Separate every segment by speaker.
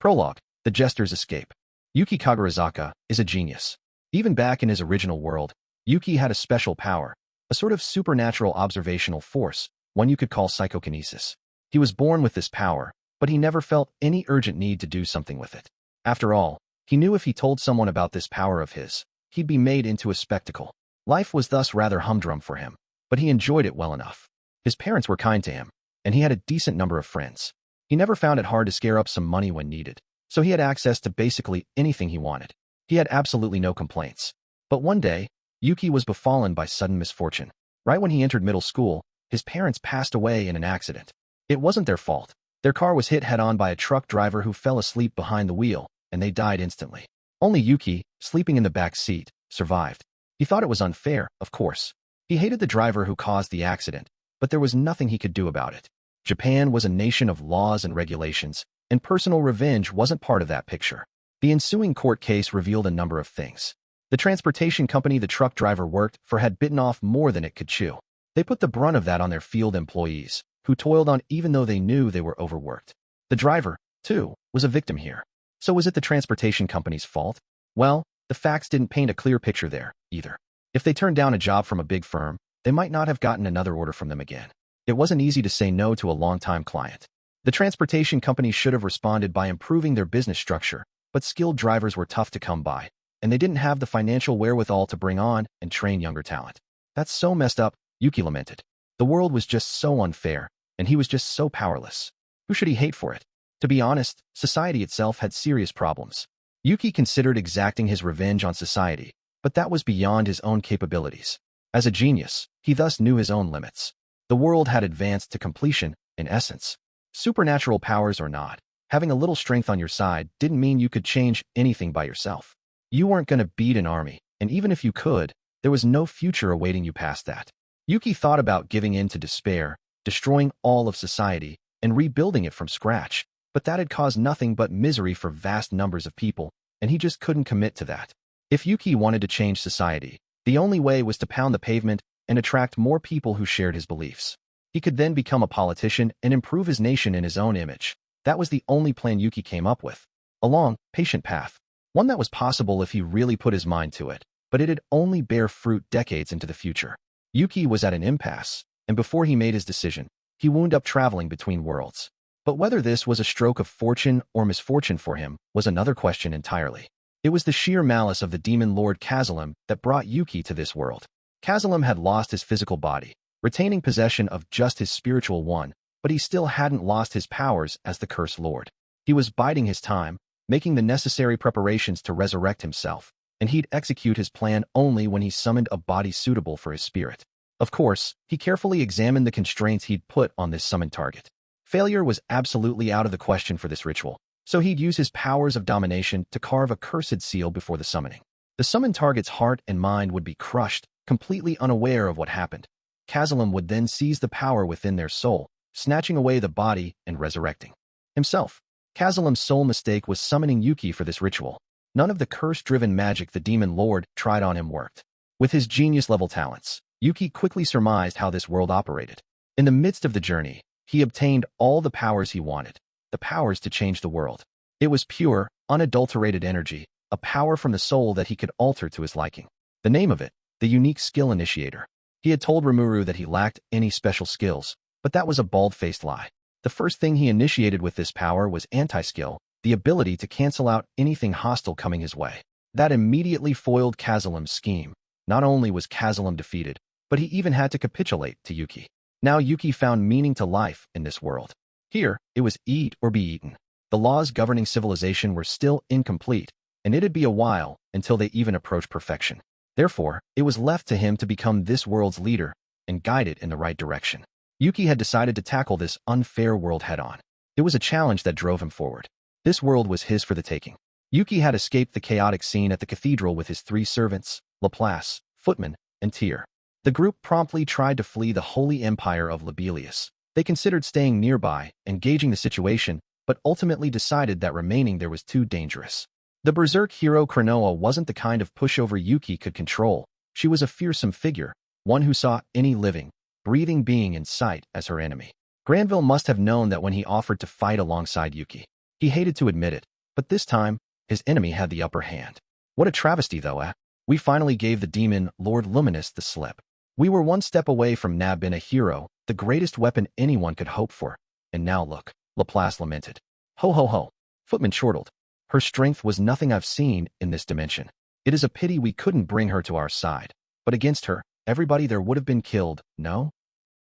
Speaker 1: Prologue: The Jester's Escape. Yuki Kagarizaka is a genius. Even back in his original world, Yuki had a special power, a sort of supernatural observational force, one you could call psychokinesis. He was born with this power, but he never felt any urgent need to do something with it. After all, he knew if he told someone about this power of his, he'd be made into a spectacle. Life was thus rather humdrum for him, but he enjoyed it well enough. His parents were kind to him, and he had a decent number of friends. He never found it hard to scare up some money when needed, so he had access to basically anything he wanted. He had absolutely no complaints. But one day, Yuki was befallen by sudden misfortune. Right when he entered middle school, his parents passed away in an accident. It wasn't their fault. Their car was hit head-on by a truck driver who fell asleep behind the wheel, and they died instantly. Only Yuki, sleeping in the back seat, survived. He thought it was unfair, of course. He hated the driver who caused the accident, but there was nothing he could do about it. Japan was a nation of laws and regulations, and personal revenge wasn't part of that picture. The ensuing court case revealed a number of things. The transportation company the truck driver worked for had bitten off more than it could chew. They put the brunt of that on their field employees, who toiled on even though they knew they were overworked. The driver, too, was a victim here. So was it the transportation company's fault? Well, the facts didn't paint a clear picture there, either. If they turned down a job from a big firm, they might not have gotten another order from them again. It wasn't easy to say no to a long-time client. The transportation company should have responded by improving their business structure, but skilled drivers were tough to come by, and they didn't have the financial wherewithal to bring on and train younger talent. That's so messed up, Yuki lamented. The world was just so unfair, and he was just so powerless. Who should he hate for it? To be honest, society itself had serious problems. Yuki considered exacting his revenge on society, but that was beyond his own capabilities. As a genius, he thus knew his own limits. The world had advanced to completion, in essence. Supernatural powers or not, having a little strength on your side didn't mean you could change anything by yourself. You weren't going to beat an army, and even if you could, there was no future awaiting you past that. Yuki thought about giving in to despair, destroying all of society, and rebuilding it from scratch, but that had caused nothing but misery for vast numbers of people, and he just couldn't commit to that. If Yuki wanted to change society, the only way was to pound the pavement and attract more people who shared his beliefs. He could then become a politician and improve his nation in his own image. That was the only plan Yuki came up with. A long, patient path. One that was possible if he really put his mind to it, but it'd only bear fruit decades into the future. Yuki was at an impasse, and before he made his decision, he wound up traveling between worlds. But whether this was a stroke of fortune or misfortune for him was another question entirely. It was the sheer malice of the demon lord Kazalem that brought Yuki to this world. Kazalem had lost his physical body, retaining possession of just his spiritual one, but he still hadn't lost his powers as the cursed lord. He was biding his time, making the necessary preparations to resurrect himself, and he'd execute his plan only when he summoned a body suitable for his spirit. Of course, he carefully examined the constraints he'd put on this summoned target. Failure was absolutely out of the question for this ritual, so he'd use his powers of domination to carve a cursed seal before the summoning. The summoned target's heart and mind would be crushed, completely unaware of what happened. Kazalem would then seize the power within their soul, snatching away the body and resurrecting himself. Kazalem's sole mistake was summoning Yuki for this ritual. None of the curse-driven magic the demon lord tried on him worked. With his genius-level talents, Yuki quickly surmised how this world operated. In the midst of the journey, he obtained all the powers he wanted, the powers to change the world. It was pure, unadulterated energy, a power from the soul that he could alter to his liking. The name of it, the unique skill initiator. He had told Rimuru that he lacked any special skills, but that was a bald-faced lie. The first thing he initiated with this power was anti-skill, the ability to cancel out anything hostile coming his way. That immediately foiled Kazalem's scheme. Not only was Kazalem defeated, but he even had to capitulate to Yuki. Now Yuki found meaning to life in this world. Here, it was eat or be eaten. The laws governing civilization were still incomplete, and it'd be a while until they even approached perfection. Therefore, it was left to him to become this world's leader and guide it in the right direction. Yuki had decided to tackle this unfair world head-on. It was a challenge that drove him forward. This world was his for the taking. Yuki had escaped the chaotic scene at the cathedral with his 3 servants, Laplace, Footman, and Tyr. The group promptly tried to flee the holy empire of Labelius. They considered staying nearby and gauging the situation, but ultimately decided that remaining there was too dangerous. The berserk hero Kranoa wasn't the kind of pushover Yuki could control. She was a fearsome figure, one who saw any living, breathing being in sight as her enemy. Granville must have known that when he offered to fight alongside Yuki. He hated to admit it, but this time, his enemy had the upper hand. What a travesty, though, eh? We finally gave the demon Lord Luminous the slip. We were one step away from Nab being a hero, the greatest weapon anyone could hope for. And now look, Laplace lamented. Ho ho ho. Footman chortled. Her strength was nothing I've seen in this dimension. It is a pity we couldn't bring her to our side. But against her, everybody there would have been killed, no?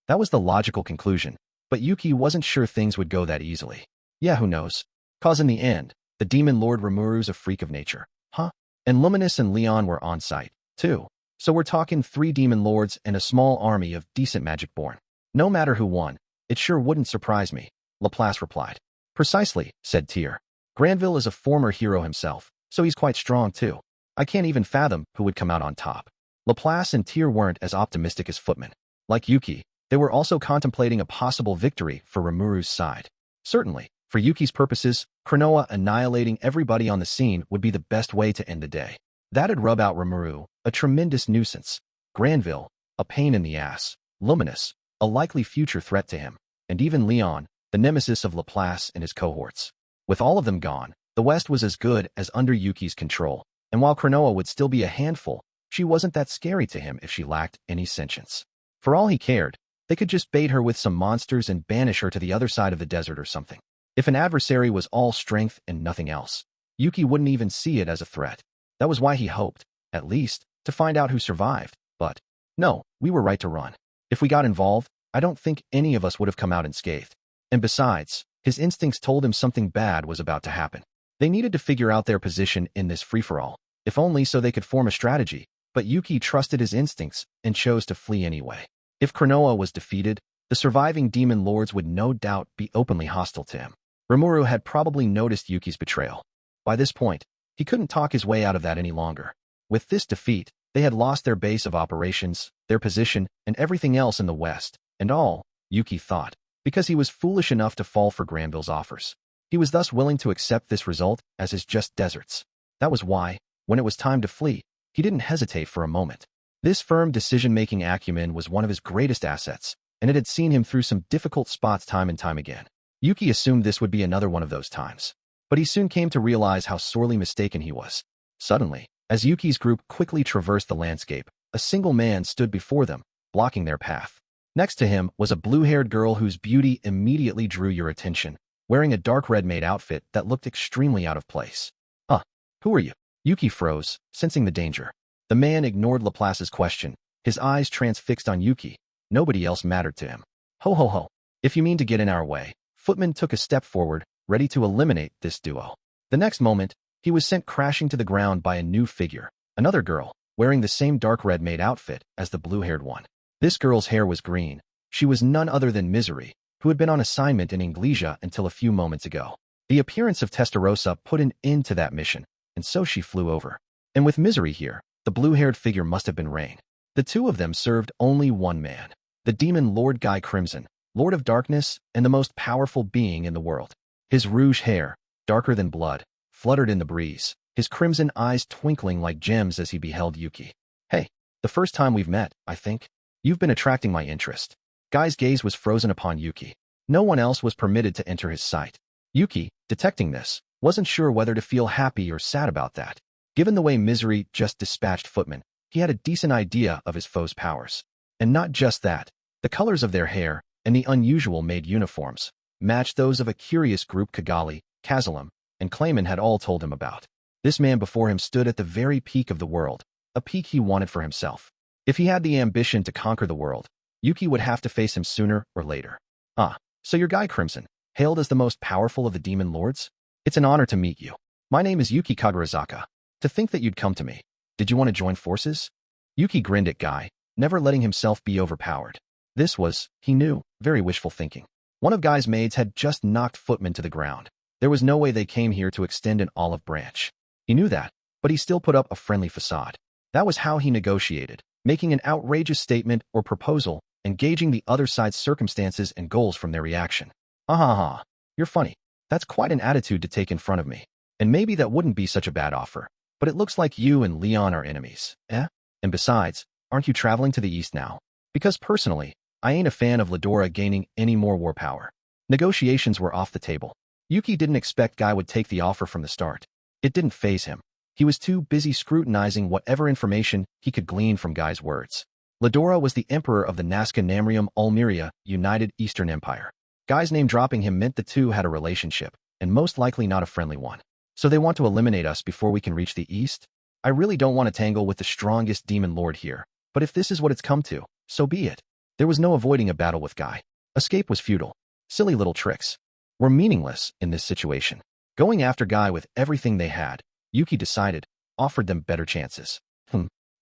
Speaker 1: That was the logical conclusion, but Yuki wasn't sure things would go that easily. Yeah, who knows? 'Cause in the end, the demon Lord Rimuru's a freak of nature. Huh? And Luminous and Leon were on site, too. So we're talking 3 demon lords and a small army of decent magic-born. No matter who won, it sure wouldn't surprise me, Laplace replied. Precisely, said Tyr. Granville is a former hero himself, so he's quite strong too. I can't even fathom who would come out on top. Laplace and Tyr weren't as optimistic as Footman. Like Yuki, they were also contemplating a possible victory for Rimuru's side. Certainly, for Yuki's purposes, Cronoa annihilating everybody on the scene would be the best way to end the day. That'd rub out Rimuru, a tremendous nuisance. Granville, a pain in the ass. Luminous, a likely future threat to him. And even Leon, the nemesis of Laplace and his cohorts. With all of them gone, the West was as good as under Yuki's control. And while Cronoa would still be a handful, she wasn't that scary to him if she lacked any sentience. For all he cared, they could just bait her with some monsters and banish her to the other side of the desert or something. If an adversary was all strength and nothing else, Yuki wouldn't even see it as a threat. That was why he hoped, at least, to find out who survived. But, no, we were right to run. If we got involved, I don't think any of us would have come out unscathed. And besides, his instincts told him something bad was about to happen. They needed to figure out their position in this free-for-all, if only so they could form a strategy, but Yuki trusted his instincts and chose to flee anyway. If Cronoa was defeated, the surviving demon lords would no doubt be openly hostile to him. Rimuru had probably noticed Yuki's betrayal. By this point, he couldn't talk his way out of that any longer. With this defeat, they had lost their base of operations, their position, and everything else in the West, and all, Yuki thought, because he was foolish enough to fall for Granville's offers. He was thus willing to accept this result as his just deserts. That was why, when it was time to flee, he didn't hesitate for a moment. This firm decision-making acumen was one of his greatest assets, and it had seen him through some difficult spots time and time again. Yuki assumed this would be another one of those times. But he soon came to realize how sorely mistaken he was. Suddenly, as Yuki's group quickly traversed the landscape, a single man stood before them, blocking their path. Next to him was a blue-haired girl whose beauty immediately drew your attention, wearing a dark red-made outfit that looked extremely out of place. Who are you? Yuki froze, sensing the danger. The man ignored Laplace's question, his eyes transfixed on Yuki. Nobody else mattered to him. Ho ho ho. If you mean to get in our way. Footman took a step forward, ready to eliminate this duo. The next moment, he was sent crashing to the ground by a new figure, another girl, wearing the same dark red-made outfit as the blue-haired one. This girl's hair was green. She was none other than Misery, who had been on assignment in Inglesia until a few moments ago. The appearance of Testarossa put an end to that mission, and so she flew over. And with Misery here, the blue-haired figure must have been Rain. The two of them served only one man, the demon Lord Guy Crimson, Lord of Darkness and the most powerful being in the world. His rouge hair, darker than blood, fluttered in the breeze, his crimson eyes twinkling like gems as he beheld Yuki. Hey, the first time we've met, I think. You've been attracting my interest. Guy's gaze was frozen upon Yuki. No one else was permitted to enter his sight. Yuki, detecting this, wasn't sure whether to feel happy or sad about that. Given the way Misery just dispatched Footman, he had a decent idea of his foe's powers. And not just that, the colors of their hair, and the unusual made uniforms, matched those of a curious group Kigali, Kazalam, and Clayman had all told him about. This man before him stood at the very peak of the world, a peak he wanted for himself. If he had the ambition to conquer the world, Yuki would have to face him sooner or later. So you're Guy Crimson, hailed as the most powerful of the demon lords? It's an honor to meet you. My name is Yuki Kagarazaka. To think that you'd come to me. Did you want to join forces? Yuki grinned at Guy, never letting himself be overpowered. This was, he knew, very wishful thinking. One of Guy's maids had just knocked Footman to the ground. There was no way they came here to extend an olive branch. He knew that, but he still put up a friendly facade. That was how he negotiated, making an outrageous statement or proposal, engaging the other side's circumstances and goals from their reaction. You're funny. That's quite an attitude to take in front of me. And maybe that wouldn't be such a bad offer. But it looks like you and Leon are enemies, eh? And besides, aren't you traveling to the east now? Because personally, I ain't a fan of Ledora gaining any more war power. Negotiations were off the table. Yuki didn't expect Guy would take the offer from the start. It didn't faze him. He was too busy scrutinizing whatever information he could glean from Guy's words. Veldora was the emperor of the Nazca Namrium Ulmeria United Eastern Empire. Guy's name dropping him meant the two had a relationship, and most likely not a friendly one. So they want to eliminate us before we can reach the east? I really don't want to tangle with the strongest demon lord here, but if this is what it's come to, so be it. There was no avoiding a battle with Guy. Escape was futile. Silly little tricks were meaningless in this situation. Going after Guy with everything they had, Yuki decided, offered them better chances.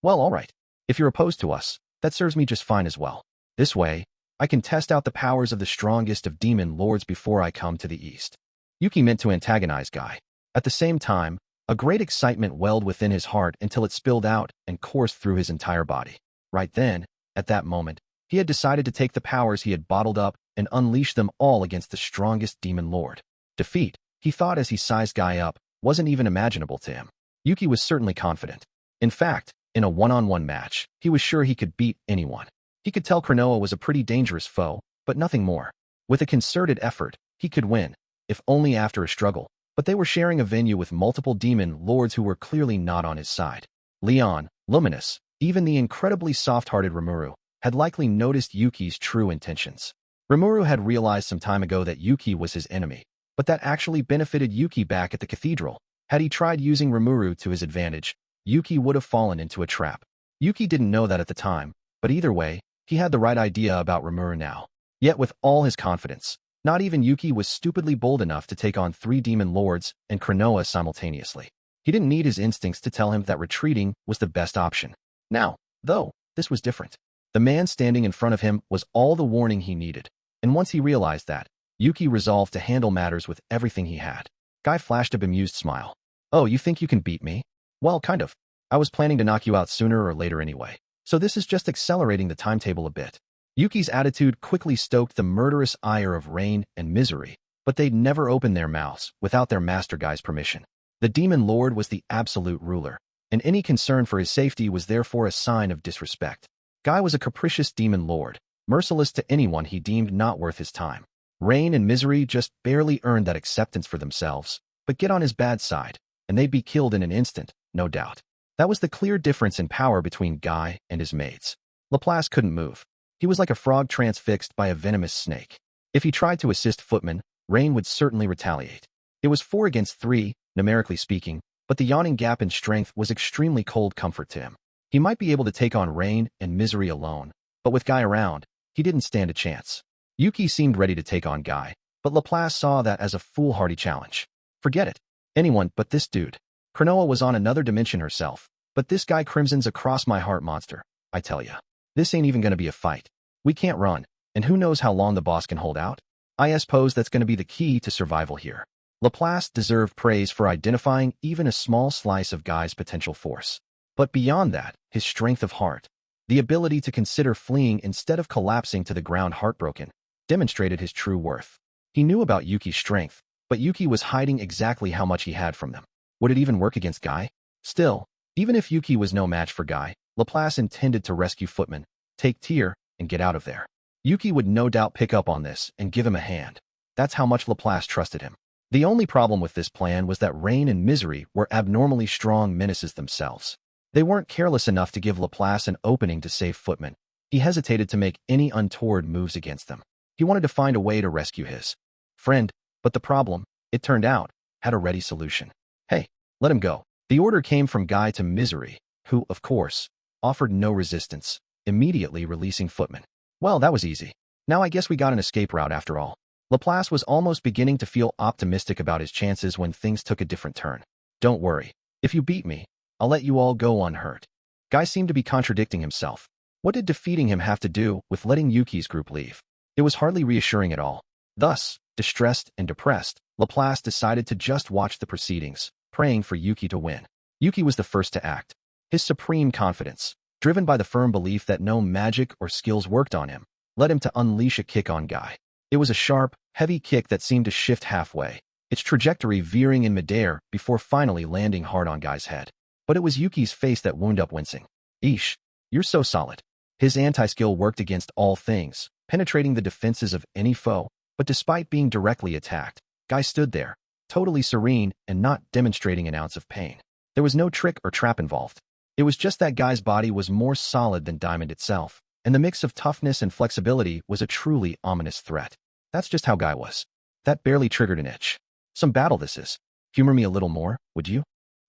Speaker 1: Well, all right. If you're opposed to us, that serves me just fine as well. This way, I can test out the powers of the strongest of demon lords before I come to the east. Yuki meant to antagonize Guy. At the same time, a great excitement welled within his heart until it spilled out and coursed through his entire body. Right then, at that moment, he had decided to take the powers he had bottled up and unleash them all against the strongest demon lord. Defeat, he thought as he sized Guy up, wasn't even imaginable to him. Yuki was certainly confident. In fact, in a one-on-one match, he was sure he could beat anyone. He could tell Cronoa was a pretty dangerous foe, but nothing more. With a concerted effort, he could win, if only after a struggle. But they were sharing a venue with multiple demon lords who were clearly not on his side. Leon, Luminous, even the incredibly soft-hearted Rimuru, had likely noticed Yuki's true intentions. Rimuru had realized some time ago that Yuki was his enemy, but that actually benefited Yuki back at the cathedral. Had he tried using Rimuru to his advantage, Yuki would have fallen into a trap. Yuki didn't know that at the time, but either way, he had the right idea about Rimuru now. Yet with all his confidence, not even Yuki was stupidly bold enough to take on 3 demon lords and Cronoa simultaneously. He didn't need his instincts to tell him that retreating was the best option. Now, though, this was different. The man standing in front of him was all the warning he needed, and once he realized that, Yuki resolved to handle matters with everything he had. Guy flashed a bemused smile. Oh, you think you can beat me? Well, kind of. I was planning to knock you out sooner or later anyway, so this is just accelerating the timetable a bit. Yuki's attitude quickly stoked the murderous ire of Rain and Misery, but they'd never open their mouths without their master Guy's permission. The demon lord was the absolute ruler, and any concern for his safety was therefore a sign of disrespect. Guy was a capricious demon lord, merciless to anyone he deemed not worth his time. Rain and Misery just barely earned that acceptance for themselves, but get on his bad side, and they'd be killed in an instant, no doubt. That was the clear difference in power between Guy and his mates. Laplace couldn't move. He was like a frog transfixed by a venomous snake. If he tried to assist Footman, Rain would certainly retaliate. It was 4 against 3, numerically speaking, but the yawning gap in strength was extremely cold comfort to him. He might be able to take on Rain and Misery alone, but with Guy around, he didn't stand a chance. Yuki seemed ready to take on Guy, but Laplace saw that as a foolhardy challenge. Forget it. Anyone but this dude. Cronoa was on another dimension herself, but this guy crimsons across my heart monster, I tell ya. This ain't even gonna be a fight. We can't run, and who knows how long the boss can hold out? I suppose that's gonna be the key to survival here. Laplace deserved praise for identifying even a small slice of Guy's potential force. But beyond that, his strength of heart, the ability to consider fleeing instead of collapsing to the ground heartbroken, demonstrated his true worth. He knew about Yuki's strength, but Yuki was hiding exactly how much he had from them. Would it even work against Guy? Still, even if Yuki was no match for Guy, Laplace intended to rescue Footman, take Tyr, and get out of there. Yuki would no doubt pick up on this and give him a hand. That's how much Laplace trusted him. The only problem with this plan was that Rain and Misery were abnormally strong menaces themselves. They weren't careless enough to give Laplace an opening to save Footman. He hesitated to make any untoward moves against them. He wanted to find a way to rescue his friend, but the problem, it turned out, had a ready solution. Hey, let him go. The order came from Guy to Misery, who, of course, offered no resistance, immediately releasing Footman. Well, that was easy. Now I guess we got an escape route after all. Laplace was almost beginning to feel optimistic about his chances when things took a different turn. Don't worry. If you beat me, I'll let you all go unhurt. Guy seemed to be contradicting himself. What did defeating him have to do with letting Yuki's group leave? It was hardly reassuring at all. Thus, distressed and depressed, Laplace decided to just watch the proceedings, praying for Yuki to win. Yuki was the first to act. His supreme confidence, driven by the firm belief that no magic or skills worked on him, led him to unleash a kick on Guy. It was a sharp, heavy kick that seemed to shift halfway, its trajectory veering in midair before finally landing hard on Guy's head. But it was Yuki's face that wound up wincing. Eesh, you're so solid. His anti-skill worked against all things, penetrating the defenses of any foe, but despite being directly attacked, Guy stood there, totally serene and not demonstrating an ounce of pain. There was no trick or trap involved. It was just that Guy's body was more solid than diamond itself, and the mix of toughness and flexibility was a truly ominous threat. That's just how Guy was. That barely triggered an itch. Some battle this is. Humor me a little more, would you?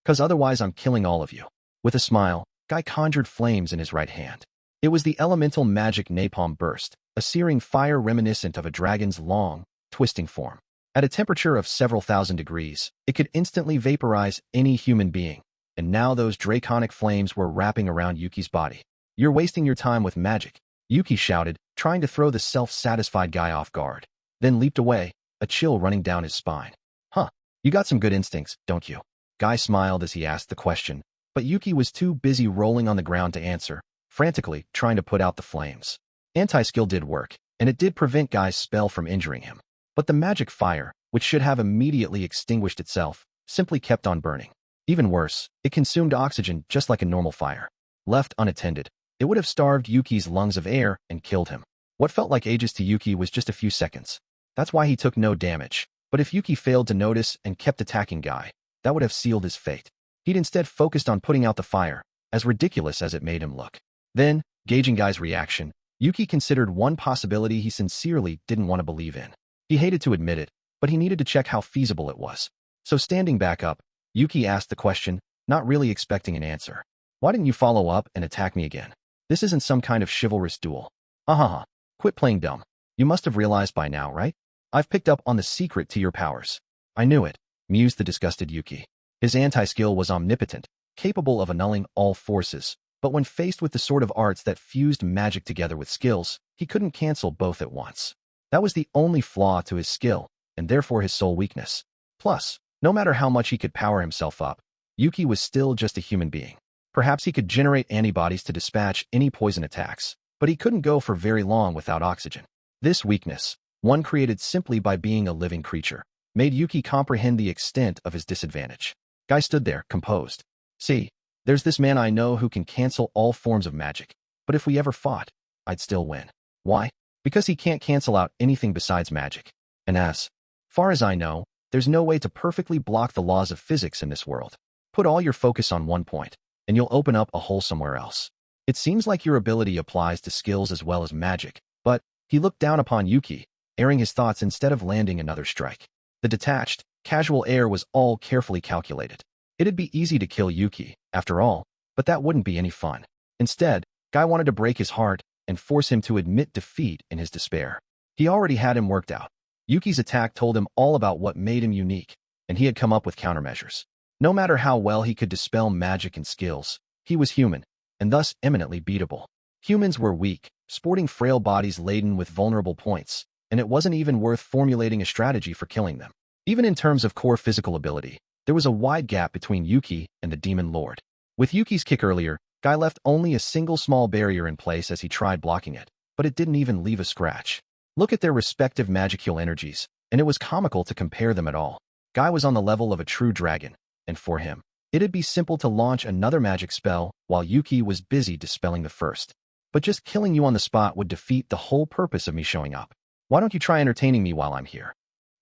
Speaker 1: 'Cause otherwise I'm killing all of you. With a smile, Guy conjured flames in his right hand. It was the elemental magic napalm burst, a searing fire reminiscent of a dragon's long, twisting form. At a temperature of several thousand degrees, it could instantly vaporize any human being, and now those draconic flames were wrapping around Yuki's body. You're wasting your time with magic, Yuki shouted, trying to throw the self-satisfied Guy off guard, then leaped away, a chill running down his spine. Huh, you got some good instincts, don't you? Guy smiled as he asked the question, but Yuki was too busy rolling on the ground to answer, frantically trying to put out the flames. Anti-skill did work, and it did prevent Guy's spell from injuring him. But the magic fire, which should have immediately extinguished itself, simply kept on burning. Even worse, it consumed oxygen just like a normal fire. Left unattended, it would have starved Yuki's lungs of air and killed him. What felt like ages to Yuki was just a few seconds. That's why he took no damage. But if Yuki failed to notice and kept attacking Guy, that would have sealed his fate. He'd instead focused on putting out the fire, as ridiculous as it made him look. Then, gauging Guy's reaction, Yuki considered one possibility he sincerely didn't want to believe in. He hated to admit it, but he needed to check how feasible it was. So standing back up, Yuki asked the question, not really expecting an answer. Why didn't you follow up and attack me again? This isn't some kind of chivalrous duel. Ahaha, quit playing dumb. You must have realized by now, right? I've picked up on the secret to your powers. I knew it, mused the disgusted Yuki. His anti-skill was omnipotent, capable of annulling all forces, but when faced with the sort of arts that fused magic together with skills, he couldn't cancel both at once. That was the only flaw to his skill, and therefore his sole weakness. Plus, no matter how much he could power himself up, Yuki was still just a human being. Perhaps he could generate antibodies to dispatch any poison attacks, but he couldn't go for very long without oxygen. This weakness, one created simply by being a living creature, made Yuki comprehend the extent of his disadvantage. Guy stood there, composed. See, there's this man I know who can cancel all forms of magic, but if we ever fought, I'd still win. Why? Because he can't cancel out anything besides magic. And as far as I know, there's no way to perfectly block the laws of physics in this world. Put all your focus on one point, and you'll open up a hole somewhere else. It seems like your ability applies to skills as well as magic, but he looked down upon Yuki, airing his thoughts instead of landing another strike. The detached, casual air was all carefully calculated. It'd be easy to kill Yuki, after all, but that wouldn't be any fun. Instead, Guy wanted to break his heart and force him to admit defeat in his despair. He already had him worked out. Yuki's attack told him all about what made him unique, and he had come up with countermeasures. No matter how well he could dispel magic and skills, he was human, and thus eminently beatable. Humans were weak, sporting frail bodies laden with vulnerable points, and it wasn't even worth formulating a strategy for killing them. Even in terms of core physical ability, there was a wide gap between Yuki and the Demon Lord. With Yuki's kick earlier, Guy left only a single small barrier in place as he tried blocking it, but it didn't even leave a scratch. Look at their respective magical energies, and it was comical to compare them at all. Guy was on the level of a true dragon, and for him, it'd be simple to launch another magic spell while Yuki was busy dispelling the first. But just killing you on the spot would defeat the whole purpose of me showing up. Why don't you try entertaining me while I'm here?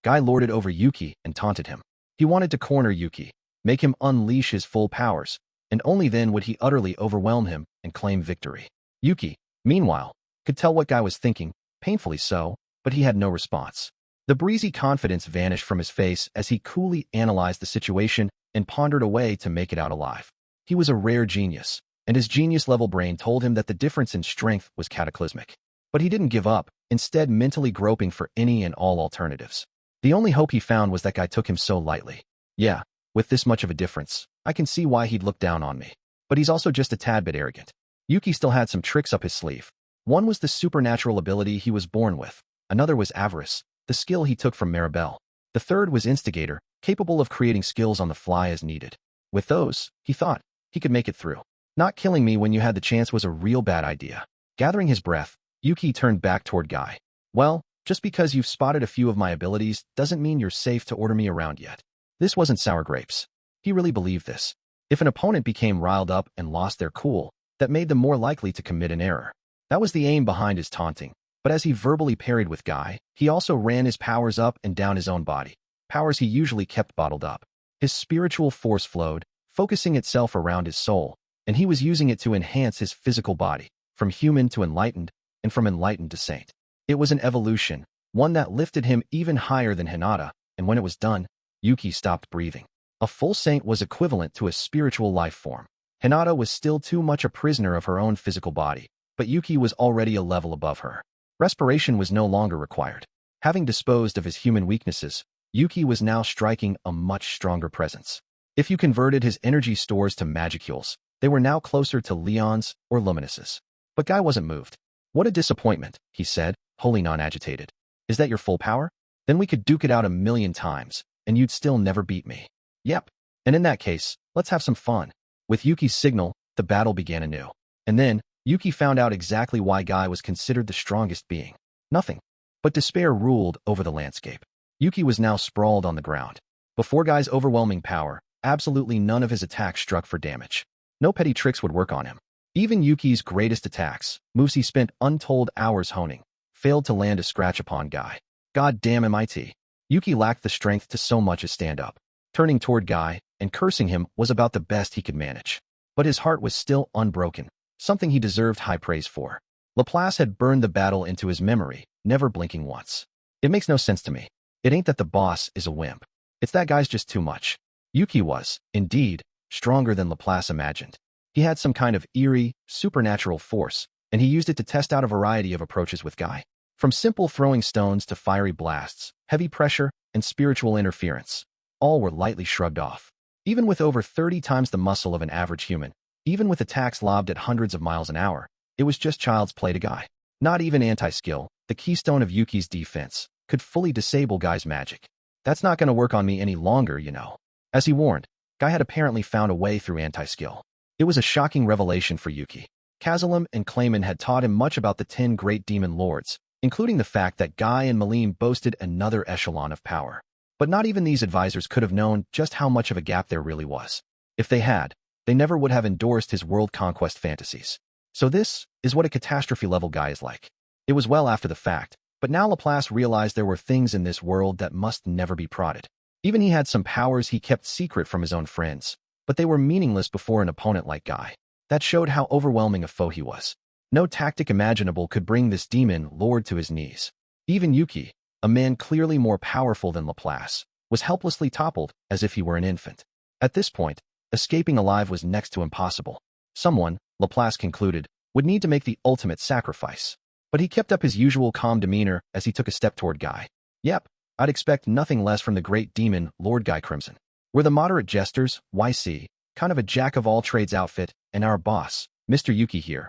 Speaker 1: Guy lorded over Yuki and taunted him. He wanted to corner Yuki, make him unleash his full powers, and only then would he utterly overwhelm him and claim victory. Yuki, meanwhile, could tell what Guy was thinking, painfully so, but he had no response. The breezy confidence vanished from his face as he coolly analyzed the situation and pondered a way to make it out alive. He was a rare genius, and his genius-level brain told him that the difference in strength was cataclysmic. But he didn't give up, instead mentally groping for any and all alternatives. The only hope he found was that Guy took him so lightly. Yeah, with this much of a difference, I can see why he'd look down on me. But he's also just a tad bit arrogant. Yuki still had some tricks up his sleeve. One was the supernatural ability he was born with. Another was avarice, the skill he took from Maribel. The third was instigator, capable of creating skills on the fly as needed. With those, he thought, he could make it through. Not killing me when you had the chance was a real bad idea. Gathering his breath, Yuki turned back toward Guy. Well, just because you've spotted a few of my abilities doesn't mean you're safe to order me around yet. This wasn't sour grapes. He really believed this. If an opponent became riled up and lost their cool, that made them more likely to commit an error. That was the aim behind his taunting. But as he verbally parried with Guy, he also ran his powers up and down his own body. powers he usually kept bottled up. His spiritual force flowed, focusing itself around his soul, and he was using it to enhance his physical body, from human to enlightened, and from enlightened to saint. It was an evolution, one that lifted him even higher than Hinata, and when it was done, Yuki stopped breathing. A full saint was equivalent to a spiritual life form. Hinata was still too much a prisoner of her own physical body, but Yuki was already a level above her. Respiration was no longer required. Having disposed of his human weaknesses, Yuki was now striking a much stronger presence. If you converted his energy stores to magicules, they were now closer to Leon's or Luminous's. But Guy wasn't moved. "What a disappointment," he said, wholly non-agitated. "Is that your full power? Then we could duke it out 1,000,000 times, and you'd still never beat me." "Yep. And in that case, let's have some fun." With Yuki's signal, the battle began anew. And then, Yuki found out exactly why Guy was considered the strongest being. Nothing but despair ruled over the landscape. Yuki was now sprawled on the ground. Before Guy's overwhelming power, absolutely none of his attacks struck for damage. No petty tricks would work on him. Even Yuki's greatest attacks, moves he spent untold hours honing, failed to land a scratch upon Guy. God damn MIT. Yuki lacked the strength to so much as stand up. Turning toward Guy and cursing him was about the best he could manage. But his heart was still unbroken, something he deserved high praise for. Laplace had burned the battle into his memory, never blinking once. "It makes no sense to me. It ain't that the boss is a wimp. It's that guy's just too much." Yuki was, indeed, stronger than Laplace imagined. He had some kind of eerie, supernatural force, and he used it to test out a variety of approaches with Guy. From simple throwing stones to fiery blasts, heavy pressure, and spiritual interference, all were lightly shrugged off. Even with over 30 times the muscle of an average human, even with attacks lobbed at hundreds of miles an hour, it was just child's play to Guy. Not even anti-skill, the keystone of Yuki's defense, could fully disable Guy's magic. "That's not going to work on me any longer, you know." As he warned, Guy had apparently found a way through anti-skill. It was a shocking revelation for Yuki. Kazalam and Clayman had taught him much about the 10 great demon lords, including the fact that Guy and Malim boasted another echelon of power. But not even these advisors could have known just how much of a gap there really was. If they had, they never would have endorsed his world conquest fantasies. So this is what a catastrophe-level Guy is like. It was well after the fact, but now Laplace realized there were things in this world that must never be prodded. Even he had some powers he kept secret from his own friends, but they were meaningless before an opponent like Guy. That showed how overwhelming a foe he was. No tactic imaginable could bring this demon lord to his knees. Even Yuki, a man clearly more powerful than Laplace, was helplessly toppled as if he were an infant. At this point, escaping alive was next to impossible. Someone, Laplace concluded, would need to make the ultimate sacrifice. But he kept up his usual calm demeanor as he took a step toward Guy. "Yep, I'd expect nothing less from the great demon, Lord Guy Crimson. We're the moderate jesters, YC, kind of a jack-of-all-trades outfit, and our boss, Mr. Yuki here,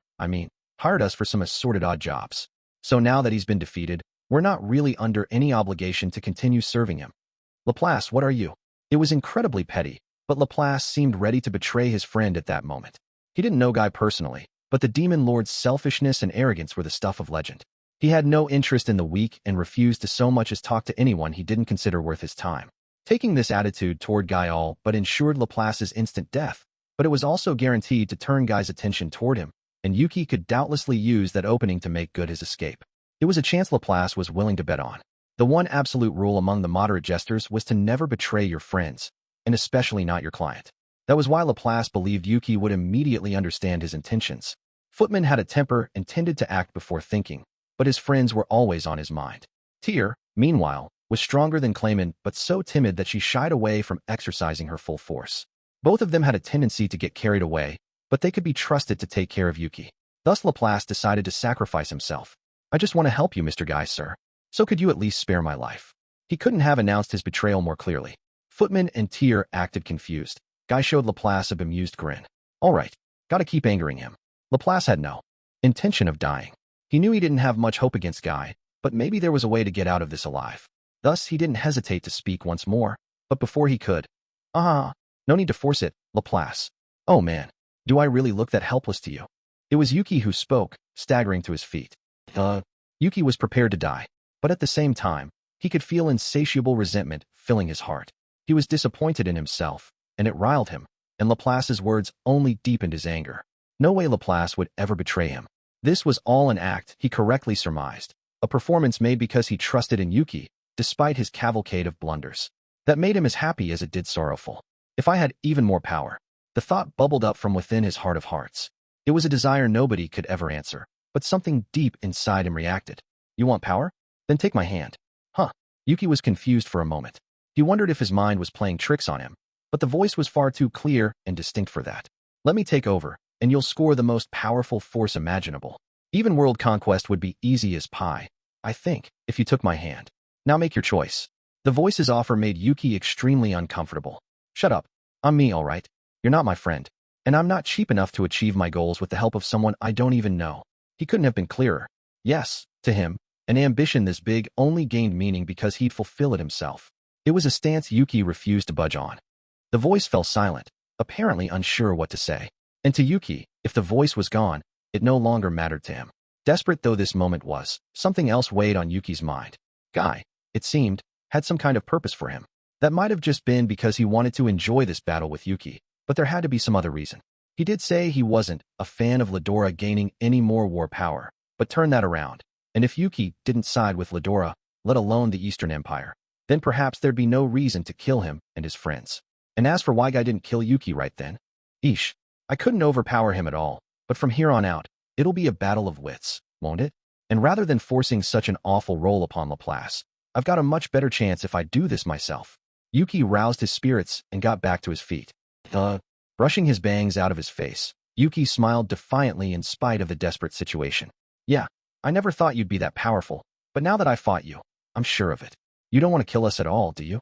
Speaker 1: hired us for some assorted odd jobs. So now that he's been defeated, we're not really under any obligation to continue serving him." "Laplace, what are you?" It was incredibly petty, but Laplace seemed ready to betray his friend at that moment. He didn't know Guy personally, but the demon lord's selfishness and arrogance were the stuff of legend. He had no interest in the weak and refused to so much as talk to anyone he didn't consider worth his time. Taking this attitude toward Guy all but ensured Laplace's instant death, but it was also guaranteed to turn Guy's attention toward him, and Yuki could doubtlessly use that opening to make good his escape. It was a chance Laplace was willing to bet on. The one absolute rule among the moderate jesters was to never betray your friends, and especially not your client. That was why Laplace believed Yuki would immediately understand his intentions. Footman had a temper and tended to act before thinking, but his friends were always on his mind. Tyr, meanwhile, was stronger than Clayman, but so timid that she shied away from exercising her full force. Both of them had a tendency to get carried away, but they could be trusted to take care of Yuki. Thus Laplace decided to sacrifice himself. "I just want to help you, Mr. Guy, sir. So could you at least spare my life?" He couldn't have announced his betrayal more clearly. Footman and Tyr acted confused. Guy showed Laplace a bemused grin. "All right, gotta keep angering him." Laplace had no intention of dying. He knew he didn't have much hope against Guy, but maybe there was a way to get out of this alive. Thus, he didn't hesitate to speak once more, but before he could, no need to force it, Laplace. Oh man, do I really look that helpless to you?" It was Yuki who spoke, staggering to his feet. Yuki was prepared to die, but at the same time, he could feel insatiable resentment filling his heart. He was disappointed in himself, and it riled him, and Laplace's words only deepened his anger. No way Laplace would ever betray him. This was all an act, he correctly surmised, a performance made because he trusted in Yuki, despite his cavalcade of blunders. That made him as happy as it did sorrowful. If I had even more power. The thought bubbled up from within his heart of hearts. It was a desire nobody could ever answer, but something deep inside him reacted. You want power? Then take my hand. Huh. Yuki was confused for a moment. He wondered if his mind was playing tricks on him, but the voice was far too clear and distinct for that. Let me take over, and you'll score the most powerful force imaginable. Even world conquest would be easy as pie, I think, if you took my hand. Now make your choice. The voice's offer made Yuki extremely uncomfortable. Shut up. I'm me, all right? You're not my friend. And I'm not cheap enough to achieve my goals with the help of someone I don't even know. He couldn't have been clearer. Yes, to him, an ambition this big only gained meaning because he'd fulfill it himself. It was a stance Yuki refused to budge on. The voice fell silent, apparently unsure what to say. And to Yuki, if the voice was gone, it no longer mattered to him. Desperate though this moment was, something else weighed on Yuki's mind. Guy, it seemed, had some kind of purpose for him. That might have just been because he wanted to enjoy this battle with Yuki, but there had to be some other reason. He did say he wasn't a fan of Veldora gaining any more war power, but turn that around. And if Yuki didn't side with Veldora, let alone the Eastern Empire, then perhaps there'd be no reason to kill him and his friends. And as for why Guy didn't kill Yuki right then, eesh, I couldn't overpower him at all, but from here on out, it'll be a battle of wits, won't it? And rather than forcing such an awful role upon Laplace, I've got a much better chance if I do this myself. Yuki roused his spirits and got back to his feet. Brushing his bangs out of his face, Yuki smiled defiantly in spite of the desperate situation. Yeah, I never thought you'd be that powerful, but now that I fought you, I'm sure of it. You don't want to kill us at all, do you?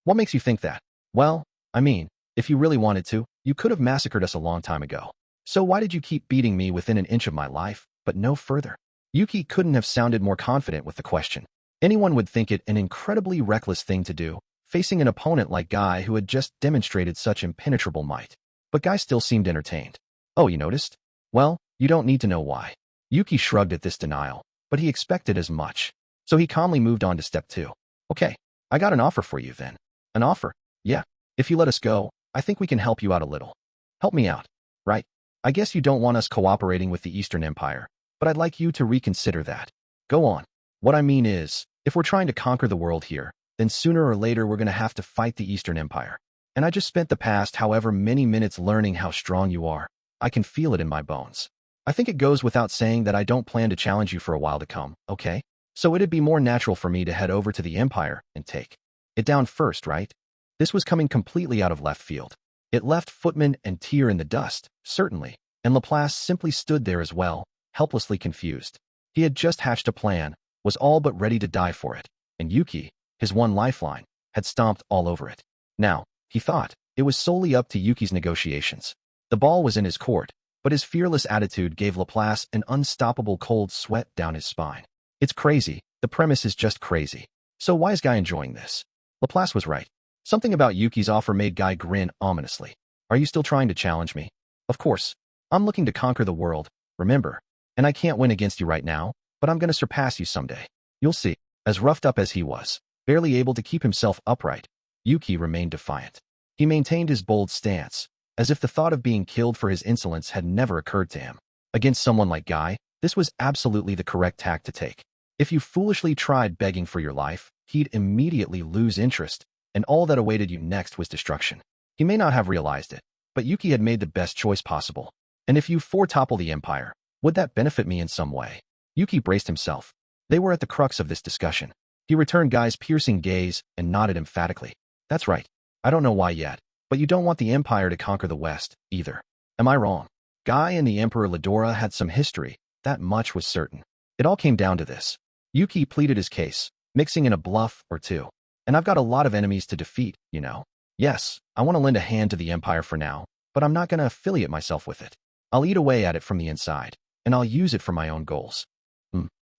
Speaker 1: What makes you think that? Well, I mean, if you really wanted to, you could have massacred us a long time ago. So why did you keep beating me within an inch of my life, but no further? Yuki couldn't have sounded more confident with the question. Anyone would think it an incredibly reckless thing to do, facing an opponent like Guy who had just demonstrated such impenetrable might. But Guy still seemed entertained. Oh, you noticed? Well, you don't need to know why. Yuki shrugged at this denial, but he expected as much. So he calmly moved on to step 2. Okay, I got an offer for you then. An offer? Yeah. If you let us go, I think we can help you out a little. Help me out, right? I guess you don't want us cooperating with the Eastern Empire, but I'd like you to reconsider that. Go on. What I mean is, if we're trying to conquer the world here, then sooner or later we're going to have to fight the Eastern Empire. And I just spent the past however many minutes learning how strong you are. I can feel it in my bones. I think it goes without saying that I don't plan to challenge you for a while to come, okay? So it'd be more natural for me to head over to the Empire and take it down first, right? This was coming completely out of left field. It left Footman and Tyr in the dust, certainly, and Laplace simply stood there as well, helplessly confused. He had just hatched a plan, was all but ready to die for it, and Yuki, his one lifeline, had stomped all over it. Now, he thought, it was solely up to Yuki's negotiations. The ball was in his court, but his fearless attitude gave Laplace an unstoppable cold sweat down his spine. It's crazy, the premise is just crazy. So why is Guy enjoying this? Laplace was right. Something about Yuki's offer made Guy grin ominously. Are you still trying to challenge me? Of course. I'm looking to conquer the world, remember. And I can't win against you right now, but I'm going to surpass you someday. You'll see. As roughed up as he was, barely able to keep himself upright, Yuki remained defiant. He maintained his bold stance, as if the thought of being killed for his insolence had never occurred to him. Against someone like Guy, this was absolutely the correct tack to take. If you foolishly tried begging for your life, he'd immediately lose interest, and all that awaited you next was destruction. He may not have realized it, but Yuki had made the best choice possible. And if you topple the Empire, would that benefit me in some way? Yuki braced himself. They were at the crux of this discussion. He returned Guy's piercing gaze and nodded emphatically. That's right. I don't know why yet, but you don't want the Empire to conquer the West, either. Am I wrong? Guy and the Emperor Veldora had some history, that much was certain. It all came down to this. Yuki pleaded his case, mixing in a bluff or two. And I've got a lot of enemies to defeat, you know. Yes, I want to lend a hand to the Empire for now, but I'm not going to affiliate myself with it. I'll eat away at it from the inside, and I'll use it for my own goals.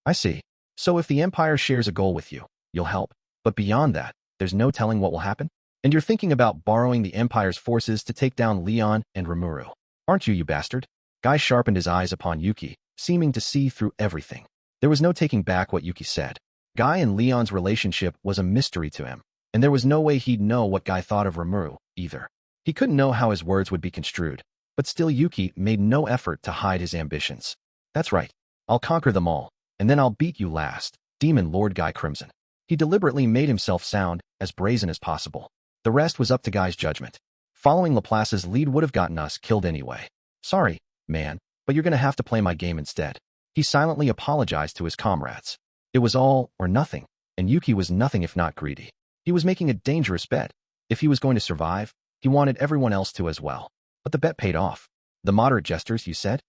Speaker 1: I see. So if the Empire shares a goal with you, you'll help. But beyond that, there's no telling what will happen? And you're thinking about borrowing the Empire's forces to take down Leon and Rimuru, aren't you, you bastard? Guy sharpened his eyes upon Yuki, seeming to see through everything. There was no taking back what Yuki said. Guy and Leon's relationship was a mystery to him, and there was no way he'd know what Guy thought of Rimuru, either. He couldn't know how his words would be construed, but still Yuki made no effort to hide his ambitions. That's right. I'll conquer them all, and then I'll beat you last, Demon Lord Guy Crimson. He deliberately made himself sound as brazen as possible. The rest was up to Guy's judgment. Following Laplace's lead would have gotten us killed anyway. Sorry, man, but you're gonna have to play my game instead. He silently apologized to his comrades. It was all or nothing, and Yuki was nothing if not greedy. He was making a dangerous bet. If he was going to survive, he wanted everyone else to as well. But the bet paid off. The moderate jesters, you said?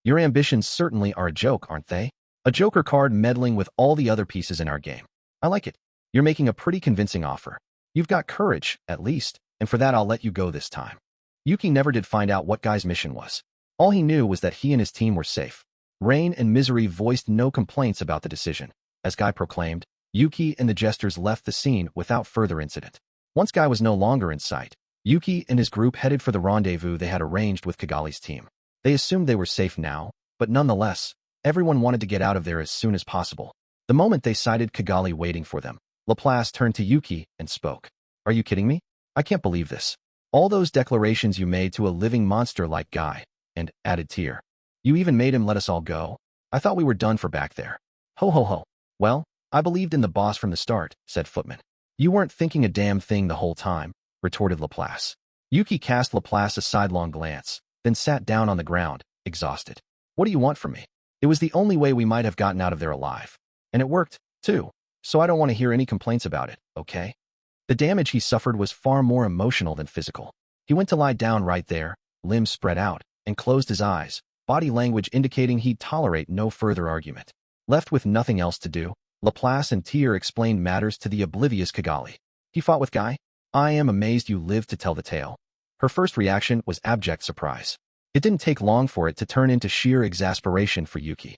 Speaker 1: Your ambitions certainly are a joke, aren't they? A joker card meddling with all the other pieces in our game. I like it. You're making a pretty convincing offer. You've got courage, at least, and for that I'll let you go this time. Yuki never did find out what Guy's mission was. All he knew was that he and his team were safe. Rain and Misery voiced no complaints about the decision. As Guy proclaimed, Yuki and the jesters left the scene without further incident. Once Guy was no longer in sight, Yuki and his group headed for the rendezvous they had arranged with Kigali's team. They assumed they were safe now, but nonetheless, everyone wanted to get out of there as soon as possible. The moment they sighted Kigali waiting for them, Laplace turned to Yuki and spoke. Are you kidding me? I can't believe this. All those declarations you made to a living monster like Guy, and added tear. You even made him let us all go? I thought we were done for back there. Ho ho ho. Well, I believed in the boss from the start, said Footman. You weren't thinking a damn thing the whole time, retorted Laplace. Yuki cast Laplace a sidelong glance, then sat down on the ground, exhausted. What do you want from me? It was the only way we might have gotten out of there alive. And it worked, too. So I don't want to hear any complaints about it, okay? The damage he suffered was far more emotional than physical. He went to lie down right there, limbs spread out, and closed his eyes, body language indicating he'd tolerate no further argument. Left with nothing else to do, Laplace and Tyr explained matters to the oblivious Kigali. He fought with Guy? I am amazed you lived to tell the tale. Her first reaction was abject surprise. It didn't take long for it to turn into sheer exasperation for Yuki.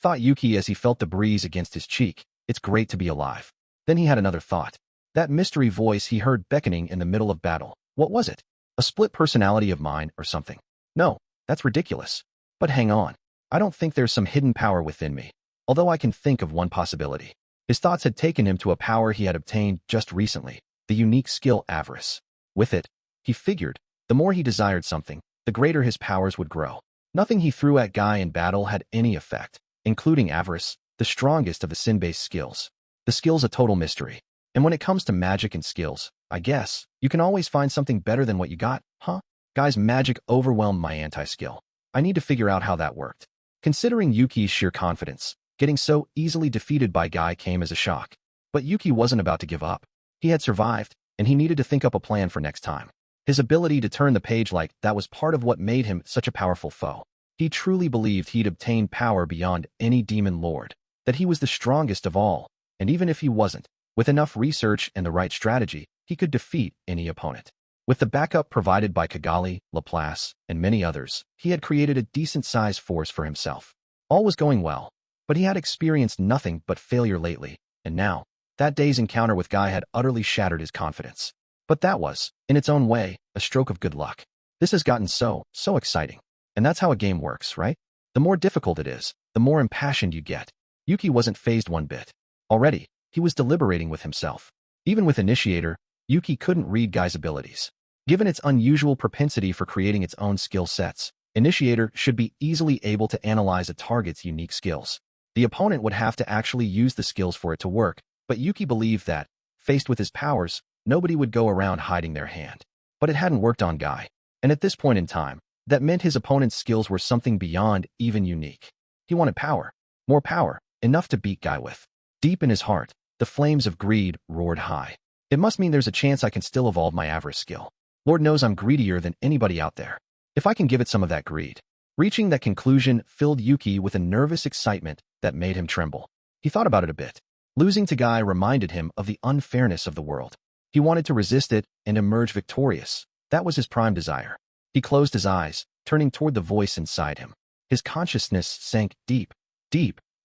Speaker 1: Thought Yuki as he felt the breeze against his cheek. It's great to be alive. Then he had another thought. That mystery voice he heard beckoning in the middle of battle. What was it? A split personality of mine or something? No, that's ridiculous. But hang on. I don't think there's some hidden power within me, although I can think of one possibility. His thoughts had taken him to a power he had obtained just recently, the unique skill avarice. With it, he figured, the more he desired something, the greater his powers would grow. Nothing he threw at Guy in battle had any effect, including avarice, the strongest of the sin-based skills. The skill's a total mystery. And when it comes to magic and skills, I guess, you can always find something better than what you got, huh? Guy's magic overwhelmed my anti-skill. I need to figure out how that worked. Considering Yuki's sheer confidence, getting so easily defeated by Guy came as a shock. But Yuki wasn't about to give up. He had survived, and he needed to think up a plan for next time. His ability to turn the page like that was part of what made him such a powerful foe. He truly believed he'd obtained power beyond any demon lord, that he was the strongest of all, and even if he wasn't, with enough research and the right strategy, he could defeat any opponent. With the backup provided by Kigali, Laplace, and many others, he had created a decent-sized force for himself. All was going well, but he had experienced nothing but failure lately, and now, that day's encounter with Guy had utterly shattered his confidence. But that was, in its own way, a stroke of good luck. This has gotten so exciting. And that's how a game works, right? The more difficult it is, the more impassioned you get. Yuki wasn't fazed one bit. Already, he was deliberating with himself. Even with Initiator, Yuki couldn't read Guy's abilities. Given its unusual propensity for creating its own skill sets, Initiator should be easily able to analyze a target's unique skills. The opponent would have to actually use the skills for it to work, but Yuki believed that, faced with his powers, nobody would go around hiding their hand. But it hadn't worked on Guy, and at this point in time, that meant his opponent's skills were something beyond even unique. He wanted power, more power, enough to beat Guy with. Deep in his heart, the flames of greed roared high. It must mean there's a chance I can still evolve my avarice skill. Lord knows I'm greedier than anybody out there. If I can give it some of that greed. Reaching that conclusion filled Yuki with a nervous excitement that made him tremble. He thought about it a bit. Losing to Guy reminded him of the unfairness of the world. He wanted to resist it and emerge victorious. That was his prime desire. He closed his eyes, turning toward the voice inside him. His consciousness sank deep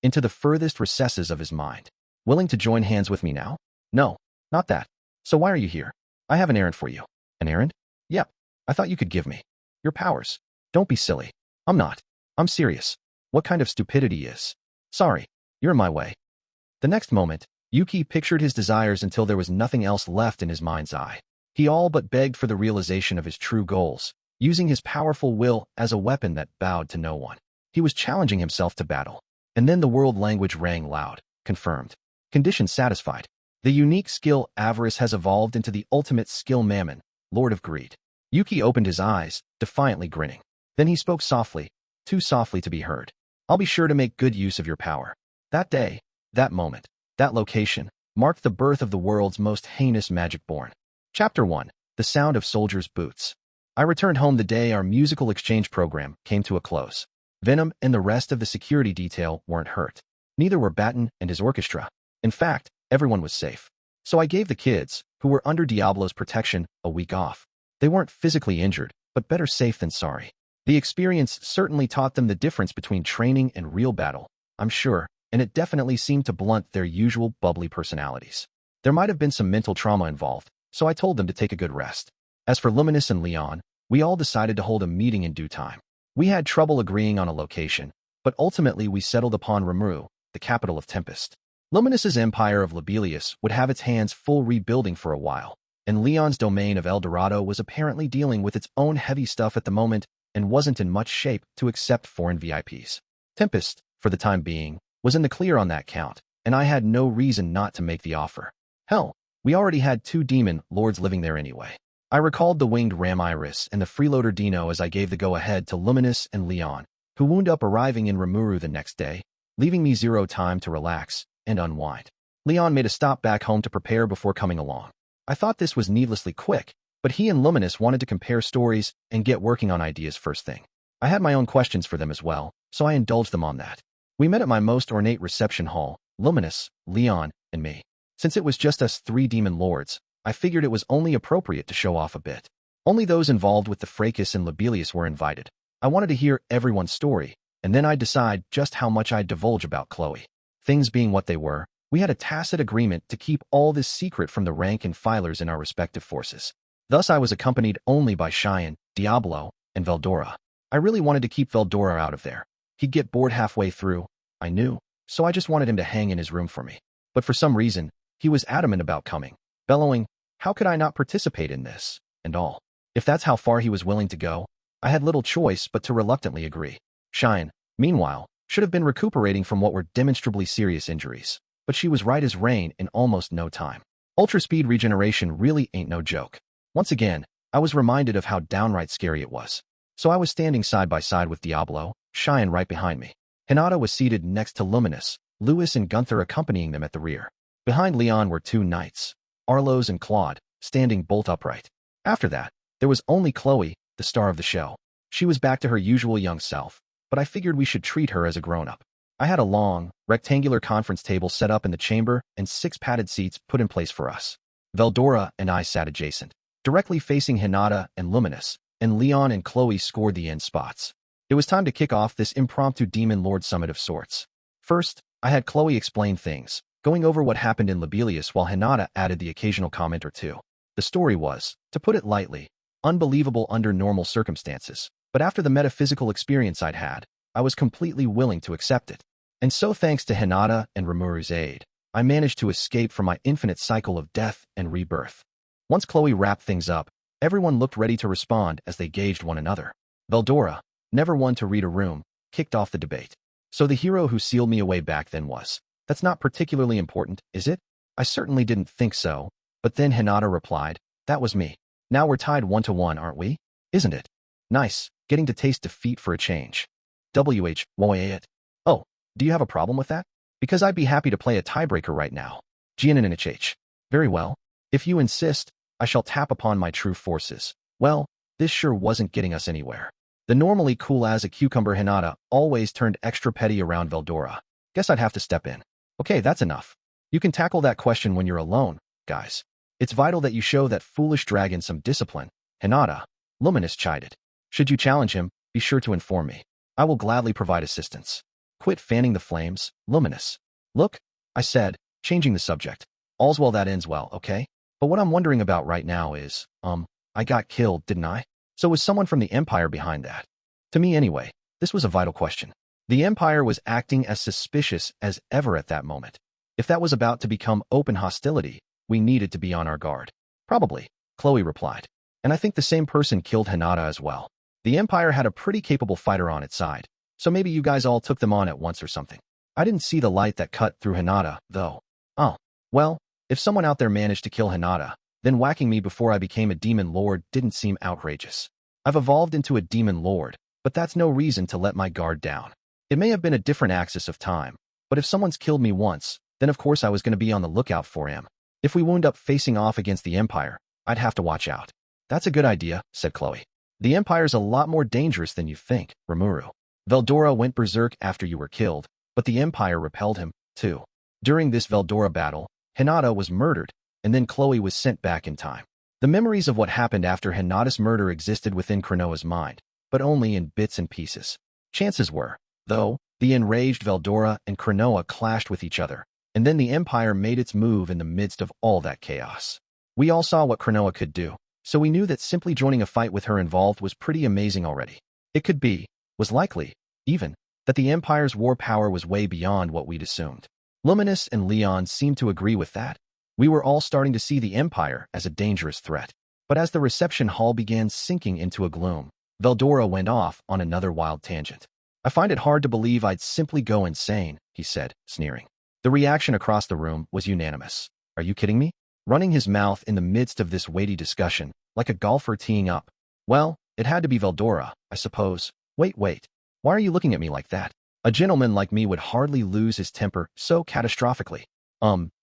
Speaker 1: into the furthest recesses of his mind. Willing to join hands with me now? No, not that. So why are you here? I have an errand for you. An errand? Yep. I thought you could give me your powers. Don't be silly. I'm not. I'm serious. What kind of stupidity is? Sorry, you're in my way. The next moment, Yuki pictured his desires until there was nothing else left in his mind's eye. He all but begged for the realization of his true goals, using his powerful will as a weapon that bowed to no one. He was challenging himself to battle. And then the world language rang loud. Confirmed. Condition satisfied. The unique skill Avarice has evolved into the ultimate skill Mammon, Lord of Greed. Yuki opened his eyes, defiantly grinning. Then he spoke softly, too softly to be heard. I'll be sure to make good use of your power. That day, that moment, that location, marked the birth of the world's most heinous magic born. Chapter 1. The Sound of Soldiers' Boots. I returned home the day our musical exchange program came to a close. Venom and the rest of the security detail weren't hurt. Neither were Batten and his orchestra. In fact, everyone was safe. So I gave the kids, who were under Diablo's protection, a week off. They weren't physically injured, but better safe than sorry. The experience certainly taught them the difference between training and real battle, I'm sure, and it definitely seemed to blunt their usual bubbly personalities. There might have been some mental trauma involved, so I told them to take a good rest. As for Luminous and Leon, we all decided to hold a meeting in due time. We had trouble agreeing on a location, but ultimately we settled upon Rimuru, the capital of Tempest. Luminous's empire of Lobelia would have its hands full rebuilding for a while, and Leon's domain of El Dorado was apparently dealing with its own heavy stuff at the moment and wasn't in much shape to accept foreign VIPs. Tempest, for the time being, was in the clear on that count, and I had no reason not to make the offer. Hell, we already had 2 demon lords living there anyway. I recalled the winged Ram Iris and the freeloader Dino as I gave the go-ahead to Luminous and Leon, who wound up arriving in Rimuru the next day, leaving me zero time to relax and unwind. Leon made a stop back home to prepare before coming along. I thought this was needlessly quick, but he and Luminous wanted to compare stories and get working on ideas first thing. I had my own questions for them as well, so I indulged them on that. We met at my most ornate reception hall, Luminous, Leon, and me. Since it was just us 3 demon lords, I figured it was only appropriate to show off a bit. Only those involved with the fracas and Lobelia were invited. I wanted to hear everyone's story, and then I'd decide just how much I'd divulge about Chloe. Things being what they were, we had a tacit agreement to keep all this secret from the rank and filers in our respective forces. Thus I was accompanied only by Cheyenne, Diablo, and Veldora. I really wanted to keep Veldora out of there. He'd get bored halfway through, I knew, so I just wanted him to hang in his room for me. But for some reason, he was adamant about coming, bellowing, "How could I not participate in this?" and all. If that's how far he was willing to go, I had little choice but to reluctantly agree. Cheyenne, meanwhile, should have been recuperating from what were demonstrably serious injuries, but she was right as rain in almost no time. Ultra-speed regeneration really ain't no joke. Once again, I was reminded of how downright scary it was. So I was standing side by side with Diablo, Cheyenne right behind me. Hinata was seated next to Luminous, Lewis and Gunther accompanying them at the rear. Behind Leon were 2 knights, Arlos and Claude, standing bolt upright. After that, there was only Chloe, the star of the show. She was back to her usual young self, but I figured we should treat her as a grown-up. I had a long, rectangular conference table set up in the chamber and 6 padded seats put in place for us. Veldora and I sat adjacent, directly facing Hinata and Luminous, and Leon and Chloe scored the end spots. It was time to kick off this impromptu Demon Lord Summit of sorts. First, I had Chloe explain things, going over what happened in Lobelia while Hinata added the occasional comment or two. The story was, to put it lightly, unbelievable under normal circumstances, but after the metaphysical experience I'd had, I was completely willing to accept it. And so thanks to Hinata and Rimuru's aid, I managed to escape from my infinite cycle of death and rebirth. Once Chloe wrapped things up, everyone looked ready to respond as they gauged one another. Veldora, never one to read a room, kicked off the debate. So the hero who sealed me away back then was. That's not particularly important, is it? I certainly didn't think so, but then Hinata replied, that was me. Now we're tied 1-1, aren't we? Isn't it? Nice, getting to taste defeat for a change. It. Oh, do you have a problem with that? Because I'd be happy to play a tiebreaker right now. GNNHH. Very well. If you insist, I shall tap upon my true forces. Well, this sure wasn't getting us anywhere. The normally cool as a cucumber Hinata always turned extra petty around Veldora. Guess I'd have to step in. Okay, that's enough. You can tackle that question when you're alone, guys. It's vital that you show that foolish dragon some discipline. Hinata, Luminous chided. Should you challenge him, be sure to inform me. I will gladly provide assistance. Quit fanning the flames, Luminous. Look, I said, changing the subject. All's well that ends well, okay? But what I'm wondering about right now is, I got killed, didn't I? So was someone from the Empire behind that? To me anyway, this was a vital question. The Empire was acting as suspicious as ever at that moment. If that was about to become open hostility, we needed to be on our guard. Probably, Chloe replied. And I think the same person killed Hinata as well. The Empire had a pretty capable fighter on its side, so maybe you guys all took them on at once or something. I didn't see the light that cut through Hinata, though. Oh, well, If someone out there managed to kill Hinata, then whacking me before I became a demon lord didn't seem outrageous. I've evolved into a demon lord, but that's no reason to let my guard down. It may have been a different axis of time, but if someone's killed me once, then of course I was going to be on the lookout for him. If we wound up facing off against the Empire, I'd have to watch out. That's a good idea, said Chloe. The Empire's a lot more dangerous than you think, Rimuru. Veldora went berserk after you were killed, but the Empire repelled him, too. During this Veldora battle, Hinata was murdered, and then Chloe was sent back in time. The memories of what happened after Hinata's murder existed within Cronoa's mind, but only in bits and pieces. Chances were, though, the enraged Veldora and Cronoa clashed with each other, and then the Empire made its move in the midst of all that chaos. We all saw what Cronoa could do, so we knew that simply joining a fight with her involved was pretty amazing already. It could be, was likely, even, that the Empire's war power was way beyond what we'd assumed. Luminous and Leon seemed to agree with that. We were all starting to see the Empire as a dangerous threat. But as the reception hall began sinking into a gloom, Veldora went off on another wild tangent. I find it hard to believe I'd simply go insane, he said, sneering. The reaction across the room was unanimous. Are you kidding me? Running his mouth in the midst of this weighty discussion, like a golfer teeing up. Well, it had to be Veldora, I suppose. Wait. Why are you looking at me like that? A gentleman like me would hardly lose his temper so catastrophically.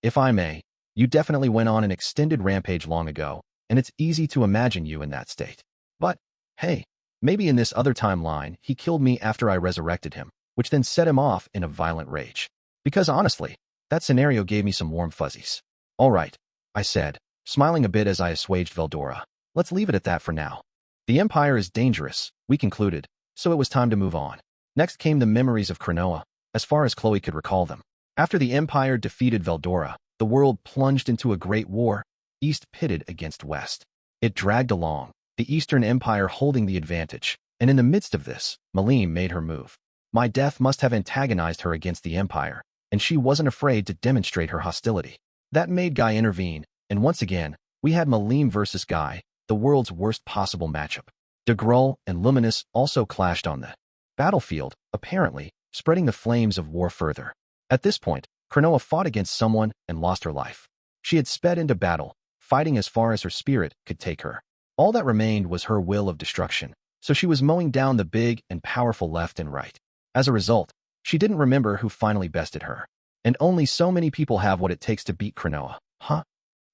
Speaker 1: If I may, you definitely went on an extended rampage long ago, and it's easy to imagine you in that state. But, hey, maybe in this other timeline, he killed me after I resurrected him, which then set him off in a violent rage. Because honestly, that scenario gave me some warm fuzzies. All right, I said, smiling a bit as I assuaged Veldora. Let's leave it at that for now. The Empire is dangerous, we concluded, so it was time to move on. Next came the memories of Cronoa, as far as Chloe could recall them. After the Empire defeated Veldora, the world plunged into a great war, East pitted against West. It dragged along, the Eastern Empire holding the advantage, and in the midst of this, Malim made her move. My death must have antagonized her against the Empire, and she wasn't afraid to demonstrate her hostility. That made Guy intervene, and once again, we had Malim versus Guy, the world's worst possible matchup. De Grull and Luminous also clashed on the battlefield, apparently, spreading the flames of war further. At this point, Cronoa fought against someone and lost her life. She had sped into battle, fighting as far as her spirit could take her. All that remained was her will of destruction, so she was mowing down the big and powerful left and right. As a result, she didn't remember who finally bested her. And only so many people have what it takes to beat Cronoa. Huh?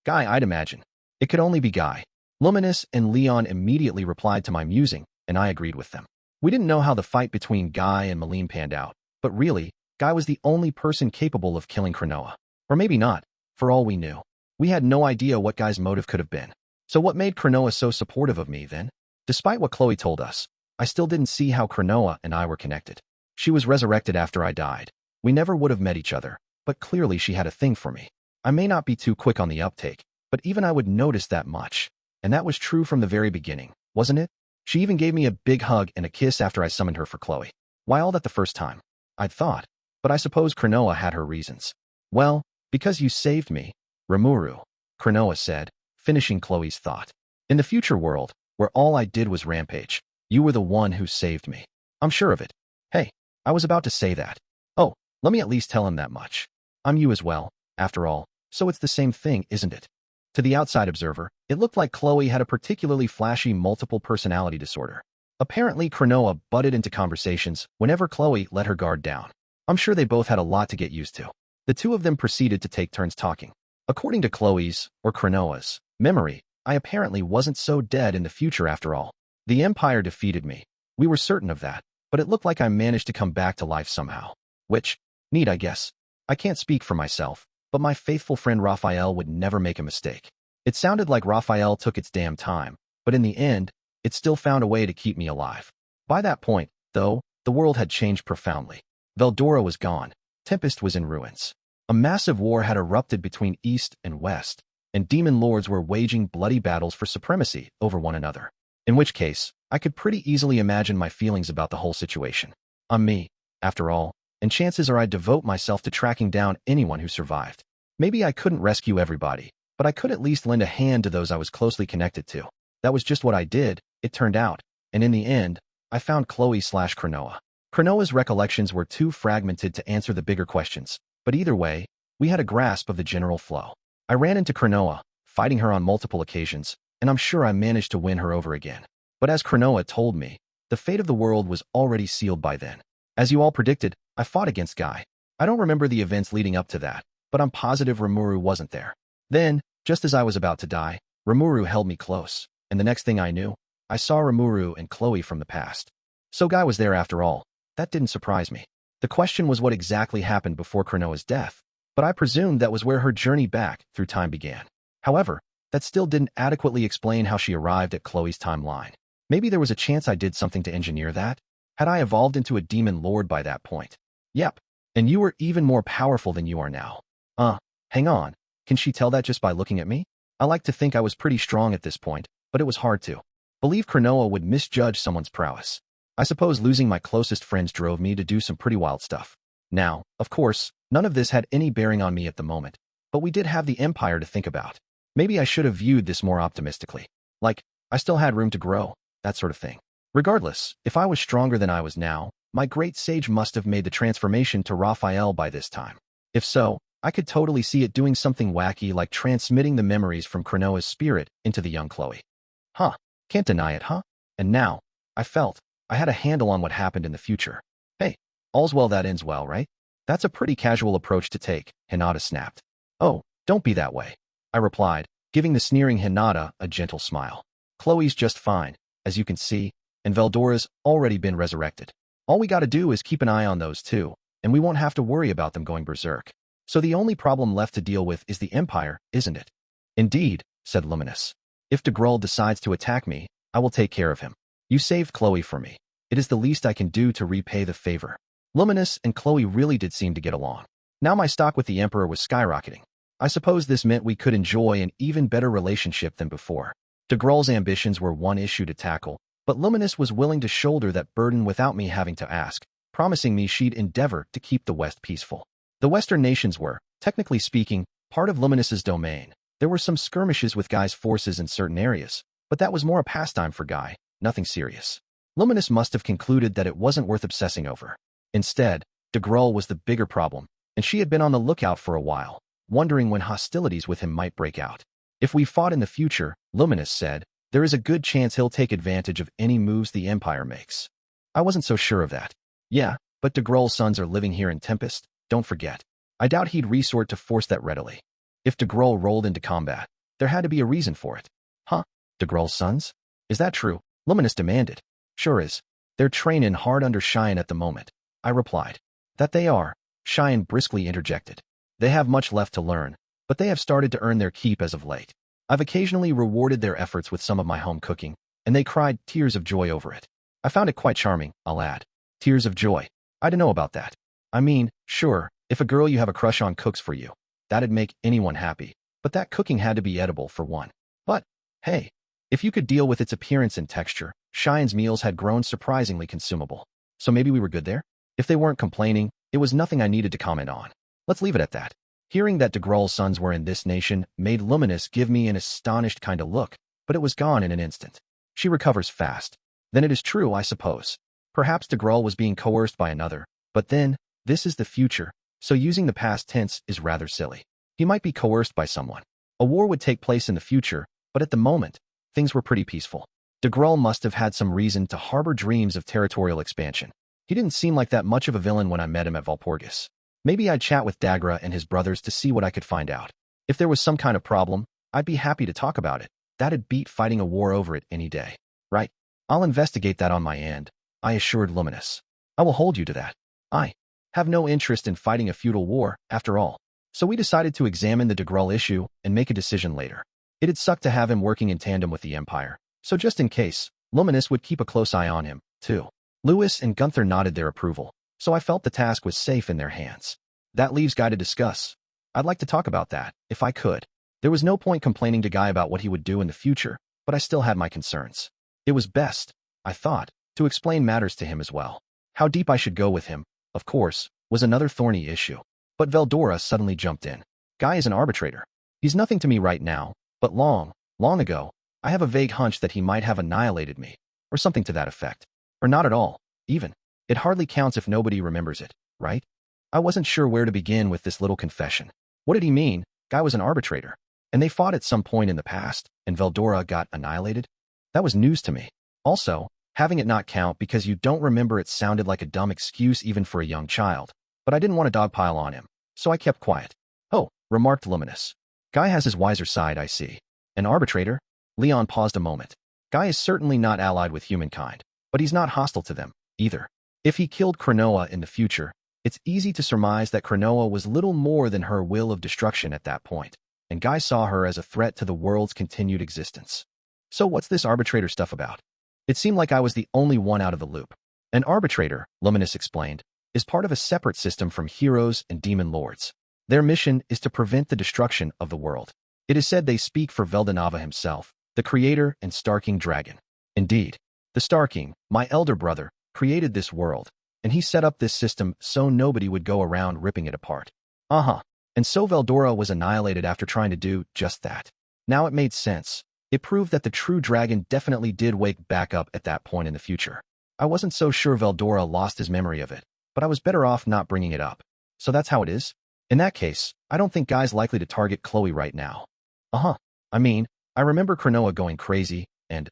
Speaker 1: Guy, I'd imagine. It could only be Guy. Luminous and Leon immediately replied to my musing, and I agreed with them. We didn't know how the fight between Guy and Malim panned out, but really, Guy was the only person capable of killing Cronoa. Or maybe not, for all we knew. We had no idea what Guy's motive could have been. So what made Cronoa so supportive of me then? Despite what Chloe told us, I still didn't see how Cronoa and I were connected. She was resurrected after I died. We never would have met each other, but clearly she had a thing for me. I may not be too quick on the uptake, but even I would notice that much. And that was true from the very beginning, wasn't it? She even gave me a big hug and a kiss after I summoned her for Chloe. Why all that the first time? I'd thought. But I suppose Cronoa had her reasons. Well, because you saved me, Rimuru, Cronoa said, finishing Chloe's thought. In the future world, where all I did was rampage, you were the one who saved me. I'm sure of it. Hey, I was about to say that. Oh, let me at least tell him that much. I'm you as well, after all, so it's the same thing, isn't it? To the outside observer, it looked like Chloe had a particularly flashy multiple personality disorder. Apparently, Cronoa butted into conversations whenever Chloe let her guard down. I'm sure they both had a lot to get used to. The two of them proceeded to take turns talking. According to Chloe's, or Cronoa's, memory, I apparently wasn't so dead in the future after all. The Empire defeated me. We were certain of that, but it looked like I managed to come back to life somehow. Which, neat I guess. I can't speak for myself, but my faithful friend Raphael would never make a mistake. It sounded like Raphael took its damn time, but in the end, it still found a way to keep me alive. By that point, though, the world had changed profoundly. Veldora was gone. Tempest was in ruins. A massive war had erupted between East and West, and demon lords were waging bloody battles for supremacy over one another. In which case, I could pretty easily imagine my feelings about the whole situation. I'm me, after all, and chances are I'd devote myself to tracking down anyone who survived. Maybe I couldn't rescue everybody, but I could at least lend a hand to those I was closely connected to. That was just what I did, it turned out, and in the end, I found Chloe/Cronoa. Cronoa's recollections were too fragmented to answer the bigger questions, but either way, we had a grasp of the general flow. I ran into Cronoa, fighting her on multiple occasions, and I'm sure I managed to win her over again. But as Cronoa told me, the fate of the world was already sealed by then. As you all predicted, I fought against Guy. I don't remember the events leading up to that, but I'm positive Rimuru wasn't there. Then, just as I was about to die, Rimuru held me close, and the next thing I knew, I saw Rimuru and Chloe from the past. So Guy was there after all. That didn't surprise me. The question was what exactly happened before Cronoa's death, but I presumed that was where her journey back through time began. However, that still didn't adequately explain how she arrived at Chloe's timeline. Maybe there was a chance I did something to engineer that? Had I evolved into a demon lord by that point? Yep. And you were even more powerful than you are now. Hang on. Can she tell that just by looking at me? I like to think I was pretty strong at this point, but it was hard to believe Cronoa would misjudge someone's prowess. I suppose losing my closest friends drove me to do some pretty wild stuff. Now, of course, none of this had any bearing on me at the moment, but we did have the Empire to think about. Maybe I should have viewed this more optimistically. Like, I still had room to grow, that sort of thing. Regardless, if I was stronger than I was now, my great sage must have made the transformation to Raphael by this time. If so, I could totally see it doing something wacky like transmitting the memories from Cronoa's spirit into the young Chloe. Can't deny it, huh? And now, I felt I had a handle on what happened in the future. Hey, all's well that ends well, right? That's a pretty casual approach to take, Hinata snapped. Oh, don't be that way, I replied, giving the sneering Hinata a gentle smile. Chloe's just fine, as you can see, and Veldora's already been resurrected. All we gotta do is keep an eye on those two, and we won't have to worry about them going berserk. So the only problem left to deal with is the Empire, isn't it? Indeed, said Luminous. If de Grull decides to attack me, I will take care of him. You saved Chloe for me. It is the least I can do to repay the favor. Luminous and Chloe really did seem to get along. Now my stock with the Emperor was skyrocketing. I suppose this meant we could enjoy an even better relationship than before. De Grull's ambitions were one issue to tackle, but Luminous was willing to shoulder that burden without me having to ask, promising me she'd endeavor to keep the West peaceful. The Western nations were, technically speaking, part of Luminous's domain. There were some skirmishes with Guy's forces in certain areas, but that was more a pastime for Guy, nothing serious. Luminous must have concluded that it wasn't worth obsessing over. Instead, de Grull was the bigger problem, and she had been on the lookout for a while, wondering when hostilities with him might break out. If we fought in the future, Luminous said, there is a good chance he'll take advantage of any moves the Empire makes. I wasn't so sure of that. Yeah, but de Grull's sons are living here in Tempest, don't forget. I doubt he'd resort to force that readily. If de Grull rolled into combat, there had to be a reason for it. De Grull's sons? Is that true? Luminous demanded. Sure is. They're training hard under Cheyenne at the moment, I replied. That they are, Cheyenne briskly interjected. They have much left to learn, but they have started to earn their keep as of late. I've occasionally rewarded their efforts with some of my home cooking, and they cried tears of joy over it. I found it quite charming, I'll add. Tears of joy. I don't know about that. I mean, sure, if a girl you have a crush on cooks for you, that'd make anyone happy, but that cooking had to be edible for one. But, hey, if you could deal with its appearance and texture, Cheyenne's meals had grown surprisingly consumable. So maybe we were good there? If they weren't complaining, it was nothing I needed to comment on. Let's leave it at that. Hearing that de Grull's sons were in this nation made Luminous give me an astonished kind of look, but it was gone in an instant. She recovers fast. Then it is true, I suppose. Perhaps de Grull was being coerced by another, but then, this is the future, so using the past tense is rather silly. He might be coerced by someone. A war would take place in the future, but at the moment, things were pretty peaceful. De Grull must have had some reason to harbor dreams of territorial expansion. He didn't seem like that much of a villain when I met him at Valpurgis. Maybe I'd chat with Dagra and his brothers to see what I could find out. If there was some kind of problem, I'd be happy to talk about it. That'd beat fighting a war over it any day. Right? I'll investigate that on my end, I assured Luminous. I will hold you to that. I have no interest in fighting a feudal war, after all. So we decided to examine the de Grull issue and make a decision later. It'd suck to have him working in tandem with the Empire, so just in case, Luminous would keep a close eye on him, too. Lewis and Gunther nodded their approval, so I felt the task was safe in their hands. That leaves Guy to discuss. I'd like to talk about that, if I could. There was no point complaining to Guy about what he would do in the future, but I still had my concerns. It was best, I thought, to explain matters to him as well. How deep I should go with him, of course, was another thorny issue. But Veldora suddenly jumped in. Guy is an arbitrator. He's nothing to me right now, but long ago, I have a vague hunch that he might have annihilated me, or something to that effect. Or not at all, even. It hardly counts if nobody remembers it, right? I wasn't sure where to begin with this little confession. What did he mean? Guy was an arbitrator. And they fought at some point in the past, and Veldora got annihilated? That was news to me. Also, having it not count because you don't remember it sounded like a dumb excuse even for a young child. But I didn't want to dogpile on him, so I kept quiet. Oh, remarked Luminous. Guy has his wiser side, I see. An arbitrator? Leon paused a moment. Guy is certainly not allied with humankind, but he's not hostile to them, either. If he killed Cronoa in the future, it's easy to surmise that Cronoa was little more than her will of destruction at that point, and Guy saw her as a threat to the world's continued existence. So what's this arbitrator stuff about? It seemed like I was the only one out of the loop. An arbitrator, Luminous explained, is part of a separate system from heroes and demon lords. Their mission is to prevent the destruction of the world. It is said they speak for Veldanava himself, the creator and Star King dragon. Indeed, the Star King, my elder brother, created this world, and he set up this system so nobody would go around ripping it apart. And so Veldora was annihilated after trying to do just that. Now it made sense. It proved that the true dragon definitely did wake back up at that point in the future. I wasn't so sure Veldora lost his memory of it, but I was better off not bringing it up. So that's how it is? In that case, I don't think Guy's likely to target Chloe right now. I mean, I remember Cronoa going crazy, and,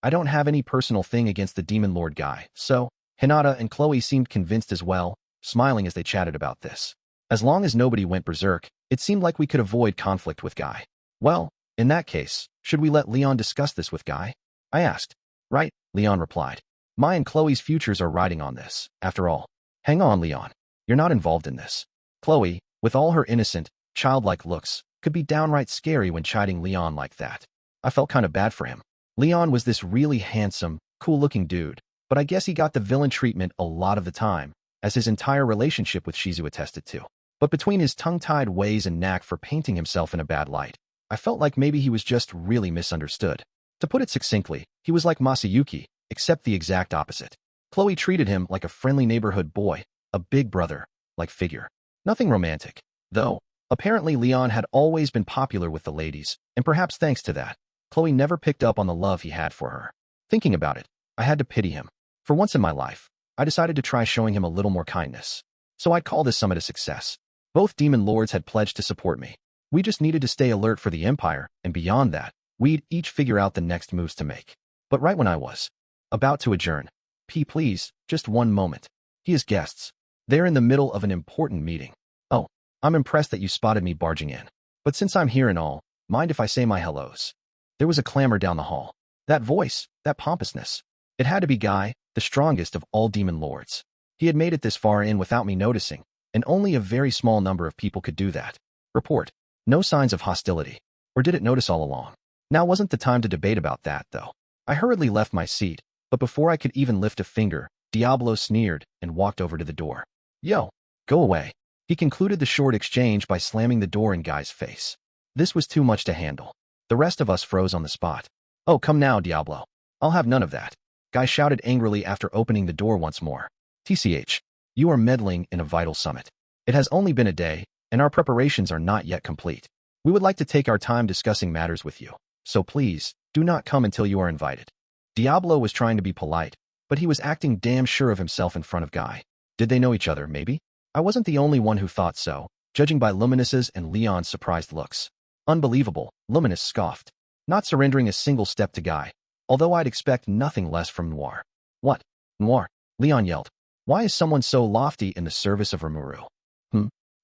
Speaker 1: I don't have any personal thing against the Demon Lord Guy, so, Hinata and Chloe seemed convinced as well, smiling as they chatted about this. As long as nobody went berserk, it seemed like we could avoid conflict with Guy. Well, in that case, should we let Leon discuss this with Guy? I asked. Right, Leon replied. My and Chloe's futures are riding on this, after all. Hang on, Leon. You're not involved in this. Chloe, with all her innocent, childlike looks, could be downright scary when chiding Leon like that. I felt kind of bad for him. Leon was this really handsome, cool-looking dude, but I guess he got the villain treatment a lot of the time, as his entire relationship with Shizu attested to. But between his tongue-tied ways and knack for painting himself in a bad light, I felt like maybe he was just really misunderstood. To put it succinctly, he was like Masayuki, except the exact opposite. Chloe treated him like a friendly neighborhood boy, a big brother-like figure. Nothing romantic, though. Apparently Leon had always been popular with the ladies, and perhaps thanks to that, Chloe never picked up on the love he had for her. Thinking about it, I had to pity him. For once in my life, I decided to try showing him a little more kindness. So I'd call this summit a success. Both demon lords had pledged to support me. We just needed to stay alert for the Empire, and beyond that, we'd each figure out the next moves to make. But right when I was about to adjourn, please, just one moment. He has guests. They're in the middle of an important meeting. Oh, I'm impressed that you spotted me barging in. But since I'm here and all, mind if I say my hellos? There was a clamor down the hall. That voice, that pompousness. It had to be Guy, the strongest of all demon lords. He had made it this far in without me noticing, and only a very small number of people could do that. Report. No signs of hostility. Or did it notice all along? Now wasn't the time to debate about that, though. I hurriedly left my seat, but before I could even lift a finger, Diablo sneered and walked over to the door. Yo, go away. He concluded the short exchange by slamming the door in Guy's face. This was too much to handle. The rest of us froze on the spot. Oh, come now, Diablo. I'll have none of that. Guy shouted angrily after opening the door once more. TCH, you are meddling in a vital summit. It has only been a day, and our preparations are not yet complete. We would like to take our time discussing matters with you, so please, do not come until you are invited. Diablo was trying to be polite, but he was acting damn sure of himself in front of Guy. Did they know each other, maybe? I wasn't the only one who thought so, judging by Luminous's and Leon's surprised looks. Unbelievable, Luminous scoffed, not surrendering a single step to Guy, although I'd expect nothing less from Noir. What? Noir? Leon yelled. Why is someone so lofty in the service of Rimuru?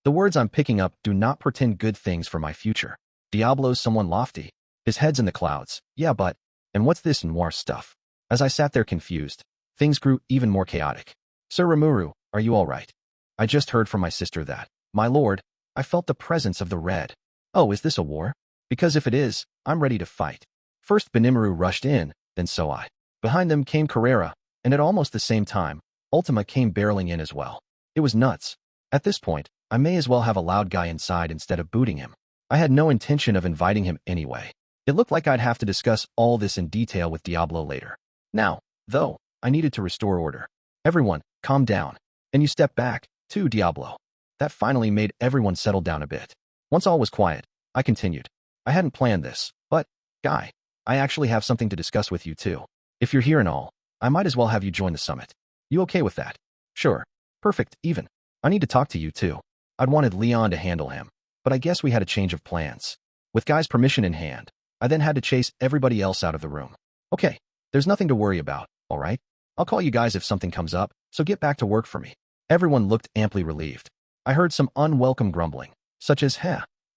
Speaker 1: The words I'm picking up do not portend good things for my future. Diablo's someone lofty. His head's in the clouds. Yeah, but, and what's this Noir stuff? As I sat there confused, things grew even more chaotic. Sir Rimuru, are you all right? I just heard from my sister that, my lord, I felt the presence of the red. Oh, is this a war? Because if it is, I'm ready to fight. First Benimaru rushed in, then so I. Behind them came Carrera, and at almost the same time, Ultima came barreling in as well. It was nuts. At this point, I may as well have allowed Guy inside instead of booting him. I had no intention of inviting him anyway. It looked like I'd have to discuss all this in detail with Diablo later. Now, though, I needed to restore order. Everyone, calm down. And you step back, too, Diablo. That finally made everyone settle down a bit. Once all was quiet, I continued. I hadn't planned this, but, Guy, I actually have something to discuss with you too. If you're here and all, I might as well have you join the summit. You okay with that? Sure. Perfect, even. I need to talk to you too. I'd wanted Leon to handle him, but I guess we had a change of plans. With Guy's permission in hand, I then had to chase everybody else out of the room. Okay, there's nothing to worry about, all right? I'll call you guys if something comes up, so get back to work for me. Everyone looked amply relieved. I heard some unwelcome grumbling, such as,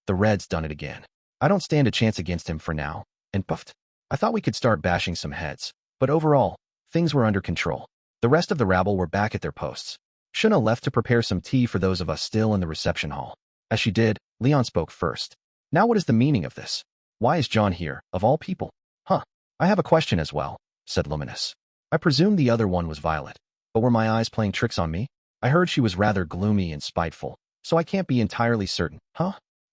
Speaker 1: the Red's done it again. I don't stand a chance against him for now, and puffed. I thought we could start bashing some heads, but overall, things were under control. The rest of the rabble were back at their posts. Shuna left to prepare some tea for those of us still in the reception hall. As she did, Leon spoke first. Now what is the meaning of this? Why is John here, of all people? I have a question as well, said Luminous. I presumed the other one was Violet, but were my eyes playing tricks on me? I heard she was rather gloomy and spiteful, so I can't be entirely certain.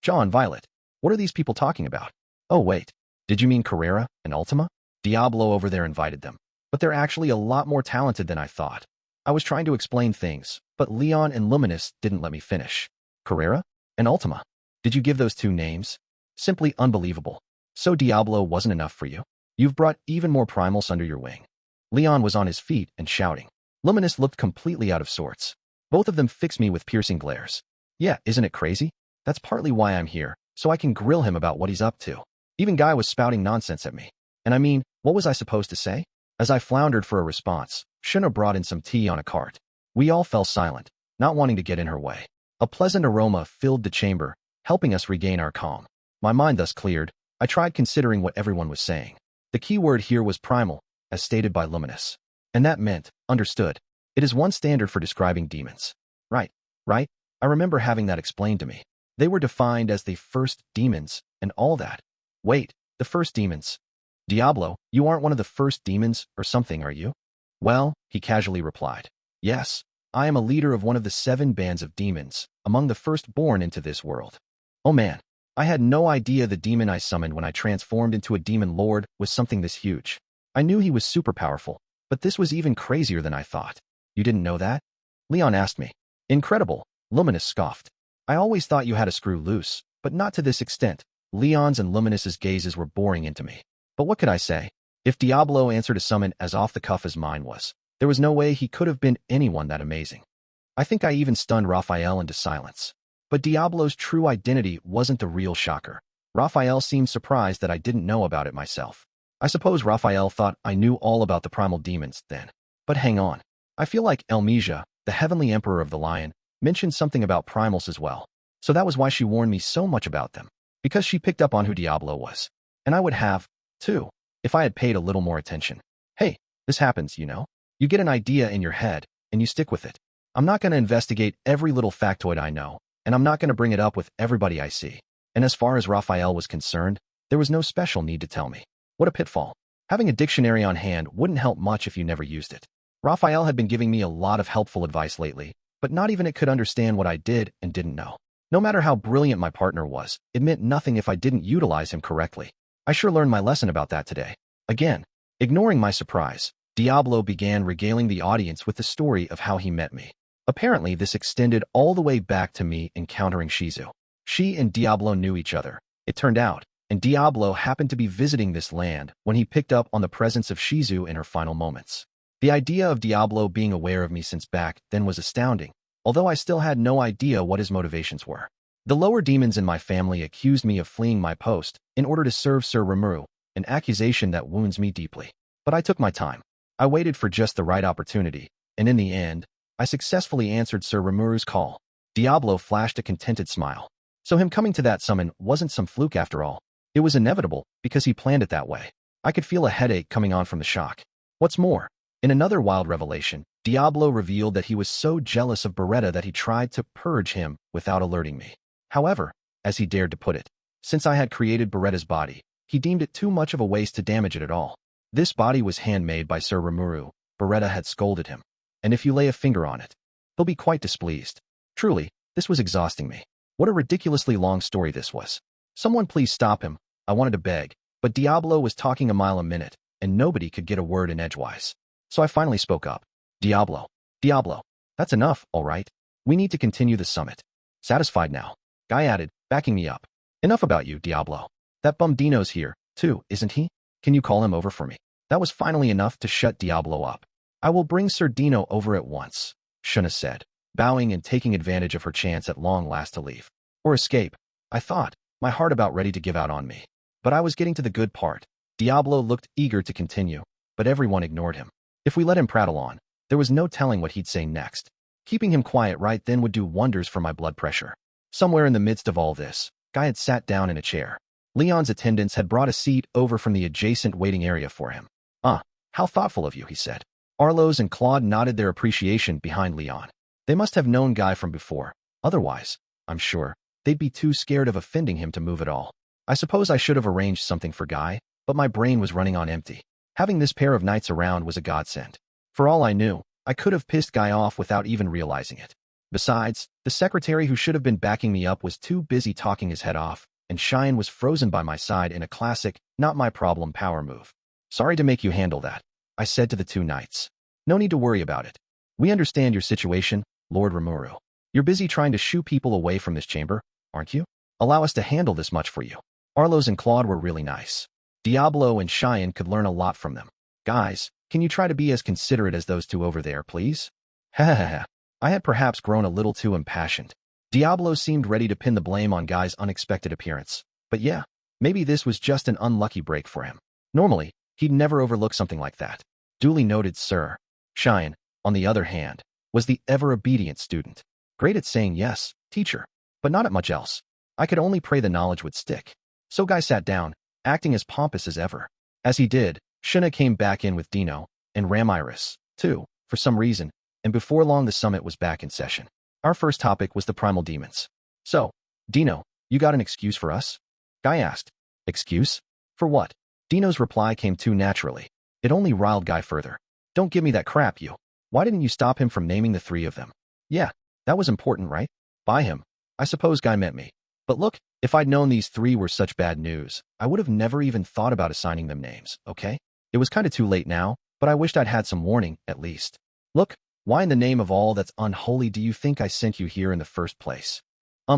Speaker 1: John, Violet, what are these people talking about? Oh wait, did you mean Carrera and Ultima? Diablo over there invited them, but they're actually a lot more talented than I thought. I was trying to explain things, but Leon and Luminous didn't let me finish. Carrera and Ultima? Did you give those two names? Simply unbelievable. So Diablo wasn't enough for you? You've brought even more primals under your wing. Leon was on his feet and shouting. Luminous looked completely out of sorts. Both of them fixed me with piercing glares. Yeah, isn't it crazy? That's partly why I'm here, so I can grill him about what he's up to. Even Guy was spouting nonsense at me. And I mean, what was I supposed to say? As I floundered for a response, Shuna brought in some tea on a cart. We all fell silent, not wanting to get in her way. A pleasant aroma filled the chamber, helping us regain our calm. My mind thus cleared, I tried considering what everyone was saying. The key word here was primal, as stated by Luminous. And that meant, understood. It is one standard for describing demons. Right. I remember having that explained to me. They were defined as the first demons, and all that. Wait, the first demons. Diablo, you aren't one of the first demons or something, are you? Well, he casually replied. Yes, I am a leader of one of the 7 bands of demons, among the first born into this world. Oh man, I had no idea the demon I summoned when I transformed into a demon lord was something this huge. I knew he was super powerful, but this was even crazier than I thought. You didn't know that? Leon asked me. Incredible, Luminous scoffed. I always thought you had a screw loose, but not to this extent. Leon's and Luminous's gazes were boring into me. But what could I say? If Diablo answered a summon as off the cuff as mine was, there was no way he could have been anyone that amazing. I think I even stunned Raphael into silence. But Diablo's true identity wasn't the real shocker. Raphael seemed surprised that I didn't know about it myself. I suppose Raphael thought I knew all about the primal demons then. But hang on. I feel like Elmesia, the heavenly emperor of the lion, mentioned something about primals as well. So that was why she warned me so much about them. Because she picked up on who Diablo was. And I would have, too, if I had paid a little more attention. Hey, this happens, you know? You get an idea in your head, and you stick with it. I'm not going to investigate every little factoid I know, and I'm not going to bring it up with everybody I see. And as far as Raphael was concerned, there was no special need to tell me. What a pitfall. Having a dictionary on hand wouldn't help much if you never used it. Raphael had been giving me a lot of helpful advice lately, but not even it could understand what I did and didn't know. No matter how brilliant my partner was, it meant nothing if I didn't utilize him correctly. I sure learned my lesson about that today. Again, ignoring my surprise, Diablo began regaling the audience with the story of how he met me. Apparently, this extended all the way back to me encountering Shizu. She and Diablo knew each other, it turned out, and Diablo happened to be visiting this land when he picked up on the presence of Shizu in her final moments. The idea of Diablo being aware of me since back then was astounding, although I still had no idea what his motivations were. The lower demons in my family accused me of fleeing my post in order to serve Sir Rimuru, an accusation that wounds me deeply. But I took my time. I waited for just the right opportunity, and in the end, I successfully answered Sir Rimuru's call. Diablo flashed a contented smile. So him coming to that summon wasn't some fluke after all. It was inevitable, because he planned it that way. I could feel a headache coming on from the shock. What's more, in another wild revelation, Diablo revealed that he was so jealous of Beretta that he tried to purge him without alerting me. However, as he dared to put it, since I had created Beretta's body, he deemed it too much of a waste to damage it at all. This body was handmade by Sir Rimuru. Beretta had scolded him. And if you lay a finger on it, he'll be quite displeased. Truly, this was exhausting me. What a ridiculously long story this was. Someone please stop him, I wanted to beg, but Diablo was talking a mile a minute, and nobody could get a word in edgewise. So I finally spoke up. Diablo, that's enough, all right? We need to continue the summit. Satisfied now? Guy added, backing me up. Enough about you, Diablo. That bum Dino's here, too, isn't he? Can you call him over for me? That was finally enough to shut Diablo up. I will bring Sir Dino over at once, Shuna said, bowing and taking advantage of her chance at long last to leave. Or escape. I thought, my heart about ready to give out on me. But I was getting to the good part. Diablo looked eager to continue, but everyone ignored him. If we let him prattle on, there was no telling what he'd say next. Keeping him quiet right then would do wonders for my blood pressure. Somewhere in the midst of all this, Guy had sat down in a chair. Leon's attendants had brought a seat over from the adjacent waiting area for him. How thoughtful of you, he said. Arlos and Claude nodded their appreciation behind Leon. They must have known Guy from before. Otherwise, I'm sure, they'd be too scared of offending him to move at all. I suppose I should have arranged something for Guy, but my brain was running on empty. Having this pair of knights around was a godsend. For all I knew, I could have pissed Guy off without even realizing it. Besides, the secretary who should have been backing me up was too busy talking his head off, and Cheyenne was frozen by my side in a classic, not my problem power move. Sorry to make you handle that, I said to the two knights. No need to worry about it. We understand your situation, Lord Rimuru. You're busy trying to shoo people away from this chamber, aren't you? Allow us to handle this much for you. Arlos and Claude were really nice. Diablo and Cheyenne could learn a lot from them. Guys, can you try to be as considerate as those two over there, please? Ha. I had perhaps grown a little too impassioned. Diablo seemed ready to pin the blame on Guy's unexpected appearance. But yeah, maybe this was just an unlucky break for him. Normally, he'd never overlook something like that. Duly noted, sir. Cheyenne, on the other hand, was the ever-obedient student. Great at saying yes, teacher, but not at much else. I could only pray the knowledge would stick. So Guy sat down, acting as pompous as ever. As he did, Shuna came back in with Dino, and Ramiris, too, for some reason, and before long the summit was back in session. Our first topic was the primal demons. So, Dino, you got an excuse for us? Guy asked. Excuse? For what? Dino's reply came too naturally. It only riled Guy further. Don't give me that crap, you. Why didn't you stop him from naming the three of them? Yeah, that was important, right? By him. I suppose Guy meant me. But look, if I'd known these three were such bad news, I would have never even thought about assigning them names, okay? It was kinda too late now, but I wished I'd had some warning, at least. Look, why in the name of all that's unholy do you think I sent you here in the first place?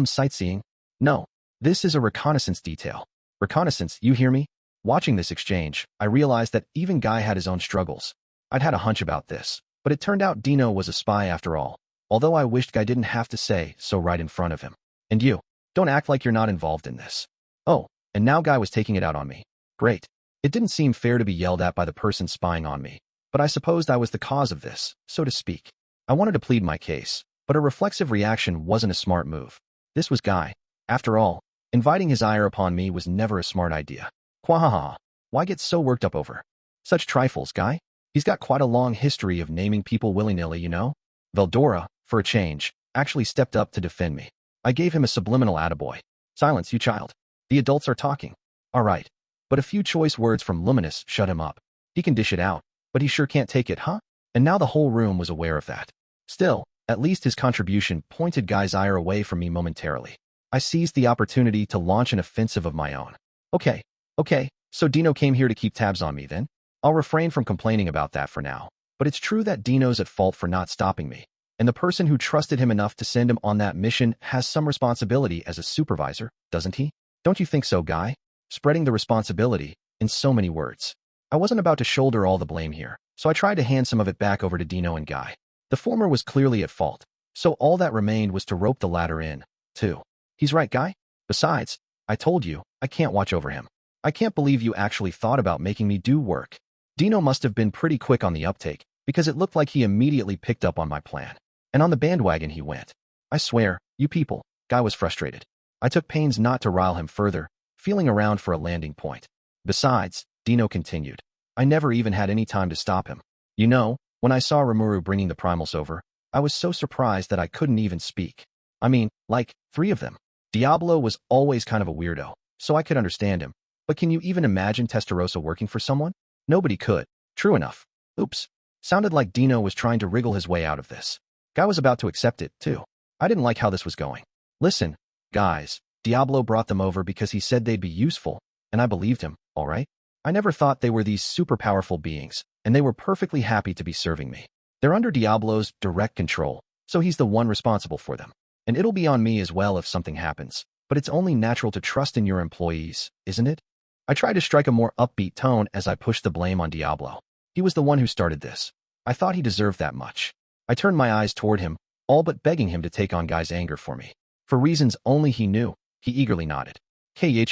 Speaker 1: Sightseeing? No. This is a reconnaissance detail. Reconnaissance, you hear me? Watching this exchange, I realized that even Guy had his own struggles. I'd had a hunch about this, but it turned out Dino was a spy after all, although I wished Guy didn't have to say so right in front of him. And you, don't act like you're not involved in this. Oh, and now Guy was taking it out on me. Great. It didn't seem fair to be yelled at by the person spying on me, but I supposed I was the cause of this, so to speak. I wanted to plead my case, but a reflexive reaction wasn't a smart move. This was Guy. After all, inviting his ire upon me was never a smart idea. Quahaha. Why get so worked up over such trifles, Guy? He's got quite a long history of naming people willy-nilly, you know? Veldora, for a change, actually stepped up to defend me. I gave him a subliminal attaboy. Silence, you child. The adults are talking. All right. But a few choice words from Luminous shut him up. He can dish it out, but he sure can't take it, huh? And now the whole room was aware of that. Still, at least his contribution pointed Guy's ire away from me momentarily. I seized the opportunity to launch an offensive of my own. Okay, so Dino came here to keep tabs on me then? I'll refrain from complaining about that for now, but it's true that Dino's at fault for not stopping me, and the person who trusted him enough to send him on that mission has some responsibility as a supervisor, doesn't he? Don't you think so, Guy? Spreading the responsibility, in so many words. I wasn't about to shoulder all the blame here, so I tried to hand some of it back over to Dino and Guy. The former was clearly at fault, so all that remained was to rope the latter in, too. He's right, Guy. Besides, I told you, I can't watch over him. I can't believe you actually thought about making me do work. Dino must have been pretty quick on the uptake, because it looked like he immediately picked up on my plan. And on the bandwagon he went. I swear, you people, Guy was frustrated. I took pains not to rile him further, feeling around for a landing point. Besides, Dino continued, I never even had any time to stop him. You know, when I saw Rimuru bringing the primals over, I was so surprised that I couldn't even speak. I mean, like, 3 of them. Diablo was always kind of a weirdo, so I could understand him. But can you even imagine Testarossa working for someone? Nobody could. True enough. Oops. Sounded like Dino was trying to wriggle his way out of this. Guy was about to accept it, too. I didn't like how this was going. Listen, guys, Diablo brought them over because he said they'd be useful, and I believed him, all right? I never thought they were these super powerful beings, and they were perfectly happy to be serving me. They're under Diablo's direct control, so he's the one responsible for them. And it'll be on me as well if something happens, but it's only natural to trust in your employees, isn't it? I tried to strike a more upbeat tone as I pushed the blame on Diablo. He was the one who started this. I thought he deserved that much. I turned my eyes toward him, all but begging him to take on Guy's anger for me. For reasons only he knew, He eagerly nodded. Kh,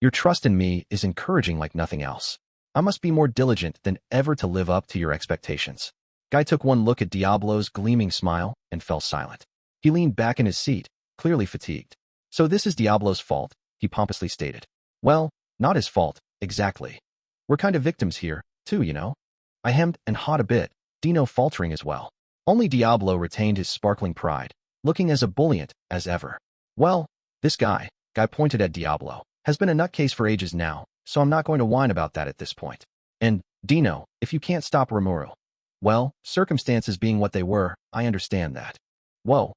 Speaker 1: your trust in me is encouraging like nothing else. I must be more diligent than ever to live up to your expectations. Guy took one look at Diablo's gleaming smile and fell silent. He leaned back in his seat, clearly fatigued. So this is Diablo's fault, he pompously stated. Well, not his fault, exactly. We're kind of victims here, too, you know. I hemmed and hawed a bit, Dino faltering as well. Only Diablo retained his sparkling pride, looking as ebullient as ever. Well, this guy pointed at Diablo, has been a nutcase for ages now, so I'm not going to whine about that at this point. And, Dino, if you can't stop Rimuru. Well, circumstances being what they were, I understand that. Whoa,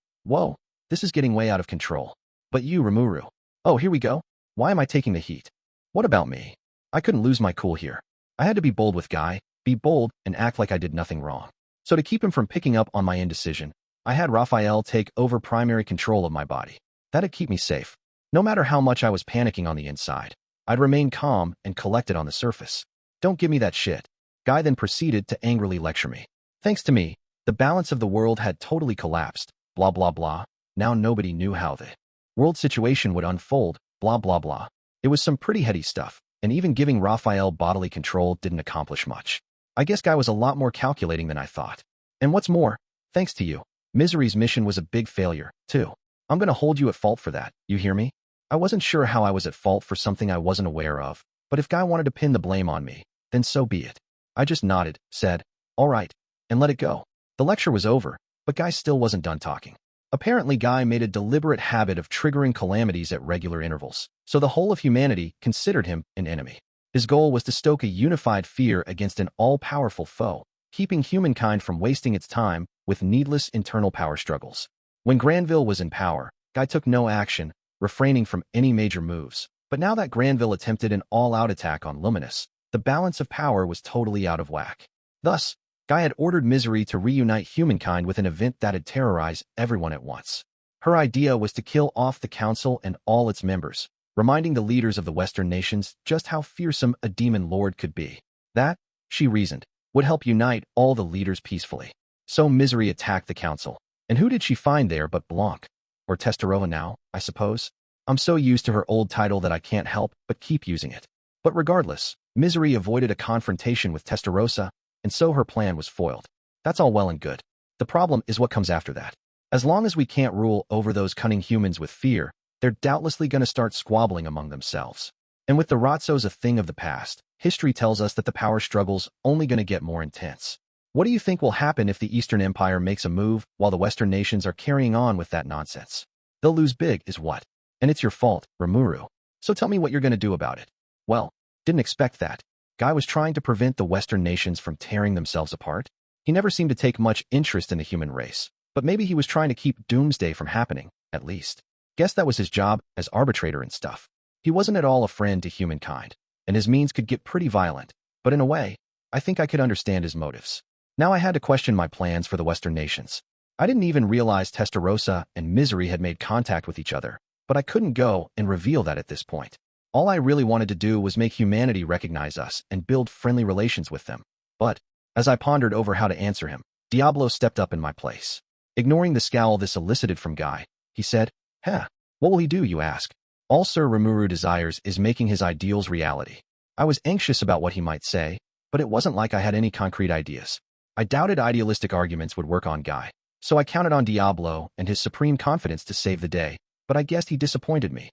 Speaker 1: this is getting way out of control. But you, Rimuru. Oh, here we go. Why am I taking the heat? What about me? I couldn't lose my cool here. I had to be bold with Guy, be bold and act like I did nothing wrong. So to keep him from picking up on my indecision, I had Raphael take over primary control of my body. That'd keep me safe. No matter how much I was panicking on the inside, I'd remain calm and collected on the surface. Don't give me that shit. Guy then proceeded to angrily lecture me. Thanks to me, the balance of the world had totally collapsed, blah blah blah. Now nobody knew how the world situation would unfold, blah blah blah. It was some pretty heady stuff, and even giving Raphael bodily control didn't accomplish much. I guess Guy was a lot more calculating than I thought. And what's more, thanks to you, Misery's mission was a big failure, too. I'm gonna hold you at fault for that, you hear me? I wasn't sure how I was at fault for something I wasn't aware of, but if Guy wanted to pin the blame on me, then so be it. I just nodded, said, all right, and let it go. The lecture was over, but Guy still wasn't done talking. Apparently Guy made a deliberate habit of triggering calamities at regular intervals, so the whole of humanity considered him an enemy. His goal was to stoke a unified fear against an all-powerful foe, keeping humankind from wasting its time with needless internal power struggles. When Granville was in power, Guy took no action, refraining from any major moves. But now that Granville attempted an all-out attack on Luminous, the balance of power was totally out of whack. Thus, Guy had ordered Misery to reunite humankind with an event that'd terrorize everyone at once. Her idea was to kill off the Council and all its members, reminding the leaders of the Western nations just how fearsome a demon lord could be. That, she reasoned, would help unite all the leaders peacefully. So Misery attacked the Council. And who did she find there but Blanc? Or Testarova now, I suppose? I'm so used to her old title that I can't help but keep using it. But regardless, Misery avoided a confrontation with Testarossa, and so her plan was foiled. That's all well and good. The problem is what comes after that. As long as we can't rule over those cunning humans with fear, they're doubtlessly going to start squabbling among themselves. And with the Ratsos a thing of the past, history tells us that the power struggle's only going to get more intense. What do you think will happen if the Eastern Empire makes a move while the Western nations are carrying on with that nonsense? They'll lose big is what? And it's your fault, Rimuru. So tell me what you're going to do about it. Well, didn't expect that. Guy was trying to prevent the Western nations from tearing themselves apart. He never seemed to take much interest in the human race, but maybe he was trying to keep doomsday from happening, at least. Guess that was his job as arbitrator and stuff. He wasn't at all a friend to humankind, and his means could get pretty violent, but in a way, I think I could understand his motives. Now I had to question my plans for the Western nations. I didn't even realize Testarossa and Misery had made contact with each other, but I couldn't go and reveal that at this point. All I really wanted to do was make humanity recognize us and build friendly relations with them. But, as I pondered over how to answer him, Diablo stepped up in my place. Ignoring the scowl this elicited from Guy, he said, what will he do, you ask? All Sir Rimuru desires is making his ideals reality. I was anxious about what he might say, but it wasn't like I had any concrete ideas. I doubted idealistic arguments would work on Guy, so I counted on Diablo and his supreme confidence to save the day, but I guessed he disappointed me.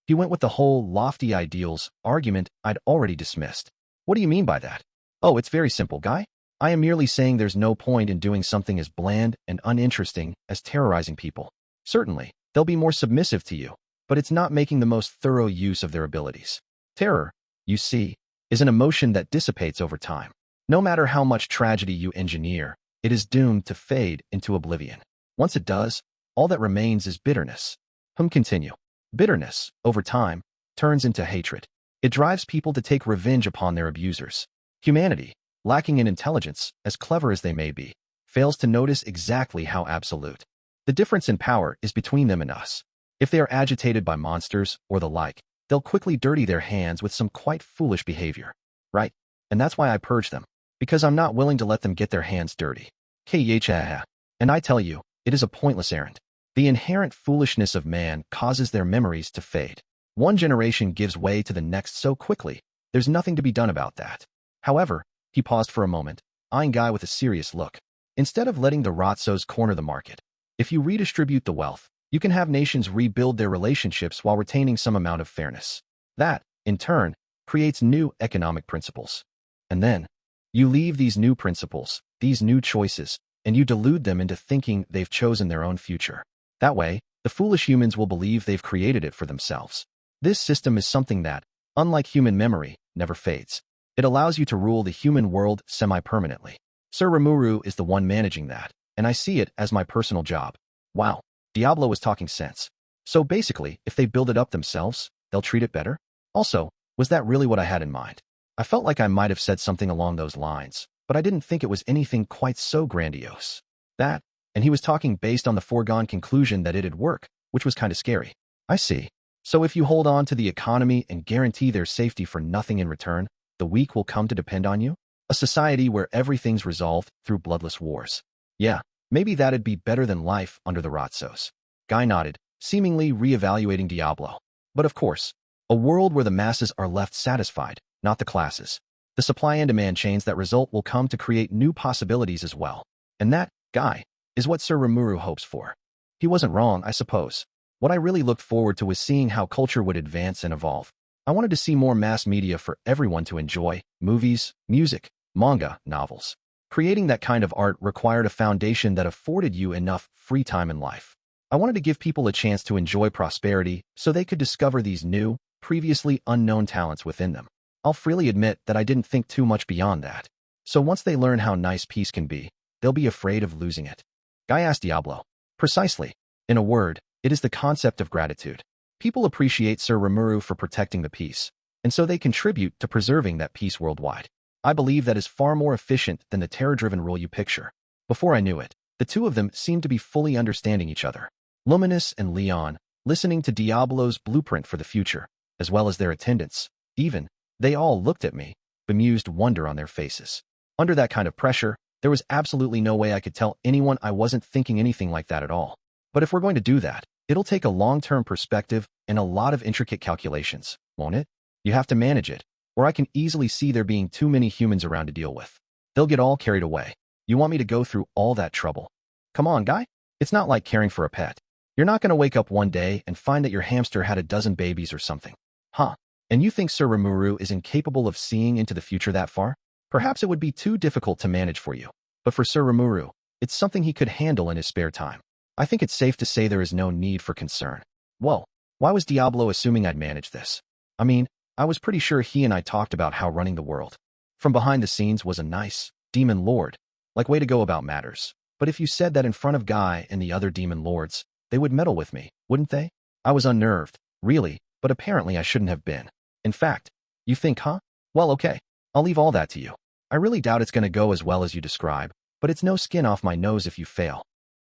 Speaker 1: He went with the whole lofty ideals argument I'd already dismissed. What do you mean by that? Oh, it's very simple, Guy. I am merely saying there's no point in doing something as bland and uninteresting as terrorizing people. Certainly, they'll be more submissive to you, but it's not making the most thorough use of their abilities. Terror, you see, is an emotion that dissipates over time. No matter how much tragedy you engineer, it is doomed to fade into oblivion. Once it does, all that remains is bitterness. Continue. Bitterness, over time, turns into hatred. It drives people to take revenge upon their abusers. Humanity, lacking in intelligence, as clever as they may be, fails to notice exactly how absolute the difference in power is between them and us. If they are agitated by monsters or the like, they'll quickly dirty their hands with some quite foolish behavior. Right? And that's why I purge them. Because I'm not willing to let them get their hands dirty. And I tell you, it is a pointless errand. The inherent foolishness of man causes their memories to fade. One generation gives way to the next so quickly, there's nothing to be done about that. However, he paused for a moment, eyeing Guy with a serious look. Instead of letting the Ratsos corner the market, if you redistribute the wealth, you can have nations rebuild their relationships while retaining some amount of fairness. That, in turn, creates new economic principles. And then, you leave these new principles, these new choices, and you delude them into thinking they've chosen their own future. That way, the foolish humans will believe they've created it for themselves. This system is something that, unlike human memory, never fades. It allows you to rule the human world semi-permanently. Sir Rimuru is the one managing that, and I see it as my personal job. Wow, Diablo was talking sense. So basically, if they build it up themselves, they'll treat it better? Also, was that really what I had in mind? I felt like I might have said something along those lines, but I didn't think it was anything quite so grandiose. That, and he was talking based on the foregone conclusion that it'd work, which was kind of scary. I see. So if you hold on to the economy and guarantee their safety for nothing in return, the weak will come to depend on you? A society where everything's resolved through bloodless wars. Yeah, maybe that'd be better than life under the Ratsos. Guy nodded, seemingly re-evaluating Diablo. But of course, a world where the masses are left satisfied, not the classes. The supply and demand chains that result will come to create new possibilities as well. And that, Guy, is what Sir Rimuru hopes for. He wasn't wrong, I suppose. What I really looked forward to was seeing how culture would advance and evolve. I wanted to see more mass media for everyone to enjoy, movies, music, manga, novels. Creating that kind of art required a foundation that afforded you enough free time in life. I wanted to give people a chance to enjoy prosperity so they could discover these new, previously unknown talents within them. I'll freely admit that I didn't think too much beyond that. So once they learn how nice peace can be, they'll be afraid of losing it. Guy asked Diablo. Precisely. In a word, it is the concept of gratitude. People appreciate Sir Rimuru for protecting the peace, and so they contribute to preserving that peace worldwide. I believe that is far more efficient than the terror-driven rule you picture. Before I knew it, the two of them seemed to be fully understanding each other. Luminous and Leon, listening to Diablo's blueprint for the future, as well as their attendants, even, they all looked at me, bemused wonder on their faces. Under that kind of pressure, there was absolutely no way I could tell anyone I wasn't thinking anything like that at all. But if we're going to do that, it'll take a long-term perspective and a lot of intricate calculations, won't it? You have to manage it, or I can easily see there being too many humans around to deal with. They'll get all carried away. You want me to go through all that trouble? Come on, Guy. It's not like caring for a pet. You're not going to wake up one day and find that your hamster had a dozen babies or something. Huh? And you think Sir Rimuru is incapable of seeing into the future that far? Perhaps it would be too difficult to manage for you. But for Sir Rimuru, it's something he could handle in his spare time. I think it's safe to say there is no need for concern. Whoa, why was Diablo assuming I'd manage this? I mean, I was pretty sure he and I talked about how running the world from behind the scenes was a nice, demon lord, like way to go about matters. But if you said that in front of Guy and the other demon lords, they would meddle with me, wouldn't they? I was unnerved, really, but apparently I shouldn't have been. In fact, you think, huh? Well, okay, I'll leave all that to you. I really doubt it's going to go as well as you describe, but it's no skin off my nose if you fail.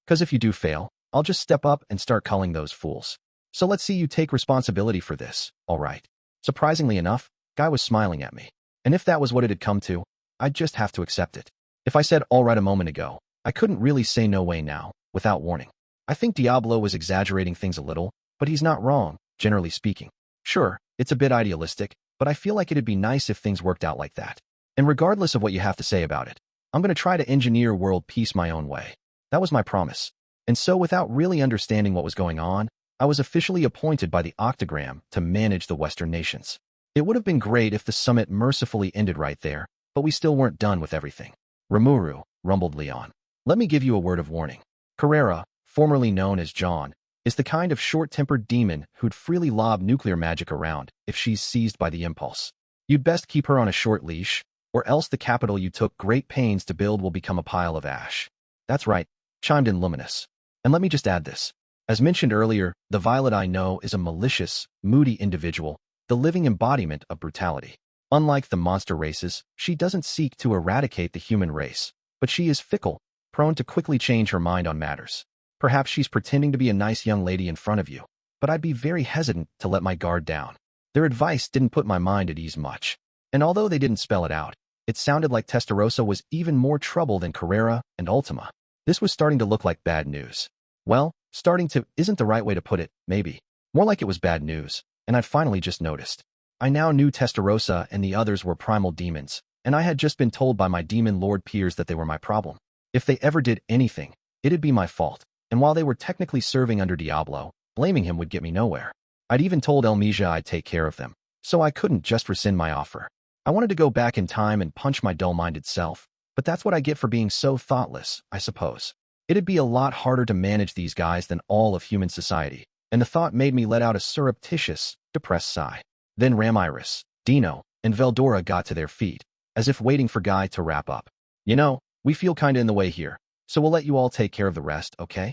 Speaker 1: 'Cause if you do fail, I'll just step up and start culling those fools. So let's see you take responsibility for this, all right? Surprisingly enough, Guy was smiling at me. And if that was what it had come to, I'd just have to accept it. If I said all right a moment ago, I couldn't really say no way now, without warning. I think Diablo was exaggerating things a little, but he's not wrong, generally speaking. Sure, it's a bit idealistic, but I feel like it'd be nice if things worked out like that. And regardless of what you have to say about it, I'm going to try to engineer world peace my own way. That was my promise. And so without really understanding what was going on, I was officially appointed by the Octagram to manage the Western nations. It would have been great if the summit mercifully ended right there, but we still weren't done with everything. Rimuru, rumbled Leon. Let me give you a word of warning. Carrera, formerly known as John, is the kind of short-tempered demon who'd freely lob nuclear magic around if she's seized by the impulse. You'd best keep her on a short leash, or else the capital you took great pains to build will become a pile of ash. That's right, chimed in Luminous. And let me just add this. As mentioned earlier, the Violet I know is a malicious, moody individual, the living embodiment of brutality. Unlike the monster races, she doesn't seek to eradicate the human race, but she is fickle, prone to quickly change her mind on matters. Perhaps she's pretending to be a nice young lady in front of you, but I'd be very hesitant to let my guard down. Their advice didn't put my mind at ease much. And although they didn't spell it out, it sounded like Testarossa was even more trouble than Carrera and Ultima. This was starting to look like bad news. Well, Starting to isn't the right way to put it, maybe. More like it was bad news, and I'd finally just noticed. I now knew Testarossa and the others were primal demons, and I had just been told by my demon lord peers that they were my problem. If they ever did anything, it'd be my fault, and while they were technically serving under Diablo, blaming him would get me nowhere. I'd even told Elmesia I'd take care of them, so I couldn't just rescind my offer. I wanted to go back in time and punch my dull-minded self, but that's what I get for being so thoughtless, I suppose. It'd be a lot harder to manage these guys than all of human society, and the thought made me let out a surreptitious, depressed sigh. Then Ramiris, Dino, and Veldora got to their feet, as if waiting for Guy to wrap up. You know, we feel kinda in the way here, so we'll let you all take care of the rest, okay?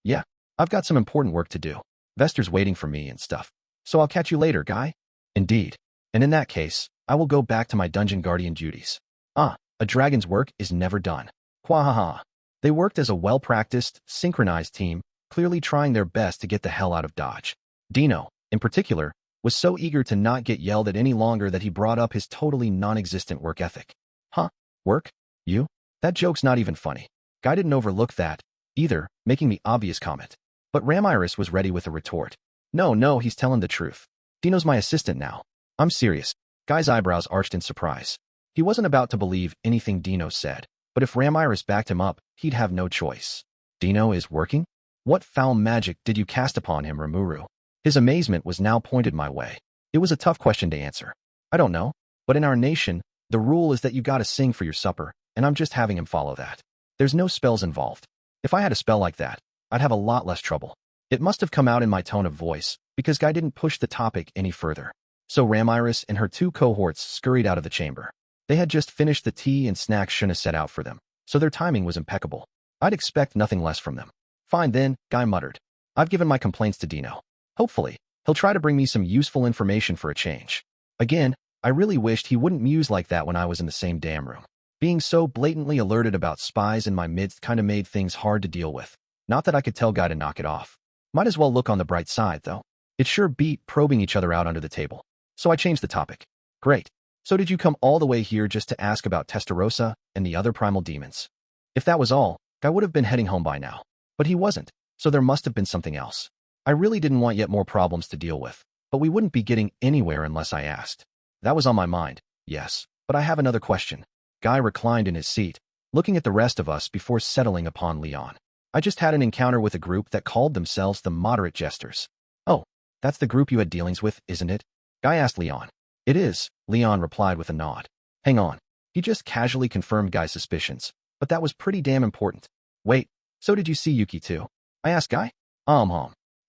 Speaker 1: Yeah, I've got some important work to do. Vester's waiting for me and stuff. So I'll catch you later, Guy. Indeed. And in that case, I will go back to my dungeon guardian duties. A dragon's work is never done. Quahaha. They worked as a well-practiced, synchronized team, clearly trying their best to get the hell out of Dodge. Dino, in particular, was so eager to not get yelled at any longer that he brought up his totally non-existent work ethic. Huh? Work? You? That joke's not even funny. Guy didn't overlook that, either, making the obvious comment. But Ramiris was ready with a retort. No, he's telling the truth. Dino's my assistant now. I'm serious. Guy's eyebrows arched in surprise. He wasn't about to believe anything Dino said, but if Ramiris backed him up, he'd have no choice. Dino is working? What foul magic did you cast upon him, Rimuru? His amazement was now pointed my way. It was a tough question to answer. I don't know, but in our nation, the rule is that you gotta sing for your supper, and I'm just having him follow that. There's no spells involved. If I had a spell like that, I'd have a lot less trouble. It must have come out in my tone of voice, because Guy didn't push the topic any further. So Ramiris and her two cohorts scurried out of the chamber. They had just finished the tea and snacks Shuna set out for them, so their timing was impeccable. I'd expect nothing less from them. Fine then, Guy muttered. I've given my complaints to Dino. Hopefully, he'll try to bring me some useful information for a change. Again, I really wished he wouldn't muse like that when I was in the same damn room. Being so blatantly alerted about spies in my midst kinda made things hard to deal with. Not that I could tell Guy to knock it off. Might as well look on the bright side, though. It sure beat probing each other out under the table. So I changed the topic. Great. So did you come all the way here just to ask about Testarossa and the other primal demons? If that was all, Guy would have been heading home by now. But he wasn't, so there must have been something else. I really didn't want yet more problems to deal with, but we wouldn't be getting anywhere unless I asked. That was on my mind, yes, but I have another question. Guy reclined in his seat, looking at the rest of us before settling upon Leon. I just had an encounter with a group that called themselves the Moderate Jesters. Oh, that's the group you had dealings with, isn't it? Guy asked Leon. It is, Leon replied with a nod. Hang on. He just casually confirmed Guy's suspicions, but that was pretty damn important. Wait, so did you see Yuki too? I asked Guy.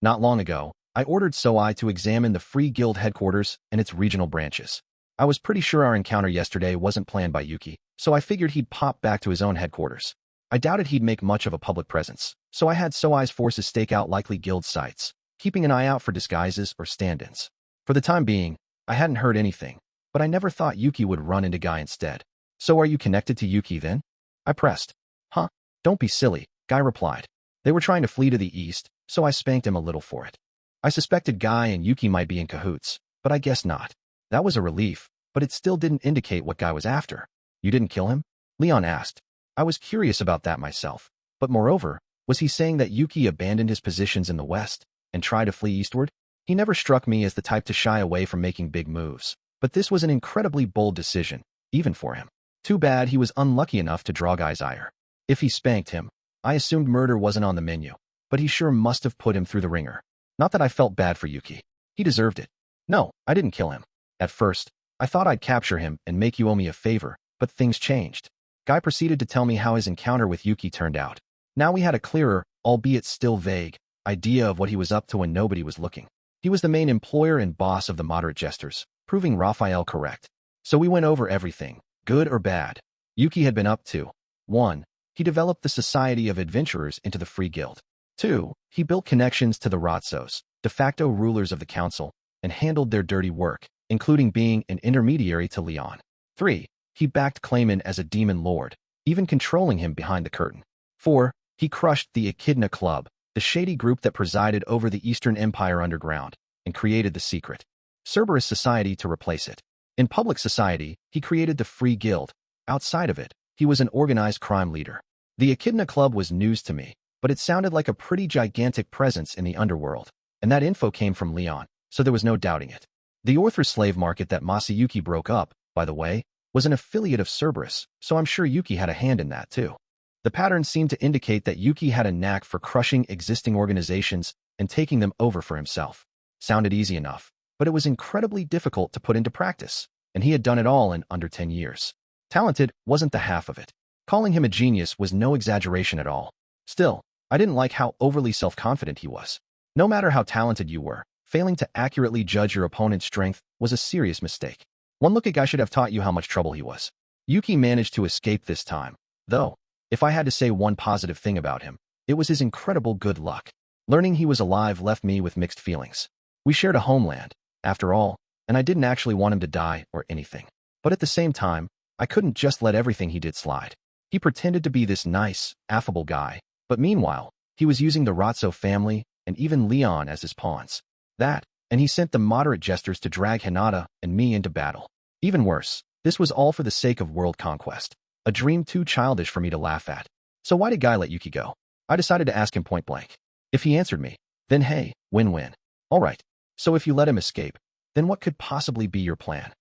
Speaker 1: Not long ago, I ordered Soai to examine the Free Guild headquarters and its regional branches. I was pretty sure our encounter yesterday wasn't planned by Yuki, so I figured he'd pop back to his own headquarters. I doubted he'd make much of a public presence, so I had Soai's forces stake out likely guild sites, keeping an eye out for disguises or stand-ins. For the time being, I hadn't heard anything, but I never thought Yuki would run into Guy instead. So are you connected to Yuki then? I pressed. Huh? Don't be silly, Guy replied. They were trying to flee to the east, so I spanked him a little for it. I suspected Guy and Yuki might be in cahoots, but I guess not. That was a relief, but it still didn't indicate what Guy was after. You didn't kill him? Leon asked. I was curious about that myself, but moreover, was he saying that Yuki abandoned his positions in the west and tried to flee eastward? He never struck me as the type to shy away from making big moves, but this was an incredibly bold decision, even for him. Too bad he was unlucky enough to draw Guy's ire. If he spanked him, I assumed murder wasn't on the menu, but he sure must have put him through the ringer. Not that I felt bad for Yuki. He deserved it. No, I didn't kill him. At first, I thought I'd capture him and make you owe me a favor, but things changed. Guy proceeded to tell me how his encounter with Yuki turned out. Now we had a clearer, albeit still vague, idea of what he was up to when nobody was looking. He was the main employer and boss of the Moderate Jesters, proving Raphael correct. So we went over everything, good or bad, Yuki had been up to. 1. He developed the Society of Adventurers into the Free Guild. 2. He built connections to the Ratsos, de facto rulers of the council, and handled their dirty work, including being an intermediary to Leon. 3. He backed Clayman as a demon lord, even controlling him behind the curtain. 4. He crushed the Echidna Club, the shady group that presided over the Eastern Empire underground, and created the secret Cerberus Society to replace it. In public society, he created the Free Guild. Outside of it, he was an organized crime leader. The Echidna Club was news to me, but it sounded like a pretty gigantic presence in the underworld, and that info came from Leon, so there was no doubting it. The Orthra slave market that Masayuki broke up, by the way, was an affiliate of Cerberus, so I'm sure Yuki had a hand in that too. The pattern seemed to indicate that Yuki had a knack for crushing existing organizations and taking them over for himself. Sounded easy enough, but it was incredibly difficult to put into practice, and he had done it all in under 10 years. Talented wasn't the half of it. Calling him a genius was no exaggeration at all. Still, I didn't like how overly self-confident he was. No matter how talented you were, failing to accurately judge your opponent's strength was a serious mistake. One look at guy should have taught you how much trouble he was. Yuki managed to escape this time, though. If I had to say one positive thing about him, it was his incredible good luck. Learning he was alive left me with mixed feelings. We shared a homeland, after all, and I didn't actually want him to die or anything. But at the same time, I couldn't just let everything he did slide. He pretended to be this nice, affable guy, but meanwhile, he was using the Ratso family and even Leon as his pawns. And he sent the moderate jesters to drag Hinata and me into battle. Even worse, this was all for the sake of world conquest. A dream too childish for me to laugh at. So why did Guy let Yuki go? I decided to ask him point blank. If he answered me, then hey, win-win. Alright, so if you let him escape, then what could possibly be your plan?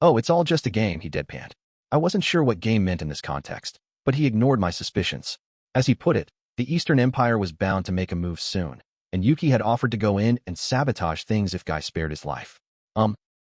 Speaker 1: Oh, it's all just a game, he deadpanned. I wasn't sure what game meant in this context, but he ignored my suspicions. As he put it, the Eastern Empire was bound to make a move soon, and Yuki had offered to go in and sabotage things if Guy spared his life.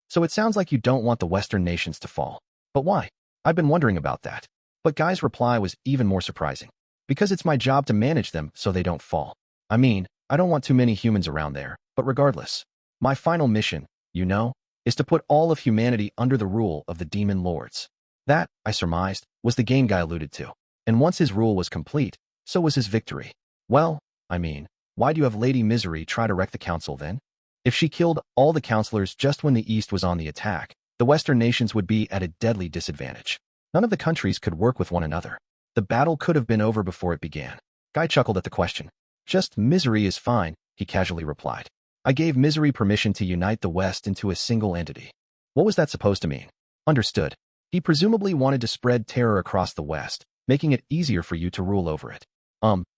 Speaker 1: So it sounds like you don't want the Western nations to fall. But why? I've been wondering about that. But Guy's reply was even more surprising. Because it's my job to manage them so they don't fall. I mean, I don't want too many humans around there, but regardless. My final mission, you know, is to put all of humanity under the rule of the demon lords. That, I surmised, was the game Guy alluded to. And once his rule was complete, so was his victory. Well, I mean, why do you have Lady Misery try to wreck the council then? If she killed all the counselors just when the East was on the attack, the Western nations would be at a deadly disadvantage. None of the countries could work with one another. The battle could have been over before it began. Guy chuckled at the question. Just Misery is fine, he casually replied. I gave Misery permission to unite the West into a single entity. What was that supposed to mean? Understood. He presumably wanted to spread terror across the West, making it easier for you to rule over it.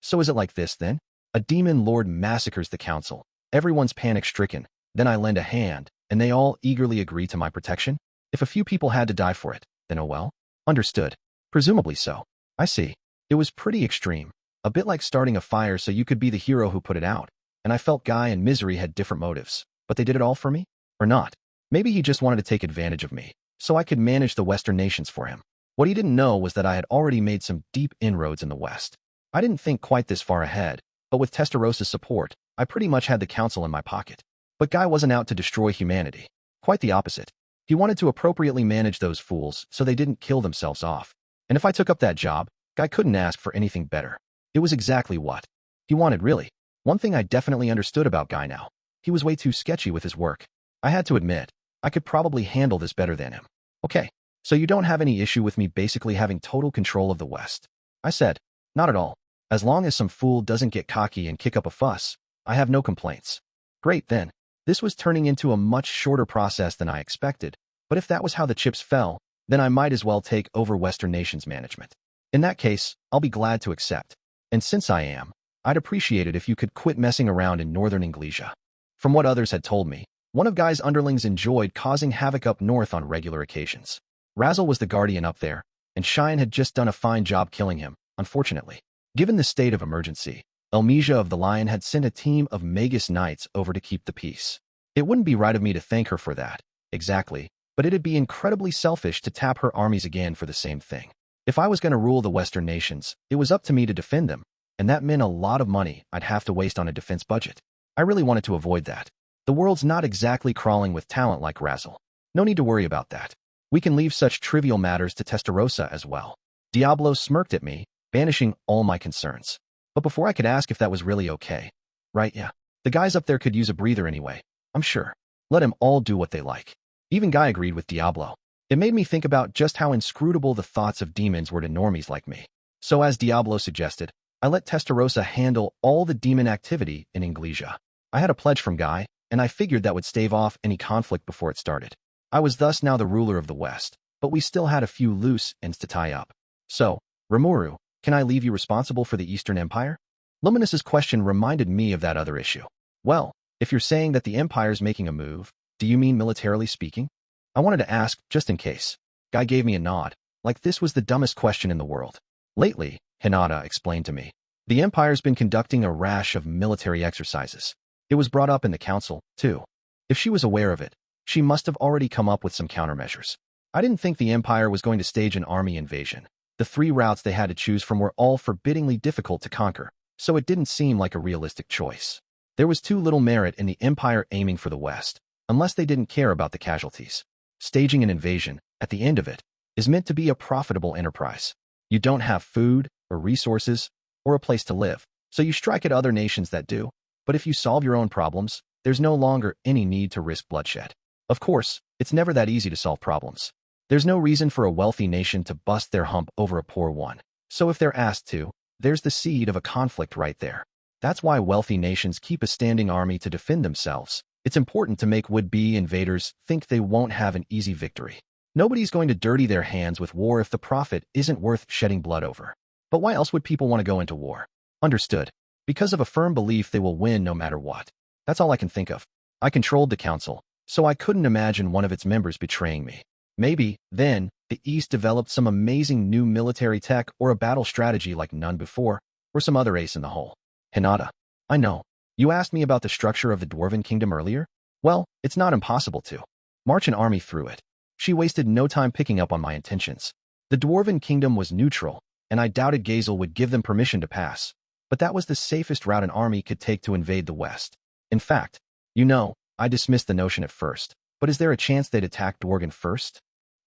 Speaker 1: So is it like this then? A demon lord massacres the council. Everyone's panic-stricken. Then I lend a hand, and they all eagerly agree to my protection? If a few people had to die for it, then oh well. Understood. Presumably so. I see. It was pretty extreme. A bit like starting a fire so you could be the hero who put it out. And I felt Guy and Misery had different motives. But they did it all for me? Or not? Maybe he just wanted to take advantage of me, so I could manage the Western nations for him. What he didn't know was that I had already made some deep inroads in the West. I didn't think quite this far ahead, but with Testarosa's support, I pretty much had the council in my pocket. But Guy wasn't out to destroy humanity. Quite the opposite. He wanted to appropriately manage those fools so they didn't kill themselves off. And if I took up that job, Guy couldn't ask for anything better. It was exactly what he wanted, really. One thing I definitely understood about Guy now. He was way too sketchy with his work. I had to admit, I could probably handle this better than him. Okay, so you don't have any issue with me basically having total control of the West? I said, not at all. As long as some fool doesn't get cocky and kick up a fuss, I have no complaints. Great then. This was turning into a much shorter process than I expected, but if that was how the chips fell, then I might as well take over Western nations management. In that case, I'll be glad to accept. And since I am, I'd appreciate it if you could quit messing around in northern Inglesia. From what others had told me, one of Guy's underlings enjoyed causing havoc up north on regular occasions. Razzle was the guardian up there, and Cheyenne had just done a fine job killing him, unfortunately. Given the state of emergency, Elmesia of the Lion had sent a team of Magus Knights over to keep the peace. It wouldn't be right of me to thank her for that, exactly, but it'd be incredibly selfish to tap her armies again for the same thing. If I was going to rule the Western nations, it was up to me to defend them, and that meant a lot of money I'd have to waste on a defense budget. I really wanted to avoid that. The world's not exactly crawling with talent like Razzle. No need to worry about that. We can leave such trivial matters to Testarossa as well. Diablo smirked at me, banishing all my concerns. But before I could ask if that was really okay. Right, yeah. The guys up there could use a breather anyway, I'm sure. Let them all do what they like. Even Guy agreed with Diablo. It made me think about just how inscrutable the thoughts of demons were to normies like me. So as Diablo suggested, I let Testarossa handle all the demon activity in Inglesia. I had a pledge from Guy, and I figured that would stave off any conflict before it started. I was thus now the ruler of the West, but we still had a few loose ends to tie up. So, Rimuru, can I leave you responsible for the Eastern Empire? Luminous's question reminded me of that other issue. Well, if you're saying that the Empire's making a move, do you mean militarily speaking? I wanted to ask, just in case. Guy gave me a nod, like this was the dumbest question in the world. Lately, Hinata explained to me, the Empire's been conducting a rash of military exercises. It was brought up in the council, too. If she was aware of it, she must have already come up with some countermeasures. I didn't think the Empire was going to stage an army invasion. The 3 routes they had to choose from were all forbiddingly difficult to conquer, so it didn't seem like a realistic choice. There was too little merit in the Empire aiming for the West, unless they didn't care about the casualties. Staging an invasion, at the end of it, is meant to be a profitable enterprise. You don't have food, or resources, or a place to live, so you strike at other nations that do. But if you solve your own problems, there's no longer any need to risk bloodshed. Of course, it's never that easy to solve problems. There's no reason for a wealthy nation to bust their hump over a poor one. So if they're asked to, there's the seed of a conflict right there. That's why wealthy nations keep a standing army to defend themselves. It's important to make would-be invaders think they won't have an easy victory. Nobody's going to dirty their hands with war if the profit isn't worth shedding blood over. But why else would people want to go into war? Understood. Because of a firm belief they will win no matter what. That's all I can think of. I controlled the council, so I couldn't imagine one of its members betraying me. Maybe, then, the East developed some amazing new military tech or a battle strategy like none before, or some other ace in the hole. Hinata, I know. You asked me about the structure of the Dwarven Kingdom earlier? Well, it's not impossible to march an army through it. She wasted no time picking up on my intentions. The Dwarven Kingdom was neutral, and I doubted Gazel would give them permission to pass. But that was the safest route an army could take to invade the West. In fact, I dismissed the notion at first. But is there a chance they'd attack Dwarven first?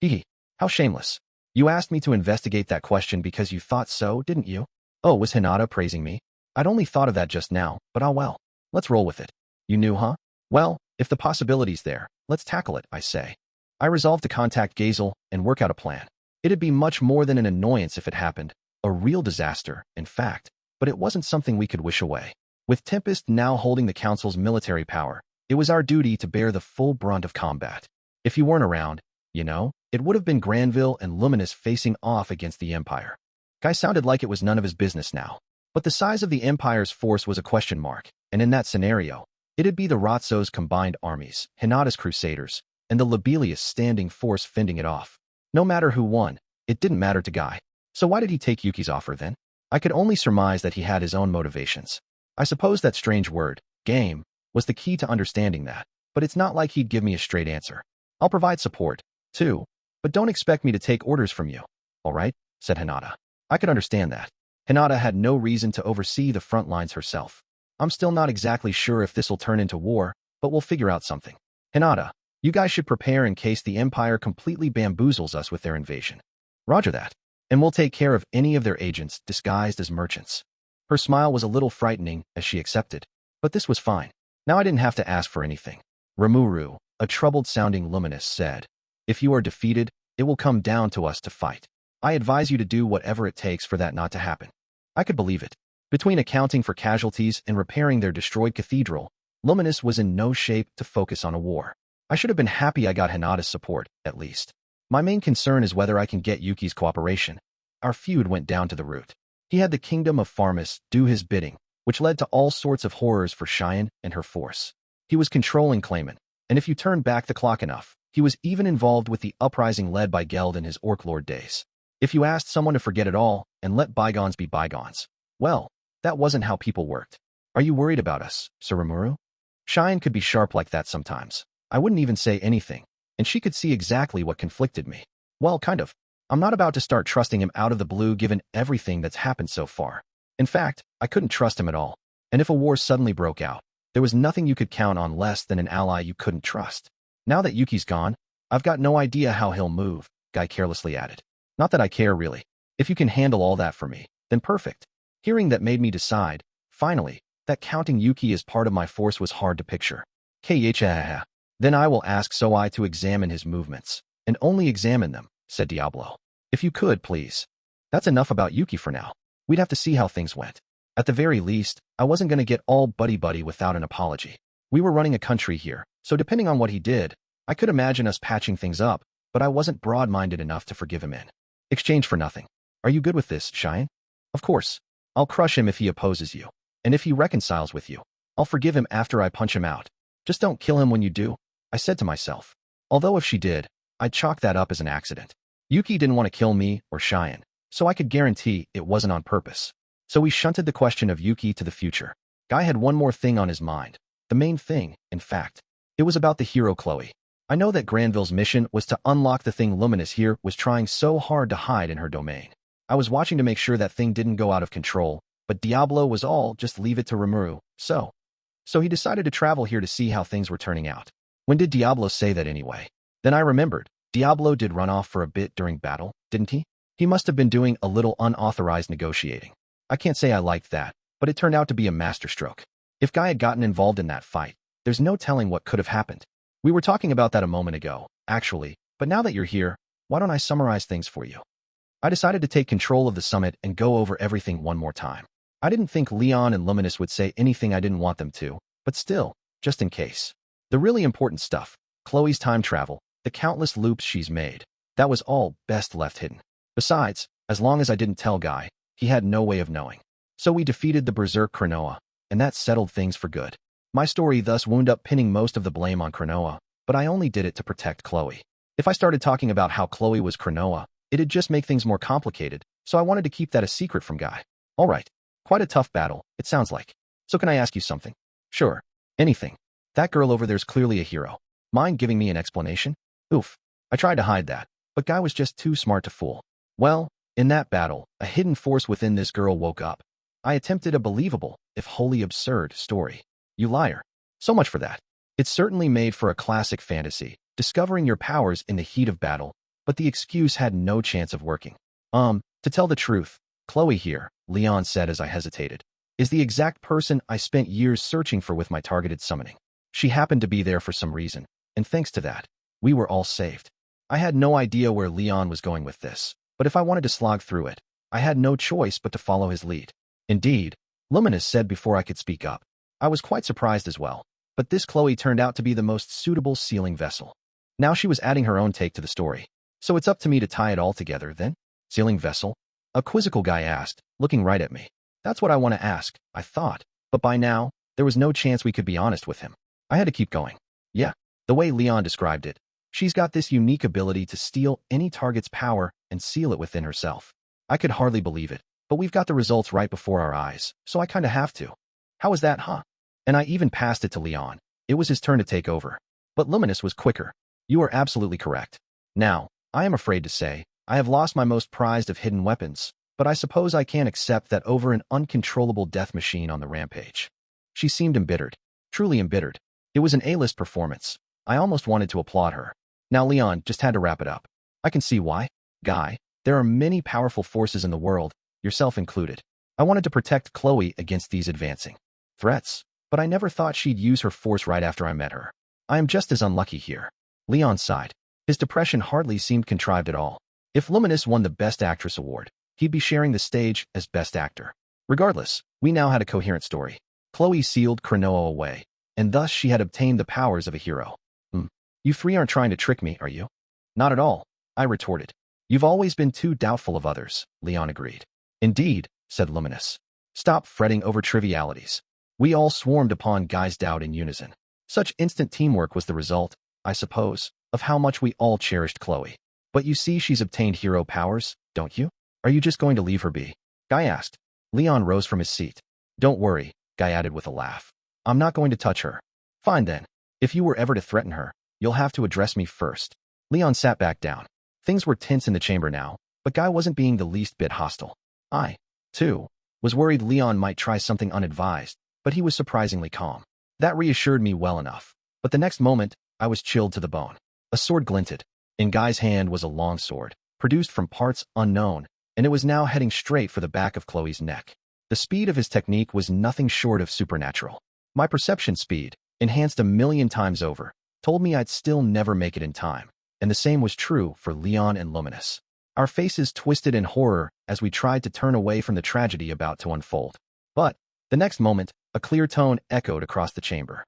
Speaker 1: Hehe, how shameless. You asked me to investigate that question because you thought so, didn't you? Oh, was Hinata praising me? I'd only thought of that just now, but well. Let's roll with it. You knew, huh? Well, if the possibility's there, let's tackle it, I say. I resolved to contact Gazel and work out a plan. It'd be much more than an annoyance if it happened. A real disaster, in fact. But it wasn't something we could wish away. With Tempest now holding the Council's military power, it was our duty to bear the full brunt of combat. If you weren't around, it would have been Granville and Luminous facing off against the Empire. Guy sounded like it was none of his business now. But the size of the Empire's force was a question mark, and in that scenario, it'd be the Ratzo's combined armies, Hinata's Crusaders, and the Lobelia standing force fending it off. No matter who won, it didn't matter to Guy. So why did he take Yuki's offer then? I could only surmise that he had his own motivations. I suppose that strange word, game, was the key to understanding that, but it's not like he'd give me a straight answer. I'll provide support, too, but don't expect me to take orders from you. All right, said Hinata. I could understand that. Hinata had no reason to oversee the front lines herself. I'm still not exactly sure if this'll turn into war, but we'll figure out something. Hinata, you guys should prepare in case the Empire completely bamboozles us with their invasion. Roger that. And we'll take care of any of their agents disguised as merchants. Her smile was a little frightening as she accepted, but this was fine. Now I didn't have to ask for anything. Rimuru, a troubled-sounding Luminous, said, if you are defeated, it will come down to us to fight. I advise you to do whatever it takes for that not to happen. I could believe it. Between accounting for casualties and repairing their destroyed cathedral, Luminous was in no shape to focus on a war. I should have been happy I got Hinata's support, at least. My main concern is whether I can get Yuki's cooperation. Our feud went down to the root. He had the Kingdom of Farmus do his bidding, which led to all sorts of horrors for Cheyenne and her force. He was controlling Clayman, and if you turn back the clock enough, he was even involved with the uprising led by Geld in his Orc Lord days. If you asked someone to forget it all and let bygones be bygones, well, that wasn't how people worked. Are you worried about us, Sir Rimuru? Cheyenne could be sharp like that sometimes. I wouldn't even say anything, and she could see exactly what conflicted me. Well, kind of. I'm not about to start trusting him out of the blue given everything that's happened so far. In fact, I couldn't trust him at all. And if a war suddenly broke out, there was nothing you could count on less than an ally you couldn't trust. Now that Yuki's gone, I've got no idea how he'll move, Guy carelessly added. Not that I care, really. If you can handle all that for me, then perfect. Hearing that made me decide, finally, that counting Yuki as part of my force was hard to picture. Then I will ask Soai to examine his movements, and only examine them, said Diablo. If you could, please. That's enough about Yuki for now. We'd have to see how things went. At the very least, I wasn't going to get all buddy-buddy without an apology. We were running a country here, so depending on what he did, I could imagine us patching things up, but I wasn't broad-minded enough to forgive him in exchange for nothing. Are you good with this, Cheyenne? Of course. I'll crush him if he opposes you. And if he reconciles with you, I'll forgive him after I punch him out. Just don't kill him when you do, I said to myself. Although if she did, I'd chalk that up as an accident. Yuki didn't want to kill me or Cheyenne, so I could guarantee it wasn't on purpose. So we shunted the question of Yuki to the future. Guy had one more thing on his mind. The main thing, in fact. It was about the hero Chloe. I know that Granville's mission was to unlock the thing Luminous here was trying so hard to hide in her domain. I was watching to make sure that thing didn't go out of control, but Diablo was all just leave it to Rimuru, so he decided to travel here to see how things were turning out. When did Diablo say that anyway? Then I remembered. Diablo did run off for a bit during battle, didn't he? He must have been doing a little unauthorized negotiating. I can't say I liked that, but it turned out to be a masterstroke. If Guy had gotten involved in that fight, there's no telling what could have happened. We were talking about that a moment ago, actually, but now that you're here, why don't I summarize things for you? I decided to take control of the summit and go over everything one more time. I didn't think Leon and Luminous would say anything I didn't want them to, but still, just in case. The really important stuff, Chloe's time travel, the countless loops she's made, that was all best left hidden. Besides, as long as I didn't tell Guy, he had no way of knowing. So we defeated the Berserk Cronoa, and that settled things for good. My story thus wound up pinning most of the blame on Cronoa, but I only did it to protect Chloe. If I started talking about how Chloe was Cronoa, it'd just make things more complicated, so I wanted to keep that a secret from Guy. All right. Quite a tough battle, it sounds like. So can I ask you something? Sure. Anything. That girl over there's clearly a hero. Mind giving me an explanation? Oof. I tried to hide that, but Guy was just too smart to fool. Well, in that battle, a hidden force within this girl woke up. I attempted a believable, if wholly absurd, story. You liar. So much for that. It's certainly made for a classic fantasy, discovering your powers in the heat of battle, but the excuse had no chance of working. To tell the truth, Chloe here, Leon said as I hesitated, is the exact person I spent years searching for with my targeted summoning. She happened to be there for some reason, and thanks to that, we were all saved. I had no idea where Leon was going with this, but if I wanted to slog through it, I had no choice but to follow his lead. Indeed, Luminous said before I could speak up. I was quite surprised as well, but this Chloe turned out to be the most suitable sealing vessel. Now she was adding her own take to the story, so it's up to me to tie it all together then? Sealing vessel? A quizzical Guy asked, looking right at me. That's what I want to ask, I thought, but by now, there was no chance we could be honest with him. I had to keep going. Yeah, the way Leon described it, she's got this unique ability to steal any target's power and seal it within herself. I could hardly believe it, but we've got the results right before our eyes, so I kinda have to. How was that, huh? And I even passed it to Leon. It was his turn to take over. But Luminous was quicker. You are absolutely correct. Now, I am afraid to say, I have lost my most prized of hidden weapons, but I suppose I can't accept that over an uncontrollable death machine on the rampage. She seemed embittered. Truly embittered. It was an A-list performance. I almost wanted to applaud her. Now Leon just had to wrap it up. I can see why. Guy, there are many powerful forces in the world, yourself included. I wanted to protect Chloe against these advancing threats, but I never thought she'd use her force right after I met her. I am just as unlucky here. Leon sighed. His depression hardly seemed contrived at all. If Luminous won the Best Actress award, he'd be sharing the stage as Best Actor. Regardless, we now had a coherent story. Chloe sealed Cronoa away, and thus she had obtained the powers of a hero. You three aren't trying to trick me, are you? Not at all, I retorted. You've always been too doubtful of others, Leon agreed. Indeed, said Luminous. Stop fretting over trivialities. We all swarmed upon Guy's doubt in unison. Such instant teamwork was the result, I suppose, of how much we all cherished Chloe. But you see she's obtained hero powers, don't you? Are you just going to leave her be? Guy asked. Leon rose from his seat. Don't worry, Guy added with a laugh. I'm not going to touch her. Fine then. If you were ever to threaten her, you'll have to address me first. Leon sat back down. Things were tense in the chamber now, but Guy wasn't being the least bit hostile. I, too, was worried Leon might try something unadvised, but he was surprisingly calm. That reassured me well enough. But the next moment, I was chilled to the bone. A sword glinted. In Guy's hand was a long sword, produced from parts unknown, and it was now heading straight for the back of Chloe's neck. The speed of his technique was nothing short of supernatural. My perception speed, enhanced 1,000,000 times over, told me I'd still never make it in time, and the same was true for Leon and Luminous. Our faces twisted in horror as we tried to turn away from the tragedy about to unfold. But, the next moment, a clear tone echoed across the chamber.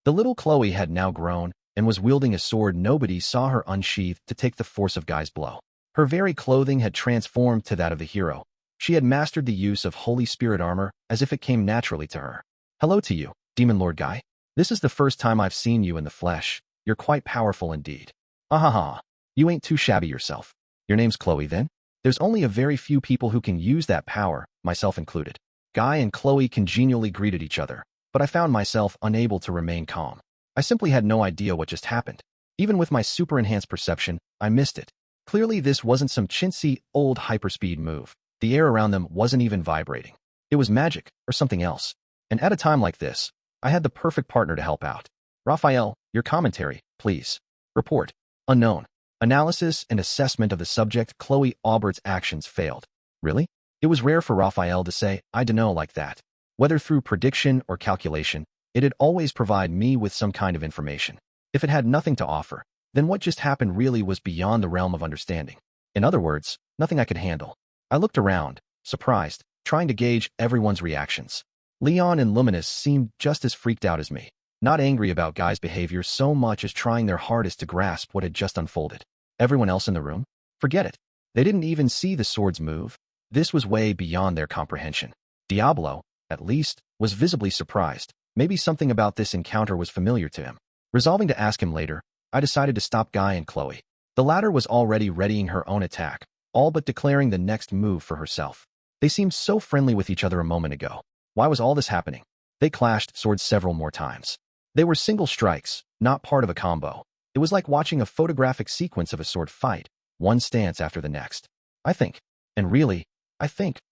Speaker 1: The little Chloe had now grown and was wielding a sword nobody saw her unsheathe to take the force of Guy's blow. Her very clothing had transformed to that of the hero, She had mastered the use of Holy Spirit armor as if it came naturally to her. Hello to you, Demon Lord Guy. This is the first time I've seen you in the flesh. You're quite powerful indeed. Ahaha. You ain't too shabby yourself. Your name's Chloe then? There's only a very few people who can use that power, myself included. Guy and Chloe congenially greeted each other, but I found myself unable to remain calm. I simply had no idea what just happened. Even with my super-enhanced perception, I missed it. Clearly this wasn't some chintzy, old hyperspeed move. The air around them wasn't even vibrating. It was magic, or something else. And at a time like this, I had the perfect partner to help out. Raphael, your commentary, please. Report. Unknown. Analysis and assessment of the subject Chloe Aubert's actions failed. Really? It was rare for Raphael to say, I dunno like that. Whether through prediction or calculation, it'd always provide me with some kind of information. If it had nothing to offer, then what just happened really was beyond the realm of understanding. In other words, nothing I could handle. I looked around, surprised, trying to gauge everyone's reactions. Leon and Luminous seemed just as freaked out as me, not angry about Guy's behavior so much as trying their hardest to grasp what had just unfolded. Everyone else in the room? Forget it. They didn't even see the swords move. This was way beyond their comprehension. Diablo, at least, was visibly surprised. Maybe something about this encounter was familiar to him. Resolving to ask him later, I decided to stop Guy and Chloe. The latter was already readying her own attack, all but declaring the next move for herself. They seemed so friendly with each other a moment ago. Why was all this happening? They clashed swords several more times. They were single strikes, not part of a combo. It was like watching a photographic sequence of a sword fight, one stance after the next. I think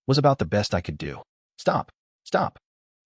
Speaker 1: was about the best I could do. Stop.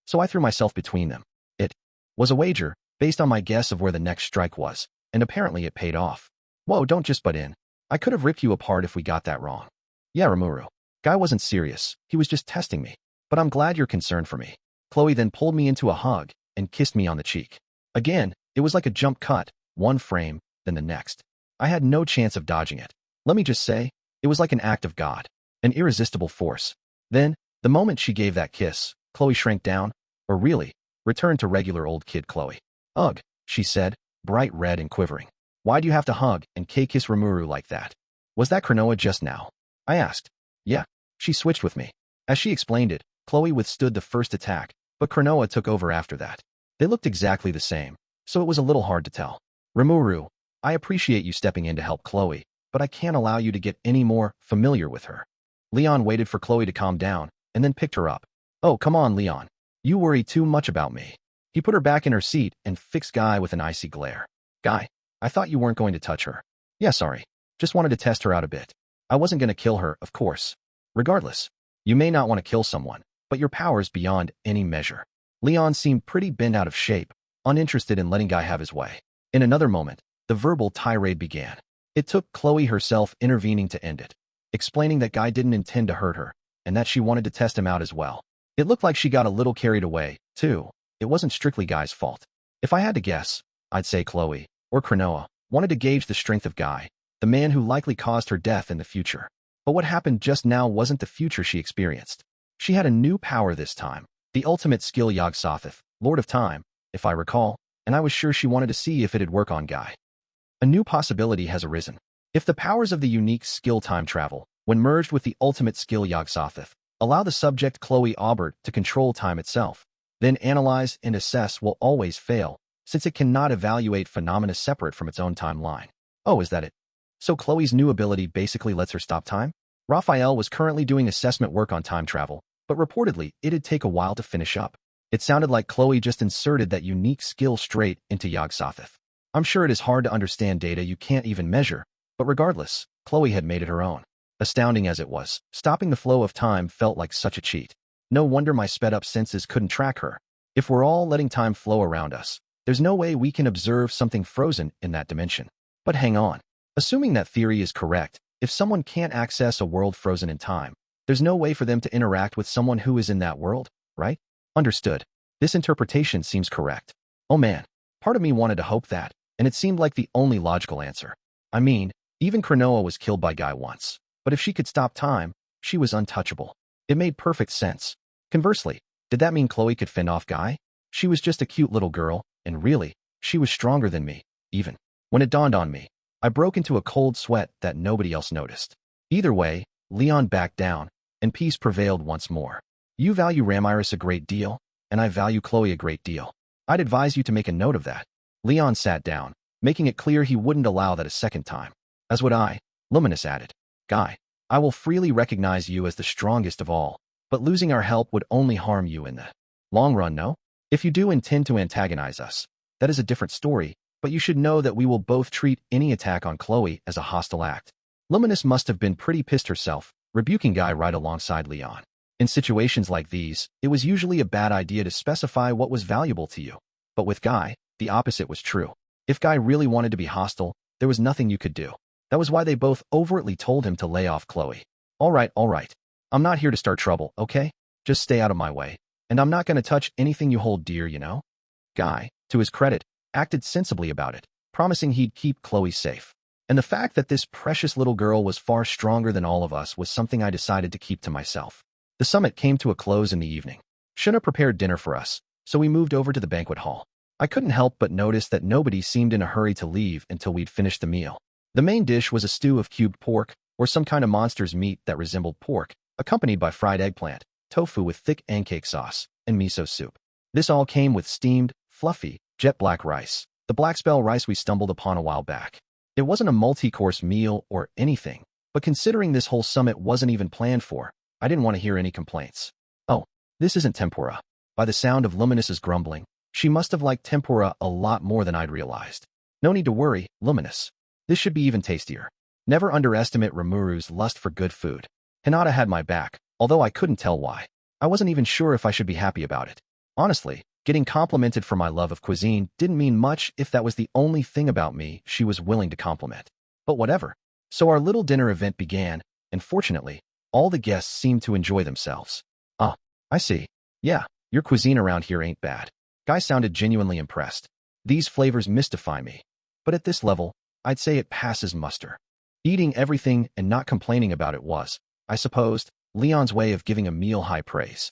Speaker 1: So I threw myself between them. It was a wager, based on my guess of where the next strike was, and apparently it paid off. Whoa, don't just butt in. I could have ripped you apart if we got that wrong. Yeah, Rimuru. Guy wasn't serious, he was just testing me. But I'm glad you're concerned for me. Chloe then pulled me into a hug and kissed me on the cheek. Again, it was like a jump cut, one frame, then the next. I had no chance of dodging it. Let me just say, it was like an act of God, an irresistible force. Then, the moment she gave that kiss, Chloe shrank down, or really, returned to regular old kid Chloe. Ugh, she said, bright red and quivering. Why do you have to hug and kiss Rimuru like that? Was that Cronoa just now? I asked. Yeah, she switched with me. As she explained it, Chloe withstood the first attack, but Cronoa took over after that. They looked exactly the same, so it was a little hard to tell. Rimuru, I appreciate you stepping in to help Chloe, but I can't allow you to get any more familiar with her. Leon waited for Chloe to calm down, and then picked her up. Oh, come on, Leon. You worry too much about me. He put her back in her seat and fixed Guy with an icy glare. Guy, I thought you weren't going to touch her. Yeah, sorry. Just wanted to test her out a bit. I wasn't going to kill her, of course. Regardless, you may not want to kill someone, but your power's beyond any measure. Leon seemed pretty bent out of shape, uninterested in letting Guy have his way. In another moment, the verbal tirade began. It took Chloe herself intervening to end it, explaining that Guy didn't intend to hurt her, and that she wanted to test him out as well. It looked like she got a little carried away, too. It wasn't strictly Guy's fault. If I had to guess, I'd say Chloe, or Cronoa, wanted to gauge the strength of Guy, the man who likely caused her death in the future. But what happened just now wasn't the future she experienced. She had a new power this time, the ultimate skill Yog-Sothoth, Lord of Time, if I recall, and I was sure she wanted to see if it'd work on Guy. A new possibility has arisen. If the powers of the unique skill time travel, when merged with the ultimate skill Yog-Sothoth, allow the subject Chloe Aubert to control time itself, then analyze and assess will always fail, since it cannot evaluate phenomena separate from its own timeline. Oh, is that it? So Chloe's new ability basically lets her stop time? Raphael was currently doing assessment work on time travel, but reportedly it'd take a while to finish up. It sounded like Chloe just inserted that unique skill straight into Yog-Sothoth. I'm sure it is hard to understand data you can't even measure, but regardless, Chloe had made it her own. Astounding as it was, stopping the flow of time felt like such a cheat. No wonder my sped-up senses couldn't track her. If we're all letting time flow around us, there's no way we can observe something frozen in that dimension. But hang on. Assuming that theory is correct, if someone can't access a world frozen in time, there's no way for them to interact with someone who is in that world, right? Understood. This interpretation seems correct. Oh man, part of me wanted to hope that, and it seemed like the only logical answer. I mean, even Cronoa was killed by Guy once, but if she could stop time, she was untouchable. It made perfect sense. Conversely, did that mean Chloe could fend off Guy? She was just a cute little girl, and really, she was stronger than me, even. When it dawned on me, I broke into a cold sweat that nobody else noticed. Either way, Leon backed down, and peace prevailed once more. You value Ramiris a great deal, and I value Chloe a great deal. I'd advise you to make a note of that. Leon sat down, making it clear he wouldn't allow that a second time. As would I, Luminous added. Guy, I will freely recognize you as the strongest of all, but losing our help would only harm you in the long run, no? If you do intend to antagonize us, that is a different story, but you should know that we will both treat any attack on Chloe as a hostile act. Luminous must have been pretty pissed herself, rebuking Guy right alongside Leon. In situations like these, it was usually a bad idea to specify what was valuable to you. But with Guy, the opposite was true. If Guy really wanted to be hostile, there was nothing you could do. That was why they both overtly told him to lay off Chloe. All right. I'm not here to start trouble, okay? Just stay out of my way. And I'm not going to touch anything you hold dear, you know? Guy, to his credit, acted sensibly about it, promising he'd keep Chloe safe. And the fact that this precious little girl was far stronger than all of us was something I decided to keep to myself. The summit came to a close in the evening. Shuna prepared dinner for us, so we moved over to the banquet hall. I couldn't help but notice that nobody seemed in a hurry to leave until we'd finished the meal. The main dish was a stew of cubed pork, or some kind of monster's meat that resembled pork, accompanied by fried eggplant, tofu with thick pancake sauce, and miso soup. This all came with steamed, fluffy, jet-black rice, the black spell rice we stumbled upon a while back. It wasn't a multi-course meal or anything, but considering this whole summit wasn't even planned for, I didn't want to hear any complaints. Oh, this isn't tempura. By the sound of Luminous's grumbling, she must have liked tempura a lot more than I'd realized. No need to worry, Luminous. This should be even tastier. Never underestimate Rimuru's lust for good food. Hinata had my back, although I couldn't tell why. I wasn't even sure if I should be happy about it. Honestly, getting complimented for my love of cuisine didn't mean much if that was the only thing about me she was willing to compliment. But whatever. So our little dinner event began, and fortunately, all the guests seemed to enjoy themselves. Ah, I see. Yeah, your cuisine around here ain't bad. Guy sounded genuinely impressed. These flavors mystify me. But at this level, I'd say it passes muster. Eating everything and not complaining about it was, I supposed, Leon's way of giving a meal high praise.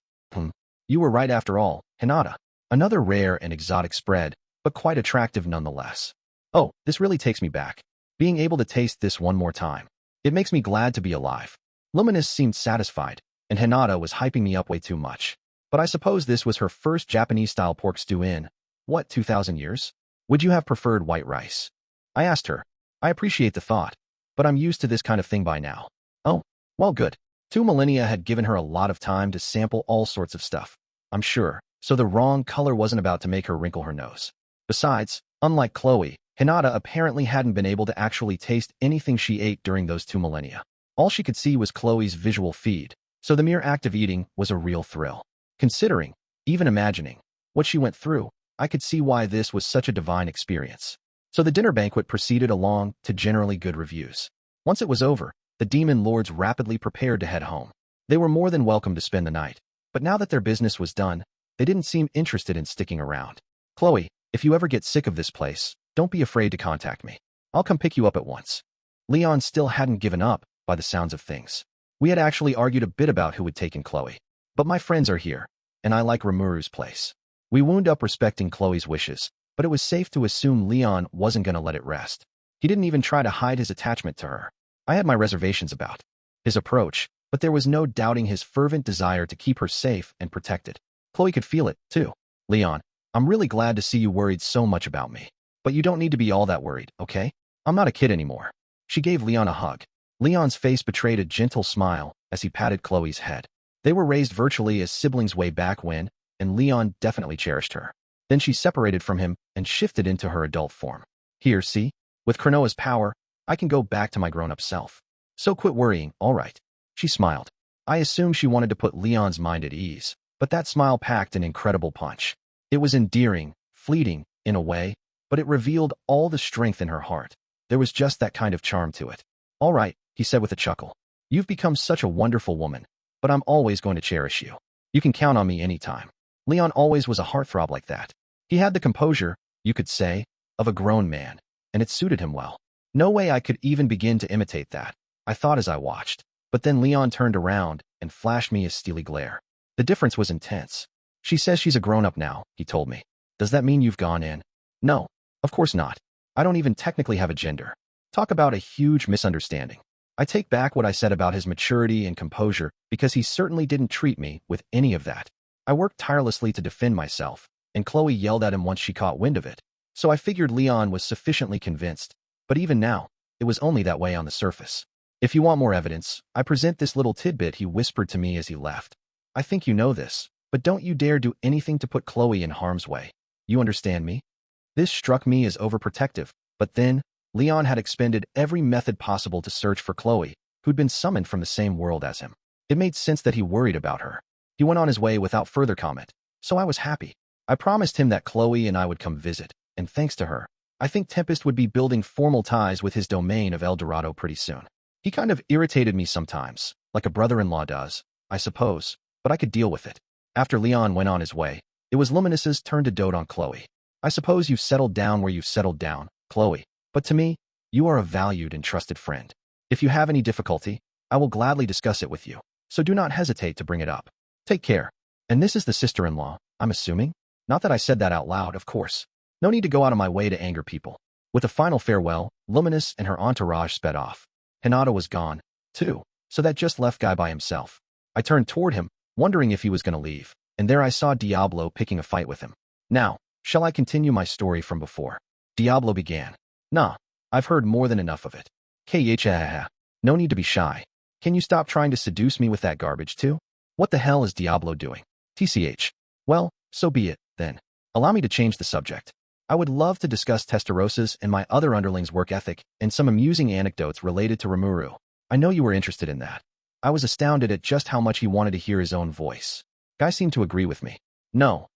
Speaker 1: You were right after all, Hinata. Another rare and exotic spread, but quite attractive nonetheless. Oh, this really takes me back. Being able to taste this one more time. It makes me glad to be alive. Luminous seemed satisfied, and Hinata was hyping me up way too much. But I suppose this was her first Japanese-style pork stew in, 2,000 years? Would you have preferred white rice? I asked her. I appreciate the thought, but I'm used to this kind of thing by now. Oh, well good. 2 millennia had given her a lot of time to sample all sorts of stuff, I'm sure, so the wrong color wasn't about to make her wrinkle her nose. Besides, unlike Chloe, Hinata apparently hadn't been able to actually taste anything she ate during those 2 millennia. All she could see was Chloe's visual feed, so the mere act of eating was a real thrill. Considering, even imagining, what she went through, I could see why this was such a divine experience. So the dinner banquet proceeded along to generally good reviews. Once it was over, the demon lords rapidly prepared to head home. They were more than welcome to spend the night, but now that their business was done, they didn't seem interested in sticking around. Chloe, if you ever get sick of this place, don't be afraid to contact me. I'll come pick you up at once. Leon still hadn't given up, by the sounds of things. We had actually argued a bit about who would take in Chloe. But my friends are here, and I like Rimuru's place. We wound up respecting Chloe's wishes, but it was safe to assume Leon wasn't going to let it rest. He didn't even try to hide his attachment to her. I had my reservations about his approach, but there was no doubting his fervent desire to keep her safe and protected. Chloe could feel it, too. Leon, I'm really glad to see you worried so much about me. But you don't need to be all that worried, okay? I'm not a kid anymore. She gave Leon a hug. Leon's face betrayed a gentle smile as he patted Chloe's head. They were raised virtually as siblings way back when, and Leon definitely cherished her. Then she separated from him and shifted into her adult form. Here, see? With Cronoa's power, I can go back to my grown-up self. So quit worrying, all right? She smiled. I assumed she wanted to put Leon's mind at ease, but that smile packed an incredible punch. It was endearing, fleeting, in a way, but it revealed all the strength in her heart. There was just that kind of charm to it. All right, he said with a chuckle. You've become such a wonderful woman, but I'm always going to cherish you. You can count on me anytime. Leon always was a heartthrob like that. He had the composure, you could say, of a grown man, and it suited him well. No way I could even begin to imitate that, I thought as I watched. But then Leon turned around and flashed me a steely glare. The difference was intense. She says she's a grown-up now, he told me. Does that mean you've gone in? No, of course not. I don't even technically have a gender. Talk about a huge misunderstanding. I take back what I said about his maturity and composure because he certainly didn't treat me with any of that. I worked tirelessly to defend myself, and Chloe yelled at him once she caught wind of it. So I figured Leon was sufficiently convinced, but even now, it was only that way on the surface. If you want more evidence, I present this little tidbit he whispered to me as he left. I think you know this, but don't you dare do anything to put Chloe in harm's way. You understand me? This struck me as overprotective, but then, Leon had expended every method possible to search for Chloe, who'd been summoned from the same world as him. It made sense that he worried about her. He went on his way without further comment, so I was happy. I promised him that Chloe and I would come visit, and thanks to her, I think Tempest would be building formal ties with his domain of El Dorado pretty soon. He kind of irritated me sometimes, like a brother-in-law does, I suppose, but I could deal with it. After Leon went on his way, it was Luminous's turn to dote on Chloe. I suppose you've settled down where you've settled down, Chloe, but to me, you are a valued and trusted friend. If you have any difficulty, I will gladly discuss it with you, so do not hesitate to bring it up. Take care. And this is the sister-in-law, I'm assuming? Not that I said that out loud, of course. No need to go out of my way to anger people. With a final farewell, Luminous and her entourage sped off. Hinata was gone, too, so that just left Guy by himself. I turned toward him, wondering if he was going to leave, and there I saw Diablo picking a fight with him. Now, shall I continue my story from before? Diablo began. Nah, I've heard more than enough of it. KHAHA. No need to be shy. Can you stop trying to seduce me with that garbage too? What the hell is Diablo doing? TCH. Well, so be it, then. Allow me to change the subject. I would love to discuss Testarosa's and my other underlings' work ethic and some amusing anecdotes related to Rimuru. I know you were interested in that. I was astounded at just how much he wanted to hear his own voice. Guy seemed to agree with me. No,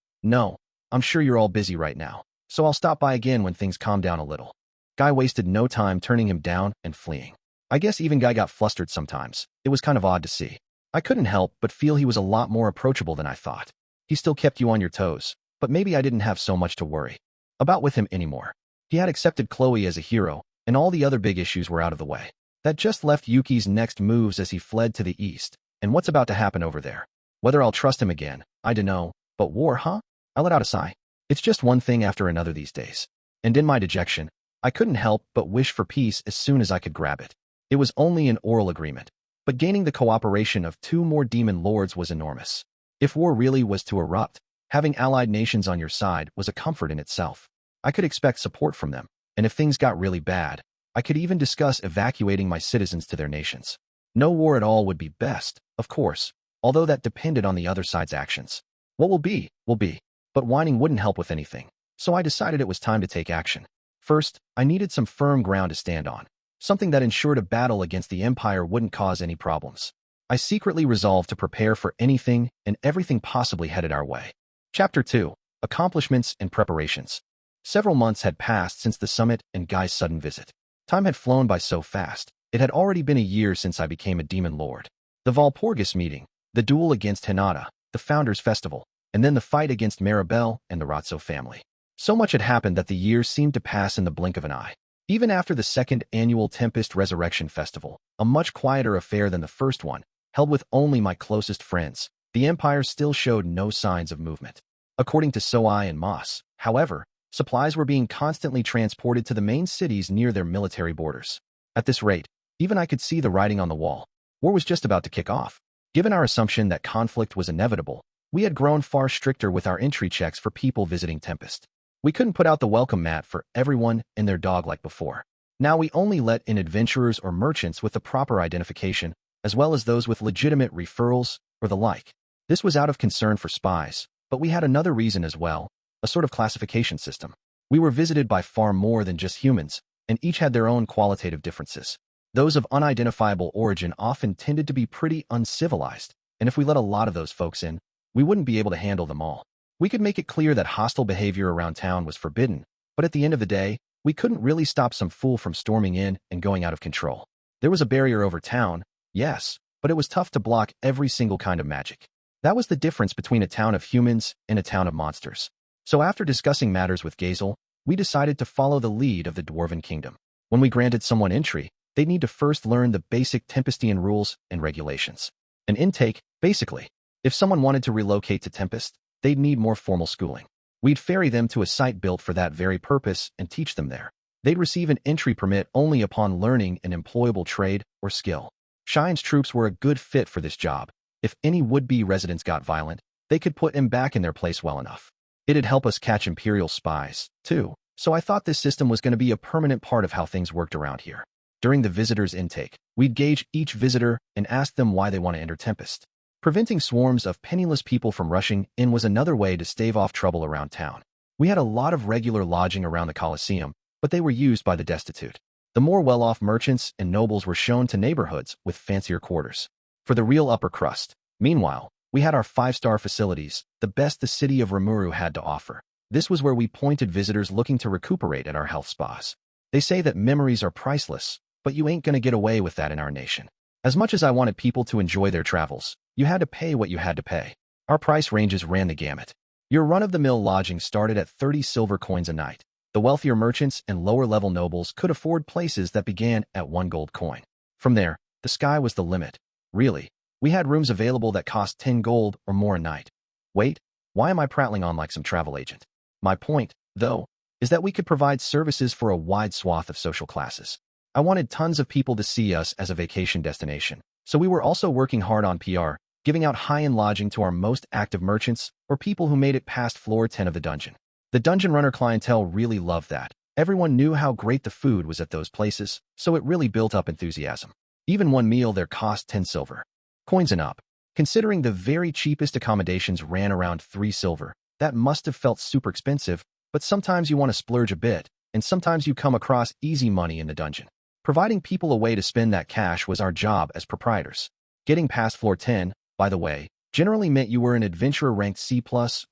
Speaker 1: I'm sure you're all busy right now, so I'll stop by again when things calm down a little. Guy wasted no time turning him down and fleeing. I guess even Guy got flustered sometimes. It was kind of odd to see. I couldn't help but feel he was a lot more approachable than I thought. He still kept you on your toes, but maybe I didn't have so much to worry about with him anymore. He had accepted Chloe as a hero, and all the other big issues were out of the way. That just left Yuki's next moves as he fled to the east, and what's about to happen over there. Whether I'll trust him again, I dunno, but war, huh? I let out a sigh. It's just one thing after another these days. And in my dejection, I couldn't help but wish for peace as soon as I could grab it. It was only an oral agreement, but gaining the cooperation of 2 more demon lords was enormous. If war really was to erupt, having allied nations on your side was a comfort in itself. I could expect support from them, and if things got really bad, I could even discuss evacuating my citizens to their nations. No war at all would be best, of course, although that depended on the other side's actions. What will be, but whining wouldn't help with anything, so I decided it was time to take action. First, I needed some firm ground to stand on, something that ensured a battle against the Empire wouldn't cause any problems. I secretly resolved to prepare for anything and everything possibly headed our way. Chapter 2. Accomplishments and Preparations. Several months had passed since the summit and Guy's sudden visit. Time had flown by so fast, it had already been a year since I became a demon lord. The Valpurgis meeting, the duel against Hinata, the Founders' Festival, and then the fight against Maribel and the Razzo family. So much had happened that the years seemed to pass in the blink of an eye. Even after the second annual Tempest Resurrection Festival, a much quieter affair than the first one, held with only my closest friends, the Empire still showed no signs of movement. According to Soai and Moss, however, supplies were being constantly transported to the main cities near their military borders. At this rate, even I could see the writing on the wall. War was just about to kick off. Given our assumption that conflict was inevitable, we had grown far stricter with our entry checks for people visiting Tempest. We couldn't put out the welcome mat for everyone and their dog like before. Now we only let in adventurers or merchants with the proper identification, as well as those with legitimate referrals or the like. This was out of concern for spies, but we had another reason as well, a sort of classification system. We were visited by far more than just humans, and each had their own qualitative differences. Those of unidentifiable origin often tended to be pretty uncivilized, and if we let a lot of those folks in, we wouldn't be able to handle them all. We could make it clear that hostile behavior around town was forbidden, but at the end of the day, we couldn't really stop some fool from storming in and going out of control. There was a barrier over town, yes, but it was tough to block every single kind of magic. That was the difference between a town of humans and a town of monsters. So after discussing matters with Gazel, we decided to follow the lead of the Dwarven Kingdom. When we granted someone entry, they'd need to first learn the basic Tempestian rules and regulations. An intake, basically. If someone wanted to relocate to Tempest, they'd need more formal schooling. We'd ferry them to a site built for that very purpose and teach them there. They'd receive an entry permit only upon learning an employable trade or skill. Shine's troops were a good fit for this job. If any would-be residents got violent, they could put him back in their place well enough. It'd help us catch Imperial spies, too, so I thought this system was going to be a permanent part of how things worked around here. During the visitors' intake, we'd gauge each visitor and ask them why they want to enter Tempest. Preventing swarms of penniless people from rushing in was another way to stave off trouble around town. We had a lot of regular lodging around the Colosseum, but they were used by the destitute. The more well-off merchants and nobles were shown to neighborhoods with fancier quarters. For the real upper crust, meanwhile, we had our 5-star facilities, the best the city of Rimuru had to offer. This was where we pointed visitors looking to recuperate at our health spas. They say that memories are priceless, but you ain't gonna get away with that in our nation. As much as I wanted people to enjoy their travels, you had to pay what you had to pay. Our price ranges ran the gamut. Your run-of-the-mill lodging started at 30 silver coins a night. The wealthier merchants and lower-level nobles could afford places that began at 1 gold coin. From there, the sky was the limit. Really, we had rooms available that cost 10 gold or more a night. Wait, why am I prattling on like some travel agent? My point, though, is that we could provide services for a wide swath of social classes. I wanted tons of people to see us as a vacation destination, so we were also working hard on PR, giving out high-end lodging to our most active merchants or people who made it past floor 10 of the dungeon. The dungeon runner clientele really loved that. Everyone knew how great the food was at those places, so it really built up enthusiasm. Even one meal there cost 10 silver coins and up. Considering the very cheapest accommodations ran around 3 silver, that must have felt super expensive, but sometimes you want to splurge a bit, and sometimes you come across easy money in the dungeon. Providing people a way to spend that cash was our job as proprietors. Getting past floor 10, by the way, generally meant you were an adventurer ranked C+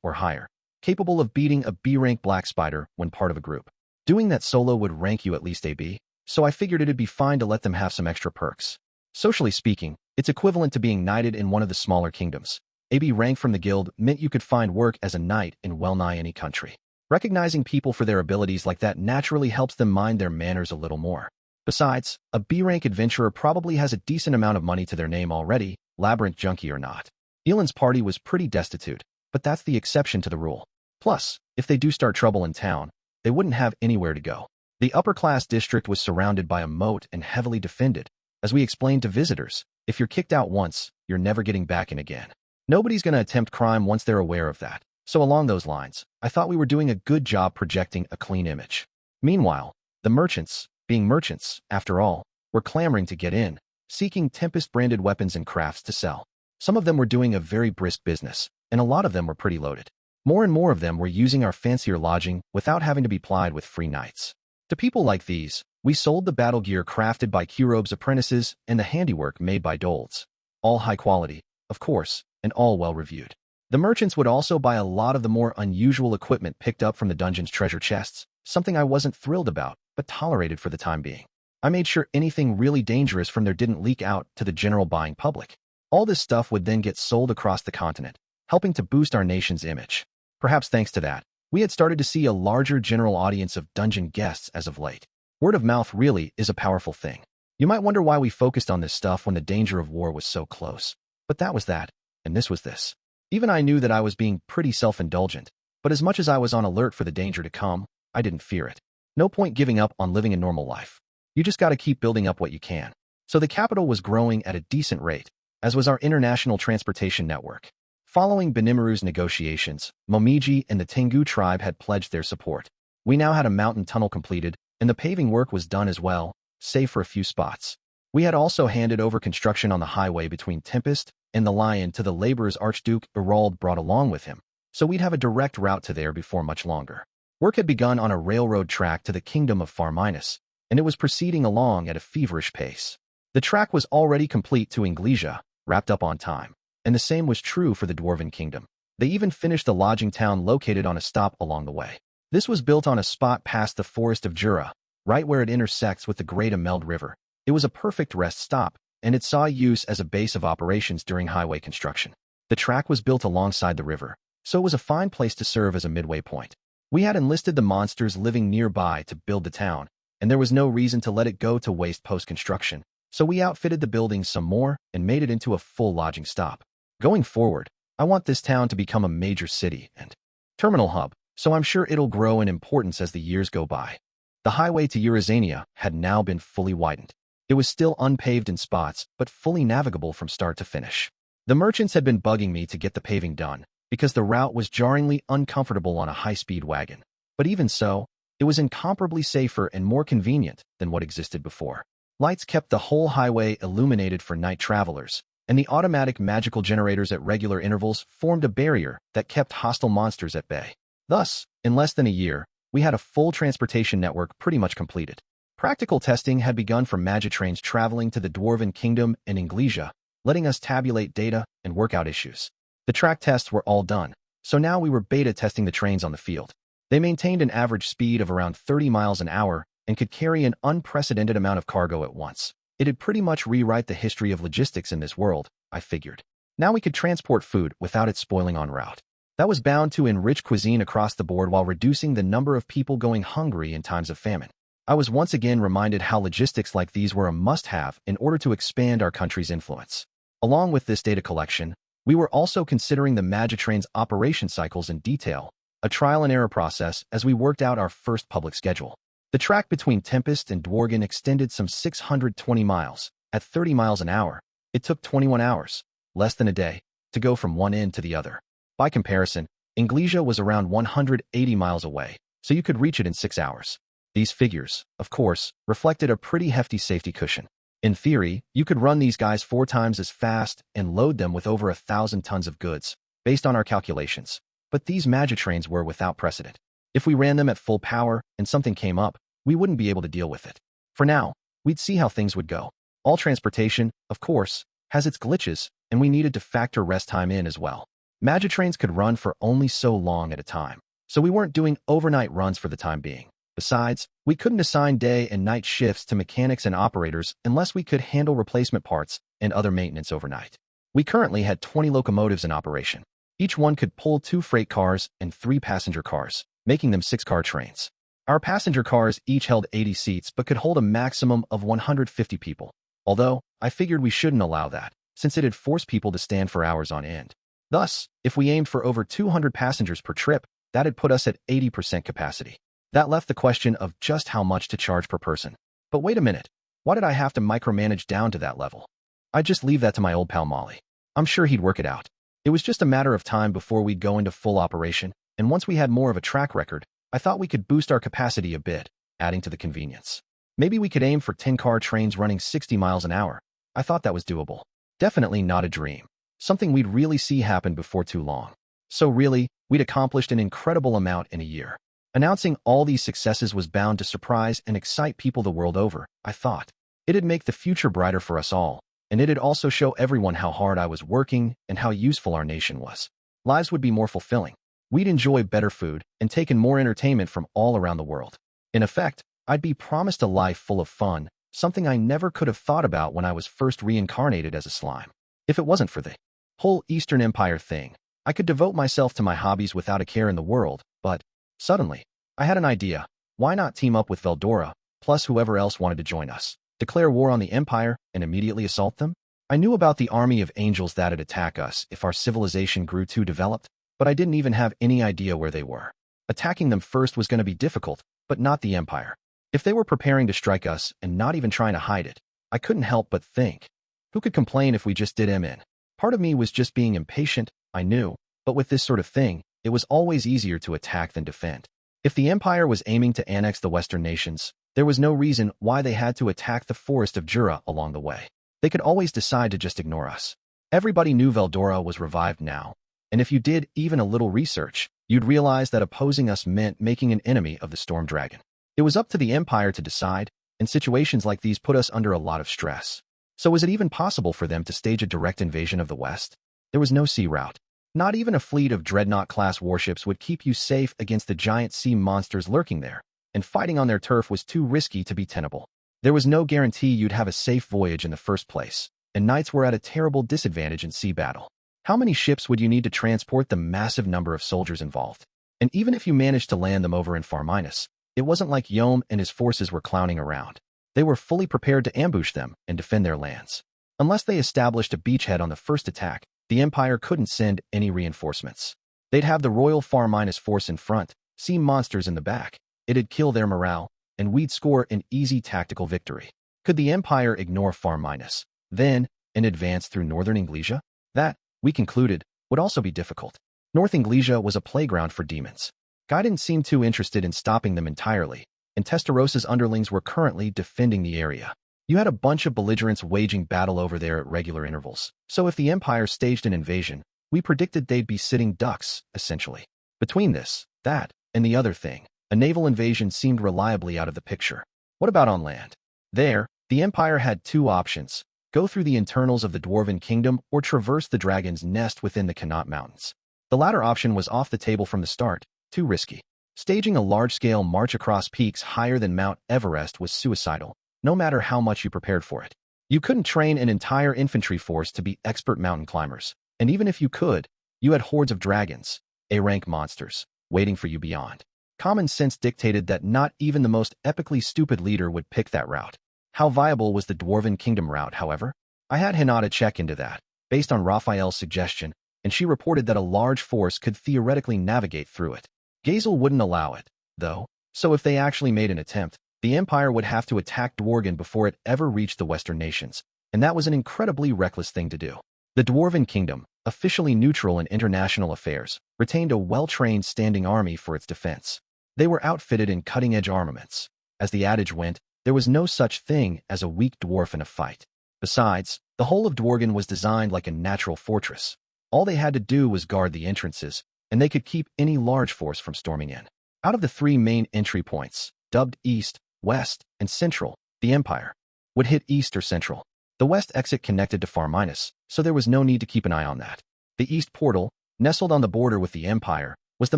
Speaker 1: or higher, capable of beating a B-rank black spider when part of a group. Doing that solo would rank you at least AB, so I figured it'd be fine to let them have some extra perks. Socially speaking, it's equivalent to being knighted in one of the smaller kingdoms. AB rank from the guild meant you could find work as a knight in well-nigh any country. Recognizing people for their abilities like that naturally helps them mind their manners a little more. Besides, a B-rank adventurer probably has a decent amount of money to their name already, labyrinth junkie or not. Elan's party was pretty destitute, but that's the exception to the rule. Plus, if they do start trouble in town, they wouldn't have anywhere to go. The upper-class district was surrounded by a moat and heavily defended. As we explained to visitors, if you're kicked out once, you're never getting back in again. Nobody's going to attempt crime once they're aware of that. So along those lines, I thought we were doing a good job projecting a clean image. Meanwhile, the merchants, being merchants, after all, were clamoring to get in, seeking Tempest-branded weapons and crafts to sell. Some of them were doing a very brisk business, and a lot of them were pretty loaded. More and more of them were using our fancier lodging without having to be plied with free nights. To people like these, we sold the battle gear crafted by Kurobe's apprentices and the handiwork made by Dolds. All high quality, of course, and all well-reviewed. The merchants would also buy a lot of the more unusual equipment picked up from the dungeon's treasure chests, something I wasn't thrilled about, but tolerated for the time being. I made sure anything really dangerous from there didn't leak out to the general buying public. All this stuff would then get sold across the continent, helping to boost our nation's image. Perhaps thanks to that, we had started to see a larger general audience of dungeon guests as of late. Word of mouth really is a powerful thing. You might wonder why we focused on this stuff when the danger of war was so close. But that was that, and this was this. Even I knew that I was being pretty self-indulgent, but as much as I was on alert for the danger to come, I didn't fear it. No point giving up on living a normal life. You just gotta keep building up what you can. So the capital was growing at a decent rate, as was our international transportation network. Following Benimaru's negotiations, Momiji and the Tengu tribe had pledged their support. We now had a mountain tunnel completed, and the paving work was done as well, save for a few spots. We had also handed over construction on the highway between Tempest and the Lion to the laborers Archduke Erald brought along with him, so we'd have a direct route to there before much longer. Work had begun on a railroad track to the kingdom of Farminus, and it was proceeding along at a feverish pace. The track was already complete to Inglesia, wrapped up on time, and the same was true for the Dwarven Kingdom. They even finished the lodging town located on a stop along the way. This was built on a spot past the Forest of Jura, right where it intersects with the Great Ameld River. It was a perfect rest stop, and it saw use as a base of operations during highway construction. The track was built alongside the river, so it was a fine place to serve as a midway point. We had enlisted the monsters living nearby to build the town, and there was no reason to let it go to waste post-construction, so we outfitted the building some more and made it into a full lodging stop. Going forward, I want this town to become a major city and terminal hub, so I'm sure it'll grow in importance as the years go by. The highway to Eurasania had now been fully widened. It was still unpaved in spots, but fully navigable from start to finish. The merchants had been bugging me to get the paving done, because the route was jarringly uncomfortable on a high-speed wagon. But even so, it was incomparably safer and more convenient than what existed before. Lights kept the whole highway illuminated for night travelers, and the automatic magical generators at regular intervals formed a barrier that kept hostile monsters at bay. Thus, in less than a year, we had a full transportation network pretty much completed. Practical testing had begun for magitrains traveling to the Dwarven Kingdom and Inglesia, letting us tabulate data and work out issues. The track tests were all done, so now we were beta testing the trains on the field. They maintained an average speed of around 30 miles an hour and could carry an unprecedented amount of cargo at once. It'd pretty much rewrite the history of logistics in this world, I figured. Now we could transport food without it spoiling en route. That was bound to enrich cuisine across the board while reducing the number of people going hungry in times of famine. I was once again reminded how logistics like these were a must-have in order to expand our country's influence. Along with this data collection, we were also considering the Magitrain's operation cycles in detail, a trial-and-error process as we worked out our first public schedule. The track between Tempest and Dworgen extended some 620 miles. At 30 miles an hour, it took 21 hours, less than a day, to go from one end to the other. By comparison, Inglesia was around 180 miles away, so you could reach it in 6 hours. These figures, of course, reflected a pretty hefty safety cushion. In theory, you could run these guys 4 times as fast and load them with over 1,000 tons of goods, based on our calculations. But these Magitrains were without precedent. If we ran them at full power and something came up, we wouldn't be able to deal with it. For now, we'd see how things would go. All transportation, of course, has its glitches, and we needed to factor rest time in as well. Magitrains could run for only so long at a time, so we weren't doing overnight runs for the time being. Besides, we couldn't assign day and night shifts to mechanics and operators unless we could handle replacement parts and other maintenance overnight. We currently had 20 locomotives in operation. Each one could pull 2 freight cars and 3 passenger cars, making them 6-car trains. Our passenger cars each held 80 seats but could hold a maximum of 150 people. Although, I figured we shouldn't allow that, since it'd force people to stand for hours on end. Thus, if we aimed for over 200 passengers per trip, that'd put us at 80% capacity. That left the question of just how much to charge per person. But wait a minute, why did I have to micromanage down to that level? I'd just leave that to my old pal Molly. I'm sure he'd work it out. It was just a matter of time before we'd go into full operation, and once we had more of a track record, I thought we could boost our capacity a bit, adding to the convenience. Maybe we could aim for 10-car trains running 60 miles an hour. I thought that was doable. Definitely not a dream. Something we'd really see happen before too long. So really, we'd accomplished an incredible amount in a year. Announcing all these successes was bound to surprise and excite people the world over, I thought. It'd make the future brighter for us all, and it'd also show everyone how hard I was working and how useful our nation was. Lives would be more fulfilling. We'd enjoy better food and take in more entertainment from all around the world. In effect, I'd be promised a life full of fun, something I never could have thought about when I was first reincarnated as a slime. If it wasn't for the whole Eastern Empire thing, I could devote myself to my hobbies without a care in the world, but suddenly, I had an idea. Why not team up with Veldora, plus whoever else wanted to join us, declare war on the Empire, and immediately assault them? I knew about the army of angels that'd attack us if our civilization grew too developed, but I didn't even have any idea where they were. Attacking them first was going to be difficult, but not the Empire. If they were preparing to strike us and not even trying to hide it, I couldn't help but think, who could complain if we just did him in? Part of me was just being impatient, I knew, but with this sort of thing, it was always easier to attack than defend. If the Empire was aiming to annex the Western nations, there was no reason why they had to attack the forest of Jura along the way. They could always decide to just ignore us. Everybody knew Veldora was revived now, and if you did even a little research, you'd realize that opposing us meant making an enemy of the Storm Dragon. It was up to the Empire to decide, and situations like these put us under a lot of stress. So was it even possible for them to stage a direct invasion of the West? There was no sea route. Not even a fleet of dreadnought-class warships would keep you safe against the giant sea monsters lurking there, and fighting on their turf was too risky to be tenable. There was no guarantee you'd have a safe voyage in the first place, and knights were at a terrible disadvantage in sea battle. How many ships would you need to transport the massive number of soldiers involved? And even if you managed to land them over in Farminus, it wasn't like Yom and his forces were clowning around. They were fully prepared to ambush them and defend their lands. Unless they established a beachhead on the first attack, the Empire couldn't send any reinforcements. They'd have the Royal Farminus force in front, sea monsters in the back. It'd kill their morale, and we'd score an easy tactical victory. Could the Empire ignore Farminus, then, and advance through northern Englesia? That, we concluded, would also be difficult. North Englesia was a playground for demons. Guy didn't seem too interested in stopping them entirely, and Testarosa's underlings were currently defending the area. You had a bunch of belligerents waging battle over there at regular intervals, so if the Empire staged an invasion, we predicted they'd be sitting ducks, essentially. Between this, that, and the other thing, a naval invasion seemed reliably out of the picture. What about on land? There, the Empire had two options: go through the internals of the Dwarven Kingdom or traverse the Dragon's Nest within the Connaught Mountains. The latter option was off the table from the start, too risky. Staging a large-scale march across peaks higher than Mount Everest was suicidal, no matter how much you prepared for it. You couldn't train an entire infantry force to be expert mountain climbers, and even if you could, you had hordes of dragons, A-rank monsters, waiting for you beyond. Common sense dictated that not even the most epically stupid leader would pick that route. How viable was the Dwarven Kingdom route, however? I had Hinata check into that, based on Raphael's suggestion, and she reported that a large force could theoretically navigate through it. Gazel wouldn't allow it, though, so if they actually made an attempt, the Empire would have to attack Dworgen before it ever reached the Western nations, and that was an incredibly reckless thing to do. The Dwarven Kingdom, officially neutral in international affairs, retained a well-trained standing army for its defense. They were outfitted in cutting-edge armaments. As the adage went, there was no such thing as a weak dwarf in a fight. Besides, the whole of Dworgen was designed like a natural fortress. All they had to do was guard the entrances, and they could keep any large force from storming in. Out of the three main entry points, dubbed East, West, and Central, the Empire would hit East or Central. The West exit connected to Farminus, so there was no need to keep an eye on that. The East portal, nestled on the border with the Empire, was the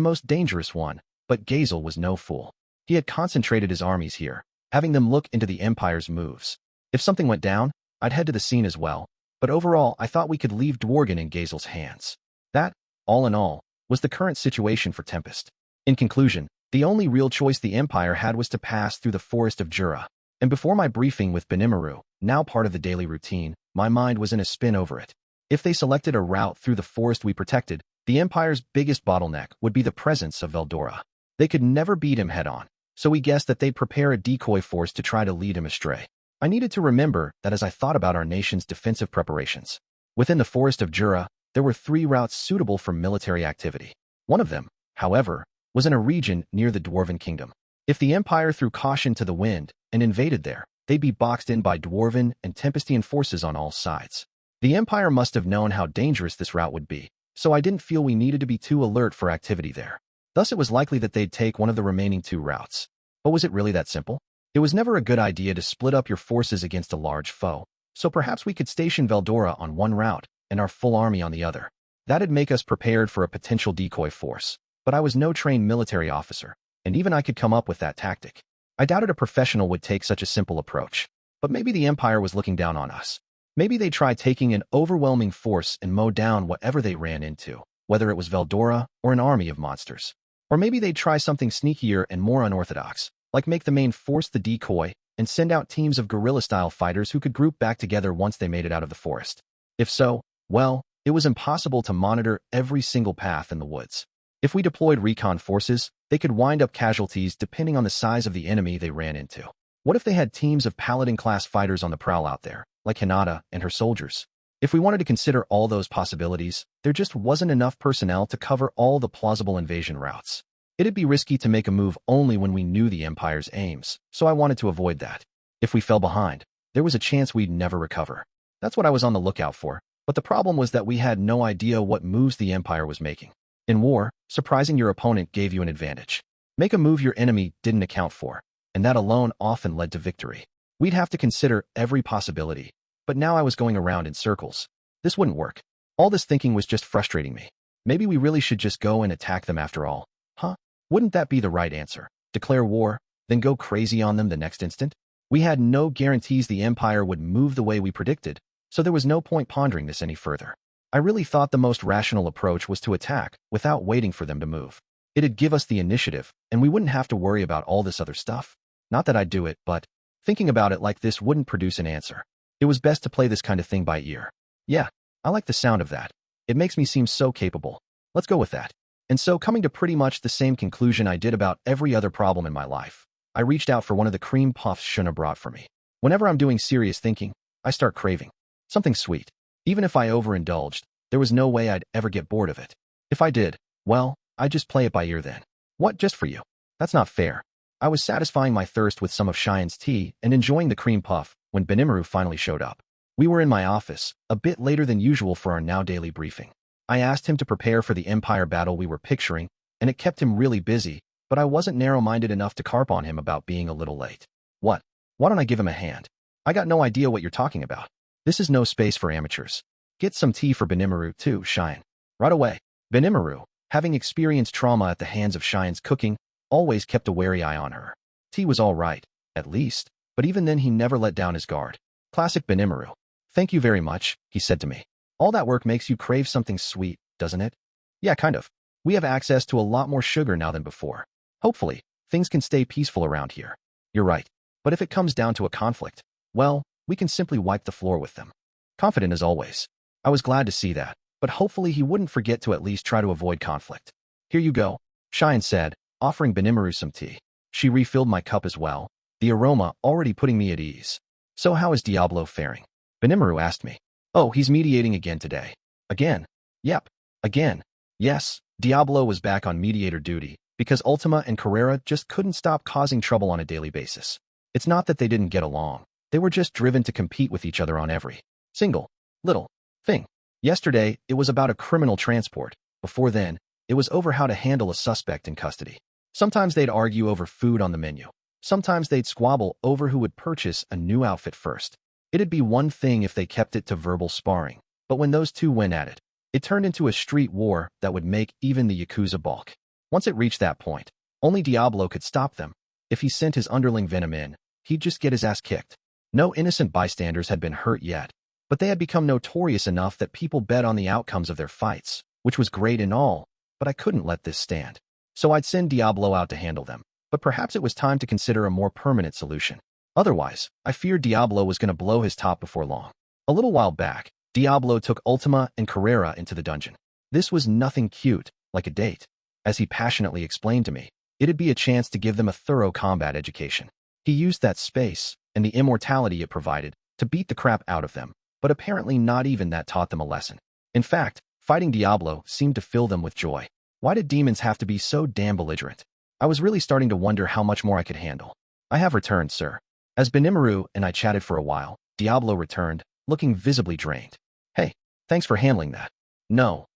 Speaker 1: most dangerous one, but Gazel was no fool. He had concentrated his armies here, having them look into the Empire's moves. If something went down, I'd head to the scene as well, but overall I thought we could leave Dworgen in Gazel's hands. That, all in all, was the current situation for Tempest. In conclusion, the only real choice the Empire had was to pass through the Forest of Jura, and before my briefing with Rimuru, now part of the daily routine, my mind was in a spin over it. If they selected a route through the forest we protected, the Empire's biggest bottleneck would be the presence of Veldora. They could never beat him head-on, so we guessed that they'd prepare a decoy force to try to lead him astray. I needed to remember that as I thought about our nation's defensive preparations. Within the Forest of Jura, there were 3 routes suitable for military activity. One of them, however, was in a region near the Dwarven Kingdom. If the Empire threw caution to the wind and invaded there, they'd be boxed in by Dwarven and Tempestian forces on all sides. The Empire must have known how dangerous this route would be, so I didn't feel we needed to be too alert for activity there. Thus it was likely that they'd take one of the remaining 2 routes. But was it really that simple? It was never a good idea to split up your forces against a large foe, so perhaps we could station Veldora on one route and our full army on the other. That'd make us prepared for a potential decoy force. But I was no trained military officer, and even I could come up with that tactic. I doubted a professional would take such a simple approach. But maybe the Empire was looking down on us. Maybe they'd try taking an overwhelming force and mow down whatever they ran into, whether it was Veldora or an army of monsters. Or maybe they'd try something sneakier and more unorthodox, like make the main force the decoy and send out teams of guerrilla-style fighters who could group back together once they made it out of the forest. If so, well, it was impossible to monitor every single path in the woods. If we deployed recon forces, they could wind up casualties depending on the size of the enemy they ran into. What if they had teams of paladin-class fighters on the prowl out there, like Hinata and her soldiers? If we wanted to consider all those possibilities, there just wasn't enough personnel to cover all the plausible invasion routes. It'd be risky to make a move only when we knew the Empire's aims, so I wanted to avoid that. If we fell behind, there was a chance we'd never recover. That's what I was on the lookout for, but the problem was that we had no idea what moves the Empire was making. In war, surprising your opponent gave you an advantage. Make a move your enemy didn't account for, and that alone often led to victory. We'd have to consider every possibility, but now I was going around in circles. This wouldn't work. All this thinking was just frustrating me. Maybe we really should just go and attack them after all. Huh? Wouldn't that be the right answer? Declare war, then go crazy on them the next instant? We had no guarantees the Empire would move the way we predicted, so there was no point pondering this any further. I really thought the most rational approach was to attack without waiting for them to move. It'd give us the initiative, and we wouldn't have to worry about all this other stuff. Not that I'd do it, but thinking about it like this wouldn't produce an answer. It was best to play this kind of thing by ear. Yeah, I like the sound of that. It makes me seem so capable. Let's go with that. And so coming to pretty much the same conclusion I did about every other problem in my life. I reached out for one of the cream puffs Shuna brought for me. Whenever I'm doing serious thinking, I start craving something sweet. Even if I overindulged, there was no way I'd ever get bored of it. If I did, well, I'd just play it by ear then. What, just for you? That's not fair. I was satisfying my thirst with some of Cheyenne's tea and enjoying the cream puff when Rimuru finally showed up. We were in my office, a bit later than usual for our now daily briefing. I asked him to prepare for the Empire battle we were picturing, and it kept him really busy, but I wasn't narrow-minded enough to carp on him about being a little late. What? Why don't I give him a hand? I got no idea what you're talking about. This is no space for amateurs. Get some tea for Rimuru too, Cheyenne. Right away. Rimuru, having experienced trauma at the hands of Cheyenne's cooking, always kept a wary eye on her. Tea was all right, at least, but even then he never let down his guard. Classic Rimuru. Thank you very much, he said to me. All that work makes you crave something sweet, doesn't it? Yeah, kind of. We have access to a lot more sugar now than before. Hopefully, things can stay peaceful around here. You're right. But if it comes down to a conflict, well, we can simply wipe the floor with them. Confident as always. I was glad to see that, but hopefully he wouldn't forget to at least try to avoid conflict. Here you go, Cheyenne said, offering Rimuru some tea. She refilled my cup as well, the aroma already putting me at ease. So how is Diablo faring? Rimuru asked me. Oh, he's mediating again today. Again? Yep. Again. Yes, Diablo was back on mediator duty, because Ultima and Carrera just couldn't stop causing trouble on a daily basis. It's not that they didn't get along. They were just driven to compete with each other on every single little thing. Yesterday, it was about a criminal transport. Before then, it was over how to handle a suspect in custody. Sometimes they'd argue over food on the menu. Sometimes they'd squabble over who would purchase a new outfit first. It'd be one thing if they kept it to verbal sparring, but when those two went at it, it turned into a street war that would make even the Yakuza balk. Once it reached that point, only Diablo could stop them. If he sent his underling Venom in, he'd just get his ass kicked. No innocent bystanders had been hurt yet, but they had become notorious enough that people bet on the outcomes of their fights, which was great and all, but I couldn't let this stand. So I'd send Diablo out to handle them, but perhaps it was time to consider a more permanent solution. Otherwise, I feared Diablo was going to blow his top before long. A little while back, Diablo took Ultima and Carrera into the dungeon. This was nothing cute, like a date. As he passionately explained to me, it'd be a chance to give them a thorough combat education. He used that space, and the immortality it provided, to beat the crap out of them, but apparently not even that taught them a lesson. In fact, fighting Diablo seemed to fill them with joy. Why did demons have to be so damn belligerent? I was really starting to wonder how much more I could handle. I have returned, sir. As Rimuru and I chatted for a while, Diablo returned, looking visibly drained. Hey, thanks for handling that. No,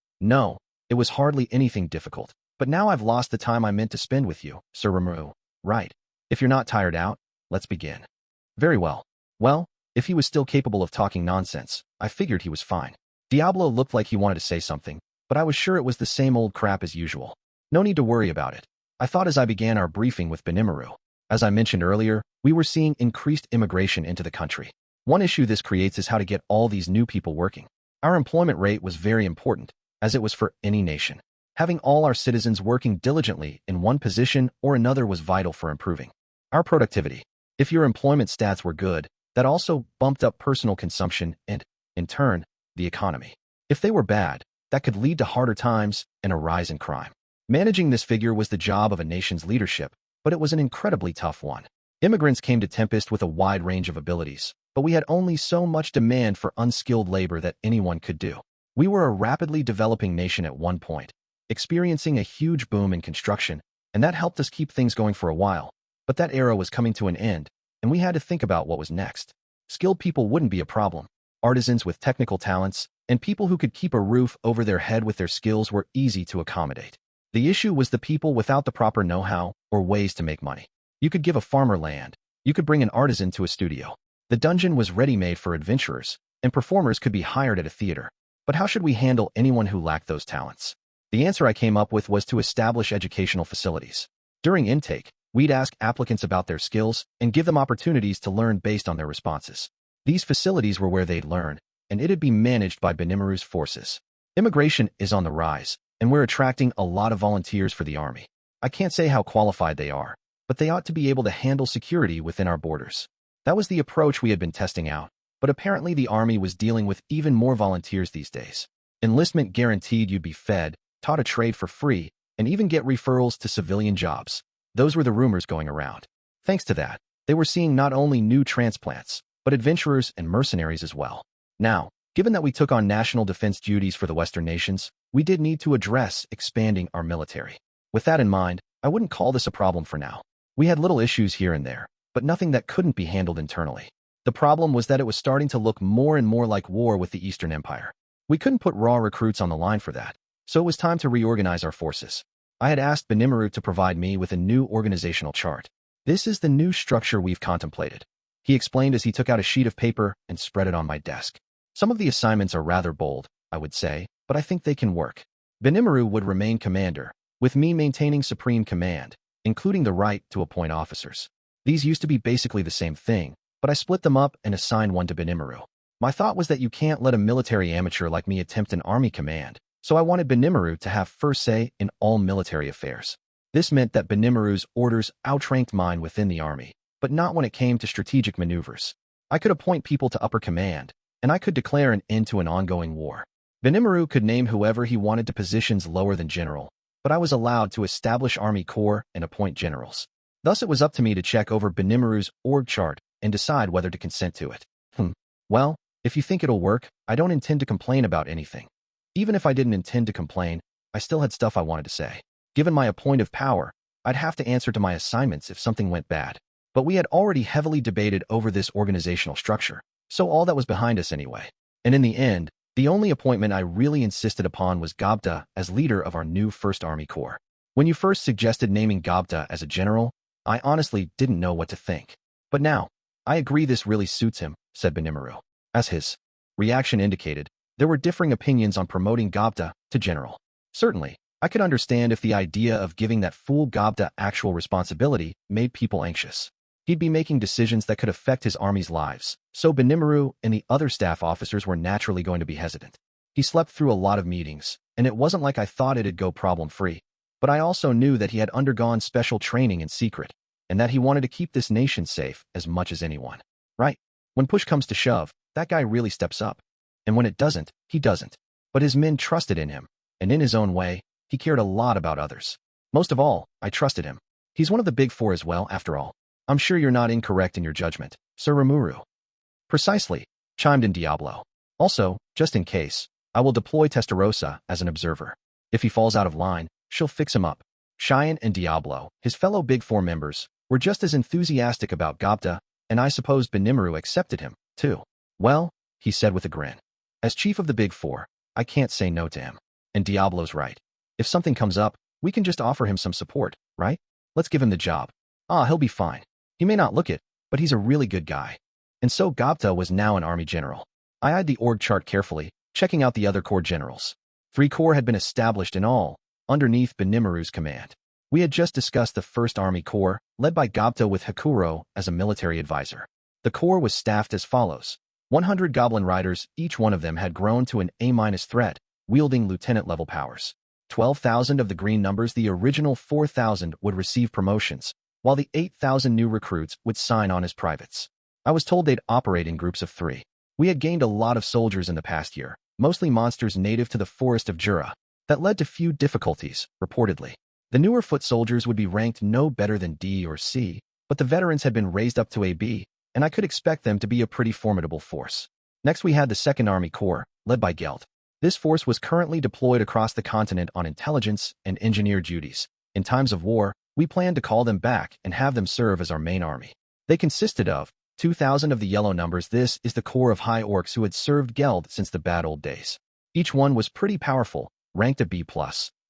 Speaker 1: it was hardly anything difficult, but now I've lost the time I meant to spend with you, Sir Rimuru. Right. If you're not tired out, let's begin. Very well. Well, if he was still capable of talking nonsense, I figured he was fine. Diablo looked like he wanted to say something, but I was sure it was the same old crap as usual. No need to worry about it, I thought as I began our briefing with Rimuru. As I mentioned earlier, we were seeing increased immigration into the country. One issue this creates is how to get all these new people working. Our employment rate was very important, as it was for any nation. Having all our citizens working diligently in one position or another was vital for improving our productivity. If your employment stats were good, that also bumped up personal consumption and, in turn, the economy. If they were bad, that could lead to harder times and a rise in crime. Managing this figure was the job of a nation's leadership, but it was an incredibly tough one. Immigrants came to Tempest with a wide range of abilities, but we had only so much demand for unskilled labor that anyone could do. We were a rapidly developing nation at one point, experiencing a huge boom in construction, and that helped us keep things going for a while. But that era was coming to an end, and we had to think about what was next. Skilled people wouldn't be a problem. Artisans with technical talents and people who could keep a roof over their head with their skills were easy to accommodate. The issue was the people without the proper know-how or ways to make money. You could give a farmer land. You could bring an artisan to a studio. The dungeon was ready-made for adventurers, and performers could be hired at a theater. But how should we handle anyone who lacked those talents? The answer I came up with was to establish educational facilities. During intake, we'd ask applicants about their skills and give them opportunities to learn based on their responses. These facilities were where they'd learn, and it'd be managed by Benimaru's forces. Immigration is on the rise, and we're attracting a lot of volunteers for the army. I can't say how qualified they are, but they ought to be able to handle security within our borders. That was the approach we had been testing out, but apparently the army was dealing with even more volunteers these days. Enlistment guaranteed you'd be fed, taught a trade for free, and even get referrals to civilian jobs. Those were the rumors going around. Thanks to that, they were seeing not only new transplants, but adventurers and mercenaries as well. Now, given that we took on national defense duties for the Western nations, we did need to address expanding our military. With that in mind, I wouldn't call this a problem for now. We had little issues here and there, but nothing that couldn't be handled internally. The problem was that it was starting to look more and more like war with the Eastern Empire. We couldn't put raw recruits on the line for that, so it was time to reorganize our forces. I had asked Rimuru to provide me with a new organizational chart. This is the new structure we've contemplated, he explained as he took out a sheet of paper and spread it on my desk. Some of the assignments are rather bold, I would say, but I think they can work. Rimuru would remain commander, with me maintaining supreme command, including the right to appoint officers. These used to be basically the same thing, but I split them up and assigned one to Rimuru. My thought was that you can't let a military amateur like me attempt an army command, so I wanted Rimuru to have first say in all military affairs. This meant that Benimaru's orders outranked mine within the army, but not when it came to strategic maneuvers. I could appoint people to upper command, and I could declare an end to an ongoing war. Rimuru could name whoever he wanted to positions lower than general, but I was allowed to establish army corps and appoint generals. Thus it was up to me to check over Benimaru's org chart and decide whether to consent to it. Well, if you think it'll work, I don't intend to complain about anything. Even if I didn't intend to complain, I still had stuff I wanted to say. Given my appointive power, I'd have to answer to my assignments if something went bad. But we had already heavily debated over this organizational structure, so all that was behind us anyway. And in the end, the only appointment I really insisted upon was Gobta as leader of our new 1st Army Corps. When you first suggested naming Gobta as a general, I honestly didn't know what to think. But now, I agree this really suits him, said Benimaru. As his reaction indicated, there were differing opinions on promoting Gobta to general. Certainly, I could understand if the idea of giving that fool Gobta actual responsibility made people anxious. He'd be making decisions that could affect his army's lives, so Benimaru and the other staff officers were naturally going to be hesitant. He slept through a lot of meetings, and it wasn't like I thought it'd go problem-free. But I also knew that he had undergone special training in secret, and that he wanted to keep this nation safe as much as anyone. Right? When push comes to shove, that guy really steps up. And when it doesn't, he doesn't. But his men trusted in him, and in his own way, he cared a lot about others. Most of all, I trusted him. He's one of the big four as well, after all. I'm sure you're not incorrect in your judgment, Sir Rimuru. Precisely, chimed in Diablo. Also, just in case, I will deploy Testarossa as an observer. If he falls out of line, she'll fix him up. Cheyenne and Diablo, his fellow Big Four members, were just as enthusiastic about Gobta, and I supposed Benimaru accepted him, too. Well, he said with a grin. As chief of the Big Four, I can't say no to him. And Diablo's right. If something comes up, we can just offer him some support, right? Let's give him the job. He'll be fine. He may not look it, but he's a really good guy. And so Gobta was now an army general. I eyed the org chart carefully, checking out the other corps generals. 3 corps had been established in all, underneath Benimaru's command. We had just discussed the 1st Army Corps, led by Gobta with Hakuro as a military advisor. The corps was staffed as follows. 100 goblin riders, each one of them had grown to an A- threat, wielding lieutenant-level powers. 12,000 of the green numbers, the original 4,000, would receive promotions, while the 8,000 new recruits would sign on as privates. I was told they'd operate in groups of 3. We had gained a lot of soldiers in the past year, mostly monsters native to the forest of Jura. That led to few difficulties, reportedly. The newer foot soldiers would be ranked no better than D or C, but the veterans had been raised up to AB, and I could expect them to be a pretty formidable force. Next we had the 2nd Army Corps, led by Geld. This force was currently deployed across the continent on intelligence and engineer duties. In times of war, we planned to call them back and have them serve as our main army. They consisted of 2,000 of the yellow numbers. This is the corps of high orcs who had served Geld since the bad old days. Each one was pretty powerful, ranked a B+,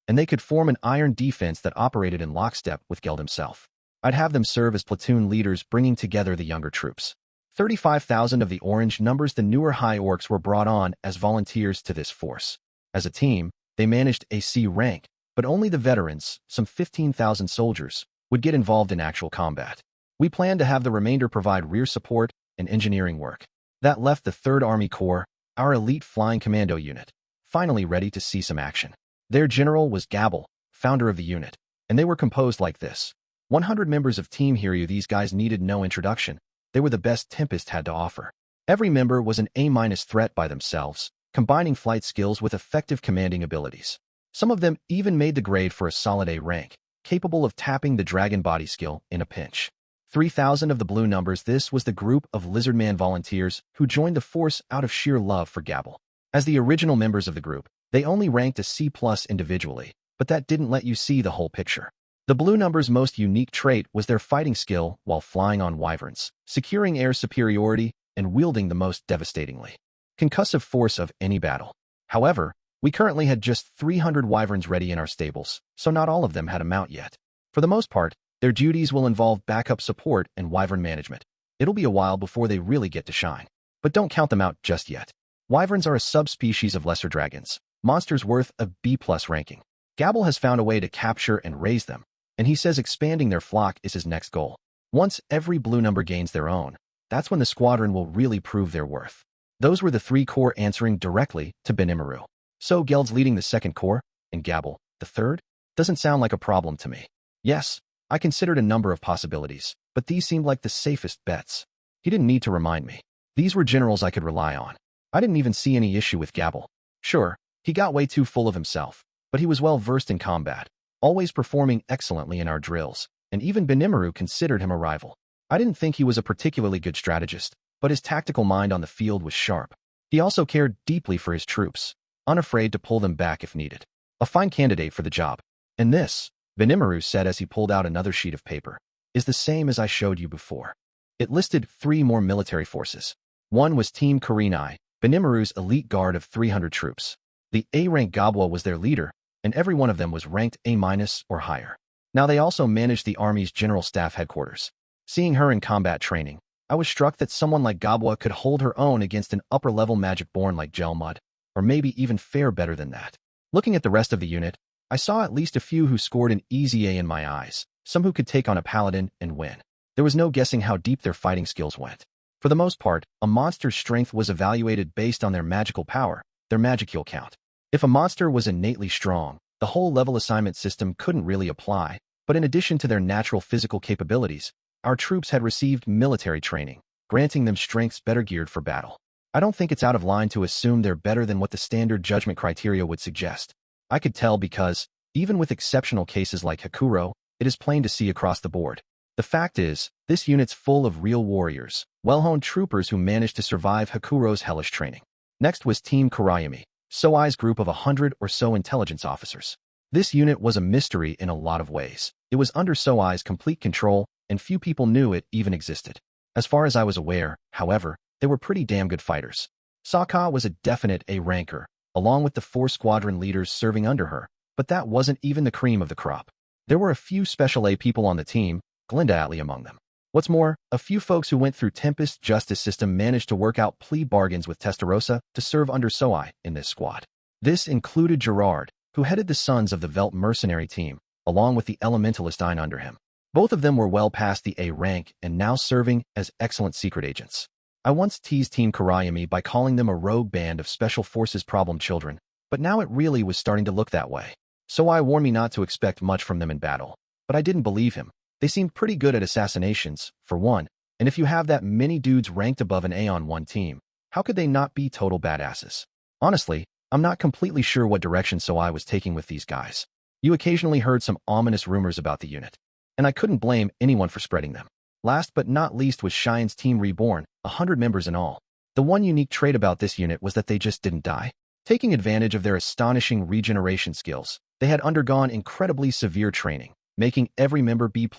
Speaker 1: and they could form an iron defense that operated in lockstep with Geld himself. I'd have them serve as platoon leaders, bringing together the younger troops. 35,000 of the orange numbers, the newer high orcs, were brought on as volunteers to this force. As a team, they managed a C rank, but only the veterans, some 15,000 soldiers, would get involved in actual combat. We planned to have the remainder provide rear support and engineering work. That left the 3rd Army Corps, our elite flying commando unit, finally ready to see some action. Their general was Gabble, founder of the unit, and they were composed like this. 100 members of Team Hiryu. These guys needed no introduction. They were the best Tempest had to offer. Every member was an A- threat by themselves, combining flight skills with effective commanding abilities. Some of them even made the grade for a solid A rank, capable of tapping the dragon body skill in a pinch. 3,000 of the blue numbers. This was the group of Lizardman volunteers who joined the force out of sheer love for Gabble. As the original members of the group, they only ranked a C+ individually, but that didn't let you see the whole picture. The blue numbers' most unique trait was their fighting skill while flying on wyverns, securing air superiority, and wielding the most devastatingly concussive force of any battle. However, we currently had just 300 wyverns ready in our stables, so not all of them had a mount yet. For the most part, their duties will involve backup support and wyvern management. It'll be a while before they really get to shine. But don't count them out just yet. Wyverns are a subspecies of lesser dragons, monsters worth a B+ ranking. Gabble has found a way to capture and raise them, and he says expanding their flock is his next goal. Once every blue number gains their own, that's when the squadron will really prove their worth. Those were the 3 corps answering directly to Rimuru. So Geld's leading the 2nd corps, and Gabble, the 3rd? Doesn't sound like a problem to me. Yes, I considered a number of possibilities, but these seemed like the safest bets. He didn't need to remind me. These were generals I could rely on. I didn't even see any issue with Gabble. Sure, he got way too full of himself, but he was well versed in combat, always performing excellently in our drills, and even Rimuru considered him a rival. I didn't think he was a particularly good strategist, but his tactical mind on the field was sharp. He also cared deeply for his troops, unafraid to pull them back if needed. A fine candidate for the job. And this, Rimuru said as he pulled out another sheet of paper, is the same as I showed you before. It listed 3 more military forces. One was Team Kurenai, Benimaru's elite guard of 300 troops. The A-rank Gabwa was their leader, and every one of them was ranked A- or higher. Now they also managed the Army's General Staff headquarters. Seeing her in combat training, I was struck that someone like Gabwa could hold her own against an upper-level magic-born like Gelmud, or maybe even fare better than that. Looking at the rest of the unit, I saw at least a few who scored an easy A in my eyes, some who could take on a paladin and win. There was no guessing how deep their fighting skills went. For the most part, a monster's strength was evaluated based on their magical power, their magicule count. If a monster was innately strong, the whole level assignment system couldn't really apply, but in addition to their natural physical capabilities, our troops had received military training, granting them strengths better geared for battle. I don't think it's out of line to assume they're better than what the standard judgment criteria would suggest. I could tell because, even with exceptional cases like Hakuro, it is plain to see across the board. The fact is, this unit's full of real warriors, well-honed troopers who managed to survive Hakuro's hellish training. Next was Team Kurayami, Soai's group of 100 or so intelligence officers. This unit was a mystery in a lot of ways. It was under Soai's complete control, and few people knew it even existed. As far as I was aware, however, they were pretty damn good fighters. Saka was a definite A-ranker, along with the 4 squadron leaders serving under her, but that wasn't even the cream of the crop. There were a few special A people on the team, Glinda Atlee among them. What's more, a few folks who went through Tempest justice system managed to work out plea bargains with Testarossa to serve under Soai in this squad. This included Gerard, who headed the Sons of the Velt mercenary team, along with the Elementalist Ein under him. Both of them were well past the A rank and now serving as excellent secret agents. I once teased Team Kurayami by calling them a rogue band of Special Forces problem children, but now it really was starting to look that way. Soai warned me not to expect much from them in battle, but I didn't believe him. They seemed pretty good at assassinations, for one, and if you have that many dudes ranked above an A on one team, how could they not be total badasses? Honestly, I'm not completely sure what direction Soai was taking with these guys. You occasionally heard some ominous rumors about the unit, and I couldn't blame anyone for spreading them. Last but not least was Cheyenne's Team Reborn, 100 members in all. The one unique trait about this unit was that they just didn't die. Taking advantage of their astonishing regeneration skills, they had undergone incredibly severe training, making every member B+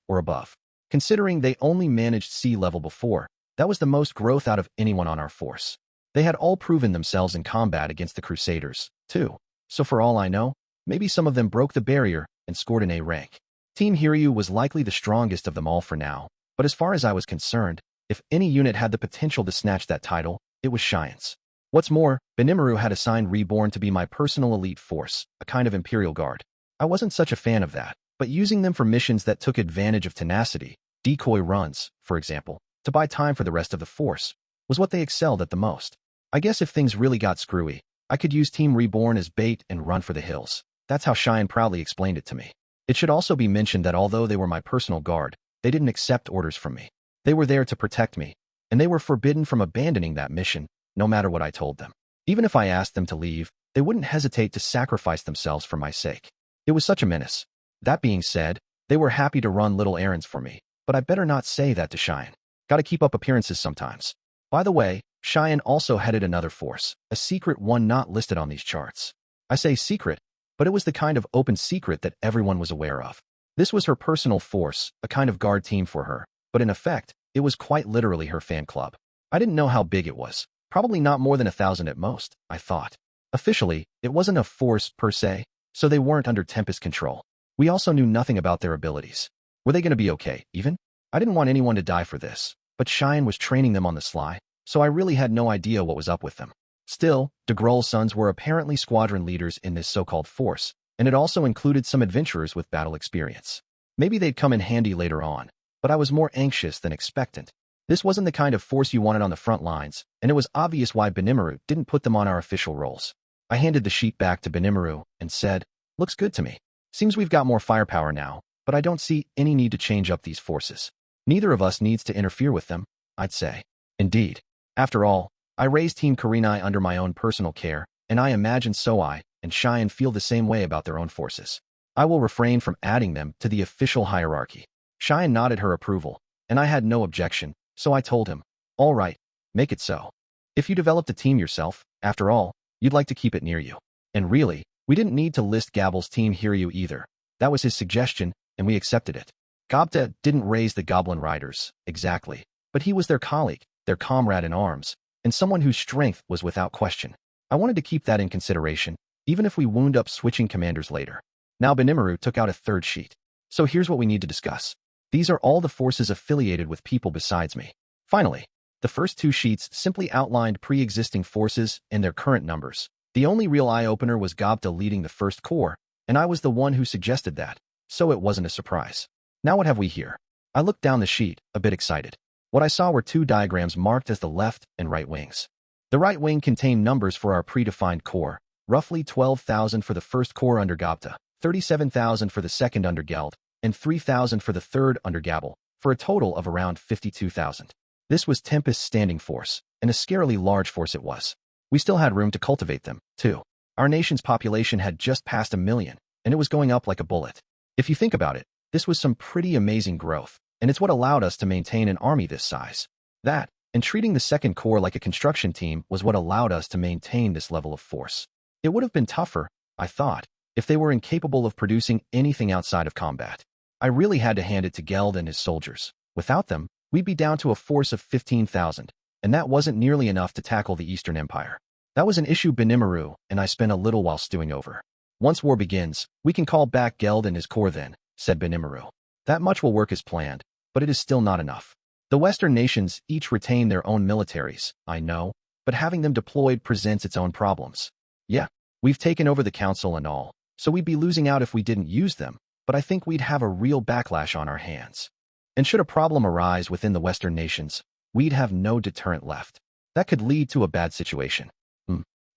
Speaker 1: or above. Considering they only managed C level before, that was the most growth out of anyone on our force. They had all proven themselves in combat against the Crusaders, too. So for all I know, maybe some of them broke the barrier and scored an A rank. Team Hiryu was likely the strongest of them all for now, but as far as I was concerned, if any unit had the potential to snatch that title, it was Cheyenne's. What's more, Benimaru had assigned Reborn to be my personal elite force, a kind of Imperial Guard. I wasn't such a fan of that, but using them for missions that took advantage of tenacity, decoy runs, for example, to buy time for the rest of the force, was what they excelled at the most. I guess if things really got screwy, I could use Team Reborn as bait and run for the hills. That's how Cheyenne proudly explained it to me. It should also be mentioned that although they were my personal guard, they didn't accept orders from me. They were there to protect me, and they were forbidden from abandoning that mission, no matter what I told them. Even if I asked them to leave, they wouldn't hesitate to sacrifice themselves for my sake. It was such a menace. That being said, they were happy to run little errands for me, but I better not say that to Cheyenne. Gotta keep up appearances sometimes. By the way, Cheyenne also headed another force, a secret one not listed on these charts. I say secret, but it was the kind of open secret that everyone was aware of. This was her personal force, a kind of guard team for her, but in effect, it was quite literally her fan club. I didn't know how big it was. Probably not more than 1,000 at most, I thought. Officially, it wasn't a force per se, so they weren't under Tempest control. We also knew nothing about their abilities. Were they going to be okay, even? I didn't want anyone to die for this, but Cheyenne was training them on the sly, so I really had no idea what was up with them. Still, de Grol's sons were apparently squadron leaders in this so-called force, and it also included some adventurers with battle experience. Maybe they'd come in handy later on, but I was more anxious than expectant. This wasn't the kind of force you wanted on the front lines, and it was obvious why Rimuru didn't put them on our official rolls. I handed the sheet back to Rimuru and said, "Looks good to me. Seems we've got more firepower now, but I don't see any need to change up these forces. Neither of us needs to interfere with them, I'd say." Indeed. After all, I raised Team Karenai under my own personal care, and I imagine I and Cheyenne feel the same way about their own forces. I will refrain from adding them to the official hierarchy. Cheyenne nodded her approval, and I had no objection, so I told him, "All right, make it so. If you developed a team yourself, after all, you'd like to keep it near you." And really, we didn't need to list Gabble's team Hiryu either. That was his suggestion, and we accepted it. Gobta didn't raise the Goblin Riders, exactly, but he was their colleague, their comrade in arms, and someone whose strength was without question. I wanted to keep that in consideration, even if we wound up switching commanders later. Now Rimuru took out a third sheet. So here's what we need to discuss. These are all the forces affiliated with people besides me. Finally, the first two sheets simply outlined pre-existing forces and their current numbers. The only real eye-opener was Gobta leading the first corps, and I was the one who suggested that, so it wasn't a surprise. Now what have we here? I looked down the sheet, a bit excited. What I saw were two diagrams marked as the left and right wings. The right wing contained numbers for our predefined corps, roughly 12,000 for the first corps under Gobta, 37,000 for the second under Geld, and 3,000 for the third under Gabble, for a total of around 52,000. This was Tempest's standing force, and a scarily large force it was. We still had room to cultivate them, too. Our nation's population had just passed 1 million, and it was going up like a bullet. If you think about it, this was some pretty amazing growth, and it's what allowed us to maintain an army this size. That, and treating the second corps like a construction team, was what allowed us to maintain this level of force. It would have been tougher, I thought, if they were incapable of producing anything outside of combat. I really had to hand it to Geld and his soldiers. Without them, we'd be down to a force of 15,000, and that wasn't nearly enough to tackle the Eastern Empire. That was an issue Rimuru and I spent a little while stewing over. "Once war begins, we can call back Geld and his corps then," said Rimuru. "That much will work as planned, but it is still not enough. The Western nations each retain their own militaries, I know, but having them deployed presents its own problems. Yeah, we've taken over the council and all, so we'd be losing out if we didn't use them, but I think we'd have a real backlash on our hands. And should a problem arise within the Western nations, we'd have no deterrent left. That could lead to a bad situation.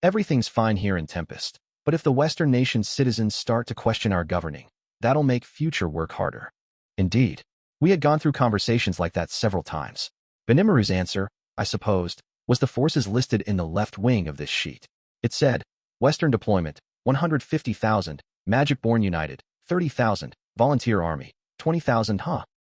Speaker 1: Everything's fine here in Tempest, but if the Western nations' citizens start to question our governing, that'll make future work harder." Indeed, we had gone through conversations like that several times. Benimaru's answer, I supposed, was the forces listed in the left wing of this sheet. It said, Western deployment, 150,000, Magic-born United, 30,000, Volunteer Army, 20,000.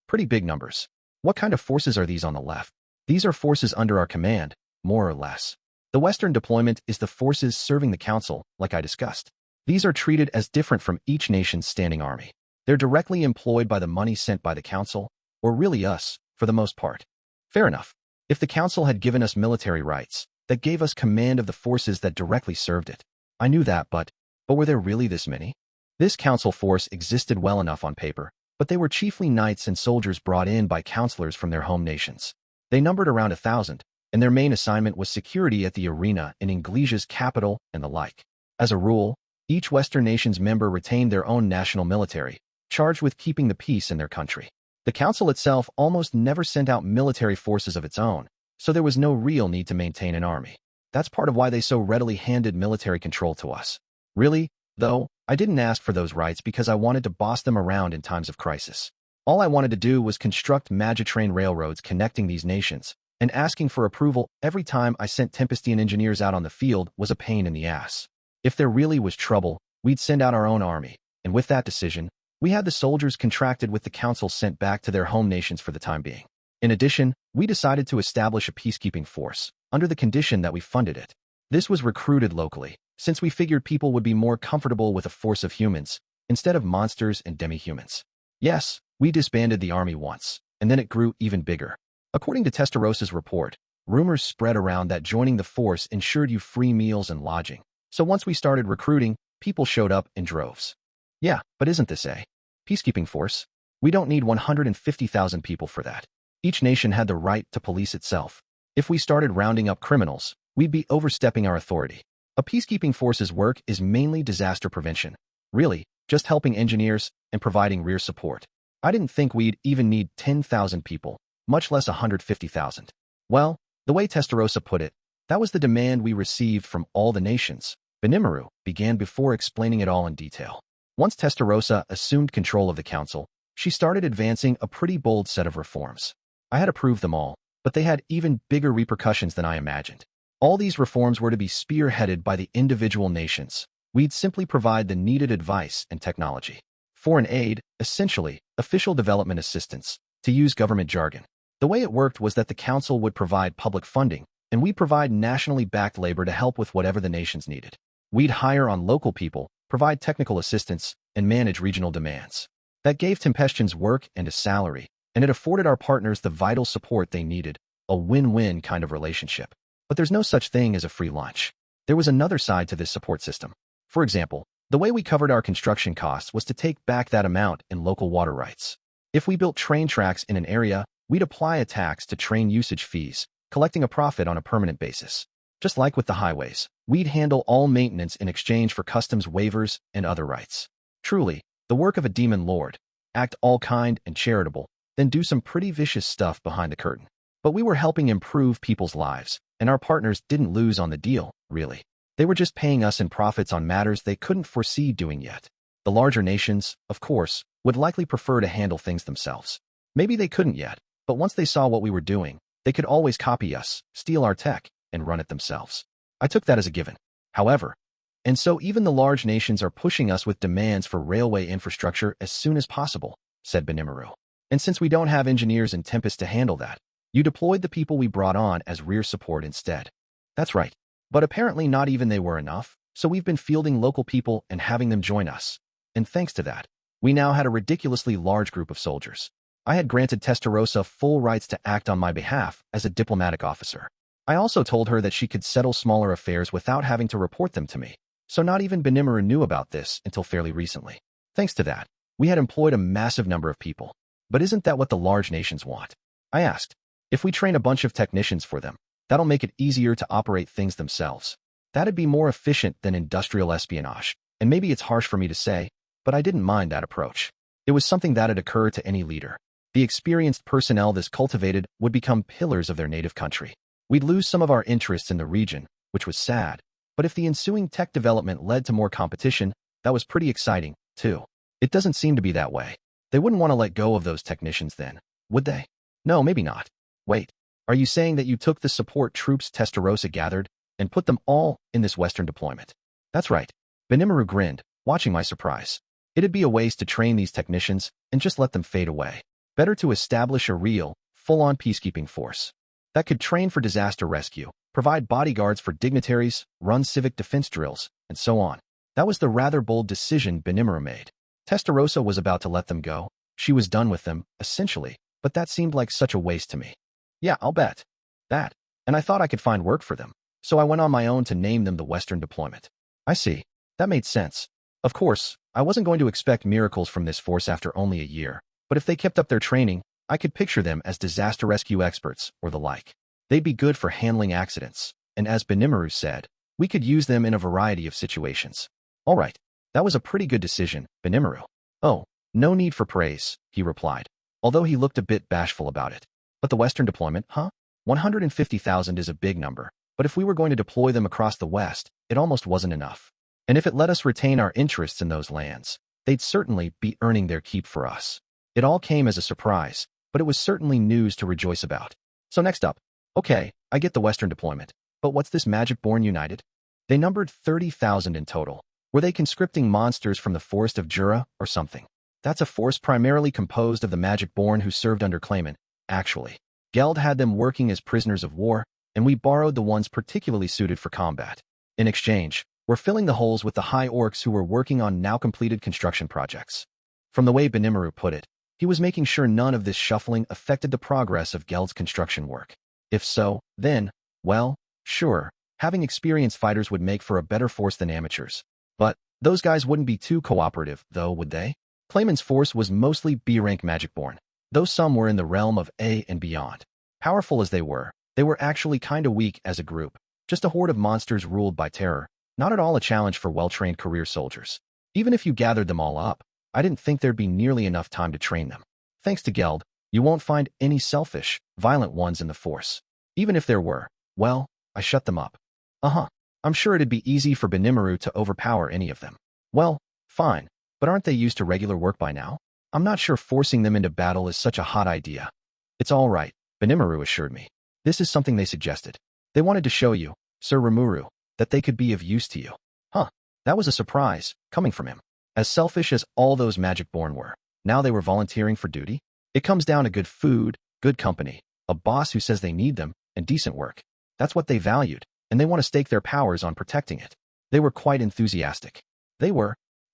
Speaker 1: Pretty big numbers. What kind of forces are these on the left? These are forces under our command, more or less. The Western deployment is the forces serving the Council, like I discussed. These are treated as different from each nation's standing army. They're directly employed by the money sent by the Council, or really us, for the most part. Fair enough. If the Council had given us military rights, that gave us command of the forces that directly served it. I knew that, but were there really this many? This Council force existed well enough on paper, but they were chiefly knights and soldiers brought in by counselors from their home nations. They numbered around 1,000, and their main assignment was security at the arena in Inglesia's capital and the like. As a rule, each Western nation's member retained their own national military, charged with keeping the peace in their country. The Council itself almost never sent out military forces of its own, so there was no real need to maintain an army. That's part of why they so readily handed military control to us. Really, though, I didn't ask for those rights because I wanted to boss them around in times of crisis. All I wanted to do was construct Magitrain railroads connecting these nations, and asking for approval every time I sent Tempestian engineers out on the field was a pain in the ass. If there really was trouble, we'd send out our own army, and with that decision, We had the soldiers contracted with the council sent back to their home nations for the time being. In addition, we decided to establish a peacekeeping force, under the condition that we funded it. This was recruited locally, since we figured people would be more comfortable with a force of humans, instead of monsters and demi-humans. Yes, we disbanded the army once, and then it grew even bigger. According to Testarosa's report, rumors spread around that joining the force ensured you free meals and lodging. So once we started recruiting, people showed up in droves. Yeah, but isn't this a peacekeeping force? We don't need 150,000 people for that. Each nation had the right to police itself. If we started rounding up criminals, we'd be overstepping our authority. A peacekeeping force's work is mainly disaster prevention. Really, just helping engineers and providing rear support. I didn't think we'd even need 10,000 people, much less 150,000. Well, the way Testarossa put it, that was the demand we received from all the nations. Rimuru began before explaining it all in detail. Once Testarossa assumed control of the council, she started advancing a pretty bold set of reforms. I had approved them all, but they had even bigger repercussions than I imagined. All these reforms were to be spearheaded by the individual nations. We'd simply provide the needed advice and technology. Foreign aid, essentially, official development assistance, to use government jargon. The way it worked was that the council would provide public funding, and we'd provide nationally backed labor to help with whatever the nations needed. We'd hire on local people, provide technical assistance, and manage regional demands. That gave Tempestians work and a salary, and it afforded our partners the vital support they needed, a win-win kind of relationship. But there's no such thing as a free lunch. There was another side to this support system. For example, the way we covered our construction costs was to take back that amount in local water rights. If we built train tracks in an area, we'd apply a tax to train usage fees, collecting a profit on a permanent basis. Just like with the highways, we'd handle all maintenance in exchange for customs waivers and other rights. Truly, the work of a demon lord. Act all kind and charitable, then do some pretty vicious stuff behind the curtain. But we were helping improve people's lives, and our partners didn't lose on the deal, really. They were just paying us in profits on matters they couldn't foresee doing yet. The larger nations, of course, would likely prefer to handle things themselves. Maybe they couldn't yet, but once they saw what we were doing, they could always copy us, steal our tech, and run it themselves. I took that as a given. However, and so even the large nations are pushing us with demands for railway infrastructure as soon as possible, said Rimuru. And since we don't have engineers in Tempest to handle that, you deployed the people we brought on as rear support instead. That's right. But apparently not even they were enough, so we've been fielding local people and having them join us. And thanks to that, we now had a ridiculously large group of soldiers. I had granted Testarossa full rights to act on my behalf as a diplomatic officer. I also told her that she could settle smaller affairs without having to report them to me. So not even Rimuru knew about this until fairly recently. Thanks to that, we had employed a massive number of people. But isn't that what the large nations want? I asked. If we train a bunch of technicians for them, that'll make it easier to operate things themselves. That'd be more efficient than industrial espionage. And maybe it's harsh for me to say, but I didn't mind that approach. It was something that'd occur to any leader. The experienced personnel this cultivated would become pillars of their native country. We'd lose some of our interests in the region, which was sad. But if the ensuing tech development led to more competition, that was pretty exciting, too. It doesn't seem to be that way. They wouldn't want to let go of those technicians then, would they? No, maybe not. Wait, are you saying that you took the support troops Testarossa gathered and put them all in this Western deployment? That's right. Rimuru grinned, watching my surprise. It'd be a waste to train these technicians and just let them fade away. Better to establish a real, full-on peacekeeping force that could train for disaster rescue, provide bodyguards for dignitaries, run civic defense drills, and so on. That was the rather bold decision Rimuru made. Testarossa was about to let them go. She was done with them, essentially, but that seemed like such a waste to me. Yeah, I'll bet. That. And I thought I could find work for them, so I went on my own to name them the Western Deployment. I see. That made sense. Of course, I wasn't going to expect miracles from this force after only a year, but if they kept up their training, I could picture them as disaster rescue experts or the like. They'd be good for handling accidents, and as Rimuru said, we could use them in a variety of situations. All right, that was a pretty good decision, Rimuru. Oh, no need for praise, he replied, although he looked a bit bashful about it. But the Western deployment, huh? 150,000 is a big number, but if we were going to deploy them across the West, it almost wasn't enough. And if it let us retain our interests in those lands, they'd certainly be earning their keep for us. It all came as a surprise, but it was certainly news to rejoice about. So next up, okay, I get the Western deployment, but what's this Magic-born United? They numbered 30,000 in total. Were they conscripting monsters from the forest of Jura or something? That's a force primarily composed of the magic-born who served under claimant, actually. Geld had them working as prisoners of war, and we borrowed the ones particularly suited for combat. In exchange, we're filling the holes with the high orcs who were working on now-completed construction projects. From the way Rimuru put it, he was making sure none of this shuffling affected the progress of Geld's construction work. If so, then, well, sure, having experienced fighters would make for a better force than amateurs. But those guys wouldn't be too cooperative, though, would they? Claimant's force was mostly B-rank magic-born, though some were in the realm of A and beyond. Powerful as they were actually kinda weak as a group, just a horde of monsters ruled by terror, not at all a challenge for well-trained career soldiers. Even if you gathered them all up, I didn't think there'd be nearly enough time to train them. Thanks to Geld, you won't find any selfish, violent ones in the force. Even if there were, well, I shut them up. I'm sure it'd be easy for Rimuru to overpower any of them. Well, fine, but aren't they used to regular work by now? I'm not sure forcing them into battle is such a hot idea. It's all right, Rimuru assured me. This is something they suggested. They wanted to show you, Sir Rimuru, that they could be of use to you. That was a surprise, coming from him. As selfish as all those magic-born were, now they were volunteering for duty? It comes down to good food, good company, a boss who says they need them, and decent work. That's what they valued, and they want to stake their powers on protecting it. They were quite enthusiastic. It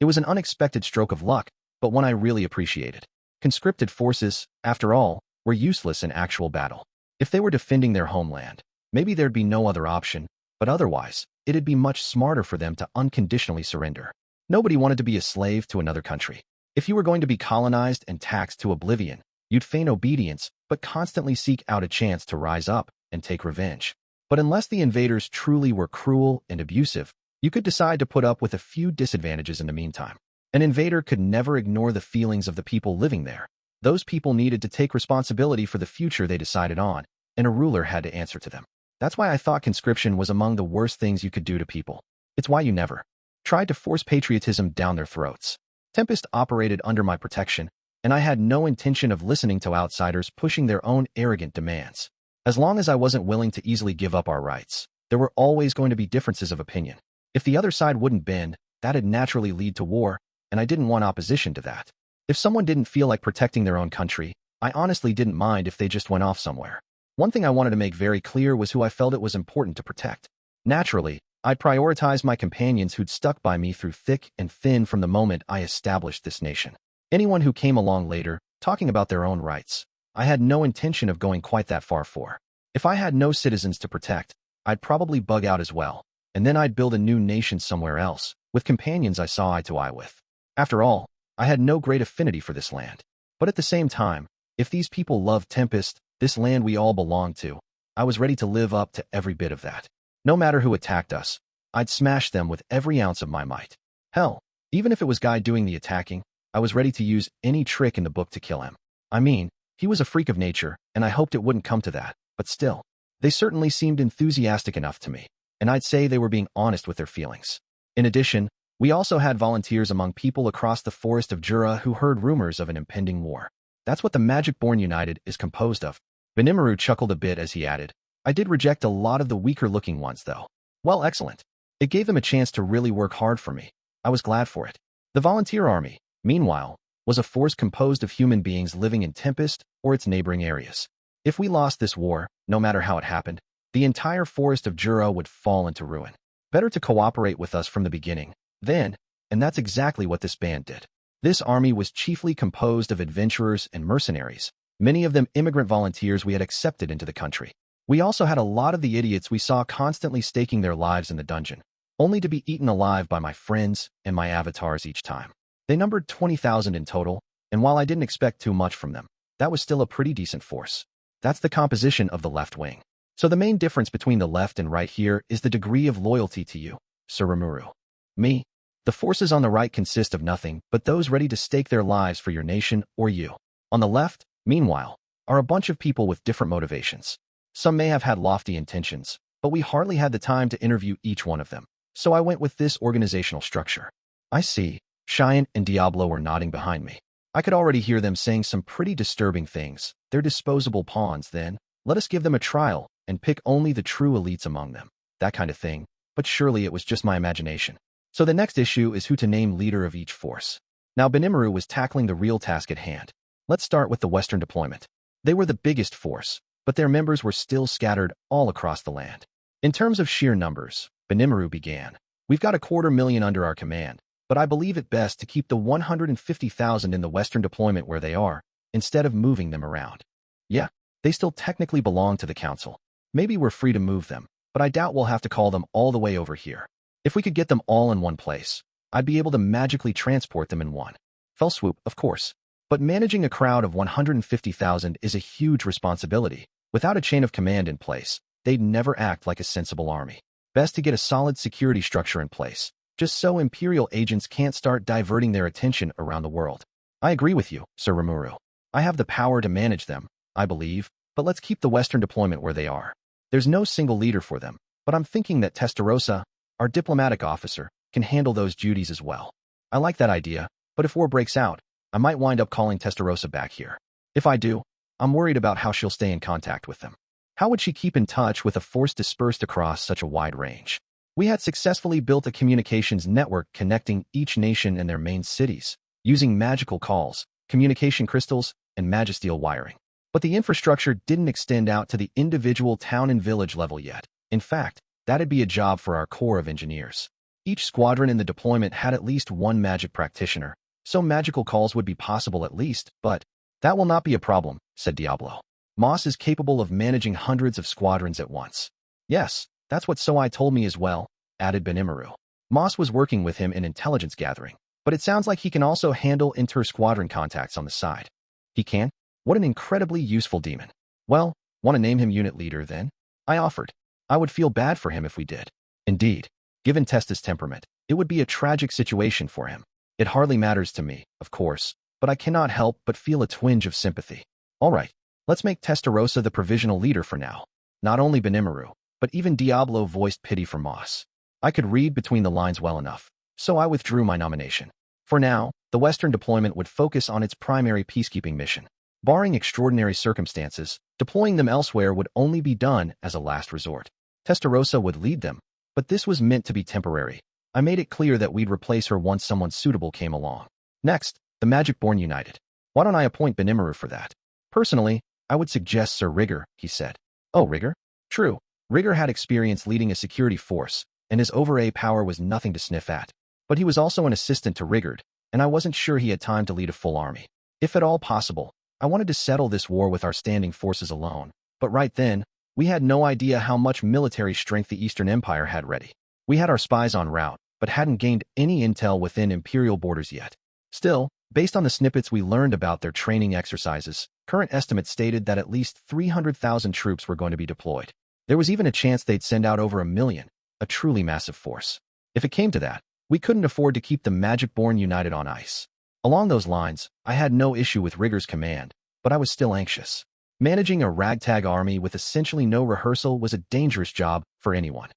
Speaker 1: was an unexpected stroke of luck, but one I really appreciated. Conscripted forces, after all, were useless in actual battle. If they were defending their homeland, maybe there'd be no other option, but otherwise, it'd be much smarter for them to unconditionally surrender. Nobody wanted to be a slave to another country. If you were going to be colonized and taxed to oblivion, you'd feign obedience, but constantly seek out a chance to rise up and take revenge. But unless the invaders truly were cruel and abusive, you could decide to put up with a few disadvantages in the meantime. An invader could never ignore the feelings of the people living there. Those people needed to take responsibility for the future they decided on, and a ruler had to answer to them. That's why I thought conscription was among the worst things you could do to people. It's why you never tried to force patriotism down their throats. Tempest operated under my protection, and I had no intention of listening to outsiders pushing their own arrogant demands. As long as I wasn't willing to easily give up our rights, there were always going to be differences of opinion. If the other side wouldn't bend, that'd naturally lead to war, and I didn't want opposition to that. If someone didn't feel like protecting their own country, I honestly didn't mind if they just went off somewhere. One thing I wanted to make very clear was who I felt it was important to protect. Naturally, I'd prioritize my companions who'd stuck by me through thick and thin from the moment I established this nation. Anyone who came along later, talking about their own rights, I had no intention of going quite that far for. If I had no citizens to protect, I'd probably bug out as well, and then I'd build a new nation somewhere else, with companions I saw eye to eye with. After all, I had no great affinity for this land. But at the same time, if these people loved Tempest, this land we all belonged to, I was ready to live up to every bit of that. No matter who attacked us, I'd smash them with every ounce of my might. Hell, even if it was Guy doing the attacking, I was ready to use any trick in the book to kill him. I mean, he was a freak of nature, and I hoped it wouldn't come to that, but still. They certainly seemed enthusiastic enough to me, and I'd say they were being honest with their feelings. In addition, we also had volunteers among people across the forest of Jura who heard rumors of an impending war. That's what the Magic-Born United is composed of. Rimuru chuckled a bit as he added, I did reject a lot of the weaker-looking ones, though. Well, excellent. It gave them a chance to really work hard for me. I was glad for it. The volunteer army, meanwhile, was a force composed of human beings living in Tempest or its neighboring areas. If we lost this war, no matter how it happened, the entire forest of Jura would fall into ruin. Better to cooperate with us from the beginning, then, and that's exactly what this band did. This army was chiefly composed of adventurers and mercenaries, many of them immigrant volunteers we had accepted into the country. We also had a lot of the idiots we saw constantly staking their lives in the dungeon, only to be eaten alive by my friends and my avatars each time. They numbered 20,000 in total, and while I didn't expect too much from them, that was still a pretty decent force. That's the composition of the left wing. So the main difference between the left and right here is the degree of loyalty to you, Sir Rimuru. Me. The forces on the right consist of nothing but those ready to stake their lives for your nation or you. On the left, meanwhile, are a bunch of people with different motivations. Some may have had lofty intentions, but we hardly had the time to interview each one of them, so I went with this organizational structure. I see. Cheyenne and Diablo were nodding behind me. I could already hear them saying some pretty disturbing things. They're disposable pawns, then. Let us give them a trial and pick only the true elites among them. That kind of thing, but surely it was just my imagination. So the next issue is who to name leader of each force. Now Benimaru was tackling the real task at hand. Let's start with the Western deployment. They were the biggest force, but their members were still scattered all across the land. In terms of sheer numbers, Benimaru began. We've got 250,000 under our command, but I believe it best to keep the 150,000 in the Western deployment where they are, instead of moving them around. Yeah, they still technically belong to the Council. Maybe we're free to move them, but I doubt we'll have to call them all the way over here. If we could get them all in one place, I'd be able to magically transport them in one fell swoop, of course. But managing a crowd of 150,000 is a huge responsibility. Without a chain of command in place, they'd never act like a sensible army. Best to get a solid security structure in place, just so Imperial agents can't start diverting their attention around the world. I agree with you, Sir Rimuru. I have the power to manage them, I believe, but let's keep the Western deployment where they are. There's no single leader for them, but I'm thinking that Testarossa, our diplomatic officer, can handle those duties as well. I like that idea, but if war breaks out, I might wind up calling Testarossa back here. If I do, I'm worried about how she'll stay in contact with them. How would she keep in touch with a force dispersed across such a wide range? We had successfully built a communications network connecting each nation and their main cities, using magical calls, communication crystals, and magisteel wiring. But the infrastructure didn't extend out to the individual town and village level yet. In fact, that'd be a job for our Corps of Engineers. Each squadron in the deployment had at least one magic practitioner, so magical calls would be possible at least, but that will not be a problem, said Diablo. Moss is capable of managing hundreds of squadrons at once. Yes, that's what Soai told me as well, added Benimaru. Moss was working with him in intelligence gathering, but it sounds like he can also handle inter-squadron contacts on the side. He can? What an incredibly useful demon. Well, want to name him unit leader then? I offered. I would feel bad for him if we did. Indeed, given Testa's temperament, it would be a tragic situation for him. It hardly matters to me, of course, but I cannot help but feel a twinge of sympathy. All right, let's make Testarossa the provisional leader for now. Not only Benimaru, but even Diablo voiced pity for Moss. I could read between the lines well enough, so I withdrew my nomination. For now, the Western deployment would focus on its primary peacekeeping mission. Barring extraordinary circumstances, deploying them elsewhere would only be done as a last resort. Testarossa would lead them, but this was meant to be temporary. I made it clear that we'd replace her once someone suitable came along. Next, the Magic-born United. Why don't I appoint Benimaru for that? Personally, I would suggest Sir Rigger, he said. Oh, Rigger? True. Rigger had experience leading a security force, and his over-A power was nothing to sniff at. But he was also an assistant to Riggard, and I wasn't sure he had time to lead a full army. If at all possible, I wanted to settle this war with our standing forces alone. But right then, we had no idea how much military strength the Eastern Empire had ready. We had our spies en route, but hadn't gained any intel within Imperial borders yet. Still, based on the snippets we learned about their training exercises, current estimates stated that at least 300,000 troops were going to be deployed. There was even a chance they'd send out over 1 million, a truly massive force. If it came to that, we couldn't afford to keep the Magic-born United on ice. Along those lines, I had no issue with Rigger's command, but I was still anxious. Managing a ragtag army with essentially no rehearsal was a dangerous job for anyone.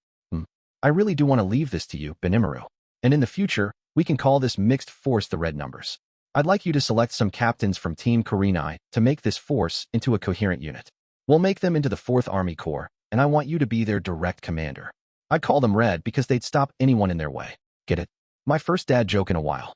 Speaker 1: I really do want to leave this to you, Benimaru. And in the future, we can call this mixed force the Red Numbers. I'd like you to select some captains from Team Kurenai to make this force into a coherent unit. We'll make them into the 4th Army Corps, and I want you to be their direct commander. I'd call them Red because they'd stop anyone in their way. Get it? My first dad joke in a while.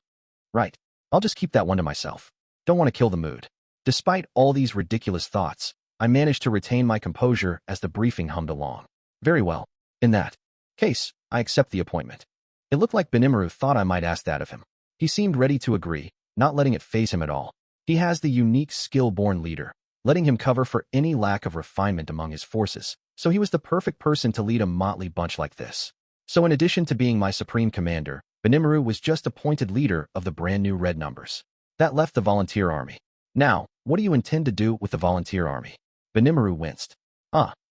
Speaker 1: Right. I'll just keep that one to myself. Don't want to kill the mood. Despite all these ridiculous thoughts, I managed to retain my composure as the briefing hummed along. Very well. In that case, I accept the appointment. It looked like Benimaru thought I might ask that of him. He seemed ready to agree, not letting it faze him at all. He has the unique skill-born leader, letting him cover for any lack of refinement among his forces, so he was the perfect person to lead a motley bunch like this. So in addition to being my supreme commander, Benimaru was just appointed leader of the brand new Red Numbers. That left the volunteer army. Now, what do you intend to do with the volunteer army? Benimaru winced.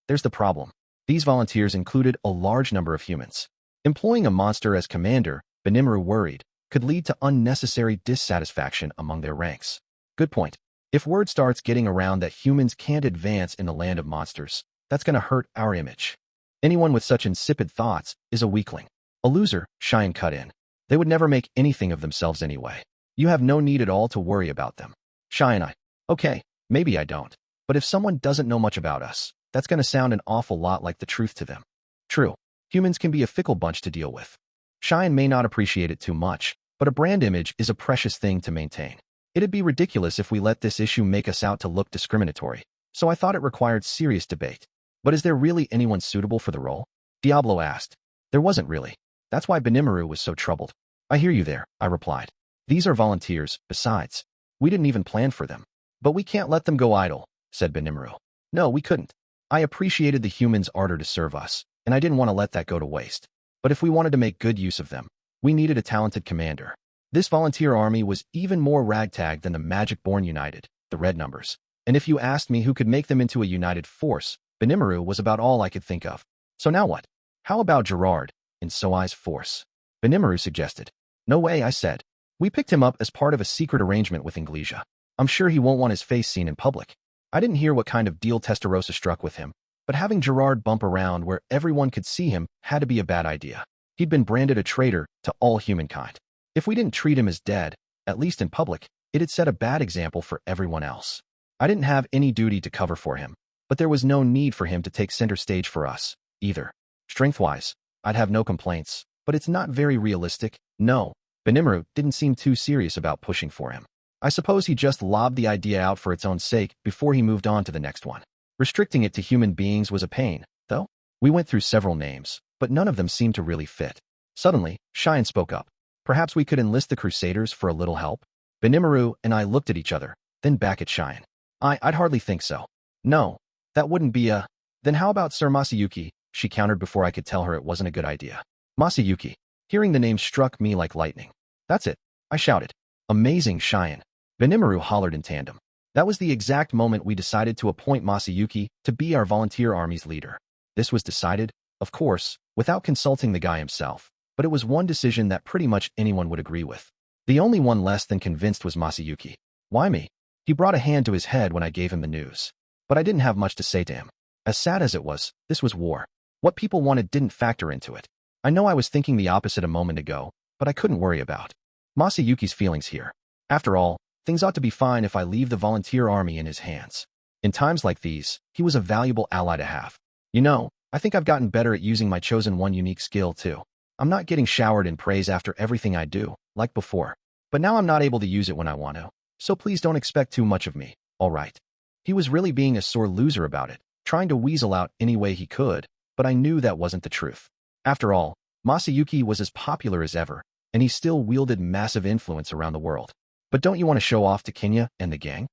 Speaker 1: There's the problem. These volunteers included a large number of humans. Employing a monster as commander, Benimaru worried, could lead to unnecessary dissatisfaction among their ranks. Good point. If word starts getting around that humans can't advance in the land of monsters, that's going to hurt our image. Anyone with such insipid thoughts is a weakling. A loser, Cheyenne cut in. They would never make anything of themselves anyway. You have no need at all to worry about them. Cheyenne, okay, maybe I don't. But if someone doesn't know much about us, that's going to sound an awful lot like the truth to them. True, humans can be a fickle bunch to deal with. Cheyenne may not appreciate it too much, but a brand image is a precious thing to maintain. It'd be ridiculous if we let this issue make us out to look discriminatory, so I thought it required serious debate. But is there really anyone suitable for the role? Diablo asked. There wasn't really. That's why Benimaru was so troubled. I hear you there, I replied. These are volunteers, besides. We didn't even plan for them. But we can't let them go idle, said Benimaru. No, we couldn't. I appreciated the humans' ardor to serve us, and I didn't want to let that go to waste. But if we wanted to make good use of them, we needed a talented commander. This volunteer army was even more ragtag than the Magic-born United, the Red Numbers. And if you asked me who could make them into a united force, Benimaru was about all I could think of. So now what? How about Gerard, in Soai's force? Benimaru suggested. No way, I said. We picked him up as part of a secret arrangement with Inglesia. I'm sure he won't want his face seen in public. I didn't hear what kind of deal Testarossa struck with him, but having Gerard bump around where everyone could see him had to be a bad idea. He'd been branded a traitor to all humankind. If we didn't treat him as dead, at least in public, it'd set a bad example for everyone else. I didn't have any duty to cover for him, but there was no need for him to take center stage for us, either. Strength-wise, I'd have no complaints, but it's not very realistic. No, Benimaru didn't seem too serious about pushing for him. I suppose he just lobbed the idea out for its own sake before he moved on to the next one. Restricting it to human beings was a pain, though. We went through several names, but none of them seemed to really fit. Suddenly, Cheyenne spoke up. Perhaps we could enlist the Crusaders for a little help? Benimaru and I looked at each other, then back at Cheyenne. I'd hardly think so. No, that wouldn't be a... Then how about Sir Masayuki? She countered before I could tell her it wasn't a good idea. Masayuki. Hearing the name struck me like lightning. That's it, I shouted. Amazing, Cheyenne. Benimaru hollered in tandem. That was the exact moment we decided to appoint Masayuki to be our volunteer army's leader. This was decided, of course, without consulting the guy himself, but it was one decision that pretty much anyone would agree with. The only one less than convinced was Masayuki. Why me? He brought a hand to his head when I gave him the news. But I didn't have much to say to him. As sad as it was, this was war. What people wanted didn't factor into it. I know I was thinking the opposite a moment ago, but I couldn't worry about Masayuki's feelings here. After all, things ought to be fine if I leave the volunteer army in his hands. In times like these, he was a valuable ally to have. You know, I think I've gotten better at using my chosen one unique skill too. I'm not getting showered in praise after everything I do, like before. But now I'm not able to use it when I want to. So please don't expect too much of me, all right? He was really being a sore loser about it, trying to weasel out any way he could, but I knew that wasn't the truth. After all, Masayuki was as popular as ever, and he still wielded massive influence around the world. But don't you want to show off to Kenya and the gang?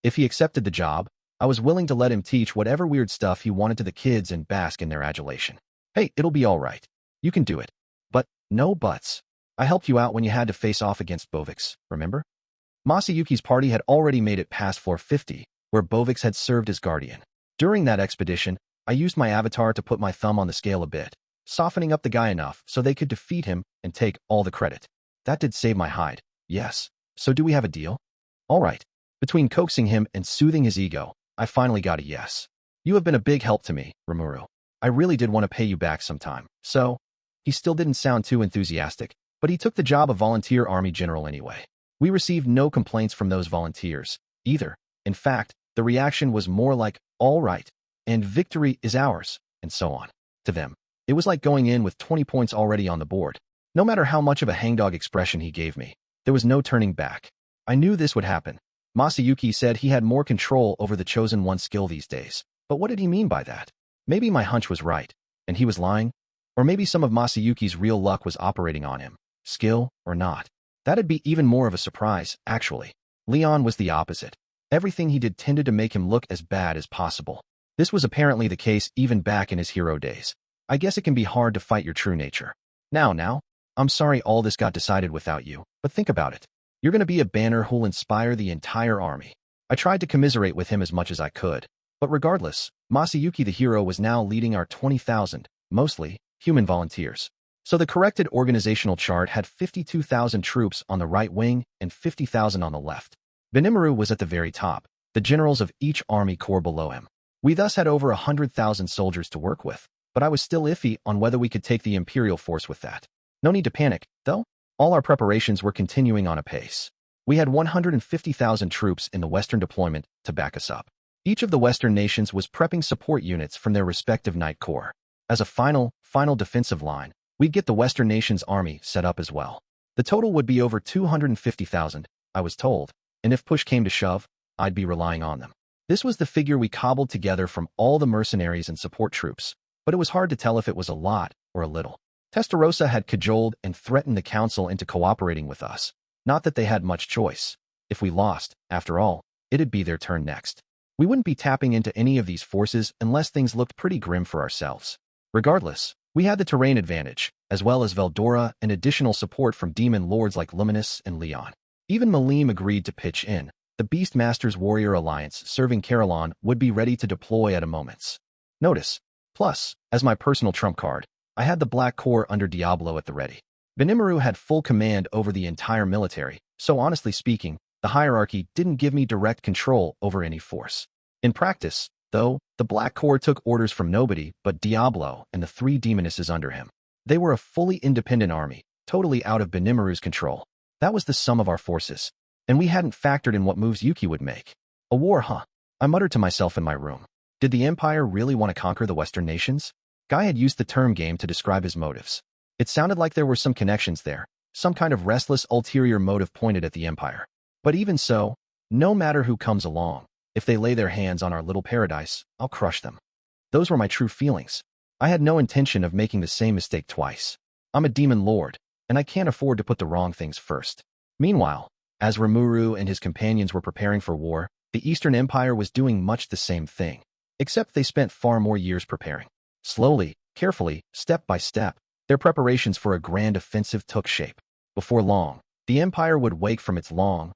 Speaker 1: If he accepted the job, I was willing to let him teach whatever weird stuff he wanted to the kids and bask in their adulation. Hey, it'll be all right. You can do it. But, no buts. I helped you out when you had to face off against Bovix, remember? Masayuki's party had already made it past floor 50, where Bovix had served as guardian. During that expedition, I used my avatar to put my thumb on the scale a bit, softening up the guy enough so they could defeat him and take all the credit. That did save my hide, yes. So do we have a deal? All right. Between coaxing him and soothing his ego, I finally got a yes. You have been a big help to me, Rimuru. I really did want to pay you back sometime, so... He still didn't sound too enthusiastic, but he took the job of volunteer army general anyway. We received no complaints from those volunteers, either. In fact, the reaction was more like, all right, and victory is ours, and so on. To them, it was like going in with 20 points already on the board. No matter how much of a hangdog expression he gave me, there was no turning back. I knew this would happen. Masayuki said he had more control over the chosen one skill these days. But what did he mean by that? Maybe my hunch was right, and he was lying? Or maybe some of Masayuki's real luck was operating on him, skill or not. That'd be even more of a surprise, actually. Leon was the opposite. Everything he did tended to make him look as bad as possible. This was apparently the case even back in his hero days. I guess it can be hard to fight your true nature. Now, I'm sorry all this got decided without you, but think about it. You're going to be a banner who'll inspire the entire army. I tried to commiserate with him as much as I could. But regardless, Masayuki the hero was now leading our 20,000, mostly, human volunteers. So the corrected organizational chart had 52,000 troops on the right wing and 50,000 on the left. Benimaru was at the very top, the generals of each army corps below him. We thus had over 100,000 soldiers to work with, but I was still iffy on whether we could take the Imperial force with that. No need to panic, though. All our preparations were continuing on apace. We had 150,000 troops in the Western deployment to back us up. Each of the Western nations was prepping support units from their respective Knight Corps. As a final defensive line, we'd get the Western nation's army set up as well. The total would be over 250,000, I was told, and if push came to shove, I'd be relying on them. This was the figure we cobbled together from all the mercenaries and support troops, but it was hard to tell if it was a lot or a little. Testarossa had cajoled and threatened the council into cooperating with us. Not that they had much choice. If we lost, after all, it'd be their turn next. We wouldn't be tapping into any of these forces unless things looked pretty grim for ourselves. Regardless, we had the terrain advantage, as well as Veldora and additional support from demon lords like Luminous and Leon. Even Malim agreed to pitch in. The Beastmaster's Warrior Alliance serving Carillon would be ready to deploy at a moment's notice. Plus, as my personal trump card, I had the Black Corps under Diablo at the ready. Rimuru had full command over the entire military, so honestly speaking, the hierarchy didn't give me direct control over any force. In practice, though, the Black Corps took orders from nobody but Diablo and the 3 demonesses under him. They were a fully independent army, totally out of Benimaru's control. That was the sum of our forces. And we hadn't factored in what moves Yuki would make. A war, huh? I muttered to myself in my room. Did the Empire really want to conquer the Western nations? Guy had used the term game to describe his motives. It sounded like there were some connections there, some kind of restless ulterior motive pointed at the Empire. But even so, no matter who comes along, if they lay their hands on our little paradise, I'll crush them. Those were my true feelings. I had no intention of making the same mistake twice. I'm a demon lord, and I can't afford to put the wrong things first. Meanwhile, as Rimuru and his companions were preparing for war, the Eastern Empire was doing much the same thing, except they spent far more years preparing. Slowly, carefully, step by step, their preparations for a grand offensive took shape. Before long, the Empire would wake from its long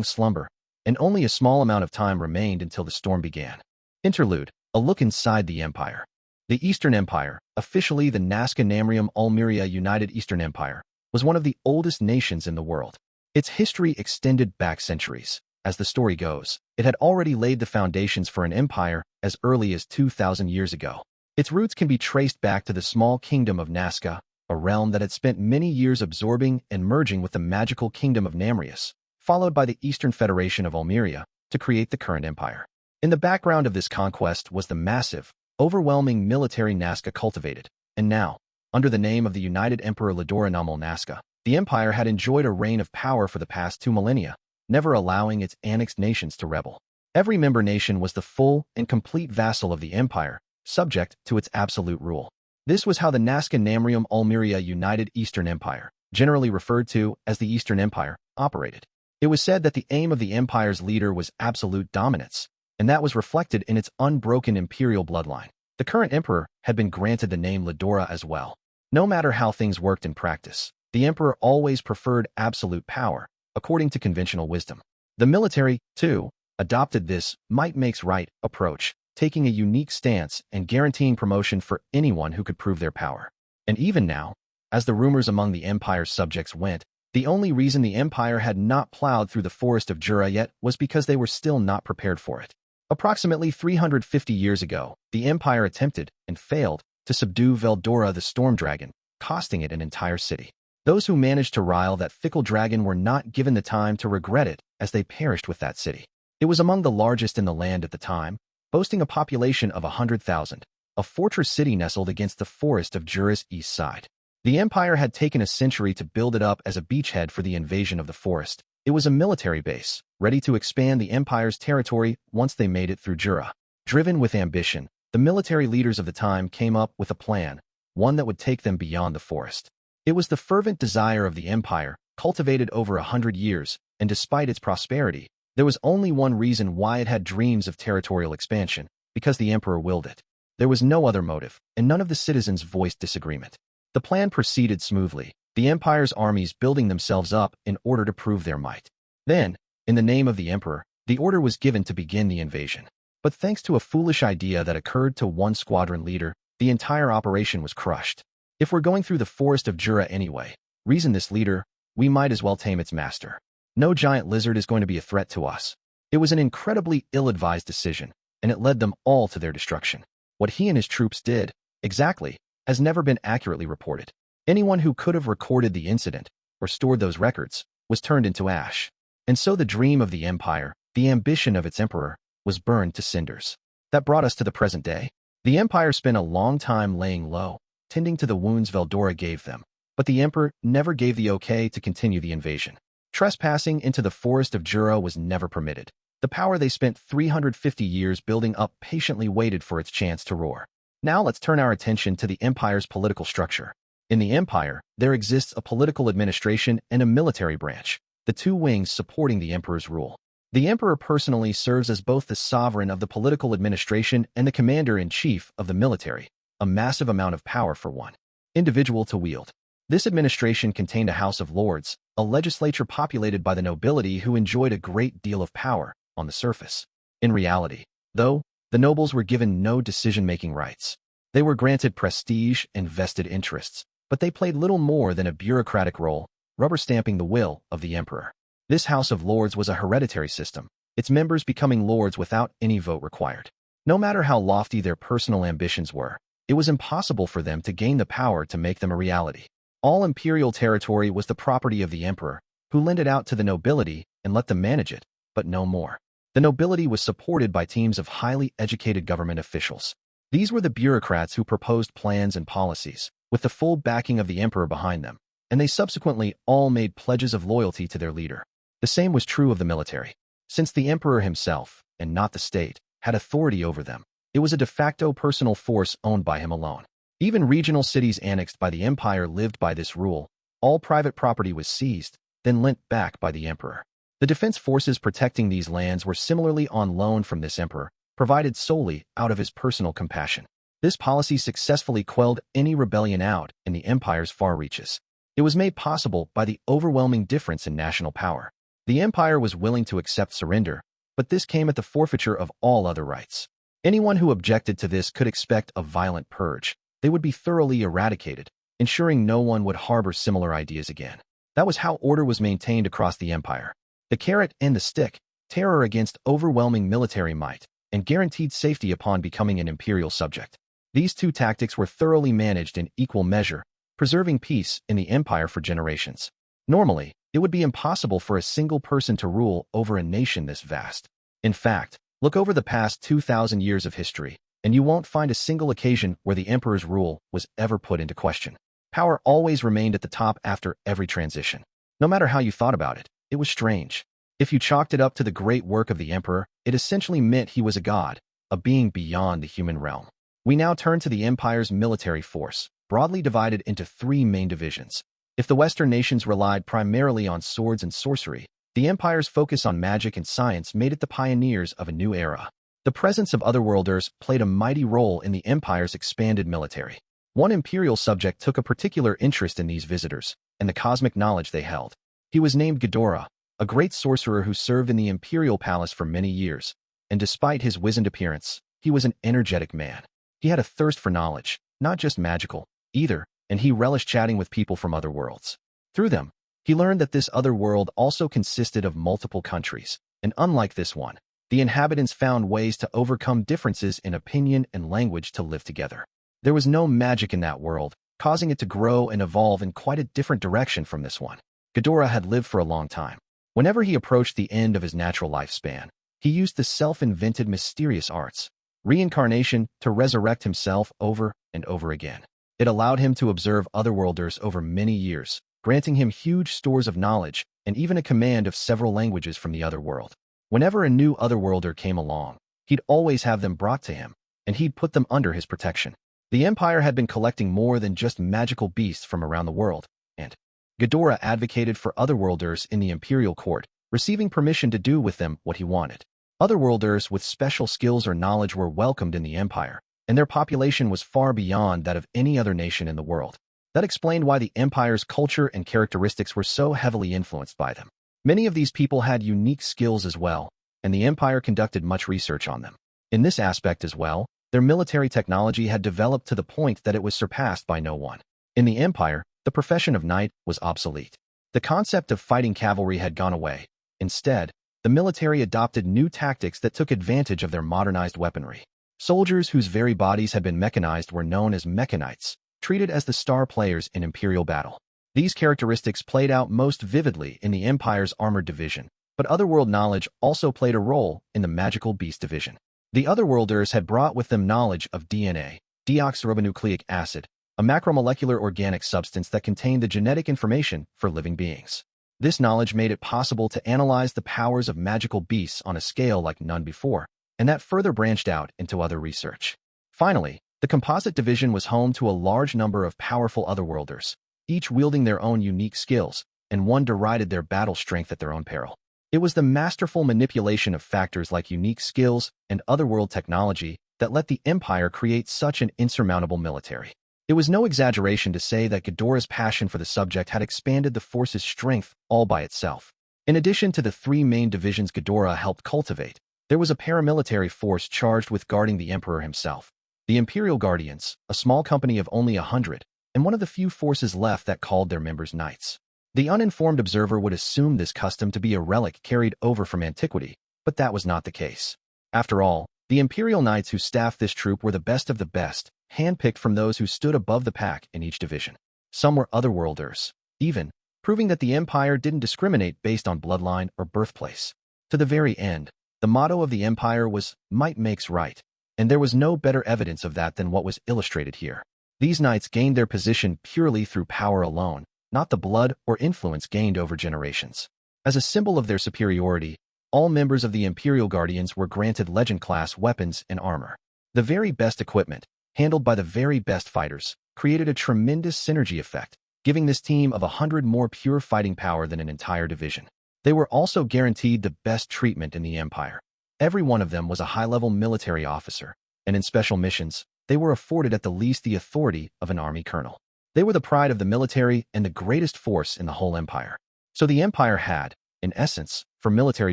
Speaker 1: slumber, and only a small amount of time remained until the storm began. Interlude, a look inside the Empire. The Eastern Empire, officially the Nazca Namrium Almeria United Eastern Empire, was one of the oldest nations in the world. Its history extended back centuries. As the story goes, it had already laid the foundations for an empire as early as 2,000 years ago. Its roots can be traced back to the small kingdom of Nazca, a realm that had spent many years absorbing and merging with the magical kingdom of Namrius, followed by the Eastern Federation of Almeria, to create the current empire. In the background of this conquest was the massive, overwhelming military Nazca cultivated, and now, under the name of the United Emperor Ladora Namal Nazca, the empire had enjoyed a reign of power for the past 2 millennia, never allowing its annexed nations to rebel. Every member nation was the full and complete vassal of the empire, subject to its absolute rule. This was how the Nazca Namrium Almeria United Eastern Empire, generally referred to as the Eastern Empire, operated. It was said that the aim of the empire's leader was absolute dominance, and that was reflected in its unbroken imperial bloodline. The current emperor had been granted the name Ladora as well. No matter how things worked in practice, the emperor always preferred absolute power, according to conventional wisdom. The military, too, adopted this might makes right approach, taking a unique stance and guaranteeing promotion for anyone who could prove their power. And even now, as the rumors among the empire's subjects went, the only reason the empire had not plowed through the forest of Jura yet was because they were still not prepared for it. Approximately 350 years ago, the empire attempted, and failed, to subdue Veldora the Storm Dragon, costing it an entire city. Those who managed to rile that fickle dragon were not given the time to regret it, as they perished with that city. It was among the largest in the land at the time, boasting a population of 100,000, a fortress city nestled against the forest of Jura's east side. The empire had taken a century to build it up as a beachhead for the invasion of the forest. It was a military base, ready to expand the empire's territory once they made it through Jura. Driven with ambition, the military leaders of the time came up with a plan, one that would take them beyond the forest. It was the fervent desire of the empire, cultivated over 100 years, and despite its prosperity, there was only one reason why it had dreams of territorial expansion, because the emperor willed it. There was no other motive, and none of the citizens voiced disagreement. The plan proceeded smoothly, the empire's armies building themselves up in order to prove their might. Then, in the name of the emperor, the order was given to begin the invasion. But thanks to a foolish idea that occurred to one squadron leader, the entire operation was crushed. If we're going through the forest of Jura anyway, reasoned this leader, we might as well tame its master. No giant lizard is going to be a threat to us. It was an incredibly ill-advised decision, and it led them all to their destruction. What he and his troops did, exactly, has never been accurately reported. Anyone who could have recorded the incident, or stored those records, was turned into ash. And so the dream of the empire, the ambition of its emperor, was burned to cinders. That brought us to the present day. The empire spent a long time laying low, tending to the wounds Veldora gave them, but the emperor never gave the okay to continue the invasion. Trespassing into the forest of Jura was never permitted. The power they spent 350 years building up patiently waited for its chance to roar. Now let's turn our attention to the empire's political structure. In the empire, there exists a political administration and a military branch, the two wings supporting the emperor's rule. The emperor personally serves as both the sovereign of the political administration and the commander-in-chief of the military, a massive amount of power for one individual to wield. This administration contained a House of Lords, a legislature populated by the nobility who enjoyed a great deal of power on the surface. In reality, though, the nobles were given no decision-making rights. They were granted prestige and vested interests, but they played little more than a bureaucratic role, rubber-stamping the will of the emperor. This House of Lords was a hereditary system, its members becoming lords without any vote required. No matter how lofty their personal ambitions were, it was impossible for them to gain the power to make them a reality. All imperial territory was the property of the emperor, who lent it out to the nobility and let them manage it, but no more. The nobility was supported by teams of highly educated government officials. These were the bureaucrats who proposed plans and policies, with the full backing of the emperor behind them, and they subsequently all made pledges of loyalty to their leader. The same was true of the military. Since the emperor himself, and not the state, had authority over them, it was a de facto personal force owned by him alone. Even regional cities annexed by the empire lived by this rule. All private property was seized, then lent back by the emperor. The defense forces protecting these lands were similarly on loan from this emperor, provided solely out of his personal compassion. This policy successfully quelled any rebellion out in the empire's far reaches. It was made possible by the overwhelming difference in national power. The empire was willing to accept surrender, but this came at the forfeiture of all other rights. Anyone who objected to this could expect a violent purge. They would be thoroughly eradicated, ensuring no one would harbor similar ideas again. That was how order was maintained across the empire. The carrot and the stick, terror against overwhelming military might, and guaranteed safety upon becoming an imperial subject. These two tactics were thoroughly managed in equal measure, preserving peace in the empire for generations. Normally, it would be impossible for a single person to rule over a nation this vast. In fact, look over the past 2,000 years of history, and you won't find a single occasion where the emperor's rule was ever put into question. Power always remained at the top after every transition. No matter how you thought about it, it was strange. If you chalked it up to the great work of the emperor, it essentially meant he was a god, a being beyond the human realm. We now turn to the empire's military force, broadly divided into three main divisions. If the Western nations relied primarily on swords and sorcery, the empire's focus on magic and science made it the pioneers of a new era. The presence of otherworlders played a mighty role in the empire's expanded military. One imperial subject took a particular interest in these visitors and the cosmic knowledge they held. He was named Ghidorah, a great sorcerer who served in the imperial palace for many years, and despite his wizened appearance, he was an energetic man. He had a thirst for knowledge, not just magical, either, and he relished chatting with people from other worlds. Through them, he learned that this other world also consisted of multiple countries, and unlike this one, the inhabitants found ways to overcome differences in opinion and language to live together. There was no magic in that world, causing it to grow and evolve in quite a different direction from this one. Ghidorah had lived for a long time. Whenever he approached the end of his natural lifespan, he used the self-invented mysterious arts, reincarnation, to resurrect himself over and over again. It allowed him to observe otherworlders over many years, granting him huge stores of knowledge and even a command of several languages from the other world. Whenever a new otherworlder came along, he'd always have them brought to him, and he'd put them under his protection. The empire had been collecting more than just magical beasts from around the world, and Ghidorah advocated for otherworlders in the imperial court, receiving permission to do with them what he wanted. Otherworlders with special skills or knowledge were welcomed in the empire, and their population was far beyond that of any other nation in the world. That explained why the empire's culture and characteristics were so heavily influenced by them. Many of these people had unique skills as well, and the empire conducted much research on them. In this aspect as well, their military technology had developed to the point that it was surpassed by no one. In the empire, the profession of knight was obsolete. The concept of fighting cavalry had gone away. Instead, the military adopted new tactics that took advantage of their modernized weaponry. Soldiers whose very bodies had been mechanized were known as mechanites, treated as the star players in imperial battle. These characteristics played out most vividly in the Empire's armored division, but otherworld knowledge also played a role in the magical beast division. The otherworlders had brought with them knowledge of DNA, deoxyribonucleic acid, a macromolecular organic substance that contained the genetic information for living beings. This knowledge made it possible to analyze the powers of magical beasts on a scale like none before, and that further branched out into other research. Finally, the Composite Division was home to a large number of powerful otherworlders, each wielding their own unique skills, and one derided their battle strength at their own peril. It was the masterful manipulation of factors like unique skills and otherworld technology that let the Empire create such an insurmountable military. It was no exaggeration to say that Ghidorah's passion for the subject had expanded the force's strength all by itself. In addition to the three main divisions Ghidorah helped cultivate, there was a paramilitary force charged with guarding the Emperor himself. The Imperial Guardians, a small company of only 100, and one of the few forces left that called their members knights. The uninformed observer would assume this custom to be a relic carried over from antiquity, but that was not the case. After all, the Imperial Knights who staffed this troop were the best of the best, handpicked from those who stood above the pack in each division. Some were otherworlders, even, proving that the Empire didn't discriminate based on bloodline or birthplace. To the very end, the motto of the Empire was, "Might makes right," and there was no better evidence of that than what was illustrated here. These knights gained their position purely through power alone, not the blood or influence gained over generations. As a symbol of their superiority, all members of the Imperial Guardians were granted legend-class weapons and armor. The very best equipment, handled by the very best fighters, created a tremendous synergy effect, giving this team of 100 more pure fighting power than an entire division. They were also guaranteed the best treatment in the Empire. Every one of them was a high-level military officer, and in special missions, they were afforded at the least the authority of an army colonel. They were the pride of the military and the greatest force in the whole Empire. So the Empire had, in essence, for military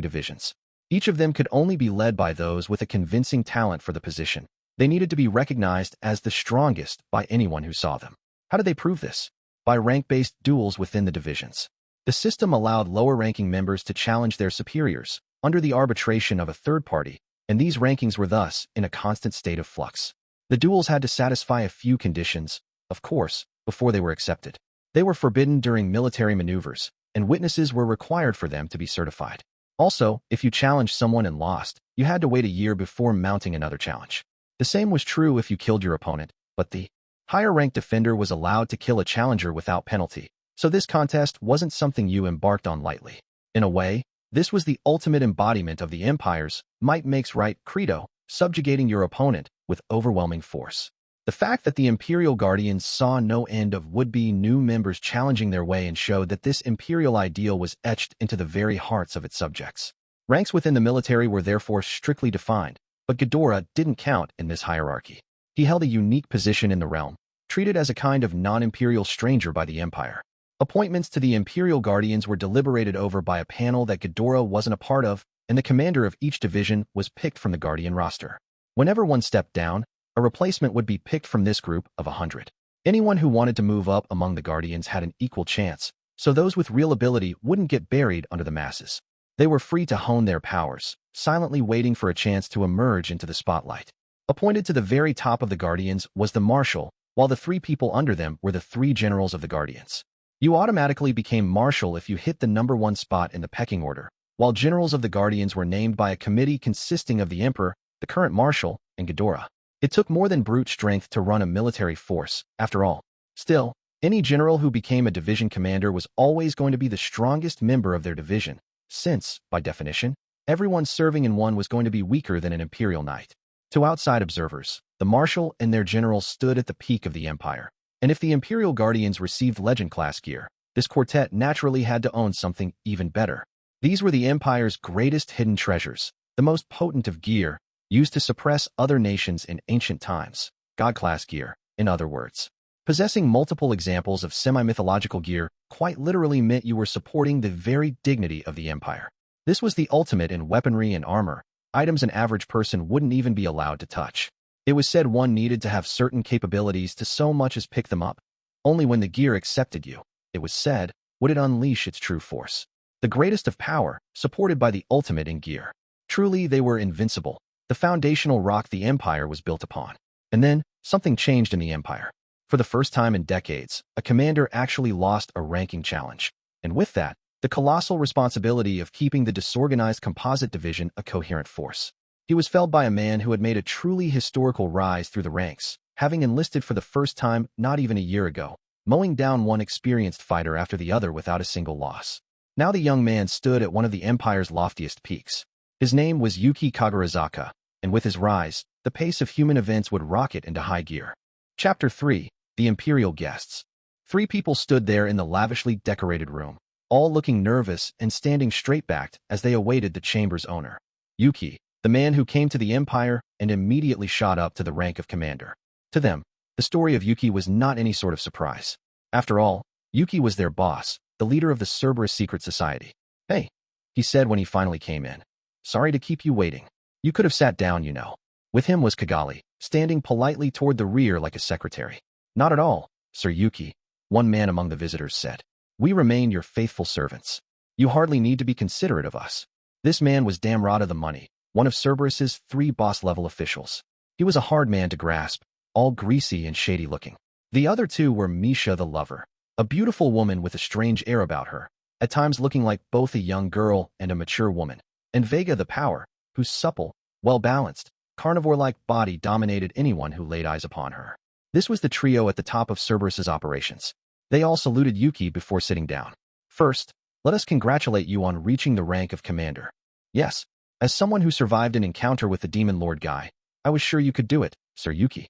Speaker 1: divisions. Each of them could only be led by those with a convincing talent for the position. They needed to be recognized as the strongest by anyone who saw them. How did they prove this? By rank-based duels within the divisions. The system allowed lower-ranking members to challenge their superiors, under the arbitration of a third party, and these rankings were thus in a constant state of flux. The duels had to satisfy a few conditions, of course, before they were accepted. They were forbidden during military maneuvers, and witnesses were required for them to be certified. Also, if you challenged someone and lost, you had to wait a year before mounting another challenge. The same was true if you killed your opponent, but the higher-ranked defender was allowed to kill a challenger without penalty, so this contest wasn't something you embarked on lightly. In a way, this was the ultimate embodiment of the Empire's might makes right credo, subjugating your opponent with overwhelming force. The fact that the Imperial Guardians saw no end of would-be new members challenging their way and showed that this imperial ideal was etched into the very hearts of its subjects. Ranks within the military were therefore strictly defined, but Ghidorah didn't count in this hierarchy. He held a unique position in the realm, treated as a kind of non-imperial stranger by the Empire. Appointments to the Imperial Guardians were deliberated over by a panel that Ghidorah wasn't a part of, and the commander of each division was picked from the Guardian roster. Whenever one stepped down, a replacement would be picked from this group of 100. Anyone who wanted to move up among the Guardians had an equal chance, so those with real ability wouldn't get buried under the masses. They were free to hone their powers, silently waiting for a chance to emerge into the spotlight. Appointed to the very top of the Guardians was the Marshal, while the three people under them were the three generals of the Guardians. You automatically became Marshal if you hit the #1 spot in the pecking order, while generals of the Guardians were named by a committee consisting of the Emperor, the current Marshal, and Ghidorah. It took more than brute strength to run a military force, after all. Still, any general who became a division commander was always going to be the strongest member of their division, since, by definition, everyone serving in one was going to be weaker than an Imperial Knight. To outside observers, the Marshal and their generals stood at the peak of the Empire. And if the Imperial Guardians received legend-class gear, this quartet naturally had to own something even better. These were the Empire's greatest hidden treasures, the most potent of gear, used to suppress other nations in ancient times, god-class gear, in other words. Possessing multiple examples of semi-mythological gear quite literally meant you were supporting the very dignity of the Empire. This was the ultimate in weaponry and armor, items an average person wouldn't even be allowed to touch. It was said one needed to have certain capabilities to so much as pick them up. Only when the gear accepted you, it was said, would it unleash its true force. The greatest of power, supported by the ultimate in gear. Truly, they were invincible, the foundational rock the Empire was built upon. And then, something changed in the Empire. For the first time in decades, a commander actually lost a ranking challenge. And with that, the colossal responsibility of keeping the disorganized composite division a coherent force. He was felled by a man who had made a truly historical rise through the ranks, having enlisted for the first time not even a year ago, mowing down one experienced fighter after the other without a single loss. Now the young man stood at one of the Empire's loftiest peaks. His name was Yuki Kagarizaka, and with his rise, the pace of human events would rocket into high gear. Chapter 3. The Imperial Guests. 3 people stood there in the lavishly decorated room, all looking nervous and standing straight-backed as they awaited the chamber's owner. Yuki, the man who came to the Empire and immediately shot up to the rank of commander. To them, the story of Yuki was not any sort of surprise. After all, Yuki was their boss, the leader of the Cerberus secret society. "Hey," he said when he finally came in. "Sorry to keep you waiting. You could have sat down, you know." With him was Kigali, standing politely toward the rear like a secretary. "Not at all, Sir Yuki," one man among the visitors said. "We remain your faithful servants. You hardly need to be considerate of us." This man was Damrata the Money, one of Cerberus's 3 boss-level officials. He was a hard man to grasp, all greasy and shady-looking. The other 2 were Misha the Lover, a beautiful woman with a strange air about her, at times looking like both a young girl and a mature woman, and Vega the Power, whose supple, well-balanced, carnivore-like body dominated anyone who laid eyes upon her. This was the trio at the top of Cerberus's operations. They all saluted Yuki before sitting down. "First, let us congratulate you on reaching the rank of commander." "Yes, as someone who survived an encounter with the Demon Lord guy, I was sure you could do it, Sir Yuki."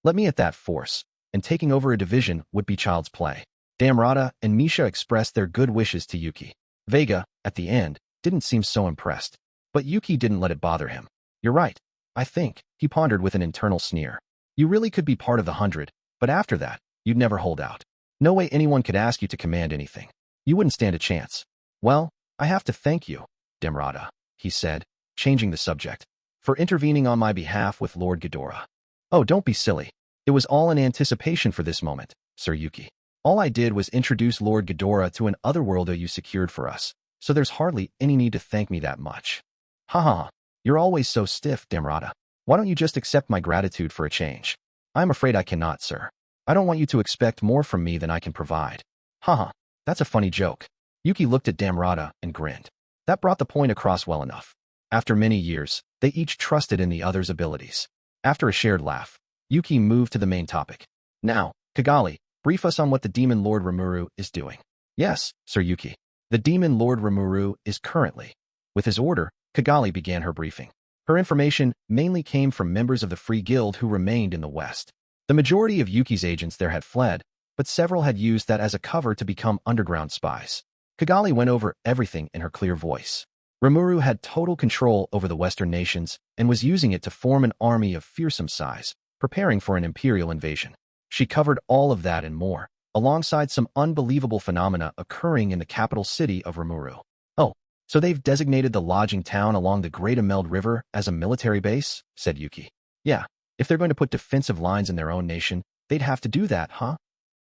Speaker 1: "Let me at that force, and taking over a division would be child's play." Damrata and Misha expressed their good wishes to Yuki. Vega, at the end, didn't seem so impressed. But Yuki didn't let it bother him. "You're right, I think," he pondered with an internal sneer. "You really could be part of the 100, but after that, you'd never hold out. No way anyone could ask you to command anything. You wouldn't stand a chance." "Well, I have to thank you, Damrata," he said, changing the subject, "for intervening on my behalf with Lord Ghidorah." "Oh, don't be silly. It was all in anticipation for this moment, Sir Yuki. All I did was introduce Lord Ghidorah to an otherworlder you secured for us, so there's hardly any need to thank me that much." "Haha, you're always so stiff, Damrata. Why don't you just accept my gratitude for a change?" "I'm afraid I cannot, sir. I don't want you to expect more from me than I can provide." "Haha, that's a funny joke." Yuki looked at Damrata and grinned. That brought the point across well enough. After many years, they each trusted in the other's abilities. After a shared laugh, Yuki moved to the main topic. "Now, Kigali, brief us on what the Demon Lord Rimuru is doing." "Yes, Sir Yuki. The Demon Lord Rimuru is currently..." With his order, Kigali began her briefing. Her information mainly came from members of the Free Guild who remained in the West. The majority of Yuki's agents there had fled, but several had used that as a cover to become underground spies. Kigali went over everything in her clear voice. Rimuru had total control over the Western nations and was using it to form an army of fearsome size, preparing for an imperial invasion. She covered all of that and more, alongside some unbelievable phenomena occurring in the capital city of Rimuru. "Oh, so they've designated the lodging town along the Great Imeld River as a military base?" said Yuki. "Yeah, if they're going to put defensive lines in their own nation, they'd have to do that, huh?"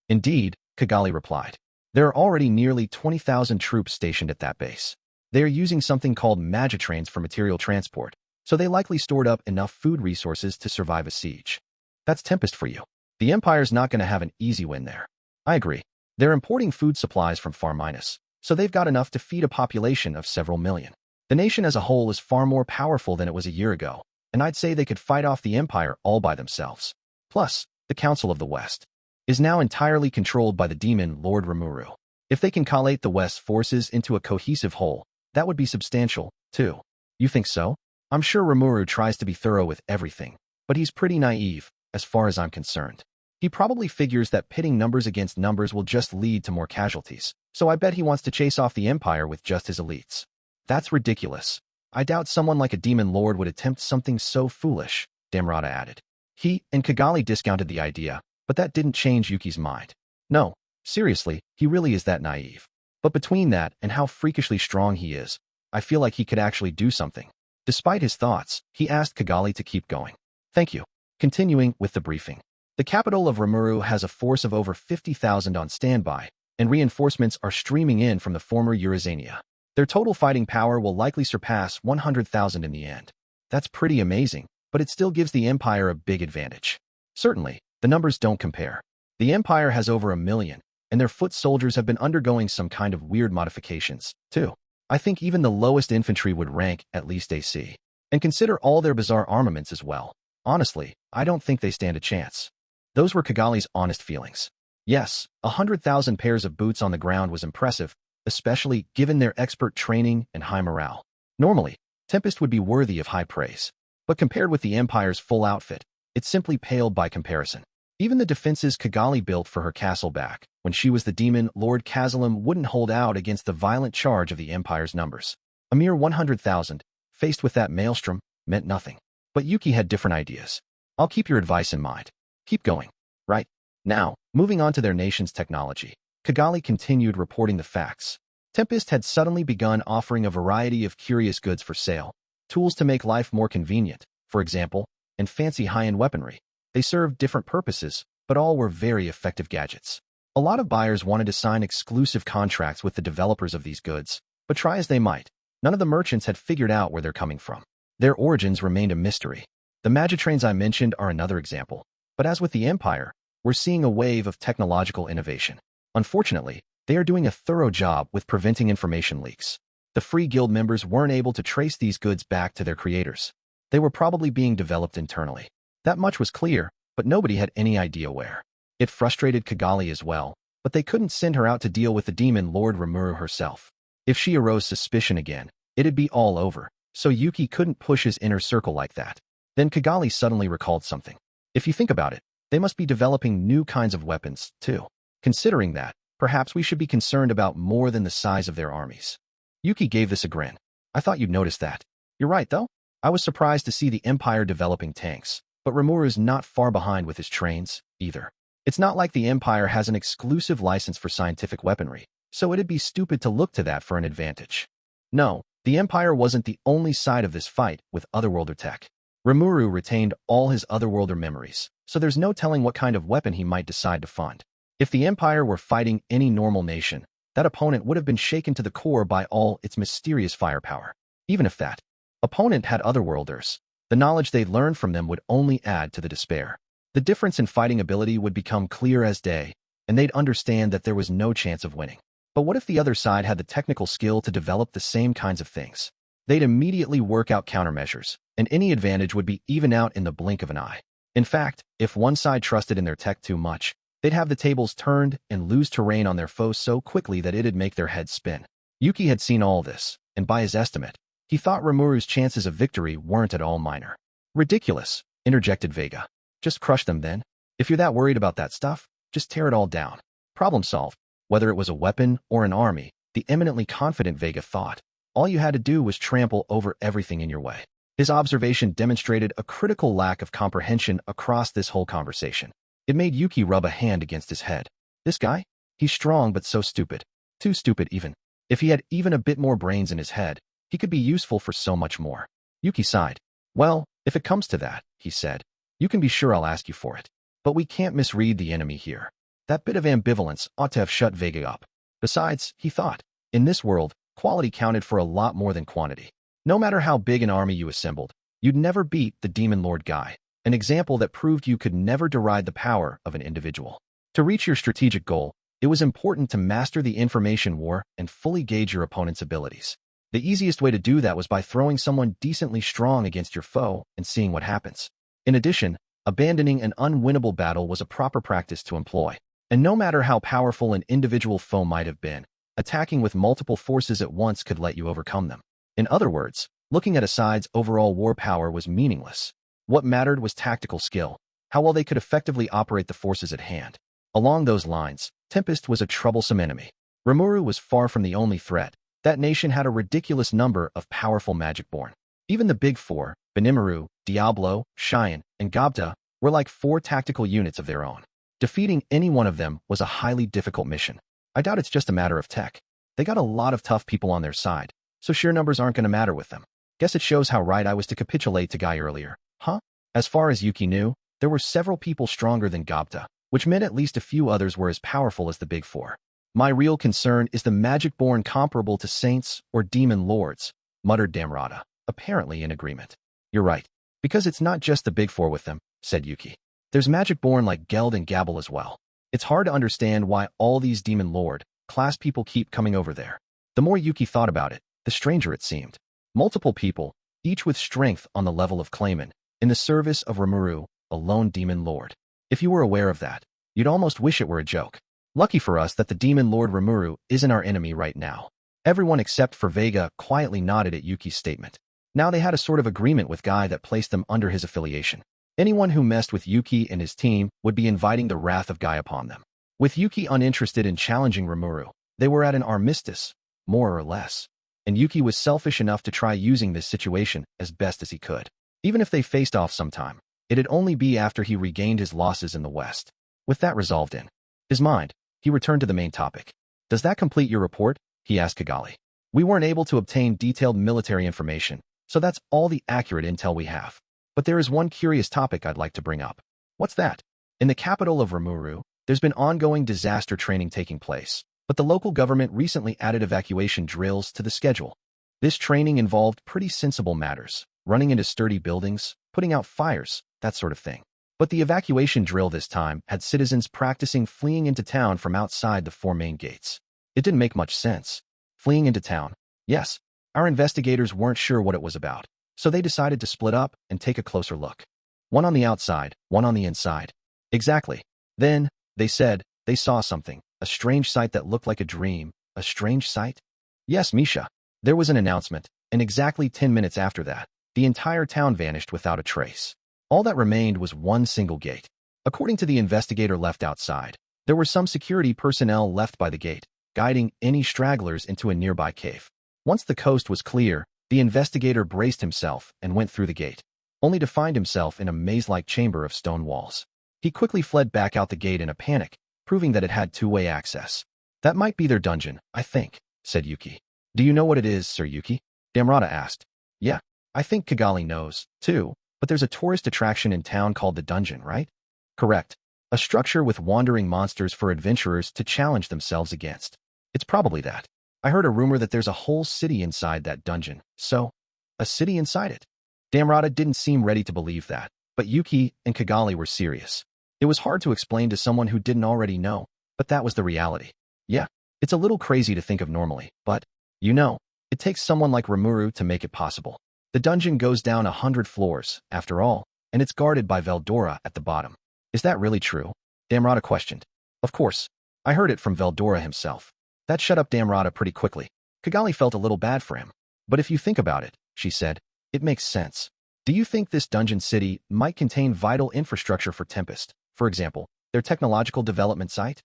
Speaker 1: "Indeed," Kigali replied. "There are already nearly 20,000 troops stationed at that base. They are using something called magitrains for material transport, so they likely stored up enough food resources to survive a siege. That's Tempest for you. The Empire's not going to have an easy win there." "I agree. They're importing food supplies from Far Minus, so they've got enough to feed a population of several million. The nation as a whole is far more powerful than it was a year ago, and I'd say they could fight off the Empire all by themselves. Plus, the Council of the West is now entirely controlled by the Demon Lord Rimuru. If they can collate the West's forces into a cohesive whole, that would be substantial, too." "You think so?" "I'm sure Rimuru tries to be thorough with everything, but he's pretty naive, as far as I'm concerned. He probably figures that pitting numbers against numbers will just lead to more casualties, so I bet he wants to chase off the Empire with just his elites." "That's ridiculous. I doubt someone like a Demon Lord would attempt something so foolish," Damrata added. He and Kigali discounted the idea, but that didn't change Yuki's mind. "No, seriously, he really is that naive. But between that and how freakishly strong he is, I feel like he could actually do something." Despite his thoughts, he asked Kigali to keep going. "Thank you." Continuing with the briefing. The capital of Rimuru has a force of over 50,000 on standby, and reinforcements are streaming in from the former Eurazania. Their total fighting power will likely surpass 100,000 in the end. That's pretty amazing, but it still gives the Empire a big advantage. Certainly, the numbers don't compare. The Empire has over 1 million, and their foot soldiers have been undergoing some kind of weird modifications, too. I think even the lowest infantry would rank at least AC. And consider all their bizarre armaments as well. Honestly, I don't think they stand a chance. Those were Kigali's honest feelings. Yes, 100,000 pairs of boots on the ground was impressive, especially given their expert training and high morale. Normally, Tempest would be worthy of high praise. But compared with the Empire's full outfit, it simply paled by comparison. Even the defenses Kigali built for her castle back, when she was the demon Lord Kazalim, wouldn't hold out against the violent charge of the Empire's numbers. A mere 100,000, faced with that maelstrom, meant nothing. But Yuki had different ideas. I'll keep your advice in mind. Keep going. Right. Now, moving on to their nation's technology, Kigali continued reporting the facts. Tempest had suddenly begun offering a variety of curious goods for sale, tools to make life more convenient, for example, and fancy high-end weaponry. They served different purposes, but all were very effective gadgets. A lot of buyers wanted to sign exclusive contracts with the developers of these goods, but try as they might, none of the merchants had figured out where they're coming from. Their origins remained a mystery. The Magitrains I mentioned are another example, but as with the Empire, we're seeing a wave of technological innovation. Unfortunately, they are doing a thorough job with preventing information leaks. The Free Guild members weren't able to trace these goods back to their creators. They were probably being developed internally. That much was clear, but nobody had any idea where. It frustrated Kigali as well, but they couldn't send her out to deal with the demon Lord Rimuru herself. If she arose suspicion again, it'd be all over, so Yuki couldn't push his inner circle like that. Then Kigali suddenly recalled something. If you think about it, they must be developing new kinds of weapons, too. Considering that, perhaps we should be concerned about more than the size of their armies. Yuki gave this a grin. I thought you'd notice that. You're right, though. I was surprised to see the Empire developing tanks, but Rimuru's not far behind with his trains, either. It's not like the Empire has an exclusive license for scientific weaponry, so it'd be stupid to look to that for an advantage. No, the Empire wasn't the only side of this fight with Otherworlder tech. Rimuru retained all his Otherworlder memories, so there's no telling what kind of weapon he might decide to fund. If the Empire were fighting any normal nation, that opponent would have been shaken to the core by all its mysterious firepower. Even if that opponent had Otherworlders, the knowledge they'd learned from them would only add to the despair. The difference in fighting ability would become clear as day, and they'd understand that there was no chance of winning. But what if the other side had the technical skill to develop the same kinds of things? They'd immediately work out countermeasures, and any advantage would be even out in the blink of an eye. In fact, if one side trusted in their tech too much, they'd have the tables turned and lose terrain on their foes so quickly that it'd make their heads spin. Yuki had seen all this, and by his estimate, he thought Rimuru's chances of victory weren't at all minor. Ridiculous, interjected Vega. Just crush them then. If you're that worried about that stuff, just tear it all down. Problem solved. Whether it was a weapon or an army, the eminently confident Vega thought, all you had to do was trample over everything in your way. His observation demonstrated a critical lack of comprehension across this whole conversation. It made Yuki rub a hand against his head. This guy? He's strong but so stupid. Too stupid even. If he had even a bit more brains in his head, he could be useful for so much more. Yuki sighed. Well, if it comes to that, he said, you can be sure I'll ask you for it. But we can't misread the enemy here. That bit of ambivalence ought to have shut Vega up. Besides, he thought, in this world, quality counted for a lot more than quantity. No matter how big an army you assembled, you'd never beat the Demon Lord guy, an example that proved you could never deride the power of an individual. To reach your strategic goal, it was important to master the information war and fully gauge your opponent's abilities. The easiest way to do that was by throwing someone decently strong against your foe and seeing what happens. In addition, abandoning an unwinnable battle was a proper practice to employ. And no matter how powerful an individual foe might have been, attacking with multiple forces at once could let you overcome them. In other words, looking at a side's overall war power was meaningless. What mattered was tactical skill, how well they could effectively operate the forces at hand. Along those lines, Tempest was a troublesome enemy. Rimuru was far from the only threat. That nation had a ridiculous number of powerful magic-born. Even the Big Four, Benimaru, Diablo, Cheyenne, and Gobta, were like 4 tactical units of their own. Defeating any one of them was a highly difficult mission. I doubt it's just a matter of tech. They got a lot of tough people on their side, so sheer numbers aren't going to matter with them. Guess it shows how right I was to capitulate to Guy earlier, huh? As far as Yuki knew, there were several people stronger than Gobta, which meant at least a few others were as powerful as the Big Four. My real concern is the magic-born comparable to saints or demon lords, muttered Damrata, apparently in agreement. You're right, because it's not just the Big Four with them, said Yuki. There's magic-born like Geld and Gabble as well. It's hard to understand why all these demon lord class people keep coming over there. The more Yuki thought about it, the stranger it seemed. Multiple people, each with strength on the level of Clayman, in the service of Rimuru, a lone demon lord. If you were aware of that, you'd almost wish it were a joke. Lucky for us that the demon lord Rimuru isn't our enemy right now. Everyone except for Vega quietly nodded at Yuki's statement. Now they had a sort of agreement with Guy that placed them under his affiliation. Anyone who messed with Yuki and his team would be inviting the wrath of Guy upon them. With Yuki uninterested in challenging Rimuru, they were at an armistice, more or less. And Yuki was selfish enough to try using this situation as best as he could. Even if they faced off sometime, it'd only be after he regained his losses in the West. With that resolved in his mind, he returned to the main topic. Does that complete your report? He asked Kigali. We weren't able to obtain detailed military information, so that's all the accurate intel we have. But there is one curious topic I'd like to bring up. What's that? In the capital of Rimuru, there's been ongoing disaster training taking place, but the local government recently added evacuation drills to the schedule. This training involved pretty sensible matters, running into sturdy buildings, putting out fires, that sort of thing. But the evacuation drill this time had citizens practicing fleeing into town from outside the 4 main gates. It didn't make much sense. Fleeing into town. Yes, our investigators weren't sure what it was about, so they decided to split up and take a closer look. One on the outside, one on the inside. Exactly. Then, they said, they saw something, a strange sight that looked like a dream. A strange sight? Yes, Misha. There was an announcement, and exactly 10 minutes after that, the entire town vanished without a trace. All that remained was one single gate. According to the investigator left outside, there were some security personnel left by the gate, guiding any stragglers into a nearby cave. Once the coast was clear, the investigator braced himself and went through the gate, only to find himself in a maze-like chamber of stone walls. He quickly fled back out the gate in a panic, proving that it had two-way access. That might be their dungeon, I think, said Yuki. Do you know what it is, Sir Yuki? Damrata asked. Yeah, I think Kigali knows, too, but there's a tourist attraction in town called the dungeon, right? Correct. A structure with wandering monsters for adventurers to challenge themselves against. It's probably that. I heard a rumor that there's a whole city inside that dungeon, so, a city inside it? Damrata didn't seem ready to believe that, but Yuki and Kigali were serious. It was hard to explain to someone who didn't already know, but that was the reality. Yeah, it's a little crazy to think of normally, but, you know, it takes someone like Rimuru to make it possible. The dungeon goes down 100 floors, after all, and it's guarded by Veldora at the bottom. Is that really true? Damrata questioned. Of course. I heard it from Veldora himself. That shut up Damrata pretty quickly. Kigali felt a little bad for him. But if you think about it, she said, it makes sense. Do you think this dungeon city might contain vital infrastructure for Tempest, for example, their technological development site?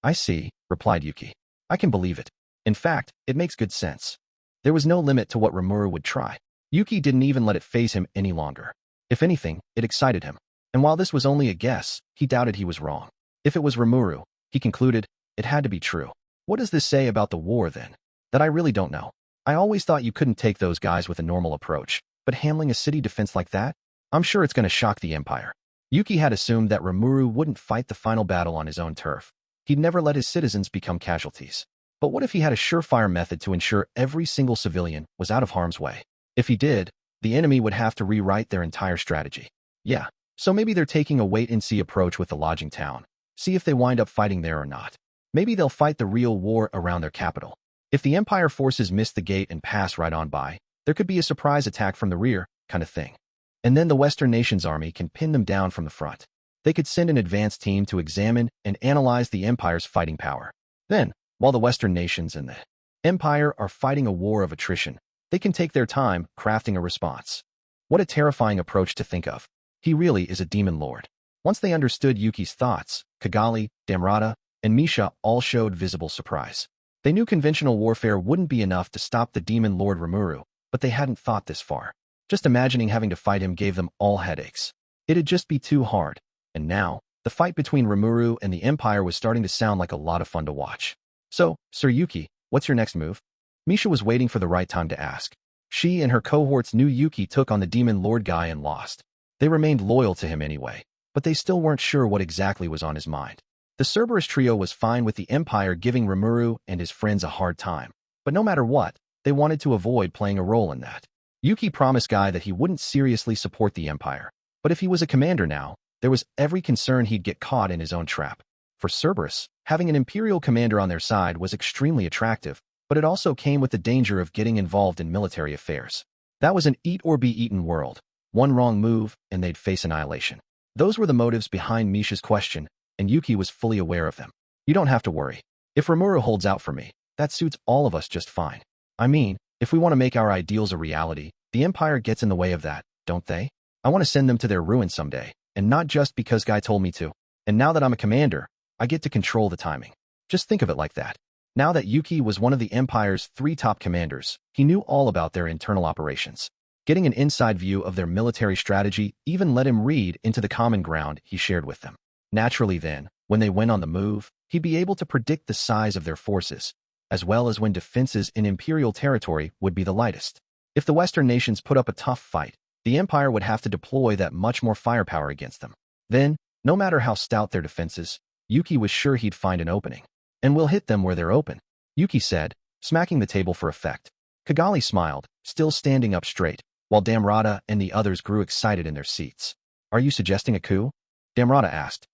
Speaker 1: I see, replied Yuki. I can believe it. In fact, it makes good sense. There was no limit to what Rimuru would try. Yuki didn't even let it faze him any longer. If anything, it excited him. And while this was only a guess, he doubted he was wrong. If it was Rimuru, he concluded, it had to be true. What does this say about the war, then? That I really don't know. I always thought you couldn't take those guys with a normal approach, but handling a city defense like that? I'm sure it's going to shock the Empire. Yuki had assumed that Rimuru wouldn't fight the final battle on his own turf. He'd never let his citizens become casualties. But what if he had a surefire method to ensure every single civilian was out of harm's way? If he did, the enemy would have to rewrite their entire strategy. Yeah, so maybe they're taking a wait-and-see approach with the lodging town. See if they wind up fighting there or not. Maybe they'll fight the real war around their capital. If the Empire forces miss the gate and pass right on by, there could be a surprise attack from the rear, kind of thing. And then the Western nations army can pin them down from the front. They could send an advance team to examine and analyze the Empire's fighting power. Then, while the Western nations and the Empire are fighting a war of attrition, they can take their time crafting a response. What a terrifying approach to think of. He really is a demon lord. Once they understood Yuki's thoughts, Kigali, Damrata, and Misha all showed visible surprise. They knew conventional warfare wouldn't be enough to stop the demon lord Rimuru, but they hadn't thought this far. Just imagining having to fight him gave them all headaches. It'd just be too hard. And now, the fight between Rimuru and the Empire was starting to sound like a lot of fun to watch. So, Sir Yuki, what's your next move? Misha was waiting for the right time to ask. She and her cohorts knew Yuki took on the demon lord guy and lost. They remained loyal to him anyway, but they still weren't sure what exactly was on his mind. The Cerberus trio was fine with the Empire giving Rimuru and his friends a hard time, but no matter what, they wanted to avoid playing a role in that. Yuki promised Guy that he wouldn't seriously support the Empire, but if he was a commander now, there was every concern he'd get caught in his own trap. For Cerberus, having an Imperial commander on their side was extremely attractive, but it also came with the danger of getting involved in military affairs. That was an eat-or-be-eaten world. One wrong move, and they'd face annihilation. Those were the motives behind Misha's question, and Yuki was fully aware of them. You don't have to worry. If Rimuru holds out for me, that suits all of us just fine. I mean, if we want to make our ideals a reality, the Empire gets in the way of that, don't they? I want to send them to their ruin someday, and not just because Guy told me to. And now that I'm a commander, I get to control the timing. Just think of it like that. Now that Yuki was one of the Empire's 3 top commanders, he knew all about their internal operations. Getting an inside view of their military strategy even let him read into the common ground he shared with them. Naturally then, when they went on the move, he'd be able to predict the size of their forces, as well as when defenses in Imperial territory would be the lightest. If the Western nations put up a tough fight, the Empire would have to deploy that much more firepower against them. Then, no matter how stout their defenses, Yuki was sure he'd find an opening. And we'll hit them where they're open, Yuki said, smacking the table for effect. Kigali smiled, still standing up straight, while Damrata and the others grew excited in their seats. Are you suggesting a coup? Damrata asked.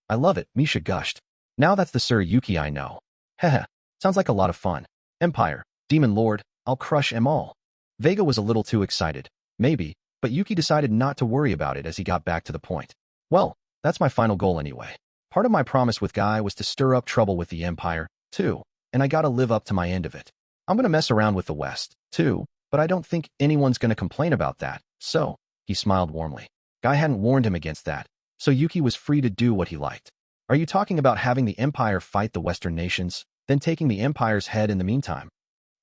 Speaker 1: I love it, Misha gushed. Now that's the Sir Yuki I know. Heh, sounds like a lot of fun. Empire, Demon Lord, I'll crush 'em all. Vega was a little too excited. Maybe, but Yuki decided not to worry about it as he got back to the point. Well, that's my final goal anyway. Part of my promise with Guy was to stir up trouble with the Empire, too, and I gotta live up to my end of it. I'm gonna mess around with the West, too, but I don't think anyone's gonna complain about that, so, he smiled warmly. Guy hadn't warned him against that, so Yuki was free to do what he liked. Are you talking about having the Empire fight the Western nations, then taking the Empire's head in the meantime?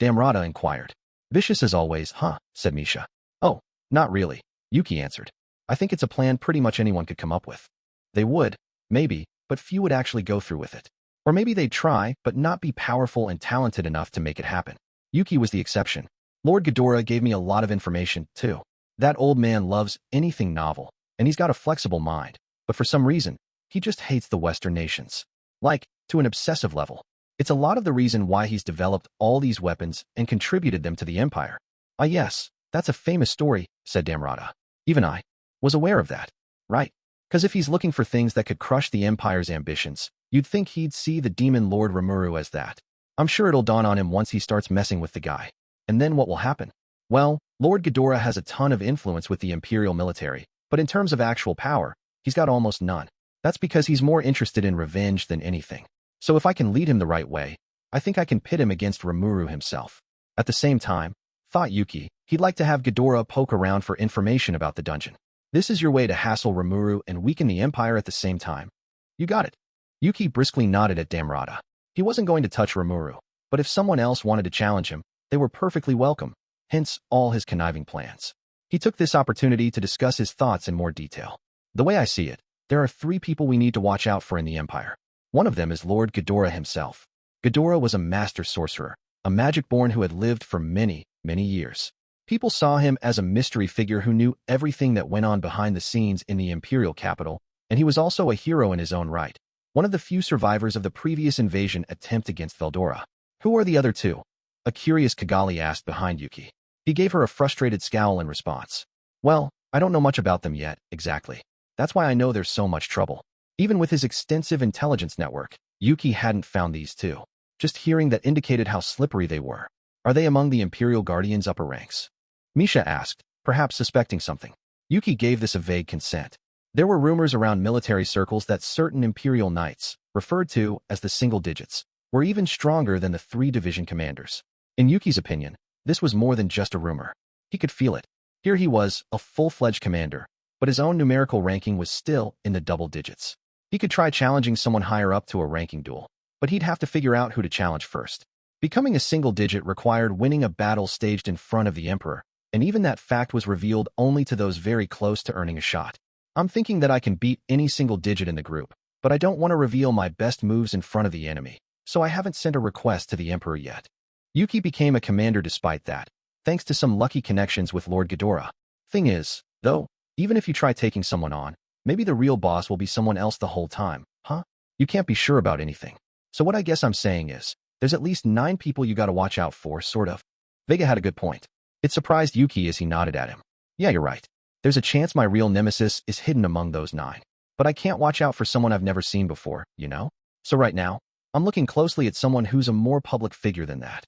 Speaker 1: Damrata inquired. Vicious as always, huh, said Misha. Oh, not really, Yuki answered. I think it's a plan pretty much anyone could come up with. They would, maybe, but few would actually go through with it. Or maybe they'd try, but not be powerful and talented enough to make it happen. Yuki was the exception. Lord Ghidorah gave me a lot of information, too. That old man loves anything novel, and he's got a flexible mind, but for some reason, he just hates the Western nations. Like, to an obsessive level. It's a lot of the reason why he's developed all these weapons and contributed them to the Empire. Ah yes, that's a famous story, said Damrata. Even I was aware of that. Right. Because if he's looking for things that could crush the Empire's ambitions, you'd think he'd see the Demon Lord Rimuru as that. I'm sure it'll dawn on him once he starts messing with the guy. And then what will happen? Well, Lord Ghidorah has a ton of influence with the Imperial military, but in terms of actual power, he's got almost none. That's because he's more interested in revenge than anything. So if I can lead him the right way, I think I can pit him against Rimuru himself. At the same time, thought Yuki, he'd like to have Ghidorah poke around for information about the dungeon. This is your way to hassle Rimuru and weaken the Empire at the same time. You got it. Yuki briskly nodded at Damrata. He wasn't going to touch Rimuru, but if someone else wanted to challenge him, they were perfectly welcome, hence all his conniving plans. He took this opportunity to discuss his thoughts in more detail. The way I see it, there are 3 people we need to watch out for in the Empire. One of them is Lord Ghidorah himself. Ghidorah was a master sorcerer, a magic-born who had lived for many, many years. People saw him as a mystery figure who knew everything that went on behind the scenes in the Imperial capital, and he was also a hero in his own right. One of the few survivors of the previous invasion attempt against Veldora. Who are the other 2? A curious Kigali asked behind Yuki. He gave her a frustrated scowl in response. Well, I don't know much about them yet, exactly. That's why I know there's so much trouble. Even with his extensive intelligence network, Yuki hadn't found these 2. Just hearing that indicated how slippery they were. Are they among the Imperial Guardians' upper ranks? Misha asked, perhaps suspecting something. Yuki gave this a vague consent. There were rumors around military circles that certain Imperial Knights, referred to as the Single Digits, were even stronger than the 3 division commanders. In Yuki's opinion, this was more than just a rumor. He could feel it. Here he was, a full-fledged commander, but his own numerical ranking was still in the double digits. He could try challenging someone higher up to a ranking duel, but he'd have to figure out who to challenge first. Becoming a single digit required winning a battle staged in front of the Emperor, and even that fact was revealed only to those very close to earning a shot. I'm thinking that I can beat any single digit in the group, but I don't want to reveal my best moves in front of the enemy, so I haven't sent a request to the Emperor yet. Yuki became a commander despite that, thanks to some lucky connections with Lord Ghidorah. Thing is, though, even if you try taking someone on, maybe the real boss will be someone else the whole time, huh? You can't be sure about anything. So what I guess I'm saying is, there's at least 9 people you gotta watch out for, sort of. Vega had a good point. It surprised Yuki as he nodded at him. Yeah, you're right. There's a chance my real nemesis is hidden among those 9. But I can't watch out for someone I've never seen before, you know? So right now, I'm looking closely at someone who's a more public figure than that.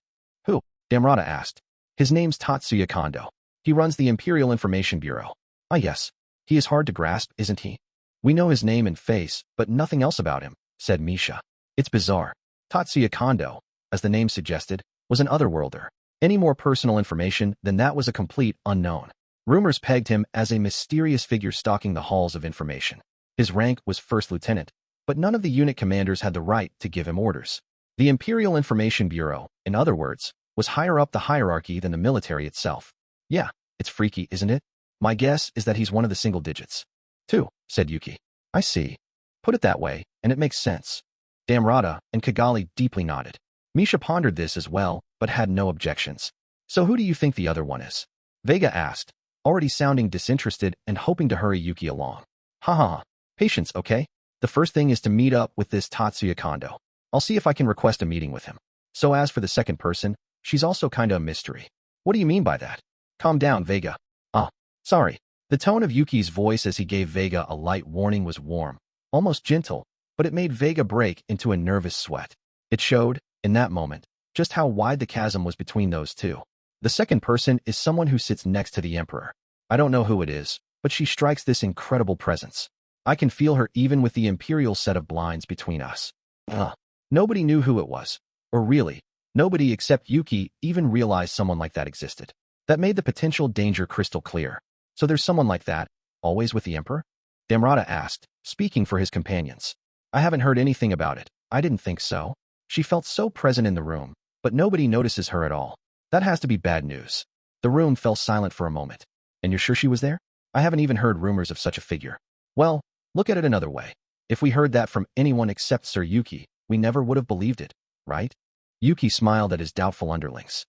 Speaker 1: Who? Damrata asked. His name's Tatsuya Kondo. He runs the Imperial Information Bureau. Ah yes, he is hard to grasp, isn't he? We know his name and face, but nothing else about him, said Misha. It's bizarre. Tatsuya Kondo, as the name suggested, was an otherworlder. Any more personal information than that was a complete unknown. Rumors pegged him as a mysterious figure stalking the halls of information. His rank was first lieutenant, but none of the unit commanders had the right to give him orders. The Imperial Information Bureau, in other words, was higher up the hierarchy than the military itself. Yeah, it's freaky, isn't it? My guess is that he's one of the single digits. 2, said Yuki. I see. Put it that way, and it makes sense. Damrata and Kigali deeply nodded. Misha pondered this as well, but had no objections. So who do you think the other one is? Vega asked, already sounding disinterested and hoping to hurry Yuki along. Ha ha ha. Patience, okay? The first thing is to meet up with this Tatsuya Kondo. I'll see if I can request a meeting with him. So as for the second person, she's also kinda a mystery. What do you mean by that? Calm down, Vega. Ah, sorry. The tone of Yuki's voice as he gave Vega a light warning was warm, almost gentle, but it made Vega break into a nervous sweat. It showed, in that moment, just how wide the chasm was between those two. The second person is someone who sits next to the Emperor. I don't know who it is, but she strikes this incredible presence. I can feel her even with the Imperial set of blinds between us. Nobody knew who it was. Or really, nobody except Yuki even realized someone like that existed. That made the potential danger crystal clear. So there's someone like that, always with the Emperor? Damrata asked, speaking for his companions. I haven't heard anything about it. I didn't think so. She felt so present in the room, but nobody notices her at all. That has to be bad news. The room fell silent for a moment. And you're sure she was there? I haven't even heard rumors of such a figure. Well, look at it another way. If we heard that from anyone except Sir Yuki, we never would have believed it, right? Yuki smiled at his doubtful underlings.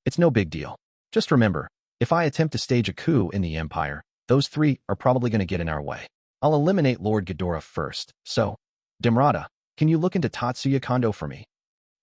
Speaker 1: It's no big deal. Just remember, if I attempt to stage a coup in the Empire, those three are probably going to get in our way. I'll eliminate Lord Ghidorah first, so, Damrata, can you look into Tatsuya Kondo for me?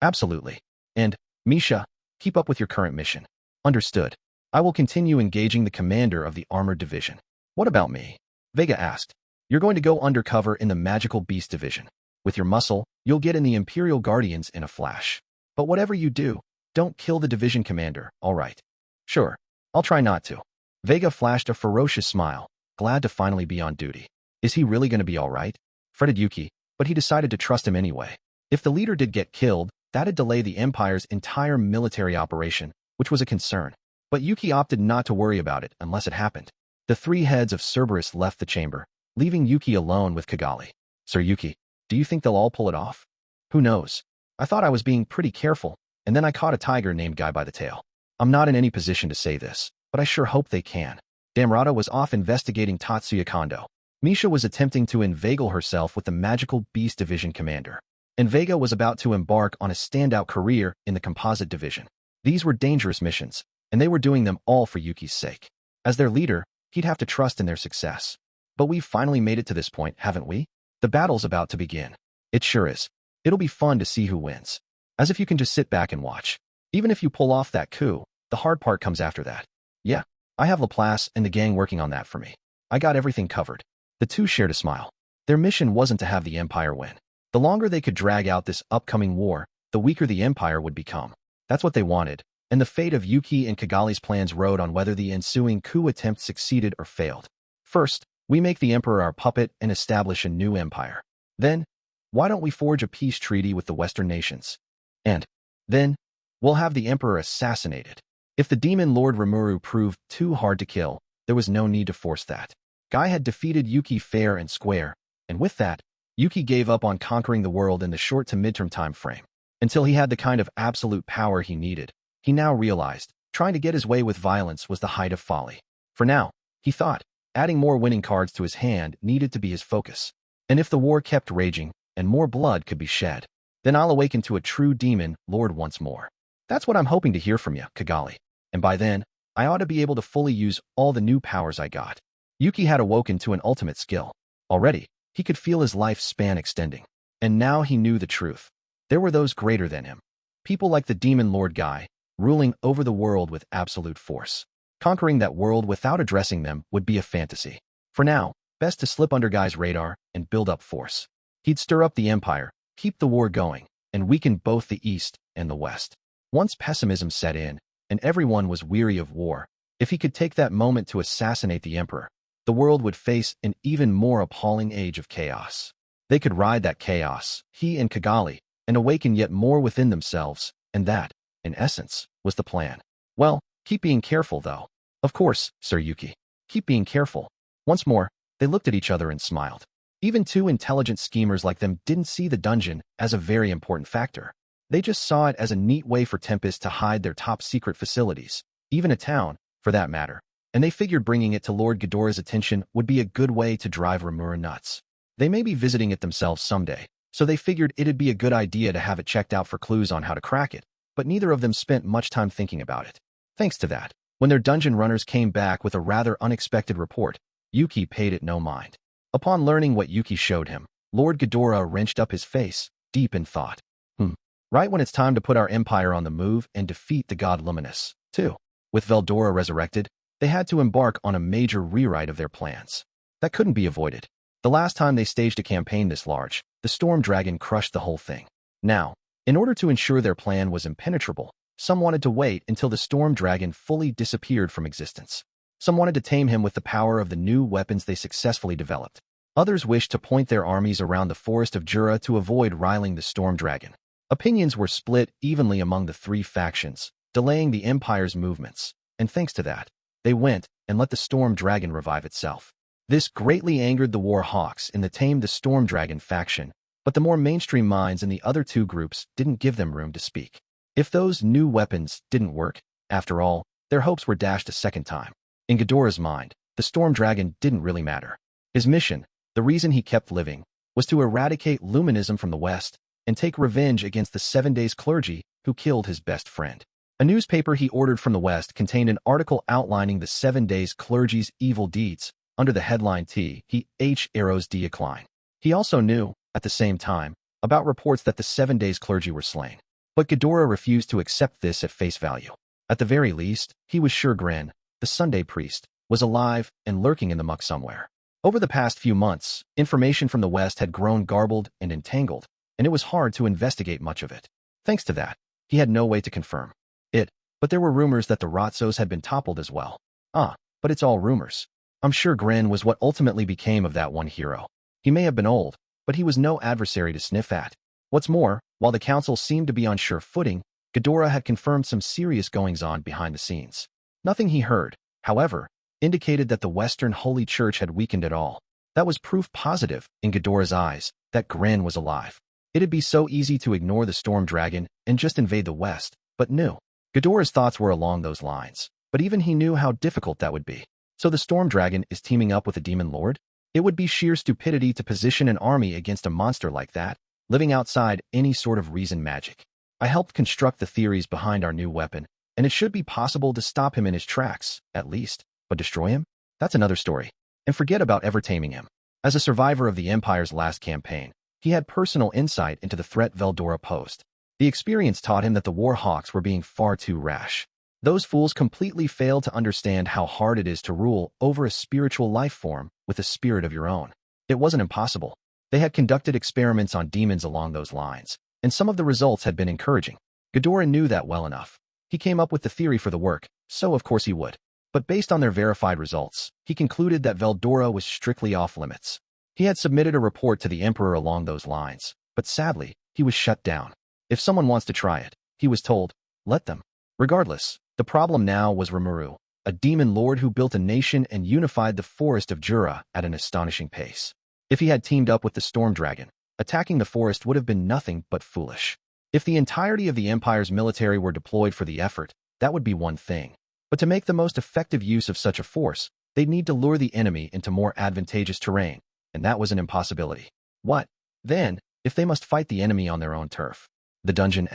Speaker 1: Absolutely. And, Misha, keep up with your current mission. Understood. I will continue engaging the commander of the Armored Division. What about me? Vega asked. You're going to go undercover in the Magical Beast Division. With your muscle, you'll get in the Imperial Guardians in a flash. But whatever you do, don't kill the division commander, all right? Sure. I'll try not to. Vega flashed a ferocious smile, glad to finally be on duty. Is he really going to be all right? Fretted Yuki, but he decided to trust him anyway. If the leader did get killed, that'd delay the Empire's entire military operation, which was a concern. But Yuki opted not to worry about it unless it happened. The three heads of Cerberus left the chamber, leaving Yuki alone with Kigali. Sir Yuki, do you think they'll all pull it off? Who knows? I thought I was being pretty careful, and then I caught a tiger named Guy by the tail. I'm not in any position to say this, but I sure hope they can. Damrata was off investigating Tatsuya Kondo. Misha was attempting to inveigle herself with the Magical Beast Division commander. And Vega was about to embark on a standout career in the Composite Division. These were dangerous missions, and they were doing them all for Yuki's sake. As their leader, he'd have to trust in their success. But we've finally made it to this point, haven't we? The battle's about to begin. It sure is. It'll be fun to see who wins. As if you can just sit back and watch. Even if you pull off that coup, the hard part comes after that. Yeah, I have Laplace and the gang working on that for me. I got everything covered. The two shared a smile. Their mission wasn't to have the Empire win. The longer they could drag out this upcoming war, the weaker the Empire would become. That's what they wanted, and the fate of Yuki and Kigali's plans rode on whether the ensuing coup attempt succeeded or failed. First, we make the Emperor our puppet and establish a new empire. Then, why don't we forge a peace treaty with the Western nations? And then, we'll have the Emperor assassinated. If the demon Lord Rimuru proved too hard to kill, there was no need to force that. Guy had defeated Yuki fair and square, and with that, Yuki gave up on conquering the world in the short to midterm time frame. Until he had the kind of absolute power he needed, he now realized, trying to get his way with violence was the height of folly. For now, he thought, adding more winning cards to his hand needed to be his focus. And if the war kept raging, and more blood could be shed, then I'll awaken to a true demon lord once more. That's what I'm hoping to hear from you, Kigali. And by then, I ought to be able to fully use all the new powers I got. Yuki had awoken to an ultimate skill. Already, he could feel his life span extending. And now he knew the truth. There were those greater than him. People like the Demon Lord Guy, ruling over the world with absolute force. Conquering that world without addressing them would be a fantasy. For now, best to slip under Guy's radar and build up force. He'd stir up the Empire, keep the war going, and weaken both the East and the West. Once pessimism set in, and everyone was weary of war, if he could take that moment to assassinate the Emperor, the world would face an even more appalling age of chaos. They could ride that chaos, he and Kigali, and awaken yet more within themselves, and that, in essence, was the plan. Well, keep being careful, though. Of course, Sir Yuki. Keep being careful. Once more, they looked at each other and smiled. Even two intelligent schemers like them didn't see the dungeon as a very important factor. They just saw it as a neat way for Tempest to hide their top-secret facilities, even a town, for that matter, and they figured bringing it to Lord Ghidorah's attention would be a good way to drive Rimuru nuts. They may be visiting it themselves someday, so they figured it'd be a good idea to have it checked out for clues on how to crack it, but neither of them spent much time thinking about it. Thanks to that, when their dungeon runners came back with a rather unexpected report, Yuki paid it no mind. Upon learning what Yuki showed him, Lord Ghidorah wrenched up his face, deep in thought. Right when it's time to put our empire on the move and defeat the god Luminous, too. With Veldora resurrected, they had to embark on a major rewrite of their plans. That couldn't be avoided. The last time they staged a campaign this large, the Storm Dragon crushed the whole thing. Now, in order to ensure their plan was impenetrable, some wanted to wait until the Storm Dragon fully disappeared from existence. Some wanted to tame him with the power of the new weapons they successfully developed. Others wished to point their armies around the forest of Jura to avoid riling the Storm Dragon. Opinions were split evenly among the three factions, delaying the Empire's movements, and thanks to that, they went and let the Storm Dragon revive itself. This greatly angered the War Hawks in the Tame the Storm Dragon faction, but the more mainstream minds in the other two groups didn't give them room to speak. If those new weapons didn't work, after all, their hopes were dashed a second time. In Ghidorah's mind, the Storm Dragon didn't really matter. His mission, the reason he kept living, was to eradicate Luminism from the West and take revenge against the 7 Days clergy who killed his best friend. A newspaper he ordered from the West contained an article outlining the 7 Days clergy's evil deeds, under the headline Arrows Decline. He also knew, at the same time, about reports that the 7 Days clergy were slain. But Ghidorah refused to accept this at face value. At the very least, he was sure Gren, the Sunday priest, was alive and lurking in the muck somewhere. Over the past few months, information from the West had grown garbled and entangled, and it was hard to investigate much of it. Thanks to that, he had no way to confirm it, but there were rumors that the Ratzos had been toppled as well. But it's all rumors. I'm sure Gren was what ultimately became of that one hero. He may have been old, but he was no adversary to sniff at. What's more, while the council seemed to be on sure footing, Ghidorah had confirmed some serious goings-on behind the scenes. Nothing he heard, however, indicated that the Western Holy Church had weakened at all. That was proof positive, in Ghidorah's eyes, that Gren was alive. It'd be so easy to ignore the Storm Dragon and just invade the West, but no. Ghidorah's thoughts were along those lines, but even he knew how difficult that would be. So the Storm Dragon is teaming up with a demon lord? It would be sheer stupidity to position an army against a monster like that, living outside any sort of reason magic. I helped construct the theories behind our new weapon, and it should be possible to stop him in his tracks, at least, but destroy him? That's another story. And forget about ever taming him. As a survivor of the Empire's last campaign, he had personal insight into the threat Veldora posed. The experience taught him that the War Hawks were being far too rash. Those fools completely failed to understand how hard it is to rule over a spiritual life form with a spirit of your own. It wasn't impossible. They had conducted experiments on demons along those lines, and some of the results had been encouraging. Ghidorah knew that well enough. He came up with the theory for the work, so of course he would. But based on their verified results, he concluded that Veldora was strictly off-limits. He had submitted a report to the Emperor along those lines, but sadly, he was shut down. If someone wants to try it, he was told, let them. Regardless, the problem now was Rimuru, a demon lord who built a nation and unified the forest of Jura at an astonishing pace. If he had teamed up with the Storm Dragon, attacking the forest would have been nothing but foolish. If the entirety of the Empire's military were deployed for the effort, that would be one thing. But to make the most effective use of such a force, they'd need to lure the enemy into more advantageous terrain, and that was an impossibility. What, then, if they must fight the enemy on their own turf? The dungeon,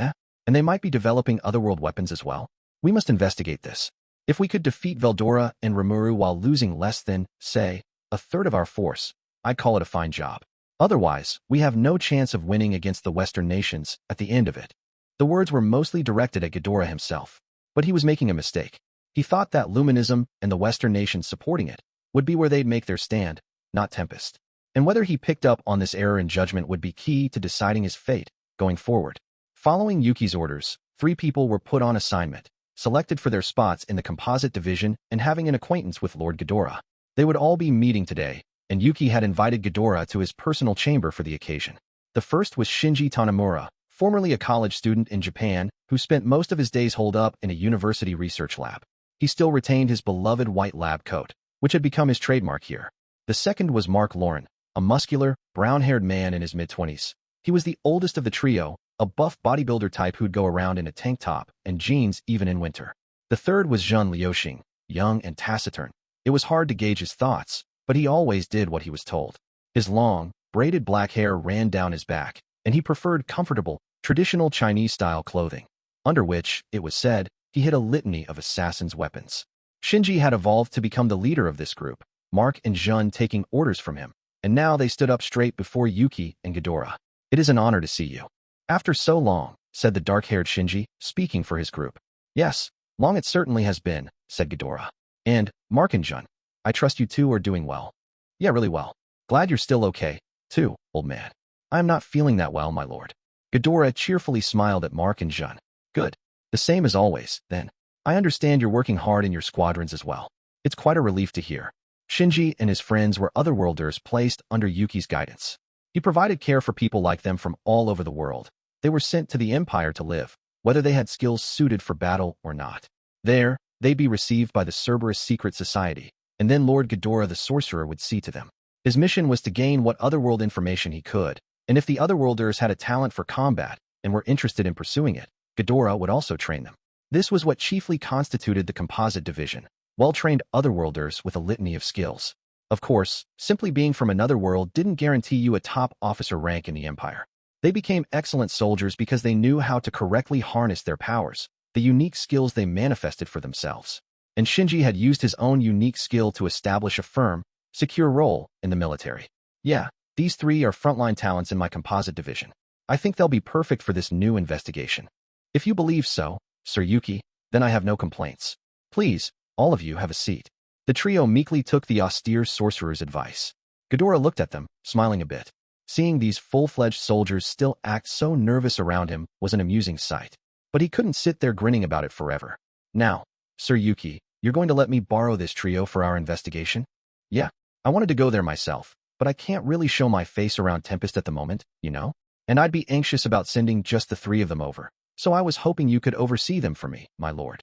Speaker 1: And they might be developing otherworld weapons as well? We must investigate this. If we could defeat Veldora and Rimuru while losing less than, say, a third of our force, I'd call it a fine job. Otherwise, we have no chance of winning against the Western nations at the end of it. The words were mostly directed at Ghidorah himself, but he was making a mistake. He thought that Luminism and the Western nations supporting it would be where they'd make their stand, not Tempest. And whether he picked up on this error in judgment would be key to deciding his fate going forward. Following Yuki's orders, 3 people were put on assignment, selected for their spots in the composite division and having an acquaintance with Lord Ghidorah. They would all be meeting today, and Yuki had invited Ghidorah to his personal chamber for the occasion. The first was Shinji Tanemura, formerly a college student in Japan, who spent most of his days holed up in a university research lab. He still retained his beloved white lab coat, which had become his trademark here. The second was Mark Lauren, a muscular, brown-haired man in his mid-20s. He was the oldest of the trio, a buff bodybuilder type who'd go around in a tank top and jeans even in winter. The third was Zhun Liuxing, young and taciturn. It was hard to gauge his thoughts, but he always did what he was told. His long, braided black hair ran down his back, and he preferred comfortable, traditional Chinese-style clothing, under which, it was said, he hid a litany of assassin's weapons. Shinji had evolved to become the leader of this group, Mark and Zhun taking orders from him, and now they stood up straight before Yuki and Ghidorah. "It is an honor to see you. After so long," said the dark-haired Shinji, speaking for his group. "Yes, long it certainly has been," said Ghidorah. "And, Mark and Zhun, I trust you two are doing well." "Yeah, really well. Glad you're still okay, too, old man." "I am not feeling that well, my lord." Ghidorah cheerfully smiled at Mark and Zhun. "Good. The same as always, then. I understand you're working hard in your squadrons as well. It's quite a relief to hear." Shinji and his friends were otherworlders placed under Yuki's guidance. He provided care for people like them from all over the world. They were sent to the Empire to live, whether they had skills suited for battle or not. There, they'd be received by the Cerberus Secret Society, and then Lord Ghidorah the Sorcerer would see to them. His mission was to gain what otherworld information he could, and if the otherworlders had a talent for combat and were interested in pursuing it, Ghidorah would also train them. This was what chiefly constituted the composite division, well-trained otherworlders with a litany of skills. Of course, simply being from another world didn't guarantee you a top officer rank in the Empire. They became excellent soldiers because they knew how to correctly harness their powers, the unique skills they manifested for themselves. And Shinji had used his own unique skill to establish a firm, secure role in the military. "Yeah, these three are frontline talents in my composite division. I think they'll be perfect for this new investigation." "If you believe so, Sir Yuki, then I have no complaints. Please, all of you have a seat." The trio meekly took the austere sorcerer's advice. Ghidorah looked at them, smiling a bit. Seeing these full-fledged soldiers still act so nervous around him was an amusing sight. But he couldn't sit there grinning about it forever. "Now, Sir Yuki, you're going to let me borrow this trio for our investigation?" "Yeah, I wanted to go there myself, but I can't really show my face around Tempest at the moment, you know? And I'd be anxious about sending just the three of them over. So I was hoping you could oversee them for me, my lord."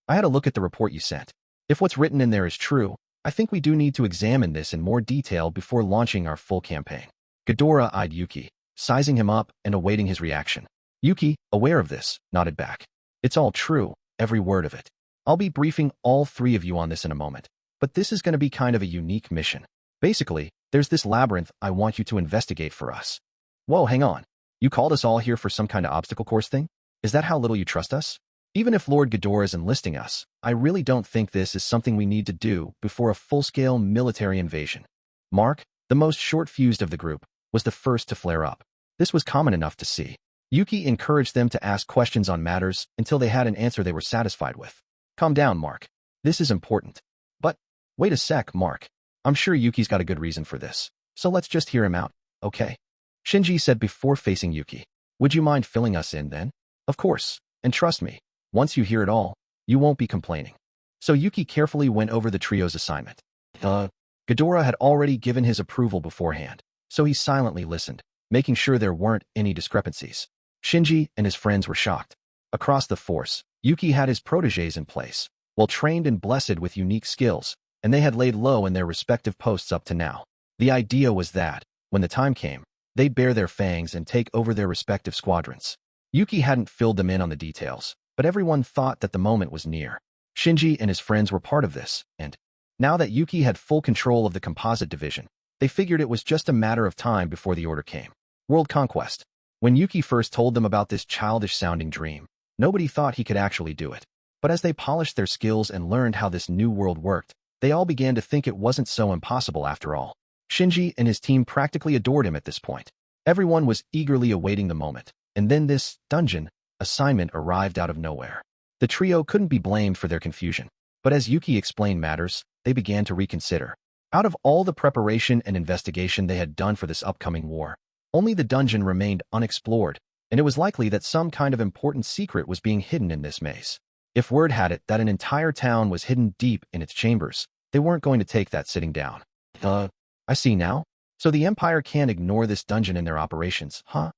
Speaker 1: I had a look at the report you sent. If what's written in there is true, I think we do need to examine this in more detail before launching our full campaign." Ghidorah eyed Yuki, sizing him up and awaiting his reaction. Yuki, aware of this, nodded back. "It's all true, every word of it. I'll be briefing all three of you on this in a moment, but this is going to be kind of a unique mission. Basically, there's this labyrinth I want you to investigate for us." "Whoa, hang on. You called us all here for some kind of obstacle course thing? Is that how little you trust us? Even if Lord Ghidorah is enlisting us, I really don't think this is something we need to do before a full-scale military invasion." Mark, the most short-fused of the group, was the first to flare up. This was common enough to see. Yuki encouraged them to ask questions on matters until they had an answer they were satisfied with. "Calm down, Mark. This is important." "But, wait a sec, Mark. I'm sure Yuki's got a good reason for this, so let's just hear him out, okay?" Shinji said before facing Yuki. "Would you mind filling us in then?" "Of course, and trust me, once you hear it all, you won't be complaining." So Yuki carefully went over the trio's assignment. Ghidorah had already given his approval beforehand, so he silently listened, making sure there weren't any discrepancies. Shinji and his friends were shocked. Across the force, Yuki had his protégés in place, well trained and blessed with unique skills, and they had laid low in their respective posts up to now. The idea was that, when the time came, they'd bare their fangs and take over their respective squadrons. Yuki hadn't filled them in on the details, but everyone thought that the moment was near. Shinji and his friends were part of this, and now that Yuki had full control of the composite division, they figured it was just a matter of time before the order came. World conquest. When Yuki first told them about this childish-sounding dream, nobody thought he could actually do it. But as they polished their skills and learned how this new world worked, they all began to think it wasn't so impossible after all. Shinji and his team practically adored him at this point. Everyone was eagerly awaiting the moment, and then this dungeon assignment arrived out of nowhere. The trio couldn't be blamed for their confusion, but as Yuki explained matters, they began to reconsider. Out of all the preparation and investigation they had done for this upcoming war, only the dungeon remained unexplored, and it was likely that some kind of important secret was being hidden in this maze. If word had it that an entire town was hidden deep in its chambers, They weren't going to take that sitting down. I see now. So the Empire can't ignore this dungeon in their operations, huh?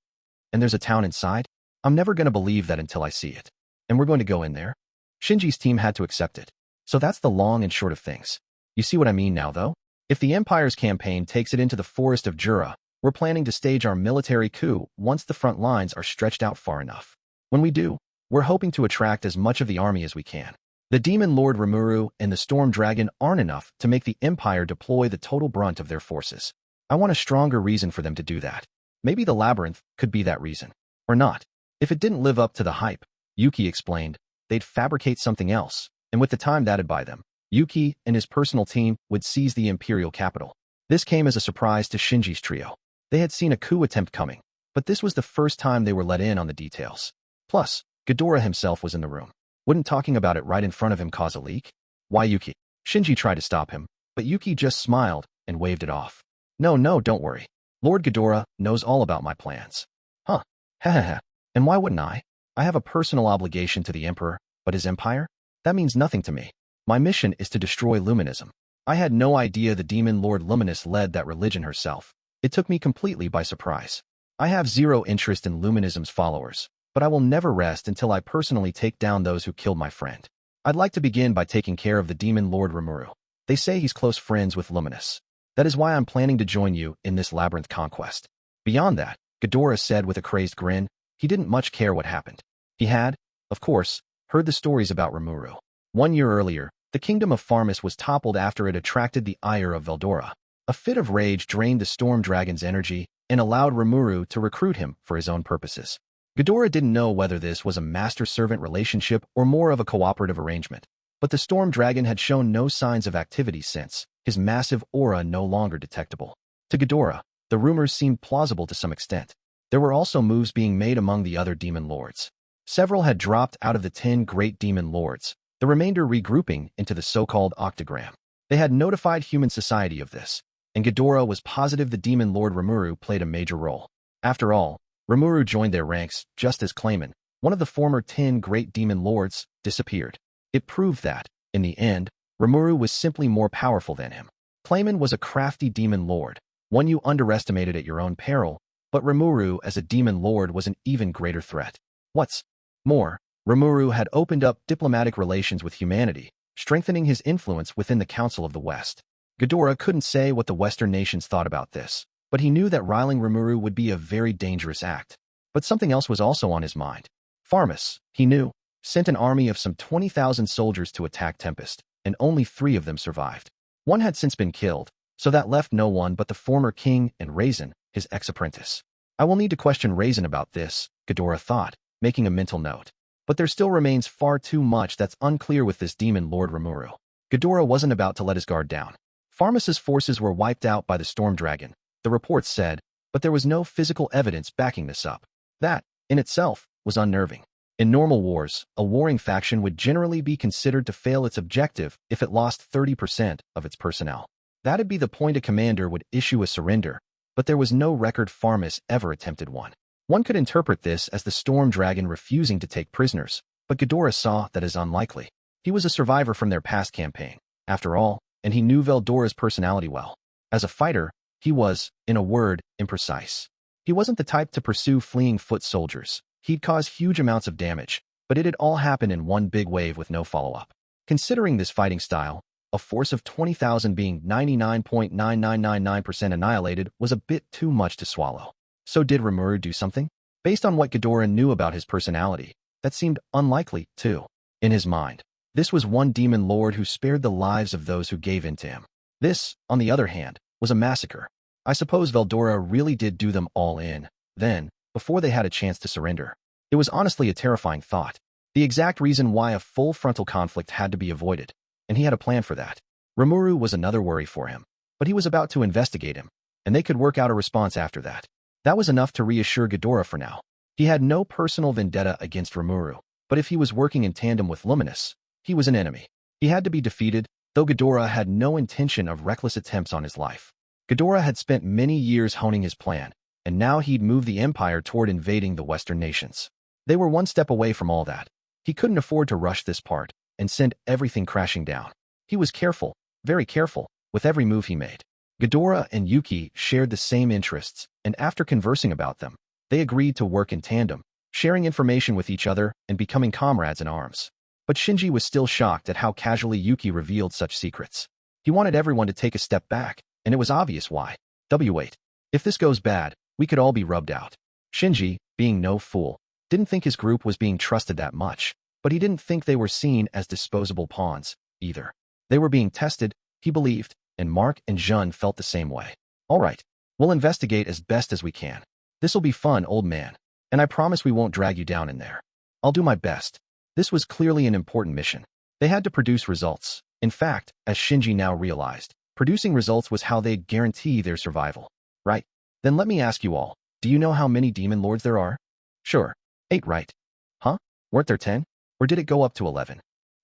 Speaker 1: And there's a town inside? I'm never going to believe that until I see it. And we're going to go in there? Shinji's team had to accept it. So that's the long and short of things. You see what I mean now, though? If the Empire's campaign takes it into the forest of Jura, we're planning to stage our military coup once the front lines are stretched out far enough. When we do, we're hoping to attract as much of the army as we can. The Demon Lord Rimuru and the Storm Dragon aren't enough to make the Empire deploy the total brunt of their forces. I want a stronger reason for them to do that. Maybe the labyrinth could be that reason. Or not. If it didn't live up to the hype, Yuki explained, they'd fabricate something else, and with the time that'd buy them, Yuki and his personal team would seize the Imperial capital. This came as a surprise to Shinji's trio. They had seen a coup attempt coming, but this was the first time they were let in on the details. Plus, Ghidorah himself was in the room. Wouldn't talking about it right in front of him cause a leak? Why, Yuki? Shinji tried to stop him, but Yuki just smiled and waved it off. No, don't worry. Lord Ghidorah knows all about my plans. Huh. Heh. And why wouldn't I? I have a personal obligation to the Emperor, but his empire? That means nothing to me. My mission is to destroy Luminism. I had no idea the Demon Lord Luminous led that religion herself. It took me completely by surprise. I have zero interest in Luminism's followers, but I will never rest until I personally take down those who killed my friend. I'd like to begin by taking care of the Demon Lord Rimuru. They say he's close friends with Luminous. That is why I'm planning to join you in this labyrinth conquest. Beyond that, Ghidorah said with a crazed grin, he didn't much care what happened. He had, of course, heard the stories about Rimuru. 1 year earlier, the kingdom of Farmus was toppled after it attracted the ire of Veldora. A fit of rage drained the Storm Dragon's energy and allowed Rimuru to recruit him for his own purposes. Ghidorah didn't know whether this was a master-servant relationship or more of a cooperative arrangement, but the Storm Dragon had shown no signs of activity since, his massive aura no longer detectable. To Ghidorah, the rumors seemed plausible to some extent. There were also moves being made among the other demon lords. Several had dropped out of the 10 great demon lords, the remainder regrouping into the so-called octagram. They had notified human society of this, and Ghidorah was positive the demon lord Rimuru played a major role. After all, Rimuru joined their ranks just as Clayman, one of the former 10 great demon lords, disappeared. It proved that, in the end, Rimuru was simply more powerful than him. Clayman was a crafty demon lord, one you underestimated at your own peril, but Rimuru as a demon lord was an even greater threat. What's more, Rimuru had opened up diplomatic relations with humanity, strengthening his influence within the Council of the West. Ghidorah couldn't say what the Western nations thought about this, but he knew that riling Rimuru would be a very dangerous act. But something else was also on his mind. Farmus, he knew, sent an army of some 20,000 soldiers to attack Tempest, and only 3 of them survived. One had since been killed, so that left no one but the former king and Raisin, his ex-apprentice. I will need to question Raisin about this, Ghidorah thought, making a mental note. But there still remains far too much that's unclear with this demon Lord Rimuru. Ghidorah wasn't about to let his guard down. Farmus's forces were wiped out by the Storm Dragon, the reports said, but there was no physical evidence backing this up. That, in itself, was unnerving. In normal wars, a warring faction would generally be considered to fail its objective if it lost 30% of its personnel. That'd be the point a commander would issue a surrender, but there was no record Farmus ever attempted one. One could interpret this as the Storm Dragon refusing to take prisoners, but Ghidorah saw that as unlikely. He was a survivor from their past campaign, after all, and he knew Veldora's personality well. As a fighter, he was, in a word, imprecise. He wasn't the type to pursue fleeing foot soldiers. He'd cause huge amounts of damage, but it'd all happen in one big wave with no follow-up. Considering this fighting style, a force of 20,000 being 99.9999% annihilated was a bit too much to swallow. So did Rimuru do something? Based on what Ghidorah knew about his personality, that seemed unlikely, too. In his mind, this was one demon lord who spared the lives of those who gave in to him. This, on the other hand, was a massacre. I suppose Veldora really did do them all in, then, before they had a chance to surrender. It was honestly a terrifying thought. The exact reason why a full frontal conflict had to be avoided, and he had a plan for that. Rimuru was another worry for him, but he was about to investigate him, and they could work out a response after that. That was enough to reassure Ghidorah for now. He had no personal vendetta against Rimuru, but if he was working in tandem with Luminous, he was an enemy. He had to be defeated, though Ghidorah had no intention of reckless attempts on his life. Ghidorah had spent many years honing his plan, and now he'd moved the Empire toward invading the Western nations. They were one step away from all that. He couldn't afford to rush this part and send everything crashing down. He was careful, very careful with every move he made. Ghidorah and Yuki shared the same interests, and after conversing about them, they agreed to work in tandem, sharing information with each other and becoming comrades in arms. But Shinji was still shocked at how casually Yuki revealed such secrets. He wanted everyone to take a step back, and it was obvious why. Wait. If this goes bad, we could all be rubbed out. Shinji, being no fool, didn't think his group was being trusted that much, but he didn't think they were seen as disposable pawns, either. They were being tested, he believed, and Mark and Jun felt the same way. All right, we'll investigate as best as we can. This'll be fun, old man, and I promise we won't drag you down in there. I'll do my best. This was clearly an important mission. They had to produce results. In fact, as Shinji now realized, producing results was how they'd guarantee their survival. Right? Then let me ask you all, do you know how many demon lords there are? Sure. 8, right? Huh? Weren't there 10? Or did it go up to 11?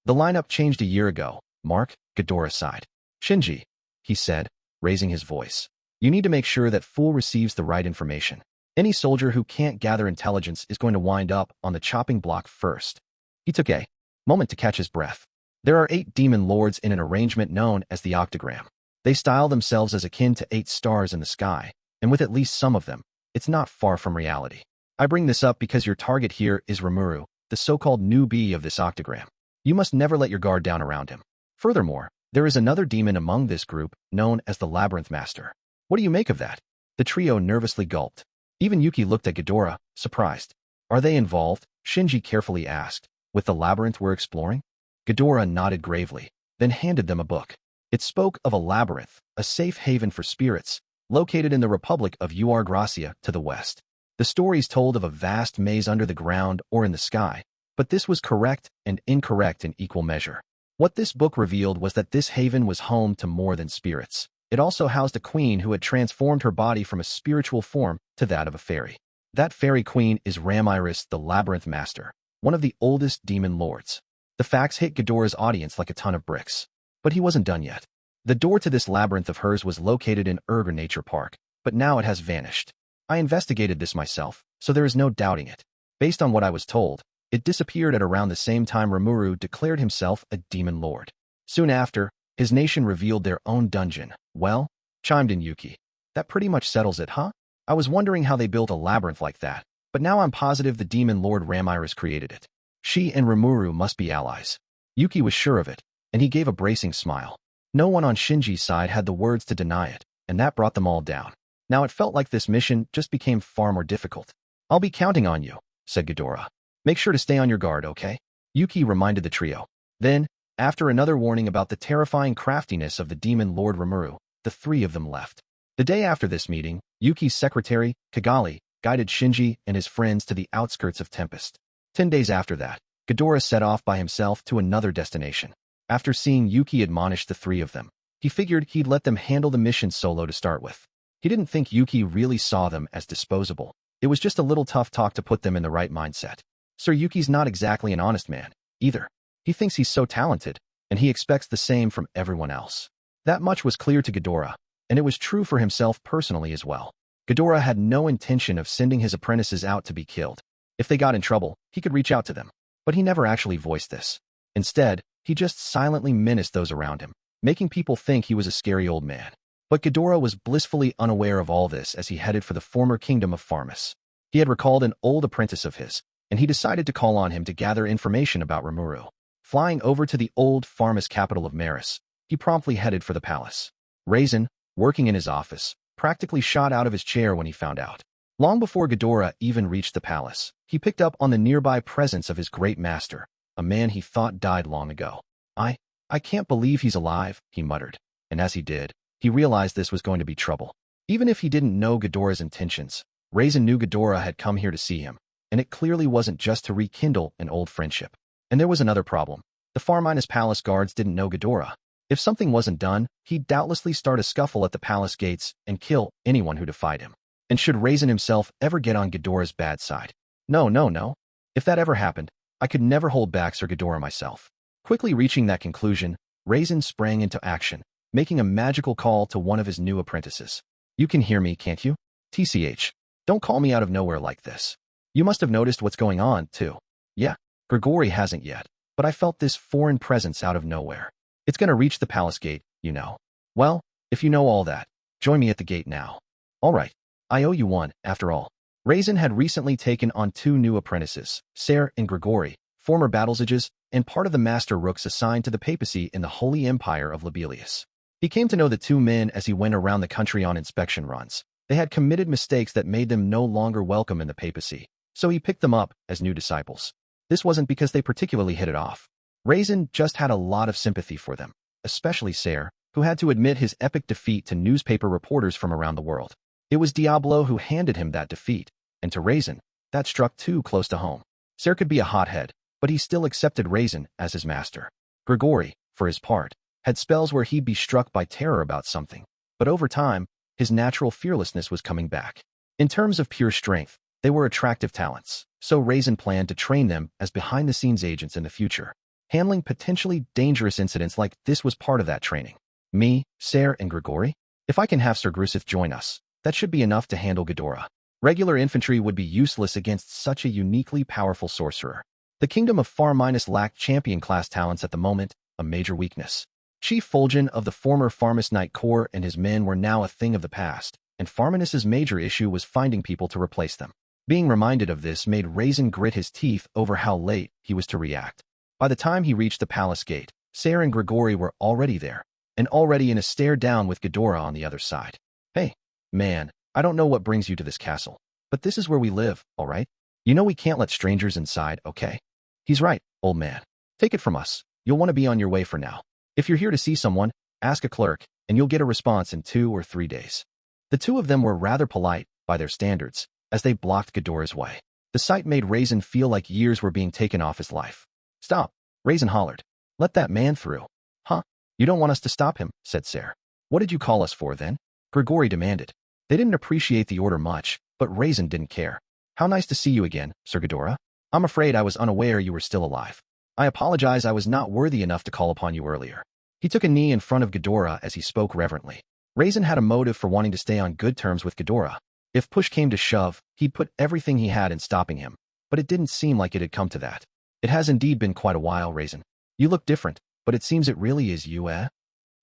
Speaker 1: The lineup changed a year ago. Mark, Ghidorah sighed. Shinji, he said, raising his voice. You need to make sure that Fool receives the right information. Any soldier who can't gather intelligence is going to wind up on the chopping block first. He took a moment to catch his breath. There are 8 demon lords in an arrangement known as the octagram. They style themselves as akin to 8 stars in the sky, and with at least some of them, it's not far from reality. I bring this up because your target here is Rimuru, the so-called newbie of this octagram. You must never let your guard down around him. Furthermore, there is another demon among this group, known as the Labyrinth Master. What do you make of that? The trio nervously gulped. Even Yuki looked at Ghidorah, surprised. Are they involved? Shinji carefully asked. With the labyrinth we're exploring? Ghidorah nodded gravely, then handed them a book. It spoke of a labyrinth, a safe haven for spirits, located in the Republic of Gracia to the west. The stories told of a vast maze under the ground or in the sky, but this was correct and incorrect in equal measure. What this book revealed was that this haven was home to more than spirits. It also housed a queen who had transformed her body from a spiritual form to that of a fairy. That fairy queen is Ramiris, the Labyrinth Master, one of the oldest demon lords. The facts hit Ghidorah's audience like a ton of bricks. But he wasn't done yet. The door to this labyrinth of hers was located in Urga Nature Park, but now it has vanished. I investigated this myself, so there is no doubting it. Based on what I was told, it disappeared at around the same time Rimuru declared himself a demon lord. Soon after, his nation revealed their own dungeon. Well, chimed in Yuki. That pretty much settles it, huh? I was wondering how they built a labyrinth like that, but now I'm positive the demon lord Ramiris created it. She and Rimuru must be allies. Yuki was sure of it, and he gave a bracing smile. No one on Shinji's side had the words to deny it, and that brought them all down. Now it felt like this mission just became far more difficult. I'll be counting on you, said Ghidorah. Make sure to stay on your guard, okay? Yuki reminded the trio. Then, after another warning about the terrifying craftiness of the demon lord Rimuru, the 3 of them left. The day after this meeting, Yuki's secretary, Kigali, guided Shinji and his friends to the outskirts of Tempest. 10 days after that, Ghidorah set off by himself to another destination. After seeing Yuki admonish the 3 of them, he figured he'd let them handle the mission solo to start with. He didn't think Yuki really saw them as disposable. It was just a little tough talk to put them in the right mindset. Sir Yuki's not exactly an honest man, either. He thinks he's so talented, and he expects the same from everyone else. That much was clear to Ghidorah, and it was true for himself personally as well. Ghidorah had no intention of sending his apprentices out to be killed. If they got in trouble, he could reach out to them. But he never actually voiced this. Instead, he just silently menaced those around him, making people think he was a scary old man. But Ghidorah was blissfully unaware of all this as he headed for the former kingdom of Farmus. He had recalled an old apprentice of his, and he decided to call on him to gather information about Rimuru. Flying over to the old Farmus capital of Maris, he promptly headed for the palace. Raisin, working in his office, practically shot out of his chair when he found out. Long before Ghidorah even reached the palace, he picked up on the nearby presence of his great master, a man he thought died long ago. I can't believe he's alive, he muttered. And as he did, he realized this was going to be trouble. Even if he didn't know Ghidorah's intentions, Raisin knew Ghidorah had come here to see him, and it clearly wasn't just to rekindle an old friendship. And there was another problem. The Farminus Palace guards didn't know Ghidorah. If something wasn't done, he'd doubtlessly start a scuffle at the palace gates and kill anyone who defied him. And should Raisin himself ever get on Ghidorah's bad side? No. If that ever happened, I could never hold back Sir Ghidorah myself. Quickly reaching that conclusion, Raisin sprang into action, making a magical call to one of his new apprentices. You can hear me, can't you? TCH. Don't call me out of nowhere like this. You must have noticed what's going on, too. Yeah, Grigori hasn't yet, but I felt this foreign presence out of nowhere. It's gonna reach the palace gate, you know. Well, if you know all that, join me at the gate now. All right, I owe you one, after all. Raisin had recently taken on 2 new apprentices, Ser and Grigori, former battlesages, and part of the master rooks assigned to the papacy in the Holy Empire of Libelius. He came to know the 2 men as he went around the country on inspection runs. They had committed mistakes that made them no longer welcome in the papacy, so he picked them up as new disciples. This wasn't because they particularly hit it off. Raisin just had a lot of sympathy for them, especially Ser, who had to admit his epic defeat to newspaper reporters from around the world. It was Diablo who handed him that defeat, and to Raisin, that struck too close to home. Ser could be a hothead, but he still accepted Raisin as his master. Grigori, for his part, had spells where he'd be struck by terror about something, but over time, his natural fearlessness was coming back. In terms of pure strength, they were attractive talents, so Raisin planned to train them as behind-the-scenes agents in the future. Handling potentially dangerous incidents like this was part of that training. Me, Ser, and Grigori? If I can have Sir Grusith join us, that should be enough to handle Ghidorah. Regular infantry would be useless against such a uniquely powerful sorcerer. The Kingdom of Far- lacked champion-class talents at the moment, a major weakness. Chief Fulgen of the former Farmus Knight Corps and his men were now a thing of the past, and Farminus's major issue was finding people to replace them. Being reminded of this made Raisin grit his teeth over how late he was to react. By the time he reached the palace gate, Ser and Grigori were already there, and already in a stare-down with Ghidorah on the other side. Hey, man, I don't know what brings you to this castle, but this is where we live, all right? You know we can't let strangers inside, okay? He's right, old man. Take it from us. You'll want to be on your way for now. If you're here to see someone, ask a clerk, and you'll get a response in 2 or 3 days. The 2 of them were rather polite, by their standards, as they blocked Ghidorah's way. The sight made Raisin feel like years were being taken off his life. Stop, Raisin hollered. Let that man through. Huh? You don't want us to stop him, said Ser. What did you call us for then? Grigori demanded. They didn't appreciate the order much, but Raisin didn't care. How nice to see you again, Sir Ghidorah. I'm afraid I was unaware you were still alive. I apologize I was not worthy enough to call upon you earlier. He took a knee in front of Ghidorah as he spoke reverently. Raisin had a motive for wanting to stay on good terms with Ghidorah. If push came to shove, he'd put everything he had in stopping him, but it didn't seem like it had come to that. It has indeed been quite a while, Raisin. You look different, but it seems it really is you, eh?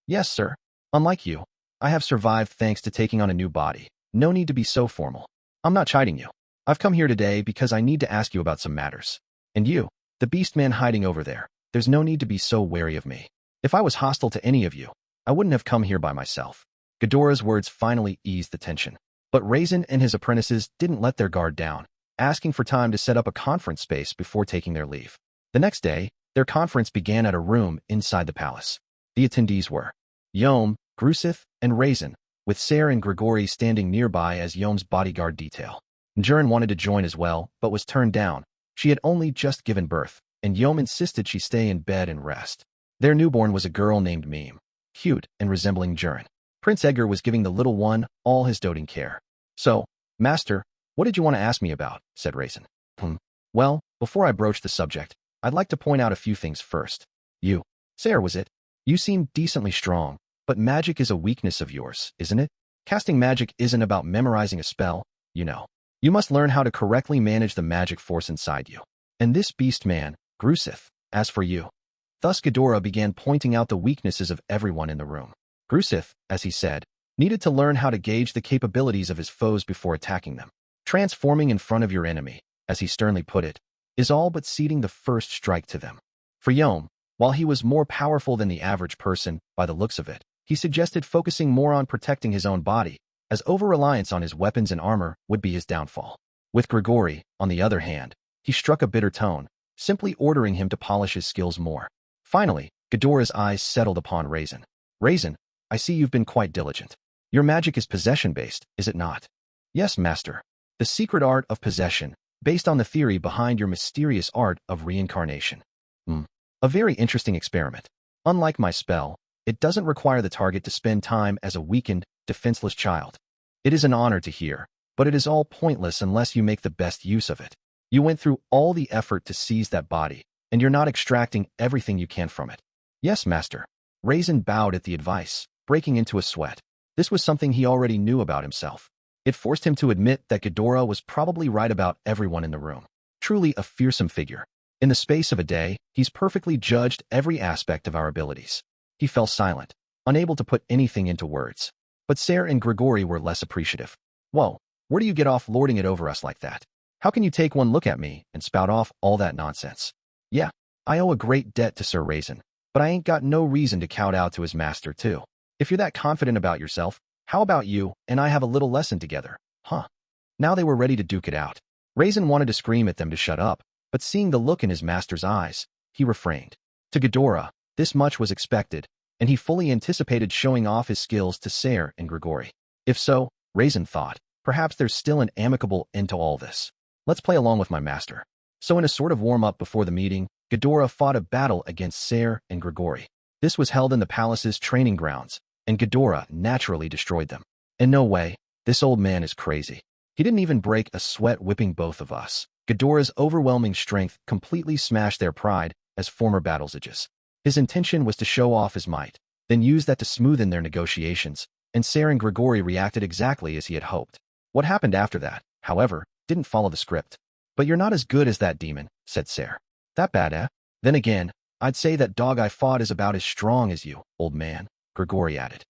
Speaker 1: Yes, sir. Unlike you, I have survived thanks to taking on a new body. No need to be so formal. I'm not chiding you. I've come here today because I need to ask you about some matters. And you, the beast man hiding over there, there's no need to be so wary of me. If I was hostile to any of you, I wouldn't have come here by myself. Ghidorah's words finally eased the tension. But Raisin and his apprentices didn't let their guard down, asking for time to set up a conference space before taking their leave. The next day, their conference began at a room inside the palace. The attendees were Yom, Grusith, and Raisin, with Ser and Grigori standing nearby as Yom's bodyguard detail. Jurin wanted to join as well, but was turned down. She had only just given birth, and Yom insisted she stay in bed and rest. Their newborn was a girl named Meme, cute and resembling Jurin. Prince Edgar was giving the little one all his doting care. So, Master, what did you want to ask me about? Said Raisin. Well, before I broach the subject, I'd like to point out a few things first. You, Ser was it? You seem decently strong, but magic is a weakness of yours, isn't it? Casting magic isn't about memorizing a spell, you know. You must learn how to correctly manage the magic force inside you. And this beast man, Grusith, as for you. Thus Ghidorah began pointing out the weaknesses of everyone in the room. Grusith, as he said, needed to learn how to gauge the capabilities of his foes before attacking them. Transforming in front of your enemy, as he sternly put it, is all but ceding the first strike to them. For Yom, while he was more powerful than the average person, by the looks of it, he suggested focusing more on protecting his own body, as over-reliance on his weapons and armor would be his downfall. With Grigori, on the other hand, he struck a bitter tone, simply ordering him to polish his skills more. Finally, Ghidorah's eyes settled upon Raisin. Raisin, I see you've been quite diligent. Your magic is possession-based, is it not? Yes, Master. The secret art of possession, based on the theory behind your mysterious art of reincarnation. A very interesting experiment. Unlike my spell, it doesn't require the target to spend time as a weakened, defenseless child. It is an honor to hear, but it is all pointless unless you make the best use of it. You went through all the effort to seize that body, and you're not extracting everything you can from it. Yes, Master. Raisin bowed at the advice, breaking into a sweat. This was something he already knew about himself. It forced him to admit that Ghidorah was probably right about everyone in the room. Truly a fearsome figure. In the space of a day, he's perfectly judged every aspect of our abilities. He fell silent. unable to put anything into words. But Ser and Grigori were less appreciative. Whoa, where do you get off lording it over us like that? How can you take one look at me and spout off all that nonsense? Yeah, I owe a great debt to Sir Raisin, but I ain't got no reason to kowtow to his master too. If you're that confident about yourself, how about you and I have a little lesson together, huh? Now they were ready to duke it out. Raisin wanted to scream at them to shut up, but seeing the look in his master's eyes, he refrained. To Ghidorah, this much was expected, and he fully anticipated showing off his skills to Ser and Grigori. If so, Raisin thought, perhaps there's still an amicable end to all this. Let's play along with my master. So in a sort of warm-up before the meeting, Ghidorah fought a battle against Ser and Grigori. This was held in the palace's training grounds, and Ghidorah naturally destroyed them. In no way, this old man is crazy. He didn't even break a sweat whipping both of us. Ghidorah's overwhelming strength completely smashed their pride as former battlesages. His intention was to show off his might, then use that to smoothen their negotiations, and Ser and Grigori reacted exactly as he had hoped. What happened after that, however, didn't follow the script. But you're not as good as that demon, said Ser. That bad, eh? Then again, I'd say that dog I fought is about as strong as you, old man, Grigori added.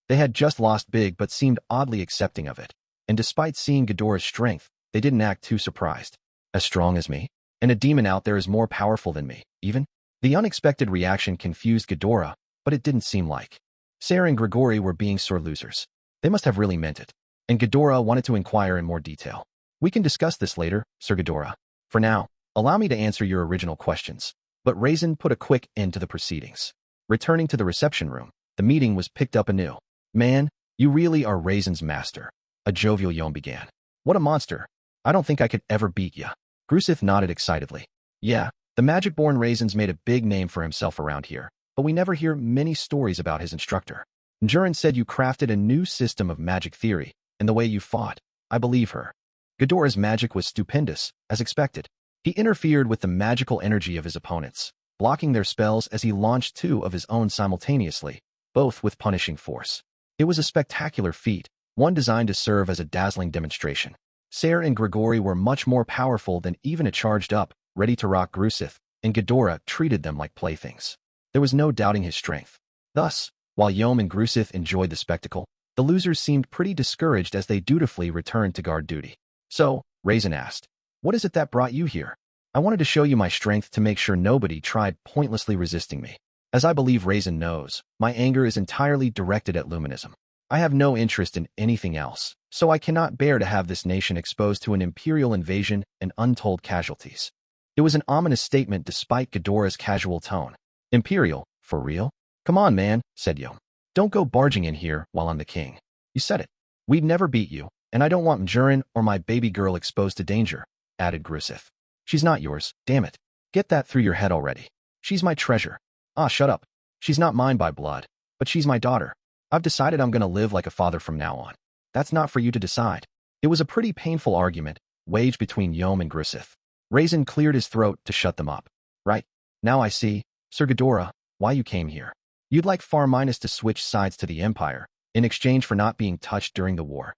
Speaker 1: They had just lost big but seemed oddly accepting of it. And despite seeing Ghidorah's strength, they didn't act too surprised. As strong as me? And a demon out there is more powerful than me, even? The unexpected reaction confused Ghidorah, but it didn't seem like. Ser and Grigori were being sore losers. They must have really meant it. And Ghidorah wanted to inquire in more detail. We can discuss this later, Sir Ghidorah. For now, allow me to answer your original questions. But Raisin put a quick end to the proceedings. Returning to the reception room, the meeting was picked up anew. Man, you really are Raisin's master, a jovial Yom began. What a monster. I don't think I could ever beat ya. Grusith nodded excitedly. Yeah, the magic-born Raisin's made a big name for himself around here, but we never hear many stories about his instructor. Jurin said you crafted a new system of magic theory, and the way you fought. I believe her. Ghidorah's magic was stupendous, as expected. He interfered with the magical energy of his opponents, blocking their spells as he launched two of his own simultaneously, both with punishing force. It was a spectacular feat, one designed to serve as a dazzling demonstration. Ser and Grigori were much more powerful than even a charged-up, ready-to-rock Grusith, and Ghidorah treated them like playthings. There was no doubting his strength. Thus, while Yom and Grusith enjoyed the spectacle, the losers seemed pretty discouraged as they dutifully returned to guard duty. So, Raisin asked, what is it that brought you here? I wanted to show you my strength to make sure nobody tried pointlessly resisting me. As I believe Raisin knows, my anger is entirely directed at Luminism. I have no interest in anything else, so I cannot bear to have this nation exposed to an imperial invasion and untold casualties. It was an ominous statement despite Ghidorah's casual tone. Imperial, for real? Come on, man, said Yom. Don't go barging in here while I'm the king. You said it. We'd never beat you, and I don't want Jurin or my baby girl exposed to danger, added Grusith. She's not yours, damn it. Get that through your head already. She's my treasure. Ah, shut up. She's not mine by blood, but she's my daughter. I've decided I'm going to live like a father from now on. That's not for you to decide. It was a pretty painful argument, waged between Yom and Grusith. Raisin cleared his throat to shut them up. Right, now I see, Sir Ghidorah, why you came here. You'd like Far Minus to switch sides to the Empire, in exchange for not being touched during the war.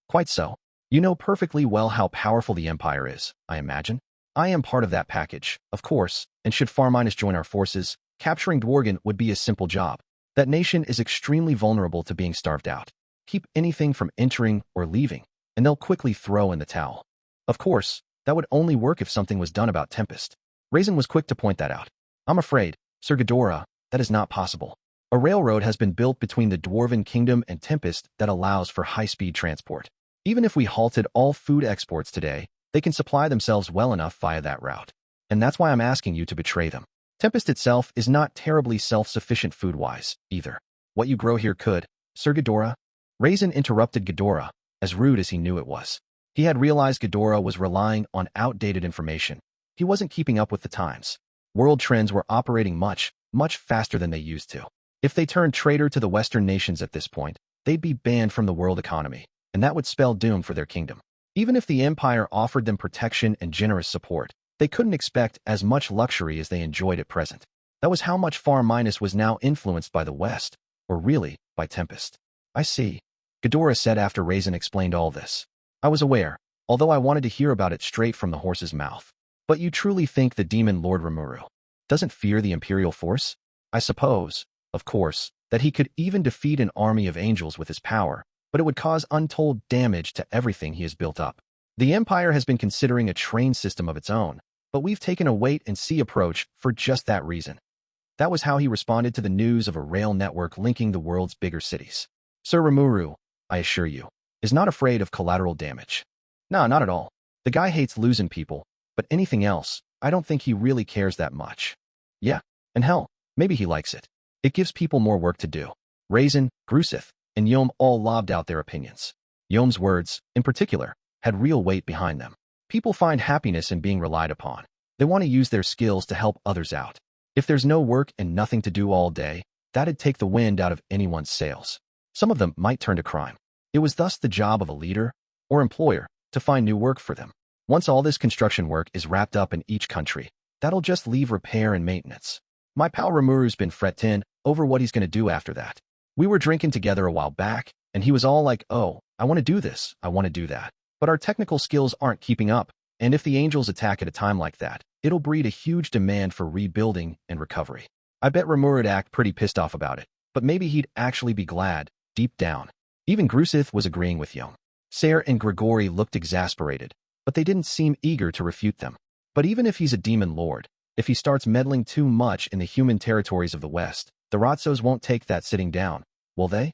Speaker 1: Quite so. You know perfectly well how powerful the Empire is, I imagine. I am part of that package, of course, and should Far Minus join our forces, capturing Dworgen would be a simple job. That nation is extremely vulnerable to being starved out. Keep anything from entering or leaving, and they'll quickly throw in the towel. Of course, that would only work if something was done about Tempest. Raisin was quick to point that out. I'm afraid, Sir Ghidorah, that is not possible. A railroad has been built between the Dwarven Kingdom and Tempest that allows for high-speed transport. Even if we halted all food exports today, they can supply themselves well enough via that route. And that's why I'm asking you to betray them. Tempest itself is not terribly self-sufficient food-wise, either. What you grow here could, Sir Ghidorah? Raisin interrupted Ghidorah, as rude as he knew it was. He had realized Ghidorah was relying on outdated information. He wasn't keeping up with the times. World trends were operating much, much faster than they used to. If they turned traitor to the Western nations at this point, they'd be banned from the world economy, and that would spell doom for their kingdom. Even if the Empire offered them protection and generous support, they couldn't expect as much luxury as they enjoyed at present. That was how much Far Minus was now influenced by the West, or really, by Tempest. I see, Ghidorah said after Raisin explained all this. I was aware, although I wanted to hear about it straight from the horse's mouth. But you truly think the demon Lord Rimuru doesn't fear the Imperial force? I suppose, of course, that he could even defeat an army of angels with his power, but it would cause untold damage to everything he has built up. The Empire has been considering a train system of its own, but we've taken a wait-and-see approach for just that reason. That was how he responded to the news of a rail network linking the world's bigger cities. Sir Rimuru, I assure you, is not afraid of collateral damage. Nah, not at all. The guy hates losing people, but anything else, I don't think he really cares that much. Yeah, and hell, maybe he likes it. It gives people more work to do. Raisin, Grusith, and Yom all lobbed out their opinions. Yom's words, in particular, had real weight behind them. People find happiness in being relied upon. They want to use their skills to help others out. If there's no work and nothing to do all day, that'd take the wind out of anyone's sails. Some of them might turn to crime. It was thus the job of a leader, or employer, to find new work for them. Once all this construction work is wrapped up in each country, that'll just leave repair and maintenance. My pal Rimuru's been fretting over what he's going to do after that. We were drinking together a while back, and he was all like, oh, I want to do this, I want to do that. But our technical skills aren't keeping up, and if the angels attack at a time like that, it'll breed a huge demand for rebuilding and recovery. I bet Rimuru'd act pretty pissed off about it, but maybe he'd actually be glad, deep down. Even Grusith was agreeing with Yom. Sayer and Grigori looked exasperated, but they didn't seem eager to refute them. But even if he's a demon lord, if he starts meddling too much in the human territories of the West, the Ratsos won't take that sitting down, will they?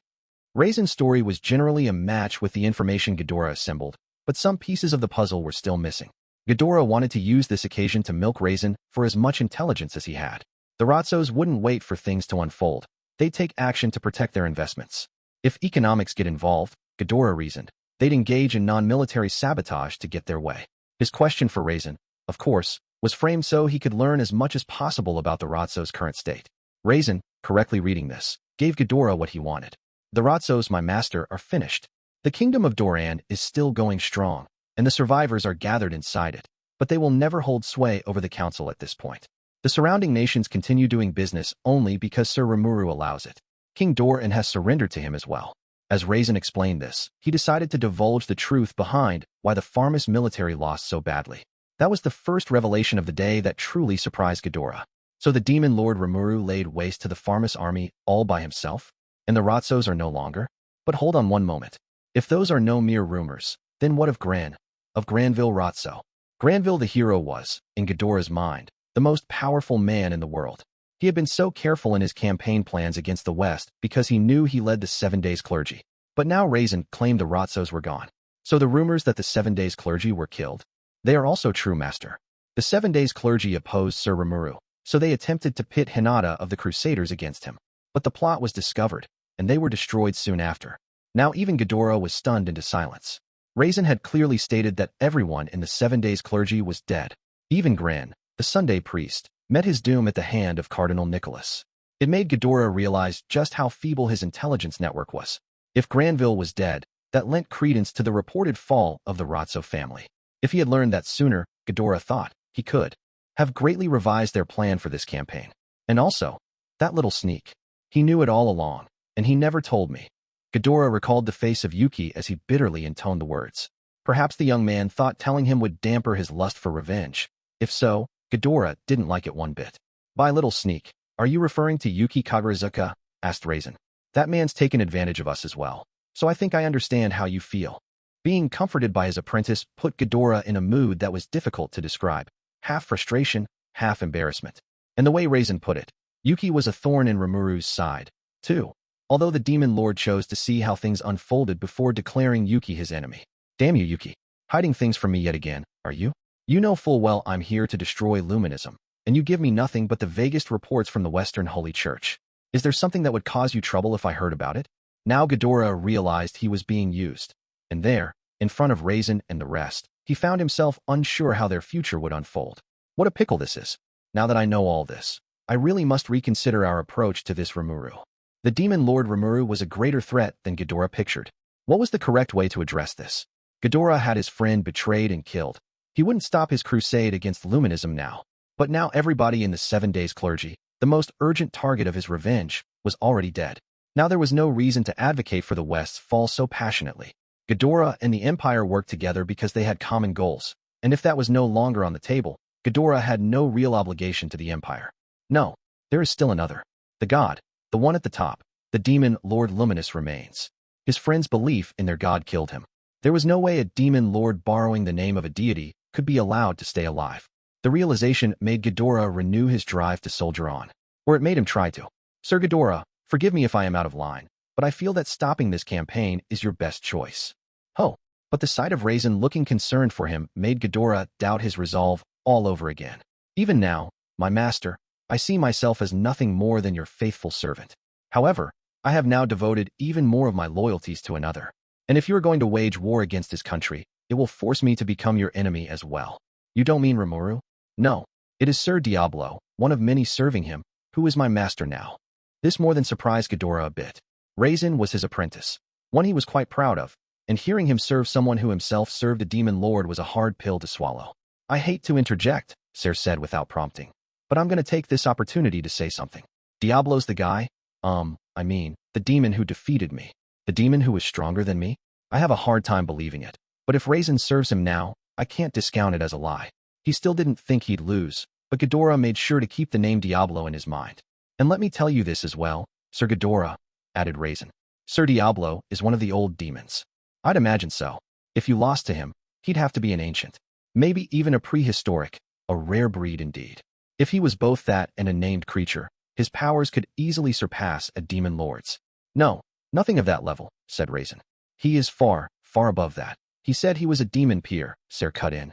Speaker 1: Raisin's story was generally a match with the information Ghidorah assembled, but some pieces of the puzzle were still missing. Ghidorah wanted to use this occasion to milk Raisin for as much intelligence as he had. The Ratsos wouldn't wait for things to unfold. They'd take action to protect their investments. If economics get involved, Ghidorah reasoned, they'd engage in non-military sabotage to get their way. His question for Raisin, of course, was framed so he could learn as much as possible about the Ratsos' current state. Raisin, correctly reading this, gave Ghidorah what he wanted. The Ratsos, my master, are finished. The kingdom of Doran is still going strong, and the survivors are gathered inside it, but they will never hold sway over the council at this point. The surrounding nations continue doing business only because Sir Rimuru allows it. King Doran has surrendered to him as well. As Raisin explained this, he decided to divulge the truth behind why the Farmus military lost so badly. That was the first revelation of the day that truly surprised Ghidorah. So the demon lord Rimuru laid waste to the Farmus army all by himself? And the Ratsos are no longer? But hold on one moment. If those are no mere rumors, then what of Gran? Of Granville Ratso? Granville the hero was, in Ghidorah's mind, the most powerful man in the world. He had been so careful in his campaign plans against the West because he knew he led the 7 Days clergy. But now Raisin claimed the Ratsos were gone. So the rumors that the 7 Days clergy were killed? They are also true, master. The 7 Days clergy opposed Sir Rimuru, so they attempted to pit Hinata of the Crusaders against him. But the plot was discovered, and they were destroyed soon after. Now even Ghidorah was stunned into silence. Raisin had clearly stated that everyone in the 7 Days clergy was dead. Even Gran, the Sunday priest, met his doom at the hand of Cardinal Nicholas. It made Ghidorah realize just how feeble his intelligence network was. If Granville was dead, that lent credence to the reported fall of the Ratso family. If he had learned that sooner, Ghidorah thought, he could have greatly revised their plan for this campaign. And also, that little sneak. He knew it all along, and he never told me. Ghidorah recalled the face of Yuki as he bitterly intoned the words. Perhaps the young man thought telling him would damper his lust for revenge. If so, Ghidorah didn't like it one bit. By little sneak, are you referring to Yuki Kagurazuka? Asked Raisin. That man's taken advantage of us as well, so I think I understand how you feel. Being comforted by his apprentice put Ghidorah in a mood that was difficult to describe. Half frustration, half embarrassment. And the way Raisin put it, Yuki was a thorn in Rimuru's side, too. Although the demon lord chose to see how things unfolded before declaring Yuki his enemy. Damn you, Yuki. Hiding things from me yet again, are you? You know full well I'm here to destroy Luminism, and you give me nothing but the vaguest reports from the Western Holy Church. Is there something that would cause you trouble if I heard about it? Now Ghidorah realized he was being used, and there, in front of Raisin and the rest, he found himself unsure how their future would unfold. What a pickle this is. Now that I know all this, I really must reconsider our approach to this Rimuru. The demon lord Rimuru was a greater threat than Ghidorah pictured. What was the correct way to address this? Ghidorah had his friend betrayed and killed. He wouldn't stop his crusade against Luminism now. But now everybody in the 7 Days clergy, the most urgent target of his revenge, was already dead. Now there was no reason to advocate for the West's fall so passionately. Ghidorah and the Empire worked together because they had common goals, and if that was no longer on the table, Ghidorah had no real obligation to the Empire. No, there is still another. The god, the one at the top, The demon Lord Luminous remains. His friend's belief in their god killed him. There was no way a demon lord borrowing the name of a deity could be allowed to stay alive. The realization made Ghidorah renew his drive to soldier on. Or it made him try to. Sir Ghidorah, forgive me if I am out of line, but I feel that stopping this campaign is your best choice. Oh, but the sight of Raisin looking concerned for him made Ghidorah doubt his resolve all over again. Even now, my master, I see myself as nothing more than your faithful servant. However, I have now devoted even more of my loyalties to another. And if you are going to wage war against his country, it will force me to become your enemy as well. You don't mean Rimuru? No, it is Sir Diablo, one of many serving him, who is my master now. This more than surprised Ghidorah a bit. Raisin was his apprentice, one he was quite proud of, and hearing him serve someone who himself served a demon lord was a hard pill to swallow. I hate to interject, Ser said without prompting, but I'm going to take this opportunity to say something. Diablo's the guy? The demon who defeated me. The demon who was stronger than me? I have a hard time believing it. But if Raisin serves him now, I can't discount it as a lie. He still didn't think he'd lose, but Ghidorah made sure to keep the name Diablo in his mind. And let me tell you this as well, Sir Ghidorah, added Raisin. Sir Diablo is one of the old demons. I'd imagine so. If you lost to him, he'd have to be an ancient. Maybe even a prehistoric, a rare breed indeed. If he was both that and a named creature, his powers could easily surpass a demon lord's. No, nothing of that level, said Raisin. He is far, far above that. He said he was a demon peer, Ser cut in.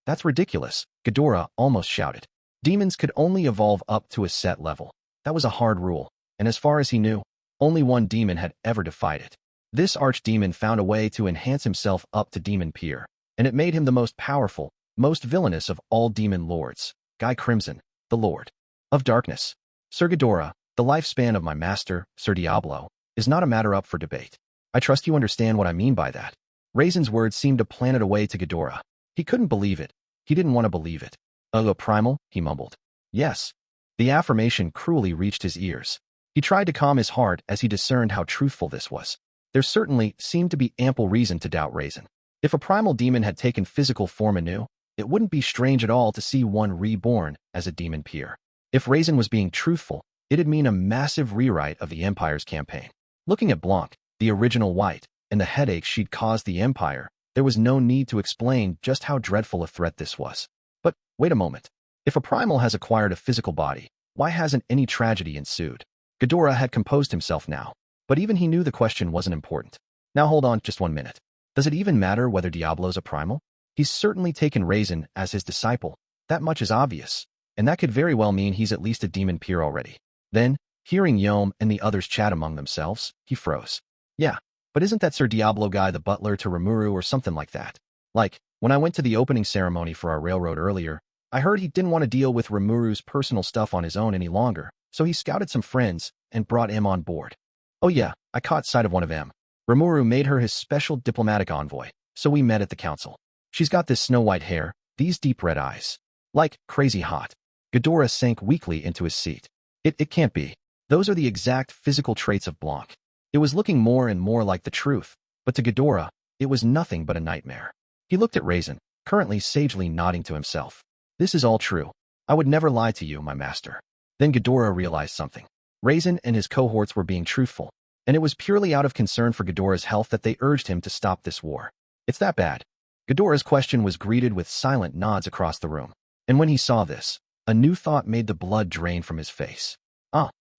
Speaker 1: That's ridiculous, Ghidorah almost shouted. Demons could only evolve up to a set level. That was a hard rule, and as far as he knew, only one demon had ever defied it. This archdemon found a way to enhance himself up to demon peer, and it made him the most powerful, most villainous of all demon lords, Guy Crimson, the Lord of Darkness. Sir Ghidorah, the lifespan of my master, Sir Diablo, is not a matter up for debate. I trust you understand what I mean by that. Raisin's words seemed to plant it away to Ghidorah. He couldn't believe it. He didn't want to believe it. A primal, he mumbled. Yes. The affirmation cruelly reached his ears. He tried to calm his heart as he discerned how truthful this was. There certainly seemed to be ample reason to doubt Raisin. If a primal demon had taken physical form anew, it wouldn't be strange at all to see one reborn as a demon peer. If Raisin was being truthful, it'd mean a massive rewrite of the Empire's campaign. Looking at Blanc, the original White, and the headaches she'd caused the Empire, there was no need to explain just how dreadful a threat this was. But, wait a moment. If a primal has acquired a physical body, why hasn't any tragedy ensued? Ghidorah had composed himself now, but even he knew the question wasn't important. Now hold on just 1 minute. Does it even matter whether Diablo's a primal? He's certainly taken Raisin as his disciple. That much is obvious, and that could very well mean he's at least a demon peer already. Then, hearing Yom and the others chat among themselves, he froze. Yeah, but isn't that Sir Diablo guy the butler to Rimuru or something like that? Like, when I went to the opening ceremony for our railroad earlier, I heard he didn't want to deal with Rimuru's personal stuff on his own any longer, so he scouted some friends and brought M on board. Oh yeah, I caught sight of one of M. Rimuru made her his special diplomatic envoy, so we met at the council. She's got this snow-white hair, these deep red eyes. Like, crazy hot. Ghidorah sank weakly into his seat. It can't be. Those are the exact physical traits of Blanc. It was looking more and more like the truth, but to Ghidorah, it was nothing but a nightmare. He looked at Raisin, currently sagely nodding to himself. This is all true. I would never lie to you, my master. Then Ghidorah realized something. Raisin and his cohorts were being truthful, and it was purely out of concern for Ghidorah's health that they urged him to stop this war. It's that bad. Ghidorah's question was greeted with silent nods across the room, and when he saw this, a new thought made the blood drain from his face.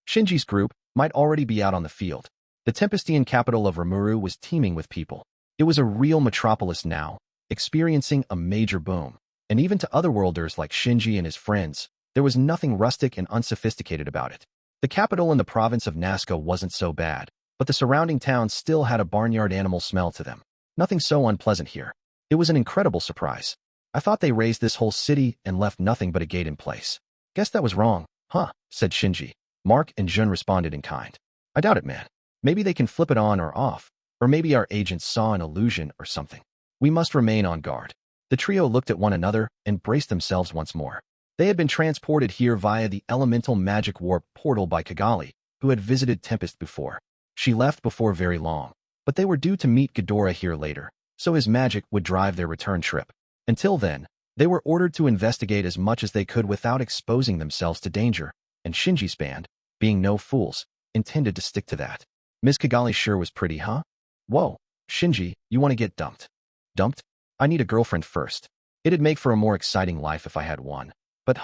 Speaker 1: Shinji's group might already be out on the field. The Tempestian capital of Rimuru was teeming with people. It was a real metropolis now, experiencing a major boom. And even to otherworlders like Shinji and his friends, there was nothing rustic and unsophisticated about it. The capital in the province of Nazca wasn't so bad, but the surrounding towns still had a barnyard animal smell to them. Nothing so unpleasant here. It was an incredible surprise. I thought they razed this whole city and left nothing but a gate in place. Guess that was wrong, huh? Said Shinji. Mark and Jun responded in kind. I doubt it, man. Maybe they can flip it on or off, or maybe our agents saw an illusion or something. We must remain on guard. The trio looked at one another and braced themselves once more. They had been transported here via the elemental magic warp portal by Kigali, who had visited Tempest before. She left before very long, but they were due to meet Ghidorah here later, so his magic would drive their return trip. Until then, they were ordered to investigate as much as they could without exposing themselves to danger, and Shinji's band, being no fools, intended to stick to that. Ms. Kigali sure was pretty, huh? Whoa, Shinji, you want to get dumped? Dumped? I need a girlfriend first. It'd make for a more exciting life if I had one. But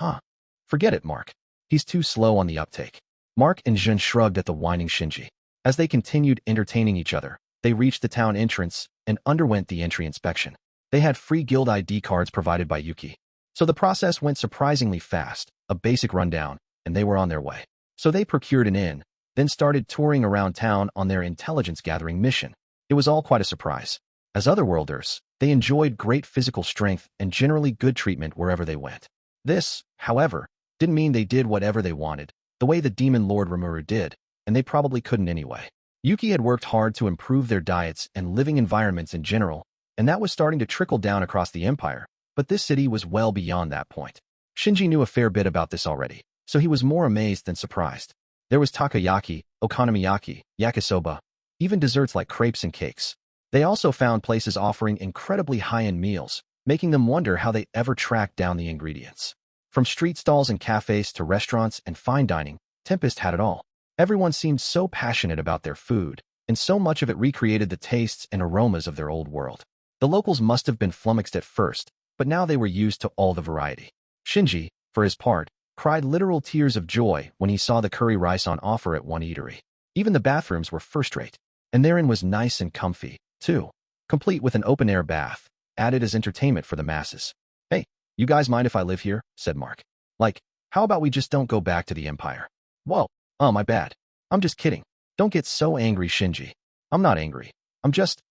Speaker 1: forget it, Mark. He's too slow on the uptake. Mark and Jun shrugged at the whining Shinji. As they continued entertaining each other, they reached the town entrance and underwent the entry inspection. They had free guild ID cards provided by Yuki. So the process went surprisingly fast, a basic rundown, and they were on their way. So they procured an inn, then started touring around town on their intelligence-gathering mission. It was all quite a surprise. As otherworlders, they enjoyed great physical strength and generally good treatment wherever they went. This, however, didn't mean they did whatever they wanted, the way the demon lord Rimuru did, and they probably couldn't anyway. Yuki had worked hard to improve their diets and living environments in general, and that was starting to trickle down across the empire, but this city was well beyond that point. Shinji knew a fair bit about this already, so he was more amazed than surprised. There was takoyaki, okonomiyaki, yakisoba, even desserts like crepes and cakes. They also found places offering incredibly high-end meals, making them wonder how they ever tracked down the ingredients. From street stalls and cafes to restaurants and fine dining, Tempest had it all. Everyone seemed so passionate about their food, and so much of it recreated the tastes and aromas of their old world. The locals must have been flummoxed at first, but now they were used to all the variety. Shinji, for his part, cried literal tears of joy when he saw the curry rice on offer at one eatery. Even the bathrooms were first-rate, and their inn was nice and comfy, too, complete with an open-air bath, added as entertainment for the masses. "Hey, you guys mind if I live here?" said Mark. "Like, how about we just don't go back to the Empire?" "Whoa, my bad. I'm just kidding. Don't get so angry, Shinji." "I'm not angry. I'm just,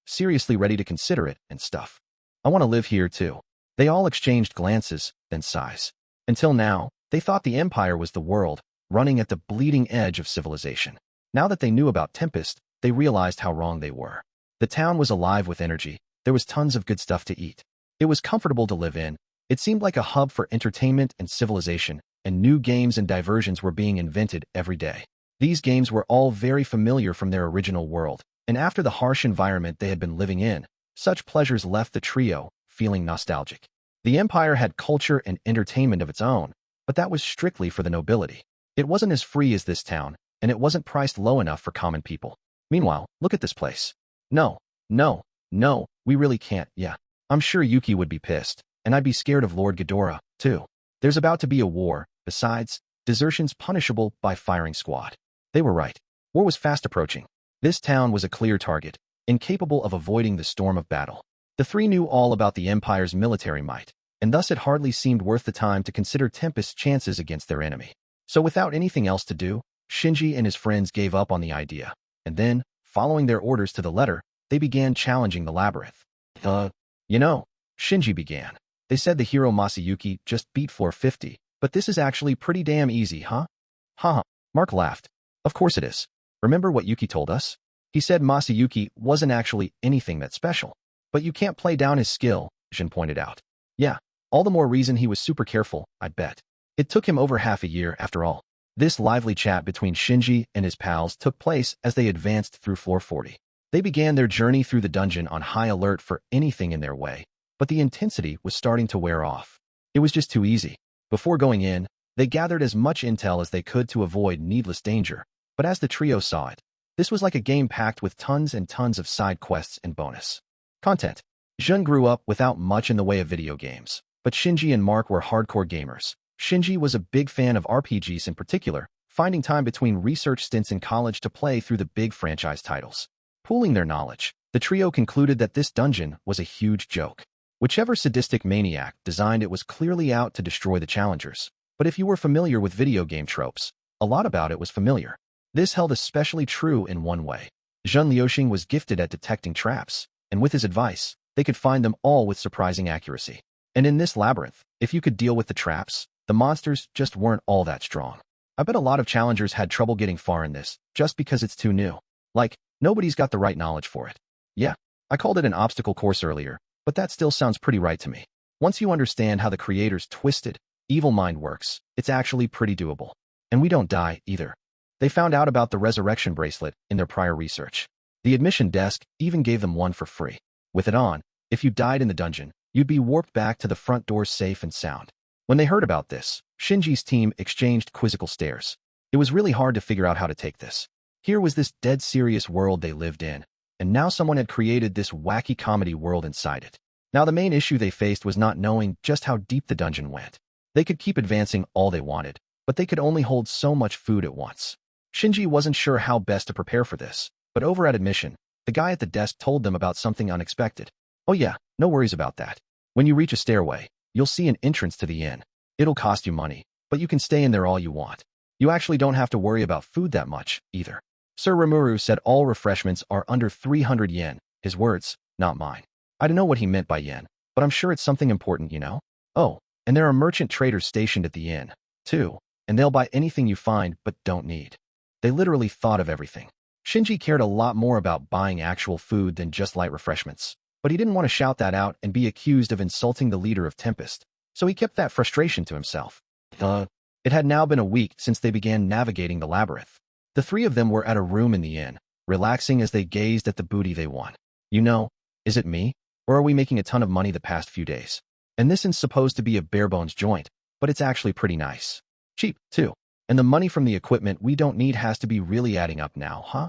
Speaker 1: seriously ready to consider it and stuff. I want to live here, too." They all exchanged glances, then sighs. Until now, they thought the Empire was the world, running at the bleeding edge of civilization. Now that they knew about Tempest, they realized how wrong they were. The town was alive with energy. There was tons of good stuff to eat. It was comfortable to live in. It seemed like a hub for entertainment and civilization, and new games and diversions were being invented every day. These games were all very familiar from their original world, and after the harsh environment they had been living in, such pleasures left the trio feeling nostalgic. The Empire had culture and entertainment of its own, but that was strictly for the nobility. It wasn't as free as this town, and it wasn't priced low enough for common people. Meanwhile, look at this place. No, we really can't. Yeah, I'm sure Yuki would be pissed, and I'd be scared of Lord Ghidorah, too. There's about to be a war. Besides, desertion's punishable by firing squad. They were right. War was fast approaching. This town was a clear target, incapable of avoiding the storm of battle. The three knew all about the Empire's military might, and thus it hardly seemed worth the time to consider Tempest's chances against their enemy. So without anything else to do, Shinji and his friends gave up on the idea, and then, following their orders to the letter, they began challenging the labyrinth. Shinji began. "They said the hero Masayuki just beat 450, but this is actually pretty damn easy, huh?" "Haha," Mark laughed. "Of course it is. Remember what Yuki told us? He said Masayuki wasn't actually anything that special. But you can't play down his skill," Jin pointed out. "Yeah, all the more reason he was super careful, I bet. It took him over half a year, after all." This lively chat between Shinji and his pals took place as they advanced through floor 40. They began their journey through the dungeon on high alert for anything in their way, but the intensity was starting to wear off. It was just too easy. Before going in, they gathered as much intel as they could to avoid needless danger, but as the trio saw it, this was like a game packed with tons and tons of side quests and bonus content. Jun grew up without much in the way of video games, but Shinji and Mark were hardcore gamers. Shinji was a big fan of RPGs in particular, finding time between research stints in college to play through the big franchise titles. Pooling their knowledge, the trio concluded that this dungeon was a huge joke. Whichever sadistic maniac designed it was clearly out to destroy the challengers. But if you were familiar with video game tropes, a lot about it was familiar. This held especially true in one way. Jun Liuxing was gifted at detecting traps, and with his advice, they could find them all with surprising accuracy. And in this labyrinth, if you could deal with the traps, the monsters just weren't all that strong. I bet a lot of challengers had trouble getting far in this, just because it's too new. Nobody's got the right knowledge for it. Yeah, I called it an obstacle course earlier, but that still sounds pretty right to me. Once you understand how the creator's twisted, evil mind works, it's actually pretty doable. And we don't die, either. They found out about the resurrection bracelet in their prior research. The admission desk even gave them one for free. With it on, if you died in the dungeon, you'd be warped back to the front door safe and sound. When they heard about this, Shinji's team exchanged quizzical stares. It was really hard to figure out how to take this. Here was this dead serious world they lived in, and now someone had created this wacky comedy world inside it. Now the main issue they faced was not knowing just how deep the dungeon went. They could keep advancing all they wanted, but they could only hold so much food at once. Shinji wasn't sure how best to prepare for this, but over at admission, the guy at the desk told them about something unexpected. Oh yeah, no worries about that. When you reach a stairway, you'll see an entrance to the inn. It'll cost you money, but you can stay in there all you want. You actually don't have to worry about food that much, either. Sir Rimuru said all refreshments are under 300 yen, his words, not mine. I don't know what he meant by yen, but I'm sure it's something important, you know? Oh, and there are merchant traders stationed at the inn, too, and they'll buy anything you find but don't need. They literally thought of everything. Shinji cared a lot more about buying actual food than just light refreshments, but he didn't want to shout that out and be accused of insulting the leader of Tempest, so he kept that frustration to himself. It had now been a week since they began navigating the labyrinth. The three of them were at a room in the inn, relaxing as they gazed at the booty they won. You know, is it me? Or are we making a ton of money the past few days? And this is supposed to be a bare-bones joint, but it's actually pretty nice. Cheap, too. And the money from the equipment we don't need has to be really adding up now, huh?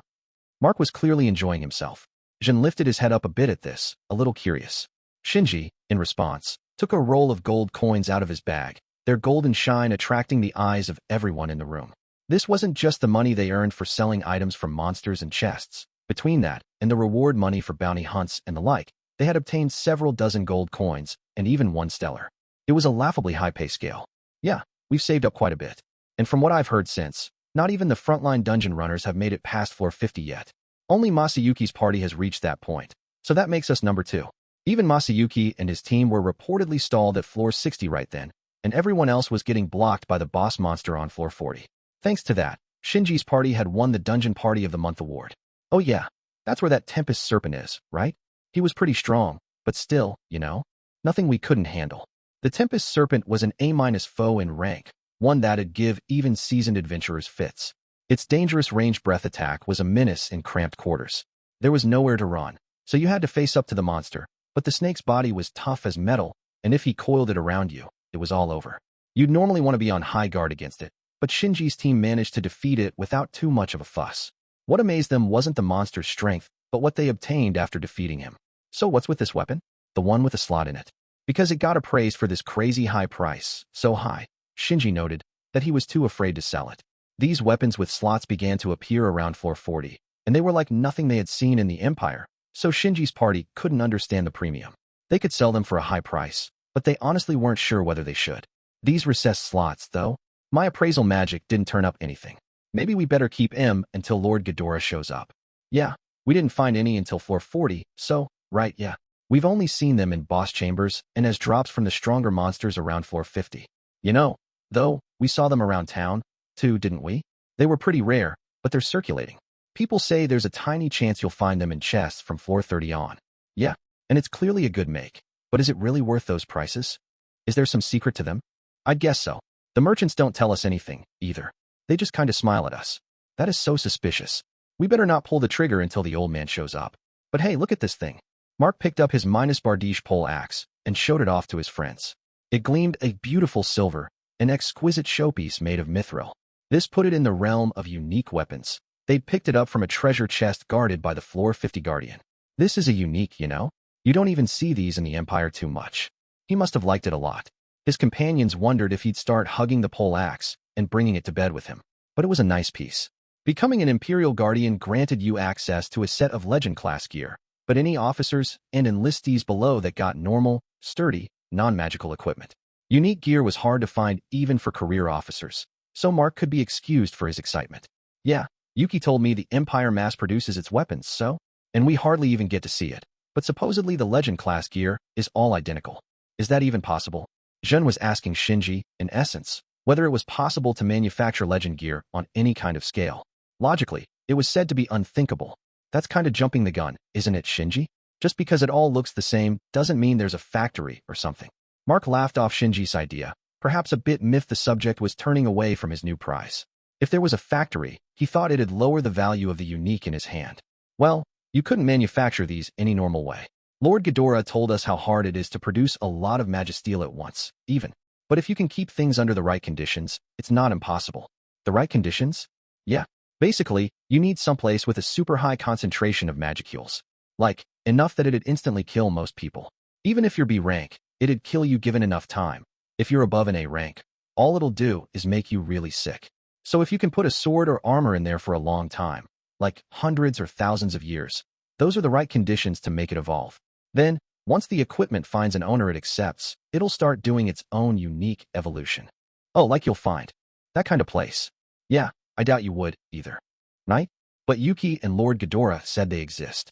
Speaker 1: Mark was clearly enjoying himself. Jin lifted his head up a bit at this, a little curious. Shinji, in response, took a roll of gold coins out of his bag, their golden shine attracting the eyes of everyone in the room. This wasn't just the money they earned for selling items from monsters and chests. Between that and the reward money for bounty hunts and the like, they had obtained several dozen gold coins and even one stellar. It was a laughably high pay scale. Yeah, we've saved up quite a bit. And from what I've heard since, not even the frontline dungeon runners have made it past floor 50 yet. Only Masayuki's party has reached that point, so that makes us number 2. Even Masayuki and his team were reportedly stalled at floor 60 right then, and everyone else was getting blocked by the boss monster on floor 40. Thanks to that, Shinji's party had won the Dungeon Party of the Month award. Oh yeah, that's where that Tempest Serpent is, right? He was pretty strong, but still, you know, nothing we couldn't handle. The Tempest Serpent was an A- foe in rank, one that'd give even seasoned adventurers fits. Its dangerous ranged breath attack was a menace in cramped quarters. There was nowhere to run, so you had to face up to the monster, but the snake's body was tough as metal, and if he coiled it around you, it was all over. You'd normally want to be on high guard against it, but Shinji's team managed to defeat it without too much of a fuss. What amazed them wasn't the monster's strength, but what they obtained after defeating him. So what's with this weapon? The one with a slot in it. Because it got appraised for this crazy high price, so high, Shinji noted, that he was too afraid to sell it. These weapons with slots began to appear around floor 40, and they were like nothing they had seen in the Empire, so Shinji's party couldn't understand the premium. They could sell them for a high price, but they honestly weren't sure whether they should. These recessed slots, though, my appraisal magic didn't turn up anything. Maybe we better keep M until Lord Ghidorah shows up. Yeah, we didn't find any until floor 40, so, right, yeah. We've only seen them in boss chambers and as drops from the stronger monsters around floor 50. You know, though, we saw them around town, too, didn't we? They were pretty rare, but they're circulating. People say there's a tiny chance you'll find them in chests from floor 30 on. Yeah, and it's clearly a good make. But is it really worth those prices? Is there some secret to them? I'd guess so. The merchants don't tell us anything, either. They just kind of smile at us. That is so suspicious. We better not pull the trigger until the old man shows up. But hey, look at this thing. Mark picked up his Bardiche pole axe and showed it off to his friends. It gleamed a beautiful silver, an exquisite showpiece made of mithril. This put it in the realm of unique weapons. They'd picked it up from a treasure chest guarded by the floor 50 guardian. This is a unique, you know? You don't even see these in the Empire too much. He must have liked it a lot. His companions wondered if he'd start hugging the pole axe and bringing it to bed with him. But it was a nice piece. Becoming an Imperial Guardian granted you access to a set of Legend-class gear, but any officers and enlistees below that got normal, sturdy, non-magical equipment. Unique gear was hard to find even for career officers, so Mark could be excused for his excitement. Yeah, Yuki told me the Empire mass-produces its weapons, so? And we hardly even get to see it. But supposedly the Legend-class gear is all identical. Is that even possible? Jun was asking Shinji, in essence, whether it was possible to manufacture Legend gear on any kind of scale. Logically, it was said to be unthinkable. That's kind of jumping the gun, isn't it, Shinji? Just because it all looks the same doesn't mean there's a factory or something. Mark laughed off Shinji's idea, perhaps a bit miffed the subject was turning away from his new prize. If there was a factory, he thought it'd lower the value of the unique in his hand. Well, you couldn't manufacture these any normal way. Lord Ghidorah told us how hard it is to produce a lot of magisteel at once, even. But if you can keep things under the right conditions, it's not impossible. The right conditions? Yeah. Basically, you need someplace with a super high concentration of magicules. Like, enough that it'd instantly kill most people. Even if you're B rank, it'd kill you given enough time. If you're above an A rank, all it'll do is make you really sick. So if you can put a sword or armor in there for a long time, like hundreds or thousands of years, those are the right conditions to make it evolve. Then, once the equipment finds an owner it accepts, it'll start doing its own unique evolution. Oh, like you'll find. That kind of place. Yeah, I doubt you would, either. Right? But Yuki and Lord Ghidorah said they exist.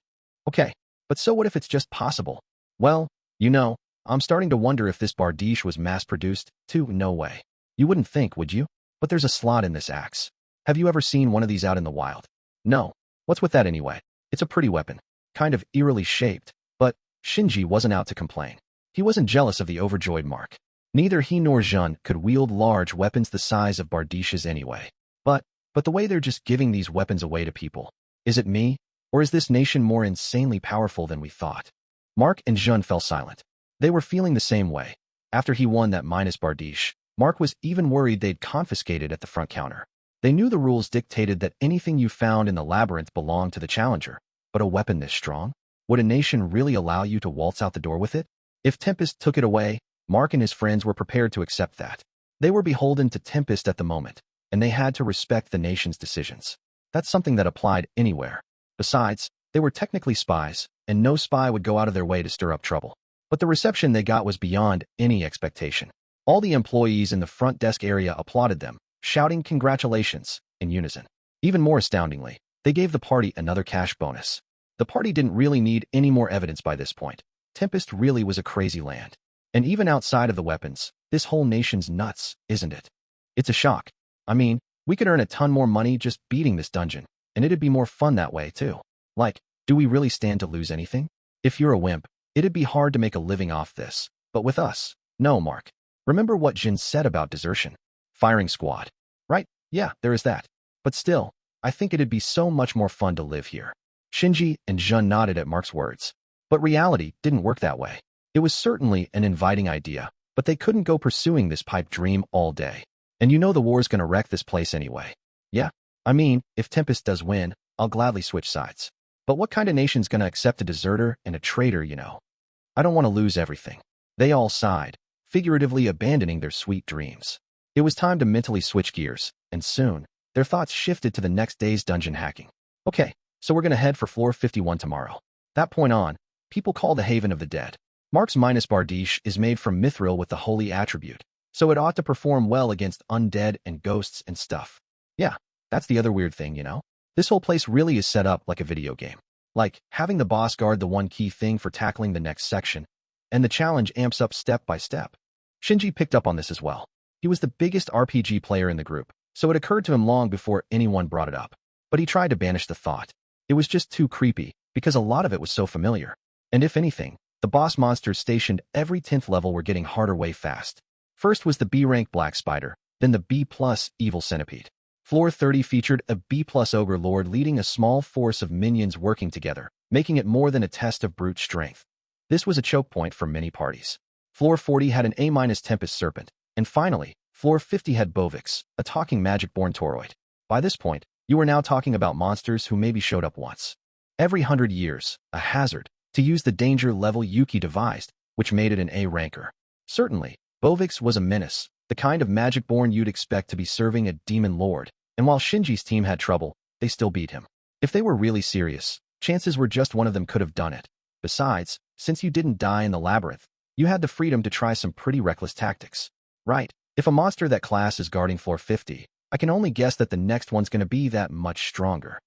Speaker 1: Okay, but so what if it's just possible? Well, you know, I'm starting to wonder if this Bardiche was mass-produced, too. No way. You wouldn't think, would you? But there's a slot in this axe. Have you ever seen one of these out in the wild? No. What's with that anyway? It's a pretty weapon. Kind of eerily shaped. But Shinji wasn't out to complain. He wasn't jealous of the overjoyed Mark. Neither he nor Jun could wield large weapons the size of Bardiches anyway. But the way they're just giving these weapons away to people. Is it me? Or is this nation more insanely powerful than we thought? Mark and Jun fell silent. They were feeling the same way. After he won that minus Bardiche, Mark was even worried they'd confiscated at the front counter. They knew the rules dictated that anything you found in the labyrinth belonged to the challenger. But a weapon this strong? Would a nation really allow you to waltz out the door with it? If Tempest took it away, Mark and his friends were prepared to accept that. They were beholden to Tempest at the moment, and they had to respect the nation's decisions. That's something that applied anywhere. Besides, they were technically spies, and no spy would go out of their way to stir up trouble. But the reception they got was beyond any expectation. All the employees in the front desk area applauded them, shouting congratulations in unison. Even more astoundingly, they gave the party another cash bonus. The party didn't really need any more evidence by this point. Tempest really was a crazy land. And even outside of the weapons, this whole nation's nuts, isn't it? It's a shock. I mean, we could earn a ton more money just beating this dungeon, and it'd be more fun that way too. Like, do we really stand to lose anything? If you're a wimp, it'd be hard to make a living off this. But with us, no, Mark. Remember what Jin said about desertion? Firing squad. Right? Yeah, there is that. But still, I think it'd be so much more fun to live here. Shinji and Jun nodded at Mark's words. But reality didn't work that way. It was certainly an inviting idea, but they couldn't go pursuing this pipe dream all day. And you know the war's gonna wreck this place anyway. Yeah, I mean, if Tempest does win, I'll gladly switch sides. But what kind of nation's gonna accept a deserter and a traitor, you know? I don't want to lose everything. They all sighed, figuratively abandoning their sweet dreams. It was time to mentally switch gears, and soon, their thoughts shifted to the next day's dungeon hacking. Okay, so we're gonna head for floor 51 tomorrow. That point on, people call the Haven of the Dead. Mark's minus Bardiche is made from mithril with the holy attribute, so it ought to perform well against undead and ghosts and stuff. Yeah, that's the other weird thing, you know? This whole place really is set up like a video game. Like, having the boss guard the one key thing for tackling the next section, and the challenge amps up step by step. Shinji picked up on this as well. He was the biggest RPG player in the group, so it occurred to him long before anyone brought it up. But he tried to banish the thought. It was just too creepy, because a lot of it was so familiar. And if anything, the boss monsters stationed every 10th level were getting harder way fast. First was the B-rank Black Spider, then the B+ Evil Centipede. Floor 30 featured a B+ Ogre Lord leading a small force of minions working together, making it more than a test of brute strength. This was a choke point for many parties. Floor 40 had an A- Tempest Serpent, and finally, Floor 50 had Bovix, a talking magic-born toroid. By this point, you were now talking about monsters who maybe showed up once. Every 100 years, a hazard, to use the danger level Yuki devised, which made it an A ranker. Certainly, Bovix was a menace, the kind of magic-born you'd expect to be serving a demon lord, and while Shinji's team had trouble, they still beat him. If they were really serious, chances were just one of them could have done it. Besides, since you didn't die in the labyrinth, you had the freedom to try some pretty reckless tactics. Right, if a monster that class is guarding floor 50, I can only guess that the next one's gonna be that much stronger.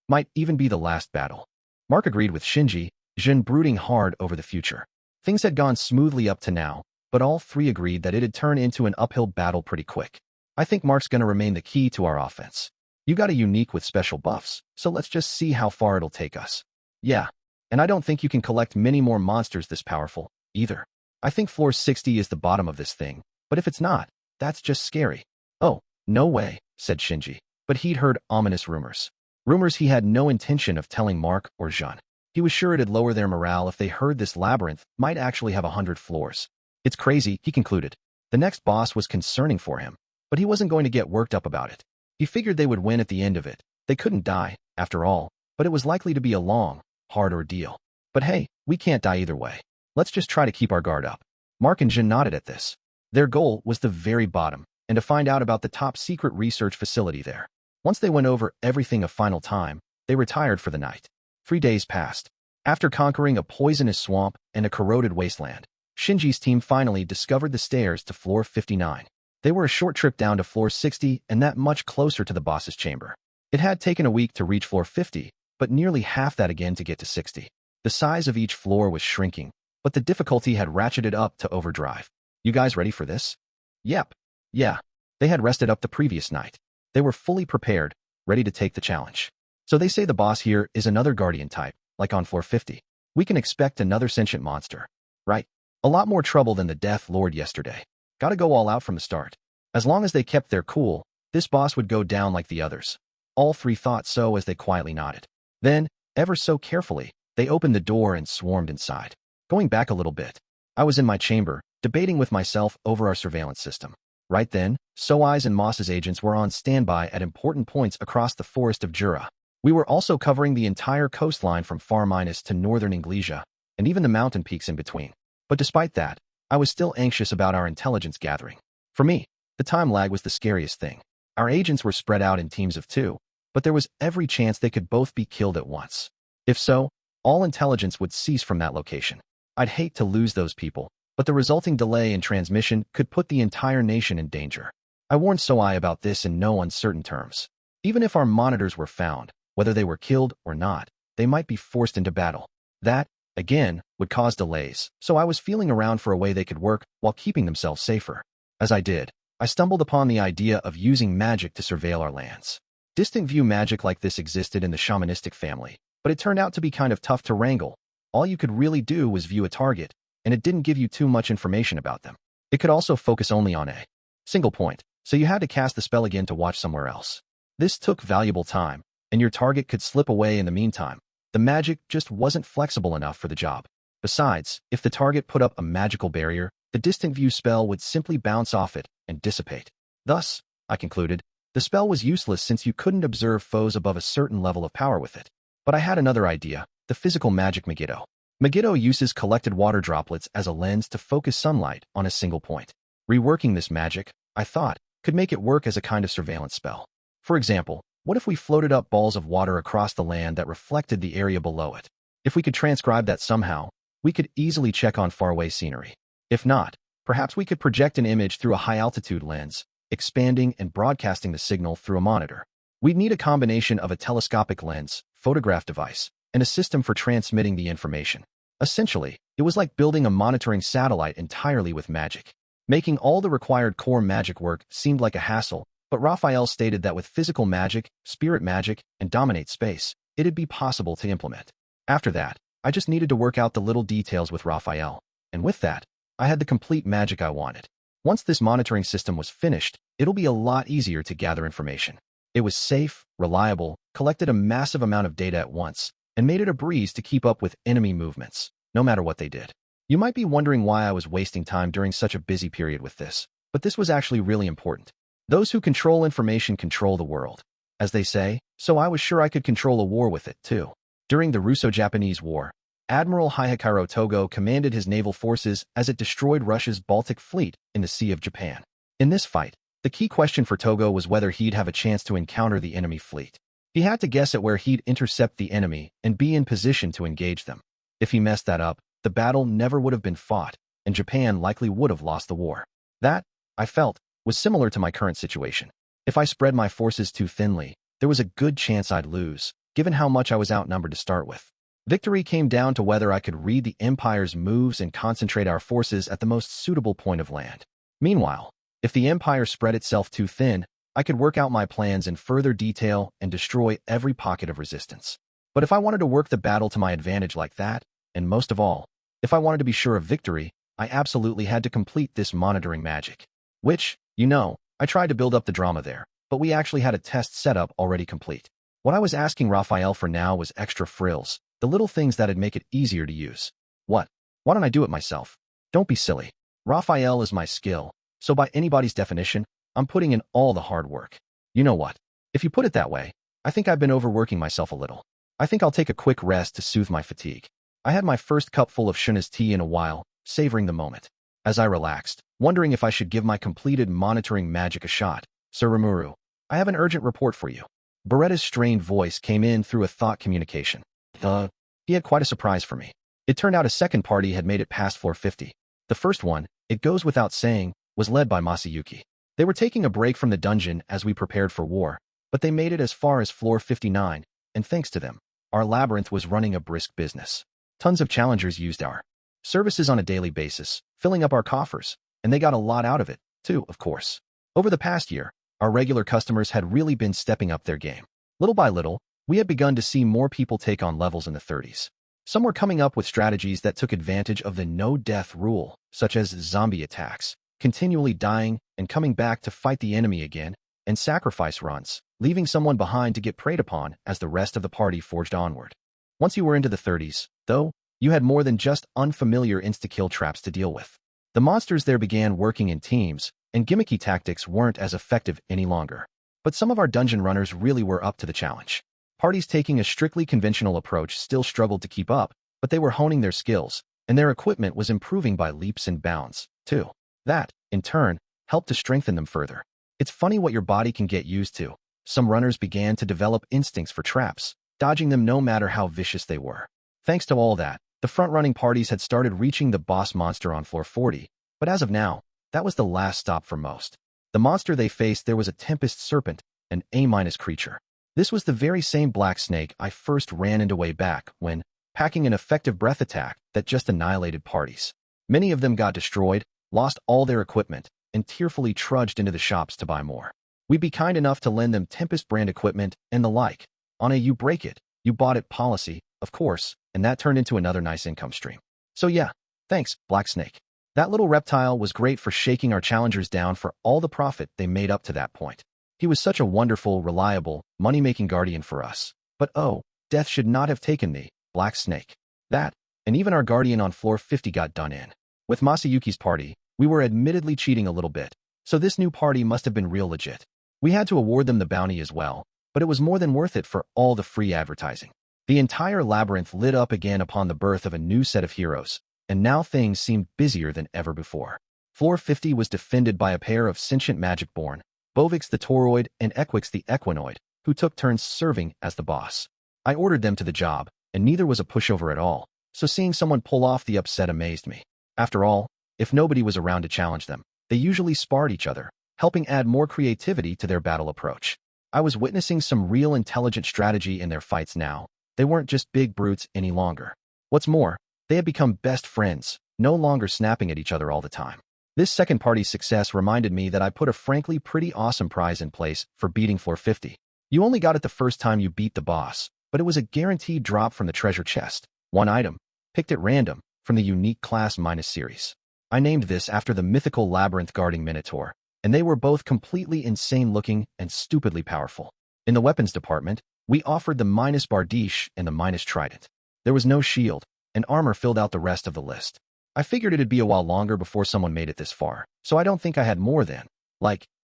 Speaker 1: Might even be the last battle. Mark agreed with Shinji, Jin brooding hard over the future. Things had gone smoothly up to now, but all three agreed that it'd turn into an uphill battle pretty quick. I think Mark's gonna remain the key to our offense. You got a unique with special buffs, so let's just see how far it'll take us. Yeah, and I don't think you can collect many more monsters this powerful, either. I think floor 60 is the bottom of this thing, but if it's not, that's just scary. Oh, no way, said Shinji, but he'd heard ominous rumors. Rumors he had no intention of telling Mark or Jun. He was sure it'd lower their morale if they heard this labyrinth might actually have 100 floors. It's crazy, he concluded. The next boss was concerning for him, but he wasn't going to get worked up about it. He figured they would win at the end of it. They couldn't die, after all, but it was likely to be a long, hard ordeal. But hey, we can't die either way. Let's just try to keep our guard up. Mark and Jin nodded at this. Their goal was the very bottom, and to find out about the top-secret research facility there. Once they went over everything a final time, they retired for the night. 3 days passed. After conquering a poisonous swamp and a corroded wasteland, Shinji's team finally discovered the stairs to floor 59. They were a short trip down to floor 60 and that much closer to the boss's chamber. It had taken a week to reach floor 50, but nearly half that again to get to 60. The size of each floor was shrinking, but the difficulty had ratcheted up to overdrive. You guys ready for this? Yep. Yeah. They had rested up the previous night. They were fully prepared, ready to take the challenge. So they say the boss here is another guardian type, like on floor 50. We can expect another sentient monster. Right? A lot more trouble than the Death Lord yesterday. Gotta go all out from the start. As long as they kept their cool, this boss would go down like the others. All three thought so as they quietly nodded. Then, ever so carefully, they opened the door and swarmed inside. Going back a little bit, I was in my chamber, debating with myself over our surveillance system. Right then, Soi's and Moss's agents were on standby at important points across the forest of Jura. We were also covering the entire coastline from Far Minus to northern Inglesia, and even the mountain peaks in between. But despite that, I was still anxious about our intelligence gathering. For me, the time lag was the scariest thing. Our agents were spread out in teams of 2, but there was every chance they could both be killed at once. If so, all intelligence would cease from that location. I'd hate to lose those people, but the resulting delay in transmission could put the entire nation in danger. I warned Soi about this in no uncertain terms. Even if our monitors were found, whether they were killed or not, they might be forced into battle. That, again, would cause delays, so I was feeling around for a way they could work while keeping themselves safer. As I did, I stumbled upon the idea of using magic to surveil our lands. Distant view magic like this existed in the shamanistic family, but it turned out to be kind of tough to wrangle. All you could really do was view a target, and it didn't give you too much information about them. It could also focus only on a single point, so you had to cast the spell again to watch somewhere else. This took valuable time, and your target could slip away in the meantime. The magic just wasn't flexible enough for the job. Besides, if the target put up a magical barrier, the distant view spell would simply bounce off it and dissipate. Thus, I concluded, the spell was useless since you couldn't observe foes above a certain level of power with it. But I had another idea, the physical magic Megiddo. Megiddo uses collected water droplets as a lens to focus sunlight on a single point. Reworking this magic, I thought, could make it work as a kind of surveillance spell. For example, what if we floated up balls of water across the land that reflected the area below it? If we could transcribe that somehow, we could easily check on faraway scenery. If not, perhaps we could project an image through a high-altitude lens, expanding and broadcasting the signal through a monitor. We'd need a combination of a telescopic lens, photograph device, and a system for transmitting the information. Essentially, it was like building a monitoring satellite entirely with magic. Making all the required core magic work seemed like a hassle, but Raphael stated that with physical magic, spirit magic, and dominate space, it'd be possible to implement. After that, I just needed to work out the little details with Raphael, and with that, I had the complete magic I wanted. Once this monitoring system was finished, it'll be a lot easier to gather information. It was safe, reliable, collected a massive amount of data at once, and made it a breeze to keep up with enemy movements, no matter what they did. You might be wondering why I was wasting time during such a busy period with this, but this was actually really important. Those who control information control the world, as they say, so I was sure I could control a war with it, too. During the Russo-Japanese War, Admiral Hihikaro Togo commanded his naval forces as it destroyed Russia's Baltic Fleet in the Sea of Japan. In this fight, the key question for Togo was whether he'd have a chance to encounter the enemy fleet. He had to guess at where he'd intercept the enemy and be in position to engage them. If he messed that up, the battle never would have been fought, and Japan likely would have lost the war. That, I felt, was similar to my current situation. If I spread my forces too thinly, there was a good chance I'd lose, given how much I was outnumbered to start with. Victory came down to whether I could read the Empire's moves and concentrate our forces at the most suitable point of land. Meanwhile, if the Empire spread itself too thin, I could work out my plans in further detail and destroy every pocket of resistance. But if I wanted to work the battle to my advantage like that, and most of all, if I wanted to be sure of victory, I absolutely had to complete this monitoring magic. Which, I tried to build up the drama there, but we actually had a test setup already complete. What I was asking Raphael for now was extra frills, the little things that'd make it easier to use. What? Why don't I do it myself? Don't be silly. Raphael is my skill, so by anybody's definition, I'm putting in all the hard work. You know what? If you put it that way, I think I've been overworking myself a little. I think I'll take a quick rest to soothe my fatigue. I had my first cupful of Shuna's tea in a while, savoring the moment. As I relaxed, wondering if I should give my completed monitoring magic a shot, Sir Rimuru, I have an urgent report for you. Beretta's strained voice came in through a thought communication. He had quite a surprise for me. It turned out a second party had made it past floor 50. The first one, it goes without saying, was led by Masayuki. They were taking a break from the dungeon as we prepared for war, but they made it as far as floor 59, and thanks to them, our labyrinth was running a brisk business. Tons of challengers used our services on a daily basis, filling up our coffers, and they got a lot out of it, too, of course. Over the past year, our regular customers had really been stepping up their game. Little by little, we had begun to see more people take on levels in the 30s. Some were coming up with strategies that took advantage of the no-death rule, such as zombie attacks, continually dying and coming back to fight the enemy again, and sacrifice runs, leaving someone behind to get preyed upon as the rest of the party forged onward. Once you were into the 30s, though, you had more than just unfamiliar insta-kill traps to deal with. The monsters there began working in teams, and gimmicky tactics weren't as effective any longer. But some of our dungeon runners really were up to the challenge. Parties taking a strictly conventional approach still struggled to keep up, but they were honing their skills, and their equipment was improving by leaps and bounds, too. That, in turn, helped to strengthen them further. It's funny what your body can get used to. Some runners began to develop instincts for traps, dodging them no matter how vicious they were. Thanks to all that, the front-running parties had started reaching the boss monster on floor 40, but as of now, that was the last stop for most. The monster they faced there was a Tempest Serpent, an A- creature. This was the very same black snake I first ran into way back when, packing an effective breath attack that just annihilated parties. Many of them got destroyed, lost all their equipment, and tearfully trudged into the shops to buy more. We'd be kind enough to lend them Tempest brand equipment and the like, on a you break it, you bought it policy, of course, and that turned into another nice income stream. So yeah, thanks, Black Snake. That little reptile was great for shaking our challengers down for all the profit they made up to that point. He was such a wonderful, reliable, money-making guardian for us. But oh, death should not have taken the Black Snake. That, and even our guardian on floor 50 got done in. With Masayuki's party, we were admittedly cheating a little bit, so this new party must have been real legit. We had to award them the bounty as well, but it was more than worth it for all the free advertising. The entire labyrinth lit up again upon the birth of a new set of heroes, and now things seemed busier than ever before. Floor 50 was defended by a pair of sentient magic-born, Bovix the Tauroid and Equix the Equinoid, who took turns serving as the boss. I ordered them to the job, and neither was a pushover at all, so seeing someone pull off the upset amazed me. After all, if nobody was around to challenge them, they usually sparred each other, helping add more creativity to their battle approach. I was witnessing some real intelligent strategy in their fights now. They weren't just big brutes any longer. What's more, they had become best friends, no longer snapping at each other all the time. This second party's success reminded me that I put a frankly pretty awesome prize in place for beating floor 50. You only got it the first time you beat the boss, but it was a guaranteed drop from the treasure chest. One item, picked at random, from the unique class minus series. I named this after the mythical labyrinth guarding Minotaur, and they were both completely insane-looking and stupidly powerful. In the weapons department, we offered the minus Bardiche and the minus Trident. There was no shield, and armor filled out the rest of the list. I figured it'd be a while longer before someone made it this far, so I don't think I had more than,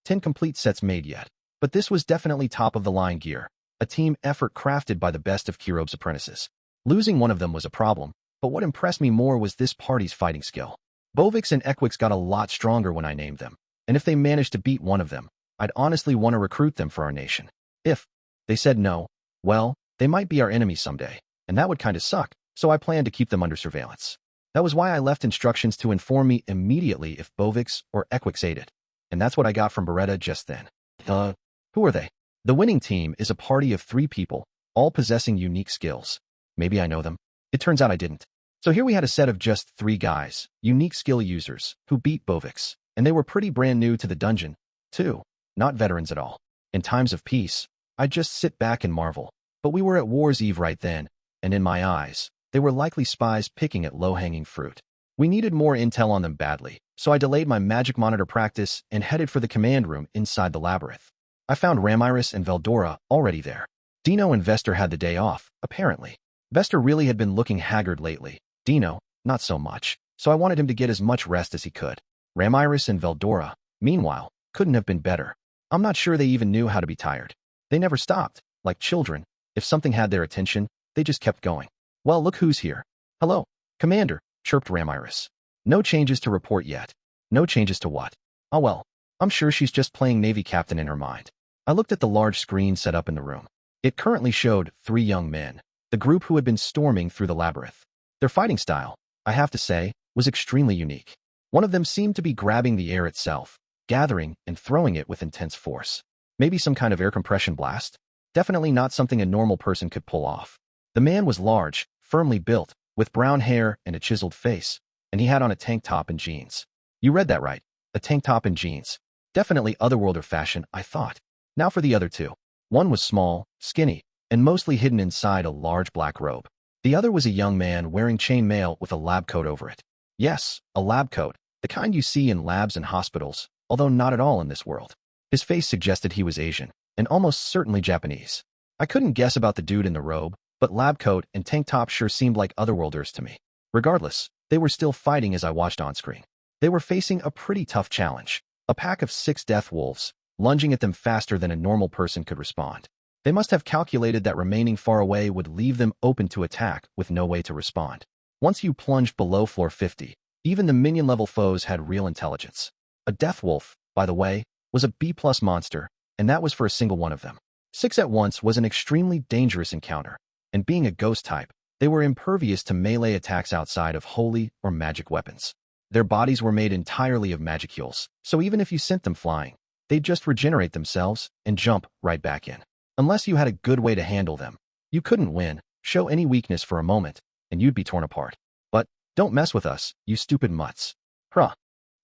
Speaker 1: 10 complete sets made yet. But this was definitely top-of-the-line gear, a team effort crafted by the best of Kirobe's apprentices. Losing one of them was a problem, but what impressed me more was this party's fighting skill. Bovix and Equix got a lot stronger when I named them, and if they managed to beat one of them, I'd honestly want to recruit them for our nation. If they said no, well, they might be our enemies someday, and that would kind of suck, so I planned to keep them under surveillance. That was why I left instructions to inform me immediately if Bovix or Equix ate it, and that's what I got from Beretta just then. Who are they? The winning team is a party of 3 people, all possessing unique skills. Maybe I know them. It turns out I didn't. So here we had a set of just 3 guys, unique skill users, who beat Bovix, and they were pretty brand new to the dungeon, too, not veterans at all. In times of peace, I'd just sit back and marvel, but we were at war's eve right then, and in my eyes, they were likely spies picking at low-hanging fruit. We needed more intel on them badly, so I delayed my magic monitor practice and headed for the command room inside the labyrinth. I found Ramiris and Veldora already there. Dino and Vester had the day off, apparently. Vester really had been looking haggard lately. Dino, not so much, so I wanted him to get as much rest as he could. Ramiris and Veldora, meanwhile, couldn't have been better. I'm not sure they even knew how to be tired. They never stopped. Like children, if something had their attention, they just kept going. Well, look who's here. Hello, Commander, chirped Ramiris. No changes to report yet. No changes to what? Oh well, I'm sure she's just playing Navy captain in her mind. I looked at the large screen set up in the room. It currently showed 3 young men, the group who had been storming through the labyrinth. Their fighting style, I have to say, was extremely unique. One of them seemed to be grabbing the air itself, gathering and throwing it with intense force. Maybe some kind of air compression blast? Definitely not something a normal person could pull off. The man was large, firmly built, with brown hair and a chiseled face, and he had on a tank top and jeans. You read that right, a tank top and jeans. Definitely otherworlder fashion, I thought. Now for the other 2. One was small, skinny, and mostly hidden inside a large black robe. The other was a young man wearing chainmail with a lab coat over it. Yes, a lab coat, the kind you see in labs and hospitals, although not at all in this world. His face suggested he was Asian, and almost certainly Japanese. I couldn't guess about the dude in the robe, but lab coat and tank top sure seemed like otherworlders to me. Regardless, they were still fighting as I watched on screen. They were facing a pretty tough challenge. A pack of 6 death wolves, lunging at them faster than a normal person could respond. They must have calculated that remaining far away would leave them open to attack with no way to respond. Once you plunged below floor 50, even the minion-level foes had real intelligence. A death wolf, by the way, was a B+ monster, and that was for a single one of them. 6 at once was an extremely dangerous encounter, and being a ghost type, they were impervious to melee attacks outside of holy or magic weapons. Their bodies were made entirely of magicules, so even if you sent them flying, they'd just regenerate themselves and jump right back in. Unless you had a good way to handle them, you couldn't win, show any weakness for a moment, and you'd be torn apart. But don't mess with us, you stupid mutts. Huh.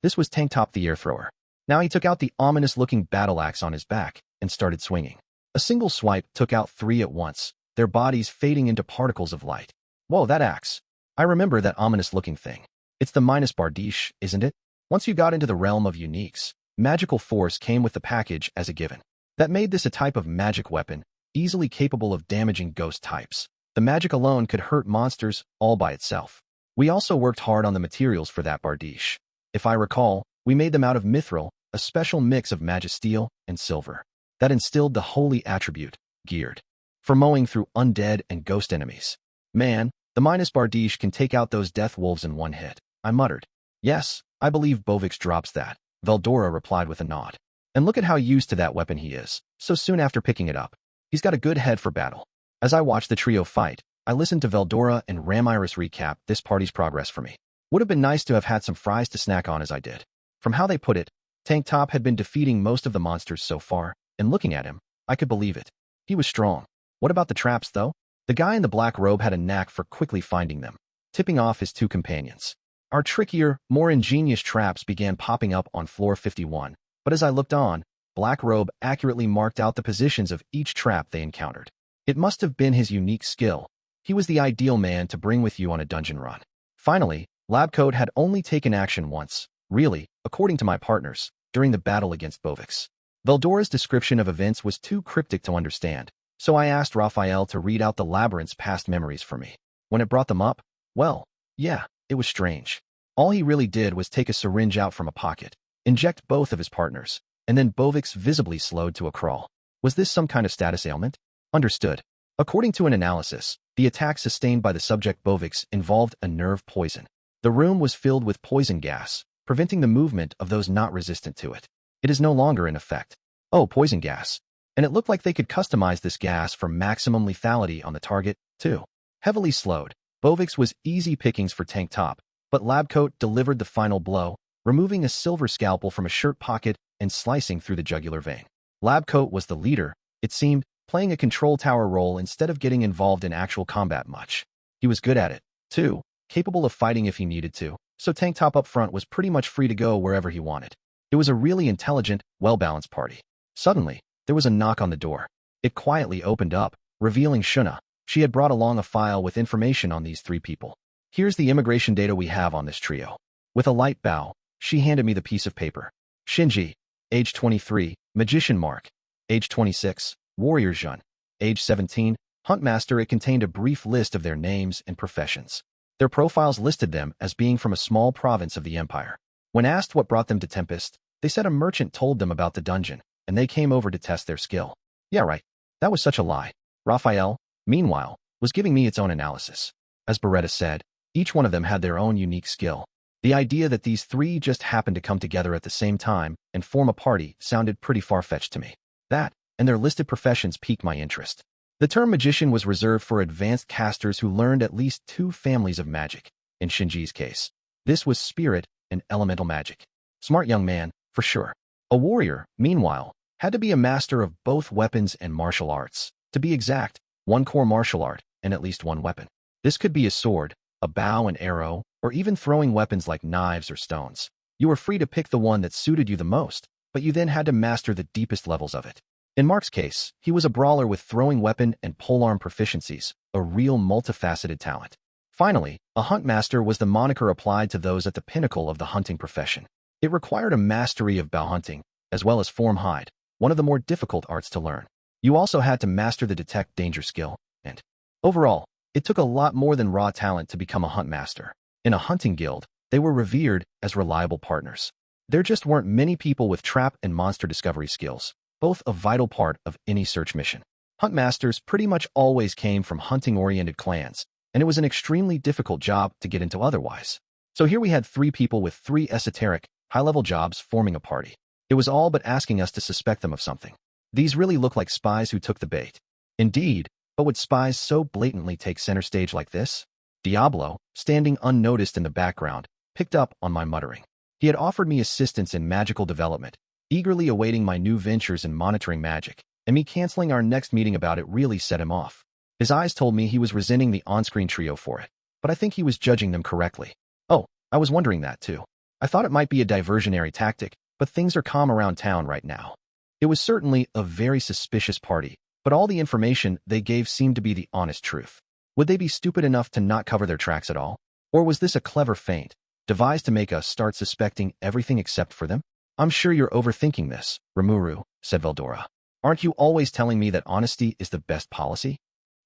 Speaker 1: This was Tank Top the Air Thrower. Now he took out the ominous-looking battle axe on his back and started swinging. A single swipe took out 3 at once, their bodies fading into particles of light. Whoa, that axe. I remember that ominous-looking thing. It's the minus Bardiche, isn't it? Once you got into the realm of uniques, magical force came with the package as a given. That made this a type of magic weapon, easily capable of damaging ghost types. The magic alone could hurt monsters all by itself. We also worked hard on the materials for that Bardiche. If I recall, we made them out of mithril, a special mix of magisteel and silver. That instilled the holy attribute, geared, for mowing through undead and ghost enemies. Man, the minus Bardiche can take out those death wolves in one hit, I muttered. Yes, I believe Bovix drops that, Veldora replied with a nod. And look at how used to that weapon he is, so soon after picking it up. He's got a good head for battle. As I watched the trio fight, I listened to Veldora and Ramiris recap this party's progress for me. Would have been nice to have had some fries to snack on as I did. From how they put it, Tank Top had been defeating most of the monsters so far, and looking at him, I could believe it. He was strong. What about the traps, though? The guy in the black robe had a knack for quickly finding them, tipping off his 2 companions. Our trickier, more ingenious traps began popping up on floor 51, but as I looked on, Black Robe accurately marked out the positions of each trap they encountered. It must have been his unique skill. He was the ideal man to bring with you on a dungeon run. Finally, Labcoat had only taken action once, really, according to my partners, during the battle against Bovix. Veldora's description of events was too cryptic to understand, so I asked Raphael to read out the labyrinth's past memories for me. When it brought them up, well, yeah, it was strange. All he really did was take a syringe out from a pocket, inject both of his partners, and then Bovix visibly slowed to a crawl. Was this some kind of status ailment? Understood. According to an analysis, the attack sustained by the subject Bovix involved a nerve poison. The room was filled with poison gas, preventing the movement of those not resistant to it. It is no longer in effect. Oh, poison gas. And it looked like they could customize this gas for maximum lethality on the target, too. Heavily slowed, Bovix was easy pickings for Tank Top, but Labcoat delivered the final blow, removing a silver scalpel from a shirt pocket and slicing through the jugular vein. Labcoat was the leader, it seemed, playing a control tower role instead of getting involved in actual combat much. He was good at it, too, capable of fighting if he needed to, so Tank Top up front was pretty much free to go wherever he wanted. It was a really intelligent, well-balanced party. Suddenly, there was a knock on the door. It quietly opened up, revealing Shuna. She had brought along a file with information on these 3 people. Here's the immigration data we have on this trio. With a light bow, she handed me the piece of paper. Shinji, age 23, magician mark, age 26, warrior Jun, age 17, huntmaster. It contained a brief list of their names and professions. Their profiles listed them as being from a small province of the Empire. When asked what brought them to Tempest, they said a merchant told them about the dungeon, and they came over to test their skill. Yeah, right. That was such a lie. Raphael, meanwhile, was giving me its own analysis. As Beretta said, each one of them had their own unique skill. The idea that these three just happened to come together at the same time and form a party sounded pretty far-fetched to me. That, and their listed professions piqued my interest. The term magician was reserved for advanced casters who learned at least 2 families of magic. In Shinji's case, this was spirit and elemental magic. Smart young man, for sure. A warrior, meanwhile, had to be a master of both weapons and martial arts. To be exact, 1 core martial art and at least 1 weapon. This could be a sword, a bow and arrow, or even throwing weapons like knives or stones. You were free to pick the one that suited you the most, but you then had to master the deepest levels of it. In Mark's case, he was a brawler with throwing weapon and polearm proficiencies, a real multifaceted talent. Finally, a huntmaster was the moniker applied to those at the pinnacle of the hunting profession. It required a mastery of bow hunting, as well as form hide, one of the more difficult arts to learn. You also had to master the detect danger skill, and overall, it took a lot more than raw talent to become a huntmaster. In a hunting guild, they were revered as reliable partners. There just weren't many people with trap and monster discovery skills, both a vital part of any search mission. Huntmasters pretty much always came from hunting-oriented clans, and it was an extremely difficult job to get into otherwise. So here we had 3 people with 3 esoteric, high-level jobs forming a party. It was all but asking us to suspect them of something. These really look like spies who took the bait. Indeed, but would spies so blatantly take center stage like this? Diablo, standing unnoticed in the background, picked up on my muttering. He had offered me assistance in magical development, eagerly awaiting my new ventures in monitoring magic, and me canceling our next meeting about it really set him off. His eyes told me he was resenting the on-screen trio for it, but I think he was judging them correctly. Oh, I was wondering that too. I thought it might be a diversionary tactic, but things are calm around town right now. It was certainly a very suspicious party, but all the information they gave seemed to be the honest truth. Would they be stupid enough to not cover their tracks at all? Or was this a clever feint, devised to make us start suspecting everything except for them? I'm sure you're overthinking this, Rimuru, said Veldora. Aren't you always telling me that honesty is the best policy?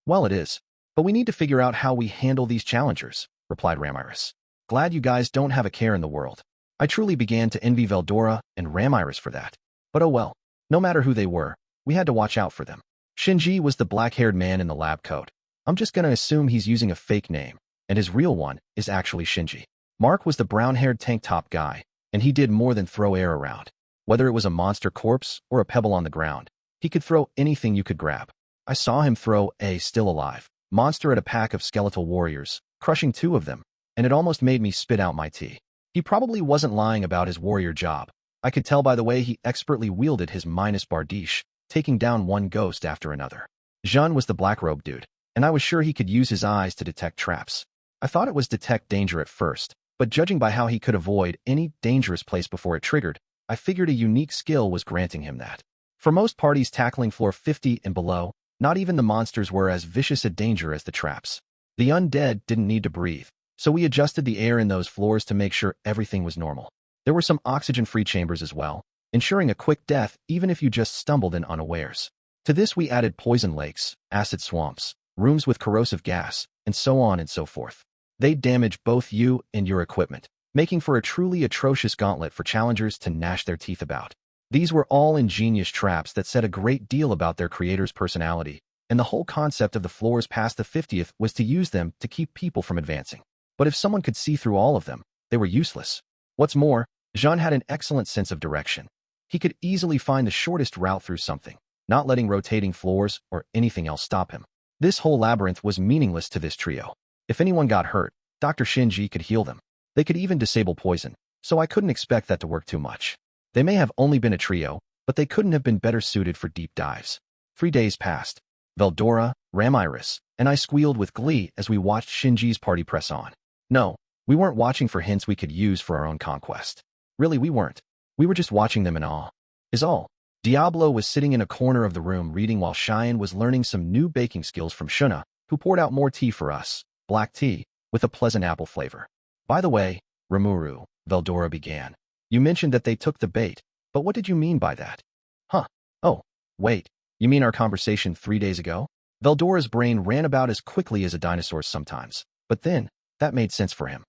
Speaker 1: Well, it is, but we need to figure out how we handle these challengers, replied Ramiris. Glad you guys don't have a care in the world. I truly began to envy Veldora and Ramiris for that. But oh well, no matter who they were, we had to watch out for them. Shinji was the black-haired man in the lab coat. I'm just gonna assume he's using a fake name, and his real one is actually Shinji. Mark was the brown-haired tank-top guy, and he did more than throw air around. Whether it was a monster corpse or a pebble on the ground, he could throw anything you could grab. I saw him throw a still-alive monster at a pack of skeletal warriors, crushing 2 of them, and it almost made me spit out my tea. He probably wasn't lying about his warrior job. I could tell by the way he expertly wielded his minus bardiche, taking down one ghost after another. Jean was the black-robed dude, and I was sure he could use his eyes to detect traps. I thought it was detect danger at first, but judging by how he could avoid any dangerous place before it triggered, I figured a unique skill was granting him that. For most parties tackling floor 50 and below, not even the monsters were as vicious a danger as the traps. The undead didn't need to breathe, so we adjusted the air in those floors to make sure everything was normal. There were some oxygen-free chambers as well, ensuring a quick death even if you just stumbled in unawares. To this we added poison lakes, acid swamps, rooms with corrosive gas, and so on and so forth. They'd damage both you and your equipment, making for a truly atrocious gauntlet for challengers to gnash their teeth about. These were all ingenious traps that said a great deal about their creator's personality, and the whole concept of the floors past the 50th was to use them to keep people from advancing. But if someone could see through all of them, they were useless. What's more, Jean had an excellent sense of direction. He could easily find the shortest route through something, not letting rotating floors or anything else stop him. This whole labyrinth was meaningless to this trio. If anyone got hurt, Dr. Shinji could heal them. They could even disable poison, so I couldn't expect that to work too much. They may have only been a trio, but they couldn't have been better suited for deep dives. 3 days passed. Veldora, Ramiris, and I squealed with glee as we watched Shinji's party press on. No, we weren't watching for hints we could use for our own conquest. Really, we weren't. We were just watching them in awe. Is all. Diablo was sitting in a corner of the room reading while Cheyenne was learning some new baking skills from Shuna, who poured out more tea for us, black tea, with a pleasant apple flavor. By the way, Rimuru, Veldora began. You mentioned that they took the bait, but what did you mean by that? Huh. Oh, wait, you mean our conversation 3 days ago? Veldora's brain ran about as quickly as a dinosaur's sometimes, but then, that made sense for him.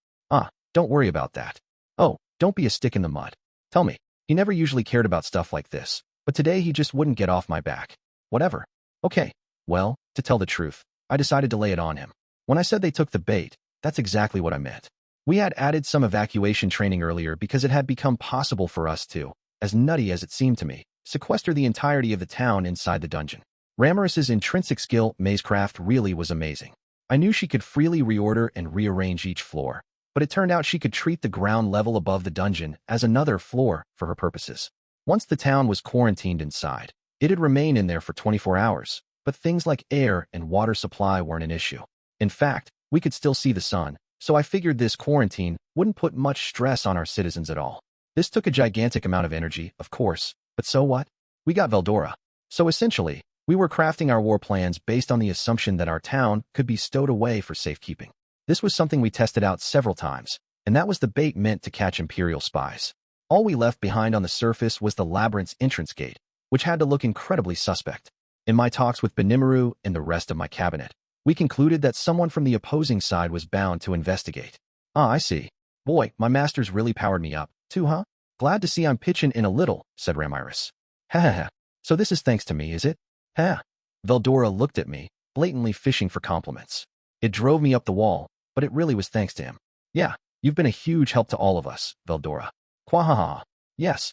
Speaker 1: Don't worry about that. Oh, don't be a stick in the mud. Tell me, he never usually cared about stuff like this, but today he just wouldn't get off my back. Whatever. Okay, well, to tell the truth, I decided to lay it on him. When I said they took the bait, that's exactly what I meant. We had added some evacuation training earlier because it had become possible for us to, as nutty as it seemed to me, sequester the entirety of the town inside the dungeon. Ramirez's intrinsic skill, Mazecraft, really was amazing. I knew she could freely reorder and rearrange each floor, but it turned out she could treat the ground level above the dungeon as another floor for her purposes. Once the town was quarantined inside, it'd remain in there for 24 hours, but things like air and water supply weren't an issue. In fact, we could still see the sun, so I figured this quarantine wouldn't put much stress on our citizens at all. This took a gigantic amount of energy, of course, but so what? We got Veldora. So essentially, we were crafting our war plans based on the assumption that our town could be stowed away for safekeeping. This was something we tested out several times, and that was the bait meant to catch Imperial spies. All we left behind on the surface was the labyrinth's entrance gate, which had to look incredibly suspect. In my talks with Rimuru and the rest of my cabinet, we concluded that someone from the opposing side was bound to investigate. Ah, I see. Boy, my masters really powered me up, too, huh? Glad to see I'm pitching in a little, said Ramirez. Ha ha ha. So this is thanks to me, is it? Ha. Veldora looked at me, blatantly fishing for compliments. It drove me up the wall, but it really was thanks to him. Yeah, you've been a huge help to all of us, Veldora. Quahaha. Yes,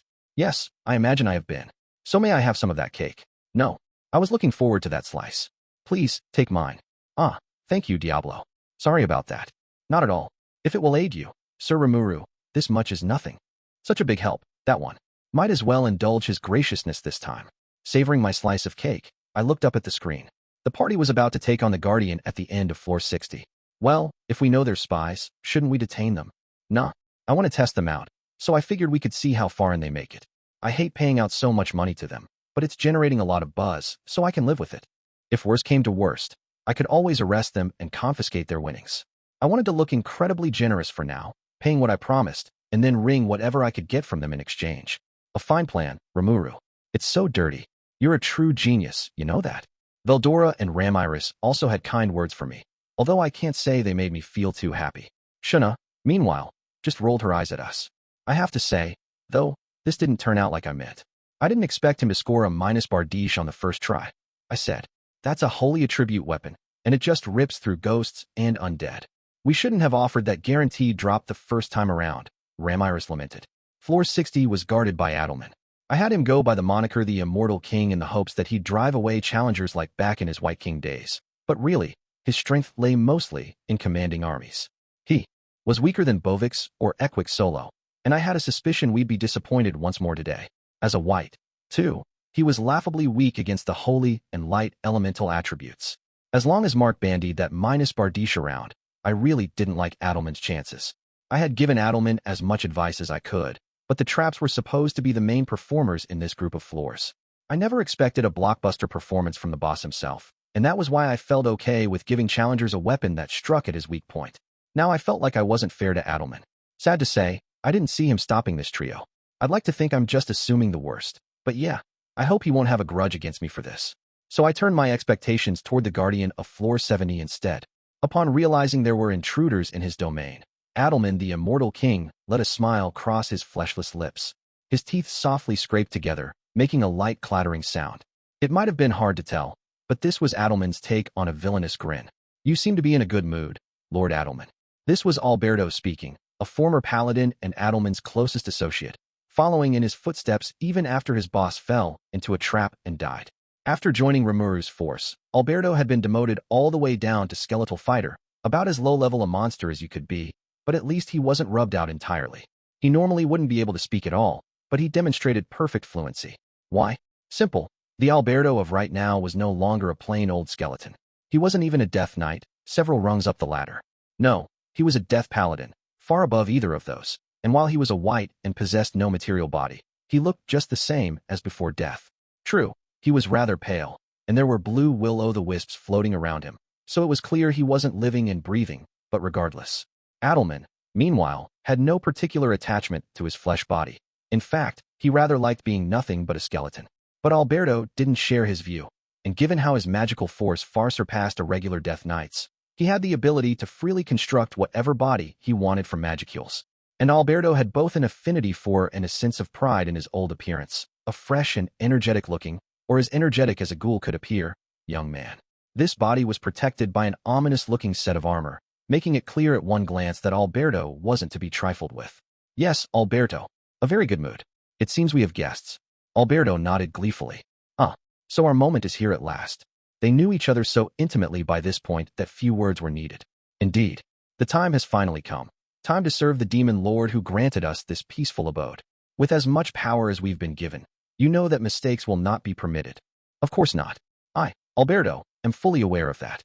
Speaker 1: I imagine I have been. So may I have some of that cake? No, I was looking forward to that slice. Please, take mine. Ah, thank you, Diablo. Sorry about that. Not at all. If it will aid you, Sir Rimuru, this much is nothing. Such a big help, that one. Might as well indulge his graciousness this time. Savoring my slice of cake, I looked up at the screen. The party was about to take on the Guardian at the end of floor 60. Well, if we know they're spies, shouldn't we detain them? Nah, I want to test them out, so I figured we could see how far in they make it. I hate paying out so much money to them, but it's generating a lot of buzz, so I can live with it. If worst came to worst, I could always arrest them and confiscate their winnings. I wanted to look incredibly generous for now, paying what I promised, and then wring whatever I could get from them in exchange. A fine plan, Rimuru. It's so dirty. You're a true genius, you know that. Veldora and Ramirez also had kind words for me, although I can't say they made me feel too happy. Shuna, meanwhile, just rolled her eyes at us. I have to say, though, this didn't turn out like I meant. I didn't expect him to score a -bardiche on the first try. I said, that's a holy attribute weapon, and it just rips through ghosts and undead. We shouldn't have offered that guaranteed drop the first time around, Ramirez lamented. Floor 60 was guarded by Adelman. I had him go by the moniker the Immortal King in the hopes that he'd drive away challengers like back in his White King days. But really, his strength lay mostly in commanding armies. He was weaker than Bovix or Equic solo, and I had a suspicion we'd be disappointed once more today. As a white, too, he was laughably weak against the holy and light elemental attributes. As long as Mark bandied that -bardiche around, I really didn't like Adelman's chances. I had given Adelman as much advice as I could, but the traps were supposed to be the main performers in this group of floors. I never expected a blockbuster performance from the boss himself, and that was why I felt okay with giving challengers a weapon that struck at his weak point. Now I felt like I wasn't fair to Adelman. Sad to say, I didn't see him stopping this trio. I'd like to think I'm just assuming the worst, but yeah, I hope he won't have a grudge against me for this. So I turned my expectations toward the Guardian of floor 70 instead. Upon realizing there were intruders in his domain, Adelman, the Immortal King, let a smile cross his fleshless lips. His teeth softly scraped together, making a light clattering sound. It might have been hard to tell, but this was Adelman's take on a villainous grin. You seem to be in a good mood, Lord Adelman. This was Alberto speaking, a former paladin and Adelman's closest associate, following in his footsteps even after his boss fell into a trap and died. After joining Rimuru's force, Alberto had been demoted all the way down to skeletal fighter, about as low-level a monster as you could be, but at least he wasn't rubbed out entirely. He normally wouldn't be able to speak at all, but he demonstrated perfect fluency. Why? Simple. The Alberto of right now was no longer a plain old skeleton. He wasn't even a death knight, several rungs up the ladder. No, he was a death paladin, far above either of those, and while he was a white and possessed no material body, he looked just the same as before death. True, he was rather pale, and there were blue will-o'-the-wisps floating around him, so it was clear he wasn't living and breathing, but regardless. Adelman, meanwhile, had no particular attachment to his flesh body. In fact, he rather liked being nothing but a skeleton. But Alberto didn't share his view, and given how his magical force far surpassed a regular Death Knight's, he had the ability to freely construct whatever body he wanted from magicules. And Alberto had both an affinity for and a sense of pride in his old appearance, a fresh and energetic looking, or as energetic as a ghoul could appear, young man. This body was protected by an ominous-looking set of armor, making it clear at one glance that Alberto wasn't to be trifled with. Yes, Alberto. A very good mood. It seems we have guests. Alberto nodded gleefully. So our moment is here at last. They knew each other so intimately by this point that few words were needed. Indeed, the time has finally come. Time to serve the demon lord who granted us this peaceful abode. With as much power as we've been given, you know that mistakes will not be permitted. Of course not. I, Alberto, am fully aware of that.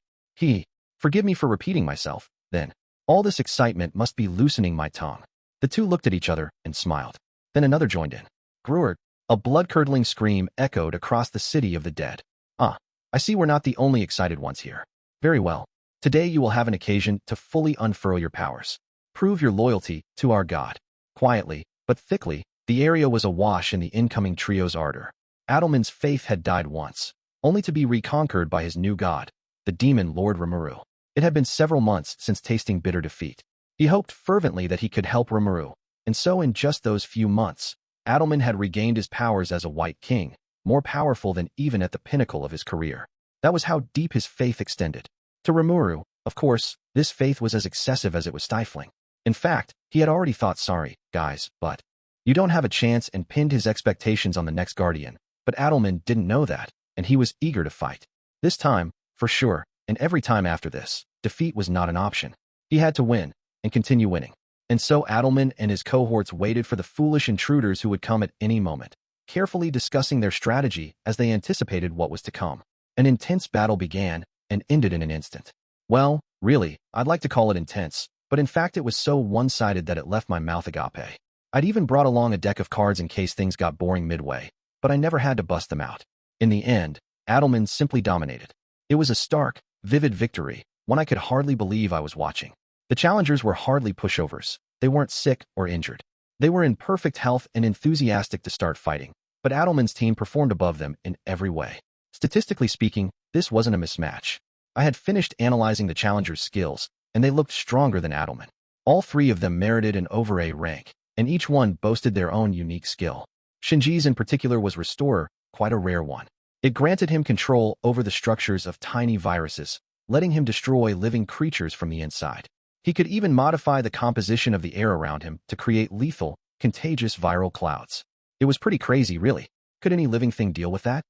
Speaker 1: Forgive me for repeating myself, then. All this excitement must be loosening my tongue. The two looked at each other and smiled. Then another joined in. Gruert, a blood-curdling scream echoed across the city of the dead. I see we're not the only excited ones here. Very well. Today you will have an occasion to fully unfurl your powers. Prove your loyalty to our god. Quietly, but thickly, the area was awash in the incoming trio's ardor. Adelman's faith had died once, only to be reconquered by his new god, the demon Lord Rimuru. It had been several months since tasting bitter defeat. He hoped fervently that he could help Rimuru, and so in just those few months, Adelman had regained his powers as a White King, more powerful than even at the pinnacle of his career. That was how deep his faith extended. To Rimuru, of course, this faith was as excessive as it was stifling. In fact, he had already thought, sorry, guys, but you don't have a chance, and pinned his expectations on the next Guardian. But Adelman didn't know that, and he was eager to fight. This time, for sure, and every time after this, defeat was not an option. He had to win, and continue winning. And so Adelman and his cohorts waited for the foolish intruders who would come at any moment, carefully discussing their strategy as they anticipated what was to come. An intense battle began, and ended in an instant. Well, really, I'd like to call it intense, but in fact it was so one-sided that it left my mouth agape. I'd even brought along a deck of cards in case things got boring midway, but I never had to bust them out. In the end, Adelman simply dominated. It was a stark, vivid victory, one I could hardly believe I was watching. The challengers were hardly pushovers. They weren't sick or injured. They were in perfect health and enthusiastic to start fighting, but Adelman's team performed above them in every way. Statistically speaking, this wasn't a mismatch. I had finished analyzing the challengers' skills, and they looked stronger than Adelman. All three of them merited an over A rank, and each one boasted their own unique skill. Shinji's in particular was Restorer, quite a rare one. It granted him control over the structures of tiny viruses, letting him destroy living creatures from the inside. He could even modify the composition of the air around him to create lethal, contagious viral clouds. It was pretty crazy, really. Could any living thing deal with that?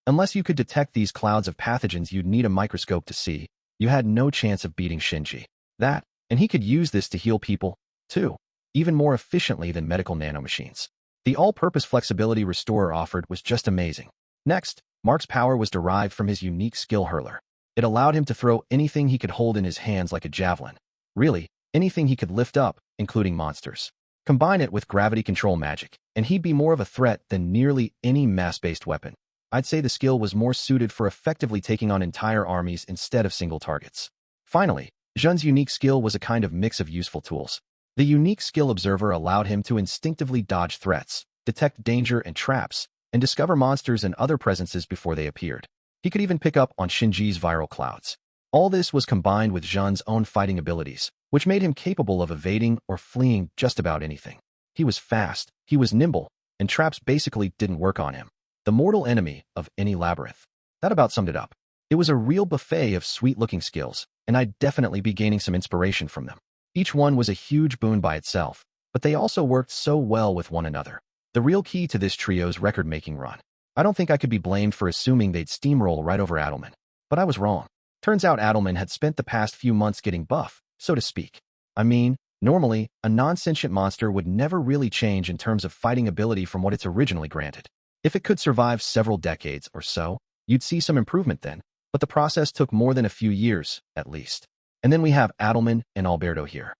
Speaker 1: Unless you could detect these clouds of pathogens you'd need a microscope to see, you had no chance of beating Shinji. And he could use this to heal people, too, even more efficiently than medical nanomachines. The all-purpose flexibility Restorer offered was just amazing. Next, Mark's power was derived from his unique skill hurler. It allowed him to throw anything he could hold in his hands like a javelin. Really, anything he could lift up, including monsters. Combine it with gravity control magic, and he'd be more of a threat than nearly any mass-based weapon. I'd say the skill was more suited for effectively taking on entire armies instead of single targets. Finally, Jun's unique skill was a kind of mix of useful tools. The unique skill observer allowed him to instinctively dodge threats, detect danger and traps, and discover monsters and other presences before they appeared. He could even pick up on Shinji's viral clouds. All this was combined with Jun's own fighting abilities, which made him capable of evading or fleeing just about anything. He was fast, he was nimble, and traps basically didn't work on him. The mortal enemy of any labyrinth. That about summed it up. It was a real buffet of sweet-looking skills, and I'd definitely be gaining some inspiration from them. Each one was a huge boon by itself, but they also worked so well with one another. The real key to this trio's record-making run. I don't think I could be blamed for assuming they'd steamroll right over Adelman. But I was wrong. Turns out Adelman had spent the past few months getting buff, so to speak. I mean, normally, a non-sentient monster would never really change in terms of fighting ability from what it's originally granted. If it could survive several decades or so, you'd see some improvement then, but the process took more than a few years, at least. And then we have Adelman and Alberto here.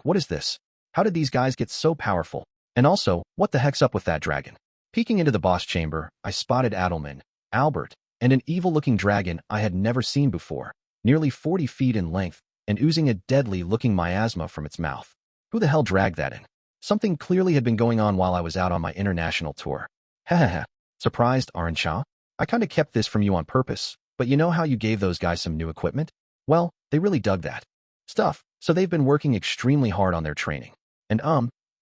Speaker 1: What is this? How did these guys get so powerful? And also, what the heck's up with that dragon? Peeking into the boss chamber, I spotted Adelman, Albert, and an evil-looking dragon I had never seen before, nearly 40 feet in length, and oozing a deadly-looking miasma from its mouth. Who the hell dragged that in? Something clearly had been going on while I was out on my international tour. Hehehe. Surprised, aren't ya? I kinda kept this from you on purpose, but you know how you gave those guys some new equipment? Well, they really dug that stuff, so they've been working extremely hard on their training. And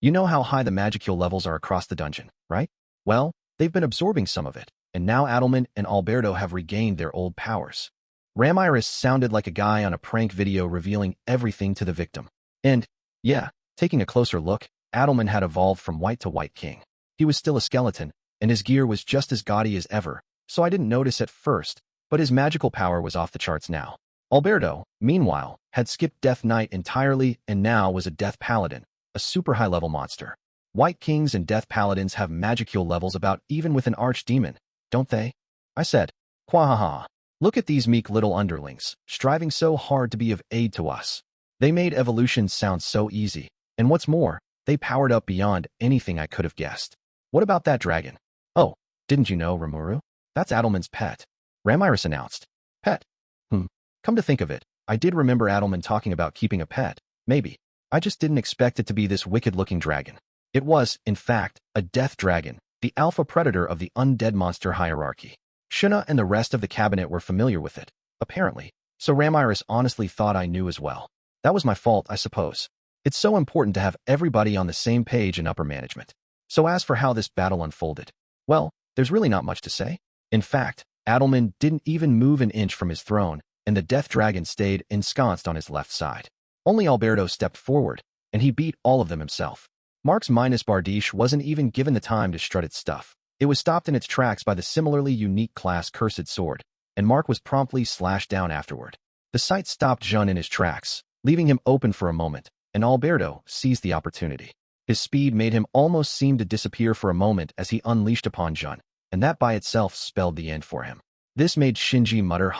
Speaker 1: you know how high the magicule levels are across the dungeon, right? Well, they've been absorbing some of it, and now Adelman and Alberto have regained their old powers. Ramiris sounded like a guy on a prank video revealing everything to the victim. And, yeah, taking a closer look, Adelman had evolved from white to white king. He was still a skeleton, and his gear was just as gaudy as ever, so I didn't notice at first, but his magical power was off the charts now. Alberto, meanwhile, had skipped Death Knight entirely and now was a Death Paladin, a super high-level monster. White Kings and Death Paladins have magicule levels about even with an archdemon, don't they? I said, Quahaha. Look at these meek little underlings, striving so hard to be of aid to us. They made evolution sound so easy, and what's more, they powered up beyond anything I could have guessed. What about that dragon? Oh, didn't you know, Rimuru? That's Adelman's pet. Ramiris announced. Pet? Come to think of it, I did remember Adelman talking about keeping a pet, maybe. I just didn't expect it to be this wicked-looking dragon. It was, in fact, a death dragon, the alpha predator of the undead monster hierarchy. Shuna and the rest of the cabinet were familiar with it, apparently, so Ramiris honestly thought I knew as well. That was my fault, I suppose. It's so important to have everybody on the same page in upper management. So as for how this battle unfolded, well, there's really not much to say. In fact, Adelman didn't even move an inch from his throne, and the death dragon stayed ensconced on his left side. Only Alberto stepped forward, and he beat all of them himself. Mark's minus Bardiche wasn't even given the time to strut its stuff. It was stopped in its tracks by the similarly unique class Cursed Sword, and Mark was promptly slashed down afterward. The sight stopped Jun in his tracks, leaving him open for a moment, and Alberto seized the opportunity. His speed made him almost seem to disappear for a moment as he unleashed upon Jun, and that by itself spelled the end for him. This made Shinji mutter,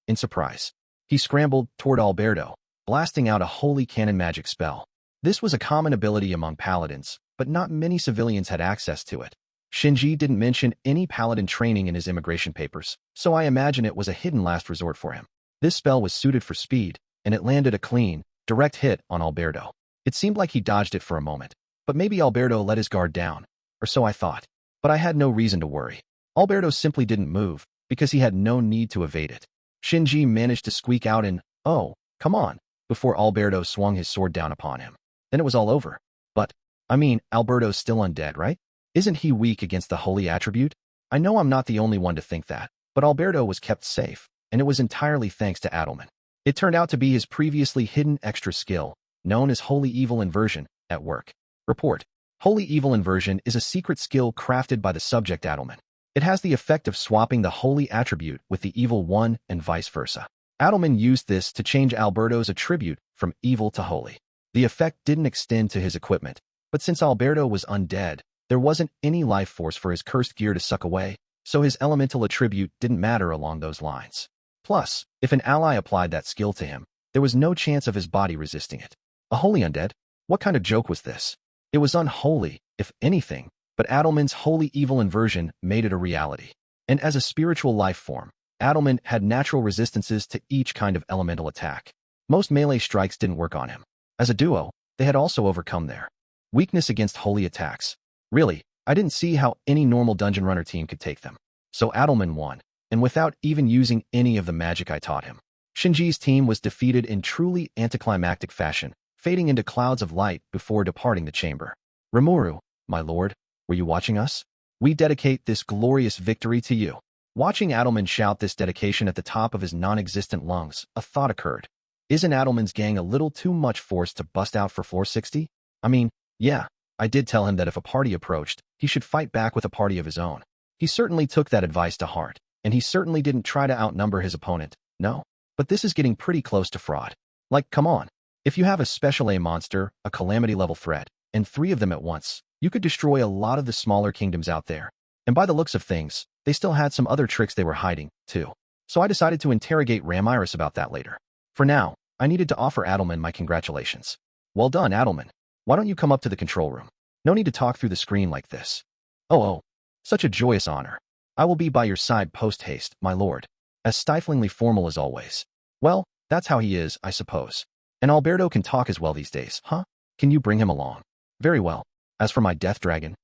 Speaker 1: in surprise. He scrambled toward Alberto, blasting out a holy cannon magic spell. This was a common ability among paladins, but not many civilians had access to it. Shinji didn't mention any paladin training in his immigration papers, so I imagine it was a hidden last resort for him. This spell was suited for speed, and it landed a clean, direct hit on Alberto. It seemed like he dodged it for a moment, but maybe Alberto let his guard down, or so I thought. But I had no reason to worry. Alberto simply didn't move, because he had no need to evade it. Shinji managed to squeak out an, "Oh, come on," before Alberto swung his sword down upon him. Then it was all over. But, I mean, Alberto's still undead, right? Isn't he weak against the holy attribute? I know I'm not the only one to think that, but Alberto was kept safe, and it was entirely thanks to Adelman. It turned out to be his previously hidden extra skill, known as Holy Evil Inversion, at work. Report. Holy Evil Inversion is a secret skill crafted by the subject Adelman. It has the effect of swapping the holy attribute with the evil one and vice versa. Adelman used this to change Alberto's attribute from evil to holy. The effect didn't extend to his equipment, but since Alberto was undead, there wasn't any life force for his cursed gear to suck away, so his elemental attribute didn't matter along those lines. Plus, if an ally applied that skill to him, there was no chance of his body resisting it. A holy undead? What kind of joke was this? It was unholy, if anything, but Adelman's holy evil inversion made it a reality. And as a spiritual life form, Adelman had natural resistances to each kind of elemental attack. Most melee strikes didn't work on him. As a duo, they had also overcome their weakness against holy attacks. Really, I didn't see how any normal dungeon runner team could take them. So Adelman won, and without even using any of the magic I taught him. Shinji's team was defeated in truly anticlimactic fashion, fading into clouds of light before departing the chamber. Rimuru, my lord, were you watching us? We dedicate this glorious victory to you. Watching Adelman shout this dedication at the top of his non-existent lungs, a thought occurred. Isn't Adelman's gang a little too much force to bust out for floor 60? I mean, yeah, I did tell him that if a party approached, he should fight back with a party of his own. He certainly took that advice to heart, and he certainly didn't try to outnumber his opponent, no. But this is getting pretty close to fraud. Like, come on. If you have a special A monster, a calamity-level threat, and 3 of them at once, you could destroy a lot of the smaller kingdoms out there. And by the looks of things, they still had some other tricks they were hiding, too. So I decided to interrogate Ramiris about that later. For now, I needed to offer Adelman my congratulations. Well done, Adelman. Why don't you come up to the control room? No need to talk through the screen like this. Oh, such a joyous honor. I will be by your side post-haste, my lord. As stiflingly formal as always. Well, that's how he is, I suppose. And Alberto can talk as well these days, huh? Can you bring him along? Very well. As for my death dragon,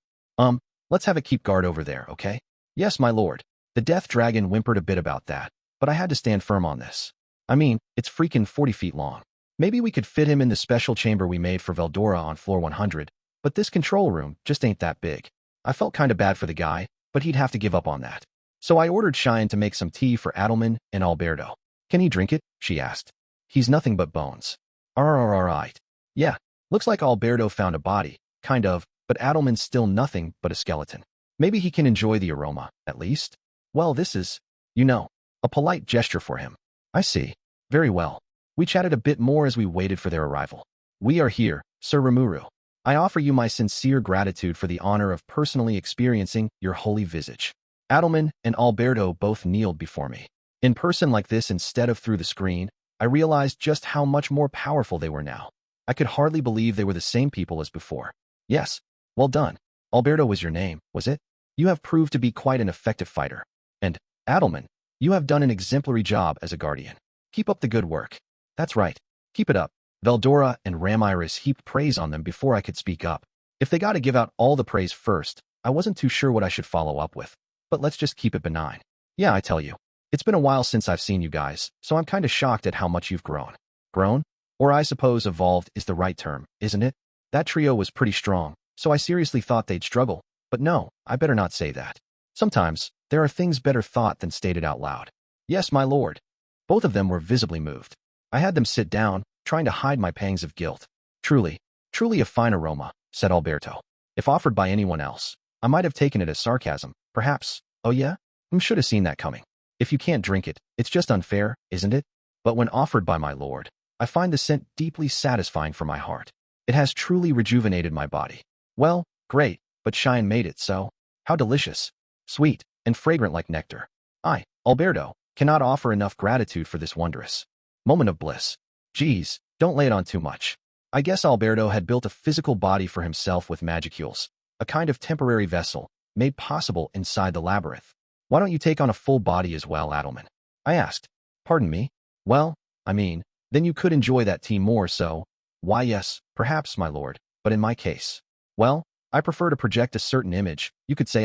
Speaker 1: let's have it keep guard over there, okay? Yes, my lord. The death dragon whimpered a bit about that, but I had to stand firm on this. I mean, it's freaking 40 feet long. Maybe we could fit him in the special chamber we made for Veldora on floor 100, but this control room just ain't that big. I felt kinda bad for the guy, but he'd have to give up on that. So I ordered Cheyenne to make some tea for Adelman and Alberto. Can he drink it? She asked. He's nothing but bones. Alright. Yeah, looks like Alberto found a body, kind of, but Adelman's still nothing but a skeleton. Maybe he can enjoy the aroma, at least. Well, this is, a polite gesture for him. I see. Very well. We chatted a bit more as we waited for their arrival. We are here, Sir Rimuru. I offer you my sincere gratitude for the honor of personally experiencing your holy visage. Adelman and Alberto both kneeled before me. In person like this instead of through the screen, I realized just how much more powerful they were now. I could hardly believe they were the same people as before. Yes, well done. Alberto was your name, was it? You have proved to be quite an effective fighter. And, Adelman, you have done an exemplary job as a guardian. Keep up the good work. That's right. Keep it up. Veldora and Ramiris heaped praise on them before I could speak up. If they got to give out all the praise first, I wasn't too sure what I should follow up with. But let's just keep it benign. Yeah, I tell you. It's been a while since I've seen you guys, so I'm kind of shocked at how much you've grown. Grown? Or I suppose evolved is the right term, isn't it? That trio was pretty strong, so I seriously thought they'd struggle. But no, I better not say that. Sometimes, there are things better thought than stated out loud. Yes, my lord. Both of them were visibly moved. I had them sit down, trying to hide my pangs of guilt. Truly a fine aroma, said Alberto. If offered by anyone else, I might have taken it as sarcasm, perhaps. Oh yeah? Should have seen that coming. If you can't drink it, it's just unfair, isn't it? But when offered by my lord, I find the scent deeply satisfying for my heart. It has truly rejuvenated my body. Well, great, but Cheyenne made it, so how delicious, sweet, and fragrant like nectar. I, Alberto, cannot offer enough gratitude for this wondrous moment of bliss. Geez, don't lay it on too much. I guess Alberto had built a physical body for himself with magicules, a kind of temporary vessel, made possible inside the labyrinth. Why don't you take on a full body as well, Adelman? I asked. Pardon me? Well, then you could enjoy that tea more, so. Why yes, perhaps, my lord, but in my case. Well, I prefer to project a certain image, you could say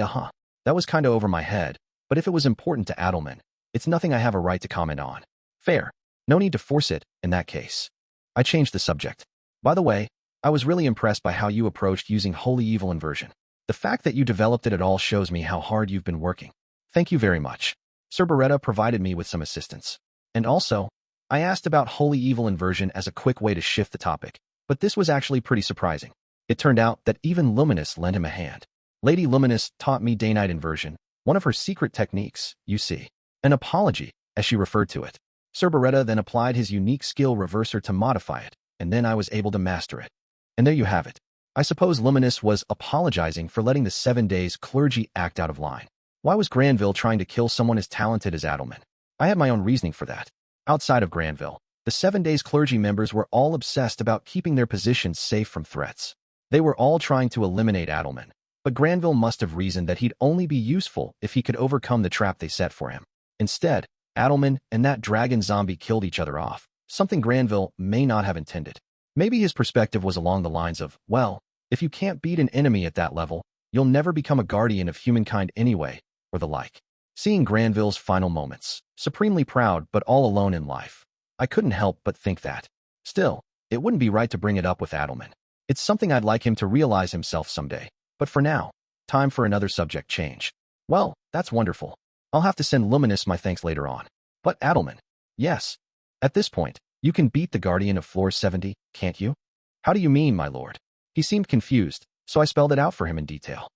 Speaker 1: That was kinda over my head, but if it was important to Adelman, it's nothing I have a right to comment on. Fair. No need to force it, in that case. I changed the subject. By the way, I was really impressed by how you approached using holy evil inversion. The fact that you developed it at all shows me how hard you've been working. Thank you very much. Sir Beretta provided me with some assistance. And also, I asked about holy evil inversion as a quick way to shift the topic, but this was actually pretty surprising. It turned out that even Luminous lent him a hand. Lady Luminous taught me day-night inversion, one of her secret techniques, you see. An apology, as she referred to it. Sir Beretta then applied his unique skill reverser to modify it, and then I was able to master it. And there you have it. I suppose Luminous was apologizing for letting the 7 days clergy act out of line. Why was Granville trying to kill someone as talented as Adelman? I had my own reasoning for that. Outside of Granville, the 7 days clergy members were all obsessed about keeping their positions safe from threats. They were all trying to eliminate Adelman, but Granville must have reasoned that he'd only be useful if he could overcome the trap they set for him. Instead, Adelman and that dragon zombie killed each other off, something Granville may not have intended. Maybe his perspective was along the lines of, well, if you can't beat an enemy at that level, you'll never become a guardian of humankind anyway, or the like. Seeing Granville's final moments, supremely proud but all alone in life, I couldn't help but think that. Still, it wouldn't be right to bring it up with Adelman. It's something I'd like him to realize himself someday. But for now, time for another subject change. Well, that's wonderful. I'll have to send Luminous my thanks later on. But Adelman. Yes. At this point, you can beat the Guardian of Floor 70, can't you? How do you mean, my lord? He seemed confused, so I spelled it out for him in detail.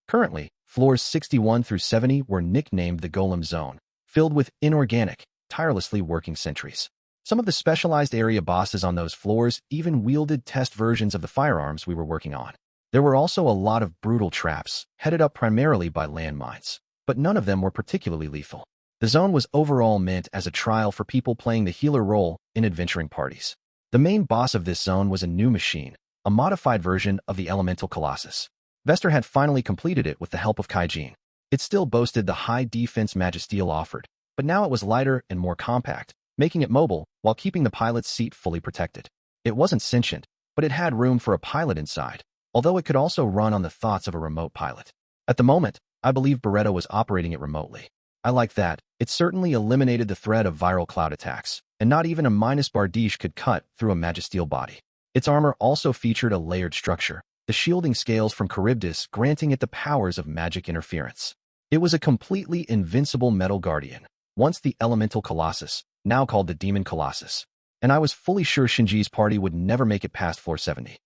Speaker 1: Currently, floors 61 through 70 were nicknamed the Golem Zone, filled with inorganic, tirelessly working sentries. Some of the specialized area bosses on those floors even wielded test versions of the firearms we were working on. There were also a lot of brutal traps, headed up primarily by landmines, but none of them were particularly lethal. The zone was overall meant as a trial for people playing the healer role in adventuring parties. The main boss of this zone was a new machine, a modified version of the Elemental Colossus. Vester had finally completed it with the help of Kaijin. It still boasted the high defense Magisteel offered, but now it was lighter and more compact, making it mobile while keeping the pilot's seat fully protected. It wasn't sentient, but it had room for a pilot inside, although it could also run on the thoughts of a remote pilot. At the moment, I believe Beretta was operating it remotely. I like that. It certainly eliminated the threat of viral cloud attacks, and not even a minus Bardiche could cut through a Magisteel body. Its armor also featured a layered structure, the shielding scales from Charybdis granting it the powers of magic interference. It was a completely invincible metal guardian, once the elemental colossus, now called the demon colossus. And I was fully sure Shinji's party would never make it past floor 70.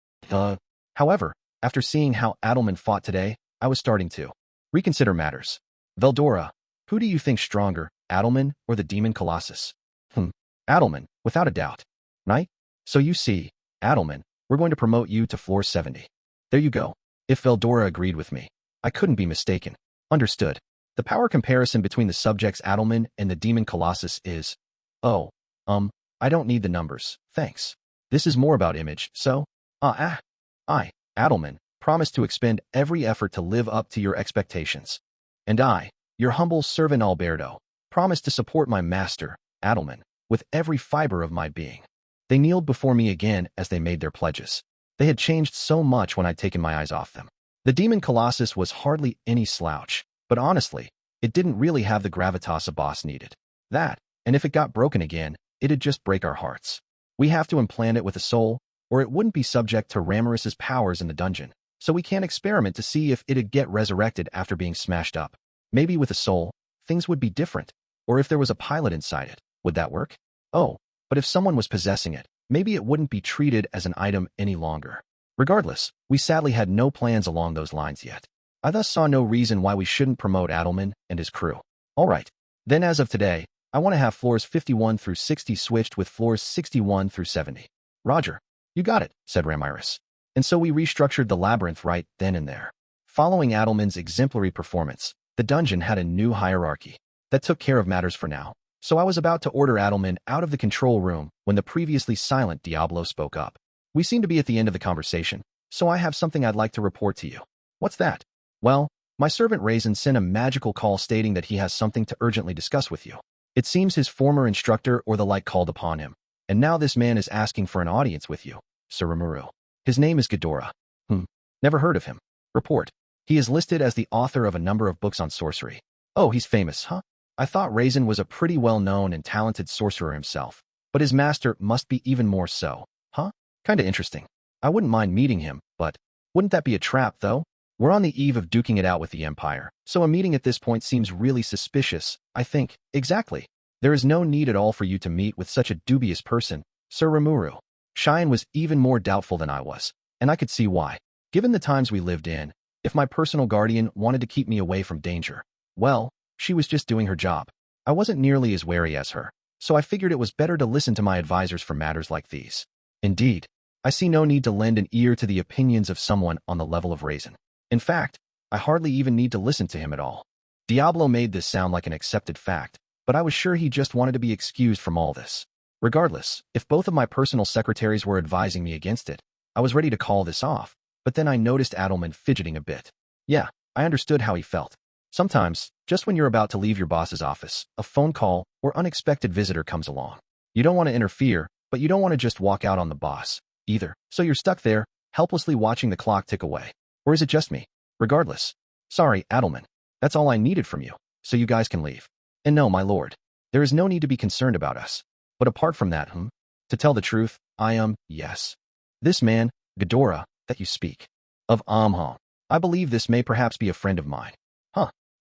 Speaker 1: However, after seeing how Adelman fought today, I was starting to reconsider matters. Veldora, who do you think stronger, Adelman or the demon colossus? Adelman, without a doubt. Right? So you see, Adelman, we're going to promote you to floor 70. There you go. If Veldora agreed with me, I couldn't be mistaken. Understood. The power comparison between the subjects Adelman and the demon colossus is... Oh, I don't need the numbers, thanks. This is more about image, so... I, Adelman, promise to expend every effort to live up to your expectations. And I, your humble servant Alberto, promise to support my master, Adelman, with every fiber of my being. They kneeled before me again as they made their pledges. They had changed so much when I'd taken my eyes off them. The demon colossus was hardly any slouch, but honestly, it didn't really have the gravitas a boss needed. That, and if it got broken again, it'd just break our hearts. We have to implant it with a soul, or it wouldn't be subject to Ramirez's powers in the dungeon, so we can't experiment to see if it'd get resurrected after being smashed up. Maybe with a soul, things would be different, or if there was a pilot inside it, would that work? Oh, but if someone was possessing it, maybe it wouldn't be treated as an item any longer. Regardless, we sadly had no plans along those lines yet. I thus saw no reason why we shouldn't promote Adelman and his crew. Alright, then as of today, I want to have floors 51 through 60 switched with floors 61 through 70. Roger. You got it, said Ramirez. And so we restructured the labyrinth right then and there. Following Adelman's exemplary performance, the dungeon had a new hierarchy that took care of matters for now. So I was about to order Adelman out of the control room when the previously silent Diablo spoke up. We seem to be at the end of the conversation, so I have something I'd like to report to you. What's that? Well, my servant Raisin sent a magical call stating that he has something to urgently discuss with you. It seems his former instructor or the like called upon him, and now this man is asking for an audience with you, Sir Rimuru. His name is Ghidorah. Never heard of him. Report. He is listed as the author of a number of books on sorcery. Oh, he's famous, huh? I thought Raisin was a pretty well-known and talented sorcerer himself, but his master must be even more so, huh? Kinda interesting. I wouldn't mind meeting him, but wouldn't that be a trap, though? We're on the eve of duking it out with the Empire, so a meeting at this point seems really suspicious, I think. Exactly. There is no need at all for you to meet with such a dubious person, Sir Rimuru. Cheyenne was even more doubtful than I was, and I could see why. Given the times we lived in, if my personal guardian wanted to keep me away from danger, well, she was just doing her job. I wasn't nearly as wary as her, so I figured it was better to listen to my advisors for matters like these. Indeed, I see no need to lend an ear to the opinions of someone on the level of Raisin. In fact, I hardly even need to listen to him at all. Diablo made this sound like an accepted fact, but I was sure he just wanted to be excused from all this. Regardless, if both of my personal secretaries were advising me against it, I was ready to call this off, but then I noticed Adelman fidgeting a bit. Yeah, I understood how he felt. Sometimes, just when you're about to leave your boss's office, a phone call or unexpected visitor comes along. You don't want to interfere, but you don't want to just walk out on the boss, either. So you're stuck there, helplessly watching the clock tick away. Or is it just me? Regardless. Sorry, Adelman. That's all I needed from you, so you guys can leave. And no, my lord, there is no need to be concerned about us. But apart from that, to tell the truth, yes. This man, Ghidorah, that you speak of, I believe this may perhaps be a friend of mine.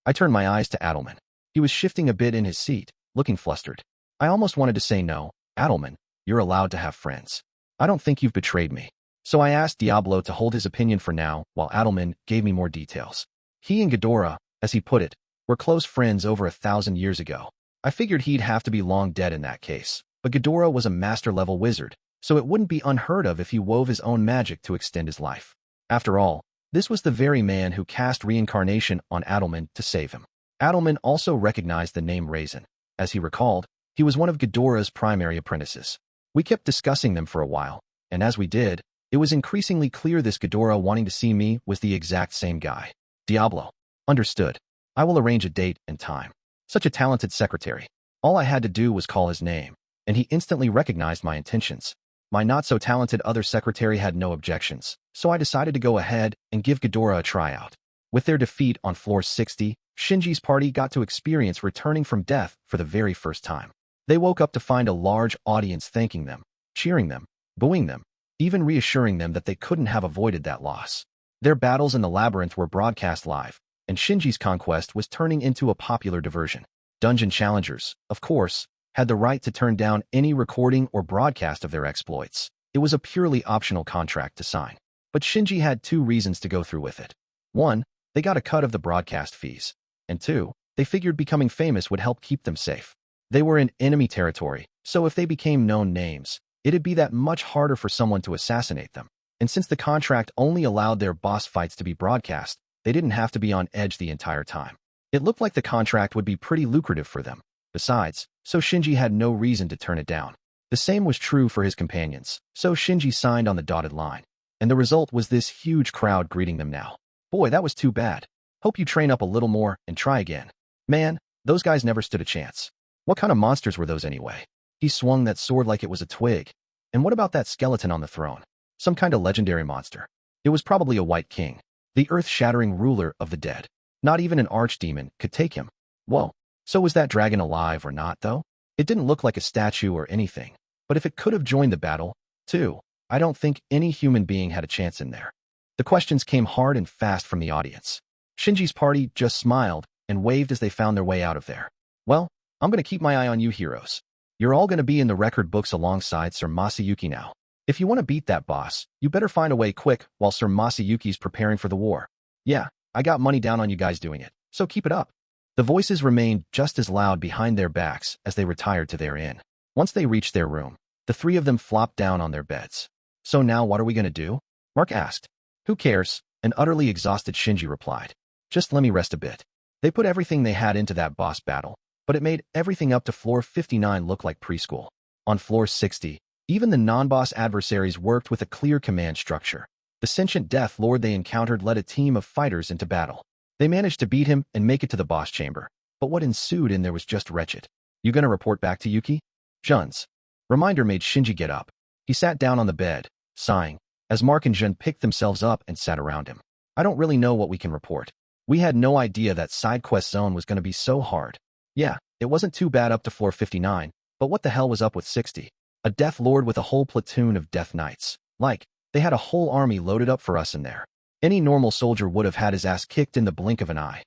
Speaker 1: I turned my eyes to Adelman. He was shifting a bit in his seat, looking flustered. I almost wanted to say no, Adelman, you're allowed to have friends. I don't think you've betrayed me. So I asked Diablo to hold his opinion for now, while Adelman gave me more details. He and Ghidorah, as he put it, were close friends over 1,000 years ago. I figured he'd have to be long dead in that case, but Ghidorah was a master-level wizard, so it wouldn't be unheard of if he wove his own magic to extend his life. After all, this was the very man who cast reincarnation on Adelman to save him. Adelman also recognized the name Raisin. As he recalled, he was one of Ghidorah's primary apprentices. We kept discussing them for a while, and as we did, it was increasingly clear this Ghidorah wanting to see me was the exact same guy. Diablo. Understood. I will arrange a date and time. Such a talented secretary. All I had to do was call his name, and he instantly recognized my intentions. My not-so-talented other secretary had no objections, so I decided to go ahead and give Ghidorah a tryout. With their defeat on floor 60, Shinji's party got to experience returning from death for the very first time. They woke up to find a large audience thanking them, cheering them, booing them, even reassuring them that they couldn't have avoided that loss. Their battles in the labyrinth were broadcast live, and Shinji's conquest was turning into a popular diversion. Dungeon challengers, of course, had the right to turn down any recording or broadcast of their exploits. It was a purely optional contract to sign. But Shinji had two reasons to go through with it. One, they got a cut of the broadcast fees. And two, they figured becoming famous would help keep them safe. They were in enemy territory, so if they became known names, it'd be that much harder for someone to assassinate them. And since the contract only allowed their boss fights to be broadcast, they didn't have to be on edge the entire time. It looked like the contract would be pretty lucrative for them. Besides, so Shinji had no reason to turn it down. The same was true for his companions, so Shinji signed on the dotted line. And the result was this huge crowd greeting them now. Boy, that was too bad. Hope you train up a little more and try again. Man, those guys never stood a chance. What kind of monsters were those anyway? He swung that sword like it was a twig. And what about that skeleton on the throne? Some kind of legendary monster. It was probably a White King, the earth-shattering ruler of the dead. Not even an archdemon could take him. Whoa, so was that dragon alive or not, though? It didn't look like a statue or anything, but if it could have joined the battle, too, I don't think any human being had a chance in there. The questions came hard and fast from the audience. Shinji's party just smiled and waved as they found their way out of there. Well, I'm going to keep my eye on you heroes. You're all going to be in the record books alongside Sir Masayuki now. If you want to beat that boss, you better find a way quick while Sir Masayuki's preparing for the war. Yeah, I got money down on you guys doing it, so keep it up. The voices remained just as loud behind their backs as they retired to their inn. Once they reached their room, the three of them flopped down on their beds. So now what are we going to do? Mark asked. Who cares? An utterly exhausted Shinji replied. Just let me rest a bit. They put everything they had into that boss battle, but it made everything up to floor 59 look like preschool. On floor 60, even the non-boss adversaries worked with a clear command structure. The sentient Death Lord they encountered led a team of fighters into battle. They managed to beat him and make it to the boss chamber, but what ensued in there was just wretched. You gonna report back to Yuki? Jun's reminder made Shinji get up. He sat down on the bed, sighing, as Mark and Jun picked themselves up and sat around him. I don't really know what we can report. We had no idea that side quest zone was gonna be so hard. Yeah, it wasn't too bad up to floor 59, but what the hell was up with 60? A Death Lord with a whole platoon of Death Knights. Like, they had a whole army loaded up for us in there. Any normal soldier would have had his ass kicked in the blink of an eye.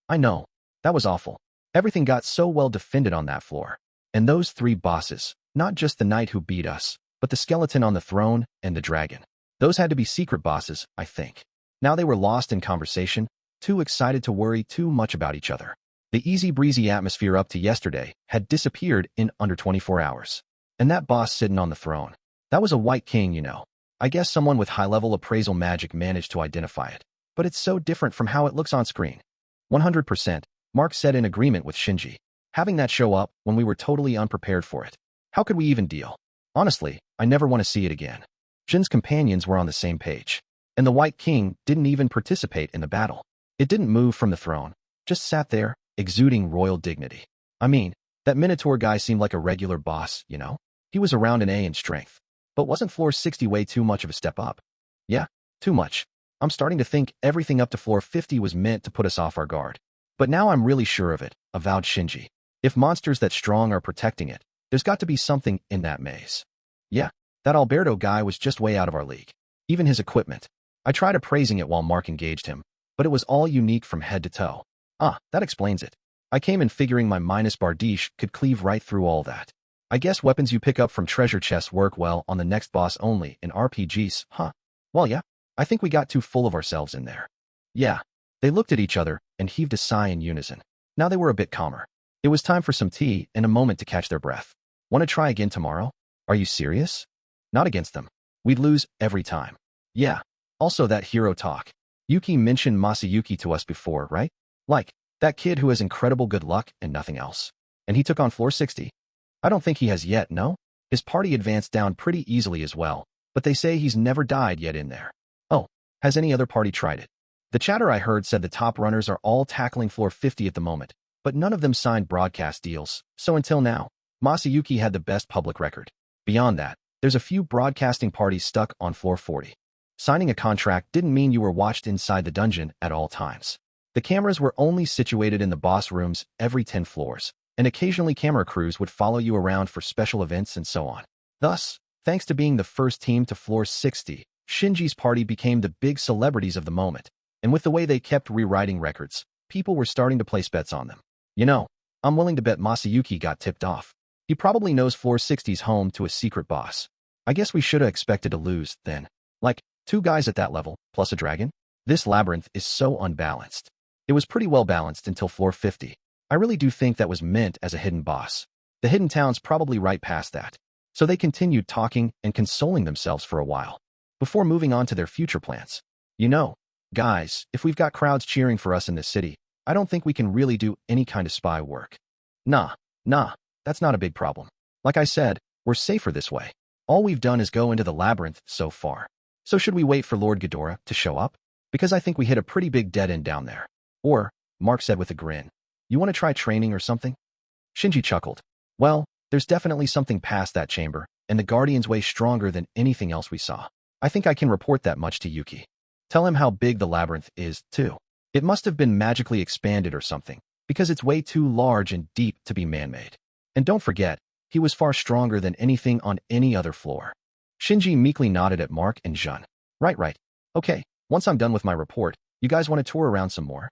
Speaker 1: I know. That was awful. Everything got so well defended on that floor. And those three bosses, not just the knight who beat us, but the skeleton on the throne and the dragon. Those had to be secret bosses, I think. Now they were lost in conversation, too excited to worry too much about each other. The easy-breezy atmosphere up to yesterday had disappeared in under 24 hours. And that boss sitting on the throne, that was a White King, you know. I guess someone with high-level appraisal magic managed to identify it. But it's so different from how it looks on screen. 100%, Mark said in agreement with Shinji. Having that show up when we were totally unprepared for it. How could we even deal? Honestly, I never want to see it again. Jin's companions were on the same page. And the White King didn't even participate in the battle. It didn't move from the throne, just sat there, exuding royal dignity. I mean, that Minotaur guy seemed like a regular boss, you know? He was around an A in strength. But wasn't floor 60 way too much of a step up? Yeah, too much. I'm starting to think everything up to floor 50 was meant to put us off our guard. But now I'm really sure of it, avowed Shinji. If monsters that strong are protecting it, there's got to be something in that maze. Yeah, that Alberto guy was just way out of our league. Even his equipment. I tried appraising it while Mark engaged him, but it was all unique from head to toe. Ah, that explains it. I came in figuring my minus bardiche could cleave right through all that. I guess weapons you pick up from treasure chests work well on the next boss only in RPGs, huh? Well, yeah, I think we got too full of ourselves in there. Yeah. They looked at each other and heaved a sigh in unison. Now they were a bit calmer. It was time for some tea and a moment to catch their breath. Want to try again tomorrow? Are you serious? Not against them. We'd lose every time. Yeah. Also that hero talk. Yuki mentioned Masayuki to us before, right? Like, that kid who has incredible good luck and nothing else. And he took on floor 60. I don't think he has yet, no? His party advanced down pretty easily as well, but they say he's never died yet in there. Oh, has any other party tried it? The chatter I heard said the top runners are all tackling floor 50 at the moment, but none of them signed broadcast deals, so until now, Masayuki had the best public record. Beyond that, there's a few broadcasting parties stuck on floor 40. Signing a contract didn't mean you were watched inside the dungeon at all times. The cameras were only situated in the boss rooms every 10 floors, and occasionally camera crews would follow you around for special events and so on. Thus, thanks to being the first team to floor 60, Shinji's party became the big celebrities of the moment. and with the way they kept rewriting records, people were starting to place bets on them. You know, I'm willing to bet Masayuki got tipped off. He probably knows floor 60's home to a secret boss. I guess we shoulda expected to lose, then. Like, 2 guys at that level, plus a dragon? This labyrinth is so unbalanced. It was pretty well balanced until floor 50. I really do think that was meant as a hidden boss. The hidden town's probably right past that. So they continued talking and consoling themselves for a while, before moving on to their future plans. You know, guys, if we've got crowds cheering for us in this city, I don't think we can really do any kind of spy work. Nah, that's not a big problem. Like I said, we're safer this way. All we've done is go into the labyrinth so far. So should we wait for Lord Ghidorah to show up? Because I think we hit a pretty big dead end down there. Or, Mark said with a grin, you want to try training or something? Shinji chuckled. Well, there's definitely something past that chamber, and the Guardian's way stronger than anything else we saw. I think I can report that much to Yuki. Tell him how big the labyrinth is, too. It must have been magically expanded or something, because it's way too large and deep to be man-made. And don't forget, he was far stronger than anything on any other floor. Shinji meekly nodded at Mark and Jun. Right. Okay, once I'm done with my report, you guys want to tour around some more?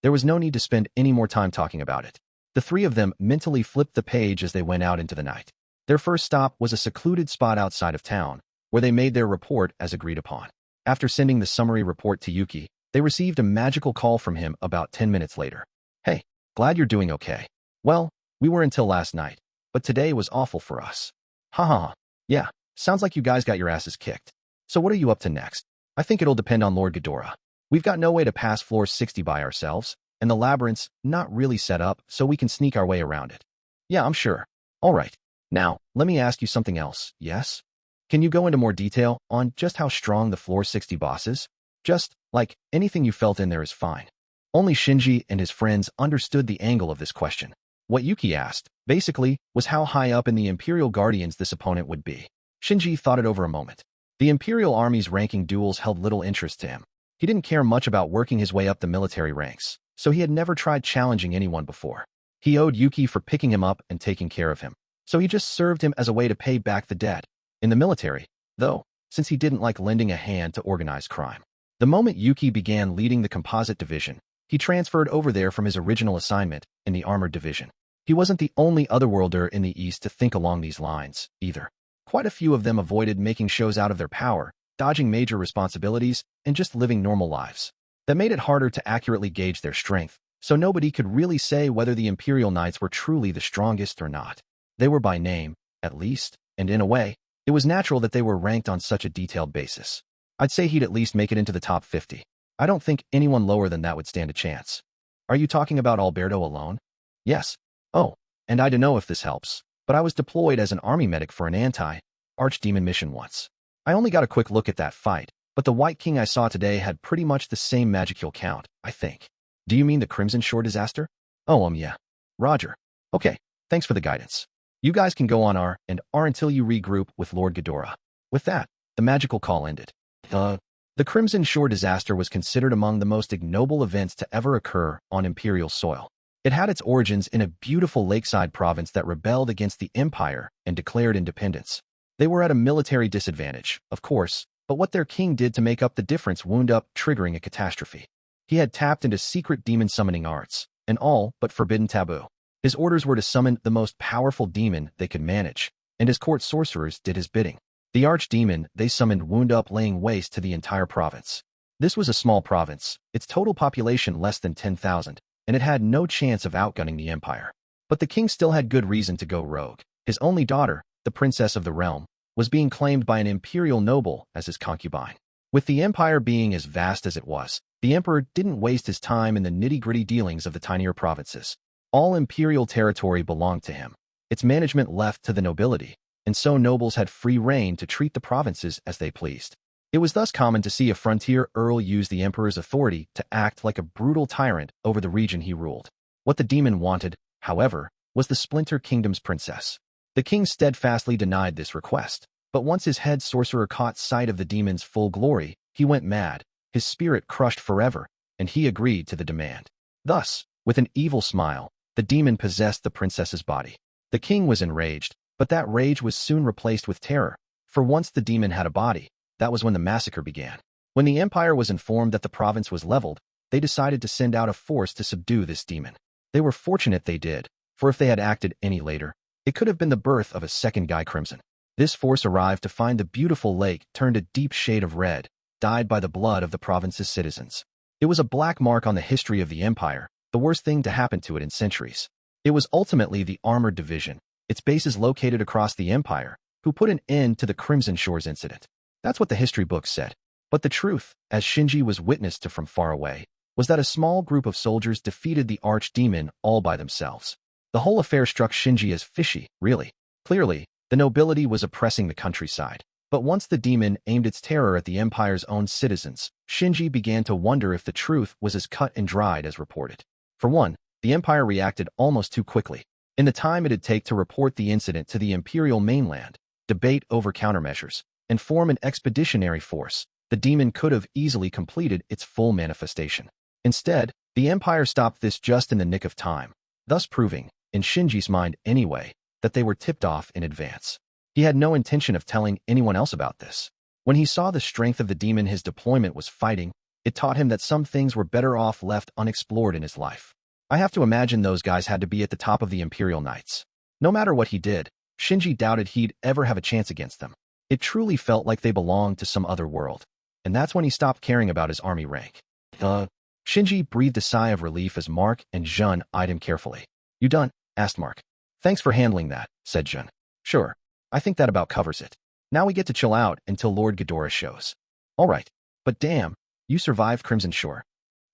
Speaker 1: There was no need to spend any more time talking about it. The 3 of them mentally flipped the page as they went out into the night. Their first stop was a secluded spot outside of town, where they made their report as agreed upon. After sending the summary report to Yuki, they received a magical call from him about 10 minutes later. Hey, glad you're doing okay. Well, we were until last night, but today was awful for us. Ha. Yeah, sounds like you guys got your asses kicked. So what are you up to next? I think it'll depend on Lord Ghidorah. We've got no way to pass floor 60 by ourselves, and the labyrinth's not really set up so we can sneak our way around it. Yeah, I'm sure. All right. Now, let me ask you something else, yes? Can you go into more detail on just how strong the floor 60 boss is? Just, like, anything you felt in there is fine. Only Shinji and his friends understood the angle of this question. What Yuki asked, basically, was how high up in the Imperial Guardians this opponent would be. Shinji thought it over a moment. The Imperial Army's ranking duels held little interest to him. He didn't care much about working his way up the military ranks, so he had never tried challenging anyone before. He owed Yuki for picking him up and taking care of him, so he just served him as a way to pay back the debt. In the military, though, since he didn't like lending a hand to organized crime. The moment Yuki began leading the composite division, he transferred over there from his original assignment in the armored division. He wasn't the only otherworlder in the East to think along these lines, either. Quite a few of them avoided making shows out of their power, dodging major responsibilities, and just living normal lives. That made it harder to accurately gauge their strength, so nobody could really say whether the Imperial Knights were truly the strongest or not. They were by name, at least, and in a way, it was natural that they were ranked on such a detailed basis. I'd say he'd at least make it into the top 50. I don't think anyone lower than that would stand a chance. Are you talking about Alberto alone? Yes. Oh, and I don't know if this helps, but I was deployed as an army medic for an anti-archdemon mission once. I only got a quick look at that fight, but the White King I saw today had pretty much the same magic count, I think. Do you mean the Crimson Shore disaster? Oh, yeah. Roger. Okay, thanks for the guidance. You guys can go on R and R until you regroup with Lord Ghidorah. With that, the magical call ended. The Crimson Shore disaster was considered among the most ignoble events to ever occur on Imperial soil. It had its origins in a beautiful lakeside province that rebelled against the Empire and declared independence. They were at a military disadvantage, of course, but what their king did to make up the difference wound up triggering a catastrophe. He had tapped into secret demon summoning arts, an all but forbidden taboo. His orders were to summon the most powerful demon they could manage, and his court sorcerers did his bidding. The archdemon they summoned wound up laying waste to the entire province. This was a small province, its total population less than 10,000, and it had no chance of outgunning the Empire. But the king still had good reason to go rogue. His only daughter, the princess of the realm, was being claimed by an imperial noble as his concubine. With the Empire being as vast as it was, the emperor didn't waste his time in the nitty-gritty dealings of the tinier provinces. All imperial territory belonged to him. Its management left to the nobility, and so nobles had free rein to treat the provinces as they pleased. It was thus common to see a frontier earl use the emperor's authority to act like a brutal tyrant over the region he ruled. What the demon wanted, however, was the Splinter Kingdom's princess. The king steadfastly denied this request, but once his head sorcerer caught sight of the demon's full glory, he went mad, his spirit crushed forever, and he agreed to the demand. Thus, with an evil smile, the demon possessed the princess's body. The king was enraged, but that rage was soon replaced with terror, for once the demon had a body, that was when the massacre began. When the Empire was informed that the province was leveled, they decided to send out a force to subdue this demon. They were fortunate they did, for if they had acted any later, it could have been the birth of a second Guy Crimson. This force arrived to find the beautiful lake turned a deep shade of red, dyed by the blood of the province's citizens. It was a black mark on the history of the Empire, the worst thing to happen to it in centuries. It was ultimately the Armored Division, its bases located across the Empire, who put an end to the Crimson Shores incident. That's what the history books said. But the truth, as Shinji was witness to from far away, was that a small group of soldiers defeated the archdemon all by themselves. The whole affair struck Shinji as fishy, really. Clearly, the nobility was oppressing the countryside. But once the demon aimed its terror at the Empire's own citizens, Shinji began to wonder if the truth was as cut and dried as reported. For one, the Empire reacted almost too quickly. In the time it'd take to report the incident to the Imperial mainland, debate over countermeasures, and form an expeditionary force, the demon could have easily completed its full manifestation. Instead, the Empire stopped this just in the nick of time, thus proving, in Shinji's mind anyway, that they were tipped off in advance. He had no intention of telling anyone else about this. When he saw the strength of the demon his deployment was fighting, it taught him that some things were better off left unexplored in his life. I have to imagine those guys had to be at the top of the Imperial Knights. No matter what he did, Shinji doubted he'd ever have a chance against them. It truly felt like they belonged to some other world. And that's when he stopped caring about his army rank. Shinji breathed a sigh of relief as Mark and Jun eyed him carefully. "You done?" asked Mark. "Thanks for handling that," said Jun. "Sure. I think that about covers it. Now we get to chill out until Lord Ghidorah shows." "All right. But damn, you survived Crimson Shore.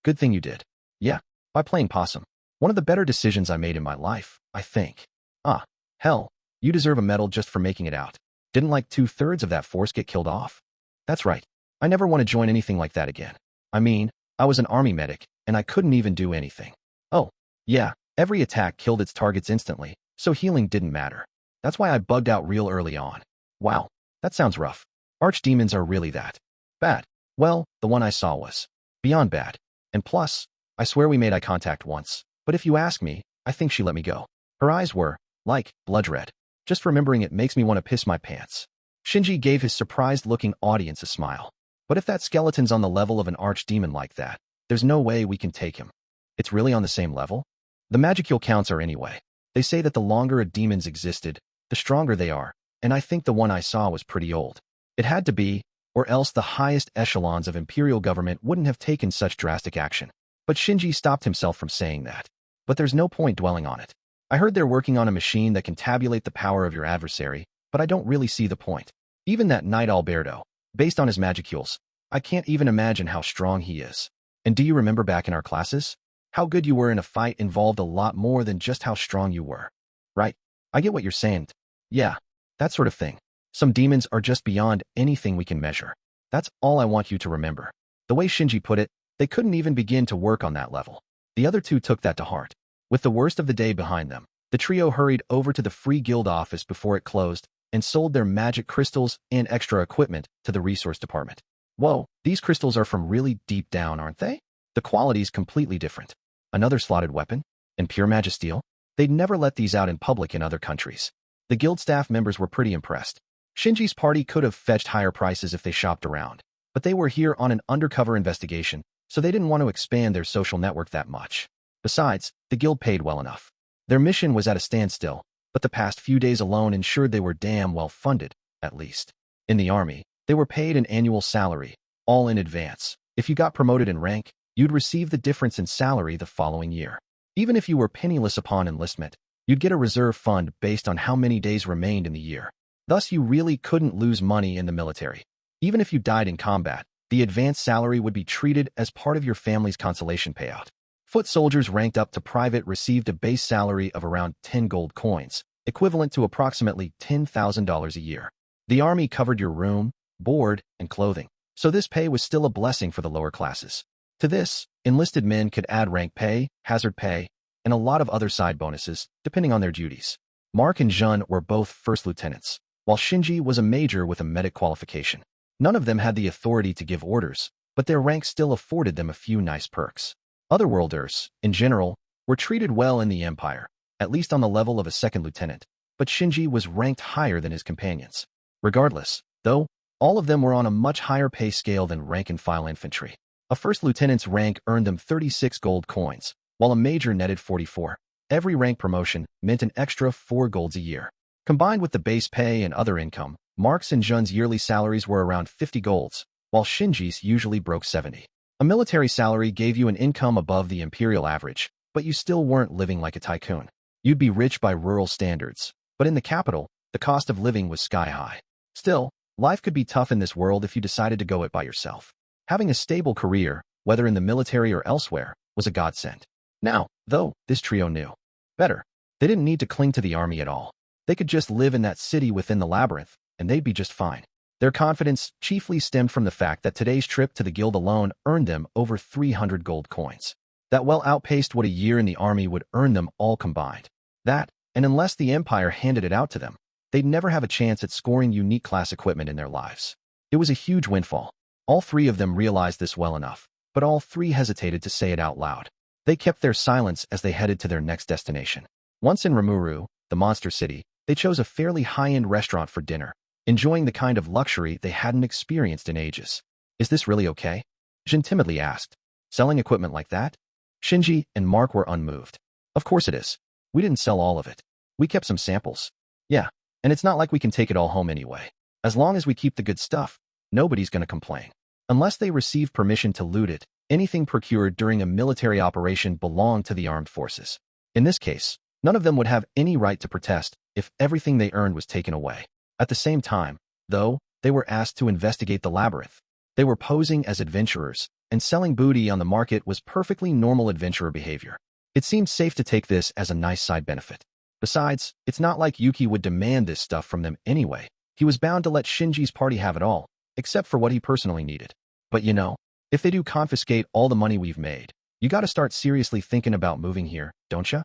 Speaker 1: Good thing you did." "Yeah, by playing possum. One of the better decisions I made in my life, I think." "Ah, hell, you deserve a medal just for making it out. Didn't like 2/3 of that force get killed off?" "That's right. I never want to join anything like that again. I mean, I was an army medic, and I couldn't even do anything." "Oh, yeah, every attack killed its targets instantly, so healing didn't matter. That's why I bugged out real early on." "Wow, that sounds rough. Archdemons are really that bad?" "Well, the one I saw was beyond bad. And plus, I swear we made eye contact once, but if you ask me, I think she let me go. Her eyes were, like, blood red. Just remembering it makes me want to piss my pants." Shinji gave his surprised-looking audience a smile. "But if that skeleton's on the level of an archdemon like that, there's no way we can take him." "It's really on the same level?" "The magical counts are anyway. They say that the longer a demon's existed, the stronger they are, and I think the one I saw was pretty old. It had to be, or else the highest echelons of Imperial government wouldn't have taken such drastic action." But Shinji stopped himself from saying that. "But there's no point dwelling on it. I heard they're working on a machine that can tabulate the power of your adversary, but I don't really see the point. Even that Knight Alberto, based on his magicules, I can't even imagine how strong he is. And do you remember back in our classes? How good you were in a fight involved a lot more than just how strong you were. Right? I get what you're saying. Yeah, that sort of thing. Some demons are just beyond anything we can measure. That's all I want you to remember." The way Shinji put it, they couldn't even begin to work on that level. The other two took that to heart. With the worst of the day behind them, the trio hurried over to the Free Guild office before it closed and sold their magic crystals and extra equipment to the resource department. "Whoa, these crystals are from really deep down, aren't they? The quality's completely different. Another slotted weapon? And pure magisteel? They'd never let these out in public in other countries." The guild staff members were pretty impressed. Shinji's party could have fetched higher prices if they shopped around, but they were here on an undercover investigation, so they didn't want to expand their social network that much. Besides, the guild paid well enough. Their mission was at a standstill, but the past few days alone ensured they were damn well funded, at least. In the army, they were paid an annual salary, all in advance. If you got promoted in rank, you'd receive the difference in salary the following year. Even if you were penniless upon enlistment, you'd get a reserve fund based on how many days remained in the year. Thus, you really couldn't lose money in the military. Even if you died in combat, the advanced salary would be treated as part of your family's consolation payout. Foot soldiers ranked up to private received a base salary of around 10 gold coins, equivalent to approximately $10,000 a year. The army covered your room, board, and clothing, so this pay was still a blessing for the lower classes. To this, enlisted men could add rank pay, hazard pay, and a lot of other side bonuses, depending on their duties. Mark and Jun were both first lieutenants, while Shinji was a major with a medic qualification. None of them had the authority to give orders, but their rank still afforded them a few nice perks. Otherworlders, in general, were treated well in the Empire, at least on the level of a second lieutenant, but Shinji was ranked higher than his companions. Regardless, though, All of them were on a much higher pay scale than rank-and-file infantry. A first lieutenant's rank earned them 36 gold coins, while a major netted 44. Every rank promotion meant an extra 4 golds a year. Combined with the base pay and other income, Mark's and Jun's yearly salaries were around 50 golds, while Shinji's usually broke 70. A military salary gave you an income above the imperial average, but you still weren't living like a tycoon. You'd be rich by rural standards, but in the capital, the cost of living was sky-high. Still, life could be tough in this world if you decided to go it by yourself. Having a stable career, whether in the military or elsewhere, was a godsend. Now, though, this trio knew better. They didn't need to cling to the army at all. They could just live in that city within the labyrinth, and they'd be just fine. Their confidence chiefly stemmed from the fact that today's trip to the guild alone earned them over 300 gold coins. That well outpaced what a year in the army would earn them all combined. That, and unless the Empire handed it out to them, they'd never have a chance at scoring unique class equipment in their lives. It was a huge windfall. All three of them realized this well enough, but all three hesitated to say it out loud. They kept their silence as they headed to their next destination. Once in Rimuru, the monster city, they chose a fairly high-end restaurant for dinner, enjoying the kind of luxury they hadn't experienced in ages. Is this really okay? Jin timidly asked. Selling equipment like that? Shinji and Mark were unmoved. Of course it is. We didn't sell all of it. We kept some samples. Yeah, and it's not like we can take it all home anyway. As long as we keep the good stuff, nobody's gonna complain. Unless they receive permission to loot it, anything procured during a military operation belonged to the armed forces. In this case, none of them would have any right to protest if everything they earned was taken away. At the same time, though, they were asked to investigate the labyrinth. They were posing as adventurers, and selling booty on the market was perfectly normal adventurer behavior. It seemed safe to take this as a nice side benefit. Besides, it's not like Yuki would demand this stuff from them anyway. He was bound to let Shinji's party have it all, except for what he personally needed. But you know, if they do confiscate all the money we've made, you gotta start seriously thinking about moving here, don't ya?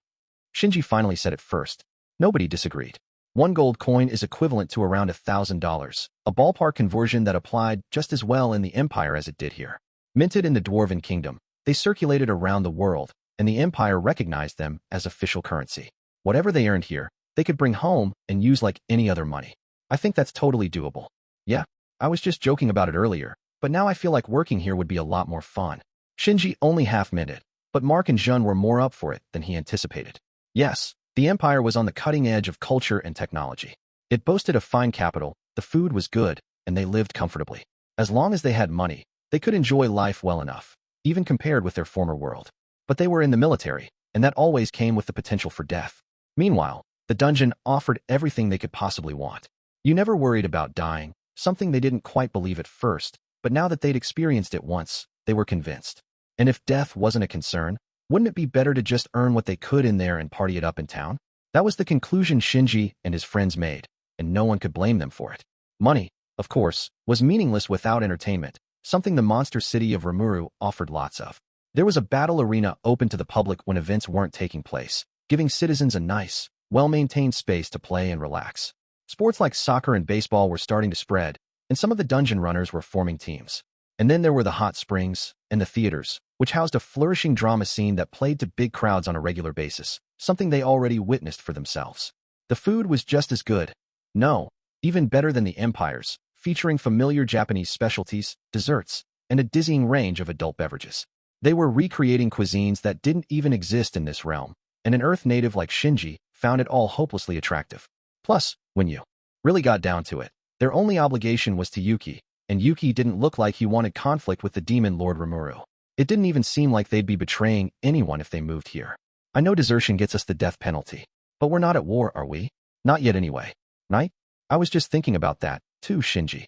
Speaker 1: Shinji finally said it first. Nobody disagreed. 1 gold coin is equivalent to around $1,000, a ballpark conversion that applied just as well in the Empire as it did here. Minted in the Dwarven Kingdom, they circulated around the world, and the Empire recognized them as official currency. Whatever they earned here, they could bring home and use like any other money. I think that's totally doable. Yeah, I was just joking about it earlier, but now I feel like working here would be a lot more fun. Shinji only half meant it, but Mark and Jun were more up for it than he anticipated. Yes, the Empire was on the cutting edge of culture and technology. It boasted a fine capital, the food was good, and they lived comfortably. As long as they had money, they could enjoy life well enough, even compared with their former world. But they were in the military, and that always came with the potential for death. Meanwhile, the dungeon offered everything they could possibly want. You never worried about dying, something they didn't quite believe at first, but now that they'd experienced it once, they were convinced. And if death wasn't a concern, wouldn't it be better to just earn what they could in there and party it up in town? That was the conclusion Shinji and his friends made, and no one could blame them for it. Money, of course, was meaningless without entertainment, something the monster city of Rimuru offered lots of. There was a battle arena open to the public when events weren't taking place, giving citizens a nice, well-maintained space to play and relax. Sports like soccer and baseball were starting to spread, and some of the dungeon runners were forming teams. And then there were the hot springs and the theaters, which housed a flourishing drama scene that played to big crowds on a regular basis, something they already witnessed for themselves. The food was just as good. No, even better than the Empire's, featuring familiar Japanese specialties, desserts, and a dizzying range of adult beverages. They were recreating cuisines that didn't even exist in this realm, and an Earth native like Shinji found it all hopelessly attractive. Plus, when you really got down to it, their only obligation was to Yuki, and Yuki didn't look like he wanted conflict with the demon Lord Rimuru. It didn't even seem like they'd be betraying anyone if they moved here. I know desertion gets us the death penalty, but we're not at war, are we? Not yet anyway. Right? I was just thinking about that, too, Shinji.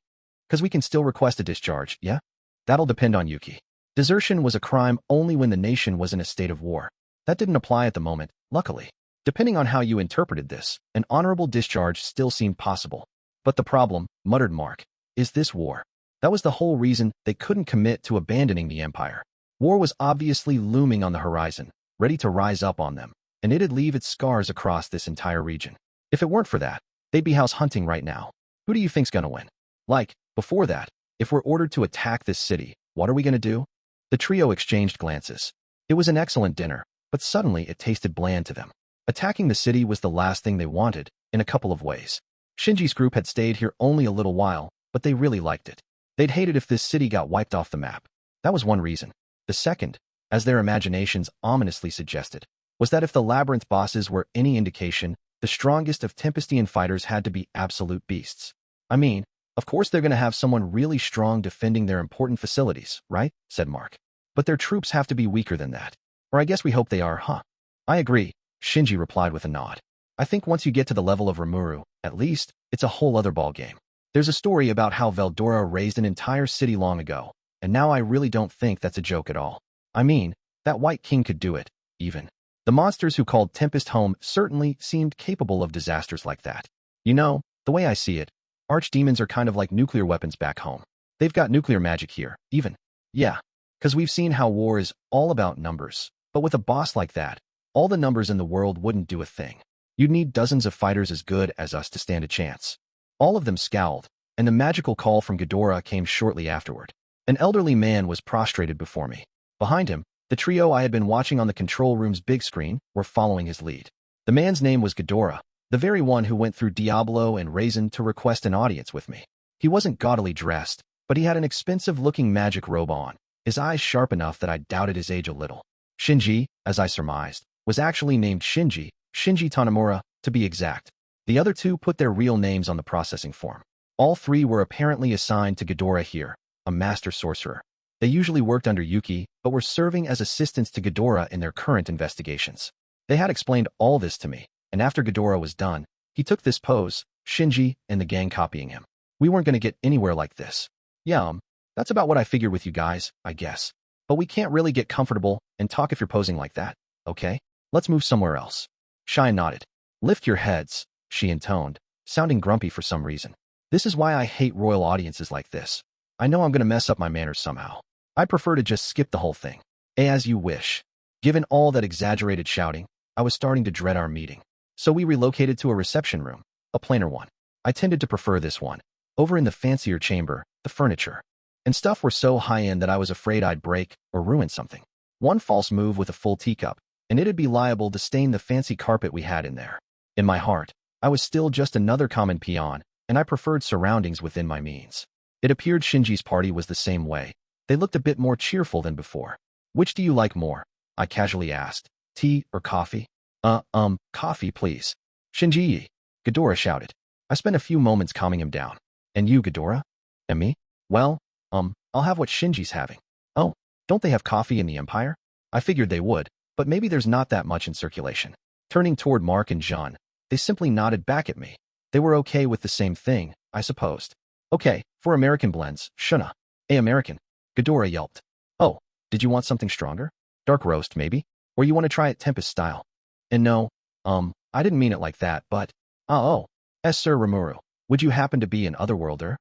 Speaker 1: 'Cause we can still request a discharge, yeah? That'll depend on Yuki. Desertion was a crime only when the nation was in a state of war. That didn't apply at the moment, luckily. Depending on how you interpreted this, an honorable discharge still seemed possible. But the problem, muttered Mark, is this war. That was the whole reason they couldn't commit to abandoning the Empire. War was obviously looming on the horizon, ready to rise up on them, and it'd leave its scars across this entire region. If it weren't for that, they'd be house hunting right now. Who do you think's gonna win? Like, before that, if we're ordered to attack this city, what are we gonna do? The trio exchanged glances. It was an excellent dinner, but suddenly it tasted bland to them. Attacking the city was the last thing they wanted, in a couple of ways. Shinji's group had stayed here only a little while, but they really liked it. They'd hate it if this city got wiped off the map. That was one reason. The second, as their imaginations ominously suggested, was that if the labyrinth bosses were any indication, the strongest of Tempestian fighters had to be absolute beasts. I mean, of course they're going to have someone really strong defending their important facilities, right? Said Mark. But their troops have to be weaker than that. Or I guess we hope they are, huh? I agree, Shinji replied with a nod. I think once you get to the level of Rimuru, at least, it's a whole other ballgame. There's a story about how Veldora raised an entire city long ago, and now I really don't think that's a joke at all. I mean, that White King could do it, even. The monsters who called Tempest home certainly seemed capable of disasters like that. You know, the way I see it, archdemons are kind of like nuclear weapons back home. They've got nuclear magic here, even. Yeah, because we've seen how war is all about numbers. But with a boss like that, all the numbers in the world wouldn't do a thing. You'd need dozens of fighters as good as us to stand a chance. All of them scowled, and the magical call from Ghidorah came shortly afterward. An elderly man was prostrated before me. Behind him, the trio I had been watching on the control room's big screen were following his lead. The man's name was Ghidorah, the very one who went through Diablo and Raisin to request an audience with me. He wasn't gaudily dressed, but he had an expensive-looking magic robe on, his eyes sharp enough that I doubted his age a little. Shinji, as I surmised, was actually named Shinji Tanemura, to be exact. The other two put their real names on the processing form. All three were apparently assigned to Ghidorah here, a master sorcerer. They usually worked under Yuki, but were serving as assistants to Ghidorah in their current investigations. They had explained all this to me, and after Ghidorah was done, he took this pose, Shinji and the gang copying him. We weren't going to get anywhere like this. Yeah, that's about what I figured with you guys, I guess. But we can't really get comfortable and talk if you're posing like that, okay? Let's move somewhere else. Shine nodded. Lift your heads, she intoned, sounding grumpy for some reason. This is why I hate royal audiences like this. I know I'm going to mess up my manners somehow. I'd prefer to just skip the whole thing. As you wish. Given all that exaggerated shouting, I was starting to dread our meeting. So we relocated to a reception room, a plainer one. I tended to prefer this one. Over in the fancier chamber, the furniture and stuff were so high-end that I was afraid I'd break or ruin something. One false move with a full teacup, and it'd be liable to stain the fancy carpet we had in there. In my heart, I was still just another common peon, and I preferred surroundings within my means. It appeared Shinji's party was the same way. They looked a bit more cheerful than before. Which do you like more? I casually asked. Tea or coffee? Coffee, please. Shinji, Ghidorah shouted. I spent a few moments calming him down. And you, Ghidorah? And me? Well, I'll have what Shinji's having. Oh, don't they have coffee in the Empire? I figured they would, but maybe there's not that much in circulation. Turning toward Mark and Jean, they simply nodded back at me. They were okay with the same thing, I supposed. Okay, for American blends, shunna. American. Ghidorah yelped. Oh, did you want something stronger? Dark roast, maybe? Or you want to try it Tempest style? And no, I didn't mean it like that, but, Sir Rimuru, would you happen to be an otherworlder?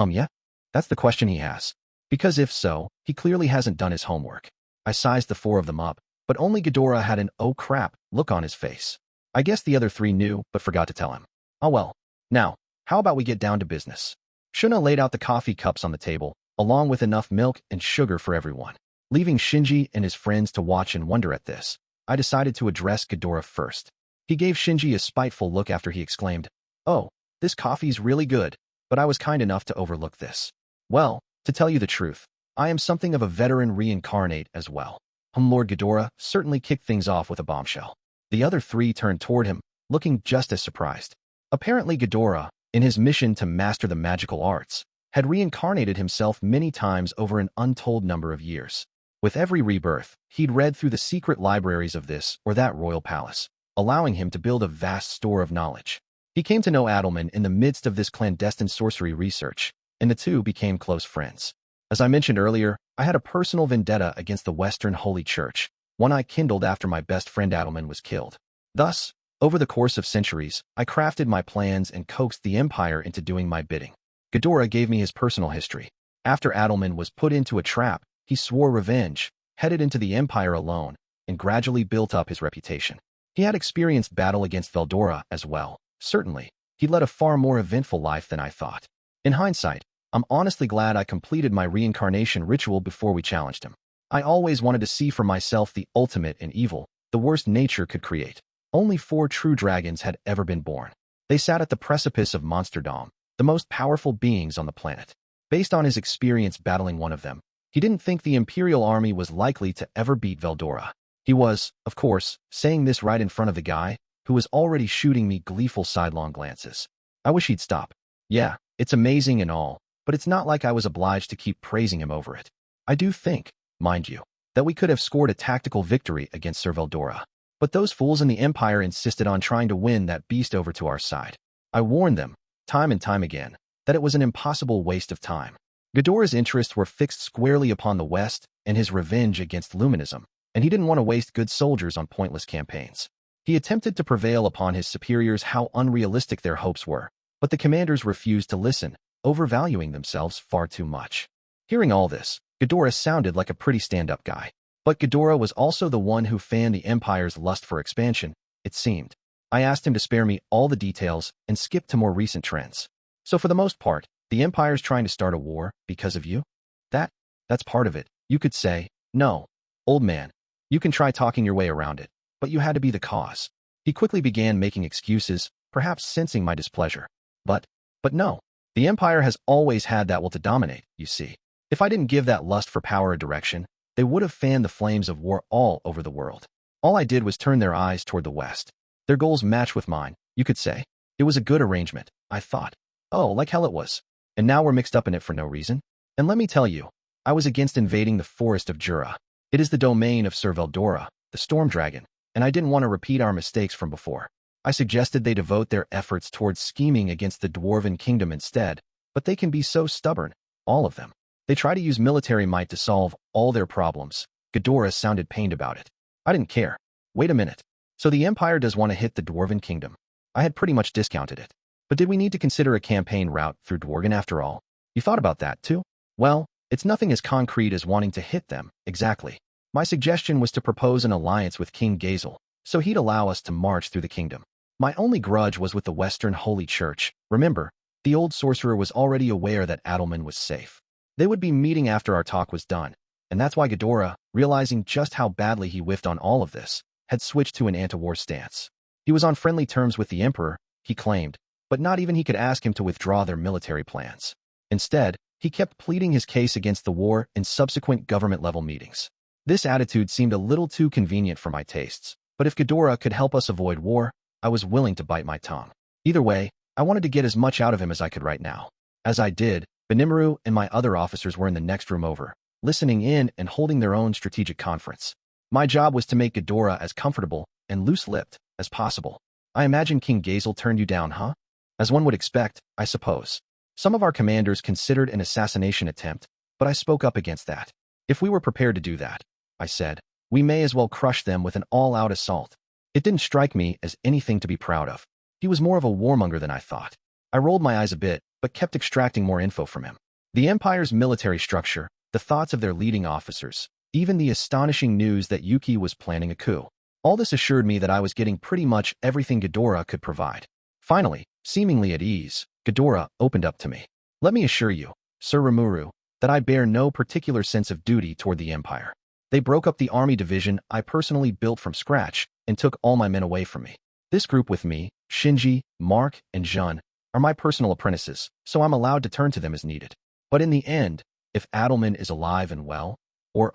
Speaker 1: Yeah? That's the question he has. Because if so, he clearly hasn't done his homework. I sized the four of them up, but only Ghidorah had an oh crap look on his face. I guess the other three knew, but forgot to tell him. Oh well. Now, how about we get down to business? Shuna laid out the coffee cups on the table, along with enough milk and sugar for everyone. Leaving Shinji and his friends to watch and wonder at this, I decided to address Ghidorah first. He gave Shinji a spiteful look after he exclaimed, "Oh, this coffee's really good, but I was kind enough to overlook this. Well, to tell you the truth, I am something of a veteran reincarnate as well." Lord Ghidorah certainly kicked things off with a bombshell. The other three turned toward him, looking just as surprised. Apparently Ghidorah, in his mission to master the magical arts, had reincarnated himself many times over an untold number of years. With every rebirth, he'd read through the secret libraries of this or that royal palace, allowing him to build a vast store of knowledge. He came to know Adelman in the midst of this clandestine sorcery research, and the two became close friends. As I mentioned earlier, I had a personal vendetta against the Western Holy Church, one I kindled after my best friend Adelman was killed. Thus, over the course of centuries, I crafted my plans and coaxed the Empire into doing my bidding. Ghidorah gave me his personal history. After Adelman was put into a trap, he swore revenge, headed into the Empire alone, and gradually built up his reputation. He had experienced battle against Veldora as well. Certainly, he led a far more eventful life than I thought. In hindsight, I'm honestly glad I completed my reincarnation ritual before we challenged him. I always wanted to see for myself the ultimate in evil, the worst nature could create. Only 4 true dragons had ever been born. They sat at the precipice of monsterdom, the most powerful beings on the planet. Based on his experience battling one of them, he didn't think the Imperial army was likely to ever beat Veldora. He was, of course, saying this right in front of the guy who was already shooting me gleeful sidelong glances. I wish he'd stop. Yeah, it's amazing and all, but it's not like I was obliged to keep praising him over it. I do think, mind you, that we could have scored a tactical victory against Sir Veldora. But those fools in the Empire insisted on trying to win that beast over to our side. I warned them, time and time again, that it was an impossible waste of time. Ghidorah's interests were fixed squarely upon the West and his revenge against Luminism, and he didn't want to waste good soldiers on pointless campaigns. He attempted to prevail upon his superiors how unrealistic their hopes were, but the commanders refused to listen, overvaluing themselves far too much. Hearing all this, Ghidorah sounded like a pretty stand-up guy. But Ghidorah was also the one who fanned the Empire's lust for expansion, it seemed. I asked him to spare me all the details and skip to more recent trends. So for the most part, the Empire's trying to start a war because of you? That's part of it. You could say, no, old man, you can try talking your way around it, but you had to be the cause. He quickly began making excuses, perhaps sensing my displeasure. But no, the Empire has always had that will to dominate, you see. If I didn't give that lust for power a direction, they would have fanned the flames of war all over the world. All I did was turn their eyes toward the West. Their goals matched with mine, you could say. It was a good arrangement, I thought. Oh, like hell it was. And now we're mixed up in it for no reason? And let me tell you, I was against invading the forest of Jura. It is the domain of Sir Veldora, the Storm Dragon, and I didn't want to repeat our mistakes from before. I suggested they devote their efforts towards scheming against the Dwarven Kingdom instead, but they can be so stubborn, all of them. They try to use military might to solve all their problems. Ghidorah sounded pained about it. I didn't care. Wait a minute. So the Empire does want to hit the Dwarven Kingdom. I had pretty much discounted it. But did we need to consider a campaign route through Dworgen after all? You thought about that too? Well, it's nothing as concrete as wanting to hit them, exactly. My suggestion was to propose an alliance with King Gazel, so he'd allow us to march through the kingdom. My only grudge was with the Western Holy Church. Remember, the old sorcerer was already aware that Adelman was safe. They would be meeting after our talk was done, and that's why Ghidorah, realizing just how badly he whiffed on all of this, had switched to an anti-war stance. He was on friendly terms with the Emperor, he claimed, but not even he could ask him to withdraw their military plans. Instead, he kept pleading his case against the war in subsequent government-level meetings. This attitude seemed a little too convenient for my tastes, but if Ghidorah could help us avoid war, I was willing to bite my tongue. Either way, I wanted to get as much out of him as I could right now. As I did, Rimuru and my other officers were in the next room over, listening in and holding their own strategic conference. My job was to make Ghidorah as comfortable and loose-lipped as possible. I imagine King Gazel turned you down, huh? As one would expect, I suppose. Some of our commanders considered an assassination attempt, but I spoke up against that. If we were prepared to do that, I said, we may as well crush them with an all-out assault. It didn't strike me as anything to be proud of. He was more of a warmonger than I thought. I rolled my eyes a bit, but kept extracting more info from him. The Empire's military structure, the thoughts of their leading officers, even the astonishing news that Yuki was planning a coup. All this assured me that I was getting pretty much everything Ghidorah could provide. Finally, seemingly at ease, Ghidorah opened up to me. Let me assure you, Sir Rimuru, that I bear no particular sense of duty toward the Empire. They broke up the army division I personally built from scratch and took all my men away from me. This group with me, Shinji, Mark, and Jun, are my personal apprentices, so I'm allowed to turn to them as needed. But in the end, if Adelman is alive and well, or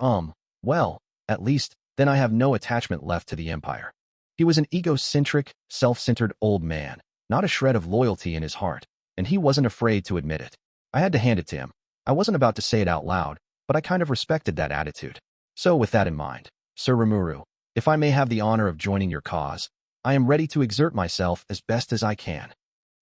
Speaker 1: well, at least, then I have no attachment left to the Empire. He was an egocentric, self-centered old man, not a shred of loyalty in his heart, and he wasn't afraid to admit it. I had to hand it to him. I wasn't about to say it out loud, but I kind of respected that attitude. So with that in mind, Sir Rimuru, if I may have the honor of joining your cause, I am ready to exert myself as best as I can.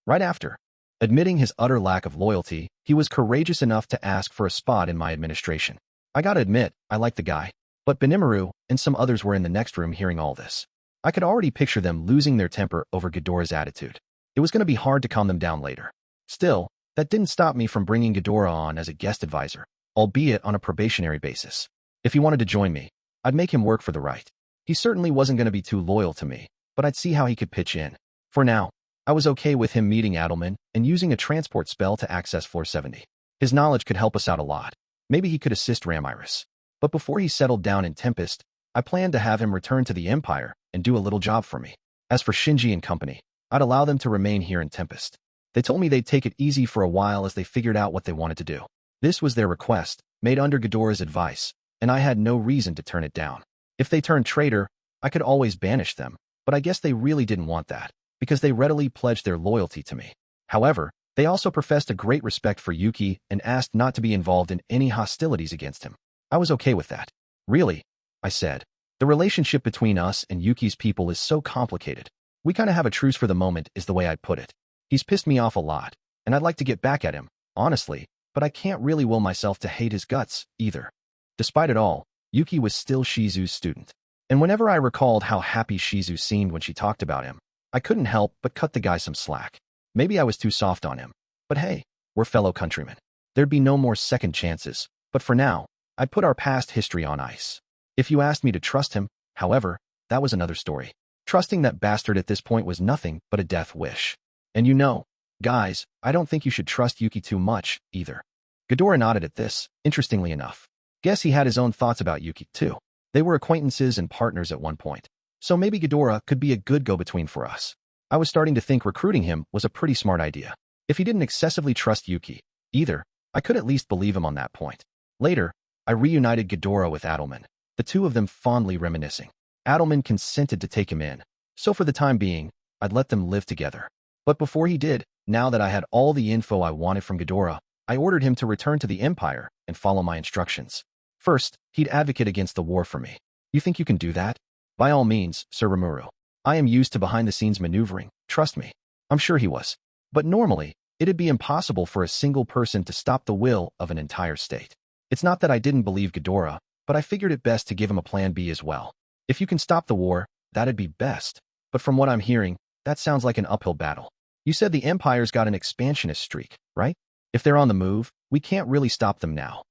Speaker 1: Right after, admitting his utter lack of loyalty, he was courageous enough to ask for a spot in my administration. I gotta admit, I liked the guy, but Benimaru and some others were in the next room hearing all this. I could already picture them losing their temper over Ghidorah's attitude. It was going to be hard to calm them down later. Still, that didn't stop me from bringing Ghidorah on as a guest advisor, albeit on a probationary basis. If he wanted to join me, I'd make him work for the right. He certainly wasn't going to be too loyal to me, but I'd see how he could pitch in. For now, I was okay with him meeting Adelman and using a transport spell to access Floor 70. His knowledge could help us out a lot. Maybe he could assist Ramiris. But before he settled down in Tempest, I planned to have him return to the Empire and do a little job for me. As for Shinji and company, I'd allow them to remain here in Tempest. They told me they'd take it easy for a while as they figured out what they wanted to do. This was their request, made under Ghidorah's advice, and I had no reason to turn it down. If they turned traitor, I could always banish them, but I guess they really didn't want that, because they readily pledged their loyalty to me. However, they also professed a great respect for Yuki and asked not to be involved in any hostilities against him. I was okay with that. Really, I said. The relationship between us and Yuki's people is so complicated. We kind of have a truce for the moment, is the way I'd put it. He's pissed me off a lot, and I'd like to get back at him, honestly, but I can't really will myself to hate his guts, either. Despite it all, Yuki was still Shizu's student. And whenever I recalled how happy Shizu seemed when she talked about him, I couldn't help but cut the guy some slack. Maybe I was too soft on him. But hey, we're fellow countrymen. There'd be no more second chances, but for now, I'd put our past history on ice. If you asked me to trust him, however, that was another story. Trusting that bastard at this point was nothing but a death wish. And you know, guys, I don't think you should trust Yuki too much, either. Ghidorah nodded at this, interestingly enough. Guess he had his own thoughts about Yuki, too. They were acquaintances and partners at one point. So maybe Ghidorah could be a good go-between for us. I was starting to think recruiting him was a pretty smart idea. If he didn't excessively trust Yuki, either, I could at least believe him on that point. Later, I reunited Ghidorah with Adelman, the two of them fondly reminiscing. Adelman consented to take him in, so for the time being, I'd let them live together. But before he did, now that I had all the info I wanted from Ghidorah, I ordered him to return to the Empire and follow my instructions. First, he'd advocate against the war for me. You think you can do that? By all means, Sir Rimuru. I am used to behind-the-scenes maneuvering, trust me. I'm sure he was. But normally, it'd be impossible for a single person to stop the will of an entire state. It's not that I didn't believe Ghidorah, but I figured it best to give him a plan B as well. If you can stop the war, that'd be best. But from what I'm hearing, that sounds like an uphill battle. You said the Empire's got an expansionist streak, right? If they're on the move, we can't really stop them now.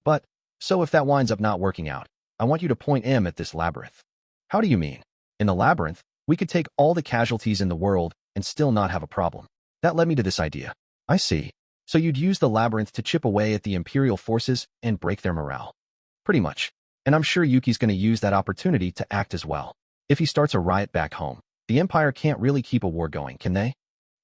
Speaker 1: But, so if that winds up not working out, I want you to point M at this labyrinth. How do you mean? In the labyrinth, we could take all the casualties in the world and still not have a problem. That led me to this idea. I see. So you'd use the labyrinth to chip away at the Imperial forces and break their morale. Pretty much. And I'm sure Yuki's going to use that opportunity to act as well. If he starts a riot back home, the Empire can't really keep a war going, can they?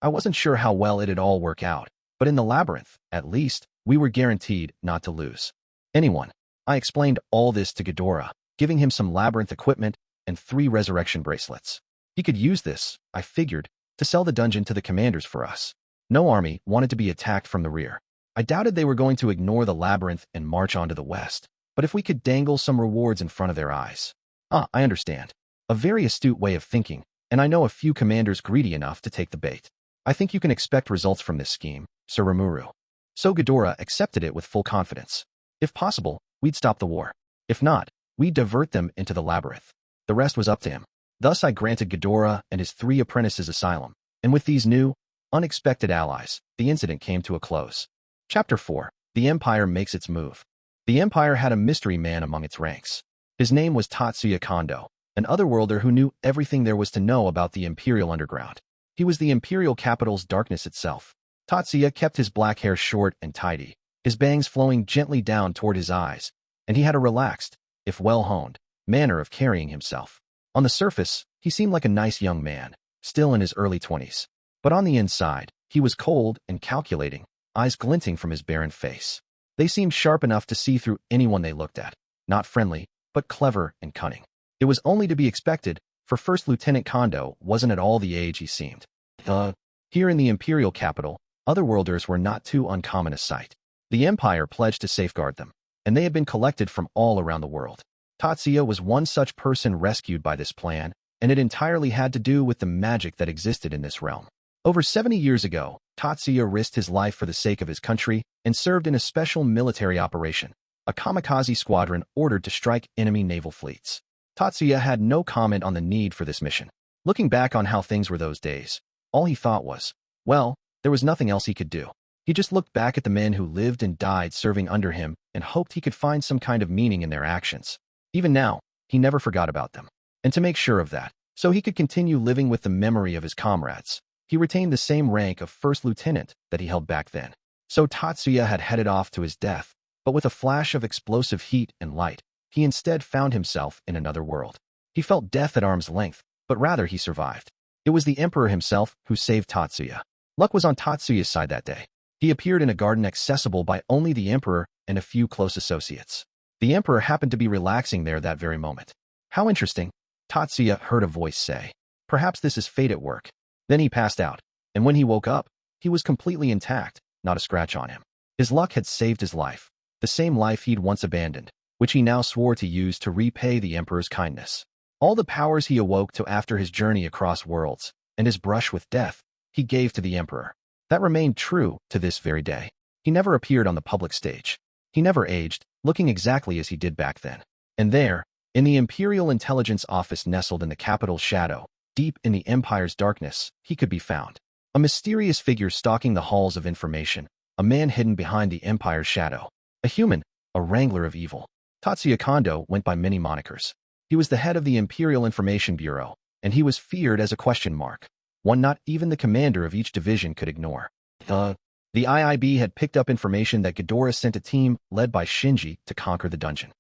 Speaker 1: I wasn't sure how well it'd all work out, but in the labyrinth, at least, we were guaranteed not to lose anyone. I explained all this to Ghidorah, giving him some labyrinth equipment and 3 resurrection bracelets. He could use this, I figured, to sell the dungeon to the commanders for us. No army wanted to be attacked from the rear. I doubted they were going to ignore the labyrinth and march on to the west, but if we could dangle some rewards in front of their eyes. I understand. A very astute way of thinking, and I know a few commanders greedy enough to take the bait. I think you can expect results from this scheme, Sir Rimuru. So Ghidorah accepted it with full confidence. If possible, we'd stop the war. If not, we'd divert them into the labyrinth. The rest was up to him. Thus I granted Ghidorah and his 3 apprentices asylum, and with these new, unexpected allies, the incident came to a close. Chapter 4. The Empire makes its move. The Empire had a mystery man among its ranks. His name was Tatsuya Kondo, an otherworlder who knew everything there was to know about the Imperial Underground. He was the Imperial capital's darkness itself. Tatsuya kept his black hair short and tidy, his bangs flowing gently down toward his eyes, and he had a relaxed, if well-honed, manner of carrying himself. On the surface, he seemed like a nice young man, still in his early 20s. But on the inside, he was cold and calculating, eyes glinting from his barren face. They seemed sharp enough to see through anyone they looked at. Not friendly, but clever and cunning. It was only to be expected, for First Lieutenant Kondo wasn't at all the age he seemed. Here in the Imperial capital, otherworlders were not too uncommon a sight. The Empire pledged to safeguard them, and they had been collected from all around the world. Tatsuya was one such person rescued by this plan, and it entirely had to do with the magic that existed in this realm. Over 70 years ago, Tatsuya risked his life for the sake of his country and served in a special military operation, a kamikaze squadron ordered to strike enemy naval fleets. Tatsuya had no comment on the need for this mission. Looking back on how things were those days, all he thought was, well, there was nothing else he could do. He just looked back at the men who lived and died serving under him and hoped he could find some kind of meaning in their actions. Even now, he never forgot about them. And to make sure of that, so he could continue living with the memory of his comrades, he retained the same rank of first lieutenant that he held back then. So Tatsuya had headed off to his death, but with a flash of explosive heat and light, he instead found himself in another world. He felt death at arm's length, but rather he survived. It was the Emperor himself who saved Tatsuya. Luck was on Tatsuya's side that day. He appeared in a garden accessible by only the Emperor and a few close associates. The Emperor happened to be relaxing there that very moment. How interesting, Tatsuya heard a voice say. Perhaps this is fate at work. Then he passed out, and when he woke up, he was completely intact, not a scratch on him. His luck had saved his life, the same life he'd once abandoned, which he now swore to use to repay the Emperor's kindness. All the powers he awoke to after his journey across worlds, and his brush with death, he gave to the Emperor. That remained true to this very day. He never appeared on the public stage. He never aged, looking exactly as he did back then. And there, in the Imperial Intelligence Office nestled in the capital's shadow, deep in the Empire's darkness, he could be found. A mysterious figure stalking the halls of information, a man hidden behind the Empire's shadow. A human, a wrangler of evil. Tatsuya Kondo went by many monikers. He was the head of the Imperial Information Bureau, and he was feared as a question mark, one not even the commander of each division could ignore. The IIB had picked up information that Ghidorah sent a team led by Shinji to conquer the dungeon.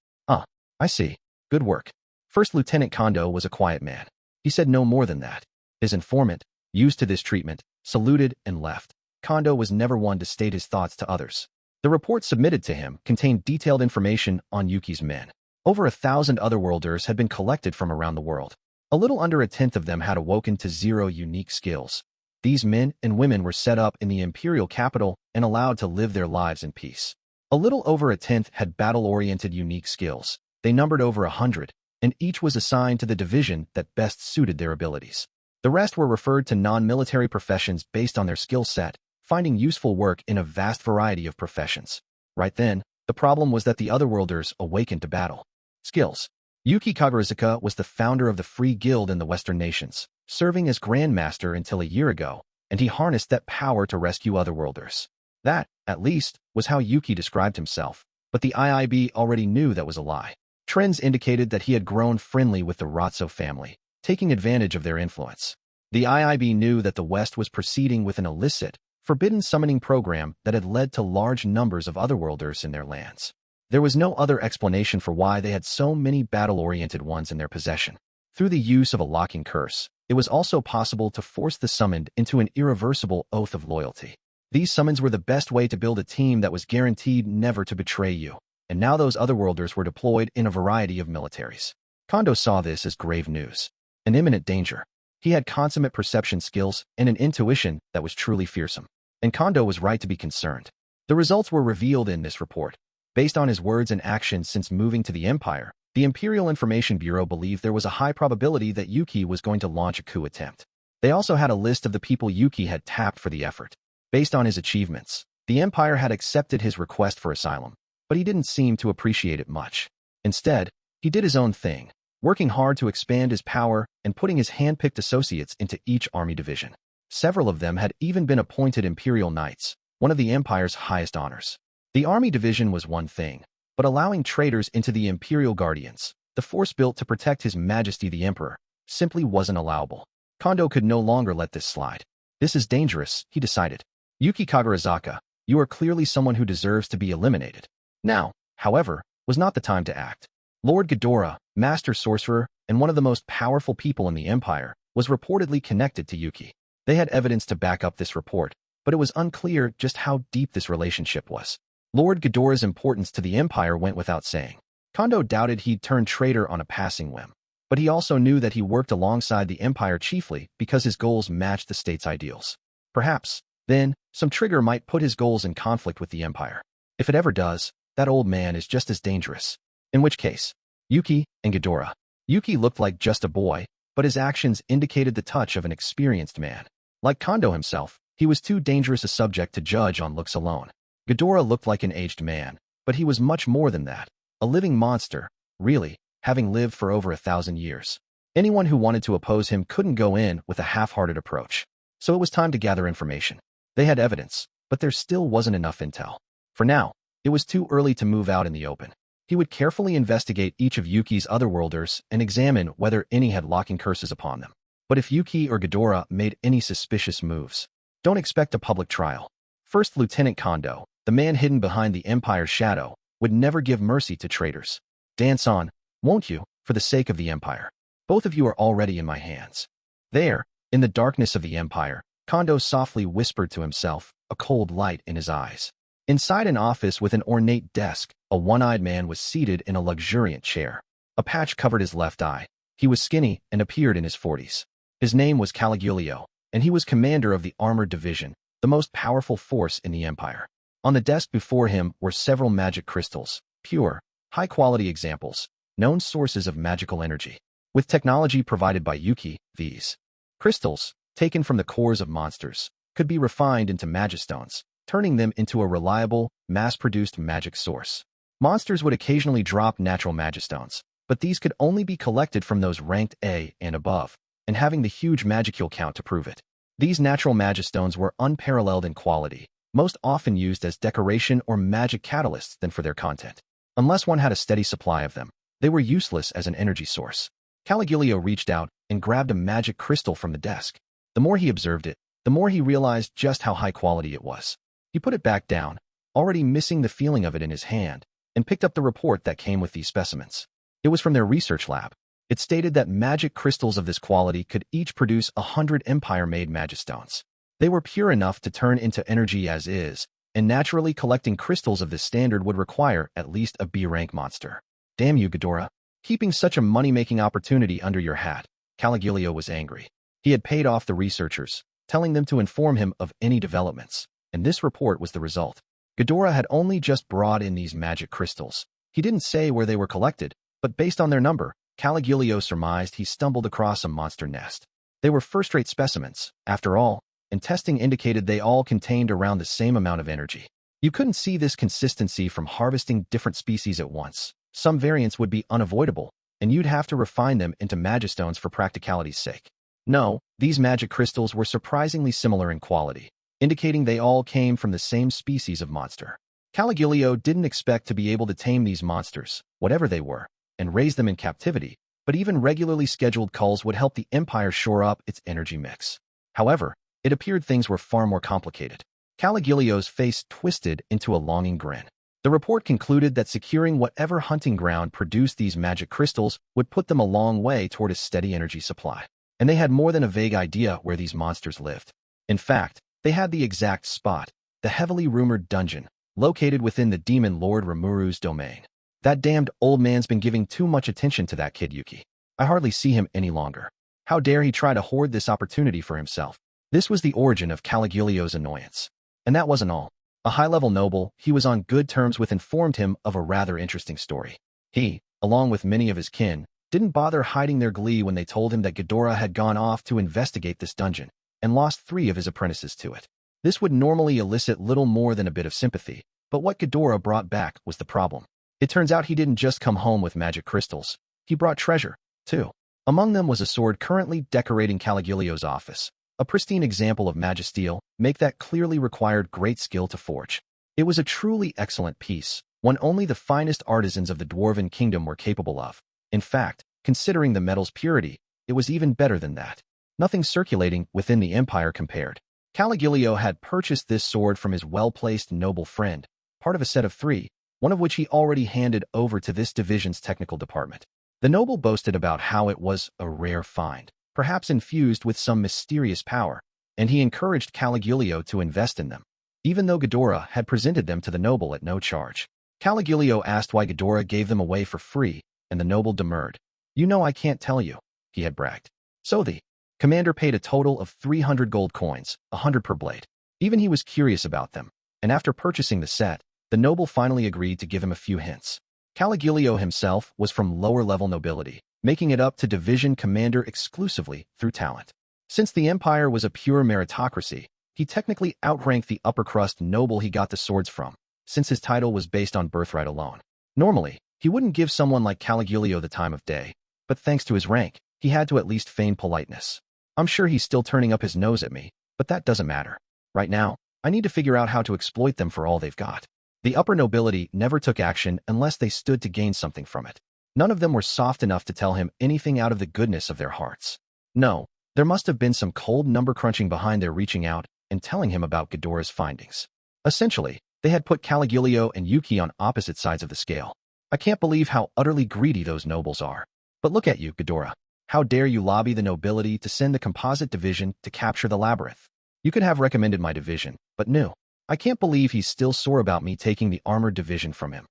Speaker 1: I see. Good work. First Lieutenant Kondo was a quiet man. He said no more than that. His informant, used to this treatment, saluted and left. Kondo was never one to state his thoughts to others. The report submitted to him contained detailed information on Yuki's men. Over 1,000 otherworlders had been collected from around the world. A little under 1/10 of them had awoken to 0 unique skills. These men and women were set up in the imperial capital and allowed to live their lives in peace. A little over 1/10 had battle-oriented unique skills. They numbered over 100, and each was assigned to the division that best suited their abilities. The rest were referred to non-military professions based on their skill set, finding useful work in a vast variety of professions. Right then, the problem was that the otherworlders awakened to battle. Skills. Yuki Kagurazuka was the founder of the Free Guild in the Western nations, serving as Grandmaster until a year ago, and he harnessed that power to rescue otherworlders. That, at least, was how Yuki described himself, but the IIB already knew that was a lie. Trends indicated that he had grown friendly with the Ratso family, taking advantage of their influence. The IIB knew that the West was proceeding with an illicit, forbidden summoning program that had led to large numbers of otherworlders in their lands. There was no other explanation for why they had so many battle-oriented ones in their possession. Through the use of a locking curse, it was also possible to force the summoned into an irreversible oath of loyalty. These summons were the best way to build a team that was guaranteed never to betray you, and now those otherworlders were deployed in a variety of militaries. Kondo saw this as grave news, an imminent danger. He had consummate perception skills and an intuition that was truly fearsome, and Kondo was right to be concerned. The results were revealed in this report. Based on his words and actions since moving to the Empire, the Imperial Information Bureau believed there was a high probability that Yuki was going to launch a coup attempt. They also had a list of the people Yuki had tapped for the effort. Based on his achievements, the Empire had accepted his request for asylum, but he didn't seem to appreciate it much. Instead, he did his own thing, working hard to expand his power and putting his hand-picked associates into each army division. Several of them had even been appointed Imperial Knights, one of the Empire's highest honors. The army division was one thing, but allowing traitors into the Imperial Guardians, the force built to protect His Majesty the Emperor, simply wasn't allowable. Kondo could no longer let this slide. This is dangerous, he decided. Yuki Kagurazuka, you are clearly someone who deserves to be eliminated. Now, however, was not the time to act. Lord Ghidorah, Master Sorcerer, and one of the most powerful people in the Empire, was reportedly connected to Yuki. They had evidence to back up this report, but it was unclear just how deep this relationship was. Lord Ghidorah's importance to the Empire went without saying. Kondo doubted he'd turn traitor on a passing whim, but he also knew that he worked alongside the Empire chiefly because his goals matched the state's ideals. Perhaps, then, some trigger might put his goals in conflict with the Empire. If it ever does, that old man is just as dangerous. In which case, Yuki and Ghidorah. Yuki looked like just a boy, but his actions indicated the touch of an experienced man. Like Kondo himself, he was too dangerous a subject to judge on looks alone. Ghidorah looked like an aged man, but he was much more than that. A living monster, really, having lived for over 1,000 years. Anyone who wanted to oppose him couldn't go in with a half-hearted approach. So it was time to gather information. They had evidence, but there still wasn't enough intel. For now, it was too early to move out in the open. He would carefully investigate each of Yuki's otherworlders and examine whether any had locking curses upon them. But if Yuki or Ghidorah made any suspicious moves, don't expect a public trial. First Lieutenant Kondo, the man hidden behind the Empire's shadow, would never give mercy to traitors. Dance on, won't you, for the sake of the Empire? Both of you are already in my hands. There, in the darkness of the Empire, Kondo softly whispered to himself, a cold light in his eyes. Inside an office with an ornate desk, a one-eyed man was seated in a luxuriant chair. A patch covered his left eye. He was skinny and appeared in his 40s. His name was Caligulio, and he was commander of the Armored Division, the most powerful force in the Empire. On the desk before him were several magic crystals, pure, high-quality examples, known sources of magical energy. With technology provided by Yuki, these crystals, taken from the cores of monsters, could be refined into magistones, turning them into a reliable, mass-produced magic source. Monsters would occasionally drop natural magistones, but these could only be collected from those ranked A and above, and having the huge magicule count to prove it. These natural magistones were unparalleled in quality, most often used as decoration or magic catalysts than for their content. Unless one had a steady supply of them, they were useless as an energy source. Caligulio reached out and grabbed a magic crystal from the desk. The more he observed it, the more he realized just how high quality it was. He put it back down, already missing the feeling of it in his hand, and picked up the report that came with these specimens. It was from their research lab. It stated that magic crystals of this quality could each produce 100 Empire-made magistones. They were pure enough to turn into energy as is, and naturally collecting crystals of this standard would require at least a B-rank monster. Damn you, Ghidorah. Keeping such a money-making opportunity under your hat. Caligulio was angry. He had paid off the researchers, telling them to inform him of any developments, and this report was the result. Ghidorah had only just brought in these magic crystals. He didn't say where they were collected, but based on their number, Caligulio surmised he stumbled across a monster nest. They were first-rate specimens, after all, and testing indicated they all contained around the same amount of energy. You couldn't see this consistency from harvesting different species at once. Some variants would be unavoidable, and you'd have to refine them into magistones for practicality's sake. No, these magic crystals were surprisingly similar in quality, indicating they all came from the same species of monster. Caligulio didn't expect to be able to tame these monsters, whatever they were, and raise them in captivity, but even regularly scheduled culls would help the Empire shore up its energy mix. However, it appeared things were far more complicated. Caligulio's face twisted into a longing grin. The report concluded that securing whatever hunting ground produced these magic crystals would put them a long way toward a steady energy supply. And they had more than a vague idea where these monsters lived. In fact, they had the exact spot, the heavily rumored dungeon, located within the demon Lord Rimuru's domain. That damned old man's been giving too much attention to that kid Yuki. I hardly see him any longer. How dare he try to hoard this opportunity for himself? This was the origin of Caligulio's annoyance. And that wasn't all. A high-level noble he was on good terms with informed him of a rather interesting story. He, along with many of his kin, didn't bother hiding their glee when they told him that Ghidorah had gone off to investigate this dungeon and lost 3 of his apprentices to it. This would normally elicit little more than a bit of sympathy, but what Ghidorah brought back was the problem. It turns out he didn't just come home with magic crystals. He brought treasure, too. Among them was a sword currently decorating Caligulio's office. A pristine example of magisteel, make that clearly required great skill to forge. It was a truly excellent piece, one only the finest artisans of the Dwarven Kingdom were capable of. In fact, considering the metal's purity, it was even better than that. Nothing circulating within the Empire compared. Caligulio had purchased this sword from his well-placed noble friend, part of a set of 3, one of which he already handed over to this division's technical department. The noble boasted about how it was a rare find, perhaps infused with some mysterious power, and he encouraged Caligulio to invest in them, even though Ghidorah had presented them to the noble at no charge. Caligulio asked why Ghidorah gave them away for free, and the noble demurred. "You know I can't tell you," he had bragged. So the commander paid a total of 300 gold coins, 100 per blade. Even he was curious about them, and after purchasing the set, the noble finally agreed to give him a few hints. Caligulio himself was from lower-level nobility, making it up to division commander exclusively through talent. Since the Empire was a pure meritocracy, he technically outranked the upper-crust noble he got the swords from, since his title was based on birthright alone. Normally, he wouldn't give someone like Caligulio the time of day, but thanks to his rank, he had to at least feign politeness. "I'm sure he's still turning up his nose at me, but that doesn't matter. Right now, I need to figure out how to exploit them for all they've got." The upper nobility never took action unless they stood to gain something from it. None of them were soft enough to tell him anything out of the goodness of their hearts. No, there must have been some cold number-crunching behind their reaching out and telling him about Ghidorah's findings. Essentially, they had put Caligulio and Yuki on opposite sides of the scale. I can't believe how utterly greedy those nobles are. But look at you, Ghidorah. How dare you lobby the nobility to send the composite division to capture the labyrinth? You could have recommended my division, but no. I can't believe he's still sore about me taking the armored division from him.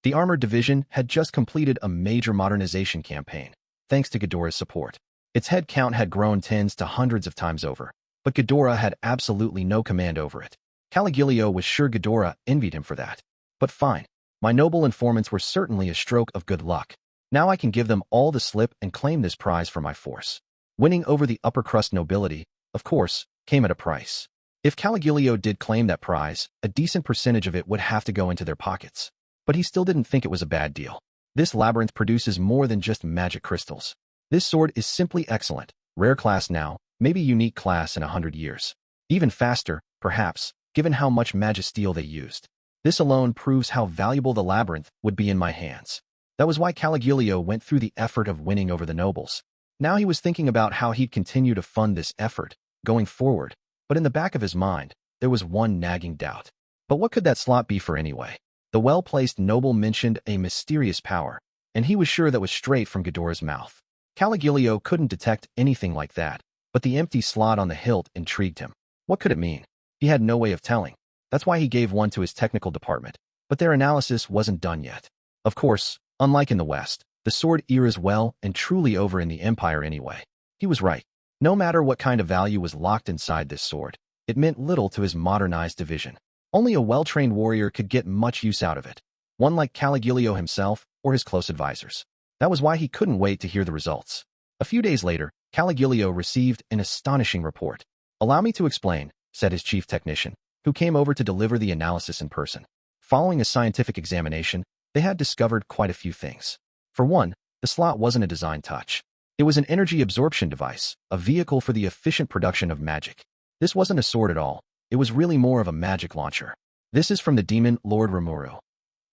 Speaker 1: The armored division had just completed a major modernization campaign, thanks to Ghidorah's support. Its head count had grown tens to hundreds of times over, but Ghidorah had absolutely no command over it. Caligulio was sure Ghidorah envied him for that. But fine. My noble informants were certainly a stroke of good luck. Now I can give them all the slip and claim this prize for my force. Winning over the upper crust nobility, of course, came at a price. If Caligulio did claim that prize, a decent percentage of it would have to go into their pockets. But he still didn't think it was a bad deal. This labyrinth produces more than just magic crystals. This sword is simply excellent, rare class now, maybe unique class in 100 years. Even faster, perhaps, given how much magisteel they used. This alone proves how valuable the labyrinth would be in my hands. That was why Caligulio went through the effort of winning over the nobles. Now he was thinking about how he'd continue to fund this effort, going forward, but in the back of his mind, there was one nagging doubt. But what could that slot be for anyway? The well-placed noble mentioned a mysterious power, and he was sure that was straight from Ghidorah's mouth. Caligulio couldn't detect anything like that, but the empty slot on the hilt intrigued him. What could it mean? He had no way of telling. That's why he gave one to his technical department, but their analysis wasn't done yet. Of course, unlike in the West, the sword era's well and truly over in the Empire anyway. He was right. No matter what kind of value was locked inside this sword, it meant little to his modernized division. Only a well-trained warrior could get much use out of it, one like Caligulio himself or his close advisors. That was why he couldn't wait to hear the results. A few days later, Caligulio received an astonishing report. "Allow me to explain," said his chief technician, who came over to deliver the analysis in person. Following a scientific examination, they had discovered quite a few things. For one, the slot wasn't a design touch. It was an energy absorption device, a vehicle for the efficient production of magic. This wasn't a sword at all. It was really more of a magic launcher. "This is from the demon Lord Rimuru."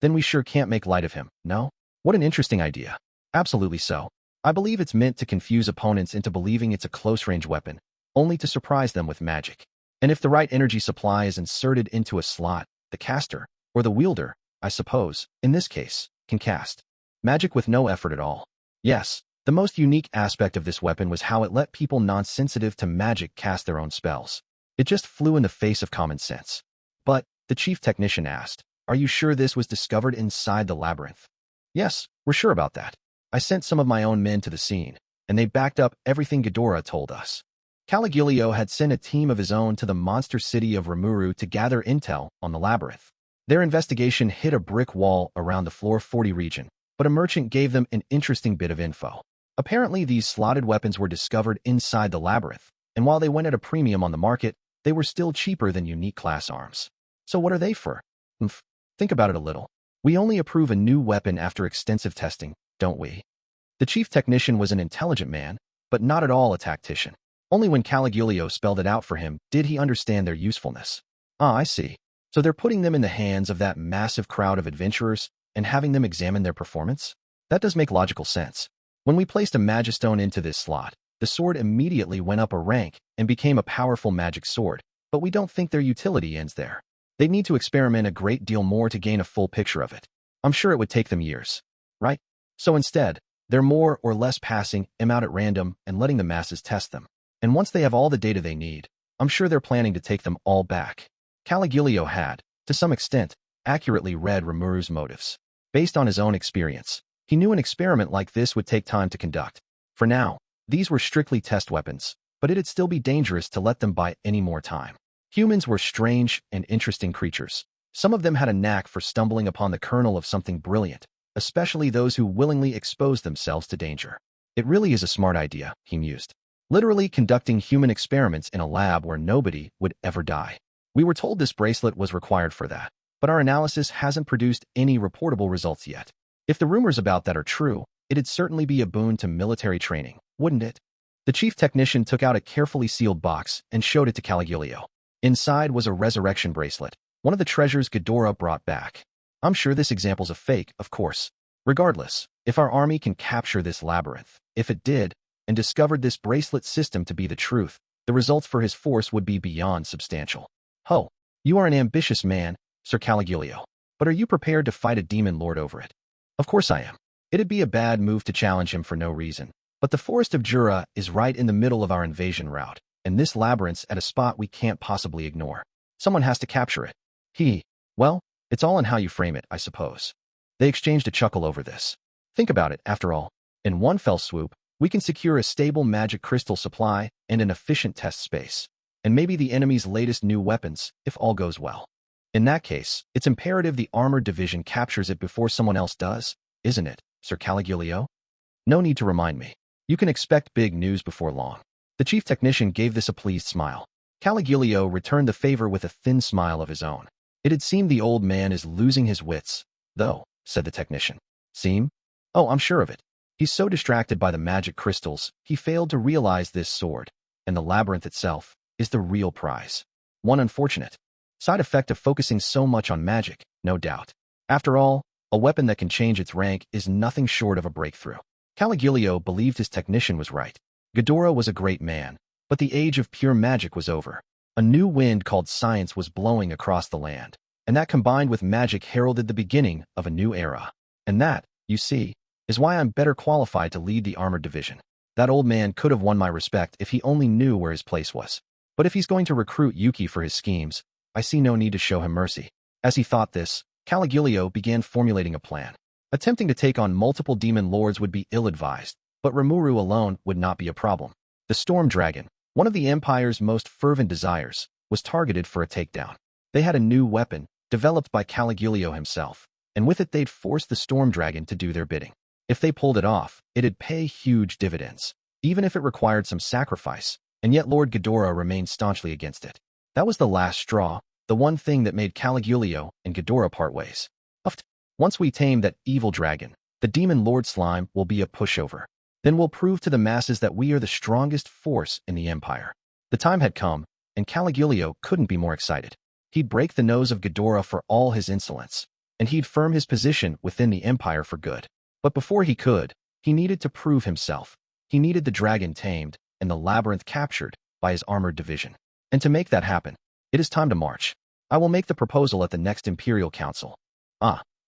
Speaker 1: "Then we sure can't make light of him, no?" "What an interesting idea." "Absolutely so. I believe it's meant to confuse opponents into believing it's a close-range weapon, only to surprise them with magic. And if the right energy supply is inserted into a slot, the caster, or the wielder, I suppose, in this case, can cast magic with no effort at all." Yes, the most unique aspect of this weapon was how it let people non-sensitive to magic cast their own spells. It just flew in the face of common sense. But, the chief technician asked, "Are you sure this was discovered inside the labyrinth?" "Yes, we're sure about that. I sent some of my own men to the scene, and they backed up everything Ghidorah told us." Caligulio had sent a team of his own to the monster city of Rimuru to gather intel on the labyrinth. Their investigation hit a brick wall around the floor 40 region, but a merchant gave them an interesting bit of info. Apparently, these slotted weapons were discovered inside the labyrinth, and while they went at a premium on the market, they were still cheaper than unique class arms. So what are they for? Think about it a little. We only approve a new weapon after extensive testing, don't we? The chief technician was an intelligent man, but not at all a tactician. Only when Caligulio spelled it out for him did he understand their usefulness. "Ah, I see. So they're putting them in the hands of that massive crowd of adventurers and having them examine their performance? That does make logical sense. When we placed a magistone into this slot, the sword immediately went up a rank and became a powerful magic sword, but we don't think their utility ends there. They'd need to experiment a great deal more to gain a full picture of it. I'm sure it would take them years. Right? So instead, they're more or less passing them out at random and letting the masses test them. And once they have all the data they need, I'm sure they're planning to take them all back." Caligulio had, to some extent, accurately read Rimuru's motives. Based on his own experience, he knew an experiment like this would take time to conduct. For now, these were strictly test weapons, but it'd still be dangerous to let them buy any more time. Humans were strange and interesting creatures. Some of them had a knack for stumbling upon the kernel of something brilliant, especially those who willingly exposed themselves to danger. "It really is a smart idea," he mused. "Literally conducting human experiments in a lab where nobody would ever die. We were told this bracelet was required for that, but our analysis hasn't produced any reportable results yet. If the rumors about that are true, it'd certainly be a boon to military training, wouldn't it?" The chief technician took out a carefully sealed box and showed it to Caligulio. Inside was a resurrection bracelet, one of the treasures Ghidorah brought back. "I'm sure this example's a fake, of course. Regardless, if our army can capture this labyrinth, if it did, and discovered this bracelet system to be the truth, the results for his force would be beyond substantial." "Ho, you are an ambitious man, Sir Caligulio. But are you prepared to fight a demon lord over it?" "Of course I am. It'd be a bad move to challenge him for no reason. But the forest of Jura is right in the middle of our invasion route. and this labyrinth's at a spot we can't possibly ignore. Someone has to capture it. Well, it's all in how you frame it, I suppose. They exchanged a chuckle over this. Think about it, after all. In one fell swoop, we can secure a stable magic crystal supply and an efficient test space. And maybe the enemy's latest new weapons, if all goes well. In that case, it's imperative the armored division captures it before someone else does, isn't it, Sir Caligulio? No need to remind me. You can expect big news before long. The chief technician gave this a pleased smile. Caligulio returned the favor with a thin smile of his own. It had seemed the old man is losing his wits, though, said the technician. Seem? Oh, I'm sure of it. He's so distracted by the magic crystals, he failed to realize this sword, and the labyrinth itself, is the real prize. One unfortunate side effect of focusing so much on magic, no doubt. After all, a weapon that can change its rank is nothing short of a breakthrough. Caligulio believed his technician was right. Ghidorah was a great man, but the age of pure magic was over. A new wind called science was blowing across the land, and that combined with magic heralded the beginning of a new era. And that, you see, is why I'm better qualified to lead the armored division. That old man could have won my respect if he only knew where his place was. But if he's going to recruit Yuki for his schemes, I see no need to show him mercy. As he thought this, Caligulio began formulating a plan. Attempting to take on multiple demon lords would be ill-advised, but Rimuru alone would not be a problem. The Storm Dragon, one of the Empire's most fervent desires, was targeted for a takedown. They had a new weapon, developed by Caligulio himself, and with it they'd force the Storm Dragon to do their bidding. If they pulled it off, it'd pay huge dividends, even if it required some sacrifice, and yet Lord Ghidorah remained staunchly against it. That was the last straw, the one thing that made Caligulio and Ghidorah part ways. Once we tame that evil dragon, the demon lord slime will be a pushover. Then we'll prove to the masses that we are the strongest force in the Empire. The time had come, and Caligulio couldn't be more excited. He'd break the nose of Ghidorah for all his insolence, and he'd firm his position within the Empire for good. But before he could, he needed to prove himself. He needed the dragon tamed and the labyrinth captured by his armored division. And to make that happen, it is time to march. I will make the proposal at the next Imperial Council.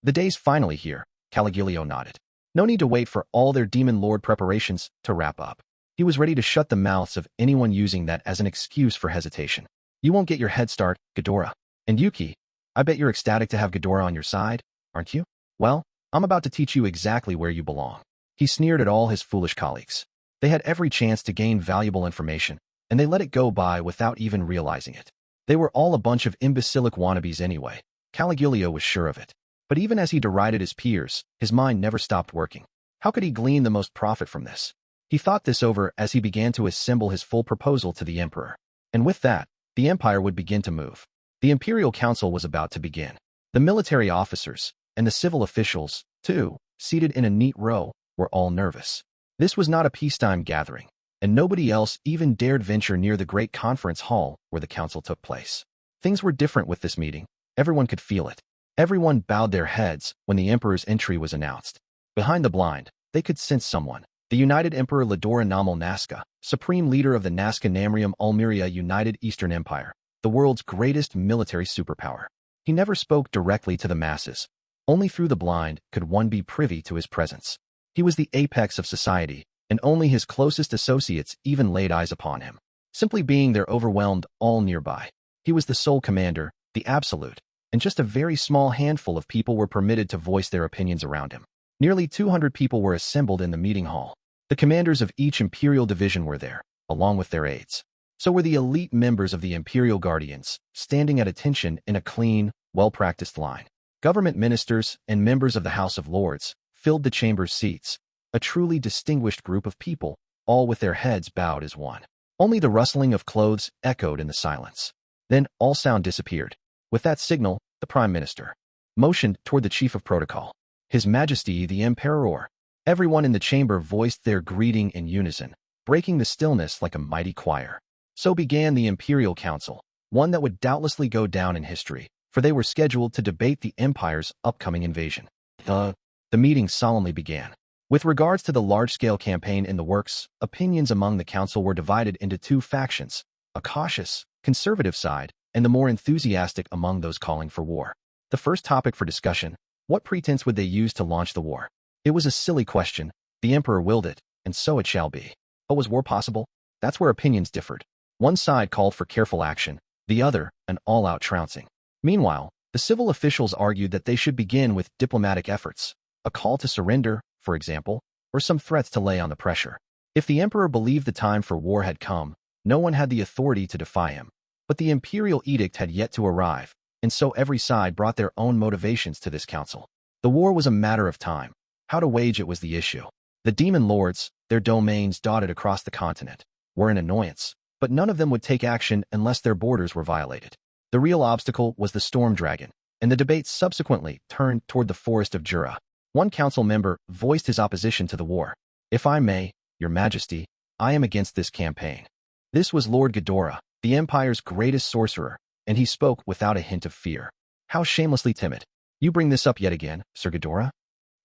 Speaker 1: The day's finally here, Caligulio nodded. No need to wait for all their demon lord preparations to wrap up. He was ready to shut the mouths of anyone using that as an excuse for hesitation. You won't get your head start, Ghidorah. And Yuki, I bet you're ecstatic to have Ghidorah on your side, aren't you? Well, I'm about to teach you exactly where you belong. He sneered at all his foolish colleagues. They had every chance to gain valuable information, and they let it go by without even realizing it. They were all a bunch of imbecilic wannabes anyway. Caligulio was sure of it. But even as he derided his peers, his mind never stopped working. How could he glean the most profit from this? He thought this over as he began to assemble his full proposal to the emperor. And with that, the empire would begin to move. The Imperial Council was about to begin. The military officers, and the civil officials, too, seated in a neat row, were all nervous. This was not a peacetime gathering, and nobody else even dared venture near the great conference hall where the council took place. Things were different with this meeting. Everyone could feel it. Everyone bowed their heads when the emperor's entry was announced. Behind the blind, they could sense someone. The United Emperor Ladora Namal Nazca, supreme leader of the Nazca Namrium Ulmeria United Eastern Empire, the world's greatest military superpower. He never spoke directly to the masses. Only through the blind could one be privy to his presence. He was the apex of society, and only his closest associates even laid eyes upon him. Simply being there overwhelmed all nearby. He was the sole commander, the absolute, and just a very small handful of people were permitted to voice their opinions around him. Nearly 200 people were assembled in the meeting hall. The commanders of each imperial division were there, along with their aides. So were the elite members of the Imperial Guardians, standing at attention in a clean, well-practiced line. Government ministers and members of the House of Lords filled the chamber's seats, a truly distinguished group of people, all with their heads bowed as one. Only the rustling of clothes echoed in the silence. Then all sound disappeared. With that signal, the Prime Minister motioned toward the Chief of Protocol. His Majesty the Emperor. Everyone in the chamber voiced their greeting in unison, breaking the stillness like a mighty choir. So began the Imperial Council, one that would doubtlessly go down in history, for they were scheduled to debate the Empire's upcoming invasion. The meeting solemnly began. With regards to the large-scale campaign in the works, opinions among the council were divided into two factions, a cautious, conservative side, and the more enthusiastic among those calling for war. The first topic for discussion: what pretense would they use to launch the war? It was a silly question. The emperor willed it, and so it shall be. But was war possible? That's where opinions differed. One side called for careful action, the other, an all-out trouncing. Meanwhile, the civil officials argued that they should begin with diplomatic efforts, a call to surrender, for example, or some threats to lay on the pressure. If the emperor believed the time for war had come, no one had the authority to defy him. But the imperial edict had yet to arrive, and so every side brought their own motivations to this council. The war was a matter of time. How to wage it was the issue. The demon lords, their domains dotted across the continent, were an annoyance, but none of them would take action unless their borders were violated. The real obstacle was the Storm Dragon, and the debates subsequently turned toward the Forest of Jura. One council member voiced his opposition to the war. "If I may, Your Majesty, I am against this campaign." This was Lord Ghidorah, the Empire's greatest sorcerer, and he spoke without a hint of fear. How shamelessly timid. "You bring this up yet again, Sir Ghidorah?"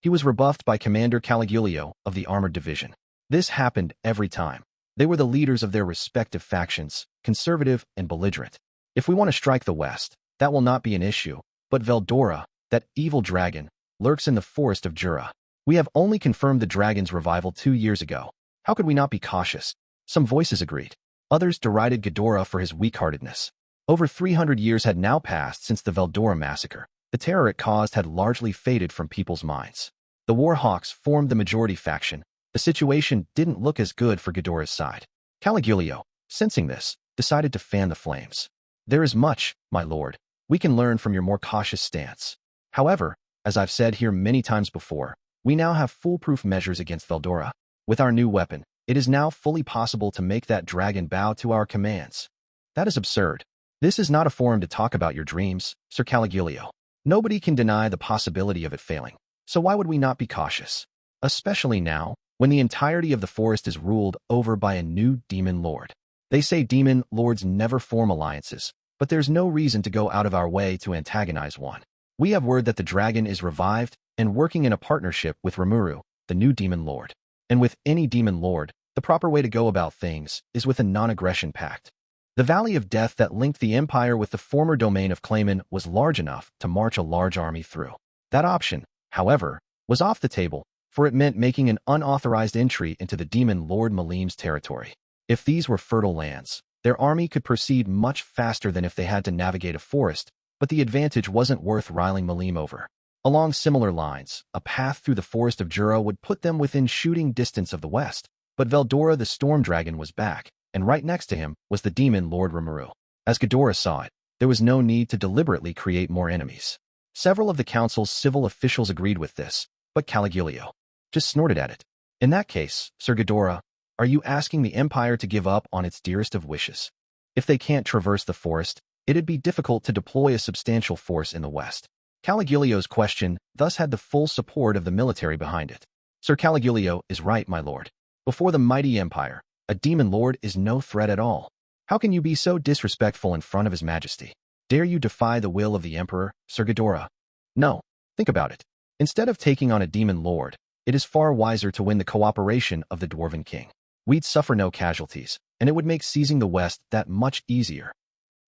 Speaker 1: He was rebuffed by Commander Caligulio of the Armored Division. This happened every time. They were the leaders of their respective factions, conservative and belligerent. "If we want to strike the West, that will not be an issue, but Veldora, that evil dragon, lurks in the Forest of Jura. We have only confirmed the dragon's revival 2 years ago. How could we not be cautious?" Some voices agreed. Others derided Ghidorah for his weak-heartedness. Over 300 years had now passed since the Veldora massacre. The terror it caused had largely faded from people's minds. The Warhawks formed the majority faction. The situation didn't look as good for Ghidorah's side. Caligulio, sensing this, decided to fan the flames. "There is much, my lord, we can learn from your more cautious stance. However, as I've said here many times before, we now have foolproof measures against Veldora. With our new weapon, it is now fully possible to make that dragon bow to our commands." "That is absurd. This is not a forum to talk about your dreams, Sir Caligulio. Nobody can deny the possibility of it failing. So why would we not be cautious? Especially now, when the entirety of the forest is ruled over by a new demon lord. They say demon lords never form alliances, but there's no reason to go out of our way to antagonize one. We have word that the dragon is revived and working in a partnership with Rimuru, the new demon lord. And with any demon lord, the proper way to go about things is with a non-aggression pact. The Valley of Death that linked the Empire with the former domain of Clayman was large enough to march a large army through. That option, however, was off the table, for it meant making an unauthorized entry into the demon Lord Malim's territory. If these were fertile lands, their army could proceed much faster than if they had to navigate a forest, but the advantage wasn't worth riling Malim over. Along similar lines, a path through the Forest of Jura would put them within shooting distance of the west, but Veldora the Storm Dragon was back, and right next to him was the demon Lord Rimuru. As Ghidorah saw it, there was no need to deliberately create more enemies. Several of the council's civil officials agreed with this, but Caligulio just snorted at it. "In that case, Sir Ghidorah, are you asking the Empire to give up on its dearest of wishes? If they can't traverse the forest, it'd be difficult to deploy a substantial force in the west." Caligulio's question thus had the full support of the military behind it. "Sir Caligulio is right, my lord. Before the mighty Empire, a demon lord is no threat at all. How can you be so disrespectful in front of His Majesty? Dare you defy the will of the Emperor, Sir Ghidorah? No, think about it. Instead of taking on a demon lord, it is far wiser to win the cooperation of the Dwarven King. We'd suffer no casualties, and it would make seizing the west that much easier."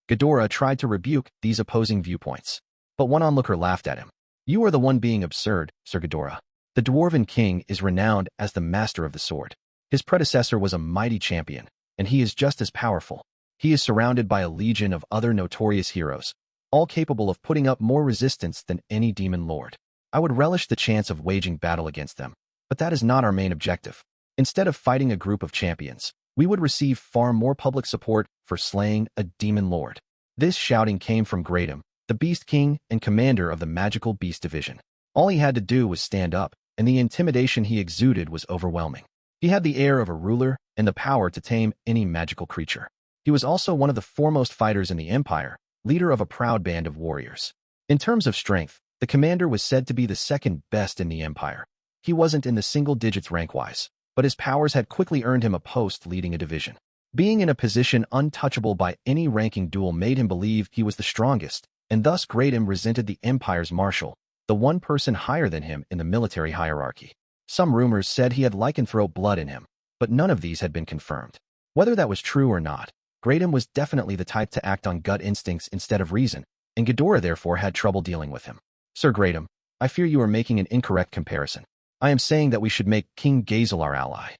Speaker 1: Ghidorah tried to rebuke these opposing viewpoints, but one onlooker laughed at him. "You are the one being absurd, Sir Ghidorah. The Dwarven King is renowned as the master of the sword. His predecessor was a mighty champion, and he is just as powerful. He is surrounded by a legion of other notorious heroes, all capable of putting up more resistance than any demon lord. I would relish the chance of waging battle against them, but that is not our main objective. Instead of fighting a group of champions, we would receive far more public support for slaying a demon lord." This shouting came from Greatum, the Beast King and commander of the Magical Beast Division. All he had to do was stand up, and the intimidation he exuded was overwhelming. He had the air of a ruler and the power to tame any magical creature. He was also one of the foremost fighters in the Empire, leader of a proud band of warriors. In terms of strength, the commander was said to be the second best in the Empire. He wasn't in the single digits rank-wise, but his powers had quickly earned him a post leading a division. Being in a position untouchable by any ranking duel made him believe he was the strongest, and thus Greatum resented the Empire's marshal, the one person higher than him in the military hierarchy. Some rumors said he had lycanthrope blood in him, but none of these had been confirmed. Whether that was true or not, Greatum was definitely the type to act on gut instincts instead of reason, and Ghidorah therefore had trouble dealing with him. "Sir Greatum, I fear you are making an incorrect comparison. I am saying that we should make King Gazel our ally."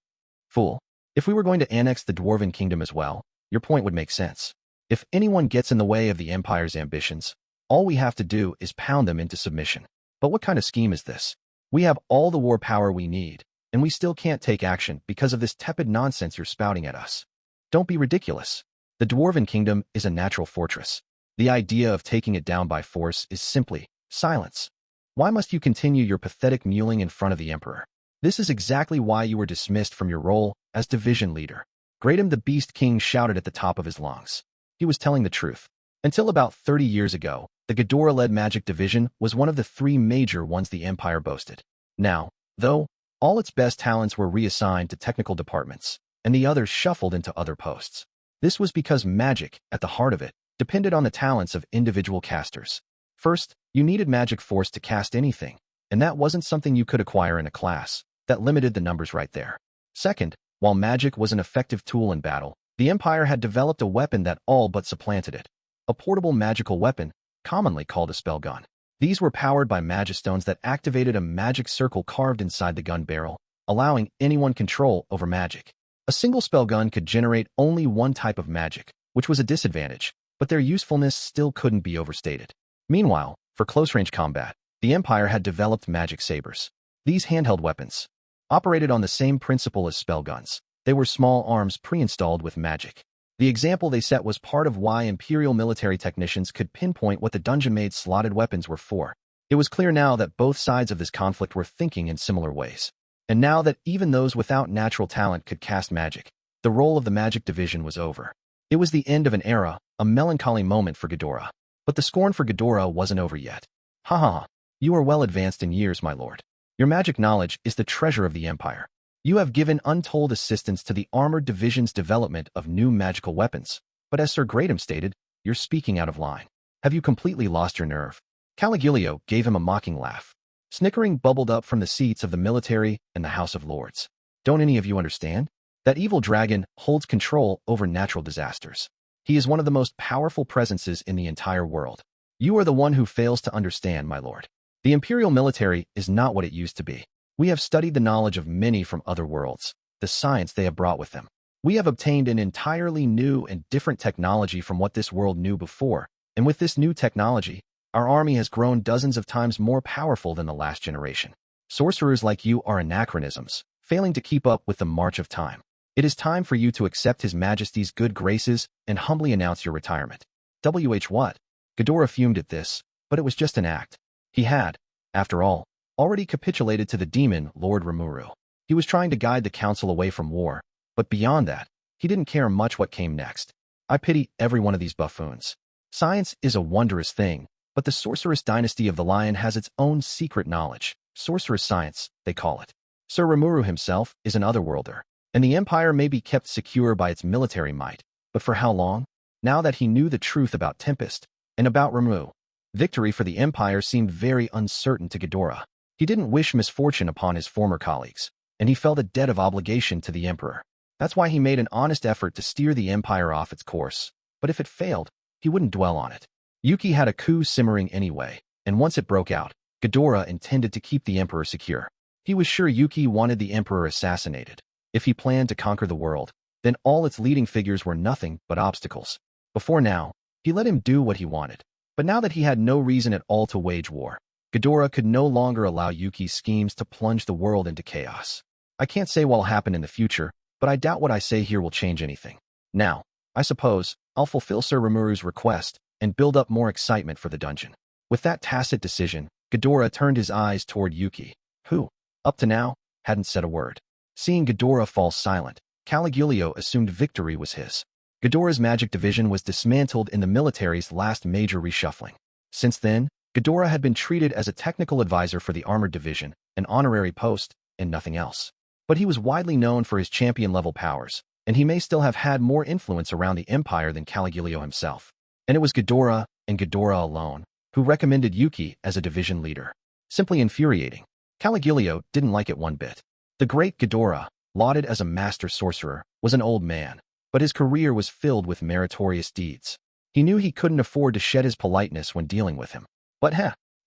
Speaker 1: "Fool. If we were going to annex the Dwarven Kingdom as well, your point would make sense. If anyone gets in the way of the Empire's ambitions, all we have to do is pound them into submission. But what kind of scheme is this? We have all the war power we need, and we still can't take action because of this tepid nonsense you're spouting at us. Don't be ridiculous. The Dwarven Kingdom is a natural fortress. The idea of taking it down by force is simply silence. Why must you continue your pathetic mewling in front of the Emperor? This is exactly why you were dismissed from your role as division leader. Greatham the Beast King shouted at the top of his lungs. He was telling the truth. Until about 30 years ago, the Ghidorah-led magic division was one of the 3 major ones the Empire boasted. Now, though, all its best talents were reassigned to technical departments, and the others shuffled into other posts. This was because magic, at the heart of it, depended on the talents of individual casters. First, you needed magic force to cast anything, and that wasn't something you could acquire in a class. That limited the numbers right there. Second, while magic was an effective tool in battle, the Empire had developed a weapon that all but supplanted it. A portable magical weapon, commonly called a spell gun. These were powered by magistones that activated a magic circle carved inside the gun barrel, allowing anyone control over magic. A single spell gun could generate only one type of magic, which was a disadvantage, but their usefulness still couldn't be overstated. Meanwhile, for close-range combat, the Empire had developed magic sabers. These handheld weapons operated on the same principle as spell guns. They were small arms pre-installed with magic. The example they set was part of why Imperial military technicians could pinpoint what the dungeon-made slotted weapons were for. It was clear now that both sides of this conflict were thinking in similar ways. And now that even those without natural talent could cast magic, the role of the magic division was over. It was the end of an era, a melancholy moment for Ghidorah. But the scorn for Ghidorah wasn't over yet. Ha ha ha. You are well advanced in years, my lord. Your magic knowledge is the treasure of the Empire. You have given untold assistance to the armored division's development of new magical weapons. But as Sir Greatham stated, you're speaking out of line. Have you completely lost your nerve? Caligulio gave him a mocking laugh. Snickering bubbled up from the seats of the military and the House of Lords. Don't any of you understand? That evil dragon holds control over natural disasters. He is one of the most powerful presences in the entire world. You are the one who fails to understand, my lord. The Imperial military is not what it used to be. We have studied the knowledge of many from other worlds, the science they have brought with them. We have obtained an entirely new and different technology from what this world knew before, and with this new technology, our army has grown dozens of times more powerful than the last generation. Sorcerers like you are anachronisms, failing to keep up with the march of time. It is time for you to accept His Majesty's good graces and humbly announce your retirement. What? Ghidorah fumed at this, but it was just an act. He had, after all, already capitulated to the demon Lord Rimuru. He was trying to guide the council away from war, but beyond that, he didn't care much what came next. I pity every one of these buffoons. Science is a wondrous thing, but the sorceress dynasty of the Lion has its own secret knowledge. Sorceress science, they call it. Sir Rimuru himself is an otherworlder, and the Empire may be kept secure by its military might, but for how long? Now that he knew the truth about Tempest, and about Rimuru, victory for the Empire seemed very uncertain to Ghidorah. He didn't wish misfortune upon his former colleagues, and he felt a debt of obligation to the Emperor. That's why he made an honest effort to steer the Empire off its course, but if it failed, he wouldn't dwell on it. Yuki had a coup simmering anyway, and once it broke out, Ghidorah intended to keep the Emperor secure. He was sure Yuki wanted the Emperor assassinated. If he planned to conquer the world, then all its leading figures were nothing but obstacles. Before now, he let him do what he wanted. But now that he had no reason at all to wage war, Ghidorah could no longer allow Yuki's schemes to plunge the world into chaos. I can't say what'll happen in the future, but I doubt what I say here will change anything. Now, I suppose, I'll fulfill Sir Rimuru's request and build up more excitement for the dungeon. With that tacit decision, Ghidorah turned his eyes toward Yuki, who, up to now, hadn't said a word. Seeing Ghidorah fall silent, Caligulio assumed victory was his. Ghidorah's magic division was dismantled in the military's last major reshuffling. Since then, Ghidorah had been treated as a technical advisor for the armored division, an honorary post, and nothing else. But he was widely known for his champion-level powers, and he may still have had more influence around the Empire than Caligulio himself. And it was Ghidorah, and Ghidorah alone, who recommended Yuki as a division leader. Simply infuriating. Caligulio didn't like it one bit. The great Ghidorah, lauded as a master sorcerer, was an old man, but his career was filled with meritorious deeds. He knew he couldn't afford to shed his politeness when dealing with him. But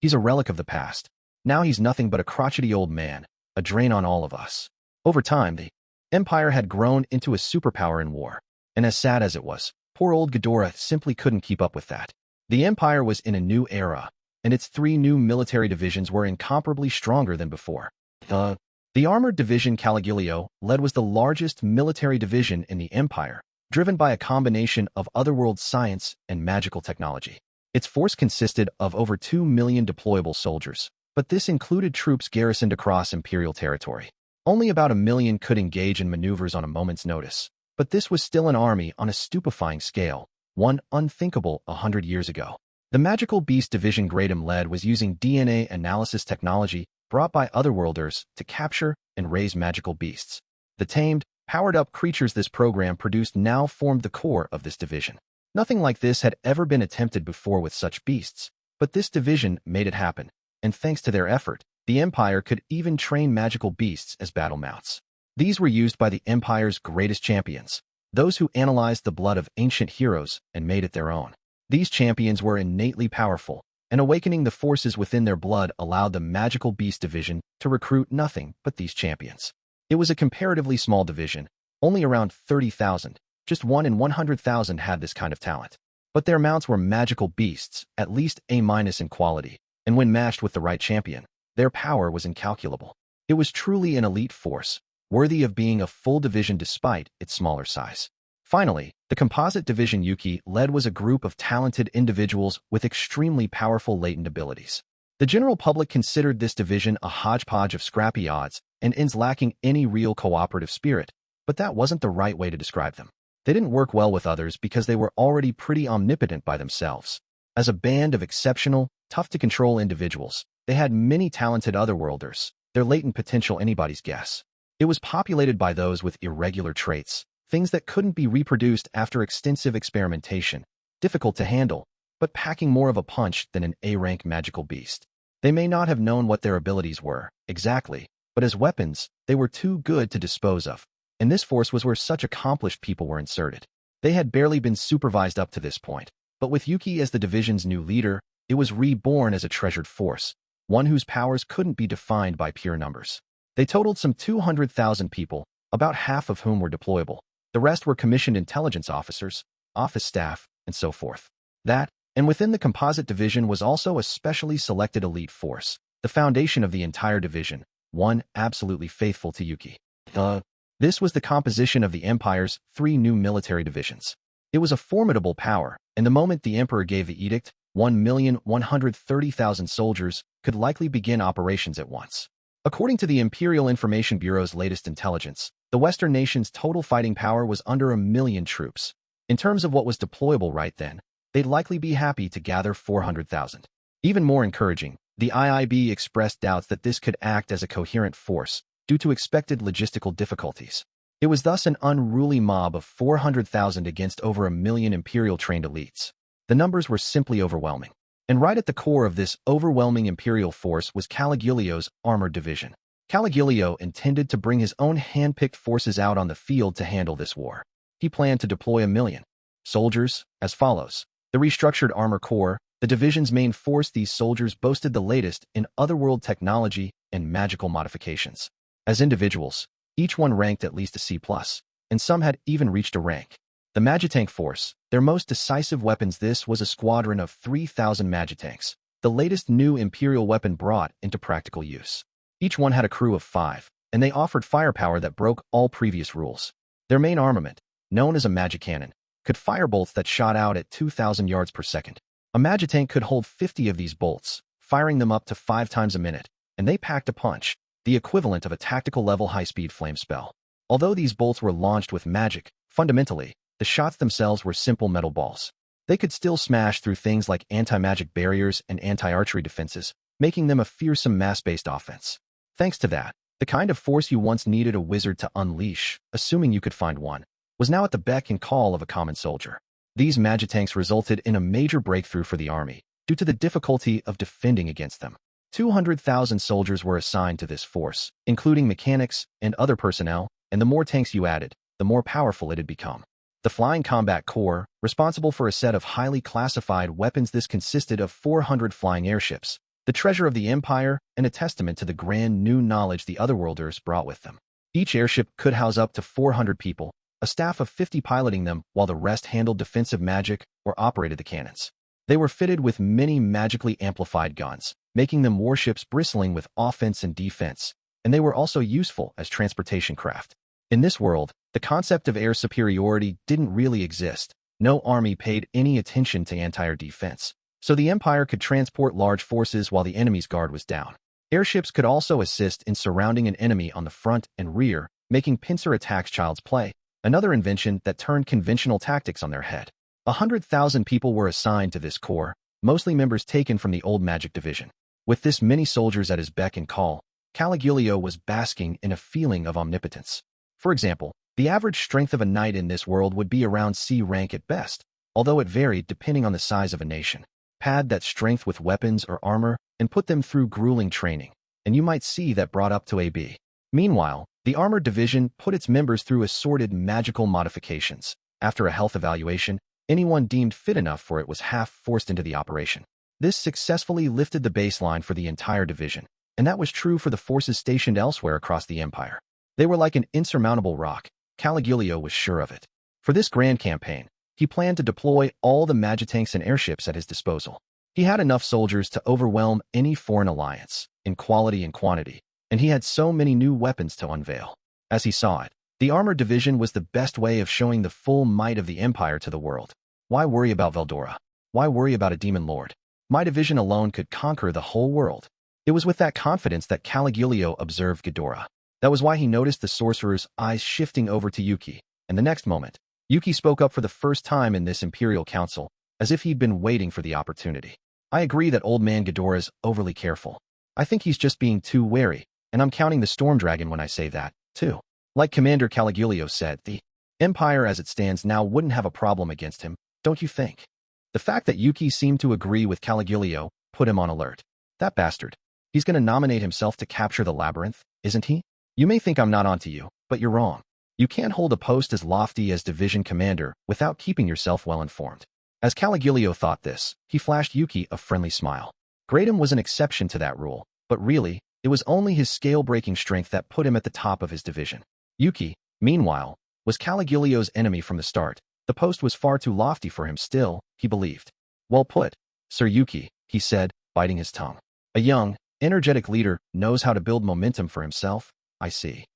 Speaker 1: he's a relic of the past. Now he's nothing but a crotchety old man, a drain on all of us. Over time, the Empire had grown into a superpower in war, And as sad as it was, poor old Ghidorah simply couldn't keep up with that. The Empire was in a new era, and its 3 new military divisions were incomparably stronger than before. The Armored Division Caligulio led was the largest military division in the Empire, driven by a combination of otherworld science and magical technology. Its force consisted of over 2 million deployable soldiers, but this included troops garrisoned across Imperial territory. Only about 1 million could engage in maneuvers on a moment's notice, but this was still an army on a stupefying scale, one unthinkable 100 years ago. The Magical Beast Division Gradum led was using DNA analysis technology brought by Otherworlders to capture and raise magical beasts. The tamed, powered-up creatures this program produced now formed the core of this division. Nothing like this had ever been attempted before with such beasts, but this division made it happen, and thanks to their effort, the Empire could even train magical beasts as battle mounts. These were used by the Empire's greatest champions, those who analyzed the blood of ancient heroes and made it their own. These champions were innately powerful, and awakening the forces within their blood allowed the Magical Beast Division to recruit nothing but these champions. It was a comparatively small division, only around 30,000. Just 1 in 100,000 had this kind of talent. But their mounts were magical beasts, at least A- in quality, and when matched with the right champion, their power was incalculable. It was truly an elite force, worthy of being a full division despite its smaller size. Finally, the Composite Division Yuki led was a group of talented individuals with extremely powerful latent abilities. The general public considered this division a hodgepodge of scrappy odds and ends lacking any real cooperative spirit, but that wasn't the right way to describe them. They didn't work well with others because they were already pretty omnipotent by themselves. As a band of exceptional, tough-to-control individuals, they had many talented otherworlders, their latent potential anybody's guess. It was populated by those with irregular traits, things that couldn't be reproduced after extensive experimentation, difficult to handle, but packing more of a punch than an A-rank magical beast. They may not have known what their abilities were, exactly, but as weapons, they were too good to dispose of, and this force was where such accomplished people were inserted. They had barely been supervised up to this point, but with Yuki as the division's new leader, it was reborn as a treasured force, one whose powers couldn't be defined by pure numbers. They totaled some 200,000 people, about half of whom were deployable. The rest were commissioned intelligence officers, office staff, and so forth. That, and within the Composite Division was also a specially selected elite force, the foundation of the entire division, one absolutely faithful to Yuki. This was the composition of the Empire's 3 new military divisions. It was a formidable power, and the moment the Emperor gave the edict, 1,130,000 soldiers could likely begin operations at once. According to the Imperial Information Bureau's latest intelligence, the Western nation's total fighting power was under 1 million troops. In terms of what was deployable right then, they'd likely be happy to gather 400,000. Even more encouraging, the IIB expressed doubts that this could act as a coherent force due to expected logistical difficulties. It was thus an unruly mob of 400,000 against over 1 million Imperial-trained elites. The numbers were simply overwhelming. And right at the core of this overwhelming Imperial force was Caligulio's Armored Division. Caligulio intended to bring his own hand-picked forces out on the field to handle this war. He planned to deploy 1 million soldiers as follows. The restructured Armor Corps, the division's main force. These soldiers boasted the latest in otherworld technology and magical modifications. As individuals, each one ranked at least a C+, and some had even reached a rank. The Magitank Force, their most decisive weapons. This was a squadron of 3,000 Magitanks, the latest new Imperial weapon brought into practical use. Each one had a crew of 5, and they offered firepower that broke all previous rules. Their main armament, known as a magic cannon, could fire bolts that shot out at 2,000 yards per second. A Magitank could hold 50 of these bolts, firing them up to 5 times a minute, and they packed a punch, the equivalent of a tactical-level high-speed flame spell. Although these bolts were launched with magic, fundamentally, the shots themselves were simple metal balls. They could still smash through things like anti-magic barriers and anti-archery defenses, making them a fearsome mass-based offense. Thanks to that, the kind of force you once needed a wizard to unleash, assuming you could find one, was now at the beck and call of a common soldier. These Magitanks resulted in a major breakthrough for the army, due to the difficulty of defending against them. 200,000 soldiers were assigned to this force, including mechanics and other personnel, and the more tanks you added, the more powerful it had become. The Flying Combat Corps, responsible for a set of highly classified weapons. This consisted of 400 flying airships, the treasure of the Empire, and a testament to the grand new knowledge the Otherworlders brought with them. Each airship could house up to 400 people, a staff of 50 piloting them while the rest handled defensive magic or operated the cannons. They were fitted with many magically amplified guns, making them warships bristling with offense and defense, and they were also useful as transportation craft. In this world, the concept of air superiority didn't really exist. No army paid any attention to anti-air defense, so the Empire could transport large forces while the enemy's guard was down. Airships could also assist in surrounding an enemy on the front and rear, making pincer attacks child's play, another invention that turned conventional tactics on their head. 100,000 people were assigned to this corps, mostly members taken from the old magic division. With this many soldiers at his beck and call, Caligulio was basking in a feeling of omnipotence. For example, the average strength of a knight in this world would be around C rank at best, although it varied depending on the size of a nation. Pad that strength with weapons or armor and put them through grueling training, and you might see that brought up to AB. Meanwhile, the armored division put its members through assorted magical modifications. After a health evaluation, anyone deemed fit enough for it was half forced into the operation. This successfully lifted the baseline for the entire division, and that was true for the forces stationed elsewhere across the empire. They were like an insurmountable rock. Caligulio was sure of it. For this grand campaign, he planned to deploy all the magitanks and airships at his disposal. He had enough soldiers to overwhelm any foreign alliance, in quality and quantity, and he had so many new weapons to unveil. As he saw it, the armored division was the best way of showing the full might of the empire to the world. Why worry about Veldora? Why worry about a demon lord? My division alone could conquer the whole world. It was with that confidence that Caligulio observed Ghidorah. That was why he noticed the sorcerer's eyes shifting over to Yuki, and the next moment, Yuki spoke up for the first time in this Imperial Council, as if he'd been waiting for the opportunity. I agree that old man Ghidorah's overly careful. I think he's just being too wary, and I'm counting the Storm Dragon when I say that, too. Like Commander Caligulio said, the Empire as it stands now wouldn't have a problem against him, don't you think? The fact that Yuki seemed to agree with Caligulio put him on alert. That bastard. He's going to nominate himself to capture the labyrinth, isn't he? You may think I'm not onto you, but you're wrong. You can't hold a post as lofty as division commander without keeping yourself well informed. As Caligulio thought this, he flashed Yuki a friendly smile. Gradum was an exception to that rule, but really, it was only his scale-breaking strength that put him at the top of his division. Yuki, meanwhile, was Caligulio's enemy from the start. The post was far too lofty for him still, he believed. Well put, Sir Yuki, he said, biting his tongue. A young, energetic leader knows how to build momentum for himself, I see.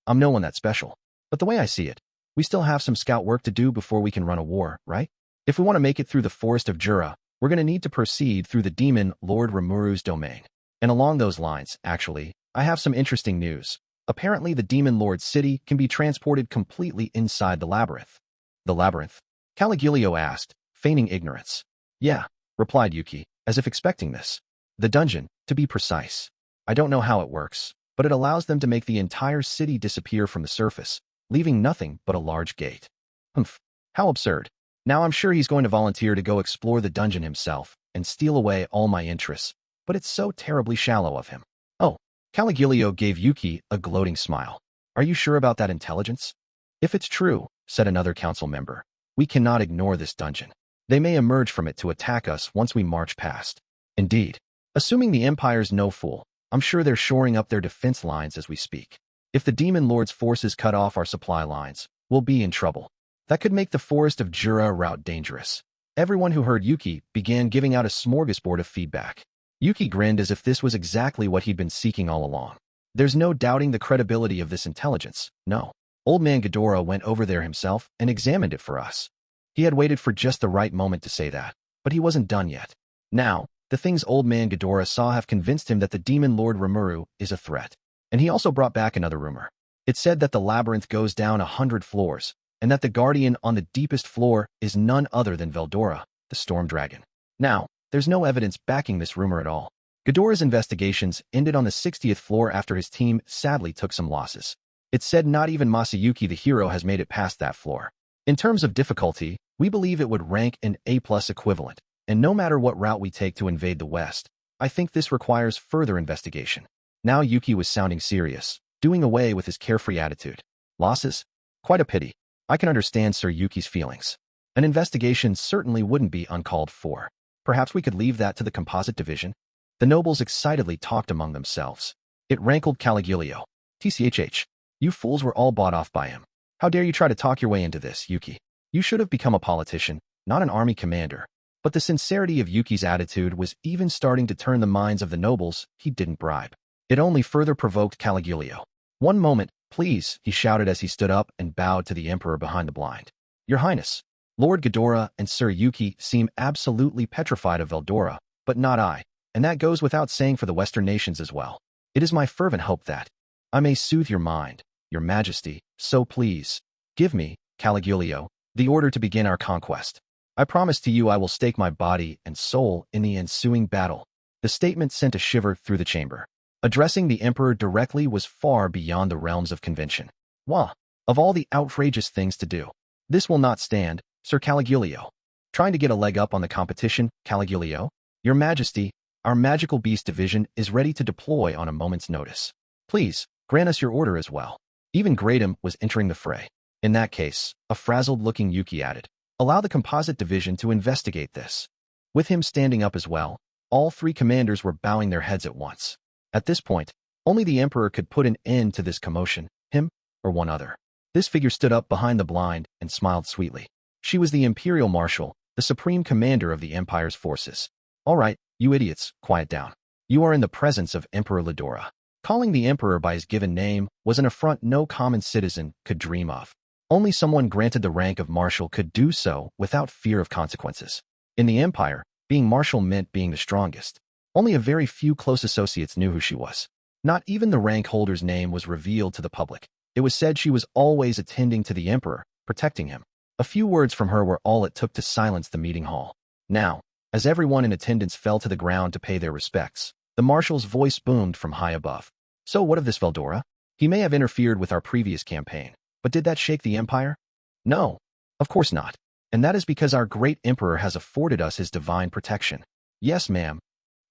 Speaker 1: I'm no one that special. But the way I see it, we still have some scout work to do before we can run a war, right? If we want to make it through the forest of Jura, we're going to need to proceed through the demon Lord Rimuru's domain. And along those lines, actually, I have some interesting news. Apparently the demon lord's city can be transported completely inside the labyrinth. The labyrinth? Caligulio asked, feigning ignorance. Yeah, replied Yuki, as if expecting this. The dungeon, to be precise. I don't know how it works, but it allows them to make the entire city disappear from the surface, leaving nothing but a large gate. Humph, how absurd. Now I'm sure he's going to volunteer to go explore the dungeon himself and steal away all my interests, but it's so terribly shallow of him. Oh, Caligulio gave Yuki a gloating smile. Are you sure about that intelligence? If it's true, said another council member, we cannot ignore this dungeon. They may emerge from it to attack us once we march past. Indeed. Assuming the Empire's no fool, I'm sure they're shoring up their defense lines as we speak. If the Demon Lord's forces cut off our supply lines, we'll be in trouble. That could make the forest of Jura route dangerous. Everyone who heard Yuki began giving out a smorgasbord of feedback. Yuki grinned as if this was exactly what he'd been seeking all along. There's no doubting the credibility of this intelligence, no. Old man Ghidorah went over there himself and examined it for us. He had waited for just the right moment to say that, but he wasn't done yet. Now, the things old man Ghidorah saw have convinced him that the demon Lord Rimuru is a threat. And he also brought back another rumor. It said that the labyrinth goes down 100 floors, and that the guardian on the deepest floor is none other than Veldora, the Storm Dragon. Now, there's no evidence backing this rumor at all. Ghidorah's investigations ended on the 60th floor after his team sadly took some losses. It said not even Masayuki the hero has made it past that floor. In terms of difficulty, we believe it would rank an A+ equivalent, and no matter what route we take to invade the West, I think this requires further investigation. Now Yuki was sounding serious, doing away with his carefree attitude. Losses? Quite a pity. I can understand Sir Yuki's feelings. An investigation certainly wouldn't be uncalled for. Perhaps we could leave that to the composite division? The nobles excitedly talked among themselves. It rankled Caligulio. TCHH. You fools were all bought off by him. How dare you try to talk your way into this, Yuki? You should have become a politician, not an army commander. But the sincerity of Yuki's attitude was even starting to turn the minds of the nobles he didn't bribe. It only further provoked Caligulio. "One moment, please," he shouted as he stood up and bowed to the emperor behind the blind. "Your Highness." Lord Ghidorah and Sir Yuki seem absolutely petrified of Veldora, but not I, and that goes without saying for the Western nations as well. It is my fervent hope that I may soothe your mind, your majesty, so please give me, Caligulio, the order to begin our conquest. I promise to you I will stake my body and soul in the ensuing battle." The statement sent a shiver through the chamber. Addressing the emperor directly was far beyond the realms of convention. Wah! Of all the outrageous things to do, this will not stand, Sir Caligulio. Trying to get a leg up on the competition, Caligulio? Your Majesty, our magical beast division is ready to deploy on a moment's notice. Please, grant us your order as well. Even Greydom was entering the fray. In that case, a frazzled-looking Yuki added, "Allow the composite division to investigate this." With him standing up as well, all three commanders were bowing their heads at once. At this point, only the emperor could put an end to this commotion, him or one other. This figure stood up behind the blind and smiled sweetly. She was the imperial marshal, the supreme commander of the empire's forces. "All right, you idiots, quiet down. You are in the presence of Emperor Ledora." Calling the emperor by his given name was an affront no common citizen could dream of. Only someone granted the rank of marshal could do so without fear of consequences. In the empire, being marshal meant being the strongest. Only a very few close associates knew who she was. Not even the rank holder's name was revealed to the public. It was said she was always attending to the emperor, protecting him. A few words from her were all it took to silence the meeting hall. Now, as everyone in attendance fell to the ground to pay their respects, the marshal's voice boomed from high above. "So what of this Veldora? He may have interfered with our previous campaign, but did that shake the empire? No, of course not. And that is because our great emperor has afforded us his divine protection." "Yes, ma'am."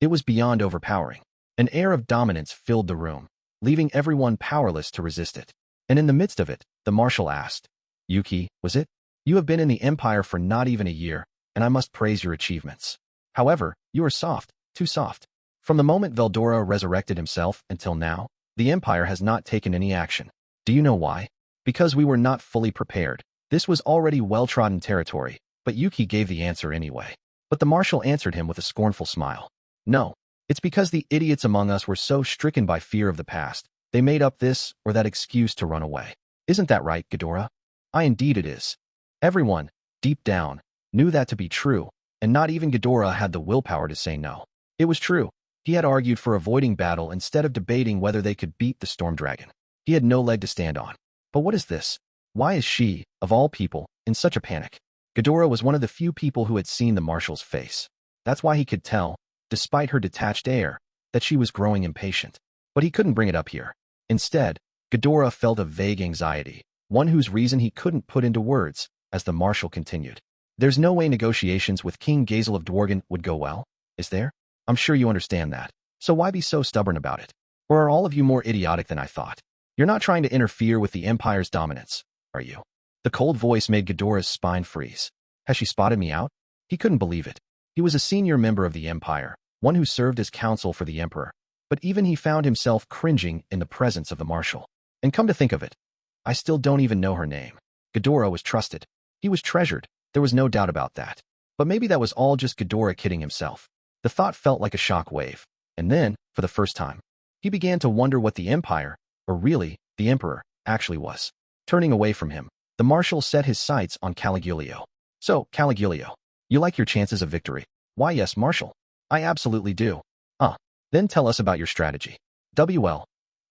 Speaker 1: It was beyond overpowering. An air of dominance filled the room, leaving everyone powerless to resist it. And in the midst of it, the marshal asked, "Yuki, was it? You have been in the empire for not even a year, and I must praise your achievements. However, you are soft, too soft. From the moment Veldora resurrected himself until now, the empire has not taken any action. Do you know why? Because we were not fully prepared. This was already well-trodden territory, but Yuki gave the answer anyway. But the marshal answered him with a scornful smile. "No, it's because the idiots among us were so stricken by fear of the past, they made up this or that excuse to run away. Isn't that right, Ghidorah?" "Aye, indeed it is." Everyone, deep down, knew that to be true, and not even Ghidorah had the willpower to say no. It was true. He had argued for avoiding battle instead of debating whether they could beat the Storm Dragon. He had no leg to stand on. But what is this? Why is she, of all people, in such a panic? Ghidorah was one of the few people who had seen the marshal's face. That's why he could tell, despite her detached air, that she was growing impatient. But he couldn't bring it up here. Instead, Ghidorah felt a vague anxiety, one whose reason he couldn't put into words, as the marshal continued. "There's no way negotiations with King Gazel of Dworgen would go well, is there? I'm sure you understand that. So why be so stubborn about it? Or are all of you more idiotic than I thought? You're not trying to interfere with the empire's dominance, are you?" The cold voice made Ghidorah's spine freeze. Has she spotted me out? He couldn't believe it. He was a senior member of the empire, one who served as counsel for the emperor. But even he found himself cringing in the presence of the marshal. And come to think of it, I still don't even know her name. Ghidorah was trusted. He was treasured. There was no doubt about that. But maybe that was all just Ghidorah kidding himself. The thought felt like a shock wave. And then, for the first time, he began to wonder what the empire, or really, the emperor, actually was. Turning away from him, the marshal set his sights on Caligulio. "So, Caligulio, you like your chances of victory?" "Why yes, marshal. I absolutely do." Then tell us about your strategy." "Well."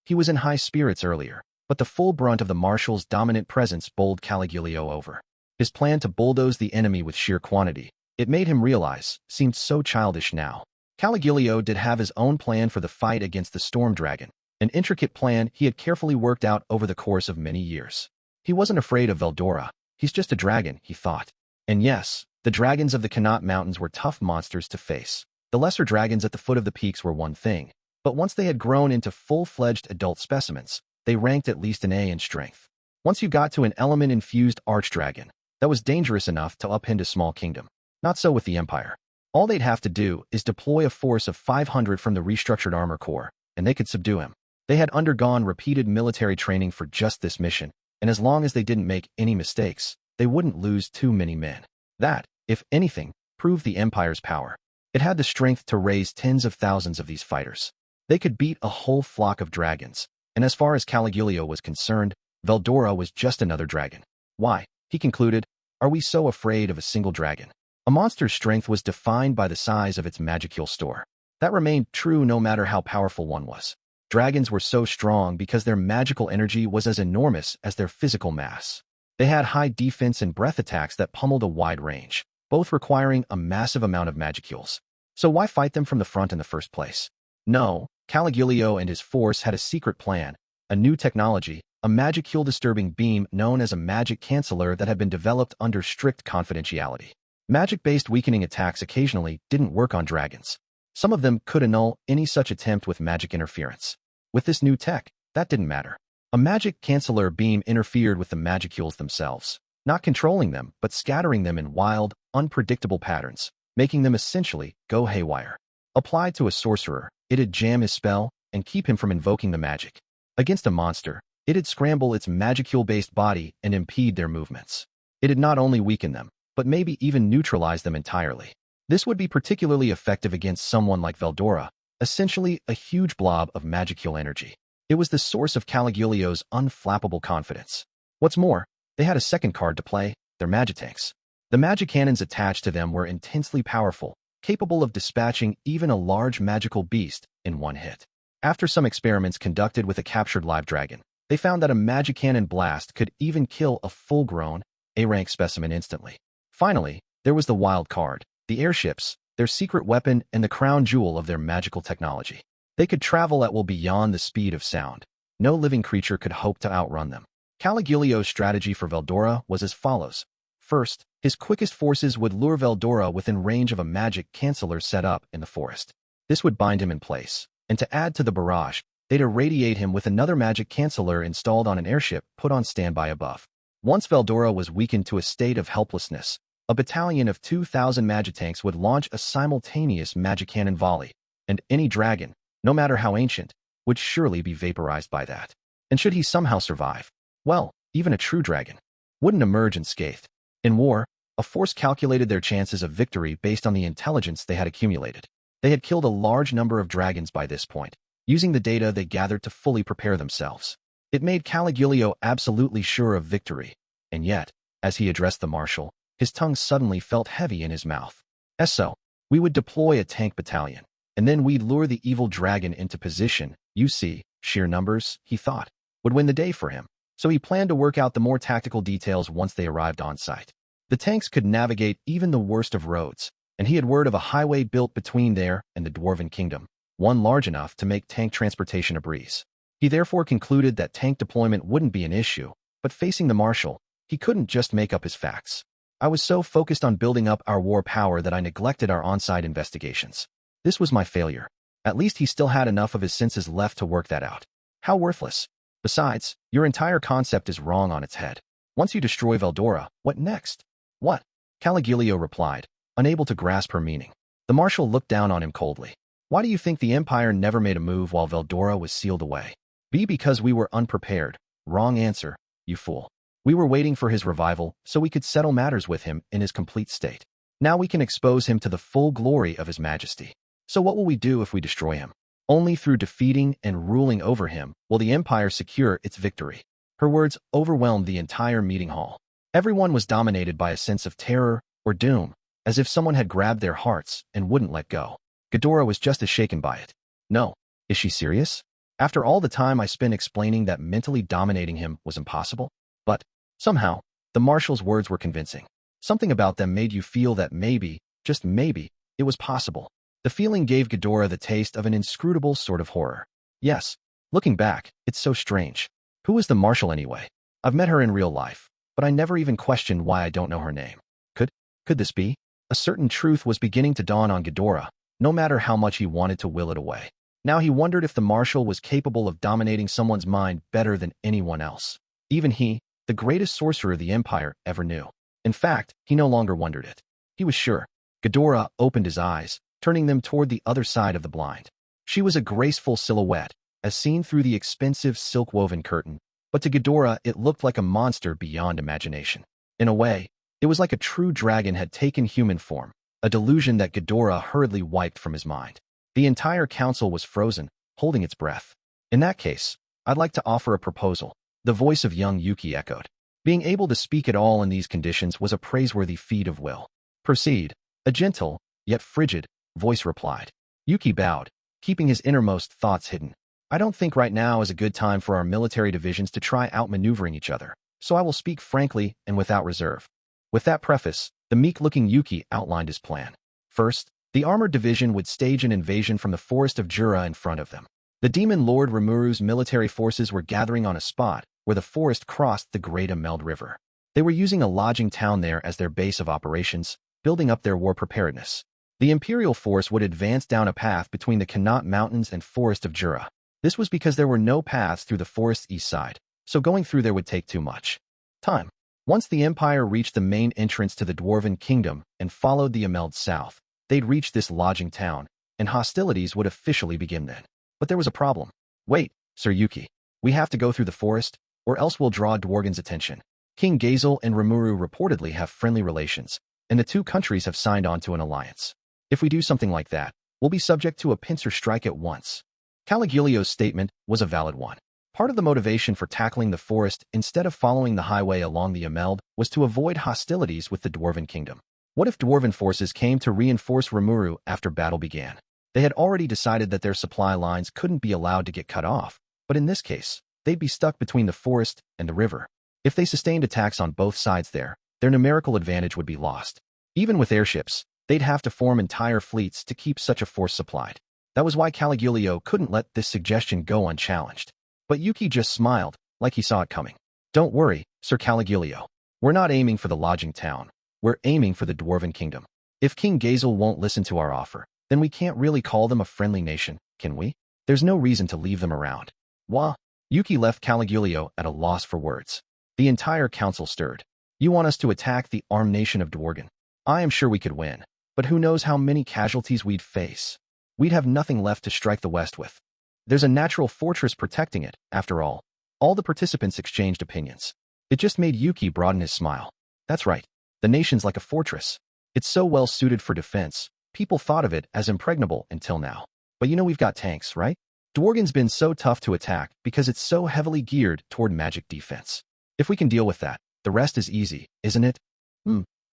Speaker 1: He was in high spirits earlier, but the full brunt of the marshal's dominant presence bowled Caligulio over. His plan to bulldoze the enemy with sheer quantity, it made him realize, seemed so childish now. Caligulio did have his own plan for the fight against the Storm Dragon, an intricate plan he had carefully worked out over the course of many years. He wasn't afraid of Veldora. He's just a dragon, he thought. And yes, the dragons of the Connaught Mountains were tough monsters to face. The lesser dragons at the foot of the peaks were one thing, but once they had grown into full-fledged adult specimens, they ranked at least an A in strength. Once you got to an element-infused archdragon, that was dangerous enough to upend a small kingdom. Not so with the Empire. All they'd have to do is deploy a force of 500 from the restructured armor corps, and they could subdue him. They had undergone repeated military training for just this mission, and as long as they didn't make any mistakes, they wouldn't lose too many men. That, if anything, proved the Empire's power. It had the strength to raise tens of thousands of these fighters. They could beat a whole flock of dragons, and as far as Caligulio was concerned, Veldora was just another dragon. Why, he concluded, are we so afraid of a single dragon? A monster's strength was defined by the size of its magicule store. That remained true no matter how powerful one was. Dragons were so strong because their magical energy was as enormous as their physical mass. They had high defense and breath attacks that pummeled a wide range, both requiring a massive amount of magicules. So why fight them from the front in the first place? No, Caligulio and his force had a secret plan, a new technology, a magicule-disturbing beam known as a magic canceller that had been developed under strict confidentiality. Magic-based weakening attacks occasionally didn't work on dragons. Some of them could annul any such attempt with magic interference. With this new tech, that didn't matter. A magic canceller beam interfered with the magicules themselves, not controlling them but scattering them in wild, unpredictable patterns, making them essentially go haywire. Applied to a sorcerer, it'd jam his spell and keep him from invoking the magic. Against a monster, it'd scramble its magicule-based body and impede their movements. It'd not only weaken them, but maybe even neutralize them entirely. This would be particularly effective against someone like Veldora, essentially a huge blob of magicule energy. It was the source of Caligulio's unflappable confidence. What's more, they had a second card to play, their magitanks. The magic cannons attached to them were intensely powerful, capable of dispatching even a large magical beast in one hit. After some experiments conducted with a captured live dragon, they found that a magic cannon blast could even kill a full-grown, A-rank specimen instantly. Finally, there was the wild card, the airships, their secret weapon and the crown jewel of their magical technology. They could travel at will beyond the speed of sound. No living creature could hope to outrun them. Caligulio's strategy for Veldora was as follows. First, his quickest forces would lure Veldora within range of a magic canceller set up in the forest. This would bind him in place, and to add to the barrage, they'd irradiate him with another magic canceller installed on an airship put on standby above. Once Veldora was weakened to a state of helplessness, a battalion of 2,000 magitanks would launch a simultaneous magic cannon volley, and any dragon, no matter how ancient, would surely be vaporized by that. And should he somehow survive, well, even a true dragon wouldn't emerge unscathed. In war, a force calculated their chances of victory based on the intelligence they had accumulated. They had killed a large number of dragons by this point, using the data they gathered to fully prepare themselves. It made Caligulio absolutely sure of victory, and yet, as he addressed the marshal, his tongue suddenly felt heavy in his mouth. So, we would deploy a tank battalion, and then we'd lure the evil dragon into position. You see, sheer numbers, he thought, would win the day for him. So he planned to work out the more tactical details once they arrived on site. The tanks could navigate even the worst of roads, and he had word of a highway built between there and the Dwarven Kingdom, one large enough to make tank transportation a breeze. He therefore concluded that tank deployment wouldn't be an issue, but facing the marshal, he couldn't just make up his facts. I was so focused on building up our war power that I neglected our on-site investigations. This was my failure. At least he still had enough of his senses left to work that out. How worthless. Besides, your entire concept is wrong on its head. Once you destroy Veldora, what next? What? Caligulio replied, unable to grasp her meaning. The marshal looked down on him coldly. Why do you think the Empire never made a move while Veldora was sealed away? Because we were unprepared. Wrong answer, you fool. We were waiting for his revival so we could settle matters with him in his complete state. Now we can expose him to the full glory of his majesty. So what will we do if we destroy him? Only through defeating and ruling over him will the Empire secure its victory. Her words overwhelmed the entire meeting hall. Everyone was dominated by a sense of terror or doom, as if someone had grabbed their hearts and wouldn't let go. Ghidorah was just as shaken by it. No, is she serious? After all the time I spent explaining that mentally dominating him was impossible? But, somehow, the marshal's words were convincing. Something about them made you feel that maybe, just maybe, it was possible. The feeling gave Ghidorah the taste of an inscrutable sort of horror. Yes, looking back, it's so strange. Who is the marshal anyway? I've met her in real life, but I never even questioned why I don't know her name. Could this be? A certain truth was beginning to dawn on Ghidorah, no matter how much he wanted to will it away. Now he wondered if the marshal was capable of dominating someone's mind better than anyone else. Even he, the greatest sorcerer the Empire ever knew. In fact, he no longer wondered it. He was sure. Ghidorah opened his eyes, turning them toward the other side of the blind. She was a graceful silhouette, as seen through the expensive silk-woven curtain, but to Ghidorah it looked like a monster beyond imagination. In a way, it was like a true dragon had taken human form, a delusion that Ghidorah hurriedly wiped from his mind. The entire council was frozen, holding its breath. In that case, I'd like to offer a proposal, the voice of young Yuki echoed. Being able to speak at all in these conditions was a praiseworthy feat of will. Proceed, a gentle, yet frigid, voice replied. Yuki bowed, keeping his innermost thoughts hidden. I don't think right now is a good time for our military divisions to try outmaneuvering each other, so I will speak frankly and without reserve. With that preface, the meek-looking Yuki outlined his plan. First, the armored division would stage an invasion from the forest of Jura in front of them. The demon lord Rimuru's military forces were gathering on a spot where the forest crossed the Great Imeld River. They were using a lodging town there as their base of operations, building up their war preparedness. The Imperial force would advance down a path between the Kanat Mountains and forest of Jura. This was because there were no paths through the forest's east side, so going through there would take too much time. Once the Empire reached the main entrance to the Dwarven Kingdom and followed the Imeld south, they'd reach this lodging town, and hostilities would officially begin then. But there was a problem. Wait, Sir Yuki. We have to go through the forest, or else we'll draw Dworgen's attention. King Gazel and Rimuru reportedly have friendly relations, and the two countries have signed on to an alliance. If we do something like that, we'll be subject to a pincer strike at once. Caligulio's statement was a valid one. Part of the motivation for tackling the forest instead of following the highway along the Imeld was to avoid hostilities with the Dwarven Kingdom. What if Dwarven forces came to reinforce Rimuru after battle began? They had already decided that their supply lines couldn't be allowed to get cut off, but in this case, they'd be stuck between the forest and the river. If they sustained attacks on both sides there, their numerical advantage would be lost. Even with airships, they'd have to form entire fleets to keep such a force supplied. That was why Caligulio couldn't let this suggestion go unchallenged. But Yuki just smiled, like he saw it coming. Don't worry, Sir Caligulio. We're not aiming for the lodging town. We're aiming for the Dwarven Kingdom. If King Gazel won't listen to our offer, then we can't really call them a friendly nation, can we? There's no reason to leave them around. Wah! Yuki left Caligulio at a loss for words. The entire council stirred. You want us to attack the armed nation of Dworgen? I am sure we could win, but who knows how many casualties we'd face. We'd have nothing left to strike the west with. There's a natural fortress protecting it, after all. All the participants exchanged opinions. It just made Yuki broaden his smile. That's right. The nation's like a fortress. It's so well suited for defense. People thought of it as impregnable until now. But you know we've got tanks, right? Dworgen's been so tough to attack because it's so heavily geared toward magic defense. If we can deal with that, the rest is easy, isn't it?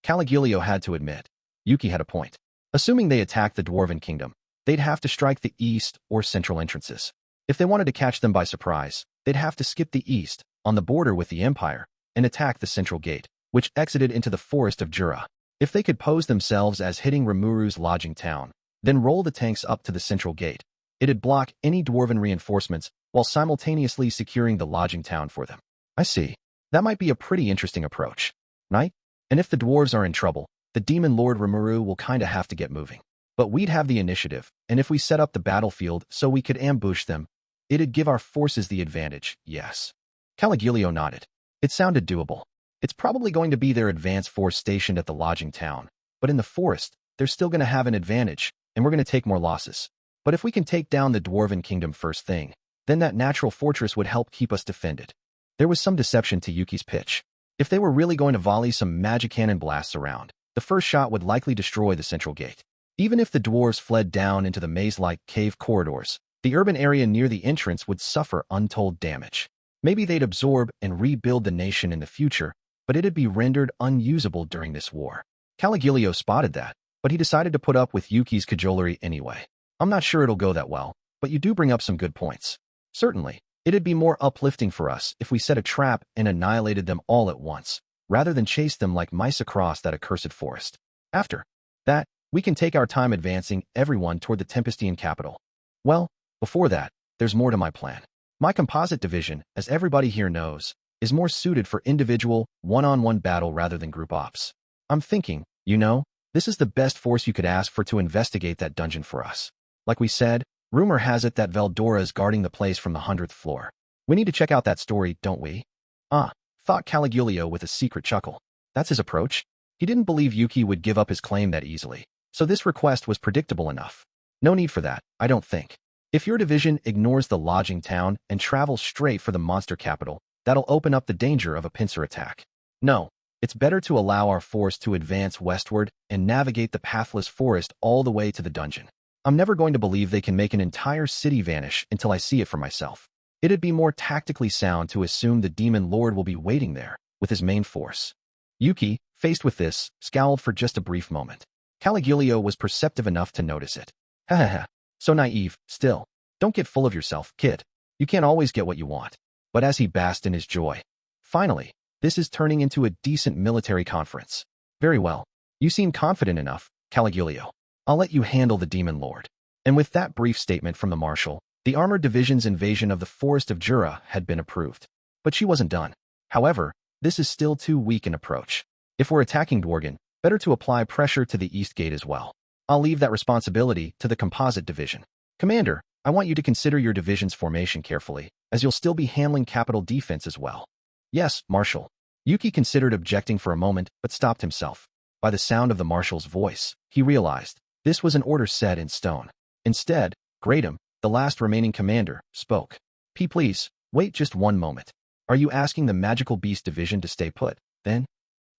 Speaker 1: Caligulio had to admit. Yuki had a point. Assuming they attacked the Dwarven Kingdom, they'd have to strike the east or central entrances. If they wanted to catch them by surprise, they'd have to skip the east, on the border with the Empire, and attack the central gate, which exited into the forest of Jura. If they could pose themselves as hitting Rimuru's lodging town, then roll the tanks up to the central gate, it'd block any Dwarven reinforcements while simultaneously securing the lodging town for them. I see. That might be a pretty interesting approach, right? And if the dwarves are in trouble, the demon lord Rimuru will kinda have to get moving. But we'd have the initiative, and if we set up the battlefield so we could ambush them, it'd give our forces the advantage, yes. Caligulio nodded. It sounded doable. It's probably going to be their advance force stationed at the lodging town, but in the forest, they're still going to have an advantage, and we're going to take more losses. But if we can take down the Dwarven Kingdom first thing, then that natural fortress would help keep us defended. There was some deception to Yuki's pitch. If they were really going to volley some magic cannon blasts around, the first shot would likely destroy the central gate. Even if the dwarves fled down into the maze-like cave corridors, the urban area near the entrance would suffer untold damage. Maybe they'd absorb and rebuild the nation in the future, but it'd be rendered unusable during this war. Caligulio spotted that, but he decided to put up with Yuki's cajolery anyway. I'm not sure it'll go that well, but you do bring up some good points. Certainly, it'd be more uplifting for us if we set a trap and annihilated them all at once, rather than chase them like mice across that accursed forest. After that, we can take our time advancing everyone toward the Tempestian capital. Well, before that, there's more to my plan. My composite division, as everybody here knows, is more suited for individual, one-on-one battle rather than group ops. I'm thinking, this is the best force you could ask for to investigate that dungeon for us. Like we said, rumor has it that Veldora is guarding the place from the 100th floor. We need to check out that story, don't we? Thought Caligulio with a secret chuckle. That's his approach. He didn't believe Yuki would give up his claim that easily, so this request was predictable enough. No need for that, I don't think. If your division ignores the lodging town and travels straight for the monster capital, That'll open up the danger of a pincer attack. No, it's better to allow our force to advance westward and navigate the pathless forest all the way to the dungeon. I'm never going to believe they can make an entire city vanish until I see it for myself. It'd be more tactically sound to assume the demon lord will be waiting there with his main force. Yuki, faced with this, scowled for just a brief moment. Caligulio was perceptive enough to notice it. Ha, so naive, still. Don't get full of yourself, kid. You can't always get what you want. But as he basked in his joy, finally, this is turning into a decent military conference. Very well. You seem confident enough, Caligulio. I'll let you handle the demon lord. And with that brief statement from the marshal, the armored division's invasion of the forest of Jura had been approved. But she wasn't done. However, this is still too weak an approach. If we're attacking Dworgen, better to apply pressure to the east gate as well. I'll leave that responsibility to the composite division. Commander, I want you to consider your division's formation carefully, as you'll still be handling capital defense as well. Yes, Marshal. Yuki considered objecting for a moment, but stopped himself. By the sound of the marshal's voice, he realized this was an order set in stone. Instead, Greatham, the last remaining commander, spoke. Please, wait just one moment. Are you asking the Magical Beast Division to stay put, then?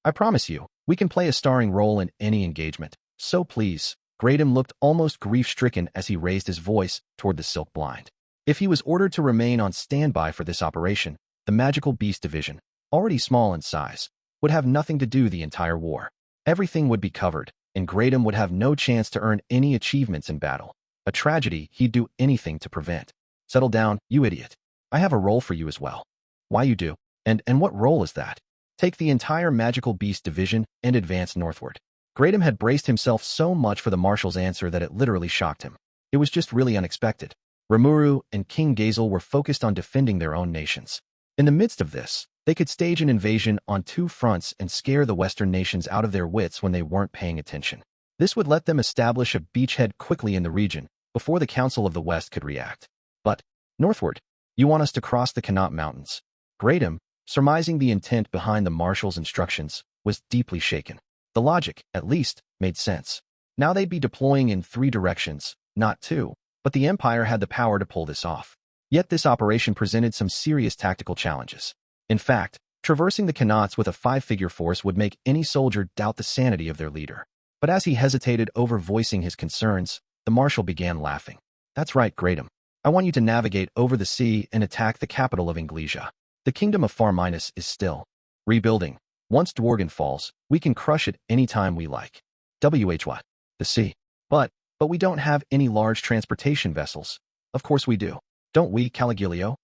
Speaker 1: I promise you, we can play a starring role in any engagement. So please. Greatham looked almost grief-stricken as he raised his voice toward the silk blind. If he was ordered to remain on standby for this operation, the Magical Beast Division, already small in size, would have nothing to do the entire war. Everything would be covered, and Greatham would have no chance to earn any achievements in battle. A tragedy he'd do anything to prevent. Settle down, you idiot. I have a role for you as well. Why you do? And what role is that? Take the entire Magical Beast Division and advance northward. Greatham had braced himself so much for the marshal's answer that it literally shocked him. It was just really unexpected. Rimuru and King Gazel were focused on defending their own nations. In the midst of this, they could stage an invasion on two fronts and scare the Western nations out of their wits when they weren't paying attention. This would let them establish a beachhead quickly in the region before the Council of the West could react. But, northward, you want us to cross the Connaught Mountains? Greatham, surmising the intent behind the marshal's instructions, was deeply shaken. The logic, at least, made sense. Now they'd be deploying in 3 directions, not 2, but the Empire had the power to pull this off. Yet this operation presented some serious tactical challenges. In fact, traversing the Connaughts with a 5-figure force would make any soldier doubt the sanity of their leader. But as he hesitated over voicing his concerns, the marshal began laughing. That's right, Greatham. I want you to navigate over the sea and attack the capital of Inglesia. The kingdom of Farminus is still rebuilding. Once Dworgen falls, we can crush it any time we like. What? The sea. But we don't have any large transportation vessels. Of course we do. Don't we, Caligulio?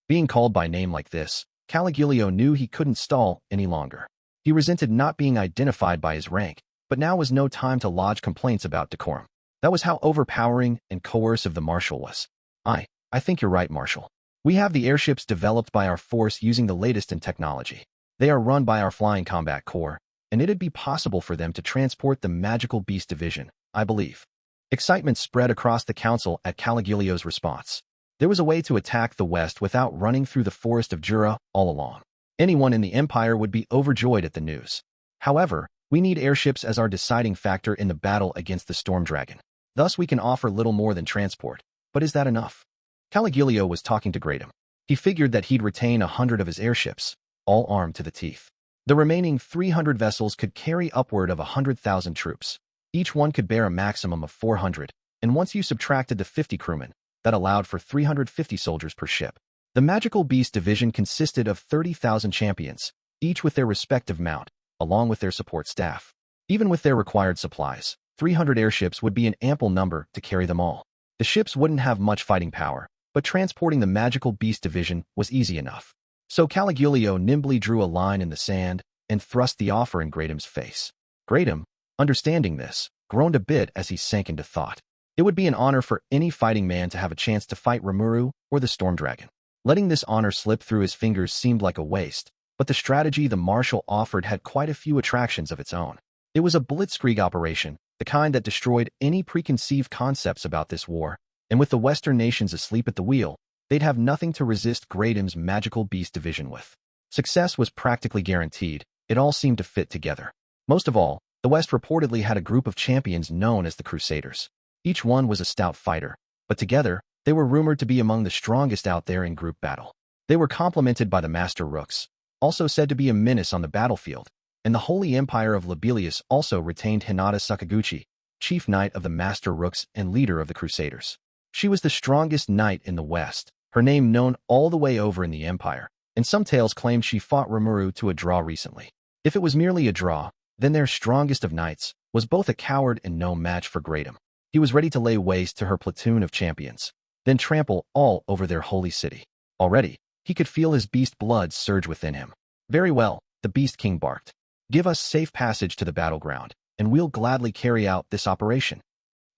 Speaker 1: Being called by name like this, Caligulio knew he couldn't stall any longer. He resented not being identified by his rank, but now was no time to lodge complaints about decorum. That was how overpowering and coercive the marshal was. I think you're right, Marshal. We have the airships developed by our force using the latest in technology. They are run by our Flying Combat Corps, and it'd be possible for them to transport the Magical Beast Division, I believe. Excitement spread across the council at Caligulio's response. There was a way to attack the west without running through the forest of Jura all along. Anyone in the Empire would be overjoyed at the news. However, we need airships as our deciding factor in the battle against the Storm Dragon. Thus we can offer little more than transport. But is that enough? Caligulio was talking to Greatham. He figured that he'd retain 100 of his airships, all armed to the teeth. The remaining 300 vessels could carry upward of 100,000 troops. Each one could bear a maximum of 400, and once you subtracted the 50 crewmen, that allowed for 350 soldiers per ship. The Magical Beast Division consisted of 30,000 champions, each with their respective mount, along with their support staff. Even with their required supplies, 300 airships would be an ample number to carry them all. The ships wouldn't have much fighting power, but transporting the Magical Beast Division was easy enough. So Caligulio nimbly drew a line in the sand and thrust the offer in Greatham's face. Greatham, understanding this, groaned a bit as he sank into thought. It would be an honor for any fighting man to have a chance to fight Rimuru or the Storm Dragon. Letting this honor slip through his fingers seemed like a waste, but the strategy the marshal offered had quite a few attractions of its own. It was a blitzkrieg operation, the kind that destroyed any preconceived concepts about this war, and with the Western nations asleep at the wheel, they'd have nothing to resist Greatham's Magical Beast Division with. Success was practically guaranteed. It all seemed to fit together. Most of all, the West reportedly had a group of champions known as the Crusaders. Each one was a stout fighter, but together, they were rumored to be among the strongest out there in group battle. They were complemented by the Master Rooks, also said to be a menace on the battlefield, and the Holy Empire of Libelius also retained Hinata Sakaguchi, chief knight of the Master Rooks and leader of the Crusaders. She was the strongest knight in the West, her name known all the way over in the Empire, and some tales claimed she fought Rimuru to a draw recently. If it was merely a draw, then their strongest of knights was both a coward and no match for Greatham. He was ready to lay waste to her platoon of champions, then trample all over their holy city. Already, he could feel his beast blood surge within him. Very well, the Beast King barked. Give us safe passage to the battleground, and we'll gladly carry out this operation.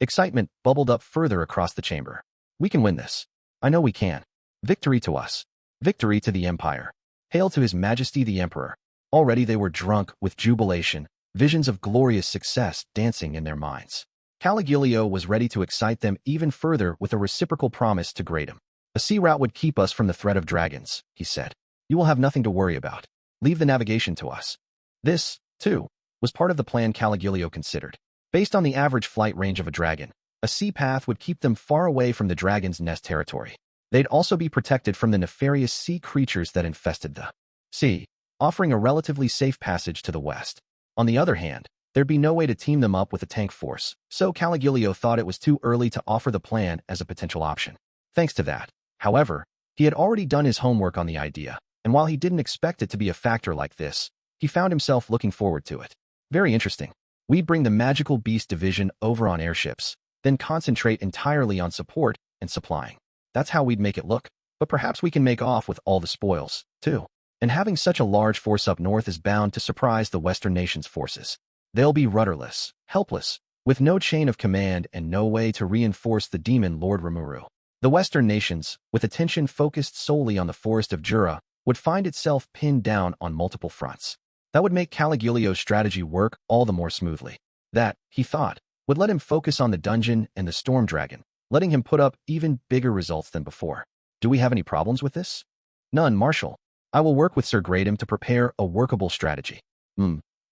Speaker 1: Excitement bubbled up further across the chamber. We can win this. I know we can. Victory to us. Victory to the Empire. Hail to His Majesty the Emperor. Already they were drunk with jubilation, visions of glorious success dancing in their minds. Caligulio was ready to excite them even further with a reciprocal promise to Greatham. A sea route would keep us from the threat of dragons, he said. You will have nothing to worry about. Leave the navigation to us. This, too, was part of the plan Caligulio considered. Based on the average flight range of a dragon, a sea path would keep them far away from the dragon's nest territory. They'd also be protected from the nefarious sea creatures that infested the sea, offering a relatively safe passage to the west. On the other hand, there'd be no way to team them up with a tank force, so Caligulio thought it was too early to offer the plan as a potential option. Thanks to that, however, he had already done his homework on the idea, and while he didn't expect it to be a factor like this, he found himself looking forward to it. Very interesting. We'd bring the Magical Beast Division over on airships, then concentrate entirely on support and supplying. That's how we'd make it look. But perhaps we can make off with all the spoils, too. And having such a large force up north is bound to surprise the Western nations' forces. They'll be rudderless, helpless, with no chain of command and no way to reinforce the demon Lord Rimuru. The Western nations, with attention focused solely on the forest of Jura, would find itself pinned down on multiple fronts. That would make Caligulio's strategy work all the more smoothly. That, he thought, would let him focus on the dungeon and the Storm Dragon, letting him put up even bigger results than before. Do we have any problems with this? None, Marshal. I will work with Sir Greatham to prepare a workable strategy.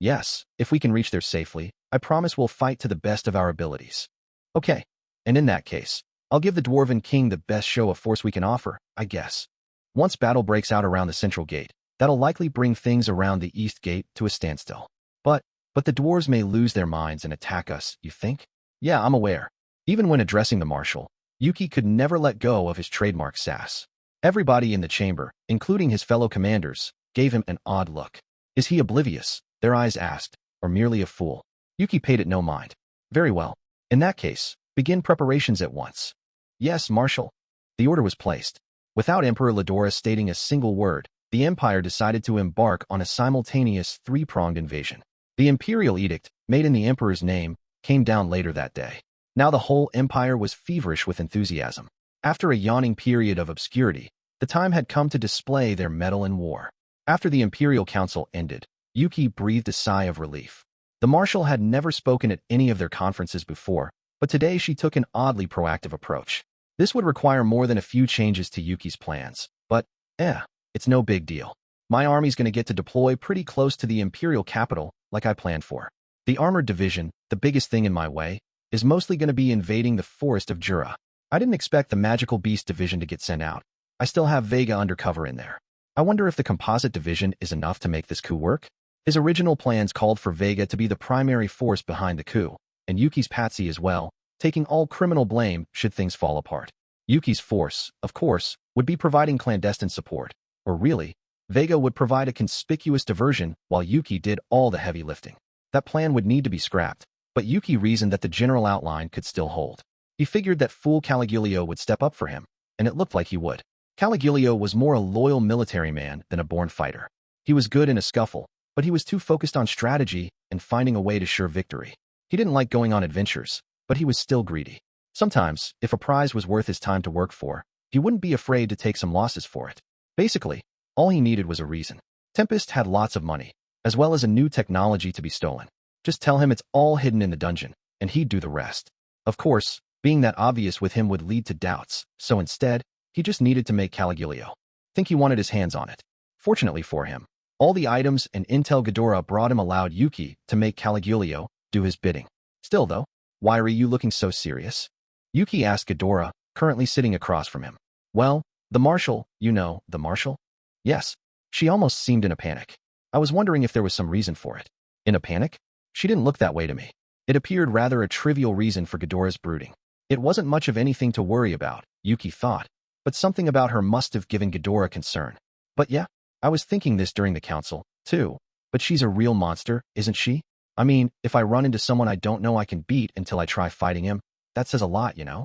Speaker 1: Yes, if we can reach there safely, I promise we'll fight to the best of our abilities. Okay, and in that case, I'll give the Dwarven King the best show of force we can offer, I guess. Once battle breaks out around the central gate, that'll likely bring things around the east gate to a standstill. But the dwarves may lose their minds and attack us, you think? Yeah, I'm aware. Even when addressing the Marshal, Yuki could never let go of his trademark sass. Everybody in the chamber, including his fellow commanders, gave him an odd look. Is he oblivious? Their eyes asked, or merely a fool? Yuki paid it no mind. Very well. In that case, begin preparations at once. Yes, Marshal. The order was placed. Without Emperor Veldora stating a single word, the Empire decided to embark on a simultaneous three-pronged invasion. The Imperial Edict, made in the Emperor's name, came down later that day. Now the whole Empire was feverish with enthusiasm. After a yawning period of obscurity, the time had come to display their mettle in war. After the Imperial Council ended, Yuki breathed a sigh of relief. The Marshal had never spoken at any of their conferences before, but today she took an oddly proactive approach. This would require more than a few changes to Yuki's plans, but, it's no big deal. My army's gonna get to deploy pretty close to the Imperial capital, like I planned for. The Armored Division, the biggest thing in my way, is mostly gonna be invading the forest of Jura. I didn't expect the Magical Beast Division to get sent out. I still have Vega undercover in there. I wonder if the Composite Division is enough to make this coup work? His original plans called for Vega to be the primary force behind the coup, and Yuki's patsy as well, taking all criminal blame should things fall apart. Yuki's force, of course, would be providing clandestine support. Or really, Vega would provide a conspicuous diversion while Yuki did all the heavy lifting. That plan would need to be scrapped, but Yuki reasoned that the general outline could still hold. He figured that fool Caligulio would step up for him, and it looked like he would. Caligulio was more a loyal military man than a born fighter. He was good in a scuffle, but he was too focused on strategy and finding a way to sure victory. He didn't like going on adventures, but he was still greedy. Sometimes, if a prize was worth his time to work for, he wouldn't be afraid to take some losses for it. Basically, all he needed was a reason. Tempest had lots of money, as well as a new technology to be stolen. Just tell him it's all hidden in the dungeon, and he'd do the rest. Of course, being that obvious with him would lead to doubts, so instead, he just needed to make Caligulio think he wanted his hands on it. Fortunately for him, all the items and intel Ghidorah brought him allowed Yuki to make Caligulio do his bidding. Still though, why are you looking so serious? Yuki asked Ghidorah, currently sitting across from him. Well, The marshal, you know, the marshal? Yes. She almost seemed in a panic. I was wondering if there was some reason for it. In a panic? She didn't look that way to me. It appeared rather a trivial reason for Ghidorah's brooding. It wasn't much of anything to worry about, Yuki thought, but something about her must have given Ghidorah concern. But yeah, I was thinking this during the council, too. But she's a real monster, isn't she? I mean, if I run into someone I don't know I can beat until I try fighting him, that says a lot, you know?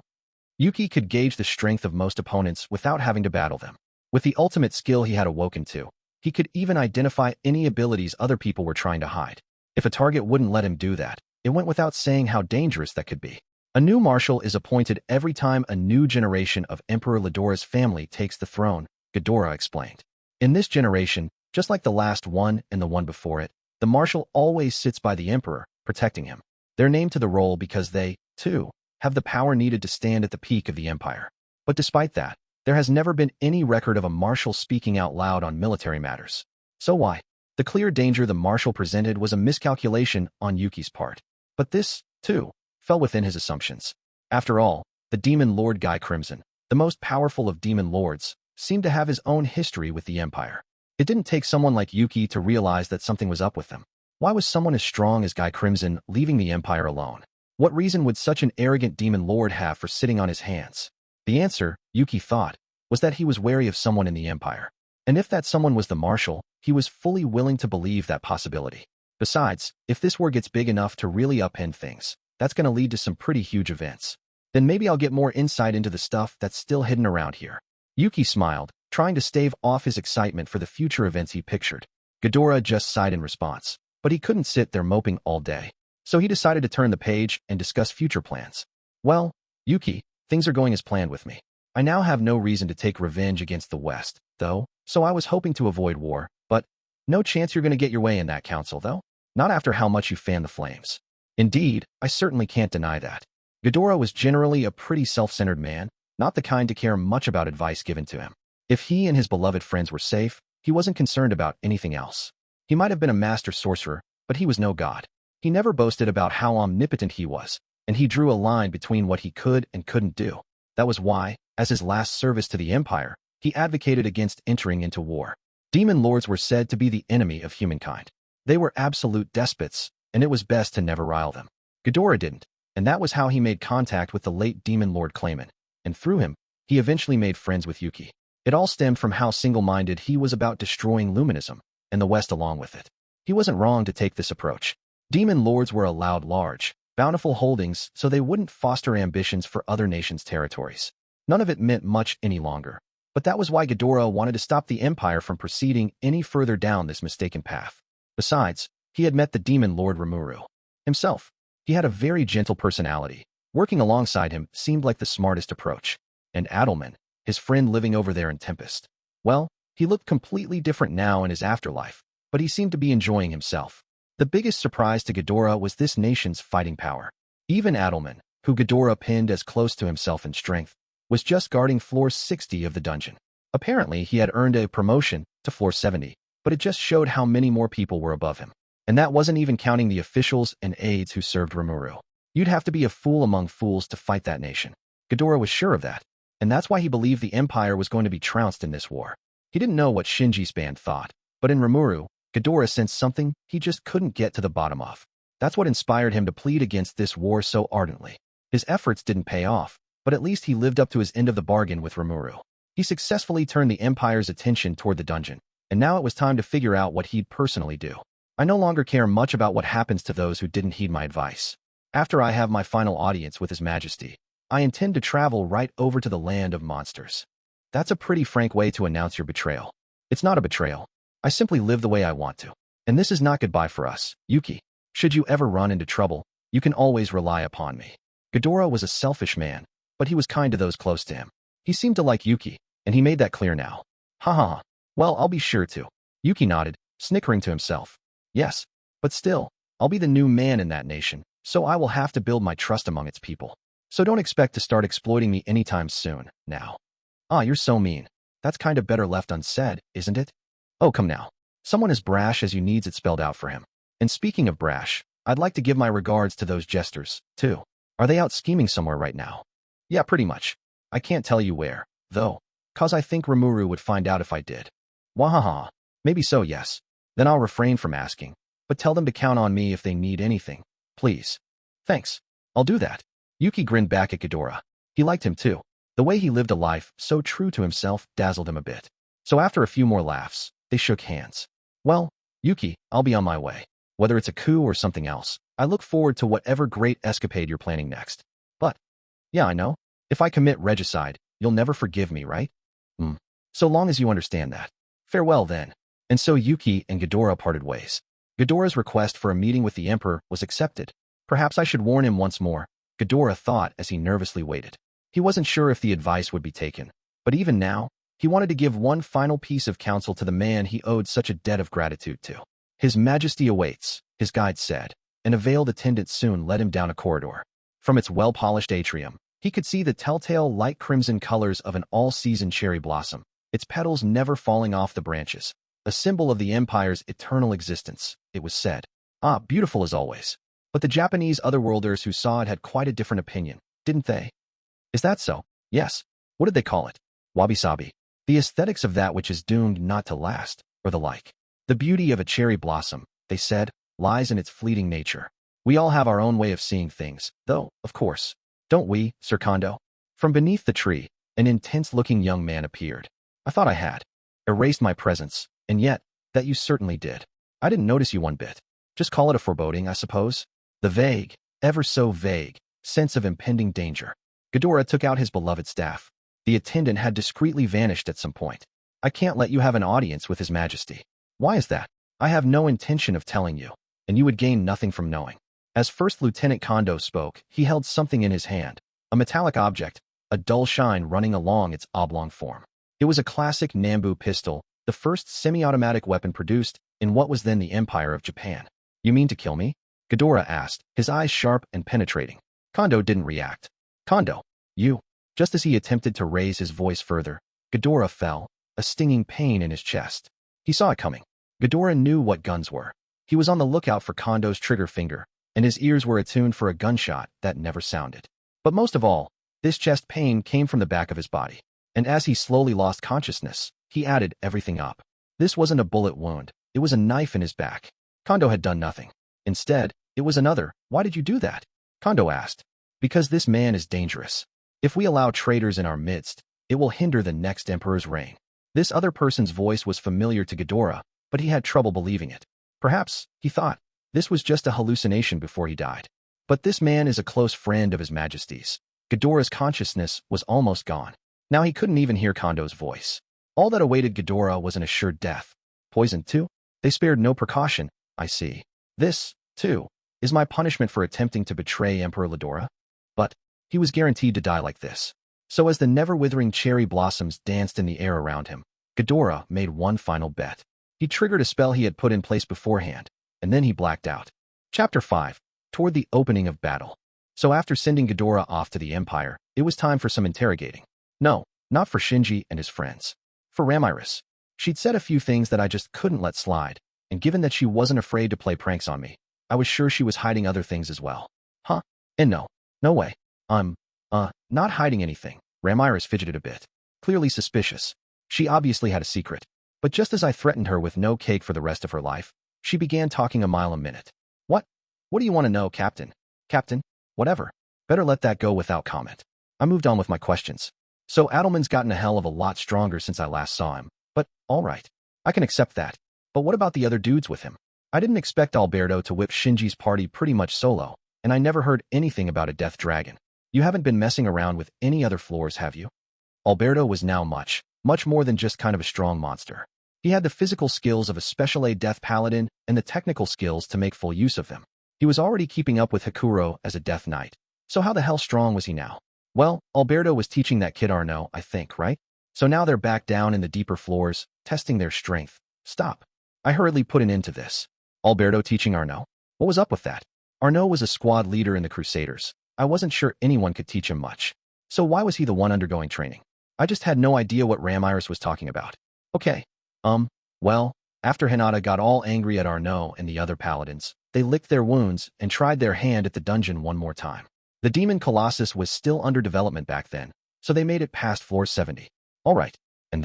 Speaker 1: Yuki could gauge the strength of most opponents without having to battle them. With the ultimate skill he had awoken to, he could even identify any abilities other people were trying to hide. If a target wouldn't let him do that, it went without saying how dangerous that could be. A new marshal is appointed every time a new generation of Emperor Ledora's family takes the throne, Ghidorah explained. In this generation, just like the last one and the one before it, the marshal always sits by the emperor, protecting him. They're named to the role because they, too, have the power needed to stand at the peak of the empire. But despite that, there has never been any record of a marshal speaking out loud on military matters. So why? The clear danger the marshal presented was a miscalculation on Yuki's part. But this, too, fell within his assumptions. After all, the demon lord Guy Crimson, the most powerful of demon lords, seemed to have his own history with the empire. It didn't take someone like Yuki to realize that something was up with them. Why was someone as strong as Guy Crimson leaving the empire alone? What reason would such an arrogant demon lord have for sitting on his hands? The answer, Yuki thought, was that he was wary of someone in the empire. And if that someone was the marshal, he was fully willing to believe that possibility. Besides, if this war gets big enough to really upend things, that's going to lead to some pretty huge events. Then maybe I'll get more insight into the stuff that's still hidden around here. Yuki smiled, trying to stave off his excitement for the future events he pictured. Ghidorah just sighed in response, but he couldn't sit there moping all day. So he decided to turn the page and discuss future plans. Well, Yuki, things are going as planned with me. I now have no reason to take revenge against the West, though, so I was hoping to avoid war, but no chance you're going to get your way in that council, though? Not after how much you fan the flames. Indeed, I certainly can't deny that. Ghidorah was generally a pretty self-centered man, not the kind to care much about advice given to him. If he and his beloved friends were safe, he wasn't concerned about anything else. He might have been a master sorcerer, but he was no god. He never boasted about how omnipotent he was, and he drew a line between what he could and couldn't do. That was why, as his last service to the empire, he advocated against entering into war. Demon lords were said to be the enemy of humankind. They were absolute despots, and it was best to never rile them. Ghidorah didn't, and that was how he made contact with the late demon lord Clayman, and through him, he eventually made friends with Yuki. It all stemmed from how single-minded he was about destroying Luminism, and the West along with it. He wasn't wrong to take this approach. Demon lords were allowed large, bountiful holdings so they wouldn't foster ambitions for other nations' territories. None of it meant much any longer. But that was why Ghidorah wanted to stop the empire from proceeding any further down this mistaken path. Besides, he had met the demon lord Rimuru himself. He had a very gentle personality. Working alongside him seemed like the smartest approach. And Adelman, his friend living over there in Tempest. Well, he looked completely different now in his afterlife, but he seemed to be enjoying himself. The biggest surprise to Ghidorah was this nation's fighting power. Even Adelman, who Ghidorah pinned as close to himself in strength, was just guarding floor 60 of the dungeon. Apparently, he had earned a promotion to floor 70, but it just showed how many more people were above him. And that wasn't even counting the officials and aides who served Rimuru. You'd have to be a fool among fools to fight that nation. Ghidorah was sure of that, and that's why he believed the empire was going to be trounced in this war. He didn't know what Shinji's band thought, but in Rimuru, Ghidorah sensed something he just couldn't get to the bottom of. That's what inspired him to plead against this war so ardently. His efforts didn't pay off, but at least he lived up to his end of the bargain with Rimuru. He successfully turned the Empire's attention toward the dungeon, and now it was time to figure out what he'd personally do. I no longer care much about what happens to those who didn't heed my advice. After I have my final audience with His Majesty, I intend to travel right over to the land of monsters. That's a pretty frank way to announce your betrayal. It's not a betrayal. I simply live the way I want to. And this is not goodbye for us, Yuki. Should you ever run into trouble, you can always rely upon me. Ghidorah was a selfish man, but he was kind to those close to him. He seemed to like Yuki, and he made that clear now. Ha ha ha. Well, I'll be sure to. Yuki nodded, snickering to himself. Yes, but still, I'll be the new man in that nation, so I will have to build my trust among its people. So don't expect to start exploiting me anytime soon, now. Ah, you're so mean. That's kind of better left unsaid, isn't it? Oh, come now. Someone as brash as you needs it spelled out for him. And speaking of brash, I'd like to give my regards to those jesters, too. Are they out scheming somewhere right now? Yeah, pretty much. I can't tell you where, though. 'Cause I think Rimuru would find out if I did. Wahaha. Maybe so, yes. Then I'll refrain from asking. But tell them to count on me if they need anything. Please. Thanks. I'll do that. Yuki grinned back at Ghidorah. He liked him too. The way he lived a life so true to himself dazzled him a bit. So after a few more laughs, they shook hands. Well, Yuki, I'll be on my way. Whether it's a coup or something else, I look forward to whatever great escapade you're planning next. But, yeah, I know. If I commit regicide, you'll never forgive me, right? So long as you understand that. Farewell then. And so Yuki and Ghidorah parted ways. Ghidorah's request for a meeting with the Emperor was accepted. Perhaps I should warn him once more, Ghidorah thought as he nervously waited. He wasn't sure if the advice would be taken, but even now, he wanted to give one final piece of counsel to the man he owed such a debt of gratitude to. His Majesty awaits, his guide said, and a veiled attendant soon led him down a corridor. From its well-polished atrium, he could see the telltale light crimson colors of an all-season cherry blossom, its petals never falling off the branches. A symbol of the Empire's eternal existence, it was said. Ah, beautiful as always. But the Japanese otherworlders who saw it had quite a different opinion, didn't they? Is that so? Yes. What did they call it? Wabi-sabi. The aesthetics of that which is doomed not to last, or the like. The beauty of a cherry blossom, they said, lies in its fleeting nature. We all have our own way of seeing things, though, of course. Don't we, Sir Kondo? From beneath the tree, an intense-looking young man appeared. I thought I had erased my presence, and yet, that you certainly did. I didn't notice you one bit. Just call it a foreboding, I suppose. The vague, ever so vague, sense of impending danger. Ghidorah took out his beloved staff. The attendant had discreetly vanished at some point. I can't let you have an audience with His Majesty. Why is that? I have no intention of telling you, and you would gain nothing from knowing. As First Lieutenant Kondo spoke, he held something in his hand, a metallic object, a dull shine running along its oblong form. It was a classic Nambu pistol, the first semi-automatic weapon produced in what was then the Empire of Japan. You mean to kill me? Ghidorah asked, his eyes sharp and penetrating. Kondo didn't react. Kondo, you. Just as he attempted to raise his voice further, Ghidorah fell, a stinging pain in his chest. He saw it coming. Ghidorah knew what guns were. He was on the lookout for Kondo's trigger finger, and his ears were attuned for a gunshot that never sounded. But most of all, this chest pain came from the back of his body. And as he slowly lost consciousness, he added everything up. This wasn't a bullet wound. It was a knife in his back. Kondo had done nothing. Instead, it was another. Why did you do that? Kondo asked. Because this man is dangerous. If we allow traitors in our midst, it will hinder the next emperor's reign. This other person's voice was familiar to Ghidorah, but he had trouble believing it. Perhaps, he thought, this was just a hallucination before he died. But this man is a close friend of His Majesty's. Ghidorah's consciousness was almost gone. Now he couldn't even hear Kondo's voice. All that awaited Ghidorah was an assured death. Poisoned too? They spared no precaution, I see. This, too, is my punishment for attempting to betray Emperor Ledora? But he was guaranteed to die like this. So as the never-withering cherry blossoms danced in the air around him, Ghidorah made one final bet. He triggered a spell he had put in place beforehand, and then he blacked out. Chapter 5. Toward the opening of battle. So after sending Ghidorah off to the Empire, it was time for some interrogating. No, not for Shinji and his friends. For Ramiris. She'd said a few things that I just couldn't let slide, and given that she wasn't afraid to play pranks on me, I was sure she was hiding other things as well. Huh? And no way. Not hiding anything. Ramiris fidgeted a bit. Clearly suspicious. She obviously had a secret. But just as I threatened her with no cake for the rest of her life, she began talking a mile a minute. What? What do you want to know, Captain? Captain? Whatever. Better let that go without comment. I moved on with my questions. So Adelman's gotten a hell of a lot stronger since I last saw him. But, all right. I can accept that. But what about the other dudes with him? I didn't expect Alberto to whip Shinji's party pretty much solo, and I never heard anything about a death dragon. You haven't been messing around with any other floors, have you? Alberto was now much more than just kind of a strong monster. He had the physical skills of a special A death paladin and the technical skills to make full use of them. He was already keeping up with Hikuro as a death knight. So how the hell strong was he now? Well, Alberto was teaching that kid Arno, I think, right? So now they're back down in the deeper floors, testing their strength. Stop. I hurriedly put an end to this. Alberto teaching Arno? What was up with that? Arno was a squad leader in the Crusaders. I wasn't sure anyone could teach him much. So why was he the one undergoing training? I just had no idea what Ramiris was talking about. Okay. Well, after Hinata got all angry at Arno and the other paladins, they licked their wounds and tried their hand at the dungeon one more time. The Demon Colossus was still under development back then, so they made it past floor 70. All right,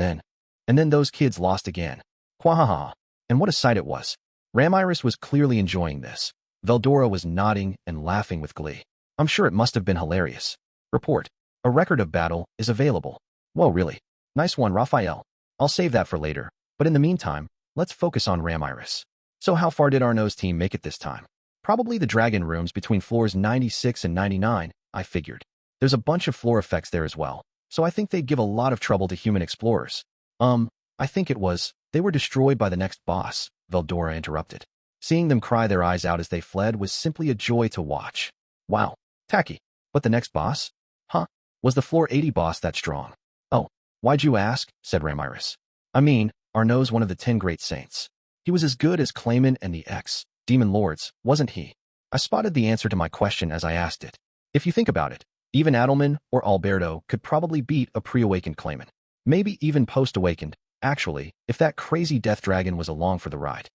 Speaker 1: And then those kids lost again. Quahaha. And what a sight it was. Ramiris was clearly enjoying this. Veldora was nodding and laughing with glee. I'm sure it must have been hilarious. Report. A record of battle is available. Whoa, really? Nice one, Raphael. I'll save that for later. But in the meantime, let's focus on Ramiris. So how far did Arnaud's team make it this time? Probably the dragon rooms between floors 96 and 99, I figured. There's a bunch of floor effects there as well, so I think they'd give a lot of trouble to human explorers. I think they were destroyed by the next boss, Veldora interrupted. Seeing them cry their eyes out as they fled was simply a joy to watch. Wow, tacky. But the next boss? Huh? Was the floor 80 boss that strong? Oh, why'd you ask? Said Ramiris. I mean, Arnaud's one of the 10 great saints. He was as good as Clayman and the ex-demon lords, wasn't he? I spotted the answer to my question as I asked it. If you think about it, even Adelman or Alberto could probably beat a pre-awakened Clayman. Maybe even post-awakened, actually, if that crazy death dragon was along for the ride.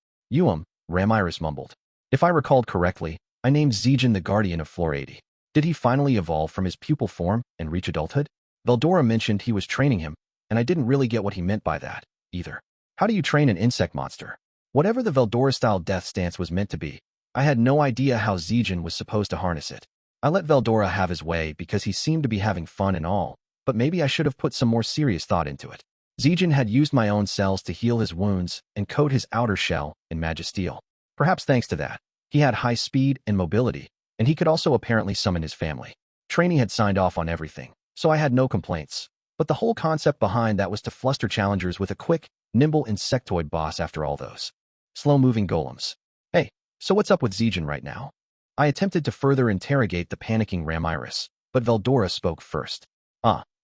Speaker 1: Ramiris mumbled. If I recalled correctly, I named Zijin the guardian of floor 80. Did he finally evolve from his pupil form and reach adulthood? Veldora mentioned he was training him, and I didn't really get what he meant by that, either. How do you train an insect monster? Whatever the Veldora-style death stance was meant to be, I had no idea how Zijin was supposed to harness it. I let Veldora have his way because he seemed to be having fun and all, but maybe I should have put some more serious thought into it. Zijin had used my own cells to heal his wounds and coat his outer shell in magisteel. Perhaps thanks to that, he had high speed and mobility, and he could also apparently summon his family. Training had signed off on everything, so I had no complaints. But the whole concept behind that was to fluster challengers with a quick, nimble insectoid boss after all those slow-moving golems. Hey, so what's up with Zijin right now? I attempted to further interrogate the panicking Ramiris, but Veldora spoke first.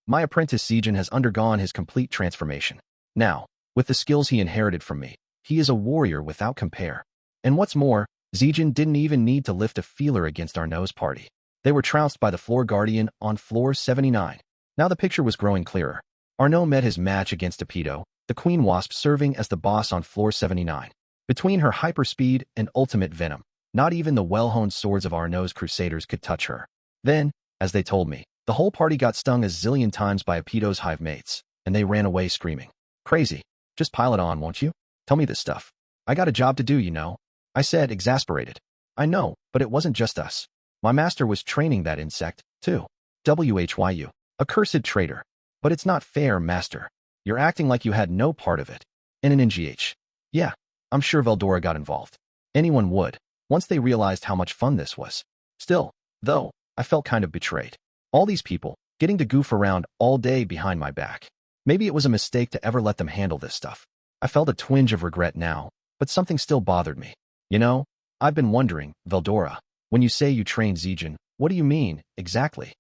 Speaker 1: My apprentice Zijin has undergone his complete transformation. Now, with the skills he inherited from me, he is a warrior without compare. And what's more, Zijin didn't even need to lift a feeler against Arnaud's party. They were trounced by the floor guardian on floor 79. Now the picture was growing clearer. Arnaud met his match against Epido, the queen wasp serving as the boss on floor 79. Between her hyperspeed and ultimate venom, not even the well-honed swords of Arnaud's crusaders could touch her. Then, as they told me, the whole party got stung a zillion times by Epido's hive mates, and they ran away screaming. Crazy. Just pile it on, won't you? Tell me this stuff. I got a job to do, you know. I said, exasperated. I know, but it wasn't just us. My master was training that insect, too. Whyu. Accursed traitor. But it's not fair, master. You're acting like you had no part of it. In an NGH. Yeah, I'm sure Veldora got involved. Anyone would, once they realized how much fun this was. Still, though, I felt kind of betrayed. All these people, getting to goof around all day behind my back. Maybe it was a mistake to ever let them handle this stuff. I felt a twinge of regret now, but something still bothered me. You know, I've been wondering, Veldora, when you say you trained Zijin, what do you mean, exactly?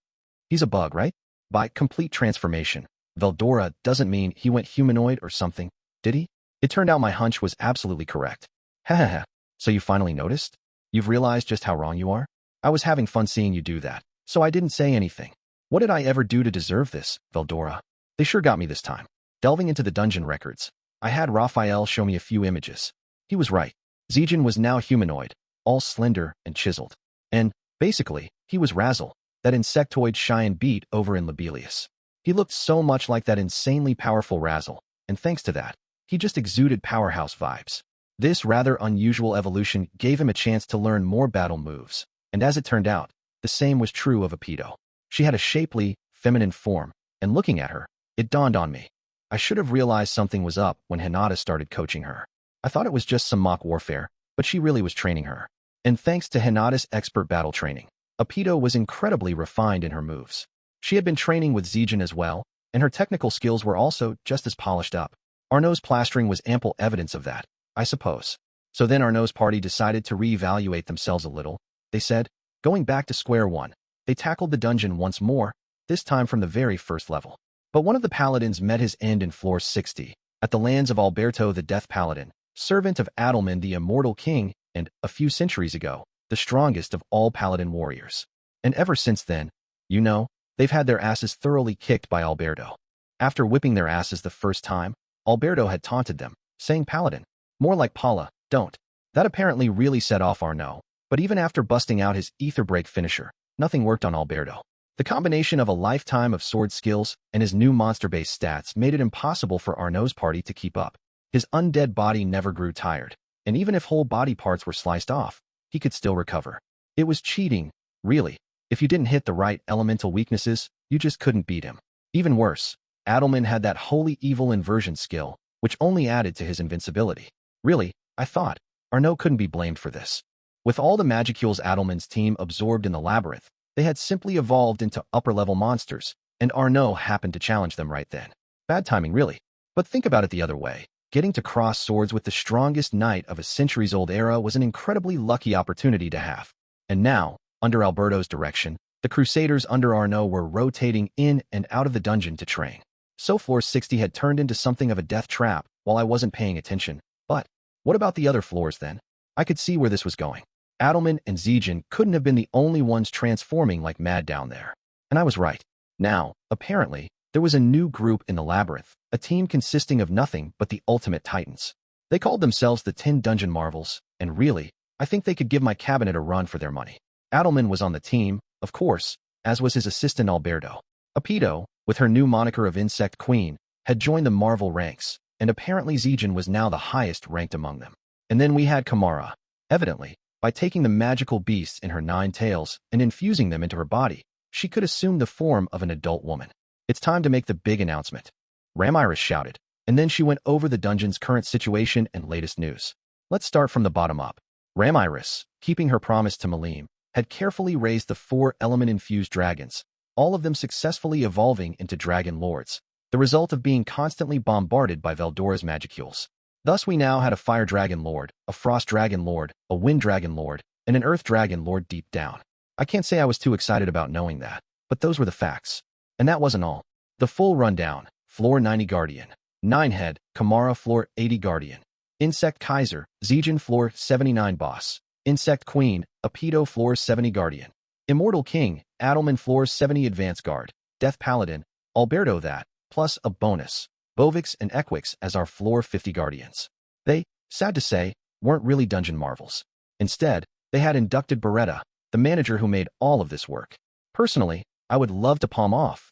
Speaker 1: He's a bug, right? By complete transformation, Veldora doesn't mean he went humanoid or something, did he? It turned out my hunch was absolutely correct. Ha. So you finally noticed? You've realized just how wrong you are? I was having fun seeing you do that, so I didn't say anything. What did I ever do to deserve this, Veldora? They sure got me this time. Delving into the dungeon records, I had Raphael show me a few images. He was right. Zijin was now humanoid, all slender and chiseled. And, basically, he was Razzle, that insectoid Cheyenne beat over in Labelius. He looked so much like that insanely powerful Razzle, and thanks to that, he just exuded powerhouse vibes. This rather unusual evolution gave him a chance to learn more battle moves, and as it turned out, the same was true of Epido. She had a shapely, feminine form, and looking at her, it dawned on me. I should have realized something was up when Hinata started coaching her. I thought it was just some mock warfare, but she really was training her. And thanks to Hinata's expert battle training, Epido was incredibly refined in her moves. She had been training with Zijin as well, and her technical skills were also just as polished up. Arnaud's plastering was ample evidence of that, I suppose. So then Arnaud's party decided to reevaluate themselves a little. They said, going back to square one, they tackled the dungeon once more, this time from the very first level. But one of the paladins met his end in floor 60, at the lands of Alberto the Death Paladin, servant of Adelman the Immortal King, and, a few centuries ago, the strongest of all paladin warriors. And ever since then, you know, they've had their asses thoroughly kicked by Alberto. After whipping their asses the first time, Alberto had taunted them, saying paladin, more like Paula, don't. That apparently really set off Arnaud, but even after busting out his ether break finisher, nothing worked on Alberto. The combination of a lifetime of sword skills and his new monster-based stats made it impossible for Arnaud's party to keep up. His undead body never grew tired, and even if whole body parts were sliced off, he could still recover. It was cheating, really. If you didn't hit the right elemental weaknesses, you just couldn't beat him. Even worse, Adelman had that holy evil inversion skill, which only added to his invincibility. Really, I thought, Arnaud couldn't be blamed for this. With all the magicules Adelman's team absorbed in the labyrinth, they had simply evolved into upper-level monsters, and Arnaud happened to challenge them right then. Bad timing, really. But think about it the other way. Getting to cross swords with the strongest knight of a centuries-old era was an incredibly lucky opportunity to have. And now, under Alberto's direction, the Crusaders under Arnaud were rotating in and out of the dungeon to train. So floor 60 had turned into something of a death trap while I wasn't paying attention. But what about the other floors then? I could see where this was going. Adelman and Zijin couldn't have been the only ones transforming like mad down there. And I was right. Now, apparently, there was a new group in the labyrinth, a team consisting of nothing but the ultimate titans. They called themselves the 10 Dungeon Marvels, and really, I think they could give my cabinet a run for their money. Adelman was on the team, of course, as was his assistant Alberto. Apito, with her new moniker of Insect Queen, had joined the Marvel ranks, and apparently Zijin was now the highest ranked among them. And then we had Kamara. Evidently, by taking the magical beasts in her 9 tails and infusing them into her body, she could assume the form of an adult woman. It's time to make the big announcement. Ramiris shouted, and then she went over the dungeon's current situation and latest news. Let's start from the bottom up. Ramiris, keeping her promise to Malim, had carefully raised the 4 element-infused dragons, all of them successfully evolving into dragon lords, the result of being constantly bombarded by Veldora's magicules. Thus we now had a fire dragon lord, a frost dragon lord, a wind dragon lord, and an earth dragon lord deep down. I can't say I was too excited about knowing that, but those were the facts. And that wasn't all. The full rundown: floor 90 Guardian, 9-head, Kamara floor 80 Guardian, Insect Kaiser, Zijin floor 79 Boss, Insect Queen, Apito floor 70 Guardian, Immortal King, Adelman floor 70 Advanced Guard, Death Paladin, Alberto that, plus a bonus, Bovix and Equix as our floor 50 Guardians. They, sad to say, weren't really dungeon marvels. Instead, they had inducted Beretta, the manager who made all of this work. Personally, I would love to palm off,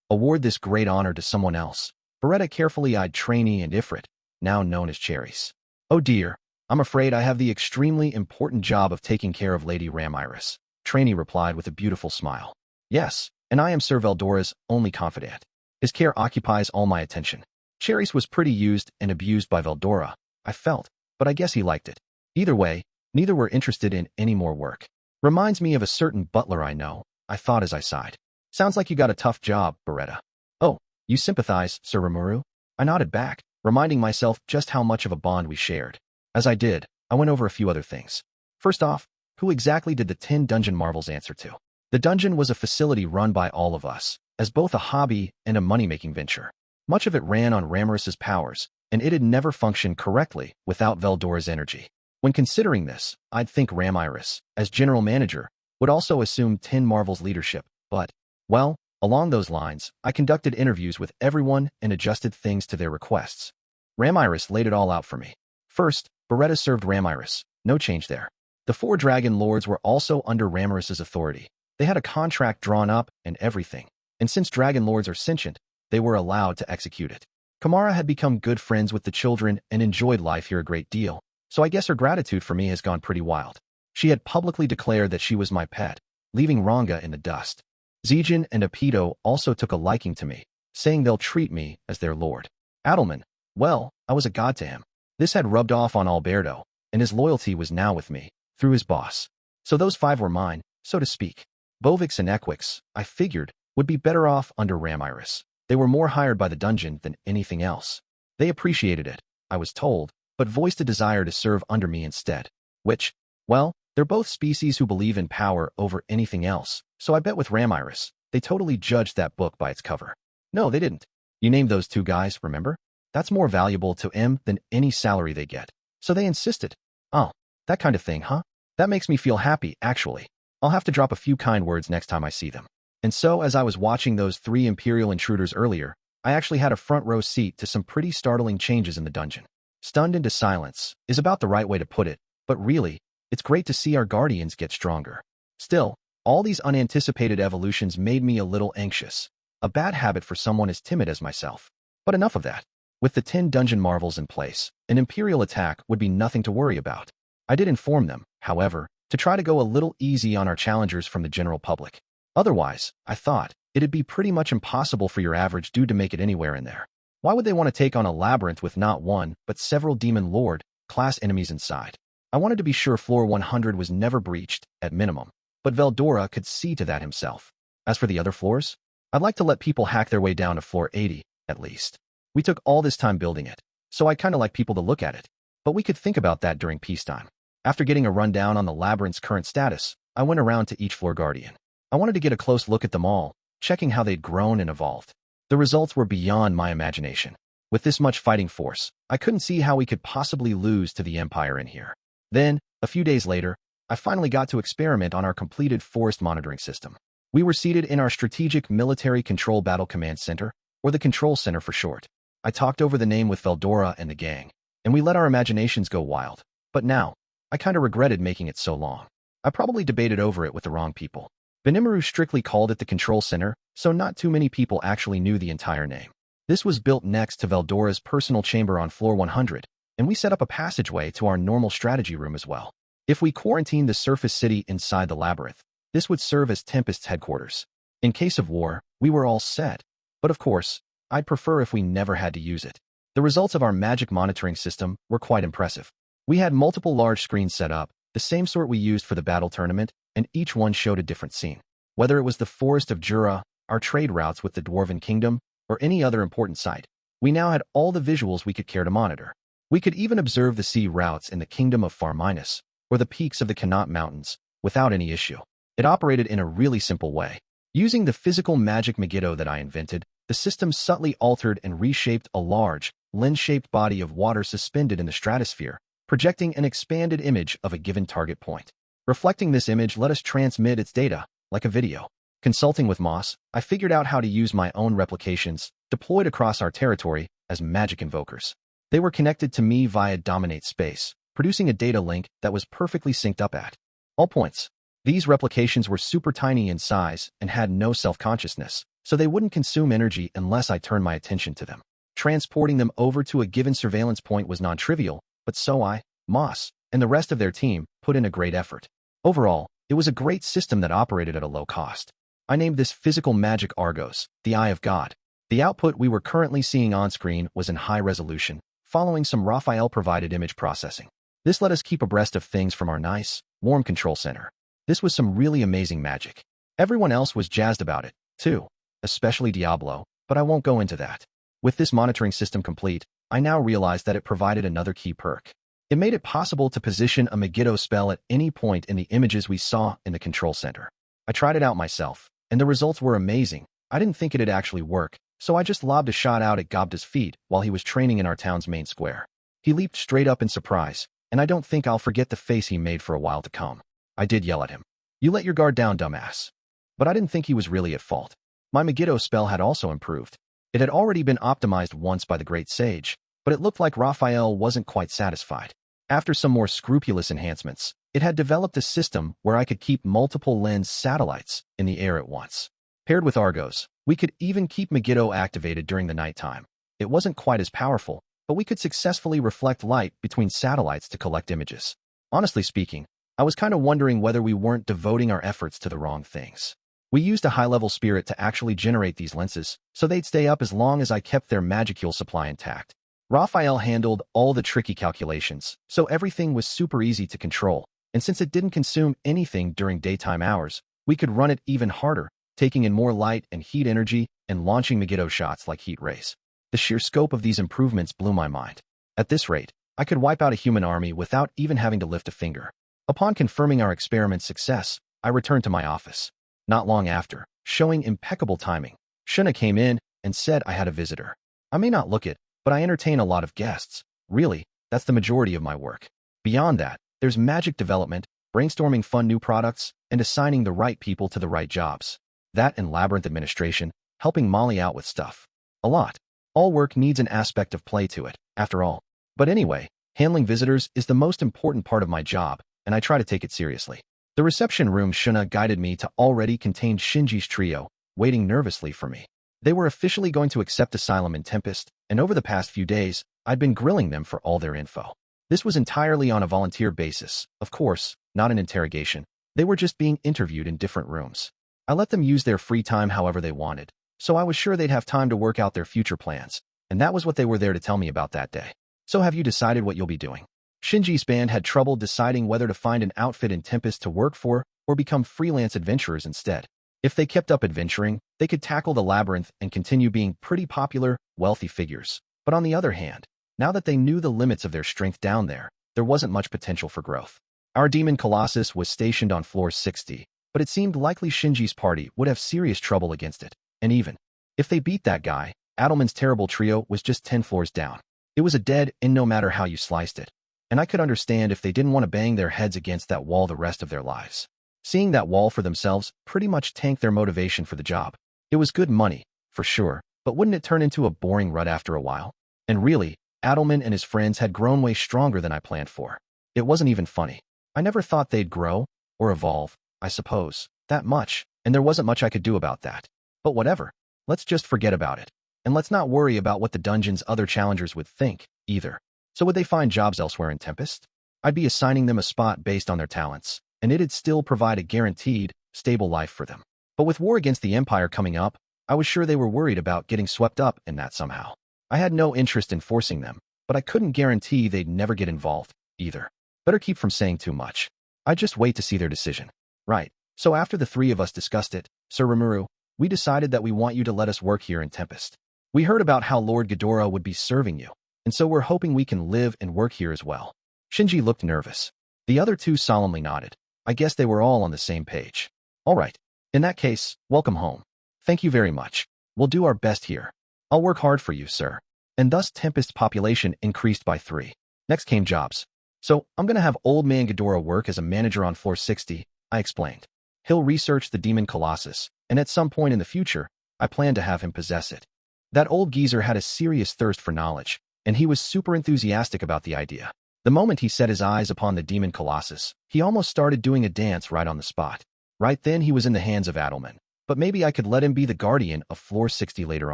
Speaker 1: award this great honor to someone else. Beretta carefully eyed Trainee and Ifrit, now known as Cherries. Oh dear, I'm afraid I have the extremely important job of taking care of Lady Ramiris, Trainee replied with a beautiful smile. Yes, and I am Sir Veldora's only confidant. His care occupies all my attention. Cherries was pretty used and abused by Veldora, I felt, but I guess he liked it. Either way, neither were interested in any more work. Reminds me of a certain butler I know, I thought as I sighed. Sounds like you got a tough job, Beretta. Oh, you sympathize, Sir Rimuru? I nodded back, reminding myself just how much of a bond we shared. As I did, I went over a few other things. First off, who exactly did the 10 Dungeon Marvels answer to? The dungeon was a facility run by all of us, as both a hobby and a money-making venture. Much of it ran on Ramiris's powers, and it had never functioned correctly without Veldora's energy. When considering this, I'd think Ramiris, as general manager, would also assume 10 Marvel's leadership, but, well, along those lines, I conducted interviews with everyone and adjusted things to their requests. Ramiris laid it all out for me. First, Beretta served Ramiris, no change there. The 4 Dragon Lords were also under Ramiris's authority. They had a contract drawn up and everything, and since Dragon Lords are sentient, they were allowed to execute it. Kamara had become good friends with the children and enjoyed life here a great deal, so I guess her gratitude for me has gone pretty wild. She had publicly declared that she was my pet, leaving Ranga in the dust. Zijin and Apito also took a liking to me, saying they'll treat me as their lord. Adelman, well, I was a god to him. This had rubbed off on Alberto, and his loyalty was now with me, through his boss. So those 5 were mine, so to speak. Bovix and Equix, I figured, would be better off under Ramiris. They were more hired by the dungeon than anything else. They appreciated it, I was told, but voiced a desire to serve under me instead. Which, well, they're both species who believe in power over anything else, so I bet with Ramiris, they totally judged that book by its cover. No, they didn't. You named those 2 guys, remember? That's more valuable to M than any salary they get. So they insisted. Oh, that kind of thing, huh? That makes me feel happy, actually. I'll have to drop a few kind words next time I see them. And so as I was watching those 3 Imperial intruders earlier, I actually had a front row seat to some pretty startling changes in the dungeon. Stunned into silence is about the right way to put it, but really, it's great to see our guardians get stronger. Still, All these unanticipated evolutions made me a little anxious. A bad habit for someone as timid as myself. But enough of that. With the 10 dungeon marvels in place, an Imperial attack would be nothing to worry about. I did inform them, however, to try to go a little easy on our challengers from the general public. Otherwise, I thought, it'd be pretty much impossible for your average dude to make it anywhere in there. Why would they want to take on a labyrinth with not one, but several Demon Lord-class enemies inside? I wanted to be sure floor 100 was never breached, at minimum. But Veldora could see to that himself. As for the other floors, I'd like to let people hack their way down to floor 80, at least. We took all this time building it, so I'd kind of like people to look at it. But we could think about that during peacetime. After getting a rundown on the labyrinth's current status, I went around to each floor guardian. I wanted to get a close look at them all, checking how they'd grown and evolved. The results were beyond my imagination. With this much fighting force, I couldn't see how we could possibly lose to the Empire in here. Then, a few days later, I finally got to experiment on our completed forest monitoring system. We were seated in our Strategic Military Control Battle Command Center, or the Control Center for short. I talked over the name with Veldora and the gang, and we let our imaginations go wild. But now, I kinda regretted making it so long. I probably debated over it with the wrong people. Rimuru strictly called it the Control Center, so not too many people actually knew the entire name. This was built next to Veldora's personal chamber on floor 100, and we set up a passageway to our normal strategy room as well. If we quarantined the surface city inside the labyrinth, this would serve as Tempest's headquarters. In case of war, we were all set. But of course, I'd prefer if we never had to use it. The results of our magic monitoring system were quite impressive. We had multiple large screens set up, the same sort we used for the battle tournament, and each one showed a different scene. Whether it was the Forest of Jura, our trade routes with the Dwarven Kingdom, or any other important site, we now had all the visuals we could care to monitor. We could even observe the sea routes in the Kingdom of Farminus, or the peaks of the Connaught Mountains, without any issue. It operated in a really simple way. Using the physical magic Megiddo that I invented, the system subtly altered and reshaped a large, lens-shaped body of water suspended in the stratosphere, projecting an expanded image of a given target point. Reflecting this image let us transmit its data, like a video. Consulting with Moss, I figured out how to use my own replications, deployed across our territory, as magic invokers. They were connected to me via Dominate Space, producing a data link that was perfectly synced up at all points. These replications were super tiny in size and had no self-consciousness, so they wouldn't consume energy unless I turned my attention to them. Transporting them over to a given surveillance point was non-trivial, but so I, Moss, and the rest of their team put in a great effort. Overall, it was a great system that operated at a low cost. I named this physical magic Argos, the Eye of God. The output we were currently seeing on screen was in high resolution, following some Raphael-provided image processing. This let us keep abreast of things from our nice, warm control center. This was some really amazing magic. Everyone else was jazzed about it, too, especially Diablo, but I won't go into that. With this monitoring system complete, I now realized that it provided another key perk. It made it possible to position a Megiddo spell at any point in the images we saw in the control center. I tried it out myself, and the results were amazing. I didn't think it'd actually work, so I just lobbed a shot out at Gobda's feet while he was training in our town's main square. He leaped straight up in surprise, and I don't think I'll forget the face he made for a while to come. I did yell at him. "You let your guard down, dumbass." But I didn't think he was really at fault. My Megiddo spell had also improved. It had already been optimized once by the Great Sage, but it looked like Raphael wasn't quite satisfied. After some more scrupulous enhancements, it had developed a system where I could keep multiple lens satellites in the air at once. Paired with Argos, we could even keep Megiddo activated during the nighttime. It wasn't quite as powerful, but we could successfully reflect light between satellites to collect images. Honestly speaking, I was kind of wondering whether we weren't devoting our efforts to the wrong things. We used a high-level spirit to actually generate these lenses, so they'd stay up as long as I kept their magicule supply intact. Raphael handled all the tricky calculations, so everything was super easy to control, and since it didn't consume anything during daytime hours, we could run it even harder, taking in more light and heat energy and launching Megiddo shots like heat rays. The sheer scope of these improvements blew my mind. At this rate, I could wipe out a human army without even having to lift a finger. Upon confirming our experiment's success, I returned to my office. Not long after, showing impeccable timing, Shuna came in and said I had a visitor. I may not look it, but I entertain a lot of guests. Really, that's the majority of my work. Beyond that, there's magic development, brainstorming fun new products, and assigning the right people to the right jobs. That and labyrinth administration, helping Molly out with stuff. A lot. All work needs an aspect of play to it, after all. But anyway, handling visitors is the most important part of my job, and I try to take it seriously. The reception room Shuna guided me to already contained Shinji's trio, waiting nervously for me. They were officially going to accept asylum in Tempest, and over the past few days, I'd been grilling them for all their info. This was entirely on a volunteer basis, of course, not an interrogation. They were just being interviewed in different rooms. I let them use their free time however they wanted, so I was sure they'd have time to work out their future plans, and that was what they were there to tell me about that day. So have you decided what you'll be doing? Shinji's band had trouble deciding whether to find an outfit in Tempest to work for or become freelance adventurers instead. If they kept up adventuring, they could tackle the labyrinth and continue being pretty popular, wealthy figures. But on the other hand, now that they knew the limits of their strength down there wasn't much potential for growth. Our demon Colossus was stationed on floor 60, but it seemed likely Shinji's party would have serious trouble against it. And even if they beat that guy, Adelman's terrible trio was just 10 floors down. It was a dead end no matter how you sliced it. And I could understand if they didn't want to bang their heads against that wall the rest of their lives. Seeing that wall for themselves pretty much tanked their motivation for the job. It was good money, for sure, but wouldn't it turn into a boring rut after a while? And really, Adelman and his friends had grown way stronger than I planned for. It wasn't even funny. I never thought they'd grow, or evolve, I suppose, that much, and there wasn't much I could do about that. But whatever, let's just forget about it. And let's not worry about what the dungeon's other challengers would think, either. So would they find jobs elsewhere in Tempest? I'd be assigning them a spot based on their talents, and it'd still provide a guaranteed, stable life for them. But with war against the Empire coming up, I was sure they were worried about getting swept up in that somehow. I had no interest in forcing them, but I couldn't guarantee they'd never get involved, either. Better keep from saying too much. I'd just wait to see their decision. Right, so after the three of us discussed it, Sir Rimuru, we decided that we want you to let us work here in Tempest. We heard about how Lord Ghidorah would be serving you, and so we're hoping we can live and work here as well. Shinji looked nervous. The other two solemnly nodded. I guess they were all on the same page. All right. In that case, welcome home. Thank you very much. We'll do our best here. I'll work hard for you, sir. And thus Tempest's population increased by 3. Next came jobs. So, I'm gonna have Old Man Ghidorah work as a manager on floor 60, I explained. He'll research the demon Colossus, and at some point in the future, I plan to have him possess it. That old geezer had a serious thirst for knowledge, and he was super enthusiastic about the idea. The moment he set his eyes upon the demon Colossus, he almost started doing a dance right on the spot. Right then he was in the hands of Adelman, but maybe I could let him be the guardian of floor 60 later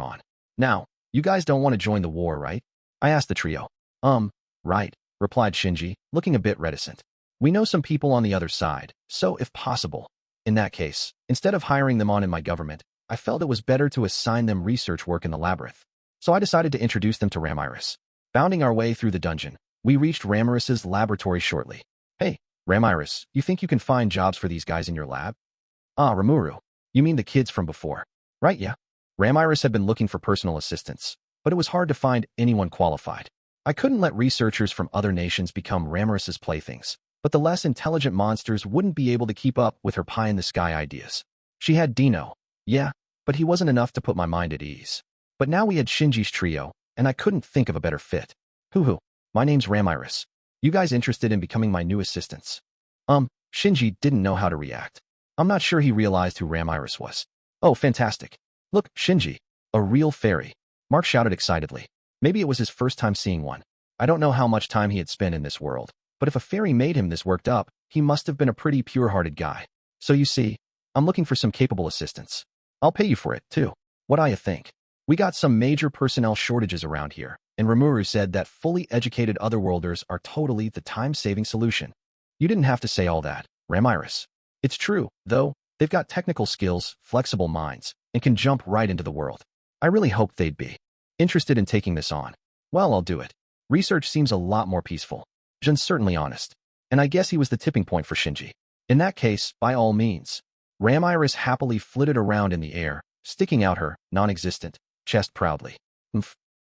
Speaker 1: on. Now, you guys don't want to join the war, right? I asked the trio. Right, replied Shinji, looking a bit reticent. We know some people on the other side, so if possible. In that case, instead of hiring them on in my government, I felt it was better to assign them research work in the labyrinth. So I decided to introduce them to Ramiris. Bounding our way through the dungeon, we reached Ramiris's laboratory shortly. Hey, Ramiris, you think you can find jobs for these guys in your lab? Ah, Rimuru. You mean the kids from before? Right, yeah. Ramiris had been looking for personal assistants, but it was hard to find anyone qualified. I couldn't let researchers from other nations become Ramiris's playthings, but the less intelligent monsters wouldn't be able to keep up with her pie-in-the-sky ideas. She had Dino. Yeah, but he wasn't enough to put my mind at ease. But now we had Shinji's trio, and I couldn't think of a better fit. Hoo-hoo, my name's Ramiris. You guys interested in becoming my new assistants? Shinji didn't know how to react. I'm not sure he realized who Ramiris was. Oh, fantastic. Look, Shinji, a real fairy. Mark shouted excitedly. Maybe it was his first time seeing one. I don't know how much time he had spent in this world, but if a fairy made him this worked up, he must have been a pretty pure-hearted guy. So you see, I'm looking for some capable assistants. I'll pay you for it, too. What do you think? We got some major personnel shortages around here, and Rimuru said that fully educated otherworlders are totally the time-saving solution. You didn't have to say all that, Ramiris. It's true, though, they've got technical skills, flexible minds, and can jump right into the world. I really hoped they'd be interested in taking this on. Well, I'll do it. Research seems a lot more peaceful. Jun's certainly honest. And I guess he was the tipping point for Shinji. In that case, by all means. Ramiris happily flitted around in the air, sticking out her, non-existent, chest proudly.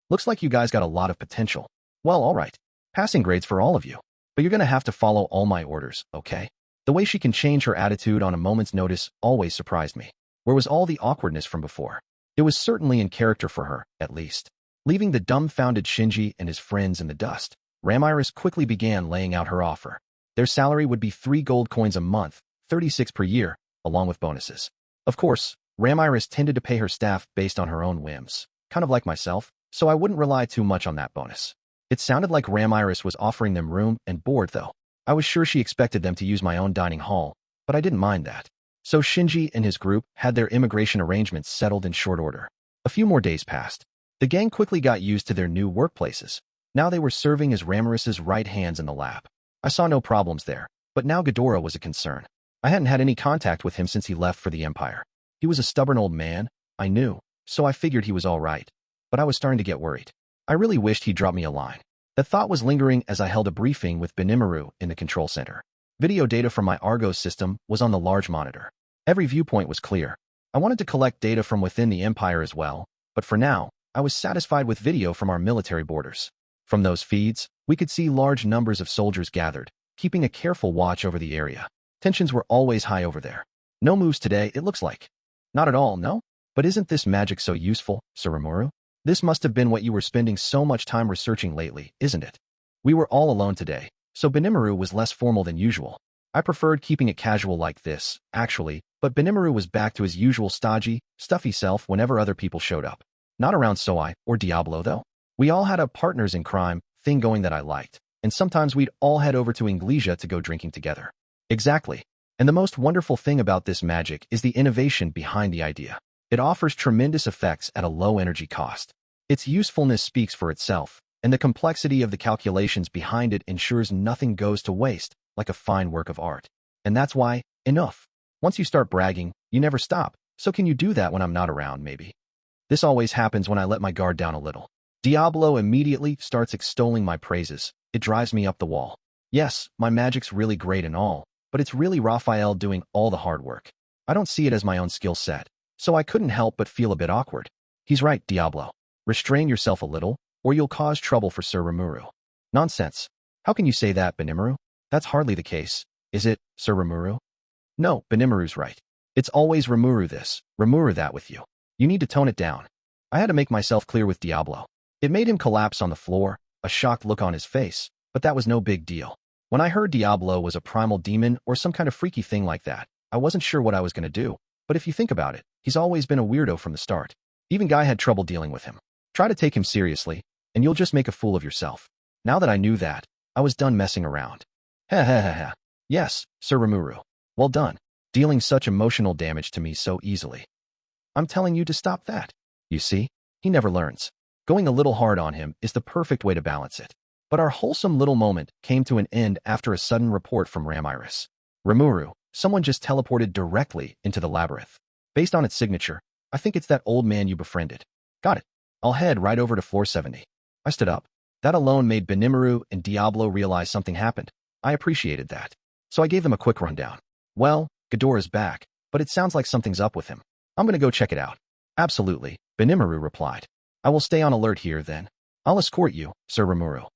Speaker 1: Looks like you guys got a lot of potential. Well, all right. Passing grades for all of you. But you're gonna have to follow all my orders, okay? The way she can change her attitude on a moment's notice always surprised me. Where was all the awkwardness from before? It was certainly in character for her, at least. Leaving the dumbfounded Shinji and his friends in the dust, Ramiris quickly began laying out her offer. Their salary would be 3 gold coins a month, 36 per year, along with bonuses. Of course, Ramiris tended to pay her staff based on her own whims, kind of like myself, so I wouldn't rely too much on that bonus. It sounded like Ramiris was offering them room and board, though. I was sure she expected them to use my own dining hall, but I didn't mind that. So Shinji and his group had their immigration arrangements settled in short order. A few more days passed. The gang quickly got used to their new workplaces. Now they were serving as Ramirez's right hands in the lab. I saw no problems there, but now Ghidorah was a concern. I hadn't had any contact with him since he left for the Empire. He was a stubborn old man, I knew, so I figured he was all right. But I was starting to get worried. I really wished he'd drop me a line. That thought was lingering as I held a briefing with Rimuru in the control center. Video data from my Argos system was on the large monitor. Every viewpoint was clear. I wanted to collect data from within the Empire as well, but for now, I was satisfied with video from our military borders. From those feeds, we could see large numbers of soldiers gathered, keeping a careful watch over the area. Tensions were always high over there. No moves today, it looks like. Not at all, no? But isn't this magic so useful, Sir Rimuru? This must have been what you were spending so much time researching lately, isn't it? We were all alone today, so Rimuru was less formal than usual. I preferred keeping it casual like this, actually, but Rimuru was back to his usual stodgy, stuffy self whenever other people showed up. Not around Soai or Diablo, though. We all had a partners in crime thing going that I liked, and sometimes we'd all head over to Inglesia to go drinking together. Exactly. And the most wonderful thing about this magic is the innovation behind the idea. It offers tremendous effects at a low energy cost. Its usefulness speaks for itself, and the complexity of the calculations behind it ensures nothing goes to waste, like a fine work of art. And that's why, enough. Once you start bragging, you never stop. So can you do that when I'm not around, maybe? This always happens when I let my guard down a little. Diablo immediately starts extolling my praises. It drives me up the wall. Yes, my magic's really great and all, but it's really Raphael doing all the hard work. I don't see it as my own skill set, so I couldn't help but feel a bit awkward. He's right, Diablo. Restrain yourself a little, or you'll cause trouble for Sir Rimuru. Nonsense. How can you say that, Rimuru? That's hardly the case, is it, Sir Rimuru? No, Rimuru right. It's always Rimuru this, Rimuru that with you. You need to tone it down. I had to make myself clear with Diablo. It made him collapse on the floor, a shocked look on his face, but that was no big deal. When I heard Diablo was a primal demon or some kind of freaky thing like that, I wasn't sure what I was going to do. But if you think about it, he's always been a weirdo from the start. Even Guy had trouble dealing with him. Try to take him seriously, and you'll just make a fool of yourself. Now that I knew that, I was done messing around. Ha ha ha ha. Yes, Sir Rimuru. Well done, dealing such emotional damage to me so easily. I'm telling you to stop that. You see, he never learns. Going a little hard on him is the perfect way to balance it. But our wholesome little moment came to an end after a sudden report from Ramirez. Rimuru, someone just teleported directly into the labyrinth. Based on its signature, I think it's that old man you befriended. Got it. I'll head right over to floor 70. I stood up. That alone made Rimuru and Diablo realize something happened. I appreciated that. So I gave them a quick rundown. Well, Ghidorah's back, but it sounds like something's up with him. I'm gonna go check it out. Absolutely, Rimuru replied. I will stay on alert here then. I'll escort you, Sir Rimuru.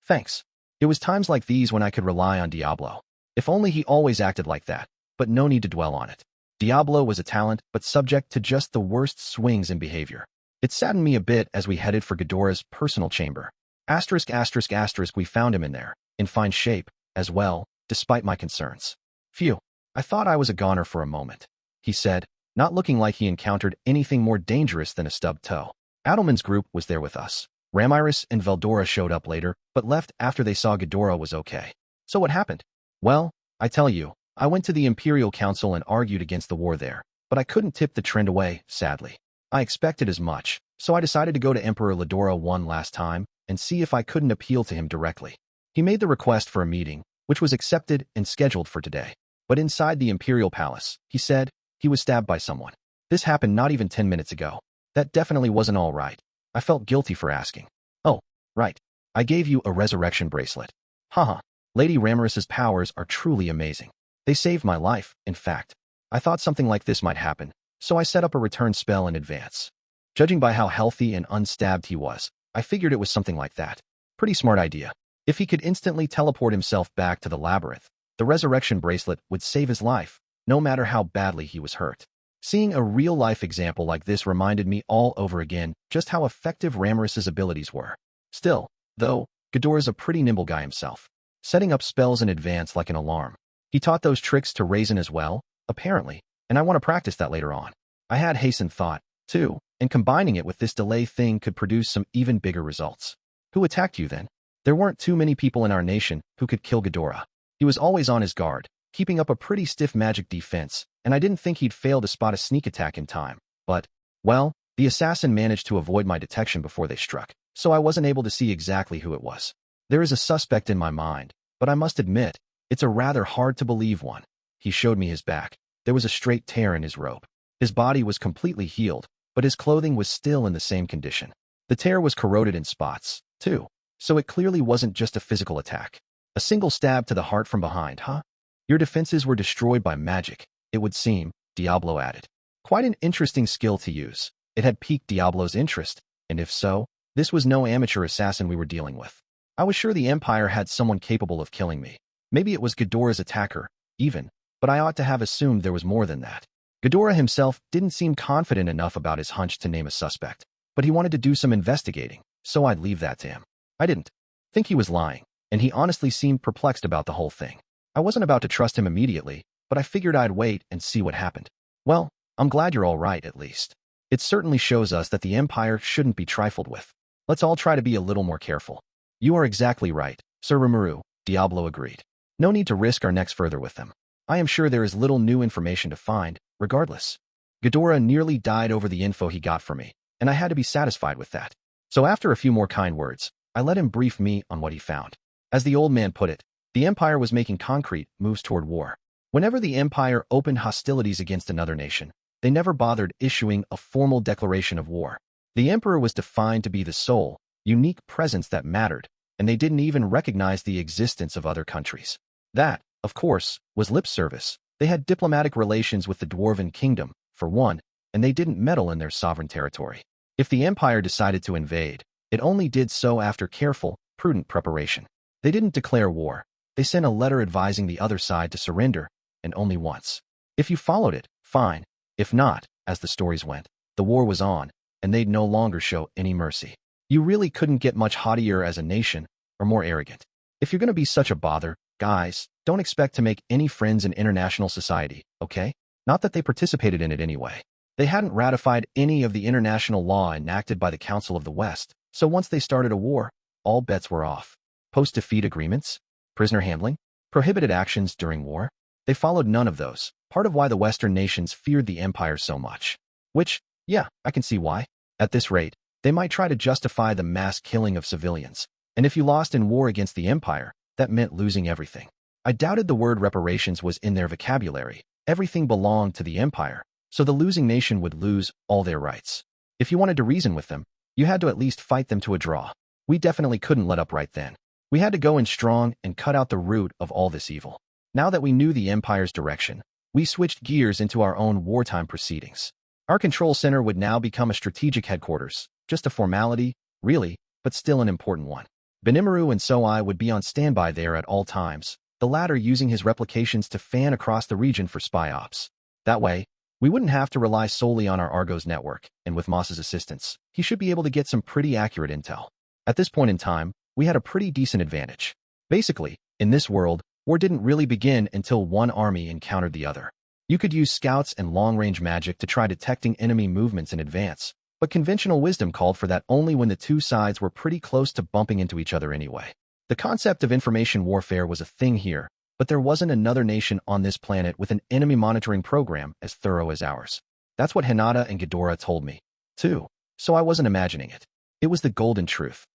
Speaker 1: Thanks. It was times like these when I could rely on Diablo. If only he always acted like that, but no need to dwell on it. Diablo was a talent, but subject to just the worst swings in behavior. It saddened me a bit as we headed for Ghidorah's personal chamber. We found him in there, in fine shape, as well, despite my concerns. Phew, I thought I was a goner for a moment, he said, not looking like he encountered anything more dangerous than a stubbed toe. Adelman's group was there with us. Ramirez and Veldora showed up later, but left after they saw Ghidorah was okay. So what happened? Well, I tell you, I went to the Imperial Council and argued against the war there, but I couldn't tip the trend away, sadly. I expected as much, so I decided to go to Emperor Ladora one last time and see if I couldn't appeal to him directly. He made the request for a meeting, which was accepted and scheduled for today. But inside the Imperial Palace, he said, he was stabbed by someone. This happened not even 10 minutes ago. That definitely wasn't all right. I felt guilty for asking. Oh, right. I gave you a resurrection bracelet. Haha. Lady Ramirez's powers are truly amazing. They saved my life, in fact. I thought something like this might happen, so I set up a return spell in advance. Judging by how healthy and unstabbed he was, I figured it was something like that. Pretty smart idea. If he could instantly teleport himself back to the labyrinth, the resurrection bracelet would save his life, no matter how badly he was hurt. Seeing a real-life example like this reminded me all over again just how effective Ramirez's abilities were. Still, though, Ghidorah's a pretty nimble guy himself, setting up spells in advance like an alarm. He taught those tricks to Raisin as well, apparently, and I want to practice that later on. I had hastened thought, too, and combining it with this delay thing could produce some even bigger results. Who attacked you then? There weren't too many people in our nation who could kill Ghidorah. He was always on his guard, keeping up a pretty stiff magic defense, and I didn't think he'd fail to spot a sneak attack in time. But, well, the assassin managed to avoid my detection before they struck, so I wasn't able to see exactly who it was. There is a suspect in my mind, but I must admit, it's a rather hard-to-believe one. He showed me his back. There was a straight tear in his robe. His body was completely healed, but his clothing was still in the same condition. The tear was corroded in spots, too, so it clearly wasn't just a physical attack. A single stab to the heart from behind, huh? Your defenses were destroyed by magic, it would seem, Diablo added. Quite an interesting skill to use. It had piqued Diablo's interest, and if so, this was no amateur assassin we were dealing with. I was sure the Empire had someone capable of killing me. Maybe it was Ghidorah's attacker, even, but I ought to have assumed there was more than that. Ghidorah himself didn't seem confident enough about his hunch to name a suspect, but he wanted to do some investigating, so I'd leave that to him. I didn't think he was lying, and he honestly seemed perplexed about the whole thing. I wasn't about to trust him immediately, but I figured I'd wait and see what happened. Well, I'm glad you're all right, at least. It certainly shows us that the Empire shouldn't be trifled with. Let's all try to be a little more careful. You are exactly right, Sir Rimuru, Diablo agreed. No need to risk our necks further with them. I am sure there is little new information to find, regardless. Ghidorah nearly died over the info he got from me, and I had to be satisfied with that. So after a few more kind words, I let him brief me on what he found. As the old man put it, the Empire was making concrete moves toward war. Whenever the Empire opened hostilities against another nation, they never bothered issuing a formal declaration of war. The Emperor was defined to be the sole, unique presence that mattered, and they didn't even recognize the existence of other countries. That, of course, was lip service. They had diplomatic relations with the Dwarven Kingdom, for one, and they didn't meddle in their sovereign territory. If the Empire decided to invade, it only did so after careful, prudent preparation. They didn't declare war. They sent a letter advising the other side to surrender, and only once. If you followed it, fine. If not, as the stories went, the war was on, and they'd no longer show any mercy. You really couldn't get much haughtier as a nation, or more arrogant. If you're going to be such a bother, guys, don't expect to make any friends in international society, okay? Not that they participated in it anyway. They hadn't ratified any of the international law enacted by the Council of the West, so once they started a war, all bets were off. Post-defeat agreements? Prisoner handling? Prohibited actions during war? They followed none of those, part of why the Western nations feared the Empire so much. Which, yeah, I can see why. At this rate, they might try to justify the mass killing of civilians, and if you lost in war against the Empire, that meant losing everything. I doubted the word reparations was in their vocabulary. Everything belonged to the Empire, so the losing nation would lose all their rights. If you wanted to reason with them, you had to at least fight them to a draw. We definitely couldn't let up right then. We had to go in strong and cut out the root of all this evil. Now that we knew the Empire's direction, we switched gears into our own wartime proceedings. Our control center would now become a strategic headquarters, just a formality, really, but still an important one. Benimaru and Soi would be on standby there at all times, the latter using his replications to fan across the region for spy ops. That way, we wouldn't have to rely solely on our Argos network, and with Moss's assistance, he should be able to get some pretty accurate intel. At this point in time, we had a pretty decent advantage. Basically, in this world, war didn't really begin until one army encountered the other. You could use scouts and long-range magic to try detecting enemy movements in advance, but conventional wisdom called for that only when the two sides were pretty close to bumping into each other anyway. The concept of information warfare was a thing here, but there wasn't another nation on this planet with an enemy monitoring program as thorough as ours. That's what Hinata and Ghidorah told me, too, so I wasn't imagining it. It was the golden truth.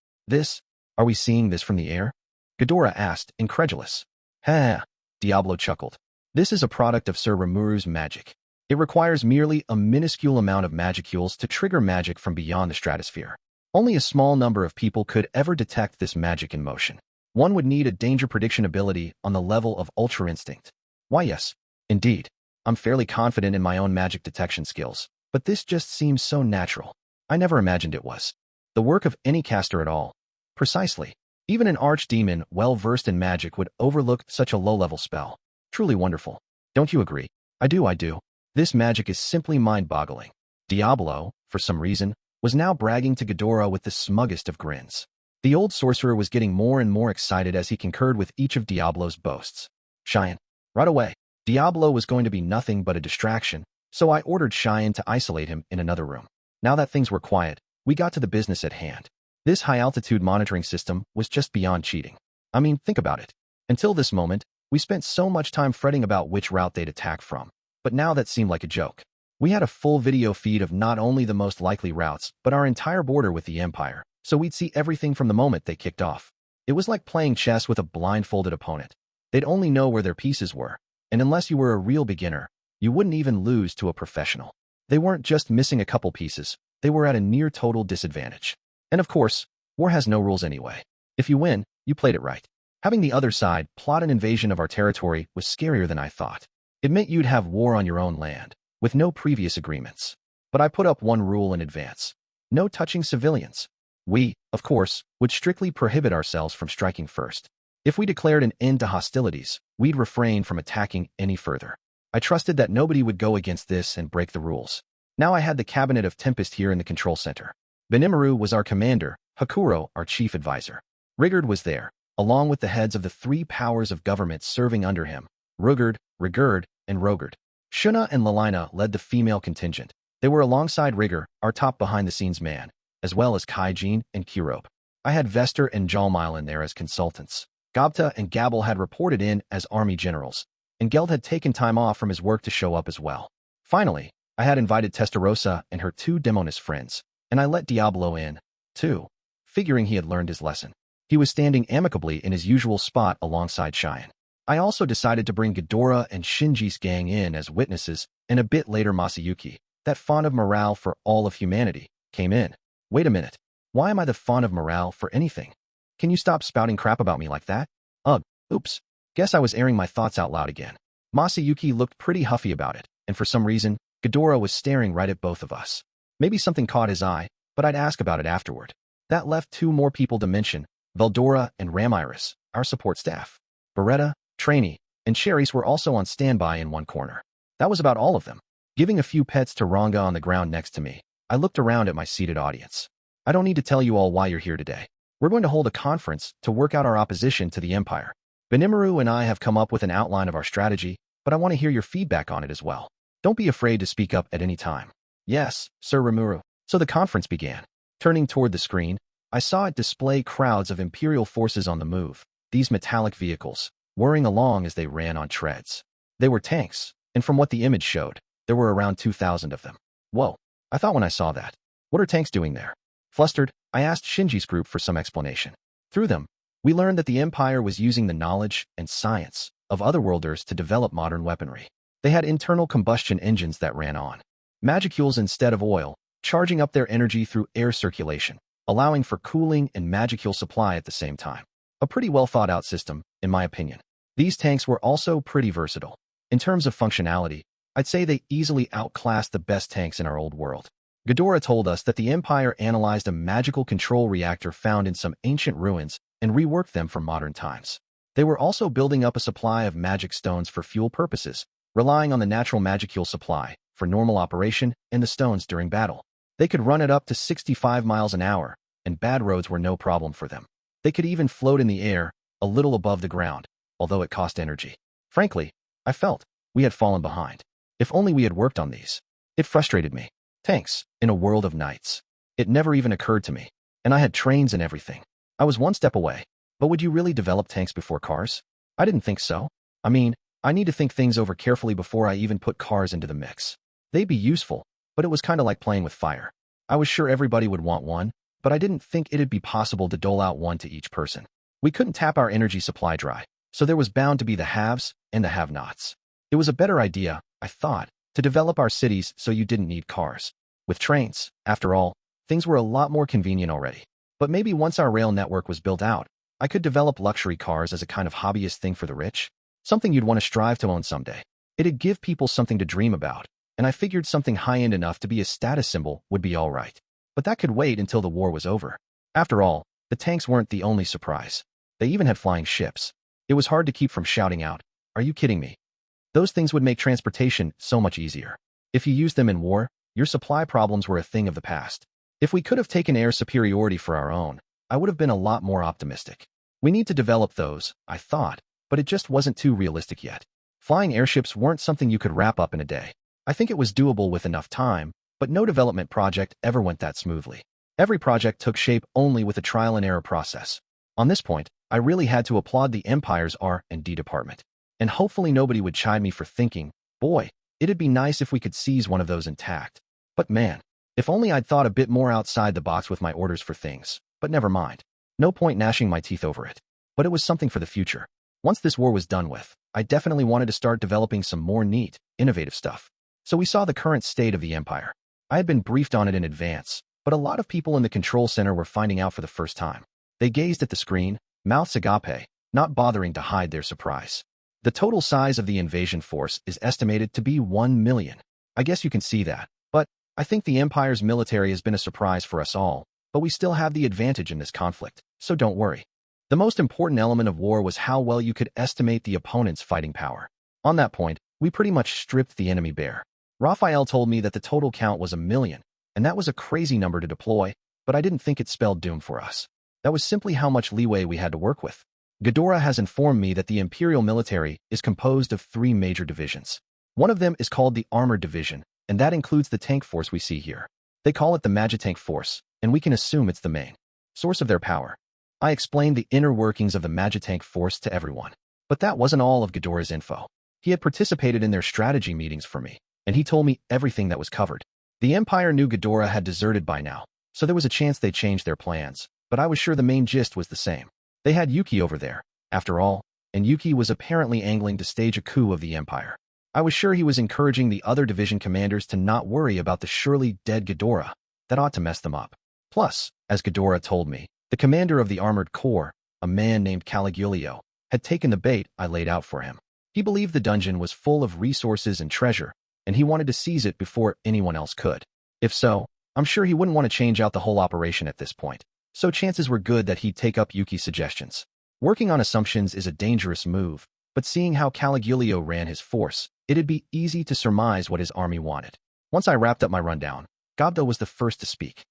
Speaker 1: Are we seeing this from the air? Ghidorah asked, incredulous. Ha! Diablo chuckled. This is a product of Sir Rimuru's magic. It requires merely a minuscule amount of magicules to trigger magic from beyond the stratosphere. Only a small number of people could ever detect this magic in motion. One would need a danger prediction ability on the level of Ultra Instinct. Why yes, indeed. I'm fairly confident in my own magic detection skills, but this just seems so natural. I never imagined it was the work of any caster at all. Precisely. Even an archdemon well-versed in magic would overlook such a low-level spell. Truly wonderful. Don't you agree? I do. This magic is simply mind-boggling. Diablo, for some reason, was now bragging to Ghidorah with the smuggest of grins. The old sorcerer was getting more and more excited as he concurred with each of Diablo's boasts. Cheyenne. Right away. Diablo was going to be nothing but a distraction, so I ordered Cheyenne to isolate him in another room. Now that things were quiet, we got to the business at hand. This high-altitude monitoring system was just beyond cheating. I mean, think about it. Until this moment, We spent so much time fretting about which route they'd attack from, but now that seemed like a joke. We had a full video feed of not only the most likely routes, but our entire border with the Empire, so we'd see everything from the moment they kicked off. It was like playing chess with a blindfolded opponent. They'd only know where their pieces were, and unless you were a real beginner, you wouldn't even lose to a professional. They weren't just missing a couple pieces, they were at a near total disadvantage. And of course, war has no rules anyway. If you win, you played it right. Having the other side plot an invasion of our territory was scarier than I thought. It meant you'd have war on your own land, with no previous agreements. But I put up one rule in advance. No touching civilians. We, of course, would strictly prohibit ourselves from striking first. If we declared an end to hostilities, we'd refrain from attacking any further. I trusted that nobody would go against this and break the rules. Now I had the cabinet of Tempest here in the control center. Rimuru was our commander, Hakuro our chief advisor. Rigurd was there, along with the heads of the 3 powers of government serving under him, Rugurd, Rigurd, and Rogurd. Shuna and Lalina led the female contingent. They were alongside Rigurd, our top behind-the-scenes man, as well as Kaijin and Kirope. I had Vester and Jalmile in there as consultants. Gobta and Gabble had reported in as army generals, and Geld had taken time off from his work to show up as well. Finally, I had invited Testarossa and her 2 Demonist friends, and I let Diablo in, too, figuring he had learned his lesson. He was standing amicably in his usual spot alongside Cheyenne. I also decided to bring Ghidorah and Shinji's gang in as witnesses, and a bit later Masayuki, that font of morale for all of humanity, came in. Wait a minute. Why am I the font of morale for anything? Can you stop spouting crap about me like that? Ugh, oops. Guess I was airing my thoughts out loud again. Masayuki looked pretty huffy about it, and for some reason, Ghidorah was staring right at both of us. Maybe something caught his eye, but I'd ask about it afterward. That left 2 more people to mention, Veldora and Ramiris, our support staff. Beretta, Trainee, and Cherries were also on standby in one corner. That was about all of them. Giving a few pets to Ranga on the ground next to me, I looked around at my seated audience. I don't need to tell you all why you're here today. We're going to hold a conference to work out our opposition to the Empire. Benimaru and I have come up with an outline of our strategy, but I want to hear your feedback on it as well. Don't be afraid to speak up at any time. Yes, Sir Rimuru. So the conference began. Turning toward the screen, I saw it display crowds of Imperial forces on the move, these metallic vehicles, whirring along as they ran on treads. They were tanks, and from what the image showed, there were around 2,000 of them. Whoa, I thought when I saw that. What are tanks doing there? Flustered, I asked Shinji's group for some explanation. Through them, we learned that the Empire was using the knowledge and science of otherworlders to develop modern weaponry. They had internal combustion engines that ran on magicules instead of oil, charging up their energy through air circulation, allowing for cooling and magicule supply at the same time. A pretty well thought out system, in my opinion. These tanks were also pretty versatile. In terms of functionality, I'd say they easily outclassed the best tanks in our old world. Ghidorah told us that the Empire analyzed a magical control reactor found in some ancient ruins and reworked them for modern times. They were also building up a supply of magic stones for fuel purposes, relying on the natural magicule supply for normal operation and the stones during battle. They could run it up to 65 miles an hour, and bad roads were no problem for them. They could even float in the air, a little above the ground, although it cost energy. Frankly, I felt we had fallen behind. If only we had worked on these. It frustrated me. Tanks, in a world of knights. It never even occurred to me. And I had trains and everything. I was one step away. But would you really develop tanks before cars? I didn't think so. I mean, I need to think things over carefully before I even put cars into the mix. They'd be useful, but it was kind of like playing with fire. I was sure everybody would want one, but I didn't think it'd be possible to dole out one to each person. We couldn't tap our energy supply dry, so there was bound to be the haves and the have-nots. It was a better idea, I thought, to develop our cities so you didn't need cars. With trains, after all, things were a lot more convenient already. But maybe once our rail network was built out, I could develop luxury cars as a kind of hobbyist thing for the rich. Something you'd want to strive to own someday. It'd give people something to dream about, and I figured something high-end enough to be a status symbol would be all right. But that could wait until the war was over. After all, the tanks weren't the only surprise. They even had flying ships. It was hard to keep from shouting out, "Are you kidding me?" Those things would make transportation so much easier. If you used them in war, your supply problems were a thing of the past. If we could have taken air superiority for our own, I would have been a lot more optimistic. We need to develop those, I thought, but it just wasn't too realistic yet. Flying airships weren't something you could wrap up in a day. I think it was doable with enough time, but no development project ever went that smoothly. Every project took shape only with a trial and error process. On this point, I really had to applaud the Empire's R&D department. And hopefully nobody would chide me for thinking, boy, it'd be nice if we could seize one of those intact. But man, if only I'd thought a bit more outside the box with my orders for things. But never mind. No point gnashing my teeth over it. But it was something for the future. Once this war was done with, I definitely wanted to start developing some more neat, innovative stuff. So we saw the current state of the Empire. I had been briefed on it in advance, but a lot of people in the control center were finding out for the first time. They gazed at the screen, mouths agape, not bothering to hide their surprise. The total size of the invasion force is estimated to be 1 million. I guess you can see that, but I think the Empire's military has been a surprise for us all, but we still have the advantage in this conflict, so don't worry. The most important element of war was how well you could estimate the opponent's fighting power. On that point, we pretty much stripped the enemy bare. Raphael told me that the total count was 1 million, and that was a crazy number to deploy, but I didn't think it spelled doom for us. That was simply how much leeway we had to work with. Ghidorah has informed me that the Imperial military is composed of 3 major divisions. One of them is called the Armored Division, and that includes the tank force we see here. They call it the Magitank Force, and we can assume it's the main source of their power. I explained the inner workings of the Magitank Force to everyone. But that wasn't all of Ghidorah's info. He had participated in their strategy meetings for me, and he told me everything that was covered. The Empire knew Ghidorah had deserted by now, so there was a chance they changed their plans, but I was sure the main gist was the same. They had Yuki over there, after all, and Yuki was apparently angling to stage a coup of the Empire. I was sure he was encouraging the other division commanders to not worry about the surely dead Ghidorah. That ought to mess them up. Plus, as Ghidorah told me, the commander of the Armored Corps, a man named Caligulio, had taken the bait I laid out for him. He believed the dungeon was full of resources and treasure, and he wanted to seize it before anyone else could. If so, I'm sure he wouldn't want to change out the whole operation at this point. So chances were good that he'd take up Yuki's suggestions. Working on assumptions is a dangerous move, but seeing how Caligulio ran his force, it'd be easy to surmise what his army wanted. Once I wrapped up my rundown, Gobda was the first to speak.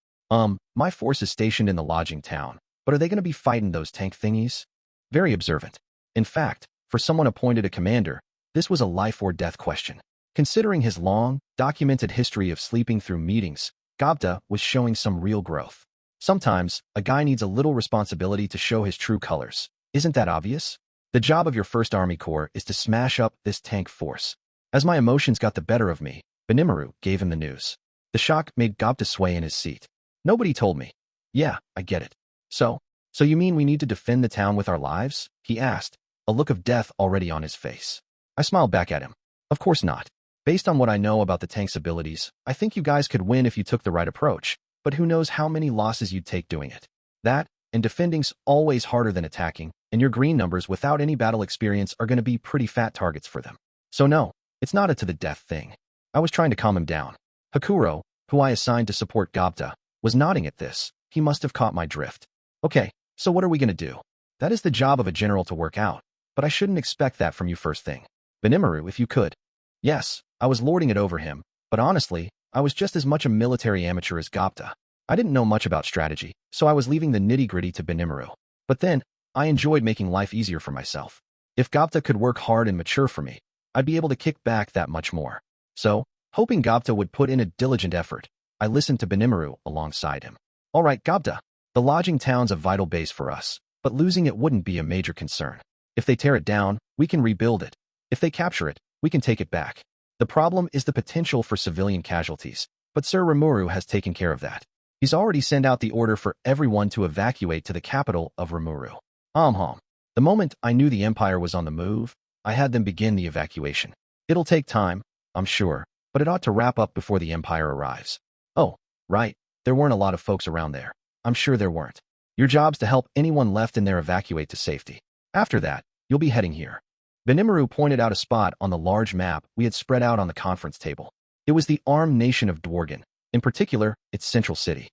Speaker 1: My force is stationed in the lodging town, but are they going to be fighting those tank thingies? Very observant. In fact, for someone appointed a commander, this was a life or death question. Considering his long, documented history of sleeping through meetings, Gobda was showing some real growth. Sometimes, a guy needs a little responsibility to show his true colors. Isn't that obvious? The job of your 1st Army Corps is to smash up this tank force. As my emotions got the better of me, Rimuru gave him the news. The shock made Gobda sway in his seat. Nobody told me. Yeah, I get it. So you mean we need to defend the town with our lives? He asked, a look of death already on his face. I smiled back at him. Of course not. Based on what I know about the tank's abilities, I think you guys could win if you took the right approach, but who knows how many losses you'd take doing it. That, and defending's always harder than attacking, and your green numbers without any battle experience are going to be pretty fat targets for them. So no, it's not a to the death thing. I was trying to calm him down. Hakuro, who I assigned to support Gobda, was nodding at this. He must have caught my drift. Okay, so what are we going to do? That is the job of a general to work out, but I shouldn't expect that from you first thing. Rimuru, if you could. Yes, I was lording it over him, but honestly, I was just as much a military amateur as Gobda. I didn't know much about strategy, so I was leaving the nitty-gritty to Rimuru. But then, I enjoyed making life easier for myself. If Gobda could work hard and mature for me, I'd be able to kick back that much more. So, hoping Gobda would put in a diligent effort, I listened to Rimuru alongside him. All right, Gobda, the lodging town's a vital base for us, but losing it wouldn't be a major concern. If they tear it down, we can rebuild it. If they capture it, we can take it back. The problem is the potential for civilian casualties, but Sir Rimuru has taken care of that. He's already sent out the order for everyone to evacuate to the capital of Rimuru. The moment I knew the Empire was on the move, I had them begin the evacuation. It'll take time, I'm sure, but it ought to wrap up before the Empire arrives. Oh, right, there weren't a lot of folks around there. I'm sure there weren't. Your job's to help anyone left in there evacuate to safety. After that, you'll be heading here. Rimuru pointed out a spot on the large map we had spread out on the conference table. It was the armed nation of Dworgen, in particular, its central city.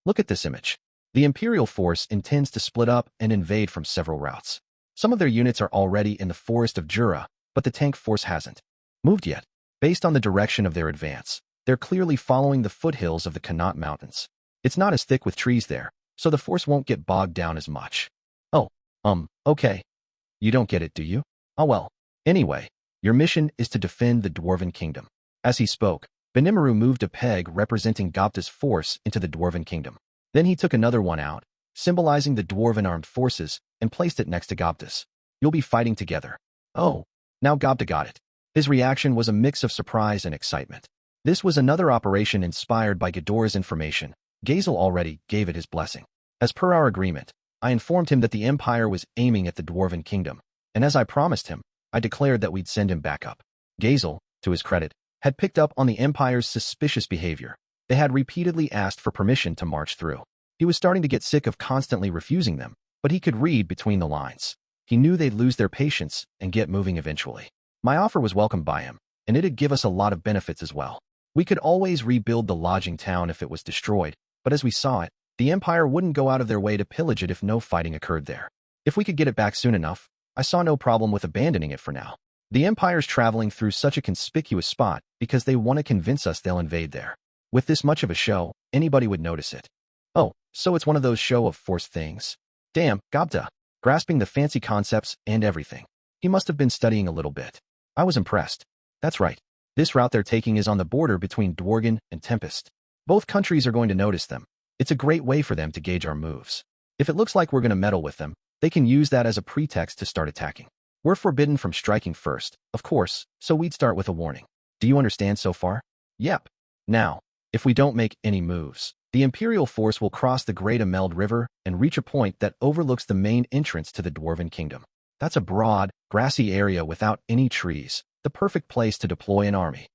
Speaker 1: Look at this image. The Imperial force intends to split up and invade from several routes. Some of their units are already in the forest of Jura, but the tank force hasn't moved yet. Based on the direction of their advance, they're clearly following the foothills of the Connaught Mountains. It's not as thick with trees there, so the force won't get bogged down as much. Okay. You don't get it, do you? Oh well. Anyway, your mission is to defend the Dwarven Kingdom. As he spoke, Rimuru moved a peg representing Gobda's force into the Dwarven Kingdom. Then he took another one out, symbolizing the Dwarven armed forces, and placed it next to Gobda's. You'll be fighting together. Oh, now Gobta got it. His reaction was a mix of surprise and excitement. This was another operation inspired by Ghidorah's information. Gazel already gave it his blessing. As per our agreement, I informed him that the Empire was aiming at the Dwarven Kingdom, and as I promised him, I declared that we'd send him back up. Gazel, to his credit, had picked up on the Empire's suspicious behavior. They had repeatedly asked for permission to march through. He was starting to get sick of constantly refusing them, but he could read between the lines. He knew they'd lose their patience and get moving eventually. My offer was welcomed by him, and it'd give us a lot of benefits as well. We could always rebuild the lodging town if it was destroyed, but as we saw it, the Empire wouldn't go out of their way to pillage it if no fighting occurred there. If we could get it back soon enough, I saw no problem with abandoning it for now. The Empire's traveling through such a conspicuous spot because they want to convince us they'll invade there. With this much of a show, anybody would notice it. Oh, so it's one of those show of force things. Damn, Gobta, grasping the fancy concepts and everything. He must have been studying a little bit. I was impressed. That's right. This route they're taking is on the border between Dworgen and Tempest. Both countries are going to notice them. It's a great way for them to gauge our moves. If it looks like we're going to meddle with them, they can use that as a pretext to start attacking. We're forbidden from striking first, of course, so we'd start with a warning. Do you understand so far? Yep. Now, if we don't make any moves, the Imperial force will cross the Great Ameld River and reach a point that overlooks the main entrance to the Dwarven Kingdom. That's a broad, grassy area without any trees, the perfect place to deploy an army.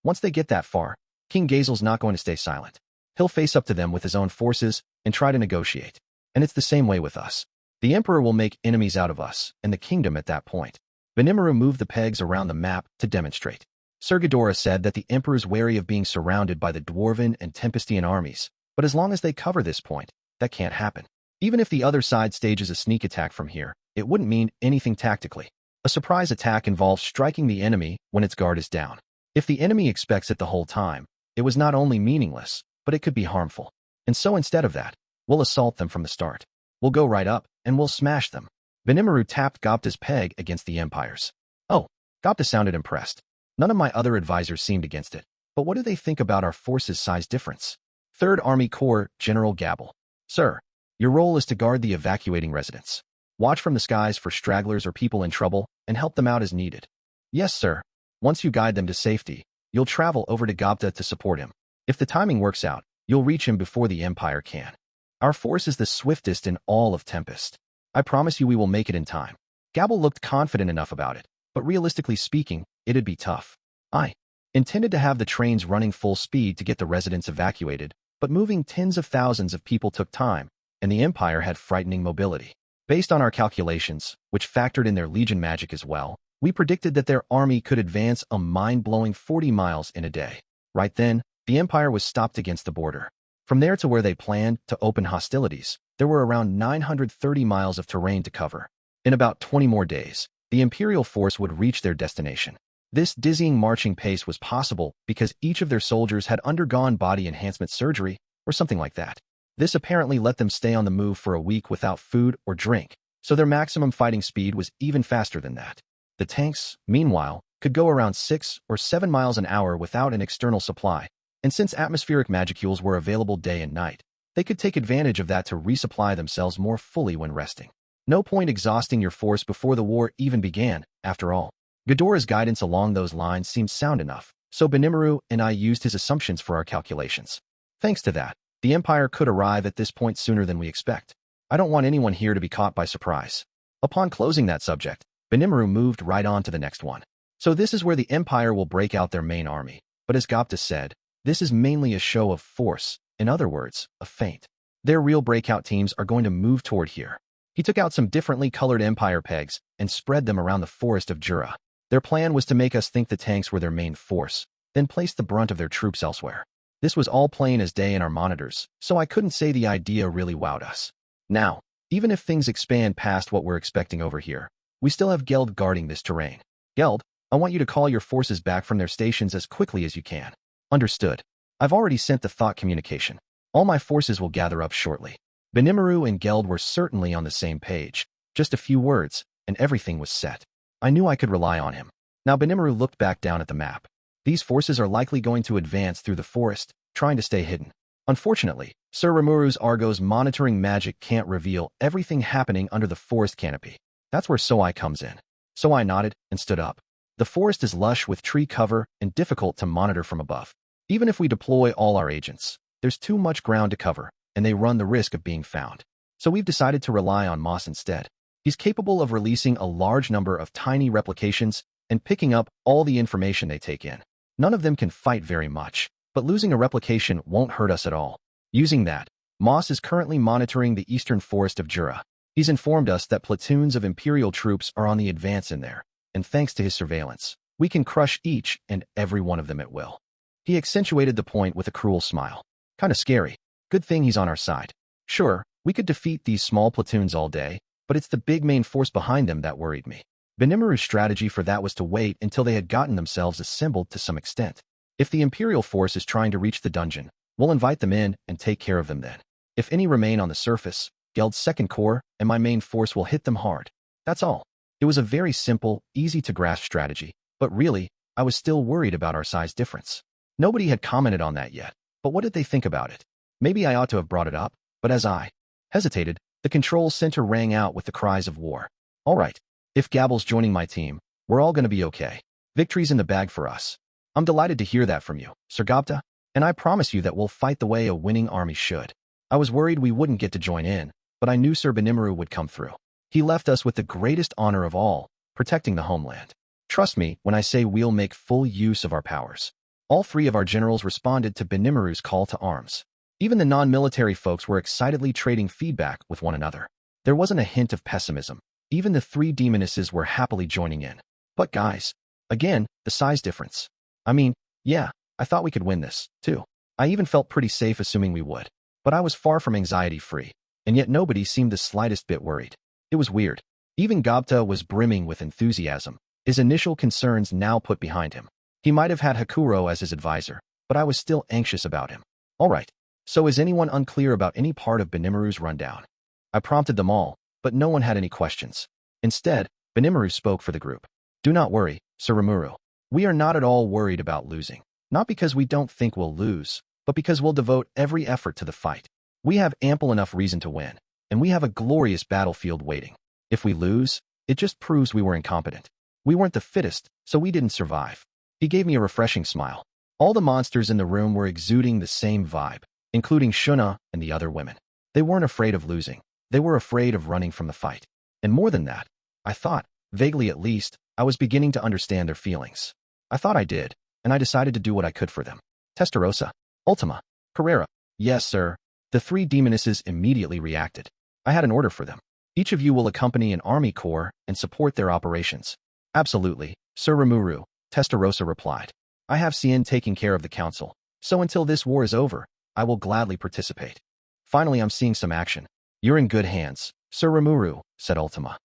Speaker 1: Once they get that far, King Gazel's not going to stay silent. He'll face up to them with his own forces and try to negotiate. And it's the same way with us. The Emperor will make enemies out of us and the kingdom at that point. Rimuru moved the pegs around the map to demonstrate. Sir Ghidorah said that the Emperor's wary of being surrounded by the Dwarven and Tempestian armies, but as long as they cover this point, that can't happen. Even if the other side stages a sneak attack from here, it wouldn't mean anything tactically. A surprise attack involves striking the enemy when its guard is down. If the enemy expects it the whole time, it was not only meaningless, but it could be harmful. And so instead of that, we'll assault them from the start. We'll go right up, and we'll smash them. Rimuru tapped Gobta's peg against the Empire's. Oh, Gobta sounded impressed. None of my other advisors seemed against it. But what do they think about our forces' size difference? 3rd Army Corps General Gabble. Sir, your role is to guard the evacuating residents. Watch from the skies for stragglers or people in trouble, and help them out as needed. Yes, sir. Once you guide them to safety, you'll travel over to Gobta to support him. If the timing works out, you'll reach him before the Empire can. Our force is the swiftest in all of Tempest. I promise you we will make it in time. Gabble looked confident enough about it, but realistically speaking, it'd be tough. I intended to have the trains running full speed to get the residents evacuated, but moving tens of thousands of people took time, and the Empire had frightening mobility. Based on our calculations, which factored in their legion magic as well, we predicted that their army could advance a mind-blowing 40 miles in a day. Right then, the Empire was stopped against the border. From there to where they planned to open hostilities, there were around 930 miles of terrain to cover. In about 20 more days, the Imperial force would reach their destination. This dizzying marching pace was possible because each of their soldiers had undergone body enhancement surgery or something like that. This apparently let them stay on the move for a week without food or drink, so their maximum fighting speed was even faster than that. The tanks, meanwhile, could go around 6 or 7 miles an hour without an external supply, and since atmospheric magicules were available day and night, they could take advantage of that to resupply themselves more fully when resting. No point exhausting your force before the war even began, after all. Ghidorah's guidance along those lines seemed sound enough, so Rimuru and I used his assumptions for our calculations. Thanks to that, the Empire could arrive at this point sooner than we expect. I don't want anyone here to be caught by surprise. Upon closing that subject, Rimuru moved right on to the next one. So this is where the Empire will break out their main army, but as Gobta said, this is mainly a show of force, in other words, a feint. Their real breakout teams are going to move toward here. He took out some differently colored Empire pegs and spread them around the forest of Jura. Their plan was to make us think the tanks were their main force, then place the brunt of their troops elsewhere. This was all plain as day in our monitors, so I couldn't say the idea really wowed us. Now, even if things expand past what we're expecting over here, we still have Geld guarding this terrain. Geld, I want you to call your forces back from their stations as quickly as you can. Understood. I've already sent the thought communication. All my forces will gather up shortly. Rimuru and Geld were certainly on the same page. Just a few words, and everything was set. I knew I could rely on him. Now Rimuru looked back down at the map. These forces are likely going to advance through the forest, trying to stay hidden. Unfortunately, Sir Rimuru's Argo's monitoring magic can't reveal everything happening under the forest canopy. That's where Soai comes in. So I nodded and stood up. The forest is lush with tree cover and difficult to monitor from above. Even if we deploy all our agents, there's too much ground to cover, and they run the risk of being found. So we've decided to rely on Moss instead. He's capable of releasing a large number of tiny replications and picking up all the information they take in. None of them can fight very much, but losing a replication won't hurt us at all. Using that, Moss is currently monitoring the eastern forest of Jura. He's informed us that platoons of Imperial troops are on the advance in there, and thanks to his surveillance, we can crush each and every one of them at will. He accentuated the point with a cruel smile. Kinda scary. Good thing he's on our side. Sure, we could defeat these small platoons all day, but it's the big main force behind them that worried me. Benimaru's strategy for that was to wait until they had gotten themselves assembled to some extent. If the Imperial force is trying to reach the dungeon, we'll invite them in and take care of them then. If any remain on the surface, Geld's second corps and my main force will hit them hard. That's all. It was a very simple, easy-to-grasp strategy, but really, I was still worried about our size difference. Nobody had commented on that yet, but what did they think about it? Maybe I ought to have brought it up, but as I hesitated, the control center rang out with the cries of war. All right, if Gabble's joining my team, we're all going to be okay. Victory's in the bag for us. I'm delighted to hear that from you, Sir Gobta, and I promise you that we'll fight the way a winning army should. I was worried we wouldn't get to join in, but I knew Sir Benimaru would come through. He left us with the greatest honor of all, protecting the homeland. Trust me when I say we'll make full use of our powers. All three of our generals responded to Benimaru's call to arms. Even the non-military folks were excitedly trading feedback with one another. There wasn't a hint of pessimism. Even the three demonesses were happily joining in. But guys, again, the size difference. I mean, yeah, I thought we could win this, too. I even felt pretty safe assuming we would. But I was far from anxiety-free, and yet nobody seemed the slightest bit worried. It was weird. Even Gobta was brimming with enthusiasm, his initial concerns now put behind him. He might have had Hakuro as his advisor, but I was still anxious about him. All right. So is anyone unclear about any part of Benimaru's rundown? I prompted them all, but no one had any questions. Instead, Benimaru spoke for the group. Do not worry, Sir Rimuru. We are not at all worried about losing. Not because we don't think we'll lose, but because we'll devote every effort to the fight. We have ample enough reason to win, and we have a glorious battlefield waiting. If we lose, it just proves we were incompetent. We weren't the fittest, so we didn't survive. He gave me a refreshing smile. All the monsters in the room were exuding the same vibe, including Shuna and the other women. They weren't afraid of losing. They were afraid of running from the fight. And more than that, I thought, vaguely at least, I was beginning to understand their feelings. I thought I did, and I decided to do what I could for them. Testarossa, Ultima, Carrera. Yes, sir. The three demonesses immediately reacted. I had an order for them. Each of you will accompany an army corps and support their operations. Absolutely, Sir Rimuru, Testarossa replied. I have Cien taking care of the council, so until this war is over, I will gladly participate. Finally, I'm seeing some action. You're in good hands, Sir Rimuru, said Ultima.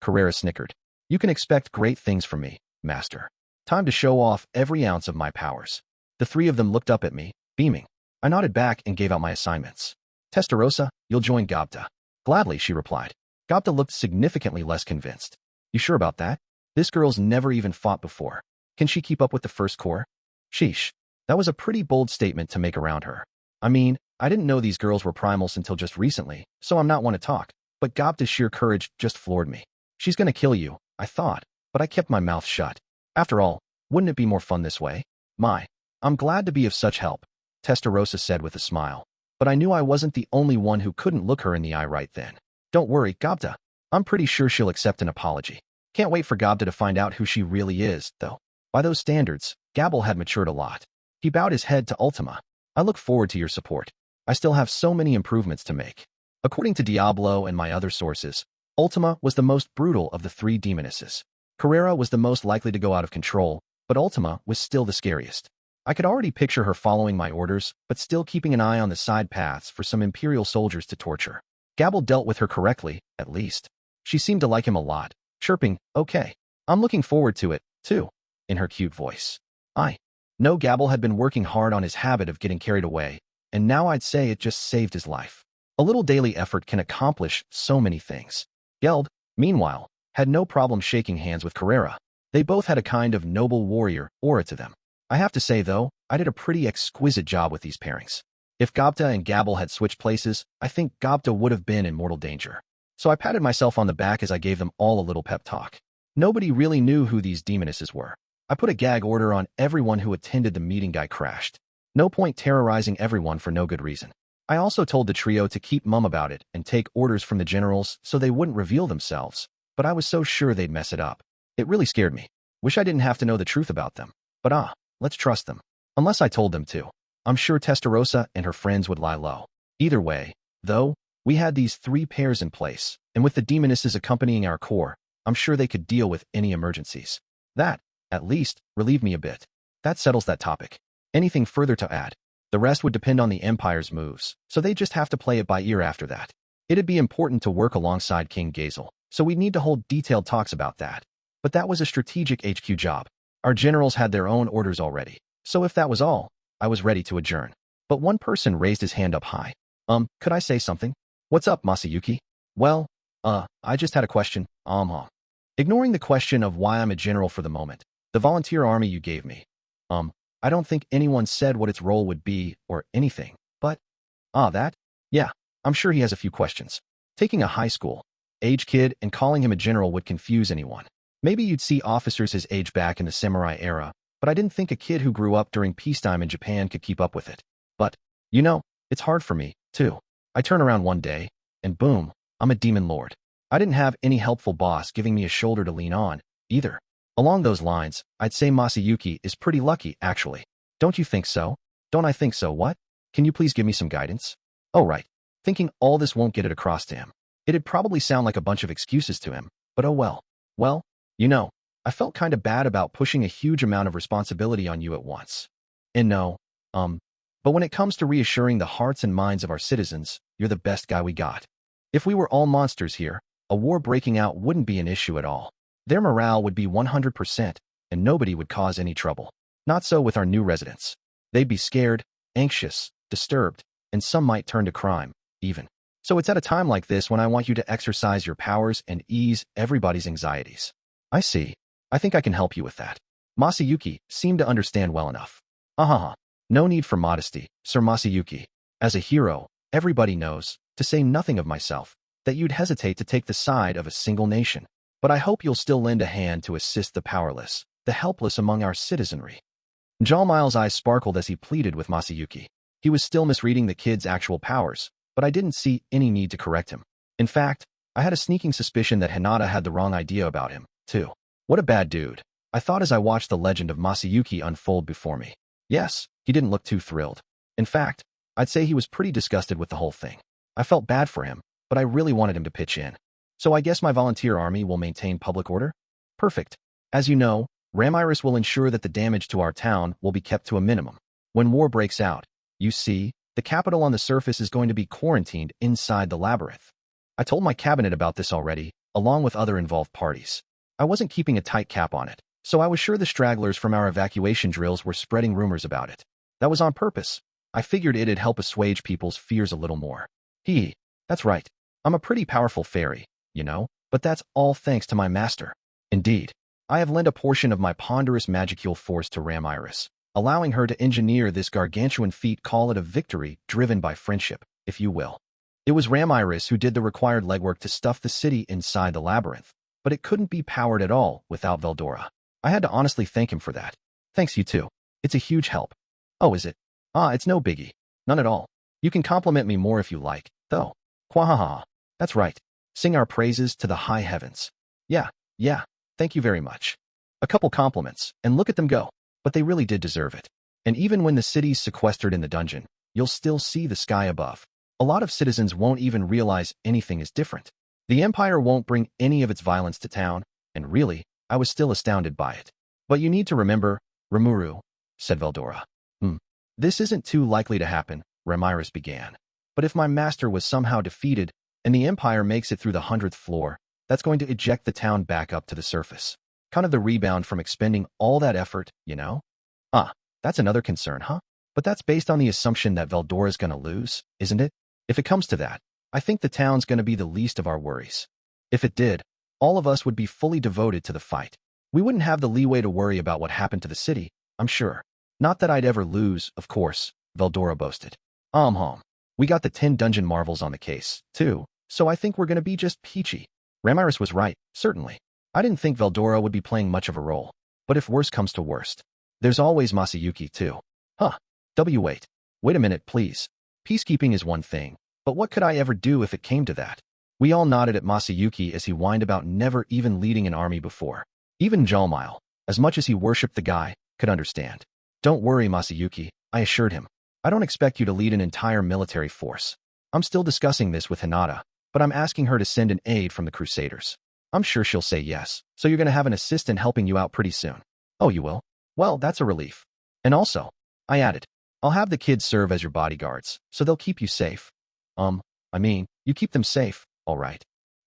Speaker 1: Carrera snickered. You can expect great things from me, Master. Time to show off every ounce of my powers. The three of them looked up at me, beaming. I nodded back and gave out my assignments. Testarossa, you'll join Gobta. Gladly, she replied. Gobta looked significantly less convinced. You sure about that? This girl's never even fought before. Can she keep up with the First Corps? Sheesh. That was a pretty bold statement to make around her. I mean, I didn't know these girls were primals until just recently, so I'm not one to talk, but Gobta's sheer courage just floored me. She's gonna kill you, I thought, but I kept my mouth shut. After all, wouldn't it be more fun this way? I'm glad to be of such help, Testarossa said with a smile. But I knew I wasn't the only one who couldn't look her in the eye right then. Don't worry, Gobta. I'm pretty sure she'll accept an apology. Can't wait for Gobta to find out who she really is, though. By those standards, Gabble had matured a lot. He bowed his head to Ultima. I look forward to your support. I still have so many improvements to make. According to Diablo and my other sources, Ultima was the most brutal of the three demonesses. Carrera was the most likely to go out of control, but Ultima was still the scariest. I could already picture her following my orders, but still keeping an eye on the side paths for some Imperial soldiers to torture. Gabble dealt with her correctly, at least. She seemed to like him a lot, chirping, okay. I'm looking forward to it, too, in her cute voice. I know Gabble had been working hard on his habit of getting carried away, and now I'd say it just saved his life. A little daily effort can accomplish so many things. Geld, meanwhile, had no problem shaking hands with Carrera. They both had a kind of noble warrior aura to them. I have to say, though, I did a pretty exquisite job with these pairings. If Gobta and Gabble had switched places, I think Gobta would have been in mortal danger. So I patted myself on the back as I gave them all a little pep talk. Nobody really knew who these demonesses were. I put a gag order on everyone who attended the meeting. Guy crashed. No point terrorizing everyone for no good reason. I also told the trio to keep mum about it and take orders from the generals so they wouldn't reveal themselves, but I was so sure they'd mess it up. It really scared me. Wish I didn't have to know the truth about them. But let's trust them. Unless I told them to. I'm sure Testarossa and her friends would lie low. Either way, though, we had these 3 pairs in place, and with the demonesses accompanying our corps, I'm sure they could deal with any emergencies. That, at least, relieved me a bit. That settles that topic. Anything further to add? The rest would depend on the Empire's moves, so they'd just have to play it by ear after that. It'd be important to work alongside King Gazel, so we'd need to hold detailed talks about that. But that was a strategic HQ job. Our generals had their own orders already, so if that was all, I was ready to adjourn. But one person raised his hand up high. Could I say something? What's up, Masayuki? Well, I just had a question. Ignoring the question of why I'm a general for the moment, the volunteer army you gave me. I don't think anyone said what its role would be or anything, but, that? Yeah, I'm sure he has a few questions. Taking a high school age kid and calling him a general would confuse anyone. Maybe you'd see officers his age back in the samurai era, but I didn't think a kid who grew up during peacetime in Japan could keep up with it. But, it's hard for me, too. I turn around one day, and boom, I'm a demon lord. I didn't have any helpful boss giving me a shoulder to lean on, either. Along those lines, I'd say Masayuki is pretty lucky, actually. Don't you think so? Don't I think so? What? Can you please give me some guidance? Oh, right. Thinking all this won't get it across to him. It'd probably sound like a bunch of excuses to him, but oh well. Well, I felt kind of bad about pushing a huge amount of responsibility on you at once. And no, but when it comes to reassuring the hearts and minds of our citizens, you're the best guy we got. If we were all monsters here, a war breaking out wouldn't be an issue at all. Their morale would be 100%, and nobody would cause any trouble. Not so with our new residents. They'd be scared, anxious, disturbed, and some might turn to crime, even. So it's at a time like this when I want you to exercise your powers and ease everybody's anxieties. I see. I think I can help you with that. Masayuki seemed to understand well enough. No need for modesty, Sir Masayuki. As a hero, everybody knows, to say nothing of myself, that you'd hesitate to take the side of a single nation. But I hope you'll still lend a hand to assist the powerless, the helpless among our citizenry. Jalmile's eyes sparkled as he pleaded with Masayuki. He was still misreading the kid's actual powers, but I didn't see any need to correct him. In fact, I had a sneaking suspicion that Hinata had the wrong idea about him, too. What a bad dude, I thought as I watched the legend of Masayuki unfold before me. Yes, he didn't look too thrilled. In fact, I'd say he was pretty disgusted with the whole thing. I felt bad for him, but I really wanted him to pitch in. So I guess my volunteer army will maintain public order? Perfect. As you know, Ramiris will ensure that the damage to our town will be kept to a minimum. When war breaks out, you see, the capital on the surface is going to be quarantined inside the labyrinth. I told my cabinet about this already, along with other involved parties. I wasn't keeping a tight cap on it, so I was sure the stragglers from our evacuation drills were spreading rumors about it. That was on purpose. I figured it'd help assuage people's fears a little more. That's right. I'm a pretty powerful fairy, but that's all thanks to my master. Indeed, I have lent a portion of my ponderous magicule force to Ramiris, allowing her to engineer this gargantuan feat. Call it a victory driven by friendship, if you will. It was Ramiris who did the required legwork to stuff the city inside the labyrinth, but it couldn't be powered at all without Veldora. I had to honestly thank him for that. Thanks you too. It's a huge help. Oh, is it? It's no biggie. None at all. You can compliment me more if you like, though. Quahaha. That's right. Sing our praises to the high heavens. Yeah, thank you very much. A couple compliments, and look at them go. But they really did deserve it. And even when the city's sequestered in the dungeon, you'll still see the sky above. A lot of citizens won't even realize anything is different. The Empire won't bring any of its violence to town, and really, I was still astounded by it. But you need to remember, Rimuru, said Veldora. This isn't too likely to happen, Ramiris began. But if my master was somehow defeated, and the Empire makes it through the 100th floor, that's going to eject the town back up to the surface. Kind of the rebound from expending all that effort, That's another concern, huh? But that's based on the assumption that Veldora's gonna lose, isn't it? If it comes to that, I think the town's gonna be the least of our worries. If it did, all of us would be fully devoted to the fight. We wouldn't have the leeway to worry about what happened to the city, I'm sure. Not that I'd ever lose, of course, Veldora boasted. We got the 10 dungeon marvels on the case, too, so I think we're gonna be just peachy. Ramiris was right, certainly. I didn't think Veldora would be playing much of a role. But if worse comes to worst, there's always Masayuki too. Huh. Wait. Wait a minute, please. Peacekeeping is one thing, but what could I ever do if it came to that? We all nodded at Masayuki as he whined about never even leading an army before. Even Jalmile, as much as he worshipped the guy, could understand. Don't worry, Masayuki, I assured him. I don't expect you to lead an entire military force. I'm still discussing this with Hinata, but I'm asking her to send an aide from the Crusaders. I'm sure she'll say yes, so you're going to have an assistant helping you out pretty soon. Oh, you will? Well, that's a relief. And also, I added, I'll have the kids serve as your bodyguards, so they'll keep you safe. You keep them safe, all right.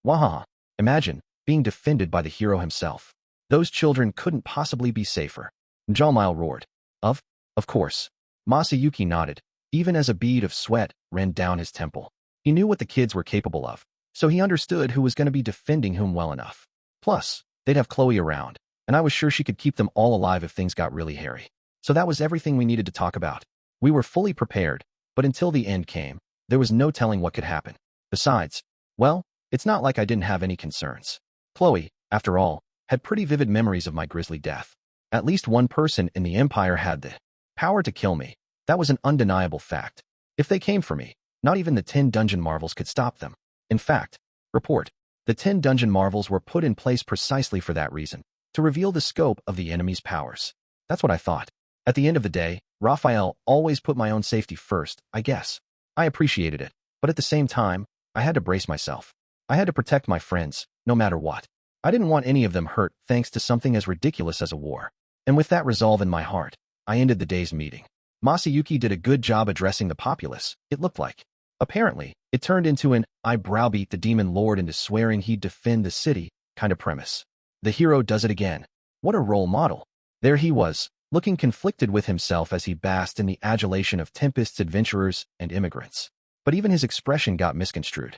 Speaker 1: Wahaha. Imagine being defended by the hero himself. Those children couldn't possibly be safer. Jalmile roared. Of course. Masayuki nodded, even as a bead of sweat ran down his temple. He knew what the kids were capable of, so he understood who was going to be defending whom well enough. Plus, they'd have Chloe around, and I was sure she could keep them all alive if things got really hairy. So that was everything we needed to talk about. We were fully prepared, but until the end came, there was no telling what could happen. Besides, well, it's not like I didn't have any concerns. Chloe, after all, had pretty vivid memories of my grisly death. At least one person in the Empire had the power to kill me. That was an undeniable fact. If they came for me, not even the 10 dungeon marvels could stop them. In fact, the 10 dungeon marvels were put in place precisely for that reason, to reveal the scope of the enemy's powers. That's what I thought. At the end of the day, Raphael always put my own safety first, I guess. I appreciated it, but at the same time, I had to brace myself. I had to protect my friends, no matter what. I didn't want any of them hurt thanks to something as ridiculous as a war. And with that resolve in my heart, I ended the day's meeting. Masayuki did a good job addressing the populace, it looked like. Apparently, it turned into an I browbeat the demon lord into swearing he'd defend the city kind of premise. The hero does it again. What a role model. There he was, looking conflicted with himself as he basked in the adulation of Tempest's adventurers and immigrants. But even his expression got misconstrued.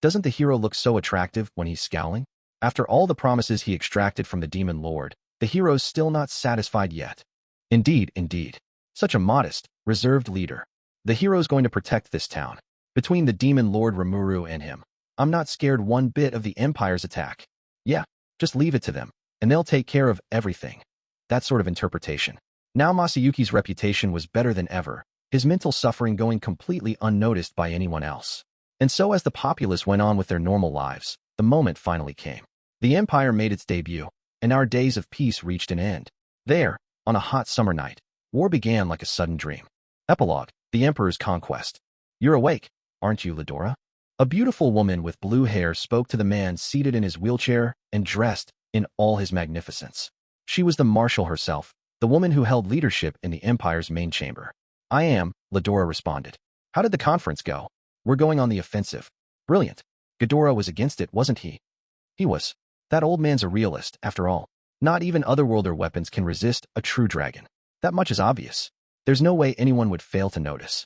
Speaker 1: Doesn't the hero look so attractive when he's scowling? After all the promises he extracted from the demon lord, the hero's still not satisfied yet. Indeed. Such a modest, reserved leader. The hero's going to protect this town. Between the demon lord Rimuru and him, I'm not scared one bit of the Empire's attack. Yeah, just leave it to them, and they'll take care of everything. That sort of interpretation. Now Masayuki's reputation was better than ever, his mental suffering going completely unnoticed by anyone else. And so as the populace went on with their normal lives, the moment finally came. The Empire made its debut, and our days of peace reached an end. There, on a hot summer night, war began like a sudden dream. Epilogue, the Emperor's Conquest. You're awake, aren't you, Veldora? A beautiful woman with blue hair spoke to the man seated in his wheelchair and dressed in all his magnificence. She was the marshal herself, the woman who held leadership in the Empire's main chamber. I am, Veldora responded. How did the conference go? We're going on the offensive. Brilliant. Ghidorah was against it, wasn't he? He was. That old man's a realist, after all. Not even otherworlder weapons can resist a true dragon. That much is obvious. There's no way anyone would fail to notice.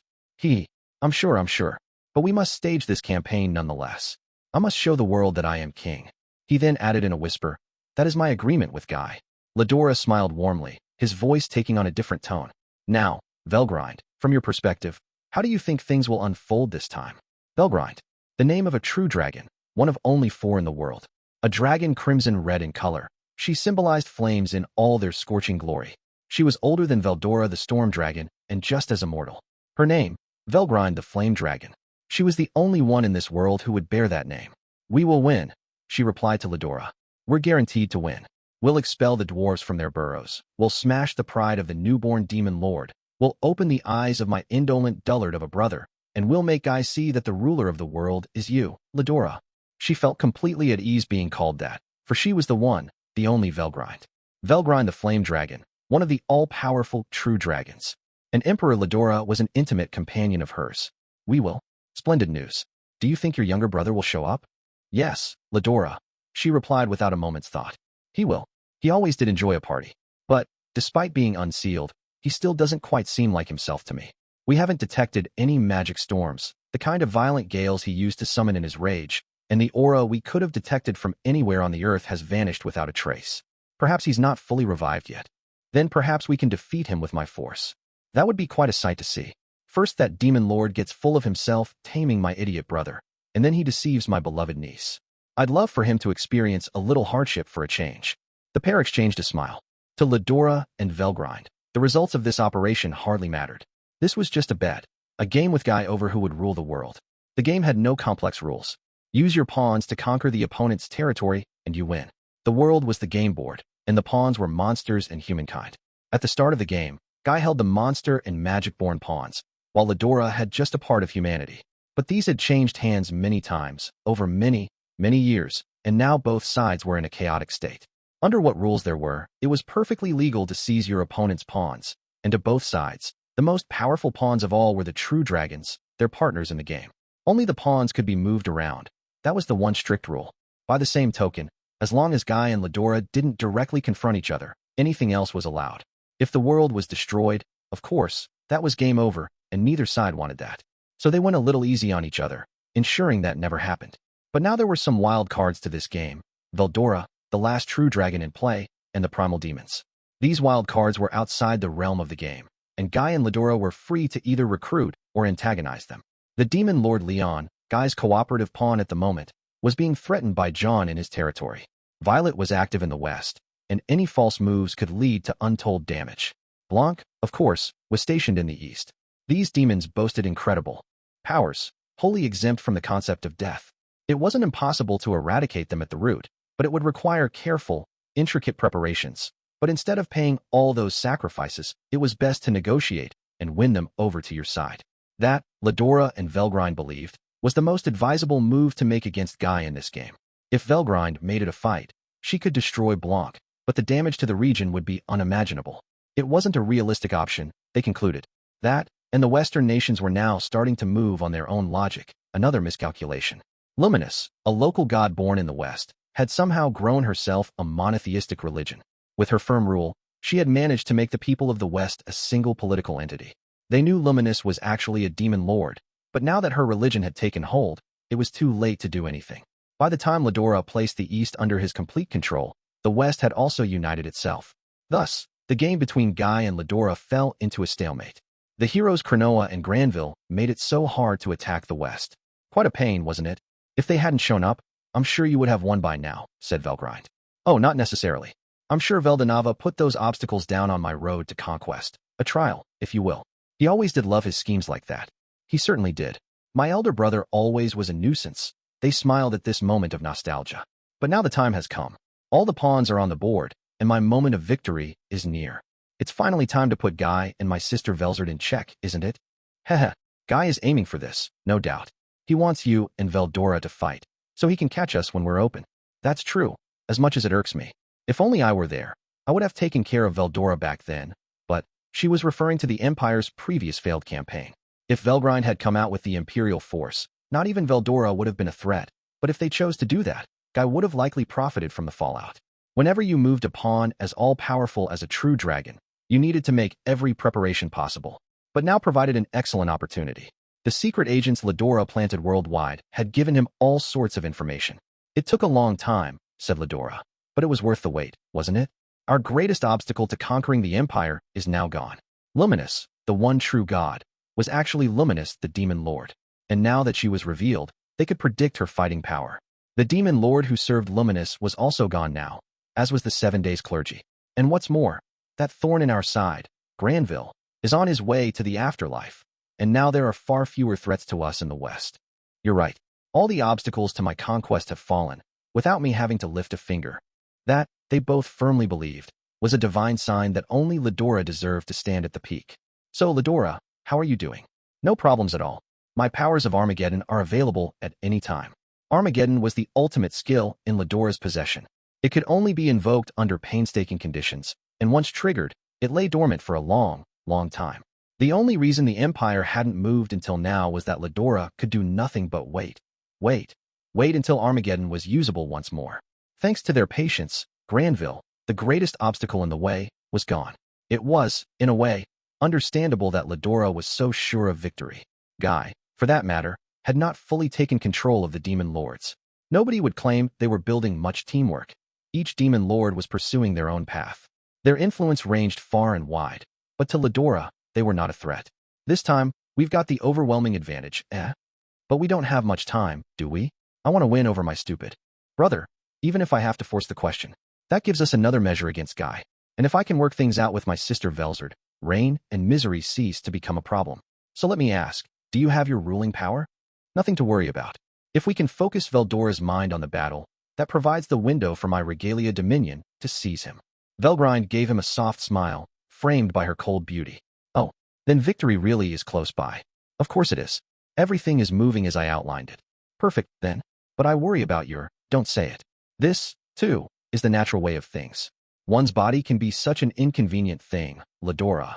Speaker 1: I'm sure. But we must stage this campaign nonetheless. I must show the world that I am king. He then added in a whisper, that is my agreement with Guy. Veldora smiled warmly, his voice taking on a different tone. Now, Velgrind, from your perspective, how do you think things will unfold this time? Velgrind, the name of a true dragon, one of only 4 in the world. A dragon crimson red in color, she symbolized flames in all their scorching glory. She was older than Veldora the Storm Dragon and just as immortal. Her name, Velgrind the Flame Dragon. She was the only one in this world who would bear that name. We will win, she replied to Veldora. We're guaranteed to win. We'll expel the dwarves from their burrows. We'll smash the pride of the newborn demon lord. We'll open the eyes of my indolent dullard of a brother, and we'll make Guy see that the ruler of the world is you, Veldora. She felt completely at ease being called that, for she was the one, the only Velgrind. Velgrind the Flame Dragon, one of the all-powerful true dragons. And Emperor Veldora was an intimate companion of hers. We will. Splendid news. Do you think your younger brother will show up? Yes, Veldora, she replied without a moment's thought. He will. He always did enjoy a party. But, despite being unsealed, he still doesn't quite seem like himself to me. We haven't detected any magic storms, the kind of violent gales he used to summon in his rage, and the aura we could have detected from anywhere on the earth has vanished without a trace. Perhaps he's not fully revived yet. Then perhaps we can defeat him with my force. That would be quite a sight to see. First that demon lord gets full of himself, taming my idiot brother, and then he deceives my beloved niece. I'd love for him to experience a little hardship for a change. The pair exchanged a smile. To Ledora and Velgrind, the results of this operation hardly mattered. This was just a bet, a game with Guy over who would rule the world. The game had no complex rules. Use your pawns to conquer the opponent's territory, and you win. The world was the game board, and the pawns were monsters and humankind. At the start of the game, Guy held the monster and magic-born pawns, while Ledora had just a part of humanity. But these had changed hands many times, over many years, and now both sides were in a chaotic state. Under what rules there were, it was perfectly legal to seize your opponent's pawns, and to both sides, the most powerful pawns of all were the true dragons, their partners in the game. Only the pawns could be moved around. That was the one strict rule. By the same token, as long as Guy and Ledora didn't directly confront each other, anything else was allowed. If the world was destroyed, of course, that was game over, and neither side wanted that. So they went a little easy on each other, ensuring that never happened. But now there were some wild cards to this game: Veldora, the last true dragon in play, and the primal demons. These wild cards were outside the realm of the game, and Guy and Ledora were free to either recruit or antagonize them. The demon Lord Leon, Guy's cooperative pawn at the moment, was being threatened by John in his territory. Violet was active in the west, and any false moves could lead to untold damage. Blanc, of course, was stationed in the east. These demons boasted incredible powers, wholly exempt from the concept of death. It wasn't impossible to eradicate them at the root, but it would require careful, intricate preparations. But instead of paying all those sacrifices, it was best to negotiate and win them over to your side. That, Ledora and Velgrind believed, was the most advisable move to make against Guy in this game. If Velgrind made it a fight, she could destroy Blanc, but the damage to the region would be unimaginable. It wasn't a realistic option, they concluded. That, and the Western nations were now starting to move on their own logic, another miscalculation. Luminous, a local god born in the West, had somehow grown herself a monotheistic religion. With her firm rule, she had managed to make the people of the West a single political entity. They knew Luminous was actually a demon lord, but now that her religion had taken hold, it was too late to do anything. By the time Ledora placed the East under his complete control, the West had also united itself. Thus, the game between Guy and Ledora fell into a stalemate. The heroes Cronoa and Granville made it so hard to attack the West. Quite a pain, wasn't it? If they hadn't shown up, I'm sure you would have won by now, said Velgrind. Oh, not necessarily. I'm sure Veldanava put those obstacles down on my road to conquest. A trial, if you will. He always did love his schemes like that. He certainly did. My elder brother always was a nuisance. They smiled at this moment of nostalgia. But now the time has come. All the pawns are on the board, and my moment of victory is near. It's finally time to put Guy and my sister Velzard in check, isn't it? Heh. Guy is aiming for this, no doubt. He wants you and Veldora to fight, so he can catch us when we're open. That's true, as much as it irks me. If only I were there, I would have taken care of Veldora back then, but she was referring to the Empire's previous failed campaign. If Velgrind had come out with the Imperial force, not even Veldora would have been a threat, but if they chose to do that, Guy would have likely profited from the fallout. Whenever you moved a pawn as all-powerful as a true dragon, you needed to make every preparation possible, but now provided an excellent opportunity. The secret agents Ledora planted worldwide had given him all sorts of information. It took a long time, said Ledora, but it was worth the wait, wasn't it? Our greatest obstacle to conquering the Empire is now gone. Luminous, the one true god, was actually Luminous, the demon lord. And now that she was revealed, they could predict her fighting power. The demon lord who served Luminous was also gone now, as was the 7 days clergy. And what's more, that thorn in our side, Granville, is on his way to the afterlife. And now there are far fewer threats to us in the West. You're right. All the obstacles to my conquest have fallen, without me having to lift a finger. That, they both firmly believed, was a divine sign that only Ledora deserved to stand at the peak. So, Ledora, how are you doing? No problems at all. My powers of Armageddon are available at any time. Armageddon was the ultimate skill in Ledora's possession. It could only be invoked under painstaking conditions, and once triggered, it lay dormant for a long time. The only reason the Empire hadn't moved until now was that Ledora could do nothing but wait. Wait until Armageddon was usable once more. Thanks to their patience, Granville, the greatest obstacle in the way, was gone. It was, in a way, understandable that Ledora was so sure of victory. Guy, for that matter, had not fully taken control of the demon lords. Nobody would claim they were building much teamwork. Each demon lord was pursuing their own path. Their influence ranged far and wide, but to Ledora, they were not a threat. This time, we've got the overwhelming advantage, But we don't have much time, do we? I want to win over my stupid. Brother, even if I have to force the question, that gives us another measure against Guy. And if I can work things out with my sister Velzard, reign and misery cease to become a problem. So let me ask, do you have your ruling power? Nothing to worry about. If we can focus Veldora's mind on the battle, that provides the window for my regalia dominion to seize him. Velgrind gave him a soft smile, framed by her cold beauty. Oh, then victory really is close by. Of course it is. Everything is moving as I outlined it. Perfect, then. But I worry about your, don't say it. This, too, is the natural way of things. One's body can be such an inconvenient thing, Ledora.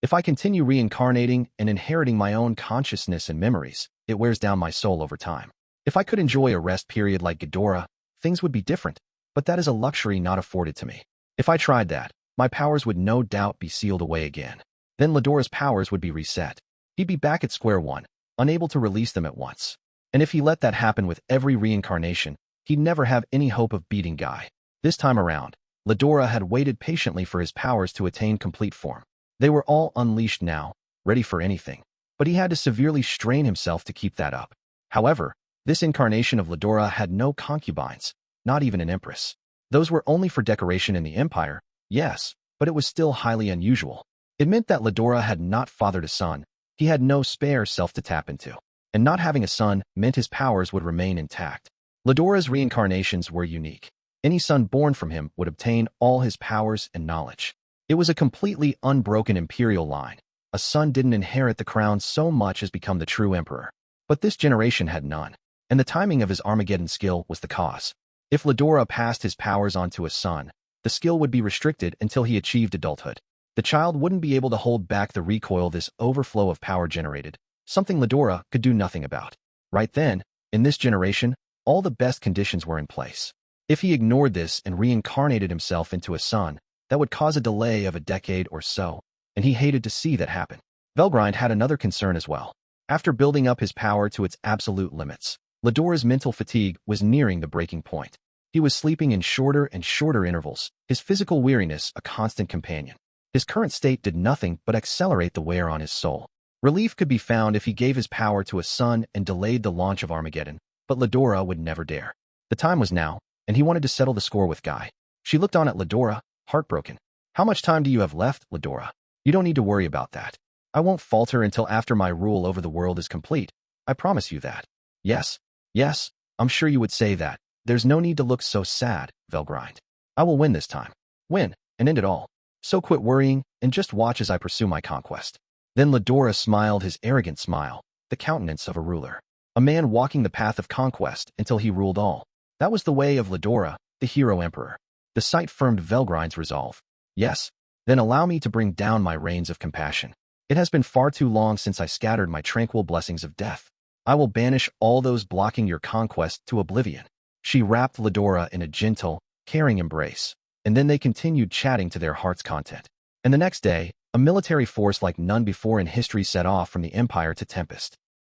Speaker 1: If I continue reincarnating and inheriting my own consciousness and memories, it wears down my soul over time. If I could enjoy a rest period like Ghidorah, things would be different, but that is a luxury not afforded to me. If I tried that, my powers would no doubt be sealed away again. Then Ledora's powers would be reset. He'd be back at square one, unable to release them at once. And if he let that happen with every reincarnation, he'd never have any hope of beating Guy. This time around, Ledora had waited patiently for his powers to attain complete form. They were all unleashed now, ready for anything. But he had to severely strain himself to keep that up. However, this incarnation of Ledora had no concubines, not even an empress. Those were only for decoration in the Empire, yes, but it was still highly unusual. It meant that Ledora had not fathered a son. He had no spare self to tap into. And not having a son meant his powers would remain intact. Ledora's reincarnations were unique. Any son born from him would obtain all his powers and knowledge. It was a completely unbroken imperial line. A son didn't inherit the crown so much as become the true emperor. But this generation had none. And the timing of his Armageddon skill was the cause. If Ledora passed his powers on to a son, the skill would be restricted until he achieved adulthood. The child wouldn't be able to hold back the recoil this overflow of power generated, something Ledora could do nothing about. Right then, in this generation, all the best conditions were in place. If he ignored this and reincarnated himself into a son, that would cause a delay of a decade or so, and he hated to see that happen. Velgrind had another concern as well. After building up his power to its absolute limits, Ledora's mental fatigue was nearing the breaking point. He was sleeping in shorter and shorter intervals, his physical weariness a constant companion. His current state did nothing but accelerate the wear on his soul. Relief could be found if he gave his power to a son and delayed the launch of Armageddon, but Ledora would never dare. The time was now, and he wanted to settle the score with Guy. She looked on at Ledora, heartbroken. How much time do you have left, Ledora? You don't need to worry about that. I won't falter until after my rule over the world is complete. I promise you that. Yes, I'm sure you would say that. There's no need to look so sad, Velgrind. I will win this time. Win, and end it all. So quit worrying, and just watch as I pursue my conquest. Then Ledora smiled his arrogant smile, the countenance of a ruler. A man walking the path of conquest until he ruled all. That was the way of Ledora, the hero emperor. The sight firmed Velgrind's resolve. Yes, then allow me to bring down my rains of compassion. It has been far too long since I scattered my tranquil blessings of death. I will banish all those blocking your conquest to oblivion. She wrapped Ledora in a gentle, caring embrace, and then they continued chatting to their heart's content. And the next day, a military force like none before in history set off from the Empire to Tempest.